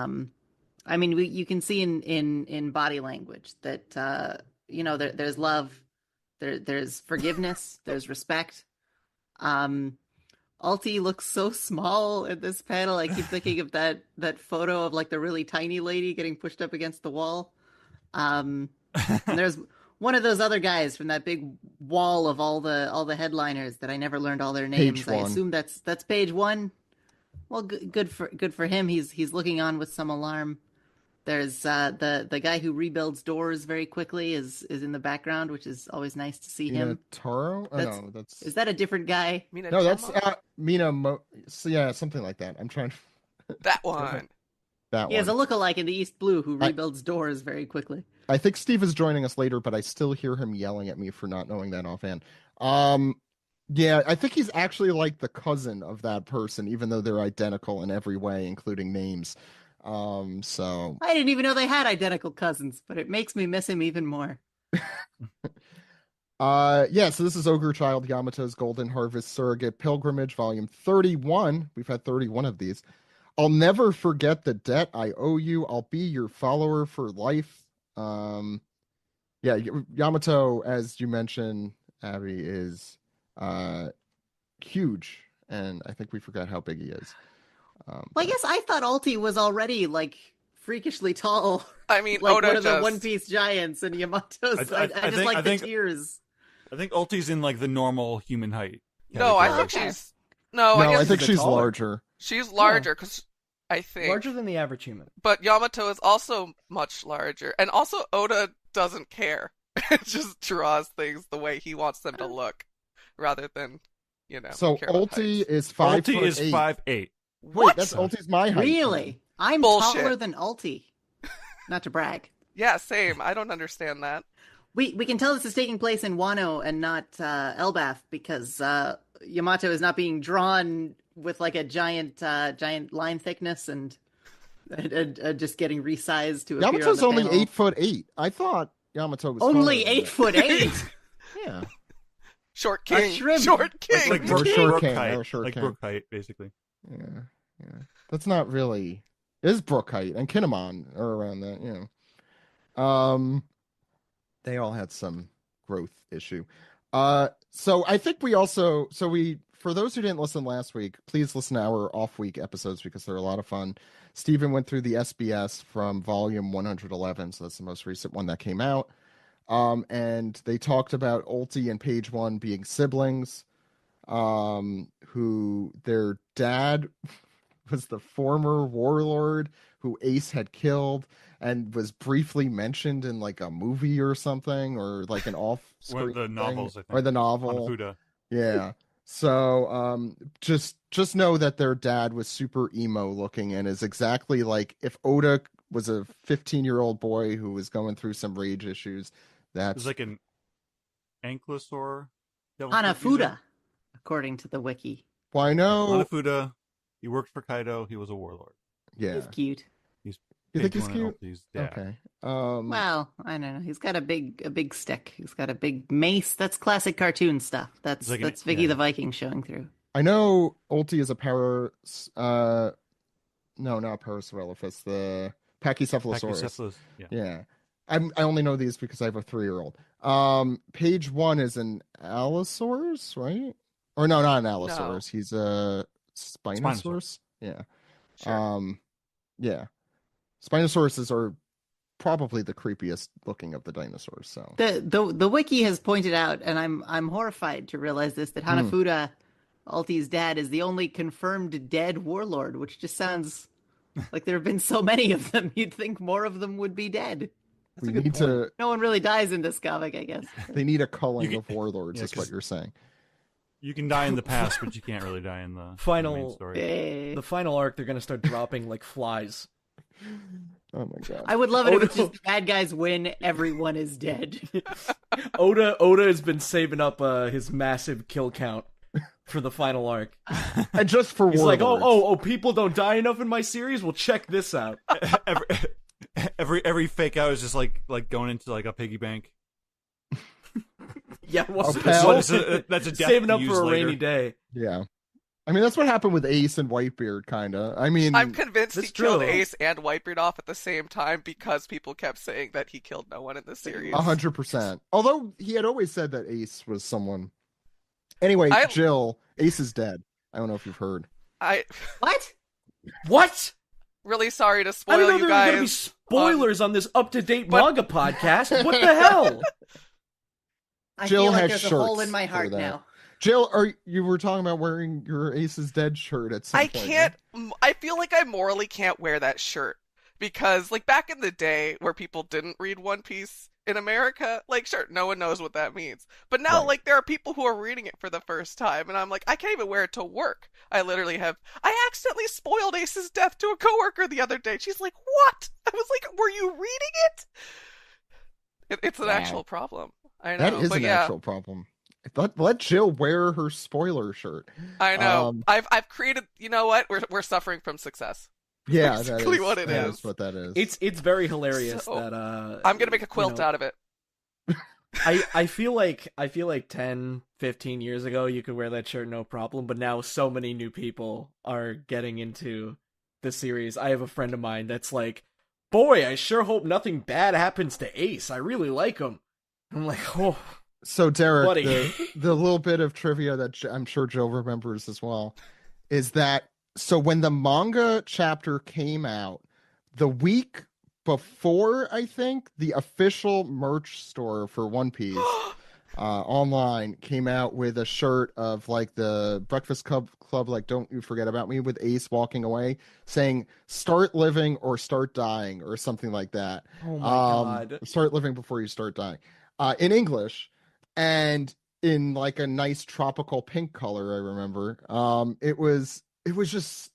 I mean, you can see in body language that there's love, there's forgiveness, there's respect. Ulti looks so small in this panel. I keep thinking of that photo of like the really tiny lady getting pushed up against the wall. And there's one of those other guys from that big wall of all the headliners that I never learned all their names. I assume that's page 1. Well, good for him. He's looking on with some alarm. There's the guy who rebuilds doors very quickly is in the background, which is always nice to see him. Taro? Oh, no, that's... Is that a different guy? No, that's Mina. Yeah, something like that. I'm trying to... That one. He has a lookalike in the East Blue who rebuilds doors very quickly. I think Steve is joining us later, but I still hear him yelling at me for not knowing that offhand. Yeah, I think he's actually like the cousin of that person, even though they're identical in every way, including names. So I didn't even know they had identical cousins, but it makes me miss him even more. Yeah, so this is Ogre Child Yamato's Golden Harvest Surrogate Pilgrimage, volume 31. We've had 31 of these. I'll never forget the debt I owe you. I'll be your follower for life. Yeah, Yamato, as you mentioned, Abby, is huge, and I think we forgot how big he is. Well, I guess I thought Ulti was already like freakishly tall. I mean, like Oda one of the just... One Piece giants, and Yamato's. I just like the tears. I think Ulti's in like the normal human height. No, I think she's. No, I think she's larger. She's larger because I think larger than the average human. But Yamato is also much larger, and also Oda doesn't care. It just draws things the way he wants them to look, rather than So Ulti is 5'8". Ulti is 5'8". Wait, that's Ulti's my height. Really? I'm Bullshit. taller than Ulti. Not to brag. Yeah, same. I don't understand that. We can tell this is taking place in Wano and not Elbaf because Yamato is not being drawn with like a giant line thickness and just getting resized to appear Yamato's on the only panel. 8'8". I thought Yamato was only taller than 8'8". Yeah. Short king. shrimp. Short king. Like Short king. like Brook height, basically. Yeah. That's not really... It is Brook height, and Kinemon are around that, They all had some growth issue. So I think we also... For those who didn't listen last week, please listen to our off-week episodes because they're a lot of fun. Stephen went through the SBS from volume 111, so that's the most recent one that came out. And they talked about Ulti and Page One being siblings, who their dad was the former warlord who Ace had killed and was briefly mentioned in like a movie or something, or like an off-screen the novels, thing, I think. or the novel. Hanafuda. Yeah. So just know that their dad was super emo looking and is exactly like if Oda was a 15-year-old boy who was going through some rage issues. That's It's like an ankylosaur. Hanafuda, according to the wiki. Why no? Hanafuda. He worked for Kaido. He was a warlord. Yeah. He's cute. You think he's cute? Ulti's dad. Okay. Well, I don't know. He's got a big stick. He's got a big mace. That's classic cartoon stuff. That's Vicky the Viking showing through. I know Ulti is a no, not Parasaurolophus. The Pachycephalosaurus. Yeah. I only know these because I have a 3-year-old. Page One is an Allosaurus, right? Or no, not an Allosaurus. No. He's a Spinosaurus. Yeah. Sure. Yeah. Spinosauruses are probably the creepiest looking of the dinosaurs. So the wiki has pointed out, and I'm horrified to realize this, that Hanafuda, Ulti's dad, is the only confirmed dead warlord, which just sounds like there have been so many of them. You'd think more of them would be dead. We need to. No one really dies in this comic, I guess. They need a culling of warlords. Is what you're saying. You can die in the past, but you can't really die in the main story. The final arc. They're gonna start dropping like flies. Oh my god! I would love it if it's just the bad guys win, everyone is dead. Oda has been saving up his massive kill count for the final arc, and just for he's warlords. like, oh, people don't die enough in my series. Well, check this out. Every fake out is just like going into like a piggy bank. Yeah, well, that's a saving up for a later. rainy day. Yeah. I mean, that's what happened with Ace and Whitebeard, kind of. I mean... I'm convinced he killed Ace and Whitebeard off at the same time because people kept saying that he killed no one in the series. 100%. Although he had always said that Ace was someone... Anyway, Jill, Ace is dead. I don't know if you've heard. What? Really sorry to spoil I don't know you there guys. are going to be spoilers on this up-to-date manga podcast. What the hell? I Jill feel like has there's shirts a hole in my for heart that. now. Jill, you were talking about wearing your Ace is Dead shirt at some I point. can't. I feel like I morally can't wear that shirt because, like, back in the day where people didn't read One Piece in America, like, sure, no one knows what that means. But now, like, there are people who are reading it for the first time, and I'm like, I can't even wear it to work. I accidentally spoiled Ace's death to a coworker the other day. She's like, "What?" I was like, "Were you reading it?" It's an actual problem. I know. That is an yeah. actual problem. Let Jill wear her spoiler shirt. I know. I've created. You know what? We're suffering from success. Yeah, That's basically what it is. That's what that is. It's very hilarious So, that I'm gonna make a quilt out of it. I feel like 10, 15 years ago you could wear that shirt no problem, but now so many new people are getting into the series. I have a friend of mine that's like, "Boy, I sure hope nothing bad happens to Ace. I really like him." I'm like, "Oh." So Derek, buddy. the little bit of trivia that I'm sure Jill remembers as well is that so when the manga chapter came out, the week before, I think, the official merch store for One Piece online came out with a shirt of like the Breakfast Club, like "Don't You Forget About Me" with Ace walking away saying "Start living or start dying" or something like that. Oh my God. Start living before you start dying. In English. And in like a nice tropical pink color, I remember. It was just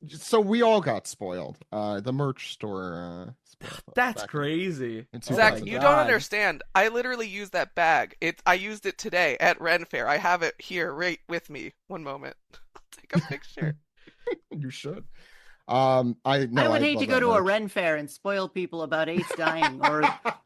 so we all got spoiled. The merch store. That's crazy. Zach, you don't understand. I literally used that bag. I used it today at Ren Fair. I have it here right with me. One moment. I'll take a picture. You should. I would hate love to go that to a merch. Ren Fair and spoil people about Ace dying or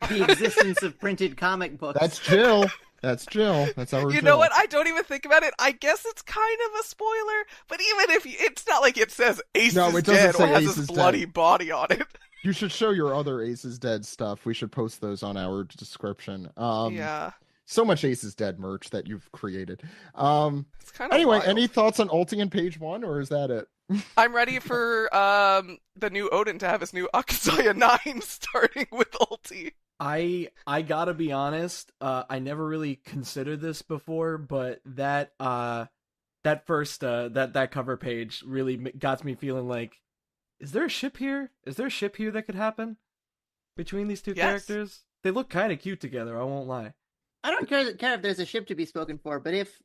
the existence of printed comic books. That's Jill. That's Jill. That's our You Jill. know what? I don't even think about it. I guess it's kind of a spoiler, but even if it's not like it says Ace No, is it doesn't dead say or has Ace his is bloody dead. body on it. You should show your other Ace is Dead stuff. We should post those on our description. Yeah. So much Ace is Dead merch that you've created. It's kind of Anyway, wild. any thoughts on Ulti and page 1, or is that it? I'm ready for the new Odin to have his new Akasaya 9 starting with Ulti. I gotta be honest, I never really considered this before, but that first that cover page really got me feeling like, is there a ship here? Is there a ship here that could happen between these two characters? They look kind of cute together, I won't lie. I don't care if there's a ship to be spoken for, but if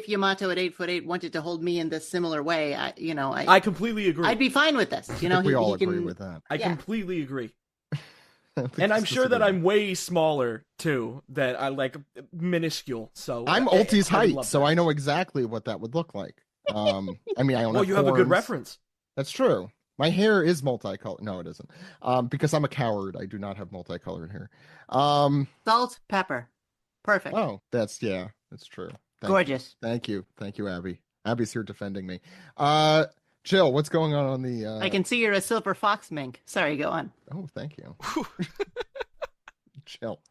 Yamato at 8'8" wanted to hold me in this similar way, I completely agree. I'd be fine with this. You know, we all he agree can, with that. I completely agree. And I'm sure that I'm way smaller too. That I like minuscule. So I'm I Ulti's would height, love so that. I know exactly what that would look like. I mean, I don't Well, have you have a good horns. reference. That's true. My hair is multicolored. No, it isn't. Because I'm a coward. I do not have multicolored hair. Salt, pepper, perfect. Oh, that's true. Gorgeous. Thank you, Abby. Abby's here defending me. Jill, what's going on the? I can see you're a silver fox mink. Sorry, go on. Oh, thank you. Jill.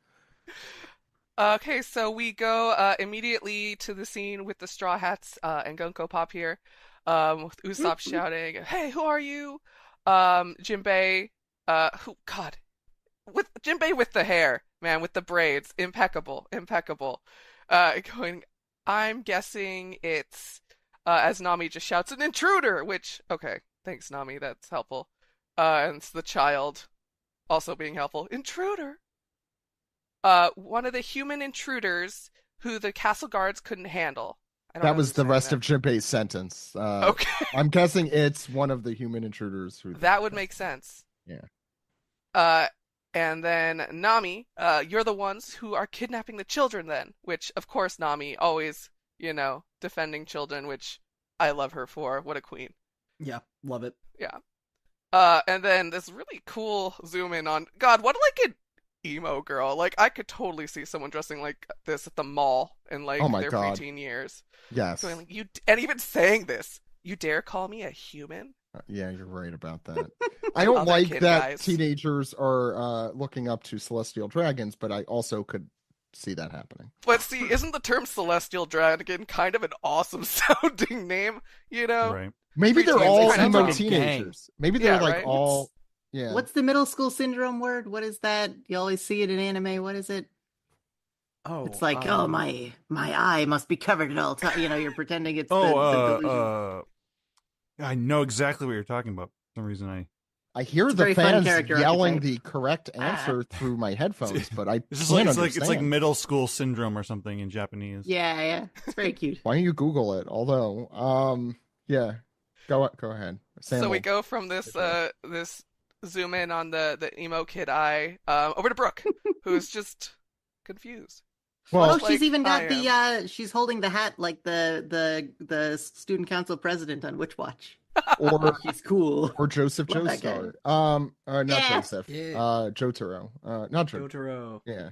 Okay, so we go immediately to the scene with the Straw Hats and Gunko Pop here, with Usopp shouting, "Hey, who are you?" Jinbei, with Jinbei with the hair, man, with the braids, impeccable. Going, I'm guessing it's as Nami just shouts, "An intruder!" Which, okay, thanks Nami, that's helpful. And it's the child also being helpful. Intruder. One of the human intruders who the castle guards couldn't handle. That was the rest of Jinbei's sentence. Okay. I'm guessing it's one of the human intruders who. That would make sense. Yeah. And then Nami, you're the ones who are kidnapping the children then, which of course Nami always, defending children, which I love her for. What a queen. Yeah, love it. Yeah. And then this really cool zoom in on, God, what like an emo girl. Like I could totally see someone dressing like this at the mall in like their preteen years. Yes. Going like, and even saying this, you dare call me a human? Yeah, you're right about that. I don't like kid, that guys. teenagers are looking up to celestial dragons, but I also could see that happening. But see, isn't the term celestial dragon kind of an awesome sounding name? Right. Maybe they're Preteens all kind of emo like a teenagers. Maybe they're right? all. Yeah. What's the middle school syndrome word? What is that? You always see it in anime. What is it? Oh, it's like, my eye must be covered at all times. You're pretending it's the delusion. I know exactly what you're talking about. For some reason, I hear the fans yelling the correct answer through my headphones, but I it's can't like, understand. it's like middle school syndrome or something in Japanese. Yeah, it's very cute. Why don't you Google it? Although, yeah, go ahead. Sam So we go from this this zoom in on the emo kid eye over to Brooke, who's just confused. Well, she's even got she's holding the hat like the student council president on Witch Watch. Or she's cool. Or Joseph Joestar. Not Joseph. Yeah. Jotaro. Not Jotaro. Yeah.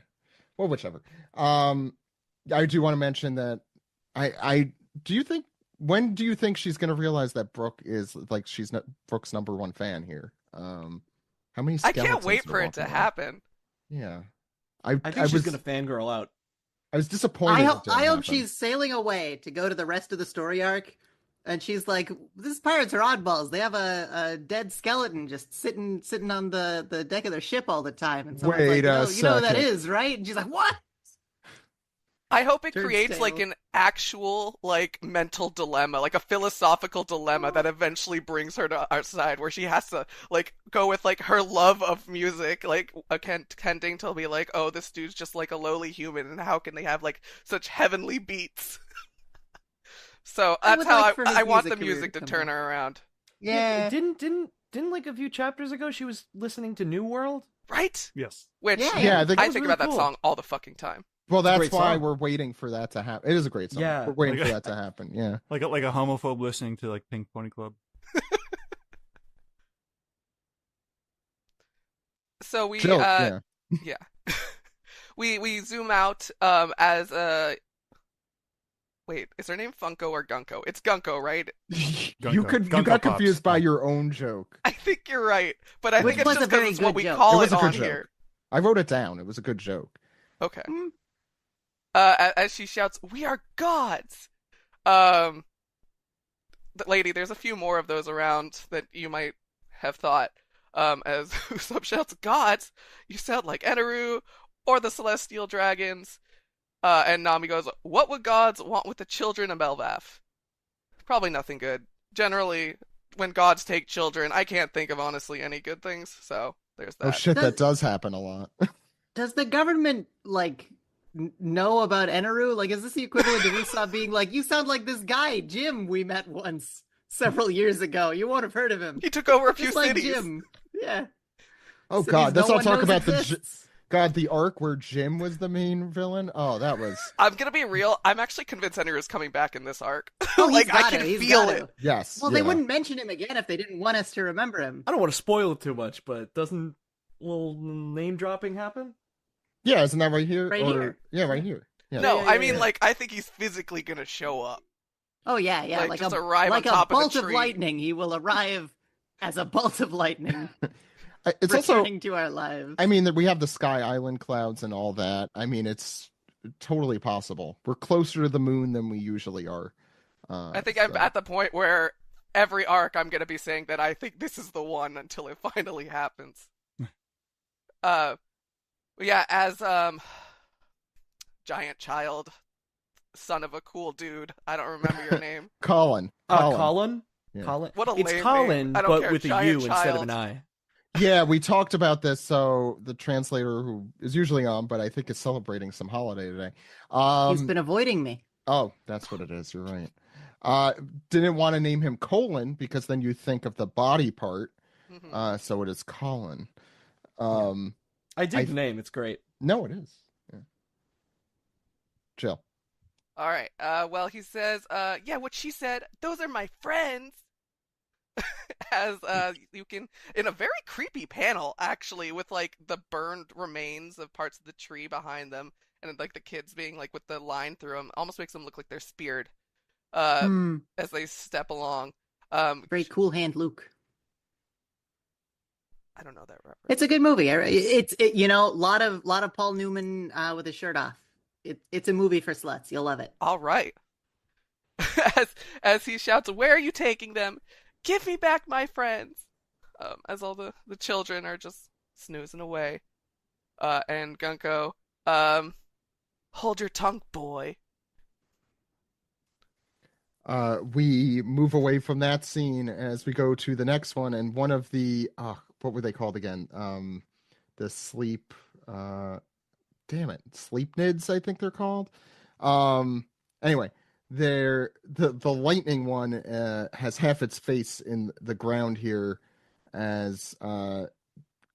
Well, whichever. I do want to mention that when do you think she's going to realize that Brooke is like Brooke's number one fan here? How many I can't wait for it to happen. Yeah. I think she's going to fangirl out. I was disappointed. I hope she's sailing away to go to the rest of the story arc, and she's like, "These pirates are oddballs. They have a dead skeleton just sitting on the deck of their ship all the time." And someone's Wait like, you know who that second. is, right? And she's like, "What?" I hope it Turns creates tail. like an actual like mental dilemma, like a philosophical dilemma that eventually brings her to our side, where she has to like go with like her love of music, like tending to be like, oh, this dude's just like a lowly human, and how can they have like such heavenly beats? So that's how I want the music to turn her around. Yeah. Didn't like a few chapters ago she was listening to New World? Right? Yes. Which Yeah, I think about that song all the fucking time. Well, that's great why song. we're waiting for that to happen. It is a great song. Yeah. We're waiting for that to happen. Yeah. Like a homophobe listening to like Pink Pony Club. So we Chill, yeah. we zoom out as wait, is her name Funko or Gunko? It's Gunko, right? You got confused by your own joke. I think you're right, but I Which think it's was just a very because it's what good we joke. call It was it a good on joke. here. I wrote it down. It was a good joke. Okay. As she shouts, "We are gods!" Lady, there's a few more of those around that you might have thought. As Usopp shouts, "Gods! You sound like Eneru or the Celestial Dragons." And Nami goes, "What would gods want with the children of Elbaf?" Probably nothing good. Generally, when gods take children, I can't think of honestly any good things. So there's that. Oh shit, that does happen a lot. Does the government like know about Eneru? Like, is this the equivalent of Usopp being like, "You sound like this guy Jim we met once several years ago. You won't have heard of him. He took over a few Just like cities." Jim. Yeah. Oh Cities god, let's no not one talk knows about exists. the arc where Jim was the main villain. Oh, that was I'm gonna be real. I'm actually convinced Eneru is coming back in this arc. Oh, like I gotta, can he's feel gotta. it. yes. Well, they yeah. wouldn't mention him again if they didn't want us to remember him. I don't want to spoil it too much, but doesn't little name dropping happen? Yeah, isn't that right here? Right here. Yeah, right here. Yeah. No, Yeah, I yeah, mean yeah. like I think he's physically gonna show up. Oh yeah, yeah, Like, like just a arrive like on a top of the bolt of tree. lightning. He will arrive as a bolt of lightning, It's also, returning to our lives. I mean, that we have the Sky Island clouds and all that. I mean, it's totally possible. We're closer to the moon than we usually are. I think I'm at the point where every arc I'm gonna be saying that I think this is the one until it finally happens. Yeah, as giant child, son of a cool dude. I don't remember your name. Colin. Colin? Yeah. Colin? What a It's lame Colin, name. I don't but care. with a Giant U instead of an child. I. Yeah, we talked about this. So the translator who is usually on, but I think is celebrating some holiday today. He's been avoiding me. Oh, that's what it is. You're right. Didn't want to name him Colon because then you think of the body part. Mm-hmm. So it is Colin. I dig the name. It's great. No, it is. Yeah. Jill. All right. Well, he says, yeah, what she said. Those are my friends. As you can, in a very creepy panel, actually, with like the burned remains of parts of the tree behind them, and like the kids being like with the line through them, almost makes them look like they're speared. As they step along. Very cool hand, Luke. I don't know that reference. It's a good movie. It's you know, lot of Paul Newman with his shirt off. It's a movie for sluts. You'll love it. All right. As he shouts, "Where are you taking them? Give me back my friends!" As all the children are just snoozing away. And Gunko Hold your tongue, boy. We move away from that scene as we go to the next one, and one of the what were they called again? The sleep sleepnids, I think they're called. Anyway, the lightning one has half its face in the ground here as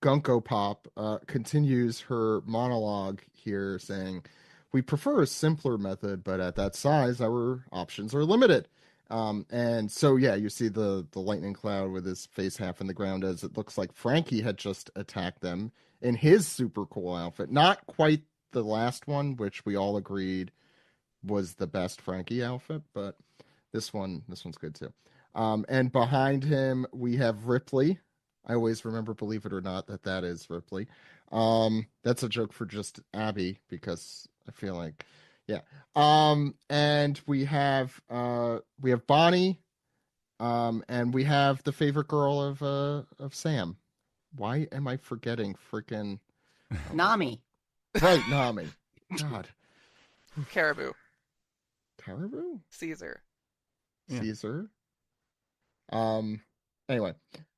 Gunko Pop continues her monologue here, saying, "We prefer a simpler method, but at that size, our options are limited." And so, yeah, you see the lightning cloud with his face half in the ground as it looks like Frankie had just attacked them in his super cool outfit. Not quite the last one, which we all agreed was the best Frankie outfit, but this one's good too. And behind him, we have Ripley. I always remember, believe it or not, that is Ripley. That's a joke for just Abby, because I feel like, yeah. And we have Bonnie, and we have the favorite girl of Sam. Why am I forgetting freaking Nami? Right, Nami. God. Caribou. Caesar. Yeah. Caesar. Anyway,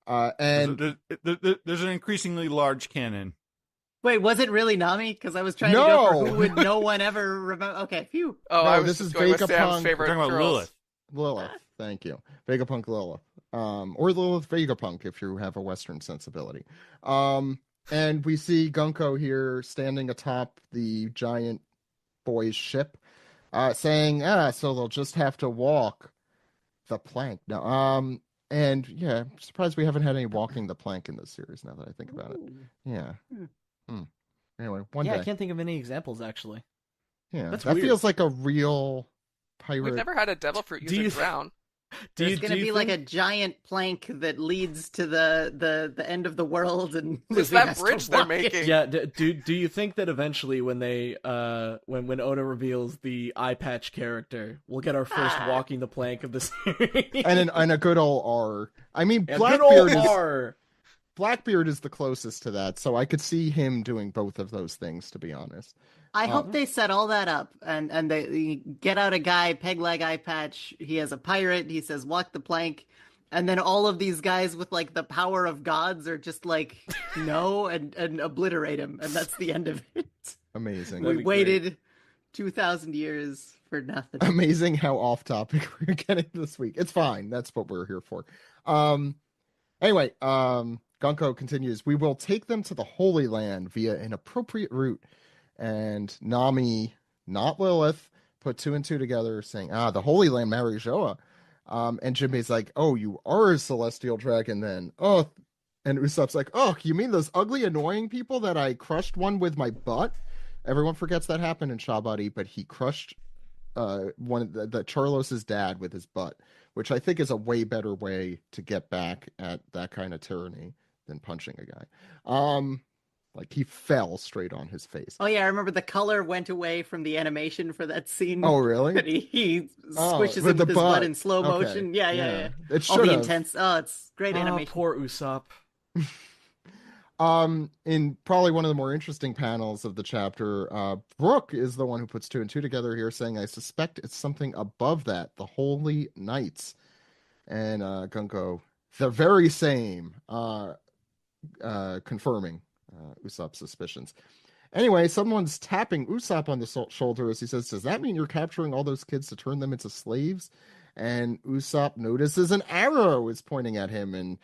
and there's an increasingly large cannon. Wait, was it really Nami? Because I was trying to go for who would no one ever remember. Okay, phew. Oh, no, I was this just is going with Vegapunk. Sam's favorite We're talking about girls. Lilith, thank you. Vegapunk Lilith. Or Lilith Vegapunk if you have a Western sensibility. And we see Gunko here standing atop the giant boy's ship, saying, so they'll just have to walk the plank. No, and yeah, I'm surprised we haven't had any walking the plank in this series now that I think about it. Yeah. Anyway, one day. I can't think of any examples, actually. Yeah, That's that weird. feels like a real pirate. We've never had a devil fruit user drown. There's going to be like a giant plank that leads to the end of the world, and Is Luffy that has to bridge they're walk it. making? Yeah, do you think that eventually when they when Oda reveals the eye patch character, we'll get our first walking the plank of the series? and a good old R. I mean, Yeah, good old Blackbeard is R. Blackbeard is the closest to that, so I could see him doing both of those things, to be honest. I hope they set all that up and they get out a guy, peg leg eye patch. He has a pirate. He says, walk the plank. And then all of these guys with like the power of gods are just like, no, and obliterate him. And that's the end of it. Amazing. We waited 2,000 years for nothing. Amazing how off topic we're getting this week. It's fine. That's what we're here for. Anyway, Gunko continues, we will take them to the Holy Land via an appropriate route. And Nami, not Lilith, put two and two together, saying, the Holy Land marries Joa. And Jinbei's like, oh, you are a celestial dragon then. Oh, and Usopp's like, oh, you mean those ugly, annoying people that I crushed one with my butt? Everyone forgets that happened in Shabari, but he crushed one of the Charlos's dad with his butt, which I think is a way better way to get back at that kind of tyranny than punching a guy. Like he fell straight on his face. Oh yeah, I remember the color went away from the animation for that scene. Oh really? And he squishes him with his butt butt in slow motion. Yeah. It all the should've. intense. Oh, it's great animation. Poor Usopp. In probably one of the more interesting panels of the chapter, Brooke is the one who puts two and two together here, saying, I suspect it's something above that, the Holy Knights. And Gunko, the very same, confirming Usopp's suspicions. Anyway, someone's tapping Usopp on the shoulder as he says, does that mean you're capturing all those kids to turn them into slaves? And Usopp notices an arrow is pointing at him, and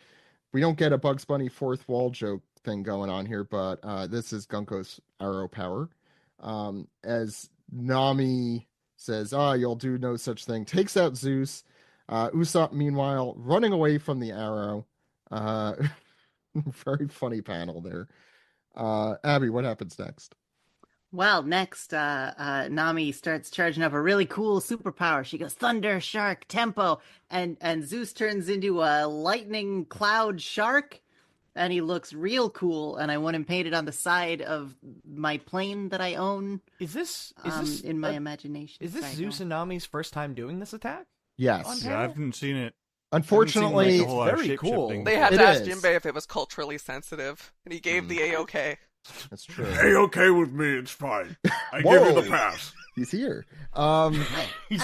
we don't get a Bugs Bunny fourth wall joke thing going on here, but this is Gunko's arrow power. As Nami says, you'll do no such thing, takes out Zeus. Usopp, meanwhile, running away from the arrow. Very funny panel there. Abby, what happens next? Well, next, Nami starts charging up a really cool superpower. She goes, thunder, shark, tempo, and Zeus turns into a lightning cloud shark, and he looks real cool, and I want him painted on the side of my plane that I own. Is this in my imagination? Is this Zeus and Nami's first time doing this attack? Yes. Yeah, I haven't seen it. Unfortunately, it's very cool. They had to ask Jinbei if it was culturally sensitive, and he gave the A-OK. That's true. Hey, okay with me. It's fine. I Whoa. give you the pass. He's here. I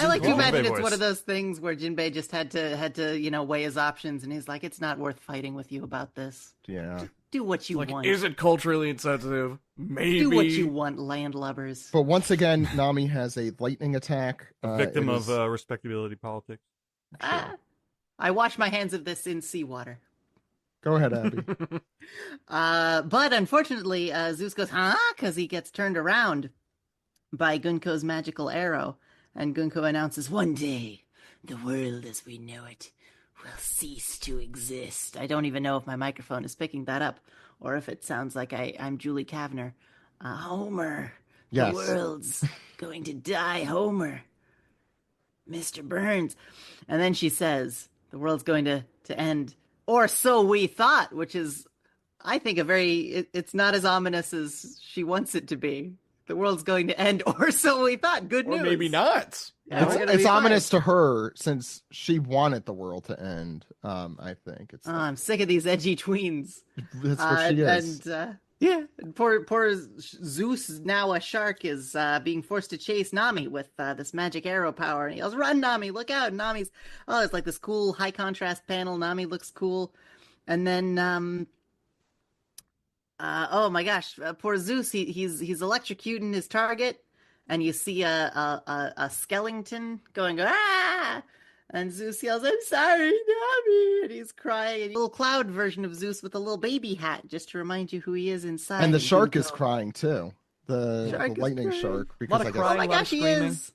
like to imagine it's voice. one of those things where Jinbei just had to weigh his options, and he's like, "It's not worth fighting with you about this. Yeah. Do what you Like, want. is it culturally insensitive? Maybe. Do what you want, landlubbers." But once again, Nami has a lightning attack. A victim it of is- respectability politics. I wash my hands of this in seawater. Go ahead, Abby. But unfortunately, Zeus goes, huh? Because he gets turned around by Gunko's magical arrow. And Gunko announces, one day, the world as we know it will cease to exist. I don't even know if my microphone is picking that up or if it sounds like I'm Julie Kavner. Homer, Yes. the world's going to die, Homer. Mr. Burns. And then she says, the world's going to end. Or so we thought, which is, I think, it's not as ominous as she wants it to be. The world's going to end, or so we thought. Good news. Or maybe not. Yeah, we're gonna It's be ominous fine. to her since she wanted the world to end. I think it's. I'm sick of these edgy tweens. That's what she is. And poor Zeus, now a shark, is being forced to chase Nami with this magic arrow power. And he yells, "Run, Nami! Look out!" And Nami's, it's like this cool high contrast panel. Nami looks cool. And then, oh my gosh, poor Zeus, he's electrocuting his target. And you see a skeleton going, ah! And Zeus yells, "I'm sorry, Nami!" And he's crying. And a little cloud version of Zeus with a little baby hat, just to remind you who he is inside. And the shark is crying too. The Shark is lightning crying. shark. A lot Because of I guess. Oh crying, my a lot of gosh, he screaming. is.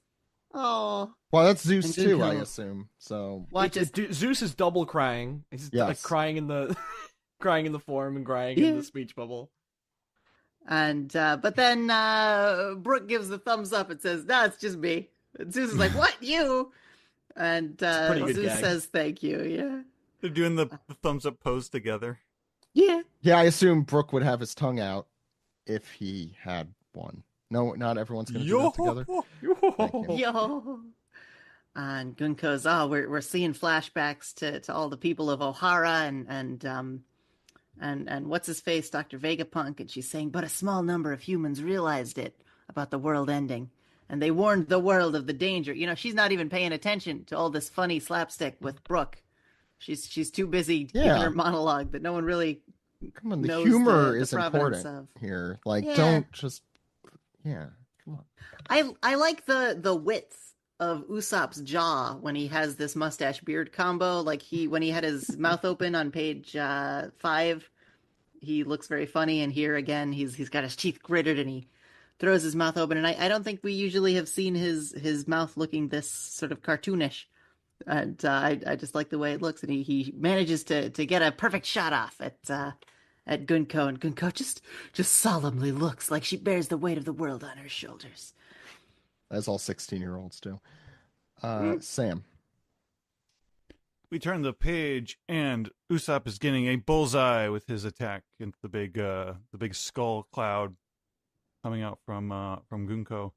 Oh. Well, that's Zeus And too, I Gunko. assume. So. Zeus is double crying. He's like Yes. crying in the crying in the form and crying in the speech bubble. And but then Brooke gives the thumbs up and says, "No, it's just me." And Zeus is like, "What, you?" And pretty good Zeus gag. says, "Thank you." Yeah. They're doing the thumbs up pose together. Yeah. Yeah, I assume Brooke would have his tongue out if he had one. No, not everyone's going to do that together. Thank you. Yo. And Gunko's, we're seeing flashbacks to all the people of O'Hara and what's his face, Dr. Vegapunk, and she's saying, but a small number of humans realized it about the world ending. And they warned the world of the danger. You know, she's not even paying attention to all this funny slapstick with Brooke. She's too busy keeping her monologue that no one really Come on, the knows humor the is provenance important of. here. Like, Yeah. don't just. Yeah, come on. I like the width of Usopp's jaw when he has this mustache beard combo. Like when he had his mouth open on page 5, he looks very funny, and here again he's got his teeth gritted and he throws his mouth open. And I don't think we usually have seen his mouth looking this sort of cartoonish. And I just like the way it looks, and he manages to get a perfect shot off at Gunko, and Gunko just solemnly looks like she bears the weight of the world on her shoulders. As all 16-year-olds do. Sam. We turn the page, and Usopp is getting a bullseye with his attack into the big skull cloud coming out from Gunko.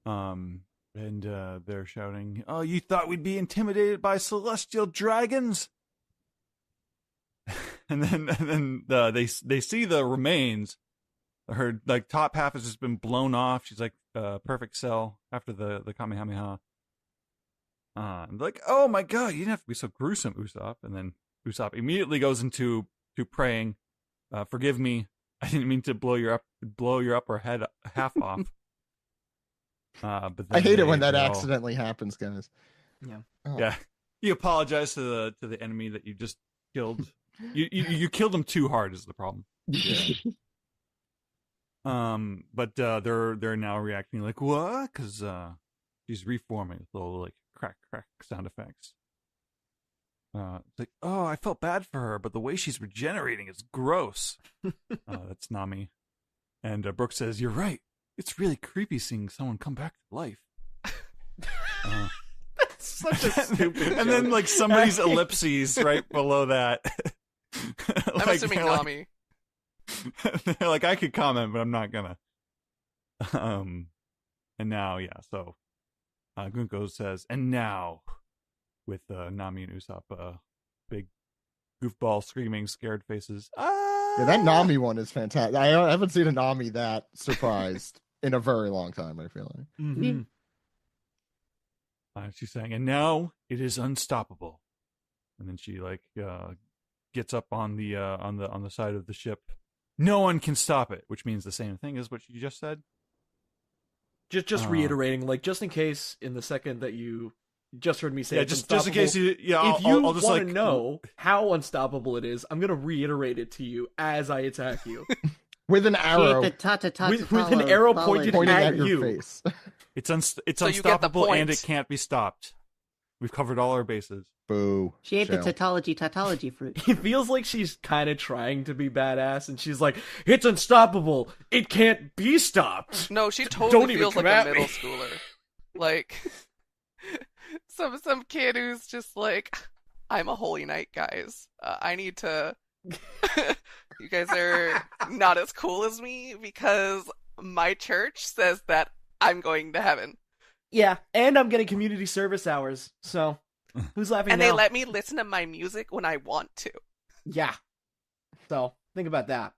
And they're shouting, "Oh, you thought we'd be intimidated by celestial dragons?" and then they see the remains. Her like top half has just been blown off. She's like perfect cell after the Kamehameha. Like, oh my god, you didn't have to be so gruesome, Usopp. And then Usopp immediately goes into praying, "Forgive me, I didn't mean to blow your upper head half off." But I hate it when that accidentally happens, guys. Yeah. Oh. Yeah. You apologize to the enemy that you just killed. you killed him too hard is the problem. Yeah. But they're now reacting like, what? Because she's reforming with little like crack sound effects. It's like, oh, I felt bad for her, but the way she's regenerating is gross. That's Nami. And Brooke says, "You're right. It's really creepy seeing someone come back to life." That's such a stupid And then like somebody's ellipses right below that. I'm assuming Nami. They're like, I could comment, but I'm not gonna. And now, yeah, so Gunko says, and now, with Nami and Usopp, big goofball screaming, scared faces. Ah! Yeah, that Nami one is fantastic. I haven't seen a Nami that surprised in a very long time, I feel like. Mm-hmm. She's saying, and now it is unstoppable. And then she gets up on the side of the ship. No one can stop it, which means the same thing as what you just said. Just reiterating, like, just in case in the second that you just heard me say, just in case if you want to know how unstoppable it is, I'm gonna reiterate it to you as I attack you with an arrow, with an arrow pointed at your face. It's unstoppable and it can't be stopped. We've covered all our bases. Boo. She ate the tautology fruit. It feels like she's kind of trying to be badass, and she's like, "It's unstoppable. It can't be stopped." No, she totally feels like a middle schooler. Like some kid who's just like, "I'm a holy knight, guys. I need to. You guys are not as cool as me because my church says that I'm going to heaven." Yeah, and I'm getting community service hours, so who's laughing and now? They let me listen to my music when I want to. Yeah. So, think about that.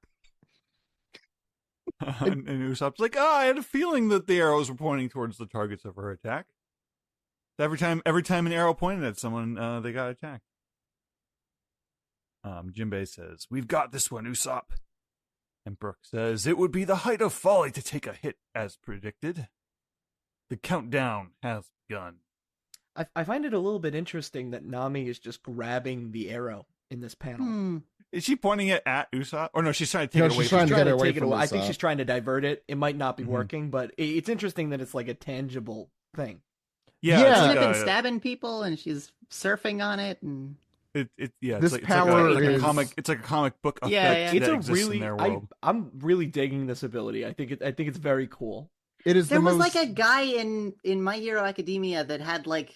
And Usopp's like, I had a feeling that the arrows were pointing towards the targets of her attack. Every time an arrow pointed at someone, they got attacked. Jinbei says, "We've got this one, Usopp." And Brooke says, "It would be the height of folly to take a hit as predicted. The countdown has begun." I find it a little bit interesting that Nami is just grabbing the arrow in this panel. Is she pointing it at Usopp? Or no, she's trying to take it away. She's trying to get it away from from Usopp. I think she's trying to divert it. It might not be working, but it's interesting that it's like a tangible thing. Yeah. She's been stabbing people, and she's surfing on it, and this power is it's like a comic book effect. Yeah. It's that a exists really in their world. I'm really digging this ability. I think it's very cool. It is. There was like a guy in My Hero Academia that had like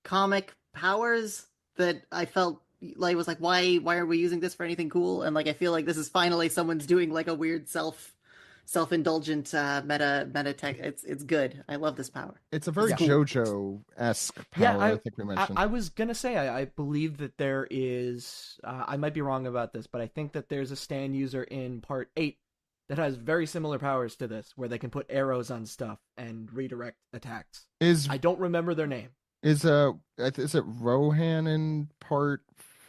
comic powers that I felt like was like, why are we using this for anything cool? And like I feel like this is finally someone's doing like a weird self-indulgent meta tech. It's good. I love this power. It's a very JoJo-esque power. I think we mentioned. I was gonna say I believe that there is. I might be wrong about this, but I think that there's a stand user in Part 8 that has very similar powers to this, where they can put arrows on stuff and redirect attacks. I don't remember their name. Is it Rohan in Part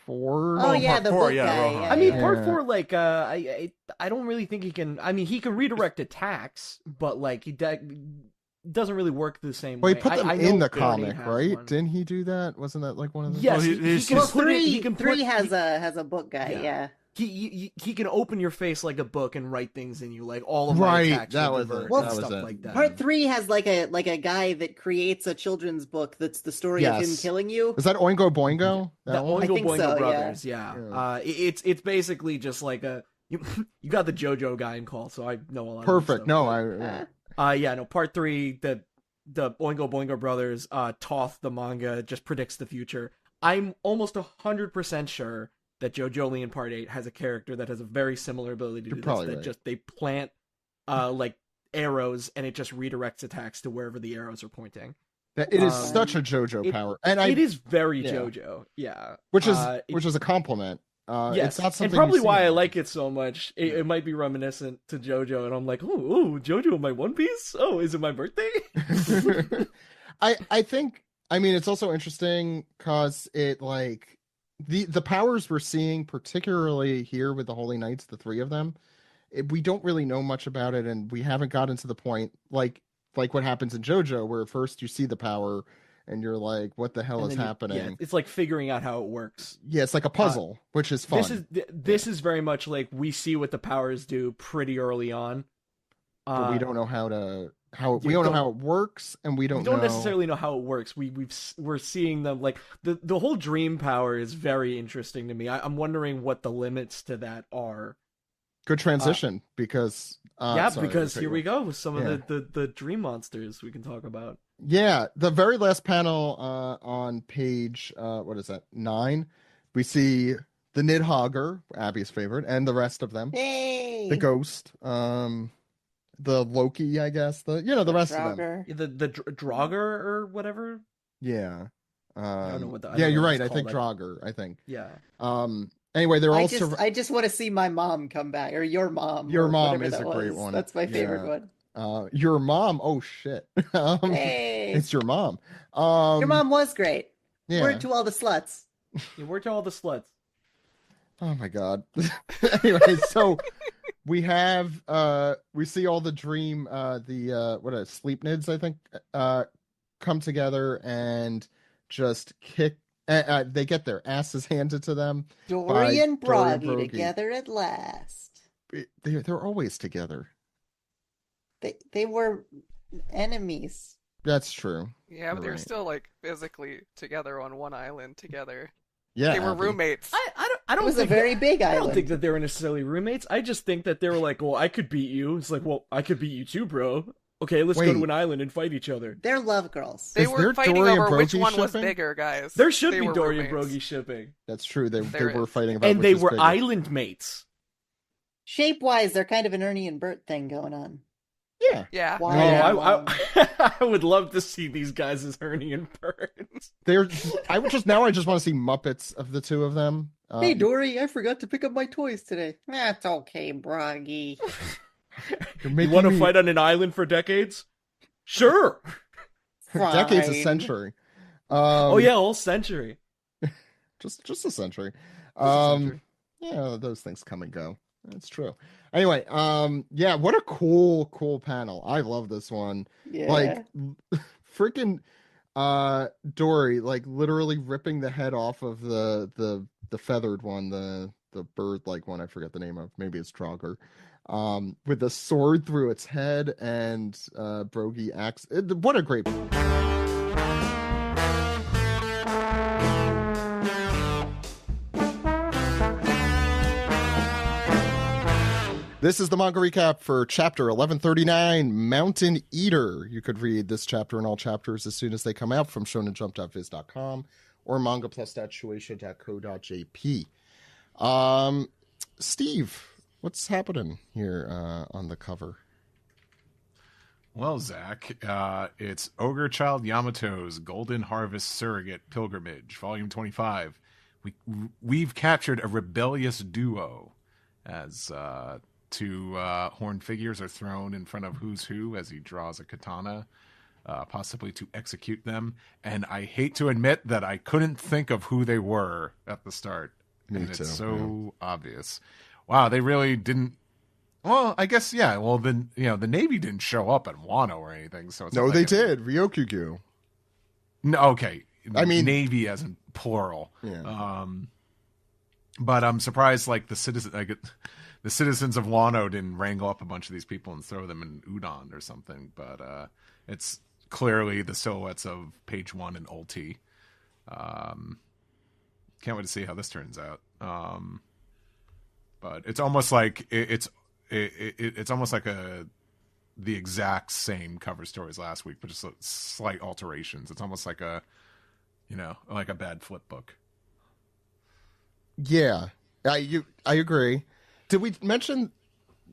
4? Oh yeah, the book guy. Yeah, I mean, Part 4, like, I don't really think he can. I mean, he can redirect attacks, but like he doesn't really work the same way. Well, he put them in the comic, right? Didn't he do that? Wasn't that like one of the? Yes, he can Three has a book guy. Yeah. He can open your face like a book and write things in you, like all of my attacks. That was stuff like that. Part 3 has like a guy that creates a children's book that's the story of him killing you. Is that Oingo Boingo? The Oingo Boingo Brothers, yeah. It's basically just like you got the JoJo guy in call, so I know a lot. Perfect. Of stuff. Part 3, the Oingo Boingo Brothers, Toth the manga just predicts the future. I'm almost 100% sure that JoJo in Part 8 has a character that has a very similar ability to this. That just they plant like arrows and it just redirects attacks to wherever the arrows are pointing. It is such a JoJo power, and it is very JoJo. Yeah, which is a compliment. Yes, it's not something and probably why I like it so much. It might be reminiscent to JoJo, and I'm like, oh, JoJo, my One Piece. Oh, is it my birthday? I think. I mean, it's also interesting because it like. The powers we're seeing, particularly here with the Holy Knights, the 3 of them, we don't really know much about it, and we haven't gotten to the point like what happens in JoJo, where first you see the power and you're like, "What the hell is happening?" Yeah, it's like figuring out how it works. Yeah, it's like a puzzle, which is fun. This is very much like we see what the powers do pretty early on, but we don't know how we don't know how it works, and we don't necessarily know how it works. We're seeing them like the whole dream power is very interesting to me. I'm wondering what the limits to that are. Good transition because because here we go with some of the dream monsters we can talk about. Yeah, the very last panel on page 9, we see the Nidhogger, Abby's favorite, and the rest of them. Hey! The ghost. The Loki, I guess. The rest of them. The Draugr or whatever. Yeah. I don't know what you're right. I think Draugr. I think. Yeah. Anyway, they're all I just want to see my mom come back, or your mom. Your or mom whatever is that a great was. one. That's my favorite one. Your mom. Oh shit. Hey. It's your mom. Your mom was great. Yeah. Word to all the sluts. Word to all the sluts. Oh my god. Anyway, so we have we see all the dream sleep nids, I think, come together and just kick they get their asses handed to them. Dory and Dory Broggy together at last. They're always together. They were enemies. That's true. Yeah, but You're they're right. still like physically together on one island together. Yeah, they were Abby. roommates. I don't It was think a very big I don't island. think that they were necessarily roommates. I just think that they were like, well, I could beat you. It's like, well, I could beat you too, bro. Okay, let's go to an island and fight each other. They're love girls. They Is were there fighting Dory and over which Broggy one was shipping? bigger, guys. There should They be were Dory and roommates. Broggy shipping. That's true. They There were is. fighting about And which they was were bigger. island mates. Shape-wise, they're kind of an Ernie and Bert thing going on. Yeah. Yeah. I would love to see these guys as Ernie and Bert. I just want to see Muppets of the two of them. Hey, Dory, I forgot to pick up my toys today. That's okay, Broggy. You want to fight on an island for decades? Sure. Decades, a Fine. century. Oh yeah, whole century. Just a century. century. Yeah, those things come and go. That's true. Anyway, yeah, what a cool panel. I love this one. Yeah. Like freaking Dory, like literally ripping the head off of the feathered one, the bird like one, I forget the name of. Maybe it's Trogger. With the sword through its head, and Broggy axe. What a great. This is the manga recap for chapter 1139, Mountain Eater. You could read this chapter and all chapters as soon as they come out from shonenjump.viz.com or mangaplus.shueisha.co.jp. Steve, what's happening here on the cover? Well, Zach, it's Ogre Child Yamato's Golden Harvest Surrogate Pilgrimage, Volume 25. We've captured a rebellious duo as two horned figures are thrown in front of Who's Who as he draws a katana, possibly to execute them. And I hate to admit that I couldn't think of who they were at the start. Me and too, it's so obvious. Wow, they really didn't. Well, I guess, yeah. Well, then, the Navy didn't show up at Wano or anything. So it's No, they did. Ryokugyu. No, okay. I mean, Navy as in plural. Yeah. But I'm surprised, like, the citizens of Wano didn't wrangle up a bunch of these people and throw them in udon or something. But it's clearly the silhouettes of Page 1 and Ulti. Can't wait to see how this turns out. But it's almost like it's almost like the exact same cover story as last week, but just slight alterations. It's almost like a bad flip book. Yeah, I agree. Did we mention?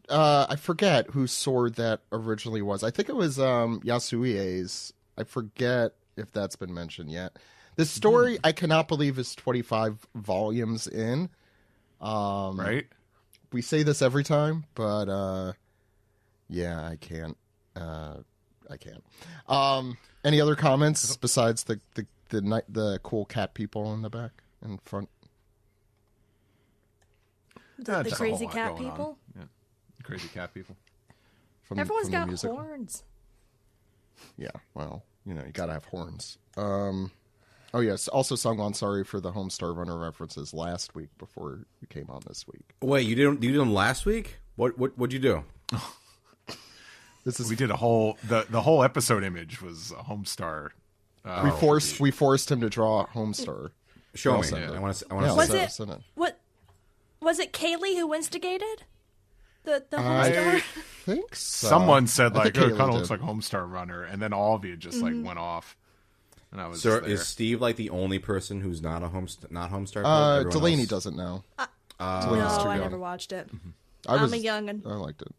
I forget whose sword that originally was. I think it was Yasuie's. I forget if that's been mentioned yet. This story, I cannot believe, is 25 volumes in. Right? We say this every time, but yeah, I can't. I can't. Any other comments besides the cool cat people in the back and front? The crazy cat people? Yeah. Crazy cat people. Everyone's from got the musical. horns. Yeah, well, you gotta have horns. Oh yes, also Sungwon, sorry for the Homestar Runner references last week before you came on this week. Wait, you did them last week? What'd you do? We did a whole the whole episode image was a Homestar. We forced him to draw Homestar. Show me. I want to. See it. Was it Kaylee who instigated the I Homestar? think so. Someone said I like, think "Oh, it kind Kaylee of looks did. like Homestar Runner," and then all of you just like went off. And I was So just there. is Steve like the only person who's not Homestar? Delaney else? doesn't know. No, Delaney's too I young. never watched it. I'm a youngin'. I liked it.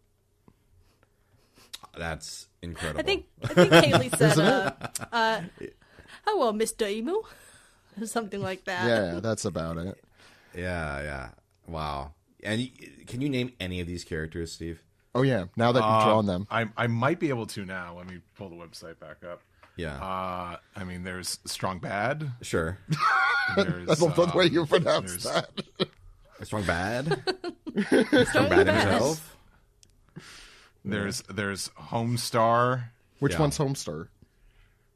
That's incredible. I think Kaylee said, "Hello, Mr. Emu," or something like that. Yeah, that's about it. Yeah. Wow. And can you name any of these characters, Steve? Oh yeah, now that you've drawn them. I might be able to now. Let me pull the website back up. Yeah. I mean, there's Strong Bad. Sure. There's, I love the way you pronounce that. Strong Bad? Strong Bad himself? There's Homestar. Which one's Homestar?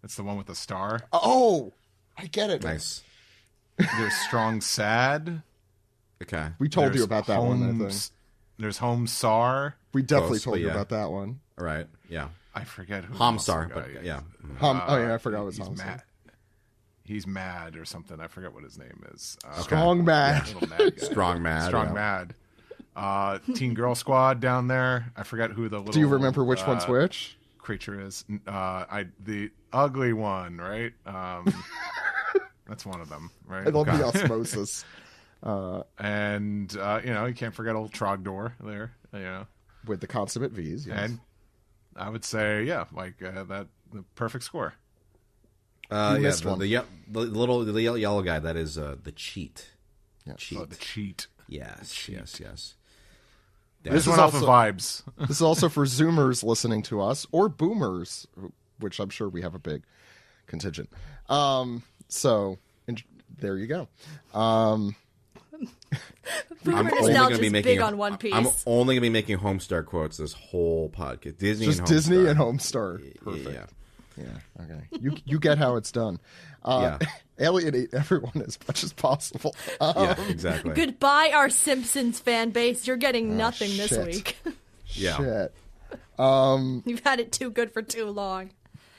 That's the one with the star. Oh, I get it. Nice. There's Strong Sad. Okay. We told you about that one, I think. There's Homestar. We definitely told you about that one. All right. Yeah. I forget who. Homestar, but yeah. I forgot what Homestar. Mad. He's mad or something. I forget what his name is. Strong Mad. Yeah, little mad guy. Strong Mad. Strong Mad. Teen Girl Squad down there. I forget who the little. Do you remember which one's which? Creature is. The ugly one, right? That's one of them, right? I love the osmosis. And you can't forget old Trogdor there, with the consummate V's, yes. And I would say, the perfect score. Missed one. The yellow guy, that is the cheat. Yeah. Cheat. Oh, the cheat. Yes. This one off of vibes. This is also for Zoomers listening to us, or Boomers, which I'm sure we have a big contingent. So there you go. Boomer nostalgia is big on One Piece. I'm only going to be making Homestar quotes this whole podcast. Disney and Homestar. Perfect. Yeah. Okay. You get how it's done. Alienate everyone as much as possible. Exactly. Goodbye, our Simpsons fan base. You're getting nothing this week. Shit. You've had it too good for too long.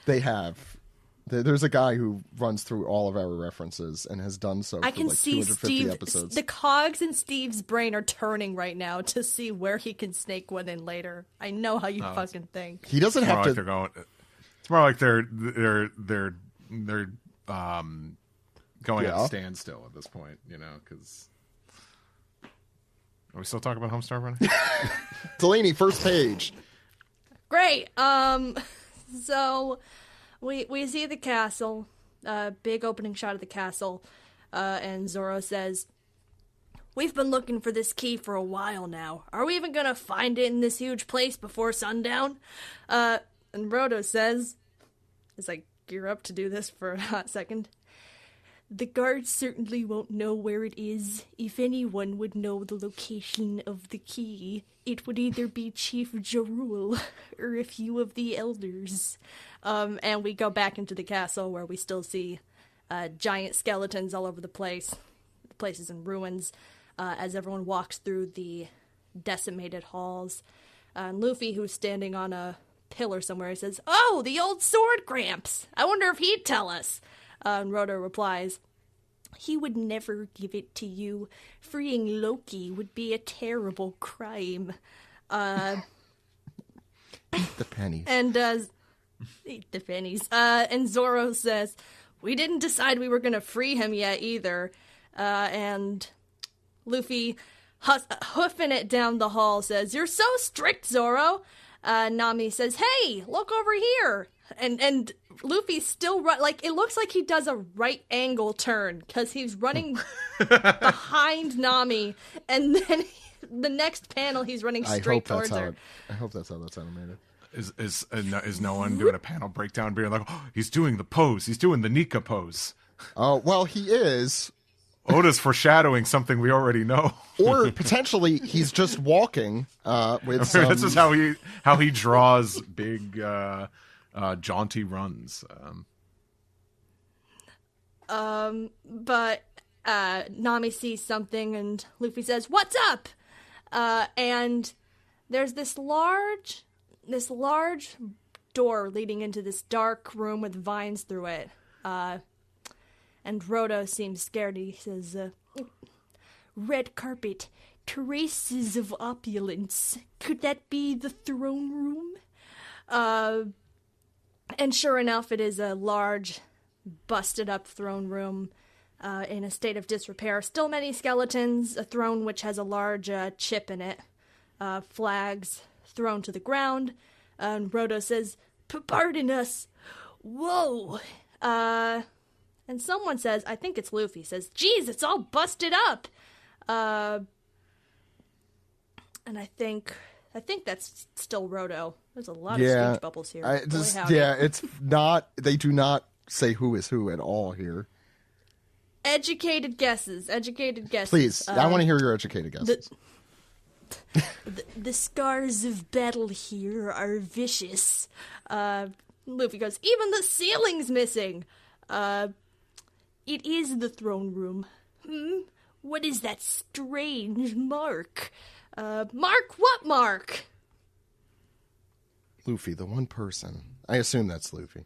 They have. There's a guy who runs through all of our references and has done so I for can like see 250 episodes. The cogs in Steve's brain are turning right now to see where he can snake one in later. I know how you fucking think. He doesn't have to. It's more like they're going at a standstill at this point, because. Are we still talking about Homestar Running? Delaney, first page. Great. So we see the castle, big opening shot of the castle, and Zoro says, "We've been looking for this key for a while now. Are we even gonna find it in this huge place before sundown?" And Roto says, as I gear up to do this for a hot second, "The guards certainly won't know where it is. If anyone would know the location of the key, it would either be Chief Jarul or a few of the elders." And we go back into the castle where we still see giant skeletons all over the place. The place is in ruins as everyone walks through the decimated halls. And Luffy, who's standing on a pillar somewhere, says, "Oh, the old sword Gramps. I wonder if he'd tell us." And Roto replies, "He would never give it to you. Freeing Loki would be a terrible crime." The pennies. And eat the pennies. And Zoro says, "We didn't decide we were going to free him yet either." And Luffy, hoofing it down the hall, says, "You're so strict, Zoro." Nami says, "Hey, look over here." And Luffy's still it looks like he does a right angle turn because he's running behind Nami, and then the next panel he's running straight towards her. I hope that's how that's animated. Is no one doing a panel breakdown, being like, "Oh, he's doing the pose, he's doing the Nika pose"? Oh, well, he is. Oda's foreshadowing something we already know. Or potentially he's just walking with some... This is how he draws big jaunty runs. But Nami sees something and Luffy says, "What's up?" And there's this large door leading into this dark room with vines through it. And Roto seems scared. He says, "Red carpet, traces of opulence. Could that be the throne room?" And sure enough, it is a large, busted-up throne room in a state of disrepair. Still many skeletons, a throne which has a large chip in it, flags thrown to the ground. And Roto says, "Pardon us." Whoa! And someone says, I think it's Luffy, says, "Geez, it's all busted up." And I think that's still Roto. There's a lot of speech bubbles here. It's not. They do not say who is who at all here. Educated guesses. Please, I want to hear your educated guesses. The scars of battle here are vicious. Luffy goes, even the ceiling's missing. It is the throne room. What is that strange mark? Mark what mark? Luffy, the one person. I assume that's Luffy.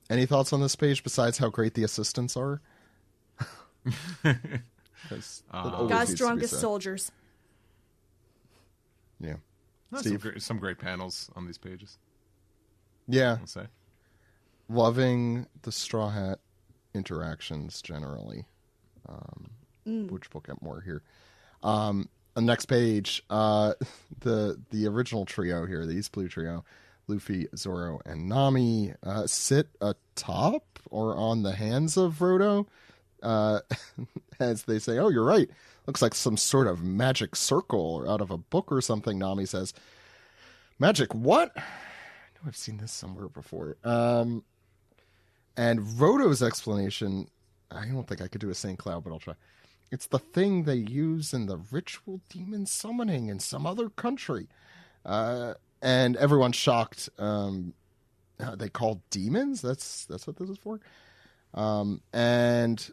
Any thoughts on this page besides how great the assistants are? God's strongest soldiers. Yeah. Some great panels on these pages. Yeah. I'll say. Loving the Straw Hat interactions generally, which we'll get more here. On the next page, the original trio here, the East Blue trio, Luffy, Zoro, and Nami, sit atop or on the hands of Roto, as they say, "Oh, you're right. Looks like some sort of magic circle or out of a book or something." Nami says, "Magic what?" I know I've seen this somewhere before. And Roto's explanation, I don't think I could do a St. Cloud, but I'll try. It's the thing they use in the ritual demon summoning in some other country. And everyone's shocked. They call demons? That's what this is for? And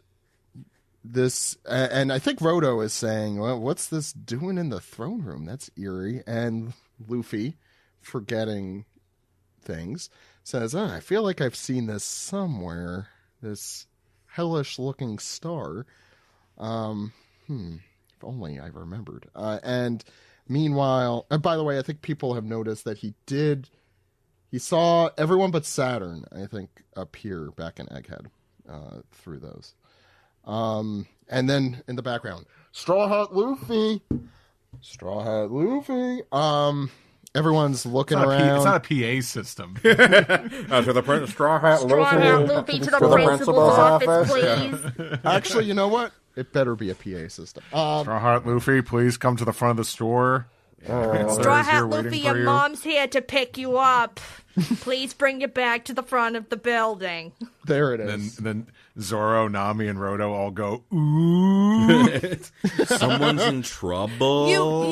I think Roto is saying, well, what's this doing in the throne room? That's eerie. And Luffy, forgetting things, says, I feel like I've seen this somewhere. This hellish looking star. If only I remembered. And meanwhile, and by the way, I think people have noticed that he saw everyone but Saturn, I think, appear back in Egghead through those. And then in the background, Straw Hat Luffy. Everyone's looking around. It's not a PA system. To the Straw Hat Luffy to the principal's office, please. Yeah. Actually, you know what? It better be a PA system. Straw Hat Luffy, please come to the front of the store. Straw Hat Luffy, your mom's here to pick you up. Please bring you back to the front of the building. There it is. Then Zoro, Nami, and Roto all go, ooh. Someone's in trouble.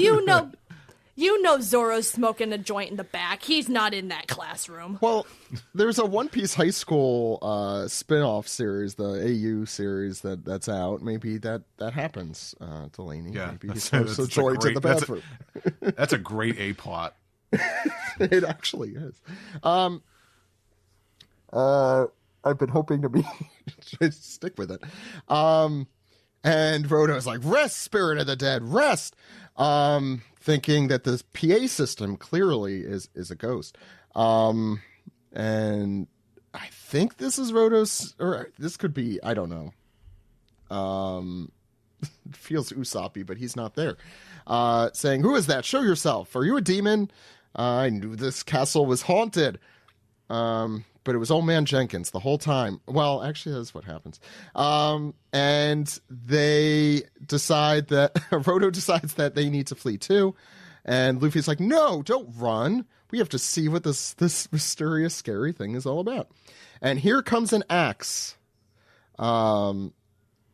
You know Zoro's smoking a joint in the back. He's not in that classroom. Well, there's a One Piece High School spin-off series, the AU series that's out. Maybe that happens, Delaney. Yeah, maybe he smokes a joint in the bathroom. That's a great A-plot. It actually is. I've been hoping to be stick with it. And Roto's like, rest, spirit of the dead, rest. Thinking that this PA system clearly is a ghost. And I think this is Roto's, or this could be, I don't know. It feels Usopp-y, but he's not there. Saying, who is that? Show yourself. Are you a demon? I knew this castle was haunted. But it was Old Man Jenkins the whole time. Well, actually, that's what happens. And they decide that Roto decides that they need to flee too. And Luffy's like, no, don't run. We have to see what this mysterious, scary thing is all about. And here comes an axe. And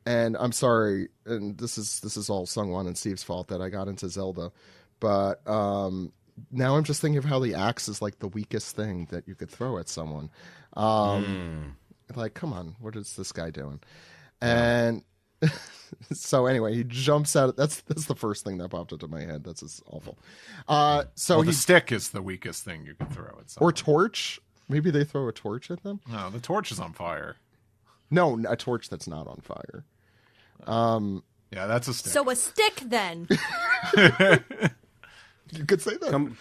I'm sorry, and this is all Sungwon and Steve's fault that I got into Zelda. But now I'm just thinking of how the axe is like the weakest thing that you could throw at someone. Like, come on, what is this guy doing? And so anyway, he jumps out. That's the first thing that popped into my head. That's just awful. So the stick is the weakest thing you can throw at someone. Or torch. Maybe they throw a torch at them. No, the torch is on fire. No, a torch that's not on fire. Yeah, that's a stick. So a stick then. You could say that.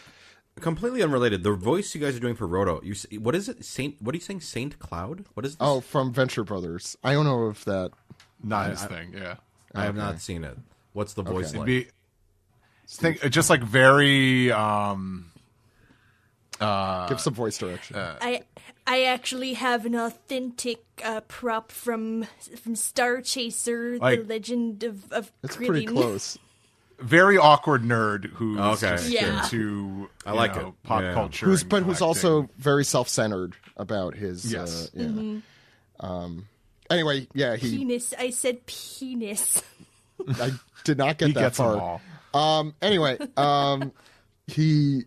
Completely unrelated. The voice you guys are doing for Roto. What is it? What are you saying? Saint Cloud? What is this? Oh, from Venture Brothers. I don't know if that. Not his thing. Yeah, I have not seen it. What's the voice like? Just like very. Give some voice direction. I actually have an authentic prop from Star Chaser, Like, the Legend of It's Krillin. pretty close. Very awkward nerd who's just Yeah. into I like it. pop Yeah. culture. Who's and who's collecting. also very self-centered about his. Yes. Yeah. Mhm. Anyway, yeah, he. Penis. I said penis. I did not get He that gets them far. all. Anyway, he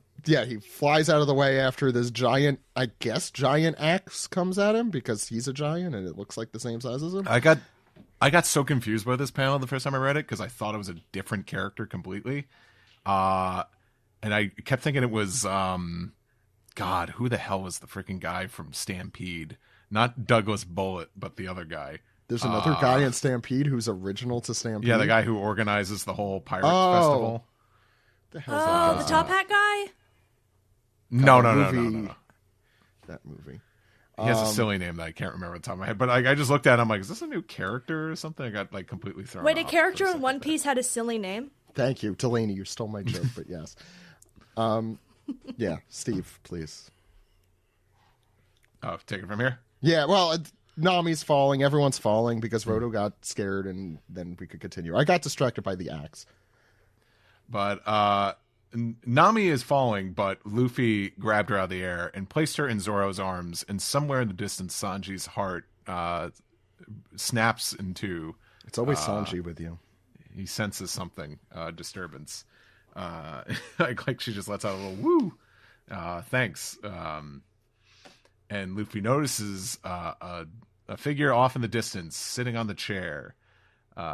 flies out of the way after this giant axe comes at him because he's a giant and it looks like the same size as him. I got so confused by this panel the first time I read it because I thought it was a different character completely. And I kept thinking it was, God, who the hell was the freaking guy from Stampede? Not Douglas Bullitt, but the other guy. There's another guy in Stampede who's original to Stampede. Yeah, the guy who organizes the whole pirate festival. The hell's that Oh, guy's the top name? hat guy? No. That movie. He has a silly name that I can't remember on the top of my head. But I just looked at it, I'm like, is this a new character or something? I got completely thrown Wait, a off. character in One Piece had a silly name? Thank you, Delaney. You stole my joke, but yes. Yeah, Steve, please. Oh, take it from here? Yeah, well, Nami's falling. Everyone's falling because Roto got scared, and then we could continue. I got distracted by the axe. But Nami is falling, but Luffy grabbed her out of the air and placed her in Zoro's arms, and somewhere in the distance, Sanji's heart snaps in two. It's always Sanji with you. He senses something, disturbance. Like she just lets out a little woo. Thanks. And Luffy notices a figure off in the distance, sitting on the chair. And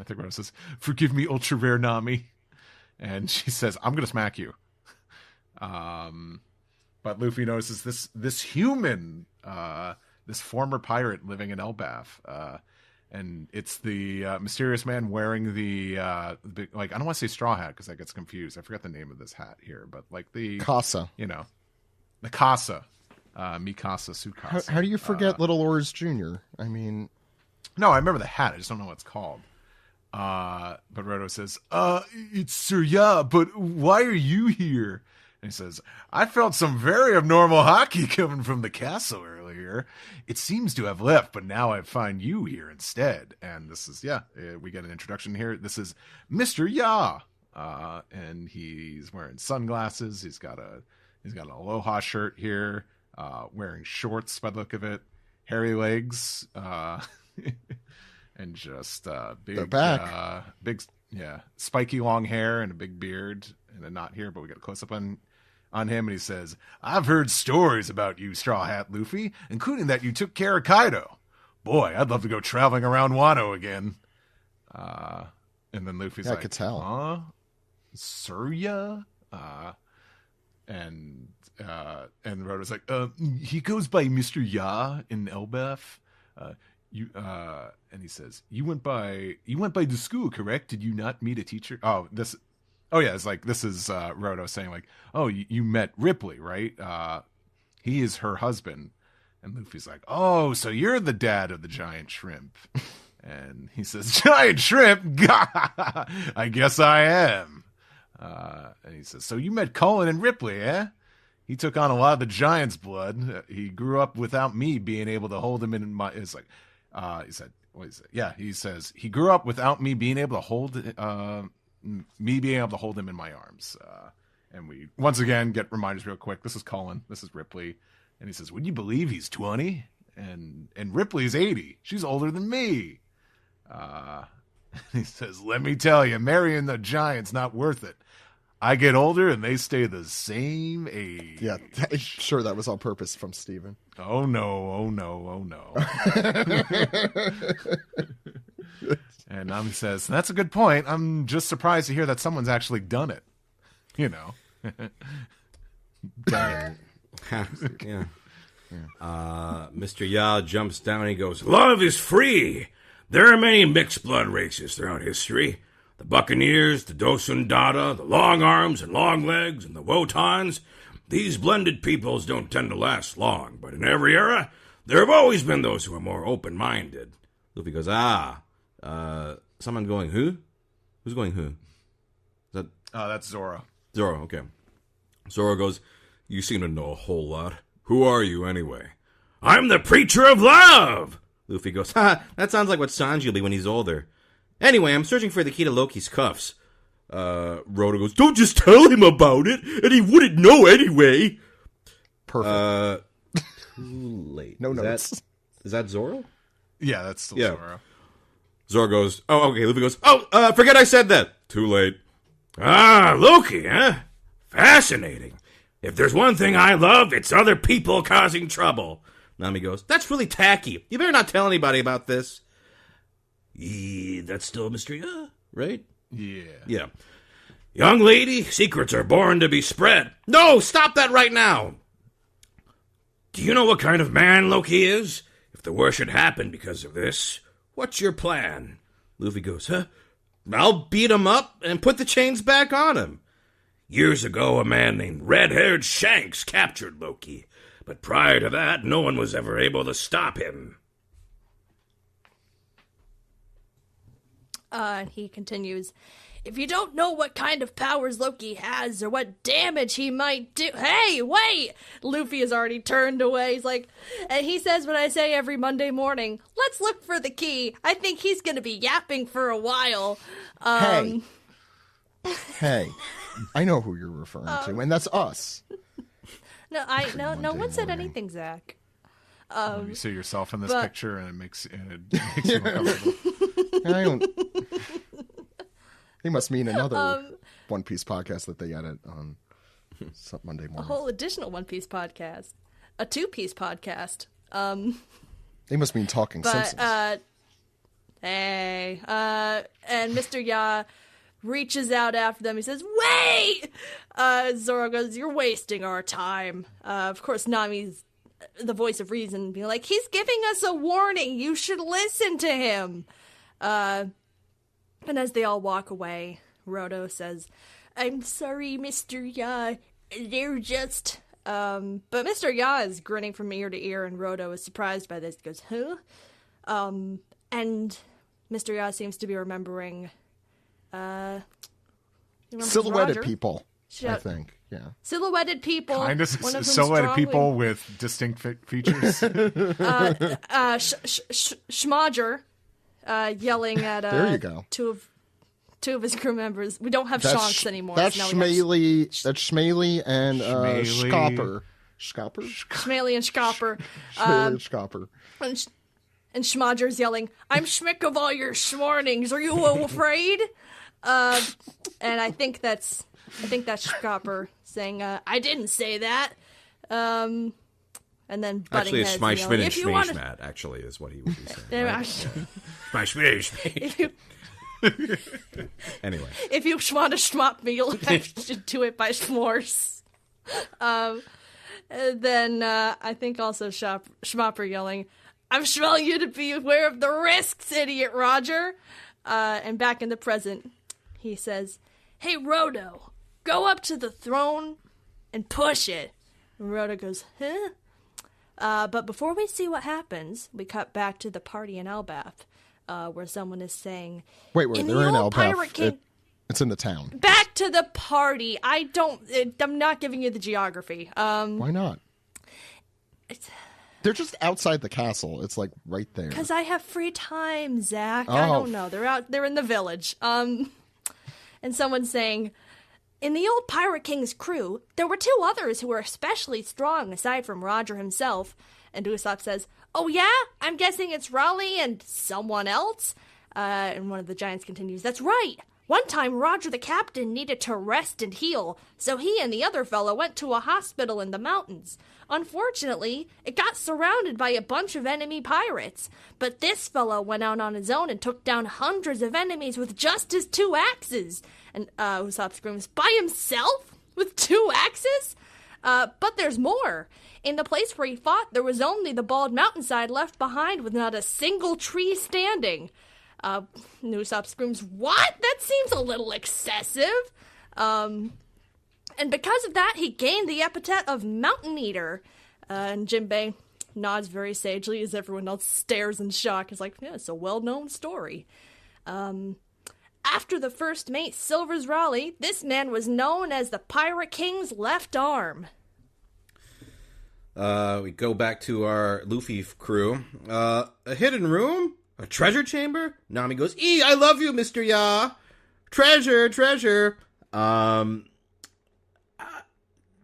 I think Rose says, "Forgive me, ultra rare Nami." And she says, "I'm going to smack you." But Luffy notices this human, this former pirate living in Elbaf. And it's the mysterious man wearing the big, I don't want to say straw hat because that gets confused. I forgot the name of this hat here, but like the Casa. The Casa. Mikasa Tsukasa. How do you forget Little Oars Jr.? I mean... No, I remember the hat. I just don't know what it's called. But Roto says, it's Sir Ya, but why are you here? And he says, I felt some very abnormal hockey coming from the castle earlier. It seems to have left, but now I find you here instead. And this is, we get an introduction here. This is Mr. Ya. And he's wearing sunglasses. He's got an Aloha shirt here, wearing shorts by the look of it, hairy legs, and just big, spiky long hair and a big beard and a knot here. But we got a close up on him, and he says, "I've heard stories about you, Straw Hat Luffy, including that you took care of Kaido. Boy, I'd love to go traveling around Wano again." And then Luffy's like, I could tell. "Huh? Surya?" And Roto's like, he goes by Mr. Ya in Elbaf. And he says, you went by the school, correct? Did you not meet a teacher? It's like, this is Roto saying like, oh, you met Ripley, right? He is her husband. And Luffy's like, oh, so you're the dad of the giant shrimp. And he says, giant shrimp? I guess I am. And he says, so you met Cullen and Ripley, eh? He took on a lot of the giant's blood. He grew up without me being able to hold him in my... It's like, he said, what is it? Yeah, he says, he grew up without me being able to hold him in my arms. And we, once again, get reminders real quick. This is Cullen. This is Ripley. And he says, would you believe he's 20? And Ripley's 80. She's older than me. He says, let me tell you, marrying the giant's not worth it. I get older and they stay the same age. Yeah, I'm sure that was on purpose from Steven. Oh no. And Nami says, that's a good point. I'm just surprised to hear that someone's actually done it. Dang it. Yeah. Mr. Ya jumps down and he goes, love is free. There are many mixed blood races throughout history. The Buccaneers, the Dosundata, the Long Arms and Long Legs, and the Wotans. These blended peoples don't tend to last long, but in every era, there have always been those who are more open-minded. Luffy goes, someone going who? Who's going who? Is that... that's Zoro. Zoro, okay. Zoro goes, you seem to know a whole lot. Who are you, anyway? I'm the preacher of love! Luffy goes, ha, that sounds like what Sanji will be when he's older. Anyway, I'm searching for the key to Loki's cuffs. Rhoda goes, don't just tell him about it, and he wouldn't know anyway. Perfect. Too late. No notes. Is that Zoro? Yeah, that's still Zoro. Zoro goes, oh, okay. Luffy goes, forget I said that. Too late. Ah, Loki, huh? Fascinating. If there's one thing I love, it's other people causing trouble. Nami goes, that's really tacky. You better not tell anybody about this. That's still a mystery, right? Yeah. Yeah. Young lady, secrets are born to be spread. No, stop that right now. Do you know what kind of man Loki is? If the worst should happen because of this, what's your plan? Luffy goes, I'll beat him up and put the chains back on him. Years ago, a man named Red-Haired Shanks captured Loki. But prior to that, no one was ever able to stop him. He continues, if you don't know what kind of powers Loki has or what damage he might do... Hey, wait! Luffy has already turned away. He's like... And he says what I say every Monday morning. Let's look for the key. I think he's going to be yapping for a while. Hey. I know who you're referring to, and that's us. No one said anything, Zach. You see yourself in this picture, and it makes you uncomfortable. I don't. He must mean another One Piece podcast that they edit on some Monday morning. A whole additional One Piece podcast, a 2-piece podcast. They must mean Talking Simpsons. And Mr. Ya reaches out after them. He says, wait! Zoro goes, you're wasting our time. Of course, Nami's the voice of reason, being like, he's giving us a warning. You should listen to him. And as they all walk away, Rodo says, I'm sorry, Mr. Ya. They're just... But Mr. Ya is grinning from ear to ear, and Rodo is surprised by this. He goes, huh? And Mr. Ya seems to be remembering... silhouetted Roger? people, I think. Yeah. Silhouetted people. Kind of silhouetted silhouetted people with distinct features. Schmodger yelling at there you go. two of his crew members. We don't have Shanks anymore. That's so Schmaley. That's Schmaley and Scopper. Schmaley and Scopper. Schmaley and Scopper. And Schmodger's yelling, I'm schmick of all your schmornings. Are you afraid? And I think that's Scopper saying, I didn't say that. And then butting actually, it's heads my and yelling, schmid and if you want schmashmat, actually, is what he would be saying. Right? My schmid. Anyway. If you want to schmop me, you'll have to do it by schmores. Then I think also Schmopper yelling, I'm showing you to be aware of the risks, idiot Roger. And back in the present, he says, hey, Rodo, go up to the throne and push it. And Rhoda goes, huh? But before we see what happens, we cut back to the party in Elbaf, where someone is saying, Wait, they're in Elbaf. It's in the town. Back to the party. I'm not giving you the geography. Why not? They're just outside the castle. It's like right there. Because I have free time, Zach. Oh. I don't know. They're in the village. And someone's saying, in the old Pirate King's crew, there were 2 others who were especially strong aside from Roger himself. And Usopp says, oh yeah? I'm guessing it's Raleigh and someone else? And one of the giants continues, that's right. One time Roger the captain needed to rest and heal, so he and the other fellow went to a hospital in the mountains. Unfortunately, it got surrounded by a bunch of enemy pirates, but this fellow went out on his own and took down hundreds of enemies with just his 2 axes. And Usopp screams, by himself? With 2 axes? But there's more. In the place where he fought, there was only the bald mountainside left behind with not a single tree standing. Usopp screams, what? That seems a little excessive. And because of that, he gained the epithet of Mountain Eater. And Jinbei nods very sagely as everyone else stares in shock. It's like, yeah, it's a well-known story. After the first mate, Silver's Raleigh, this man was known as the Pirate King's left arm. We go back to our Luffy crew. A hidden room? A treasure chamber? Nami goes, I love you, Mr. Ya. Treasure.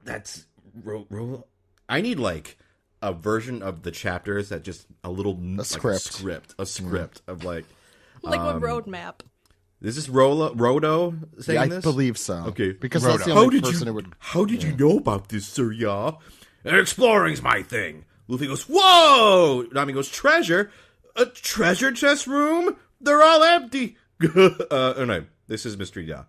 That's... I need, like, a version of the chapters that just a script of, like... Like a roadmap. Is this Rodo saying this? I believe so. Okay. Because that's the only person who would... How did you know about this, Sir Ya? Exploring's my thing. Luffy goes, whoa! Nami goes, treasure? A treasure chest room? They're all empty. No, this is Mr. Ya.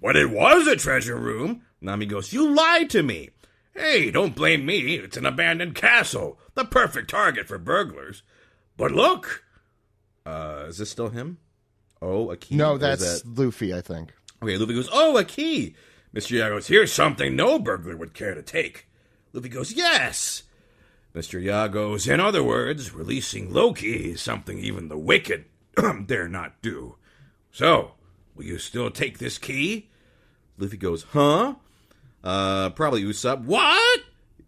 When it was a treasure room, Nami goes, you lied to me. Hey, don't blame me. It's an abandoned castle. The perfect target for burglars. But look. Is this still him? Oh, a key. No, that's Luffy, I think. Okay, Luffy goes, oh, a key. Mr. Ya goes, here's something no burglar would care to take. Luffy goes, yes. Mr. Ya goes, in other words, releasing Loki is something even the wicked dare not do. So, will you still take this key? Luffy goes, huh? Probably Usopp. What?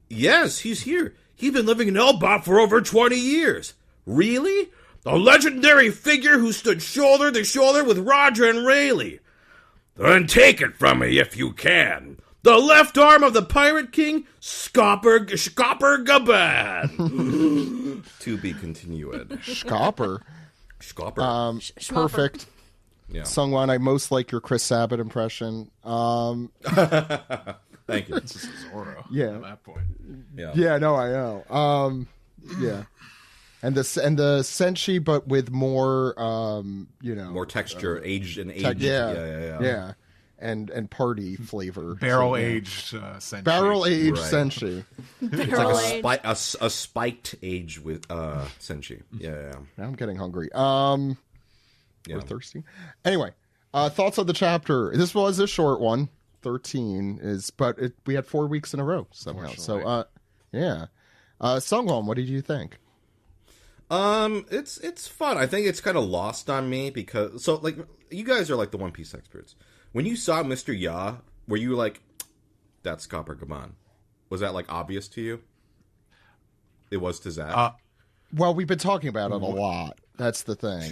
Yes, he's here. He's been living in Elbaf for over 20 years. Really? The legendary figure who stood shoulder to shoulder with Roger and Rayleigh. Then take it from me if you can. The left arm of the Pirate King, Scopper Gaban. To be continued. Scopper. Perfect. Yeah. Sungwon, I most like your Chris Sabat impression. Thank you. This is Zoro. Yeah. At that point. Yeah, no, I know. Yeah. And the senshi, but with more, more texture, aged. Yeah. And party flavor. Barrel aged senshi. Barrel aged senshi. It's like a spiked age with senshi. Yeah. Now I'm getting hungry. We're thirsty. Anyway, thoughts on the chapter. This was a short one. 13 is, but we had 4 weeks in a row somehow. So, Sungwon, what did you think? It's fun. I think it's kind of lost on me because you guys are like the One Piece experts. When you saw Mr. Ya, were you like, that's Copper Gaban? Was that like obvious to you? It was to Zach. Well, we've been talking about it a lot. That's the thing.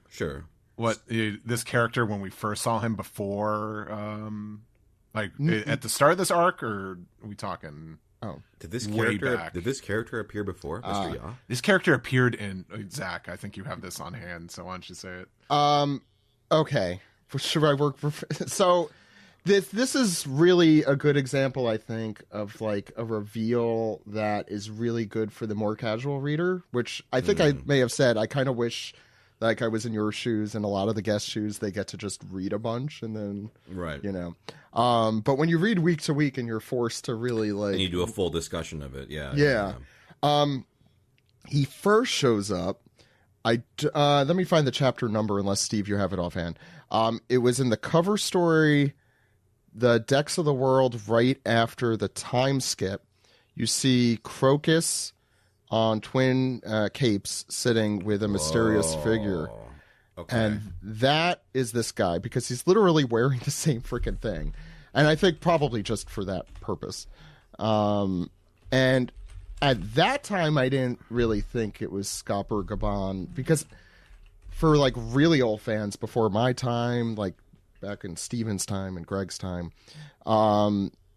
Sure. What this character when we first saw him before, at the start of this arc, or are we talking? Oh, did this character appear before Mr. Ya? This character appeared in Zach. I think you have this on hand, so why don't you say it? Okay. Should I work for? So, this is really a good example, I think, of like a reveal that is really good for the more casual reader. Which I think I may have said. I kind of wish, like, I was in your shoes and a lot of the guest shoes. They get to just read a bunch and then, right? But when you read week to week and you're forced to really like, and you do a full discussion of it, yeah. He first shows up. Let me find the chapter number, unless Steve, you have it offhand. It was in the cover story, The Decks of the World, right after the time skip. You see Crocus on twin capes sitting with a mysterious figure. Okay. And that is this guy, because he's literally wearing the same freaking thing. And I think probably just for that purpose. And at that time, I didn't really think it was Scopper Gaban, because for like really old fans before my time, like back in Steven's time and Greg's time,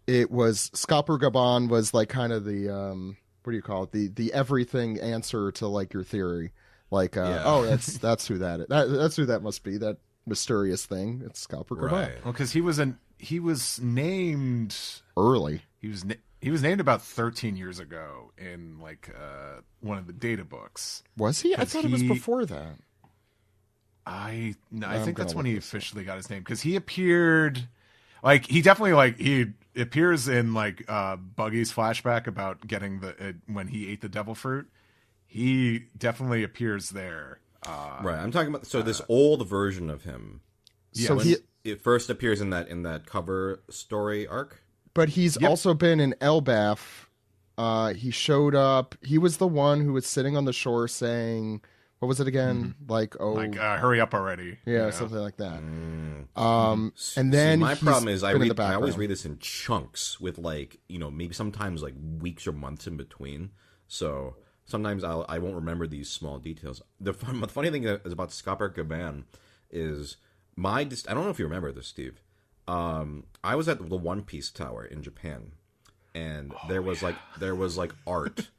it was Scopper Gaban was like kind of the what do you call it? The everything answer to like your theory. Like, oh, that's who that is. That's who that must be. That mysterious thing. It's Scopper Gaban. Right. Well, because he was named early. He was named about 13 years ago in like one of the data books. Was he? I thought it was before that. I think that's when he officially got his name, because he appeared like he appears in like Buggy's flashback about getting when he ate the devil fruit. He definitely appears there. Right. I'm talking about this old version of him. Yeah, so it first appears in that cover story arc. But he's also been in Elbaf. He showed up. He was the one who was sitting on the shore saying, what was it again? Like, hurry up already. Yeah, something like that. And then my he's problem is I been in the always background. read this in chunks with like, maybe sometimes like weeks or months in between. So sometimes I won't remember these small details. The funny thing is about Scopper Gaban is I don't know if you remember this, Steve. I was at the One Piece Tower in Japan, and there was like art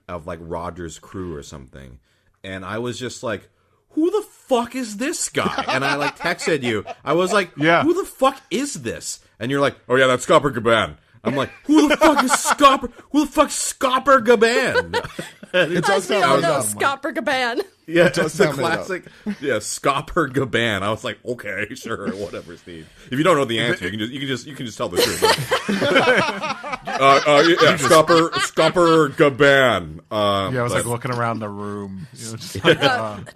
of like Roger's crew or something, and I was just like, who the fuck is this guy? And I like texted you. I was like, who the fuck is this? And you're like, oh yeah, that's Scopper Gaban. I'm like, who the fuck is Scopper? Who the fuck's Scopper Gaban? We all know Scopper Gaban. Yeah, It does it's the sound made up. classic. Yeah, Scopper Gaban. I was like, okay, sure, whatever, Steve. If you don't know the answer, you can just tell the truth. Scopper Gaban. I was like looking around the room. Just like,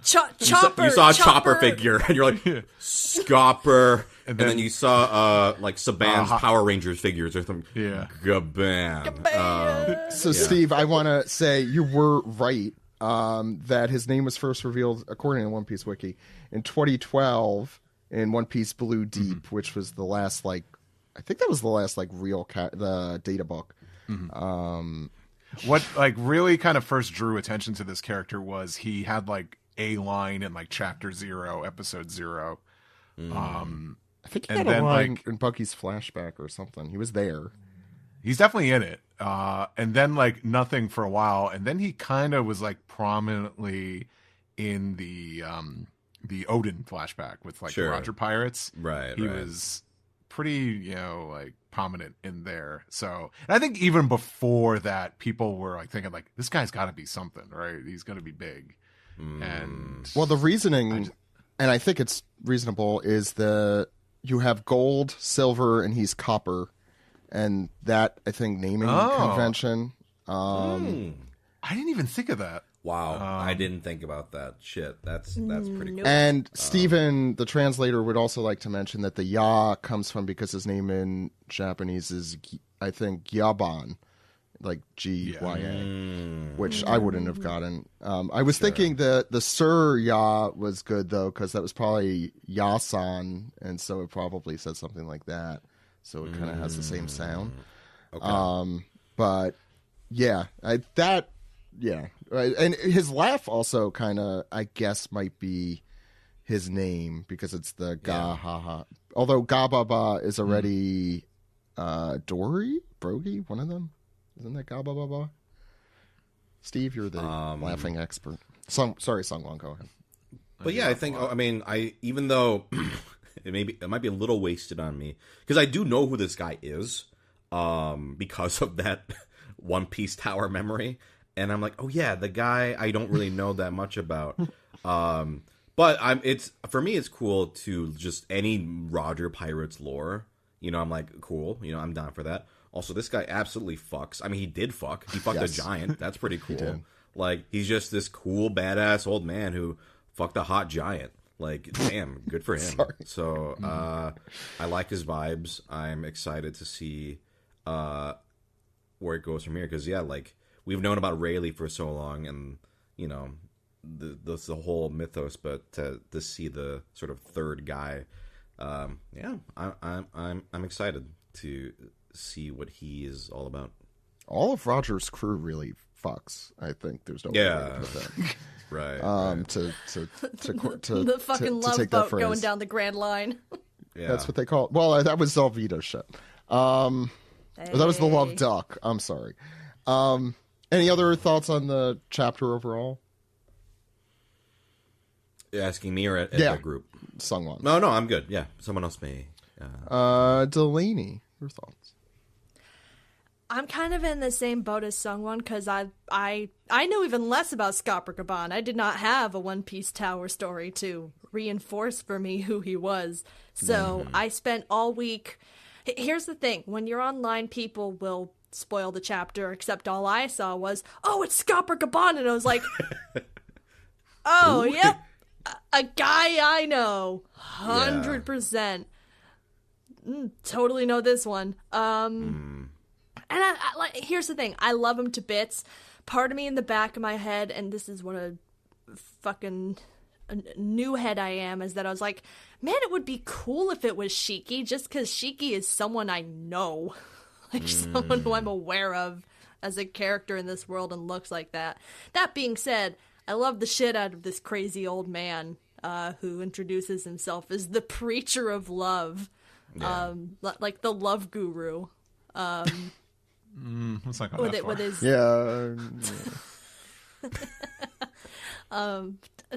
Chopper. You saw a Chopper figure, and you're like, Scopper. And then you saw like Saban's Power Rangers figures or something. Yeah, Gaban. So, Steve, I want to say you were right. That his name was first revealed, according to One Piece Wiki, in 2012 in One Piece Blue Deep, which was the last, I think that was the last, real the data book. What, really kind of first drew attention to this character was he had, a line in, Chapter 0, Episode 0. I think he had a line in Bucky's flashback or something. He was there. He's definitely in it. And then nothing for a while. And then he kind of was prominently in the Odin flashback with Sure. Roger Pirates. Right. He was pretty, prominent in there. So, and I think even before that, people were thinking this guy's got to be something, right? He's going to be big. And well, the reasoning, and I think it's reasonable, is you have gold, silver, and he's copper. And that, I think, naming convention. I didn't even think of that. Wow, I didn't think about that. Shit, that's pretty cool. And Stephen, the translator, would also like to mention that the Ya comes from, because his name in Japanese is, I think, Gyaban, like Gya, which I wouldn't have gotten. I was thinking that the Sir Ya was good, though, because that was probably Yasan, and so it probably said something like that. So it kind of has the same sound. Okay. But yeah, and his laugh also kind of, I guess, might be his name, because it's the ga ha ha. Although ga ba ba is already Dory, Brogy, one of them. Isn't that ga ba ba ba? Steve, you're the laughing expert. Sorry, Sung Wong, go ahead. But yeah, I think even though it might be a little wasted on me, because I do know who this guy is, because of that One Piece Tower memory, and I'm like, oh yeah, the guy I don't really know that much about. But for me, it's cool to just any Roger Pirates lore. I'm like, cool. I'm down for that. Also, this guy absolutely fucks. I mean, he did fuck. He fucked a giant. That's pretty cool. He's just this cool, badass old man who fucked a hot giant. Damn, good for him. So, I like his vibes. I'm excited to see where it goes from here. Because, we've known about Rayleigh for so long, and, the whole mythos, but to see the sort of third guy, I'm excited to see what he is all about. All of Roger's crew really fucks. I think there's no way to put that. Right. The fucking love boat going down the Grand Line. Yeah. That's what they call it. Well, that was Zelvito's ship. That was the Love Duck. I'm sorry. Any other thoughts on the chapter overall? You're asking me or at the group? Sungwon. No, I'm good. Yeah, someone else may. Delaney, your thoughts? I'm kind of in the same boat as Sungwon, because I know even less about Scopper Gaban. I did not have a One Piece Tower story to reinforce for me who he was. So I spent all week. Here's the thing: when you're online, people will spoil the chapter. Except all I saw was, "Oh, it's Scopper Gaban," and I was like, "Oh, yep, a guy I know, 100%. Totally know this one." And I here's the thing: I love him to bits. Part of me in the back of my head, and this is one of fucking new head I am is that I was like, man, it would be cool if it was Shiki, just because Shiki is someone I know, like someone who I'm aware of as a character in this world and looks like that. That being said, I love the shit out of this crazy old man who introduces himself as the preacher of love, like the love guru. Let's not go that far. With his...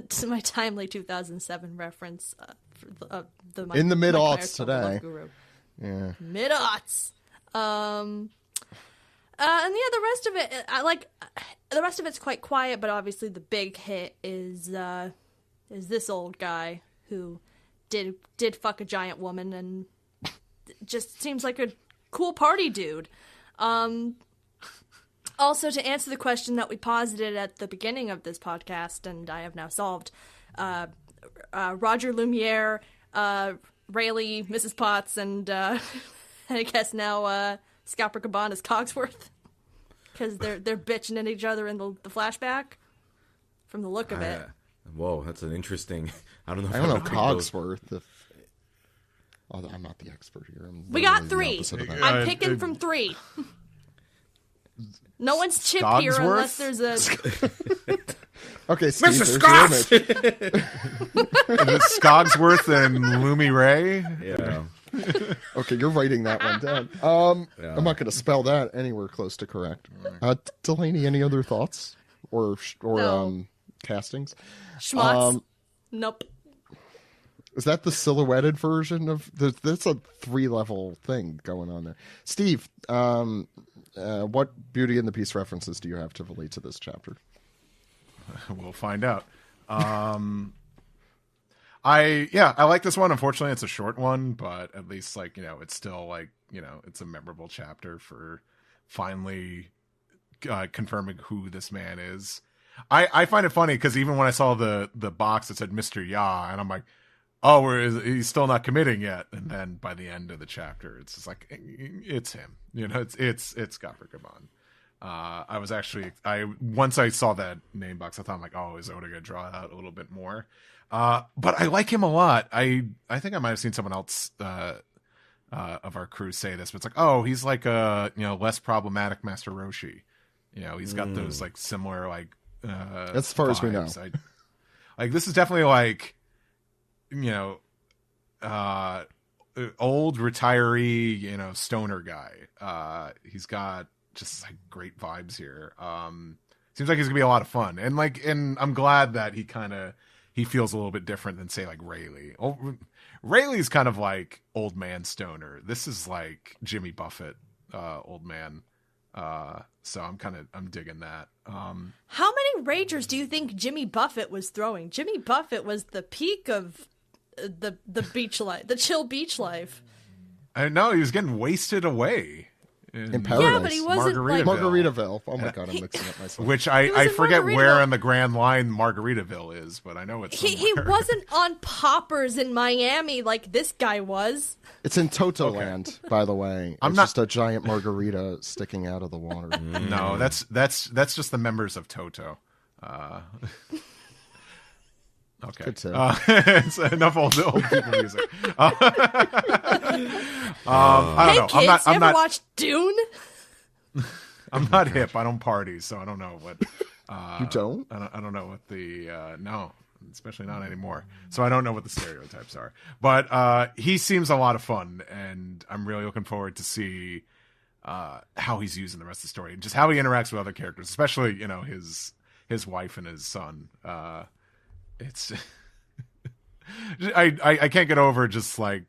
to my timely 2007 reference for the in the mid-aughts today. Yeah, mid-aughts. And yeah, the rest of it, I like. The rest of it's quite quiet, but obviously the big hit is this old guy who did fuck a giant woman and just seems like a cool party dude. Also, to answer the question that we posited at the beginning of this podcast, and I have now solved, Roger Lumiere, Rayleigh, Mrs. Potts, and I guess now Scalper Caban is Cogsworth, because they're bitching at each other in the flashback, from the look of it. Whoa, that's an interesting... I don't know Cogsworth. I'm not the expert here. We got 3. I'm picking from 3. No one's Chip here unless there's a... Okay, Steve, Mr. Scoggs! Is it Skogsworth and Lumi Ray? Yeah. Okay, you're writing that one down. I'm not going to spell that anywhere close to correct. Delaney, any other thoughts or no. Castings? Schmutz. Nope. Is that the silhouetted version of that's a 3-level thing going on there? Steve, what Beauty and the Beast references do you have to relate to this chapter? We'll find out. I like this one. Unfortunately, it's a short one, but at least it's still it's a memorable chapter for finally confirming who this man is. I find it funny because even when I saw the box that said Mr. Ya, and I'm like, oh, he's still not committing yet. And then by the end of the chapter, it's just like, it's him. It's Scalper Caban. I was actually, once I saw that name box, I thought, I'm like, oh, is Oda going to draw it out a little bit more? But I like him a lot. I think I might have seen someone else of our crew say this, but it's like, oh, he's like a less problematic Master Roshi. He's got those similar as far as we know. This is definitely old retiree, stoner guy. He's got just great vibes here. Seems like he's gonna be a lot of fun, and I'm glad that he feels a little bit different than say Rayleigh. Rayleigh's kind of like old man stoner. This is like Jimmy Buffett, old man. So I'm digging that. How many ragers do you think Jimmy Buffett was throwing? Jimmy Buffett was the peak of the beach life, the chill beach life. I know, he was getting wasted away in paradise. Yeah, but he wasn't Margaritaville. Oh my god, I'm mixing up myself. Which I forget where on the Grand Line Margaritaville is, but I know it's he wasn't on poppers in Miami like this guy was. It's in Toto Land, by the way. It's just a giant margarita sticking out of the water. No, that's just the members of Toto. Okay. It's enough old people music. I don't know. Kids, you ever watched Dune? I'm not hip. I don't party, so I don't know what. You don't? I don't know what the no, especially not anymore. So I don't know what the stereotypes are. But he seems a lot of fun, and I'm really looking forward to see how he's using the rest of the story and just how he interacts with other characters, especially his wife and his son. It's I can't get over just a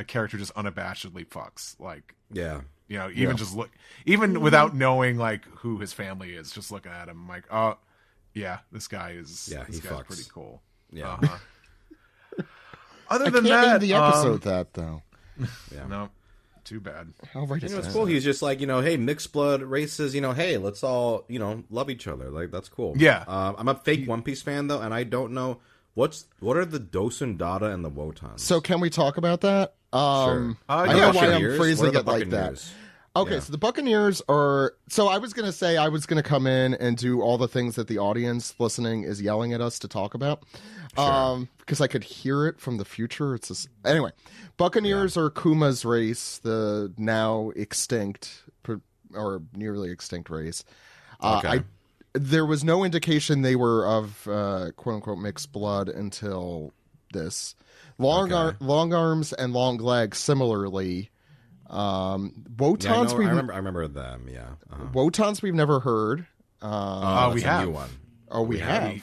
character just unabashedly fucks even without knowing who his family is, just looking at him, I'm like, oh yeah, this guy's pretty cool. Yeah. Other than I can't that, end the episode that though. Yeah. No, too bad. How right is it's that? cool. He's just hey, mixed blood races. Hey, let's all love each other. That's cool. Yeah. I'm a fake One Piece fan though, and I don't know what are the Dosun Dada and the Wotans. So can we talk about that? Sure. I know why I'm phrasing it like that. Okay, so the Buccaneers are... So I was going to say I was going to come in and do all the things that the audience listening is yelling at us to talk about. Sure. Because I could hear it from the future. It's just... Anyway, Buccaneers are Kuma's race, the now extinct, or nearly extinct race. Okay. There was no indication they were of quote-unquote mixed blood until this. Long arms and long legs, similarly... Wotans, I remember them. Yeah, Wotans we've never heard. We have a new one. Oh, we have.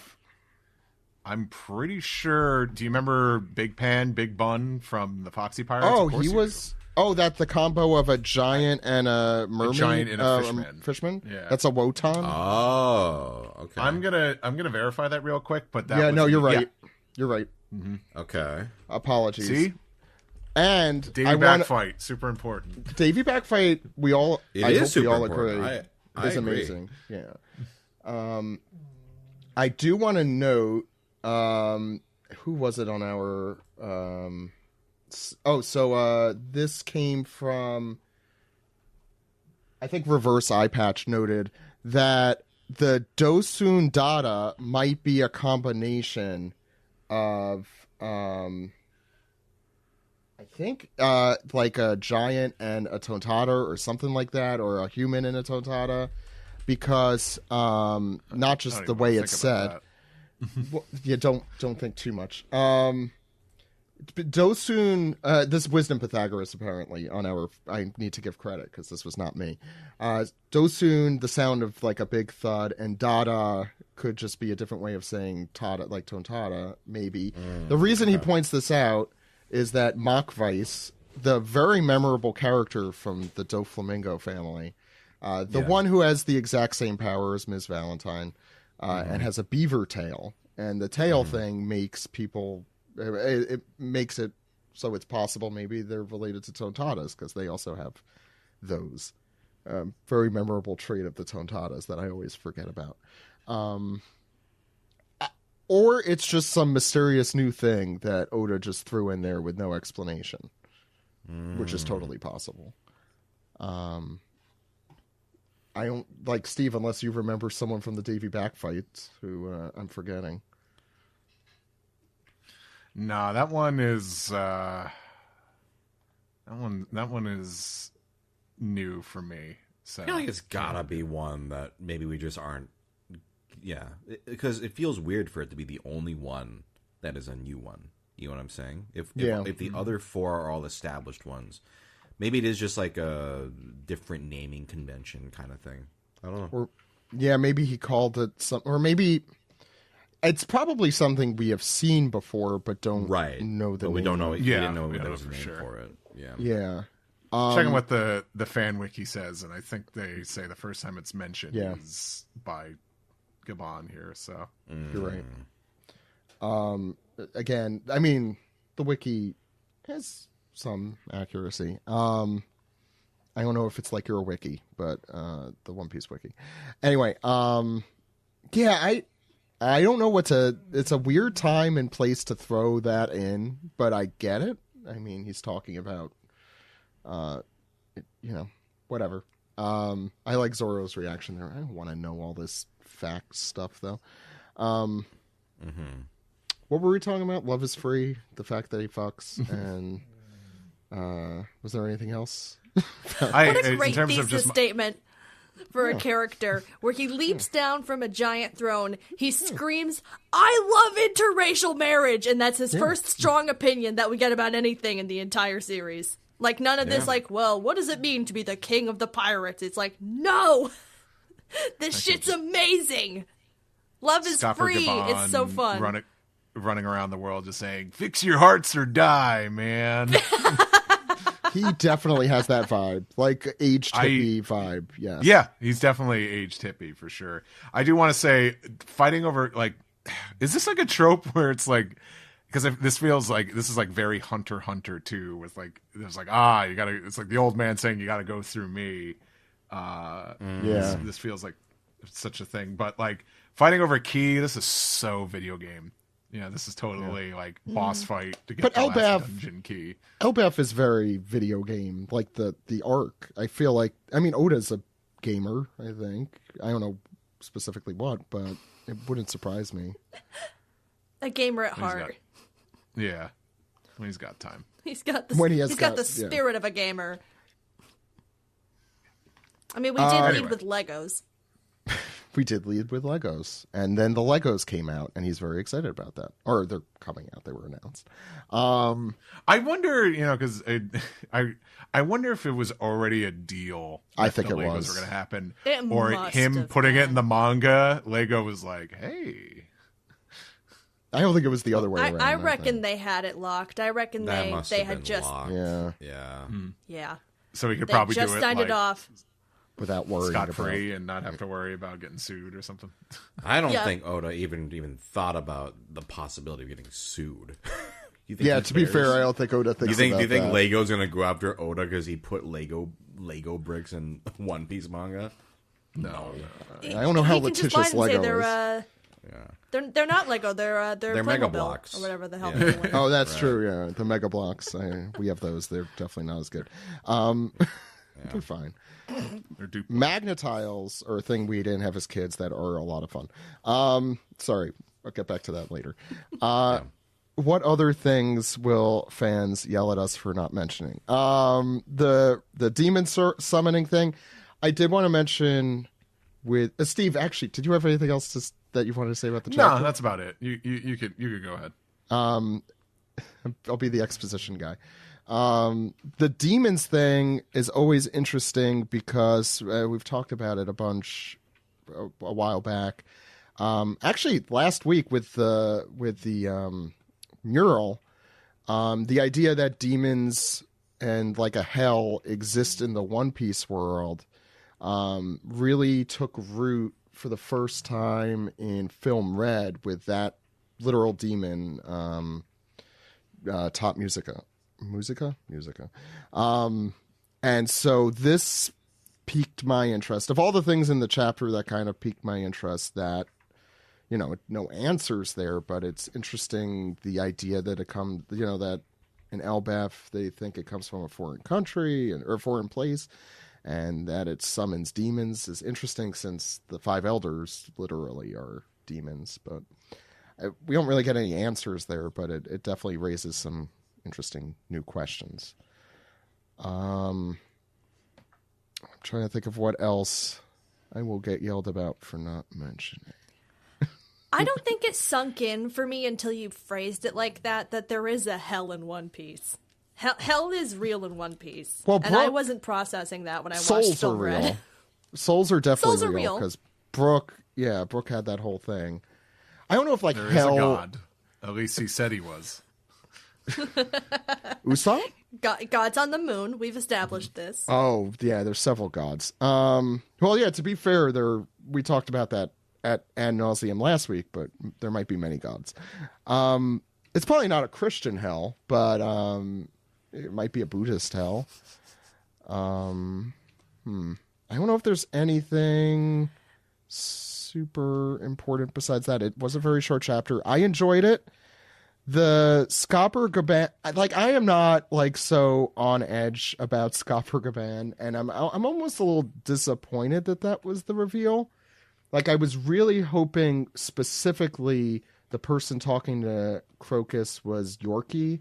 I'm pretty sure. Do you remember Big Pan, Big Bun from the Foxy Pirates? Oh, he was. Oh, that's the combo of a giant and a mermaid. A giant and a fishman. Yeah, that's a Wotan. Oh, okay. I'm gonna verify that real quick, but you're right. You're right. Mm-hmm. Okay. Apologies. See. And Davy Backfight, super important. Davy Backfight, we all agree. It's amazing. Yeah. I do want to note, who was it on our? This came from, I think Reverse Eye Patch noted that the Dosun Dada might be a combination of. I think like a giant and a tontata or something like that, or a human and a tontata, because not just the way it's said. Don't think too much. Dosun, this Wisdom Pythagoras apparently on our. I need to give credit because this was not me. Dosun, the sound of like a big thud, and Dada could just be a different way of saying tada, like tontata, maybe. The reason he points this out is that Machweiss, the very memorable character from the Doflamingo family, the one who has the exact same power as Ms. Valentine, and has a beaver tail, and the tail thing makes people, it makes it so it's possible maybe they're related to tontatas, because they also have those. Very memorable trait of the tontatas that I always forget about. Or it's just some mysterious new thing that Oda just threw in there with no explanation, which is totally possible. I don't like Steve, unless you remember someone from the Davy Backfights who I'm forgetting. No, that one is that one is new for me. So I feel like it's gotta be one that maybe we just aren't. Yeah, because it feels weird for it to be the only one that is a new one. You know what I'm saying? If the other four are all established ones, maybe it is just like a different naming convention kind of thing. I don't know. Or maybe he called it some, or maybe it's probably something we have seen before, but don't know the name. We don't know. Yeah, we didn't know there was a for name sure for it. Yeah. Yeah. Checking what the fan wiki says, and I think they say the first time it's mentioned is by Gabon here, so you're right. Again, I mean, the wiki has some accuracy. I don't know if it's like your wiki, but the One Piece wiki. Anyway, I don't know it's a weird time and place to throw that in, but I get it. I mean, he's talking about whatever. I like Zoro's reaction there. I don't want to know all this fact stuff though. What were we talking about? Love is free, the fact that he fucks, and was there anything else? What a great thesis statement for a character where he leaps down from a giant throne, he screams, "I love interracial marriage," and that's his first strong opinion that we get about anything in the entire series. Like, none of this, like, well, what does it mean to be the king of the pirates? It's like, no! This shit's amazing! Love is free! Gabon It's so fun. Running around the world just saying, "Fix your hearts or die, man." He definitely has that vibe. Like, aged hippie vibe, yes. Yeah, he's definitely aged hippie, for sure. I do want to say, fighting over, like, is this like a trope where it's like, because this feels like this is like very Hunter x Hunter too, with like there's like you gotta. It's like the old man saying you gotta go through me. This feels like such a thing, but like fighting over key. This is so video game. Yeah, this is totally like boss fight to get But the last Elbaf- dungeon key. Elbaf is very video game, like the arc. I feel like, I mean, Oda's a gamer, I think. I don't know specifically what, but it wouldn't surprise me. A gamer at heart. Yeah, when he's got time. He's got the When he he's got the spirit of a gamer. I mean, we did lead with Legos. We did lead with Legos, and then the Legos came out, and he's very excited about that. Or they're coming out; they were announced. I wonder, because I wonder if it was already a deal. I think the it Legos was were going to happen, It or must him have putting it in the manga. Lego was like, "Hey." I don't think it was the other way around. I reckon they had it locked. I reckon they had just locked. Yeah. yeah. So he could They probably just do it signed it off. Without worrying scot free and not have to worry about getting sued or something. I don't think Oda even thought about the possibility of getting sued. You think Yeah, to be fair, I don't think Oda thinks do you about think that. Lego's gonna go after Oda because he put Lego bricks in One Piece manga? No. I don't know how He can just litigious lie and say Lego is. they're not Lego. They're Mega Playmobil Blocks or whatever the hell. Yeah. They were. Oh, that's true. Yeah, the Mega Blocks. We have those. They're definitely not as good. They're fine. Magnetiles are a thing we didn't have as kids that are a lot of fun. Sorry, I'll get back to that later. What other things will fans yell at us for not mentioning? The demon summoning thing. I did want to mention with Steve. Actually, did you have anything else that you wanted to say about the chapter? No, that's about it. You could go ahead. I'll be the exposition guy. The demons thing is always interesting because we've talked about it a bunch a while back. Actually, last week with the mural, the idea that demons and like a hell exist in the One Piece world really took root for the first time in film Red with that literal demon Top Musica. And so this piqued my interest. Of all the things in the chapter that kind of piqued my interest, that, no answers there, but it's interesting the idea that it comes, that in Elbaf they think it comes from a foreign country or foreign place, and that it summons demons is interesting since the five elders literally are demons. But we don't really get any answers there, but it definitely raises some interesting new questions. I'm trying to think of what else I will get yelled about for not mentioning. I don't think it sunk in for me until you phrased it like that there is a hell in One Piece. Hell is real in One Piece. Well, and I wasn't processing that when I watched Souls Film are real. Red. Souls are definitely Souls are real. because Brooke had that whole thing. I don't know if There hell. is a god. At least he said he was. Usopp? God's on the moon. We've established this. Oh, yeah, there's several gods. Well, yeah, to be fair, we talked about that at ad nauseum last week, but there might be many gods. It's probably not a Christian hell, but it might be a Buddhist hell. I don't know if there's anything super important besides that. It was a very short chapter. I enjoyed it. The Scopper Gaban, I am not so on edge about Scopper Gaban, and I'm almost a little disappointed that was the reveal. I was really hoping specifically the person talking to Crocus was Yorkie.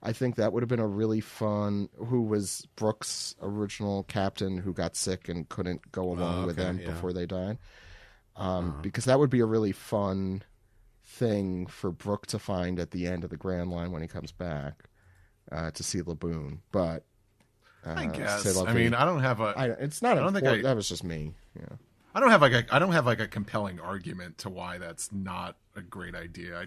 I think that would have been a really fun, who was Brooke's original captain who got sick and couldn't go along with them before they died. Because that would be a really fun thing for Brooke to find at the end of the Grand Line when he comes back to see Laboon. But I guess. I mean, I don't have a. It's not. I don't think that was just me. Yeah. I don't have a compelling argument to why that's not a great idea.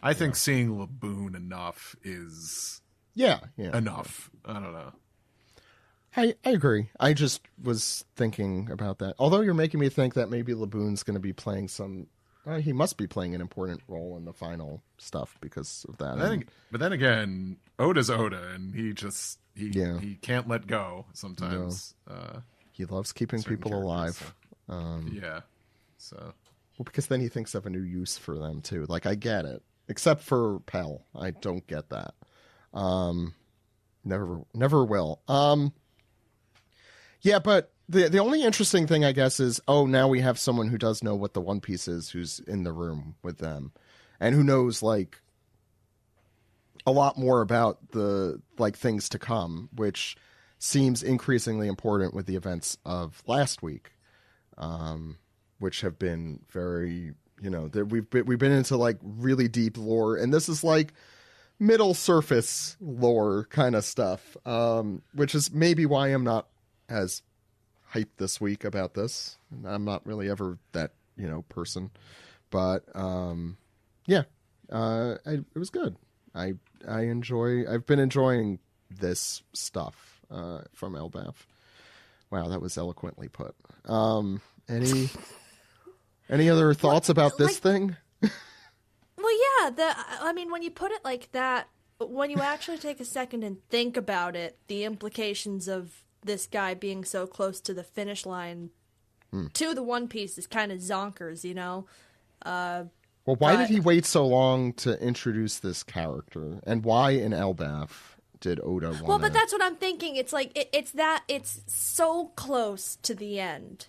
I think seeing Laboon enough is enough. I don't know. I agree. I just was thinking about that. Although you're making me think that maybe Laboon's going to be playing he must be playing an important role in the final stuff because of that. But then again, Oda's Oda, and he can't let go sometimes. No. He loves keeping people alive. So because then he thinks of a new use for them too. I get it. except for Pell. I don't get that. Never will. Yeah, but the only interesting thing, I guess, is, now we have someone who does know what the One Piece is, who's in the room with them, and who knows, like, a lot more about the, like, things to come, which seems increasingly important with the events of last week, which have been very, we've been into, like, really deep lore, and this is, like, middle surface lore kind of stuff, which is maybe why I'm not as hyped this week about this. I'm not really ever that, person, but it was good. I've been enjoying this stuff from Elbaf. Wow, that was eloquently put. Any other thoughts about this thing? Well, yeah, when you put it like that, when you actually take a second and think about it, the implications of this guy being so close to the finish line to the One Piece is kind of zonkers, Well, why did he wait so long to introduce this character? And why in Elbaf did Oda want to... Well, but that's what I'm thinking. It's like, it's so close to the end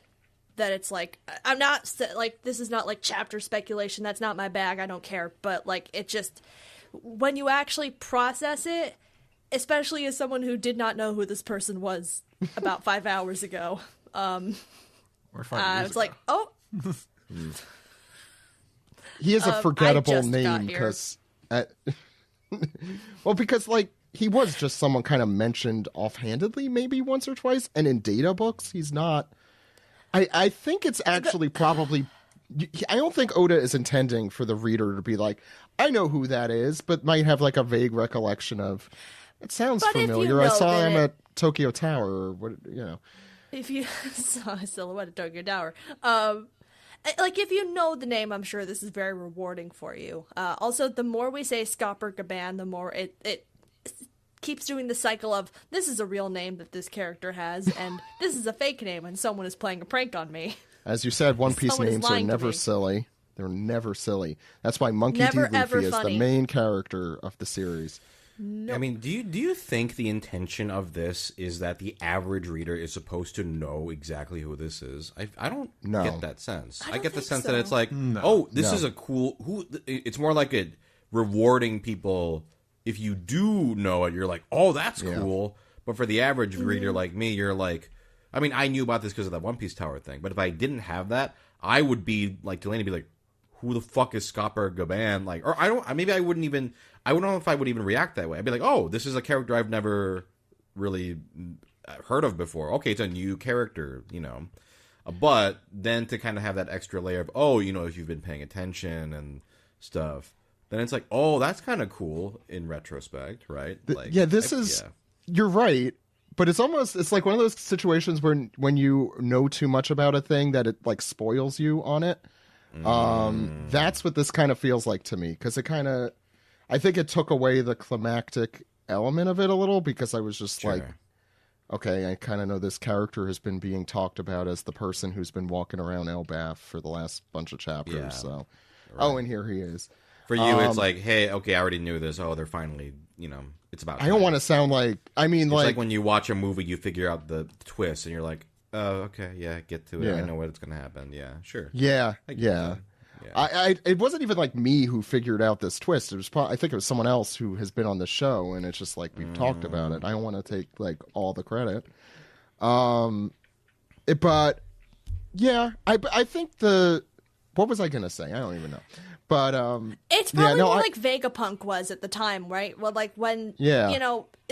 that it's like, I'm not, like, this is not like chapter speculation. That's not my bag. I don't care. But, like, it just, when you actually process it, especially as someone who did not know who this person was about 5 hours ago, or 5 years it's like, oh... He is a forgettable name because, because like he was just someone kind of mentioned offhandedly, maybe once or twice, and in data books he's not. I think it's actually probably. I don't think Oda is intending for the reader to be like, I know who that is, but might have like a vague recollection of. It sounds familiar. I saw him at Tokyo Tower, or what If you saw a silhouette at Tokyo Tower. Like, if you know the name, I'm sure this is very rewarding for you. Also, the more we say Scopper Gaban, the more it keeps doing the cycle of, this is a real name that this character has, and this is a fake name, and someone is playing a prank on me. As you said, One Piece names are never silly. They're never silly. That's why Monkey D. Luffy is the main character of the series. Nope. I mean, do you think the intention of this is that the average reader is supposed to know exactly who this is? I don't get that sense. I get the sense that it's like, this is a cool... It's more like it rewarding people. If you do know it, you're like, oh, that's cool. But for the average reader like me, you're like... I mean, I knew about this because of that One Piece Tower thing. But if I didn't have that, I would be like Delaney, be like, who the fuck is Scopper Gaban? Like, or I don't... Maybe I wouldn't even... I don't know if I would even react that way. I'd be like, oh, this is a character I've never really heard of before. Okay, it's a new character, But then to kind of have that extra layer of, if you've been paying attention and stuff, then it's like, oh, that's kind of cool in retrospect, right? You're right. But it's like one of those situations where when you know too much about a thing that it like spoils you on it. That's what this kind of feels like to me. Because it kind of... I think it took away the climactic element of it a little because I was just like, okay, I kind of know this character has been being talked about as the person who's been walking around Elbaf for the last bunch of chapters. Yeah, so, right. And here he is. For you, it's like, hey, okay, I already knew this. Oh, they're finally, it's about time. I don't want to sound like, it's like when you watch a movie, you figure out the twist and you're like, oh, okay, yeah, get to it. Yeah. I know what's going to happen. Yeah, sure. Yeah. Yeah. It wasn't even like me who figured out this twist. It was I think it was someone else who has been on the show, and it's just like we've talked about it. I don't want to take like all the credit. But yeah, I think what was I gonna say? I don't even know. But it's probably more like Vegapunk was at the time, right? Well, like when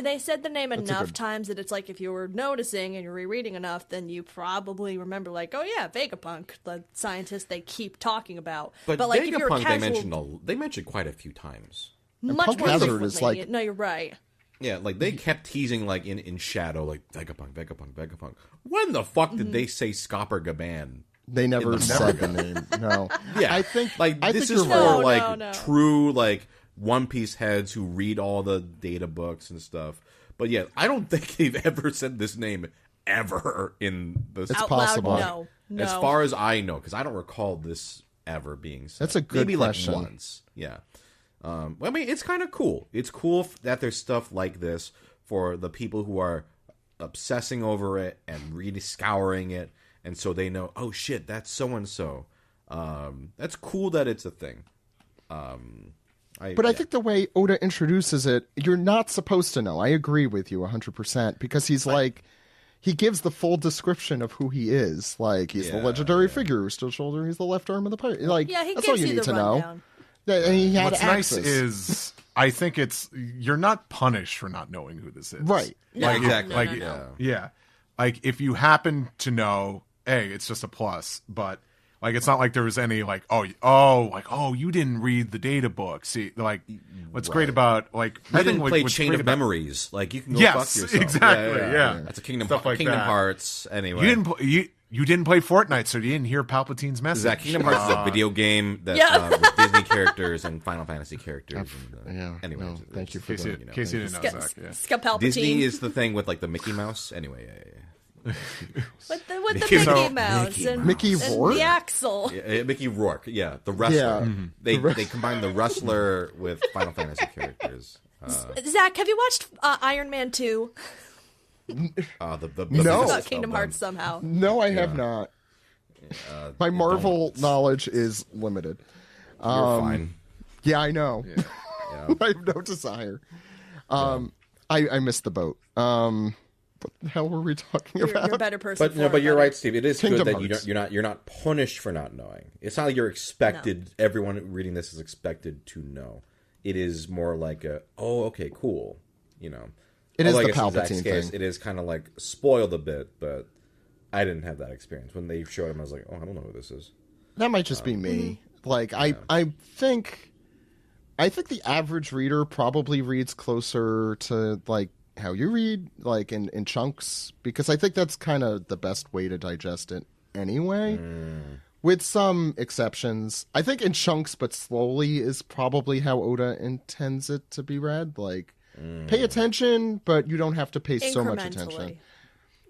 they said the name enough times that it's like if you were noticing and you're rereading enough, then you probably remember like, oh yeah, Vegapunk, the scientist they keep talking about. But like Vegapunk, if you're casual, they mentioned quite a few times. Much more frequently. No, you're right. Yeah, like they kept teasing like in shadow, like Vegapunk. When the fuck did they say Scopper Gaban? They never said the name. No. Yeah, I think this is for true like One Piece heads who read all the data books and stuff. But yeah, I don't think they've ever said this name ever in the. It's possible. Loud, no. As far as I know, because I don't recall this ever being said. That's a good Maybe question. Like once. Yeah. I mean, it's kind of cool. It's cool that there's stuff like this for the people who are obsessing over it and really scouring it, and so they know, oh shit, that's so and so. That's cool that it's a thing. I think the way Oda introduces it, you're not supposed to know. I agree with you 100% because he's he gives the full description of who he is. Like, he's the legendary figure who's still shouldering. He's the left arm of the pirate. Like, he that's gives all you need to know. And he had What's access. nice is, I think you're not punished for not knowing who this is. Right. No, exactly. Yeah. Like, if you happen to know, hey, it's just a plus, but like, it's not like there was any you didn't read the data book. See, like, what's great about you didn't play Chain of Memories. Like, you can go fuck yourself. Exactly. Yeah. That's a Kingdom like Hearts. Anyway, you didn't play Fortnite, so you didn't hear Palpatine's message. Exactly. Kingdom Hearts is a video game that with Disney characters and Final Fantasy characters. Anyway, no, thank you for Casey, that. Casey didn't know Zach. Palpatine. Disney is the thing with like the Mickey Mouse. Anyway, with the Mickey Mouse and Mickey Rourke? and the Axel. Mickey Rourke, the wrestler. Yeah. They combined the wrestler with Final Fantasy characters. Zach, have you watched Iron Man 2? No. About Kingdom Hearts somehow. No, I have not. My Marvel knowledge is limited. You're fine. Yeah, I know. Yeah. I have no desire. I missed the boat. What the hell were we talking about? You're a better person. But you're right, Steve. It is Kingdom good Hearts. that you're not punished for not knowing. It's not like you're expected. No. Everyone reading this is expected to know. It is more like okay, cool. You know, it is the Palpatine thing. It is kind of like spoiled a bit, but I didn't have that experience when they showed him. I was like, oh, I don't know who this is. That might just be me. Like I think the average reader probably reads closer to like how you read, like in chunks, because I think that's kind of the best way to digest it anyway. With some exceptions. I think in chunks but slowly is probably how Oda intends it to be read. Like, pay attention, but you don't have to pay so much attention.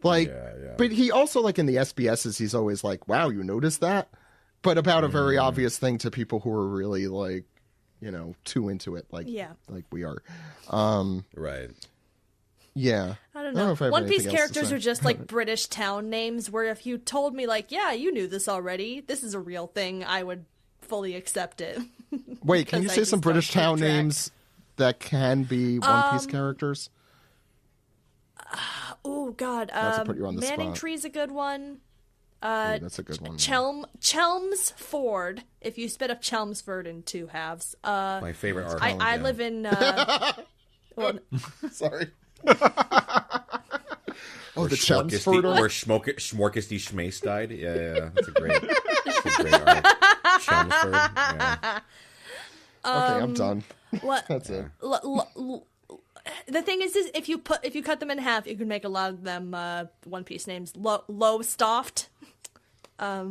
Like, but he also, like in the SBSs, he's always like, wow, you noticed that? But about a very obvious thing to people who are really like, you know, too into it. Like, like we are. Right. Yeah. I don't know. One Piece characters are just like British town names where if you told me like, yeah, you knew this already, this is a real thing, I would fully accept it. Wait, can you say some British town names that can be One Piece characters? Oh, God. Not to put you on the Manning spot. Tree's a good one. That's a good one. Chelmsford. If you split up Chelmsford in two halves. My favorite art. I live in... Sorry. The Chelmsford where Schmorkesty Schmace died. Yeah, that's a great art. Chelmsford. Yeah. Okay, I'm done. What? That's it. The thing is if you cut them in half, you can make a lot of them One Piece names. Lowestoft.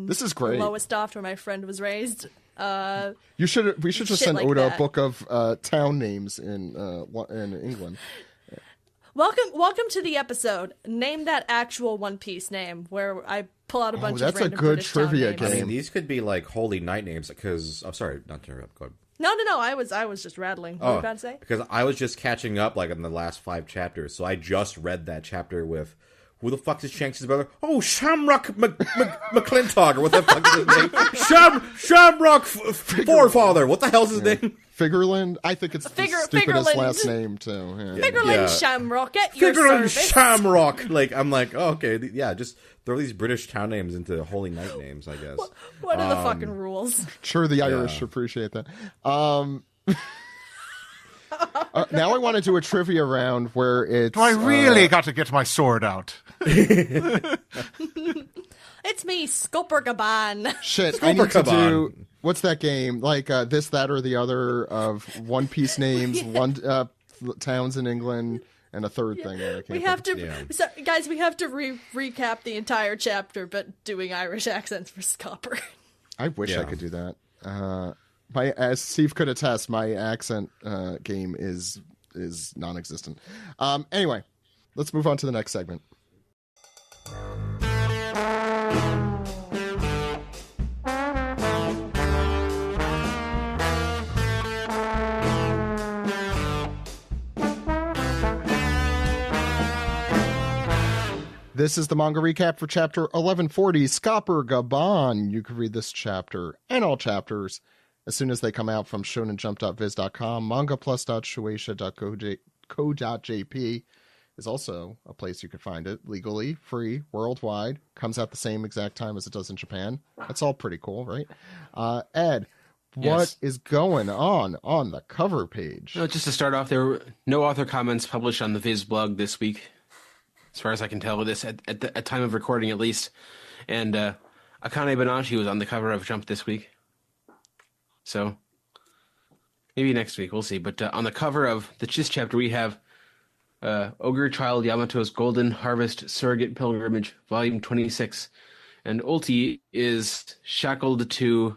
This is great. Lowestoft, where my friend was raised. We should just send like Oda that. a book of town names in England. Welcome to the episode. Name that actual One Piece name, where I pull out a bunch of random British town names. I mean, these could be like holy night names. Because I'm sorry, not to interrupt. Go ahead. No. I was just rattling. What were you about to say? Because I was just catching up like in the last 5 chapters, so I just read that chapter with. Who the fuck is Shanks' brother? Oh, Shamrock McClintock, or what the fuck is his name? Shamrock Forefather. What the hell's his name? Figurland. I think it's the stupidest last name too. Yeah. Figurland Shamrock at your Figurland service. Shamrock. Like I'm like, oh, okay, just throw these British town names into holy night names, I guess. What are the fucking rules? Sure, the Irish appreciate that. Now I want to do a trivia round where it's... I really got to get my sword out. It's me, Scopergaban. Shit, I need to do... What's that game? Like this, that, or the other of One Piece names, towns in England, and a third thing. That I can't We have to... Yeah. So, guys, we have to recap the entire chapter, but doing Irish accents for Scopper. I wish I could do that. As Steve could attest, my accent game is non-existent. Anyway, let's move on to the next segment. This is the manga recap for chapter 1140, Scopper Gaban. You can read this chapter and all chapters as soon as they come out from shonenjump.viz.com. mangaplus.shueisha.co.jp is also a place you can find it legally, free, worldwide. Comes out the same exact time as it does in Japan. That's all pretty cool, right? Ed, what is going on the cover page? No, just to start off, there were no author comments published on the Viz blog this week, as far as I can tell, with this at time of recording at least. And Akane Banashi was on the cover of Jump this week. So maybe next week, we'll see. But on the cover of this chapter, we have Ogre Child Yamato's Golden Harvest Surrogate Pilgrimage, Volume 26. And Ulti is shackled to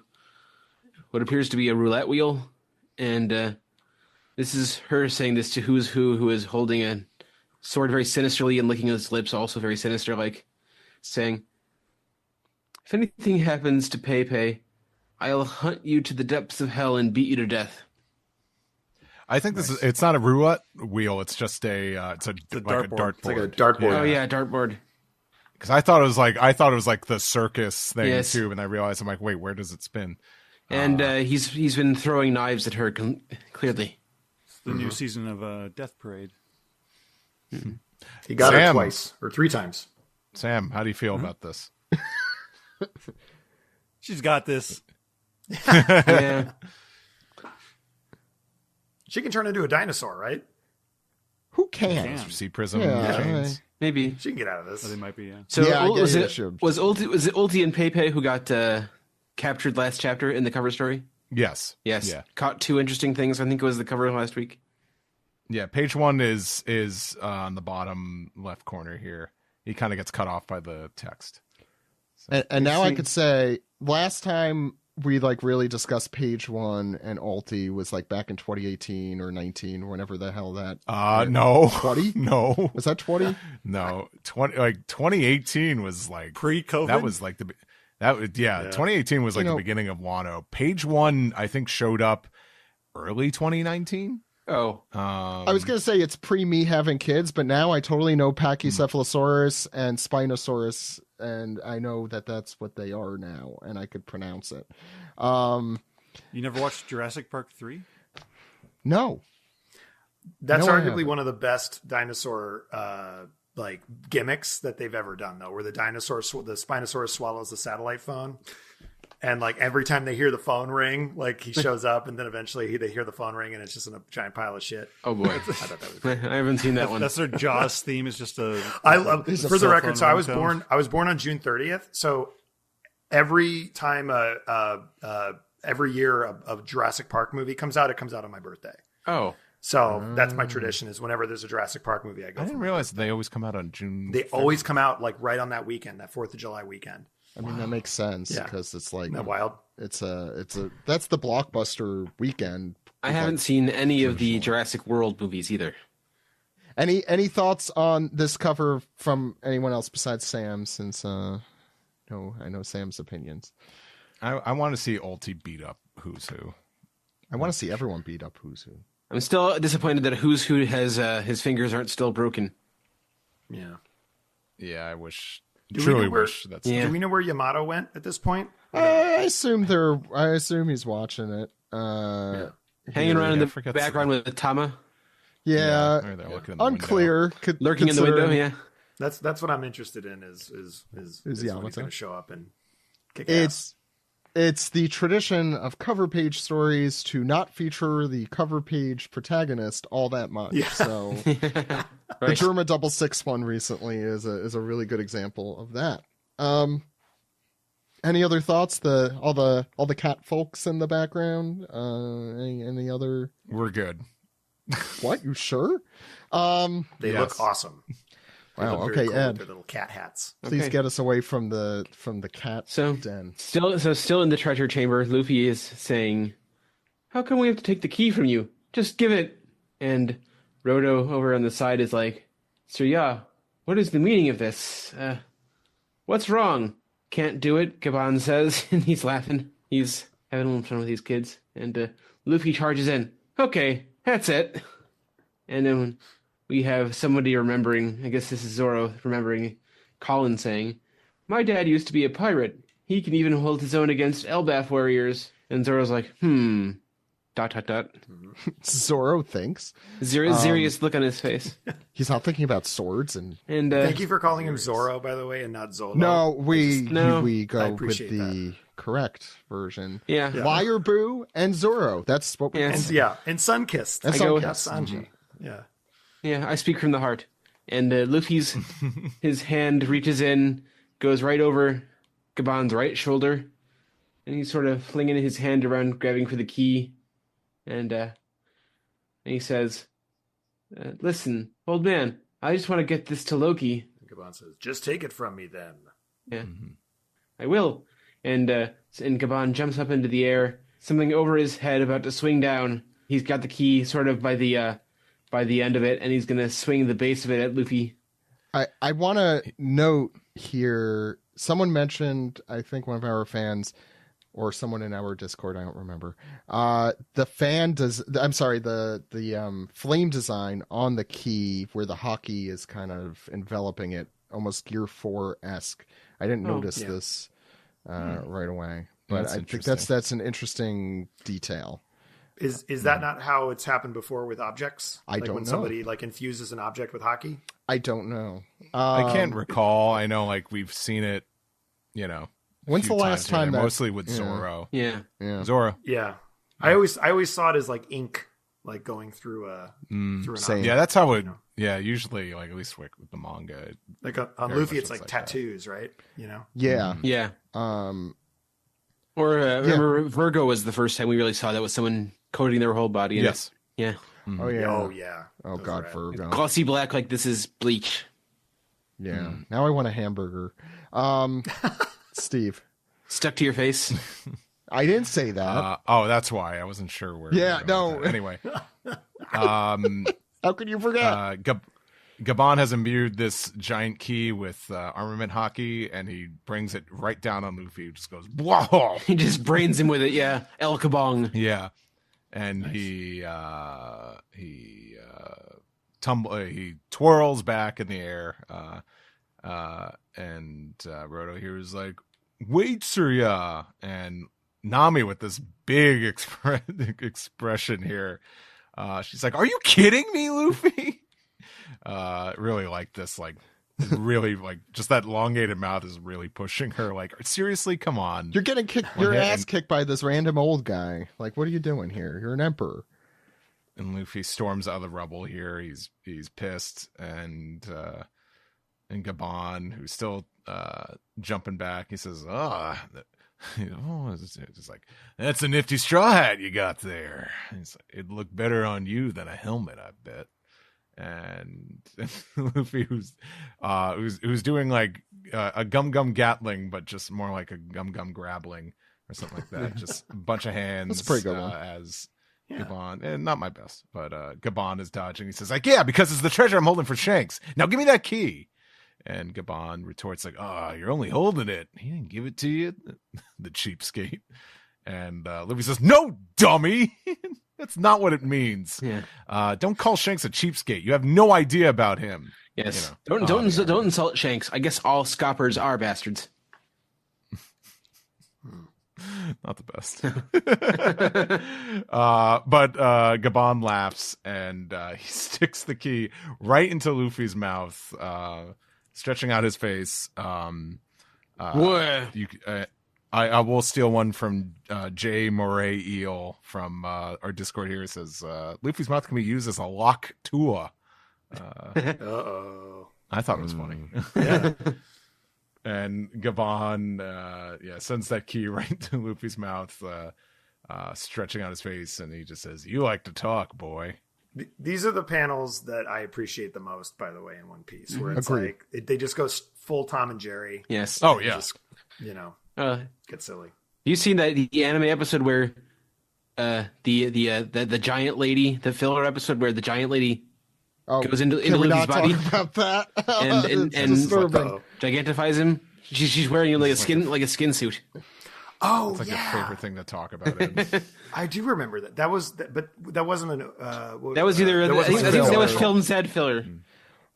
what appears to be a roulette wheel. And this is her saying this to Who's Who is holding a sword very sinisterly and licking his lips, also very sinister-like, saying, "If anything happens to Pepe, I'll hunt you to the depths of hell and beat you to death." I think it's not a roulette wheel. It's just it's a dartboard. It's like a dartboard. Oh yeah, dartboard. Because I thought it was like the circus thing too, and I realized I'm like, wait, where does it spin? And he's been throwing knives at her clearly. It's the new season of Death Parade. Mm-hmm. He got her twice or three times. Sam, how do you feel about this? She's got this. Yeah. She can turn into a dinosaur, right? Who can? See Prism chains. Maybe she can get out of this. They might be. Yeah. So was it Ulti and Pepe who got captured last chapter in the cover story? Yes. Yes. Yeah. Caught two interesting things. I think it was the cover last week. Yeah, page 1 is on the bottom left corner here. He kind of gets cut off by the text. So, and now I could say last time we really discussed page 1 and Ulti was back in 2018 or 19, whenever the hell that. No. 20? No. Was that 20? No. 2018 was pre-COVID. That was 2018 was the beginning of Wano. Page 1 I think showed up early 2019. Oh. I was going to say it's pre me having kids, but now I totally know Pachycephalosaurus and Spinosaurus, and I know that that's what they are now, and I could pronounce it. You never watched Jurassic Park 3? No. That's No, I arguably haven't. one of the best dinosaur gimmicks that they've ever done, though, where the Spinosaurus swallows the satellite phone. And every time they hear the phone ring, he shows up, and then eventually they hear the phone ring, and it's just in a giant pile of shit. Oh boy, I thought that was great. I haven't seen that one. That's their Jaws theme. Is just a. I love for the record. So I was ringtone. born on June 30th. So every time every year a Jurassic Park movie comes out, it comes out on my birthday. Oh, so that's my tradition. Is whenever there's a Jurassic Park movie, I go. I didn't realize they always come out on June. They always come out right on that weekend, that 4th of July weekend. I mean, that makes sense Yeah. because it's Isn't that wild? that's the blockbuster weekend. I haven't seen any of the Jurassic World movies either. Any thoughts on this cover from anyone else besides Sam? Since I know Sam's opinions. I want to see Ulti beat up Who's Who. I want to see everyone beat up Who's Who. I'm still disappointed that Who's Who has his fingers aren't still broken. Yeah. Yeah, I wish. Do Truly we know where, wish that's. Do we know where Yamato went at this point? I assume he's watching it. Hanging around in the background with Tama. Yeah, Or they're looking in the unclear. Lurking in the window, yeah. That's what I'm interested in. Is when he's Yamato going to show up and kick ass? It's the tradition of cover page stories to not feature the cover page protagonist all that much. Yeah. So the Germa 66 one recently is a really good example of that. Any other thoughts? All the cat folks in the background. Any other? We're good. What? You sure? They look awesome. Wow. Very Okay, cool Ed. with their little cat hats. Please Okay. get us away from the cat den. Still in the treasure chamber, Luffy is saying, "How come we have to take the key from you? Just give it." And Rodo over on the side is like, "So yeah, what is the meaning of this? What's wrong?" "Can't do it," Gaban says, and he's laughing. He's having a little fun with these kids. And Luffy charges in. "Okay, that's it." And then we have somebody remembering, I guess this is Zoro remembering, Colin saying, "My dad used to be a pirate. He can even hold his own against Elbaf warriors." And Zoro's like, dot, dot, dot. Zoro thinks. Serious look on his face. He's not thinking about swords. And thank you for calling him Zoro, by the way, and not Zolo. No, we go with the correct version. Yeah. Liar Boo and Zoro. That's what we and Sunkissed. And Sanji. Yeah. Yeah, I speak from the heart. And Luffy's his hand reaches in, goes right over Gabon's right shoulder, and he's sort of flinging his hand around, grabbing for the key. And he says, "Listen, old man, I just want to get this to Loki." Gabon says, "Just take it from me, then." Yeah, I will. And Gabon jumps up into the air, something over his head about to swing down. He's got the key sort of by the end of it, and he's going to swing the base of it at Luffy. I want to note here, someone mentioned, I think one of our fans, or someone in our Discord, I don't remember, the flame design on the key where the hockey is kind of enveloping it, almost Gear 4-esque. I didn't notice this right away, but I think that's an interesting detail. Is that not how it's happened before with objects? I don't know. When somebody infuses an object with hockey? I don't know. I can't recall. I know we've seen it, When's the last time that... Mostly with Zoro. Yeah. Zoro. Yeah. I always saw it as ink, going through an object. Yeah, that's how it. Yeah, usually at least with the manga. On Luffy, it's tattoos, right? Yeah. Yeah. Remember Virgo was the first time we really saw that with someone coating their whole body in yes. it. Yeah. Oh yeah. Oh yeah. Oh God, Virgo. Glossy black, like this is bleach. Yeah. Now I want a hamburger. Steve. Stuck to your face? I didn't say that. That's why. I wasn't sure where. Yeah, no. Anyway. How could you forget? Gabon has imbued this giant key with armament hockey, and he brings it right down on Luffy. He just goes, whoa! He just brains him with it, yeah. El Kabong. Yeah. And nice. He twirls back in the air, and Roto here is like, "Wait, Surya!" And Nami with this big expression here. She's like, "Are you kidding me, Luffy?" Really like this, really just that elongated mouth is really pushing her. Seriously, come on. You're getting your ass kicked by this random old guy. What are you doing here? You're an emperor. And Luffy storms out of the rubble here. He's pissed, and Gabon, who's still jumping back, he says, it's just like, "That's a nifty straw hat you got there. It'd look better on you than a helmet, I bet." And Luffy, who's doing a gum Gatling, but just more like a gum grappling or something like that. Just a bunch of hands. That's a pretty good one. As Gabon, and not my best, but Gabon is dodging. He says yeah, because it's the treasure I'm holding for Shanks. Now give me that key. And Gabon retorts you're only holding it. He didn't give it to you, the cheapskate. And Luffy says, "No, dummy." That's not what it means. Yeah. Don't call Shanks a cheapskate. You have no idea about him. Yes. Don't insult Shanks. I guess all scoppers are bastards. Not the best. But Gabon laughs, and he sticks the key right into Luffy's mouth, stretching out his face. I will steal one from J. Moray Eel from our Discord here. It says, Luffy's mouth can be used as a lock tua. Uh-oh. I thought it was funny. Yeah. And Gabon sends that key right to Luffy's mouth, stretching out his face, and he just says, "You like to talk, boy." These are the panels that I appreciate the most, by the way, in One Piece, where it's Agreed. they just go full Tom and Jerry. Yes. Oh, yeah. Just, get silly. You seen the anime episode where the giant lady, the filler episode where the giant lady goes into Luffy's body about that? and gigantifies him? She's wearing like a skin suit. Oh, it's your favorite thing to talk about. I do remember that. But that wasn't an. That was either. I think that was film said filler.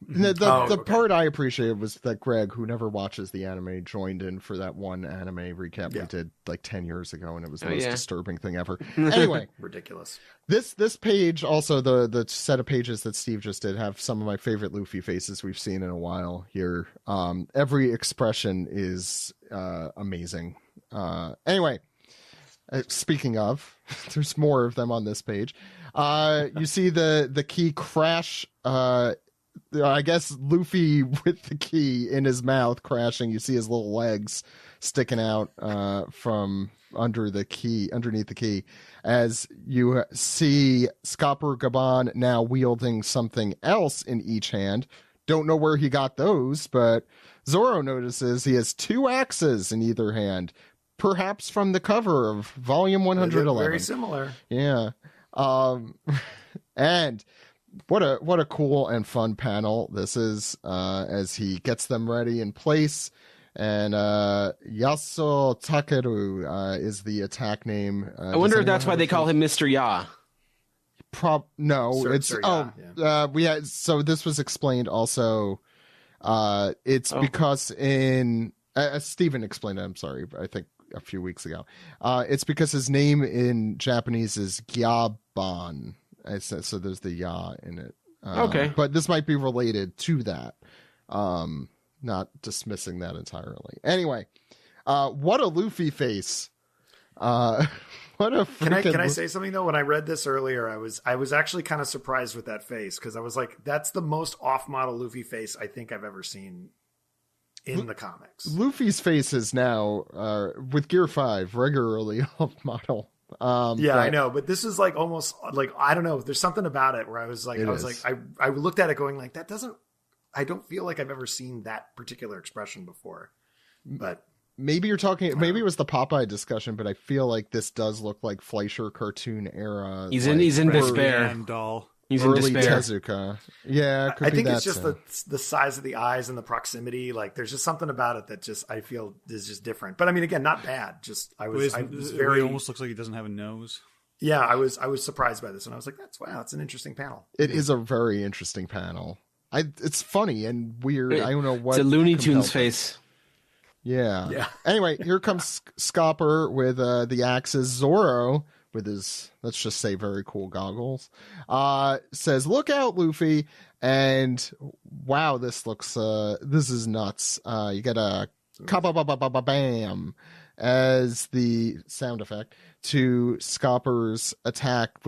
The part I appreciated was that Greg, who never watches the anime, joined in for that one anime recap we did like 10 years ago, and it was the most disturbing thing ever. Anyway, ridiculous. This page, also the set of pages that Steve just did, have some of my favorite Luffy faces we've seen in a while here. Every expression is amazing. Anyway, speaking of, there's more of them on this page. You see the key crash. I guess Luffy with the key in his mouth crashing. You see his little legs sticking out from underneath the key, as you see Scopper Gaban now wielding something else in each hand. Don't know where he got those, but Zoro notices he has 2 axes in either hand, perhaps from the cover of volume 111. Very similar. Yeah. And what a cool and fun panel this is, as he gets them ready in place. And Yaso Takeru is the attack name. I wonder if that's why they call him Mr. Ya. So this was explained also. It's because in Stephen explained it, I'm sorry, I think a few weeks ago. It's because his name in Japanese is Gyaban. So there's the ya in it. Okay. But this might be related to that. Not dismissing that entirely. Anyway, what a Luffy face. What a freaking... Can I say something though? When I read this earlier, I was actually kind of surprised with that face, because I was like, that's the most off-model Luffy face I think I've ever seen in the comics. Luffy's face is now with Gear 5 regularly off-model. I know, but this is like almost like, I don't know, there's something about it where I was like, I looked at it going like, I don't feel like I've ever seen that particular expression before. But maybe you're talking, maybe it was the Popeye discussion, but I feel like this does look like Fleischer cartoon era. He's in despair. He's in despair. Tezuka. Yeah, I think it's just the size of the eyes and the proximity. Like, there's just something about it that just I feel is just different. But I mean, again, not bad. Just I was very. It almost looks like he doesn't have a nose. Yeah, I was surprised by this, and I was like, it's an interesting panel. It is a very interesting panel. It's funny and weird. I don't know what. It's a Looney Tunes face. Yeah. Anyway, here comes Scopper with the axes. Zoro with his, let's just say, very cool goggles, says, "Look out, Luffy!" And wow, this is nuts. You get a ka-ba-ba-ba-ba-bam as the sound effect to Scopper's attack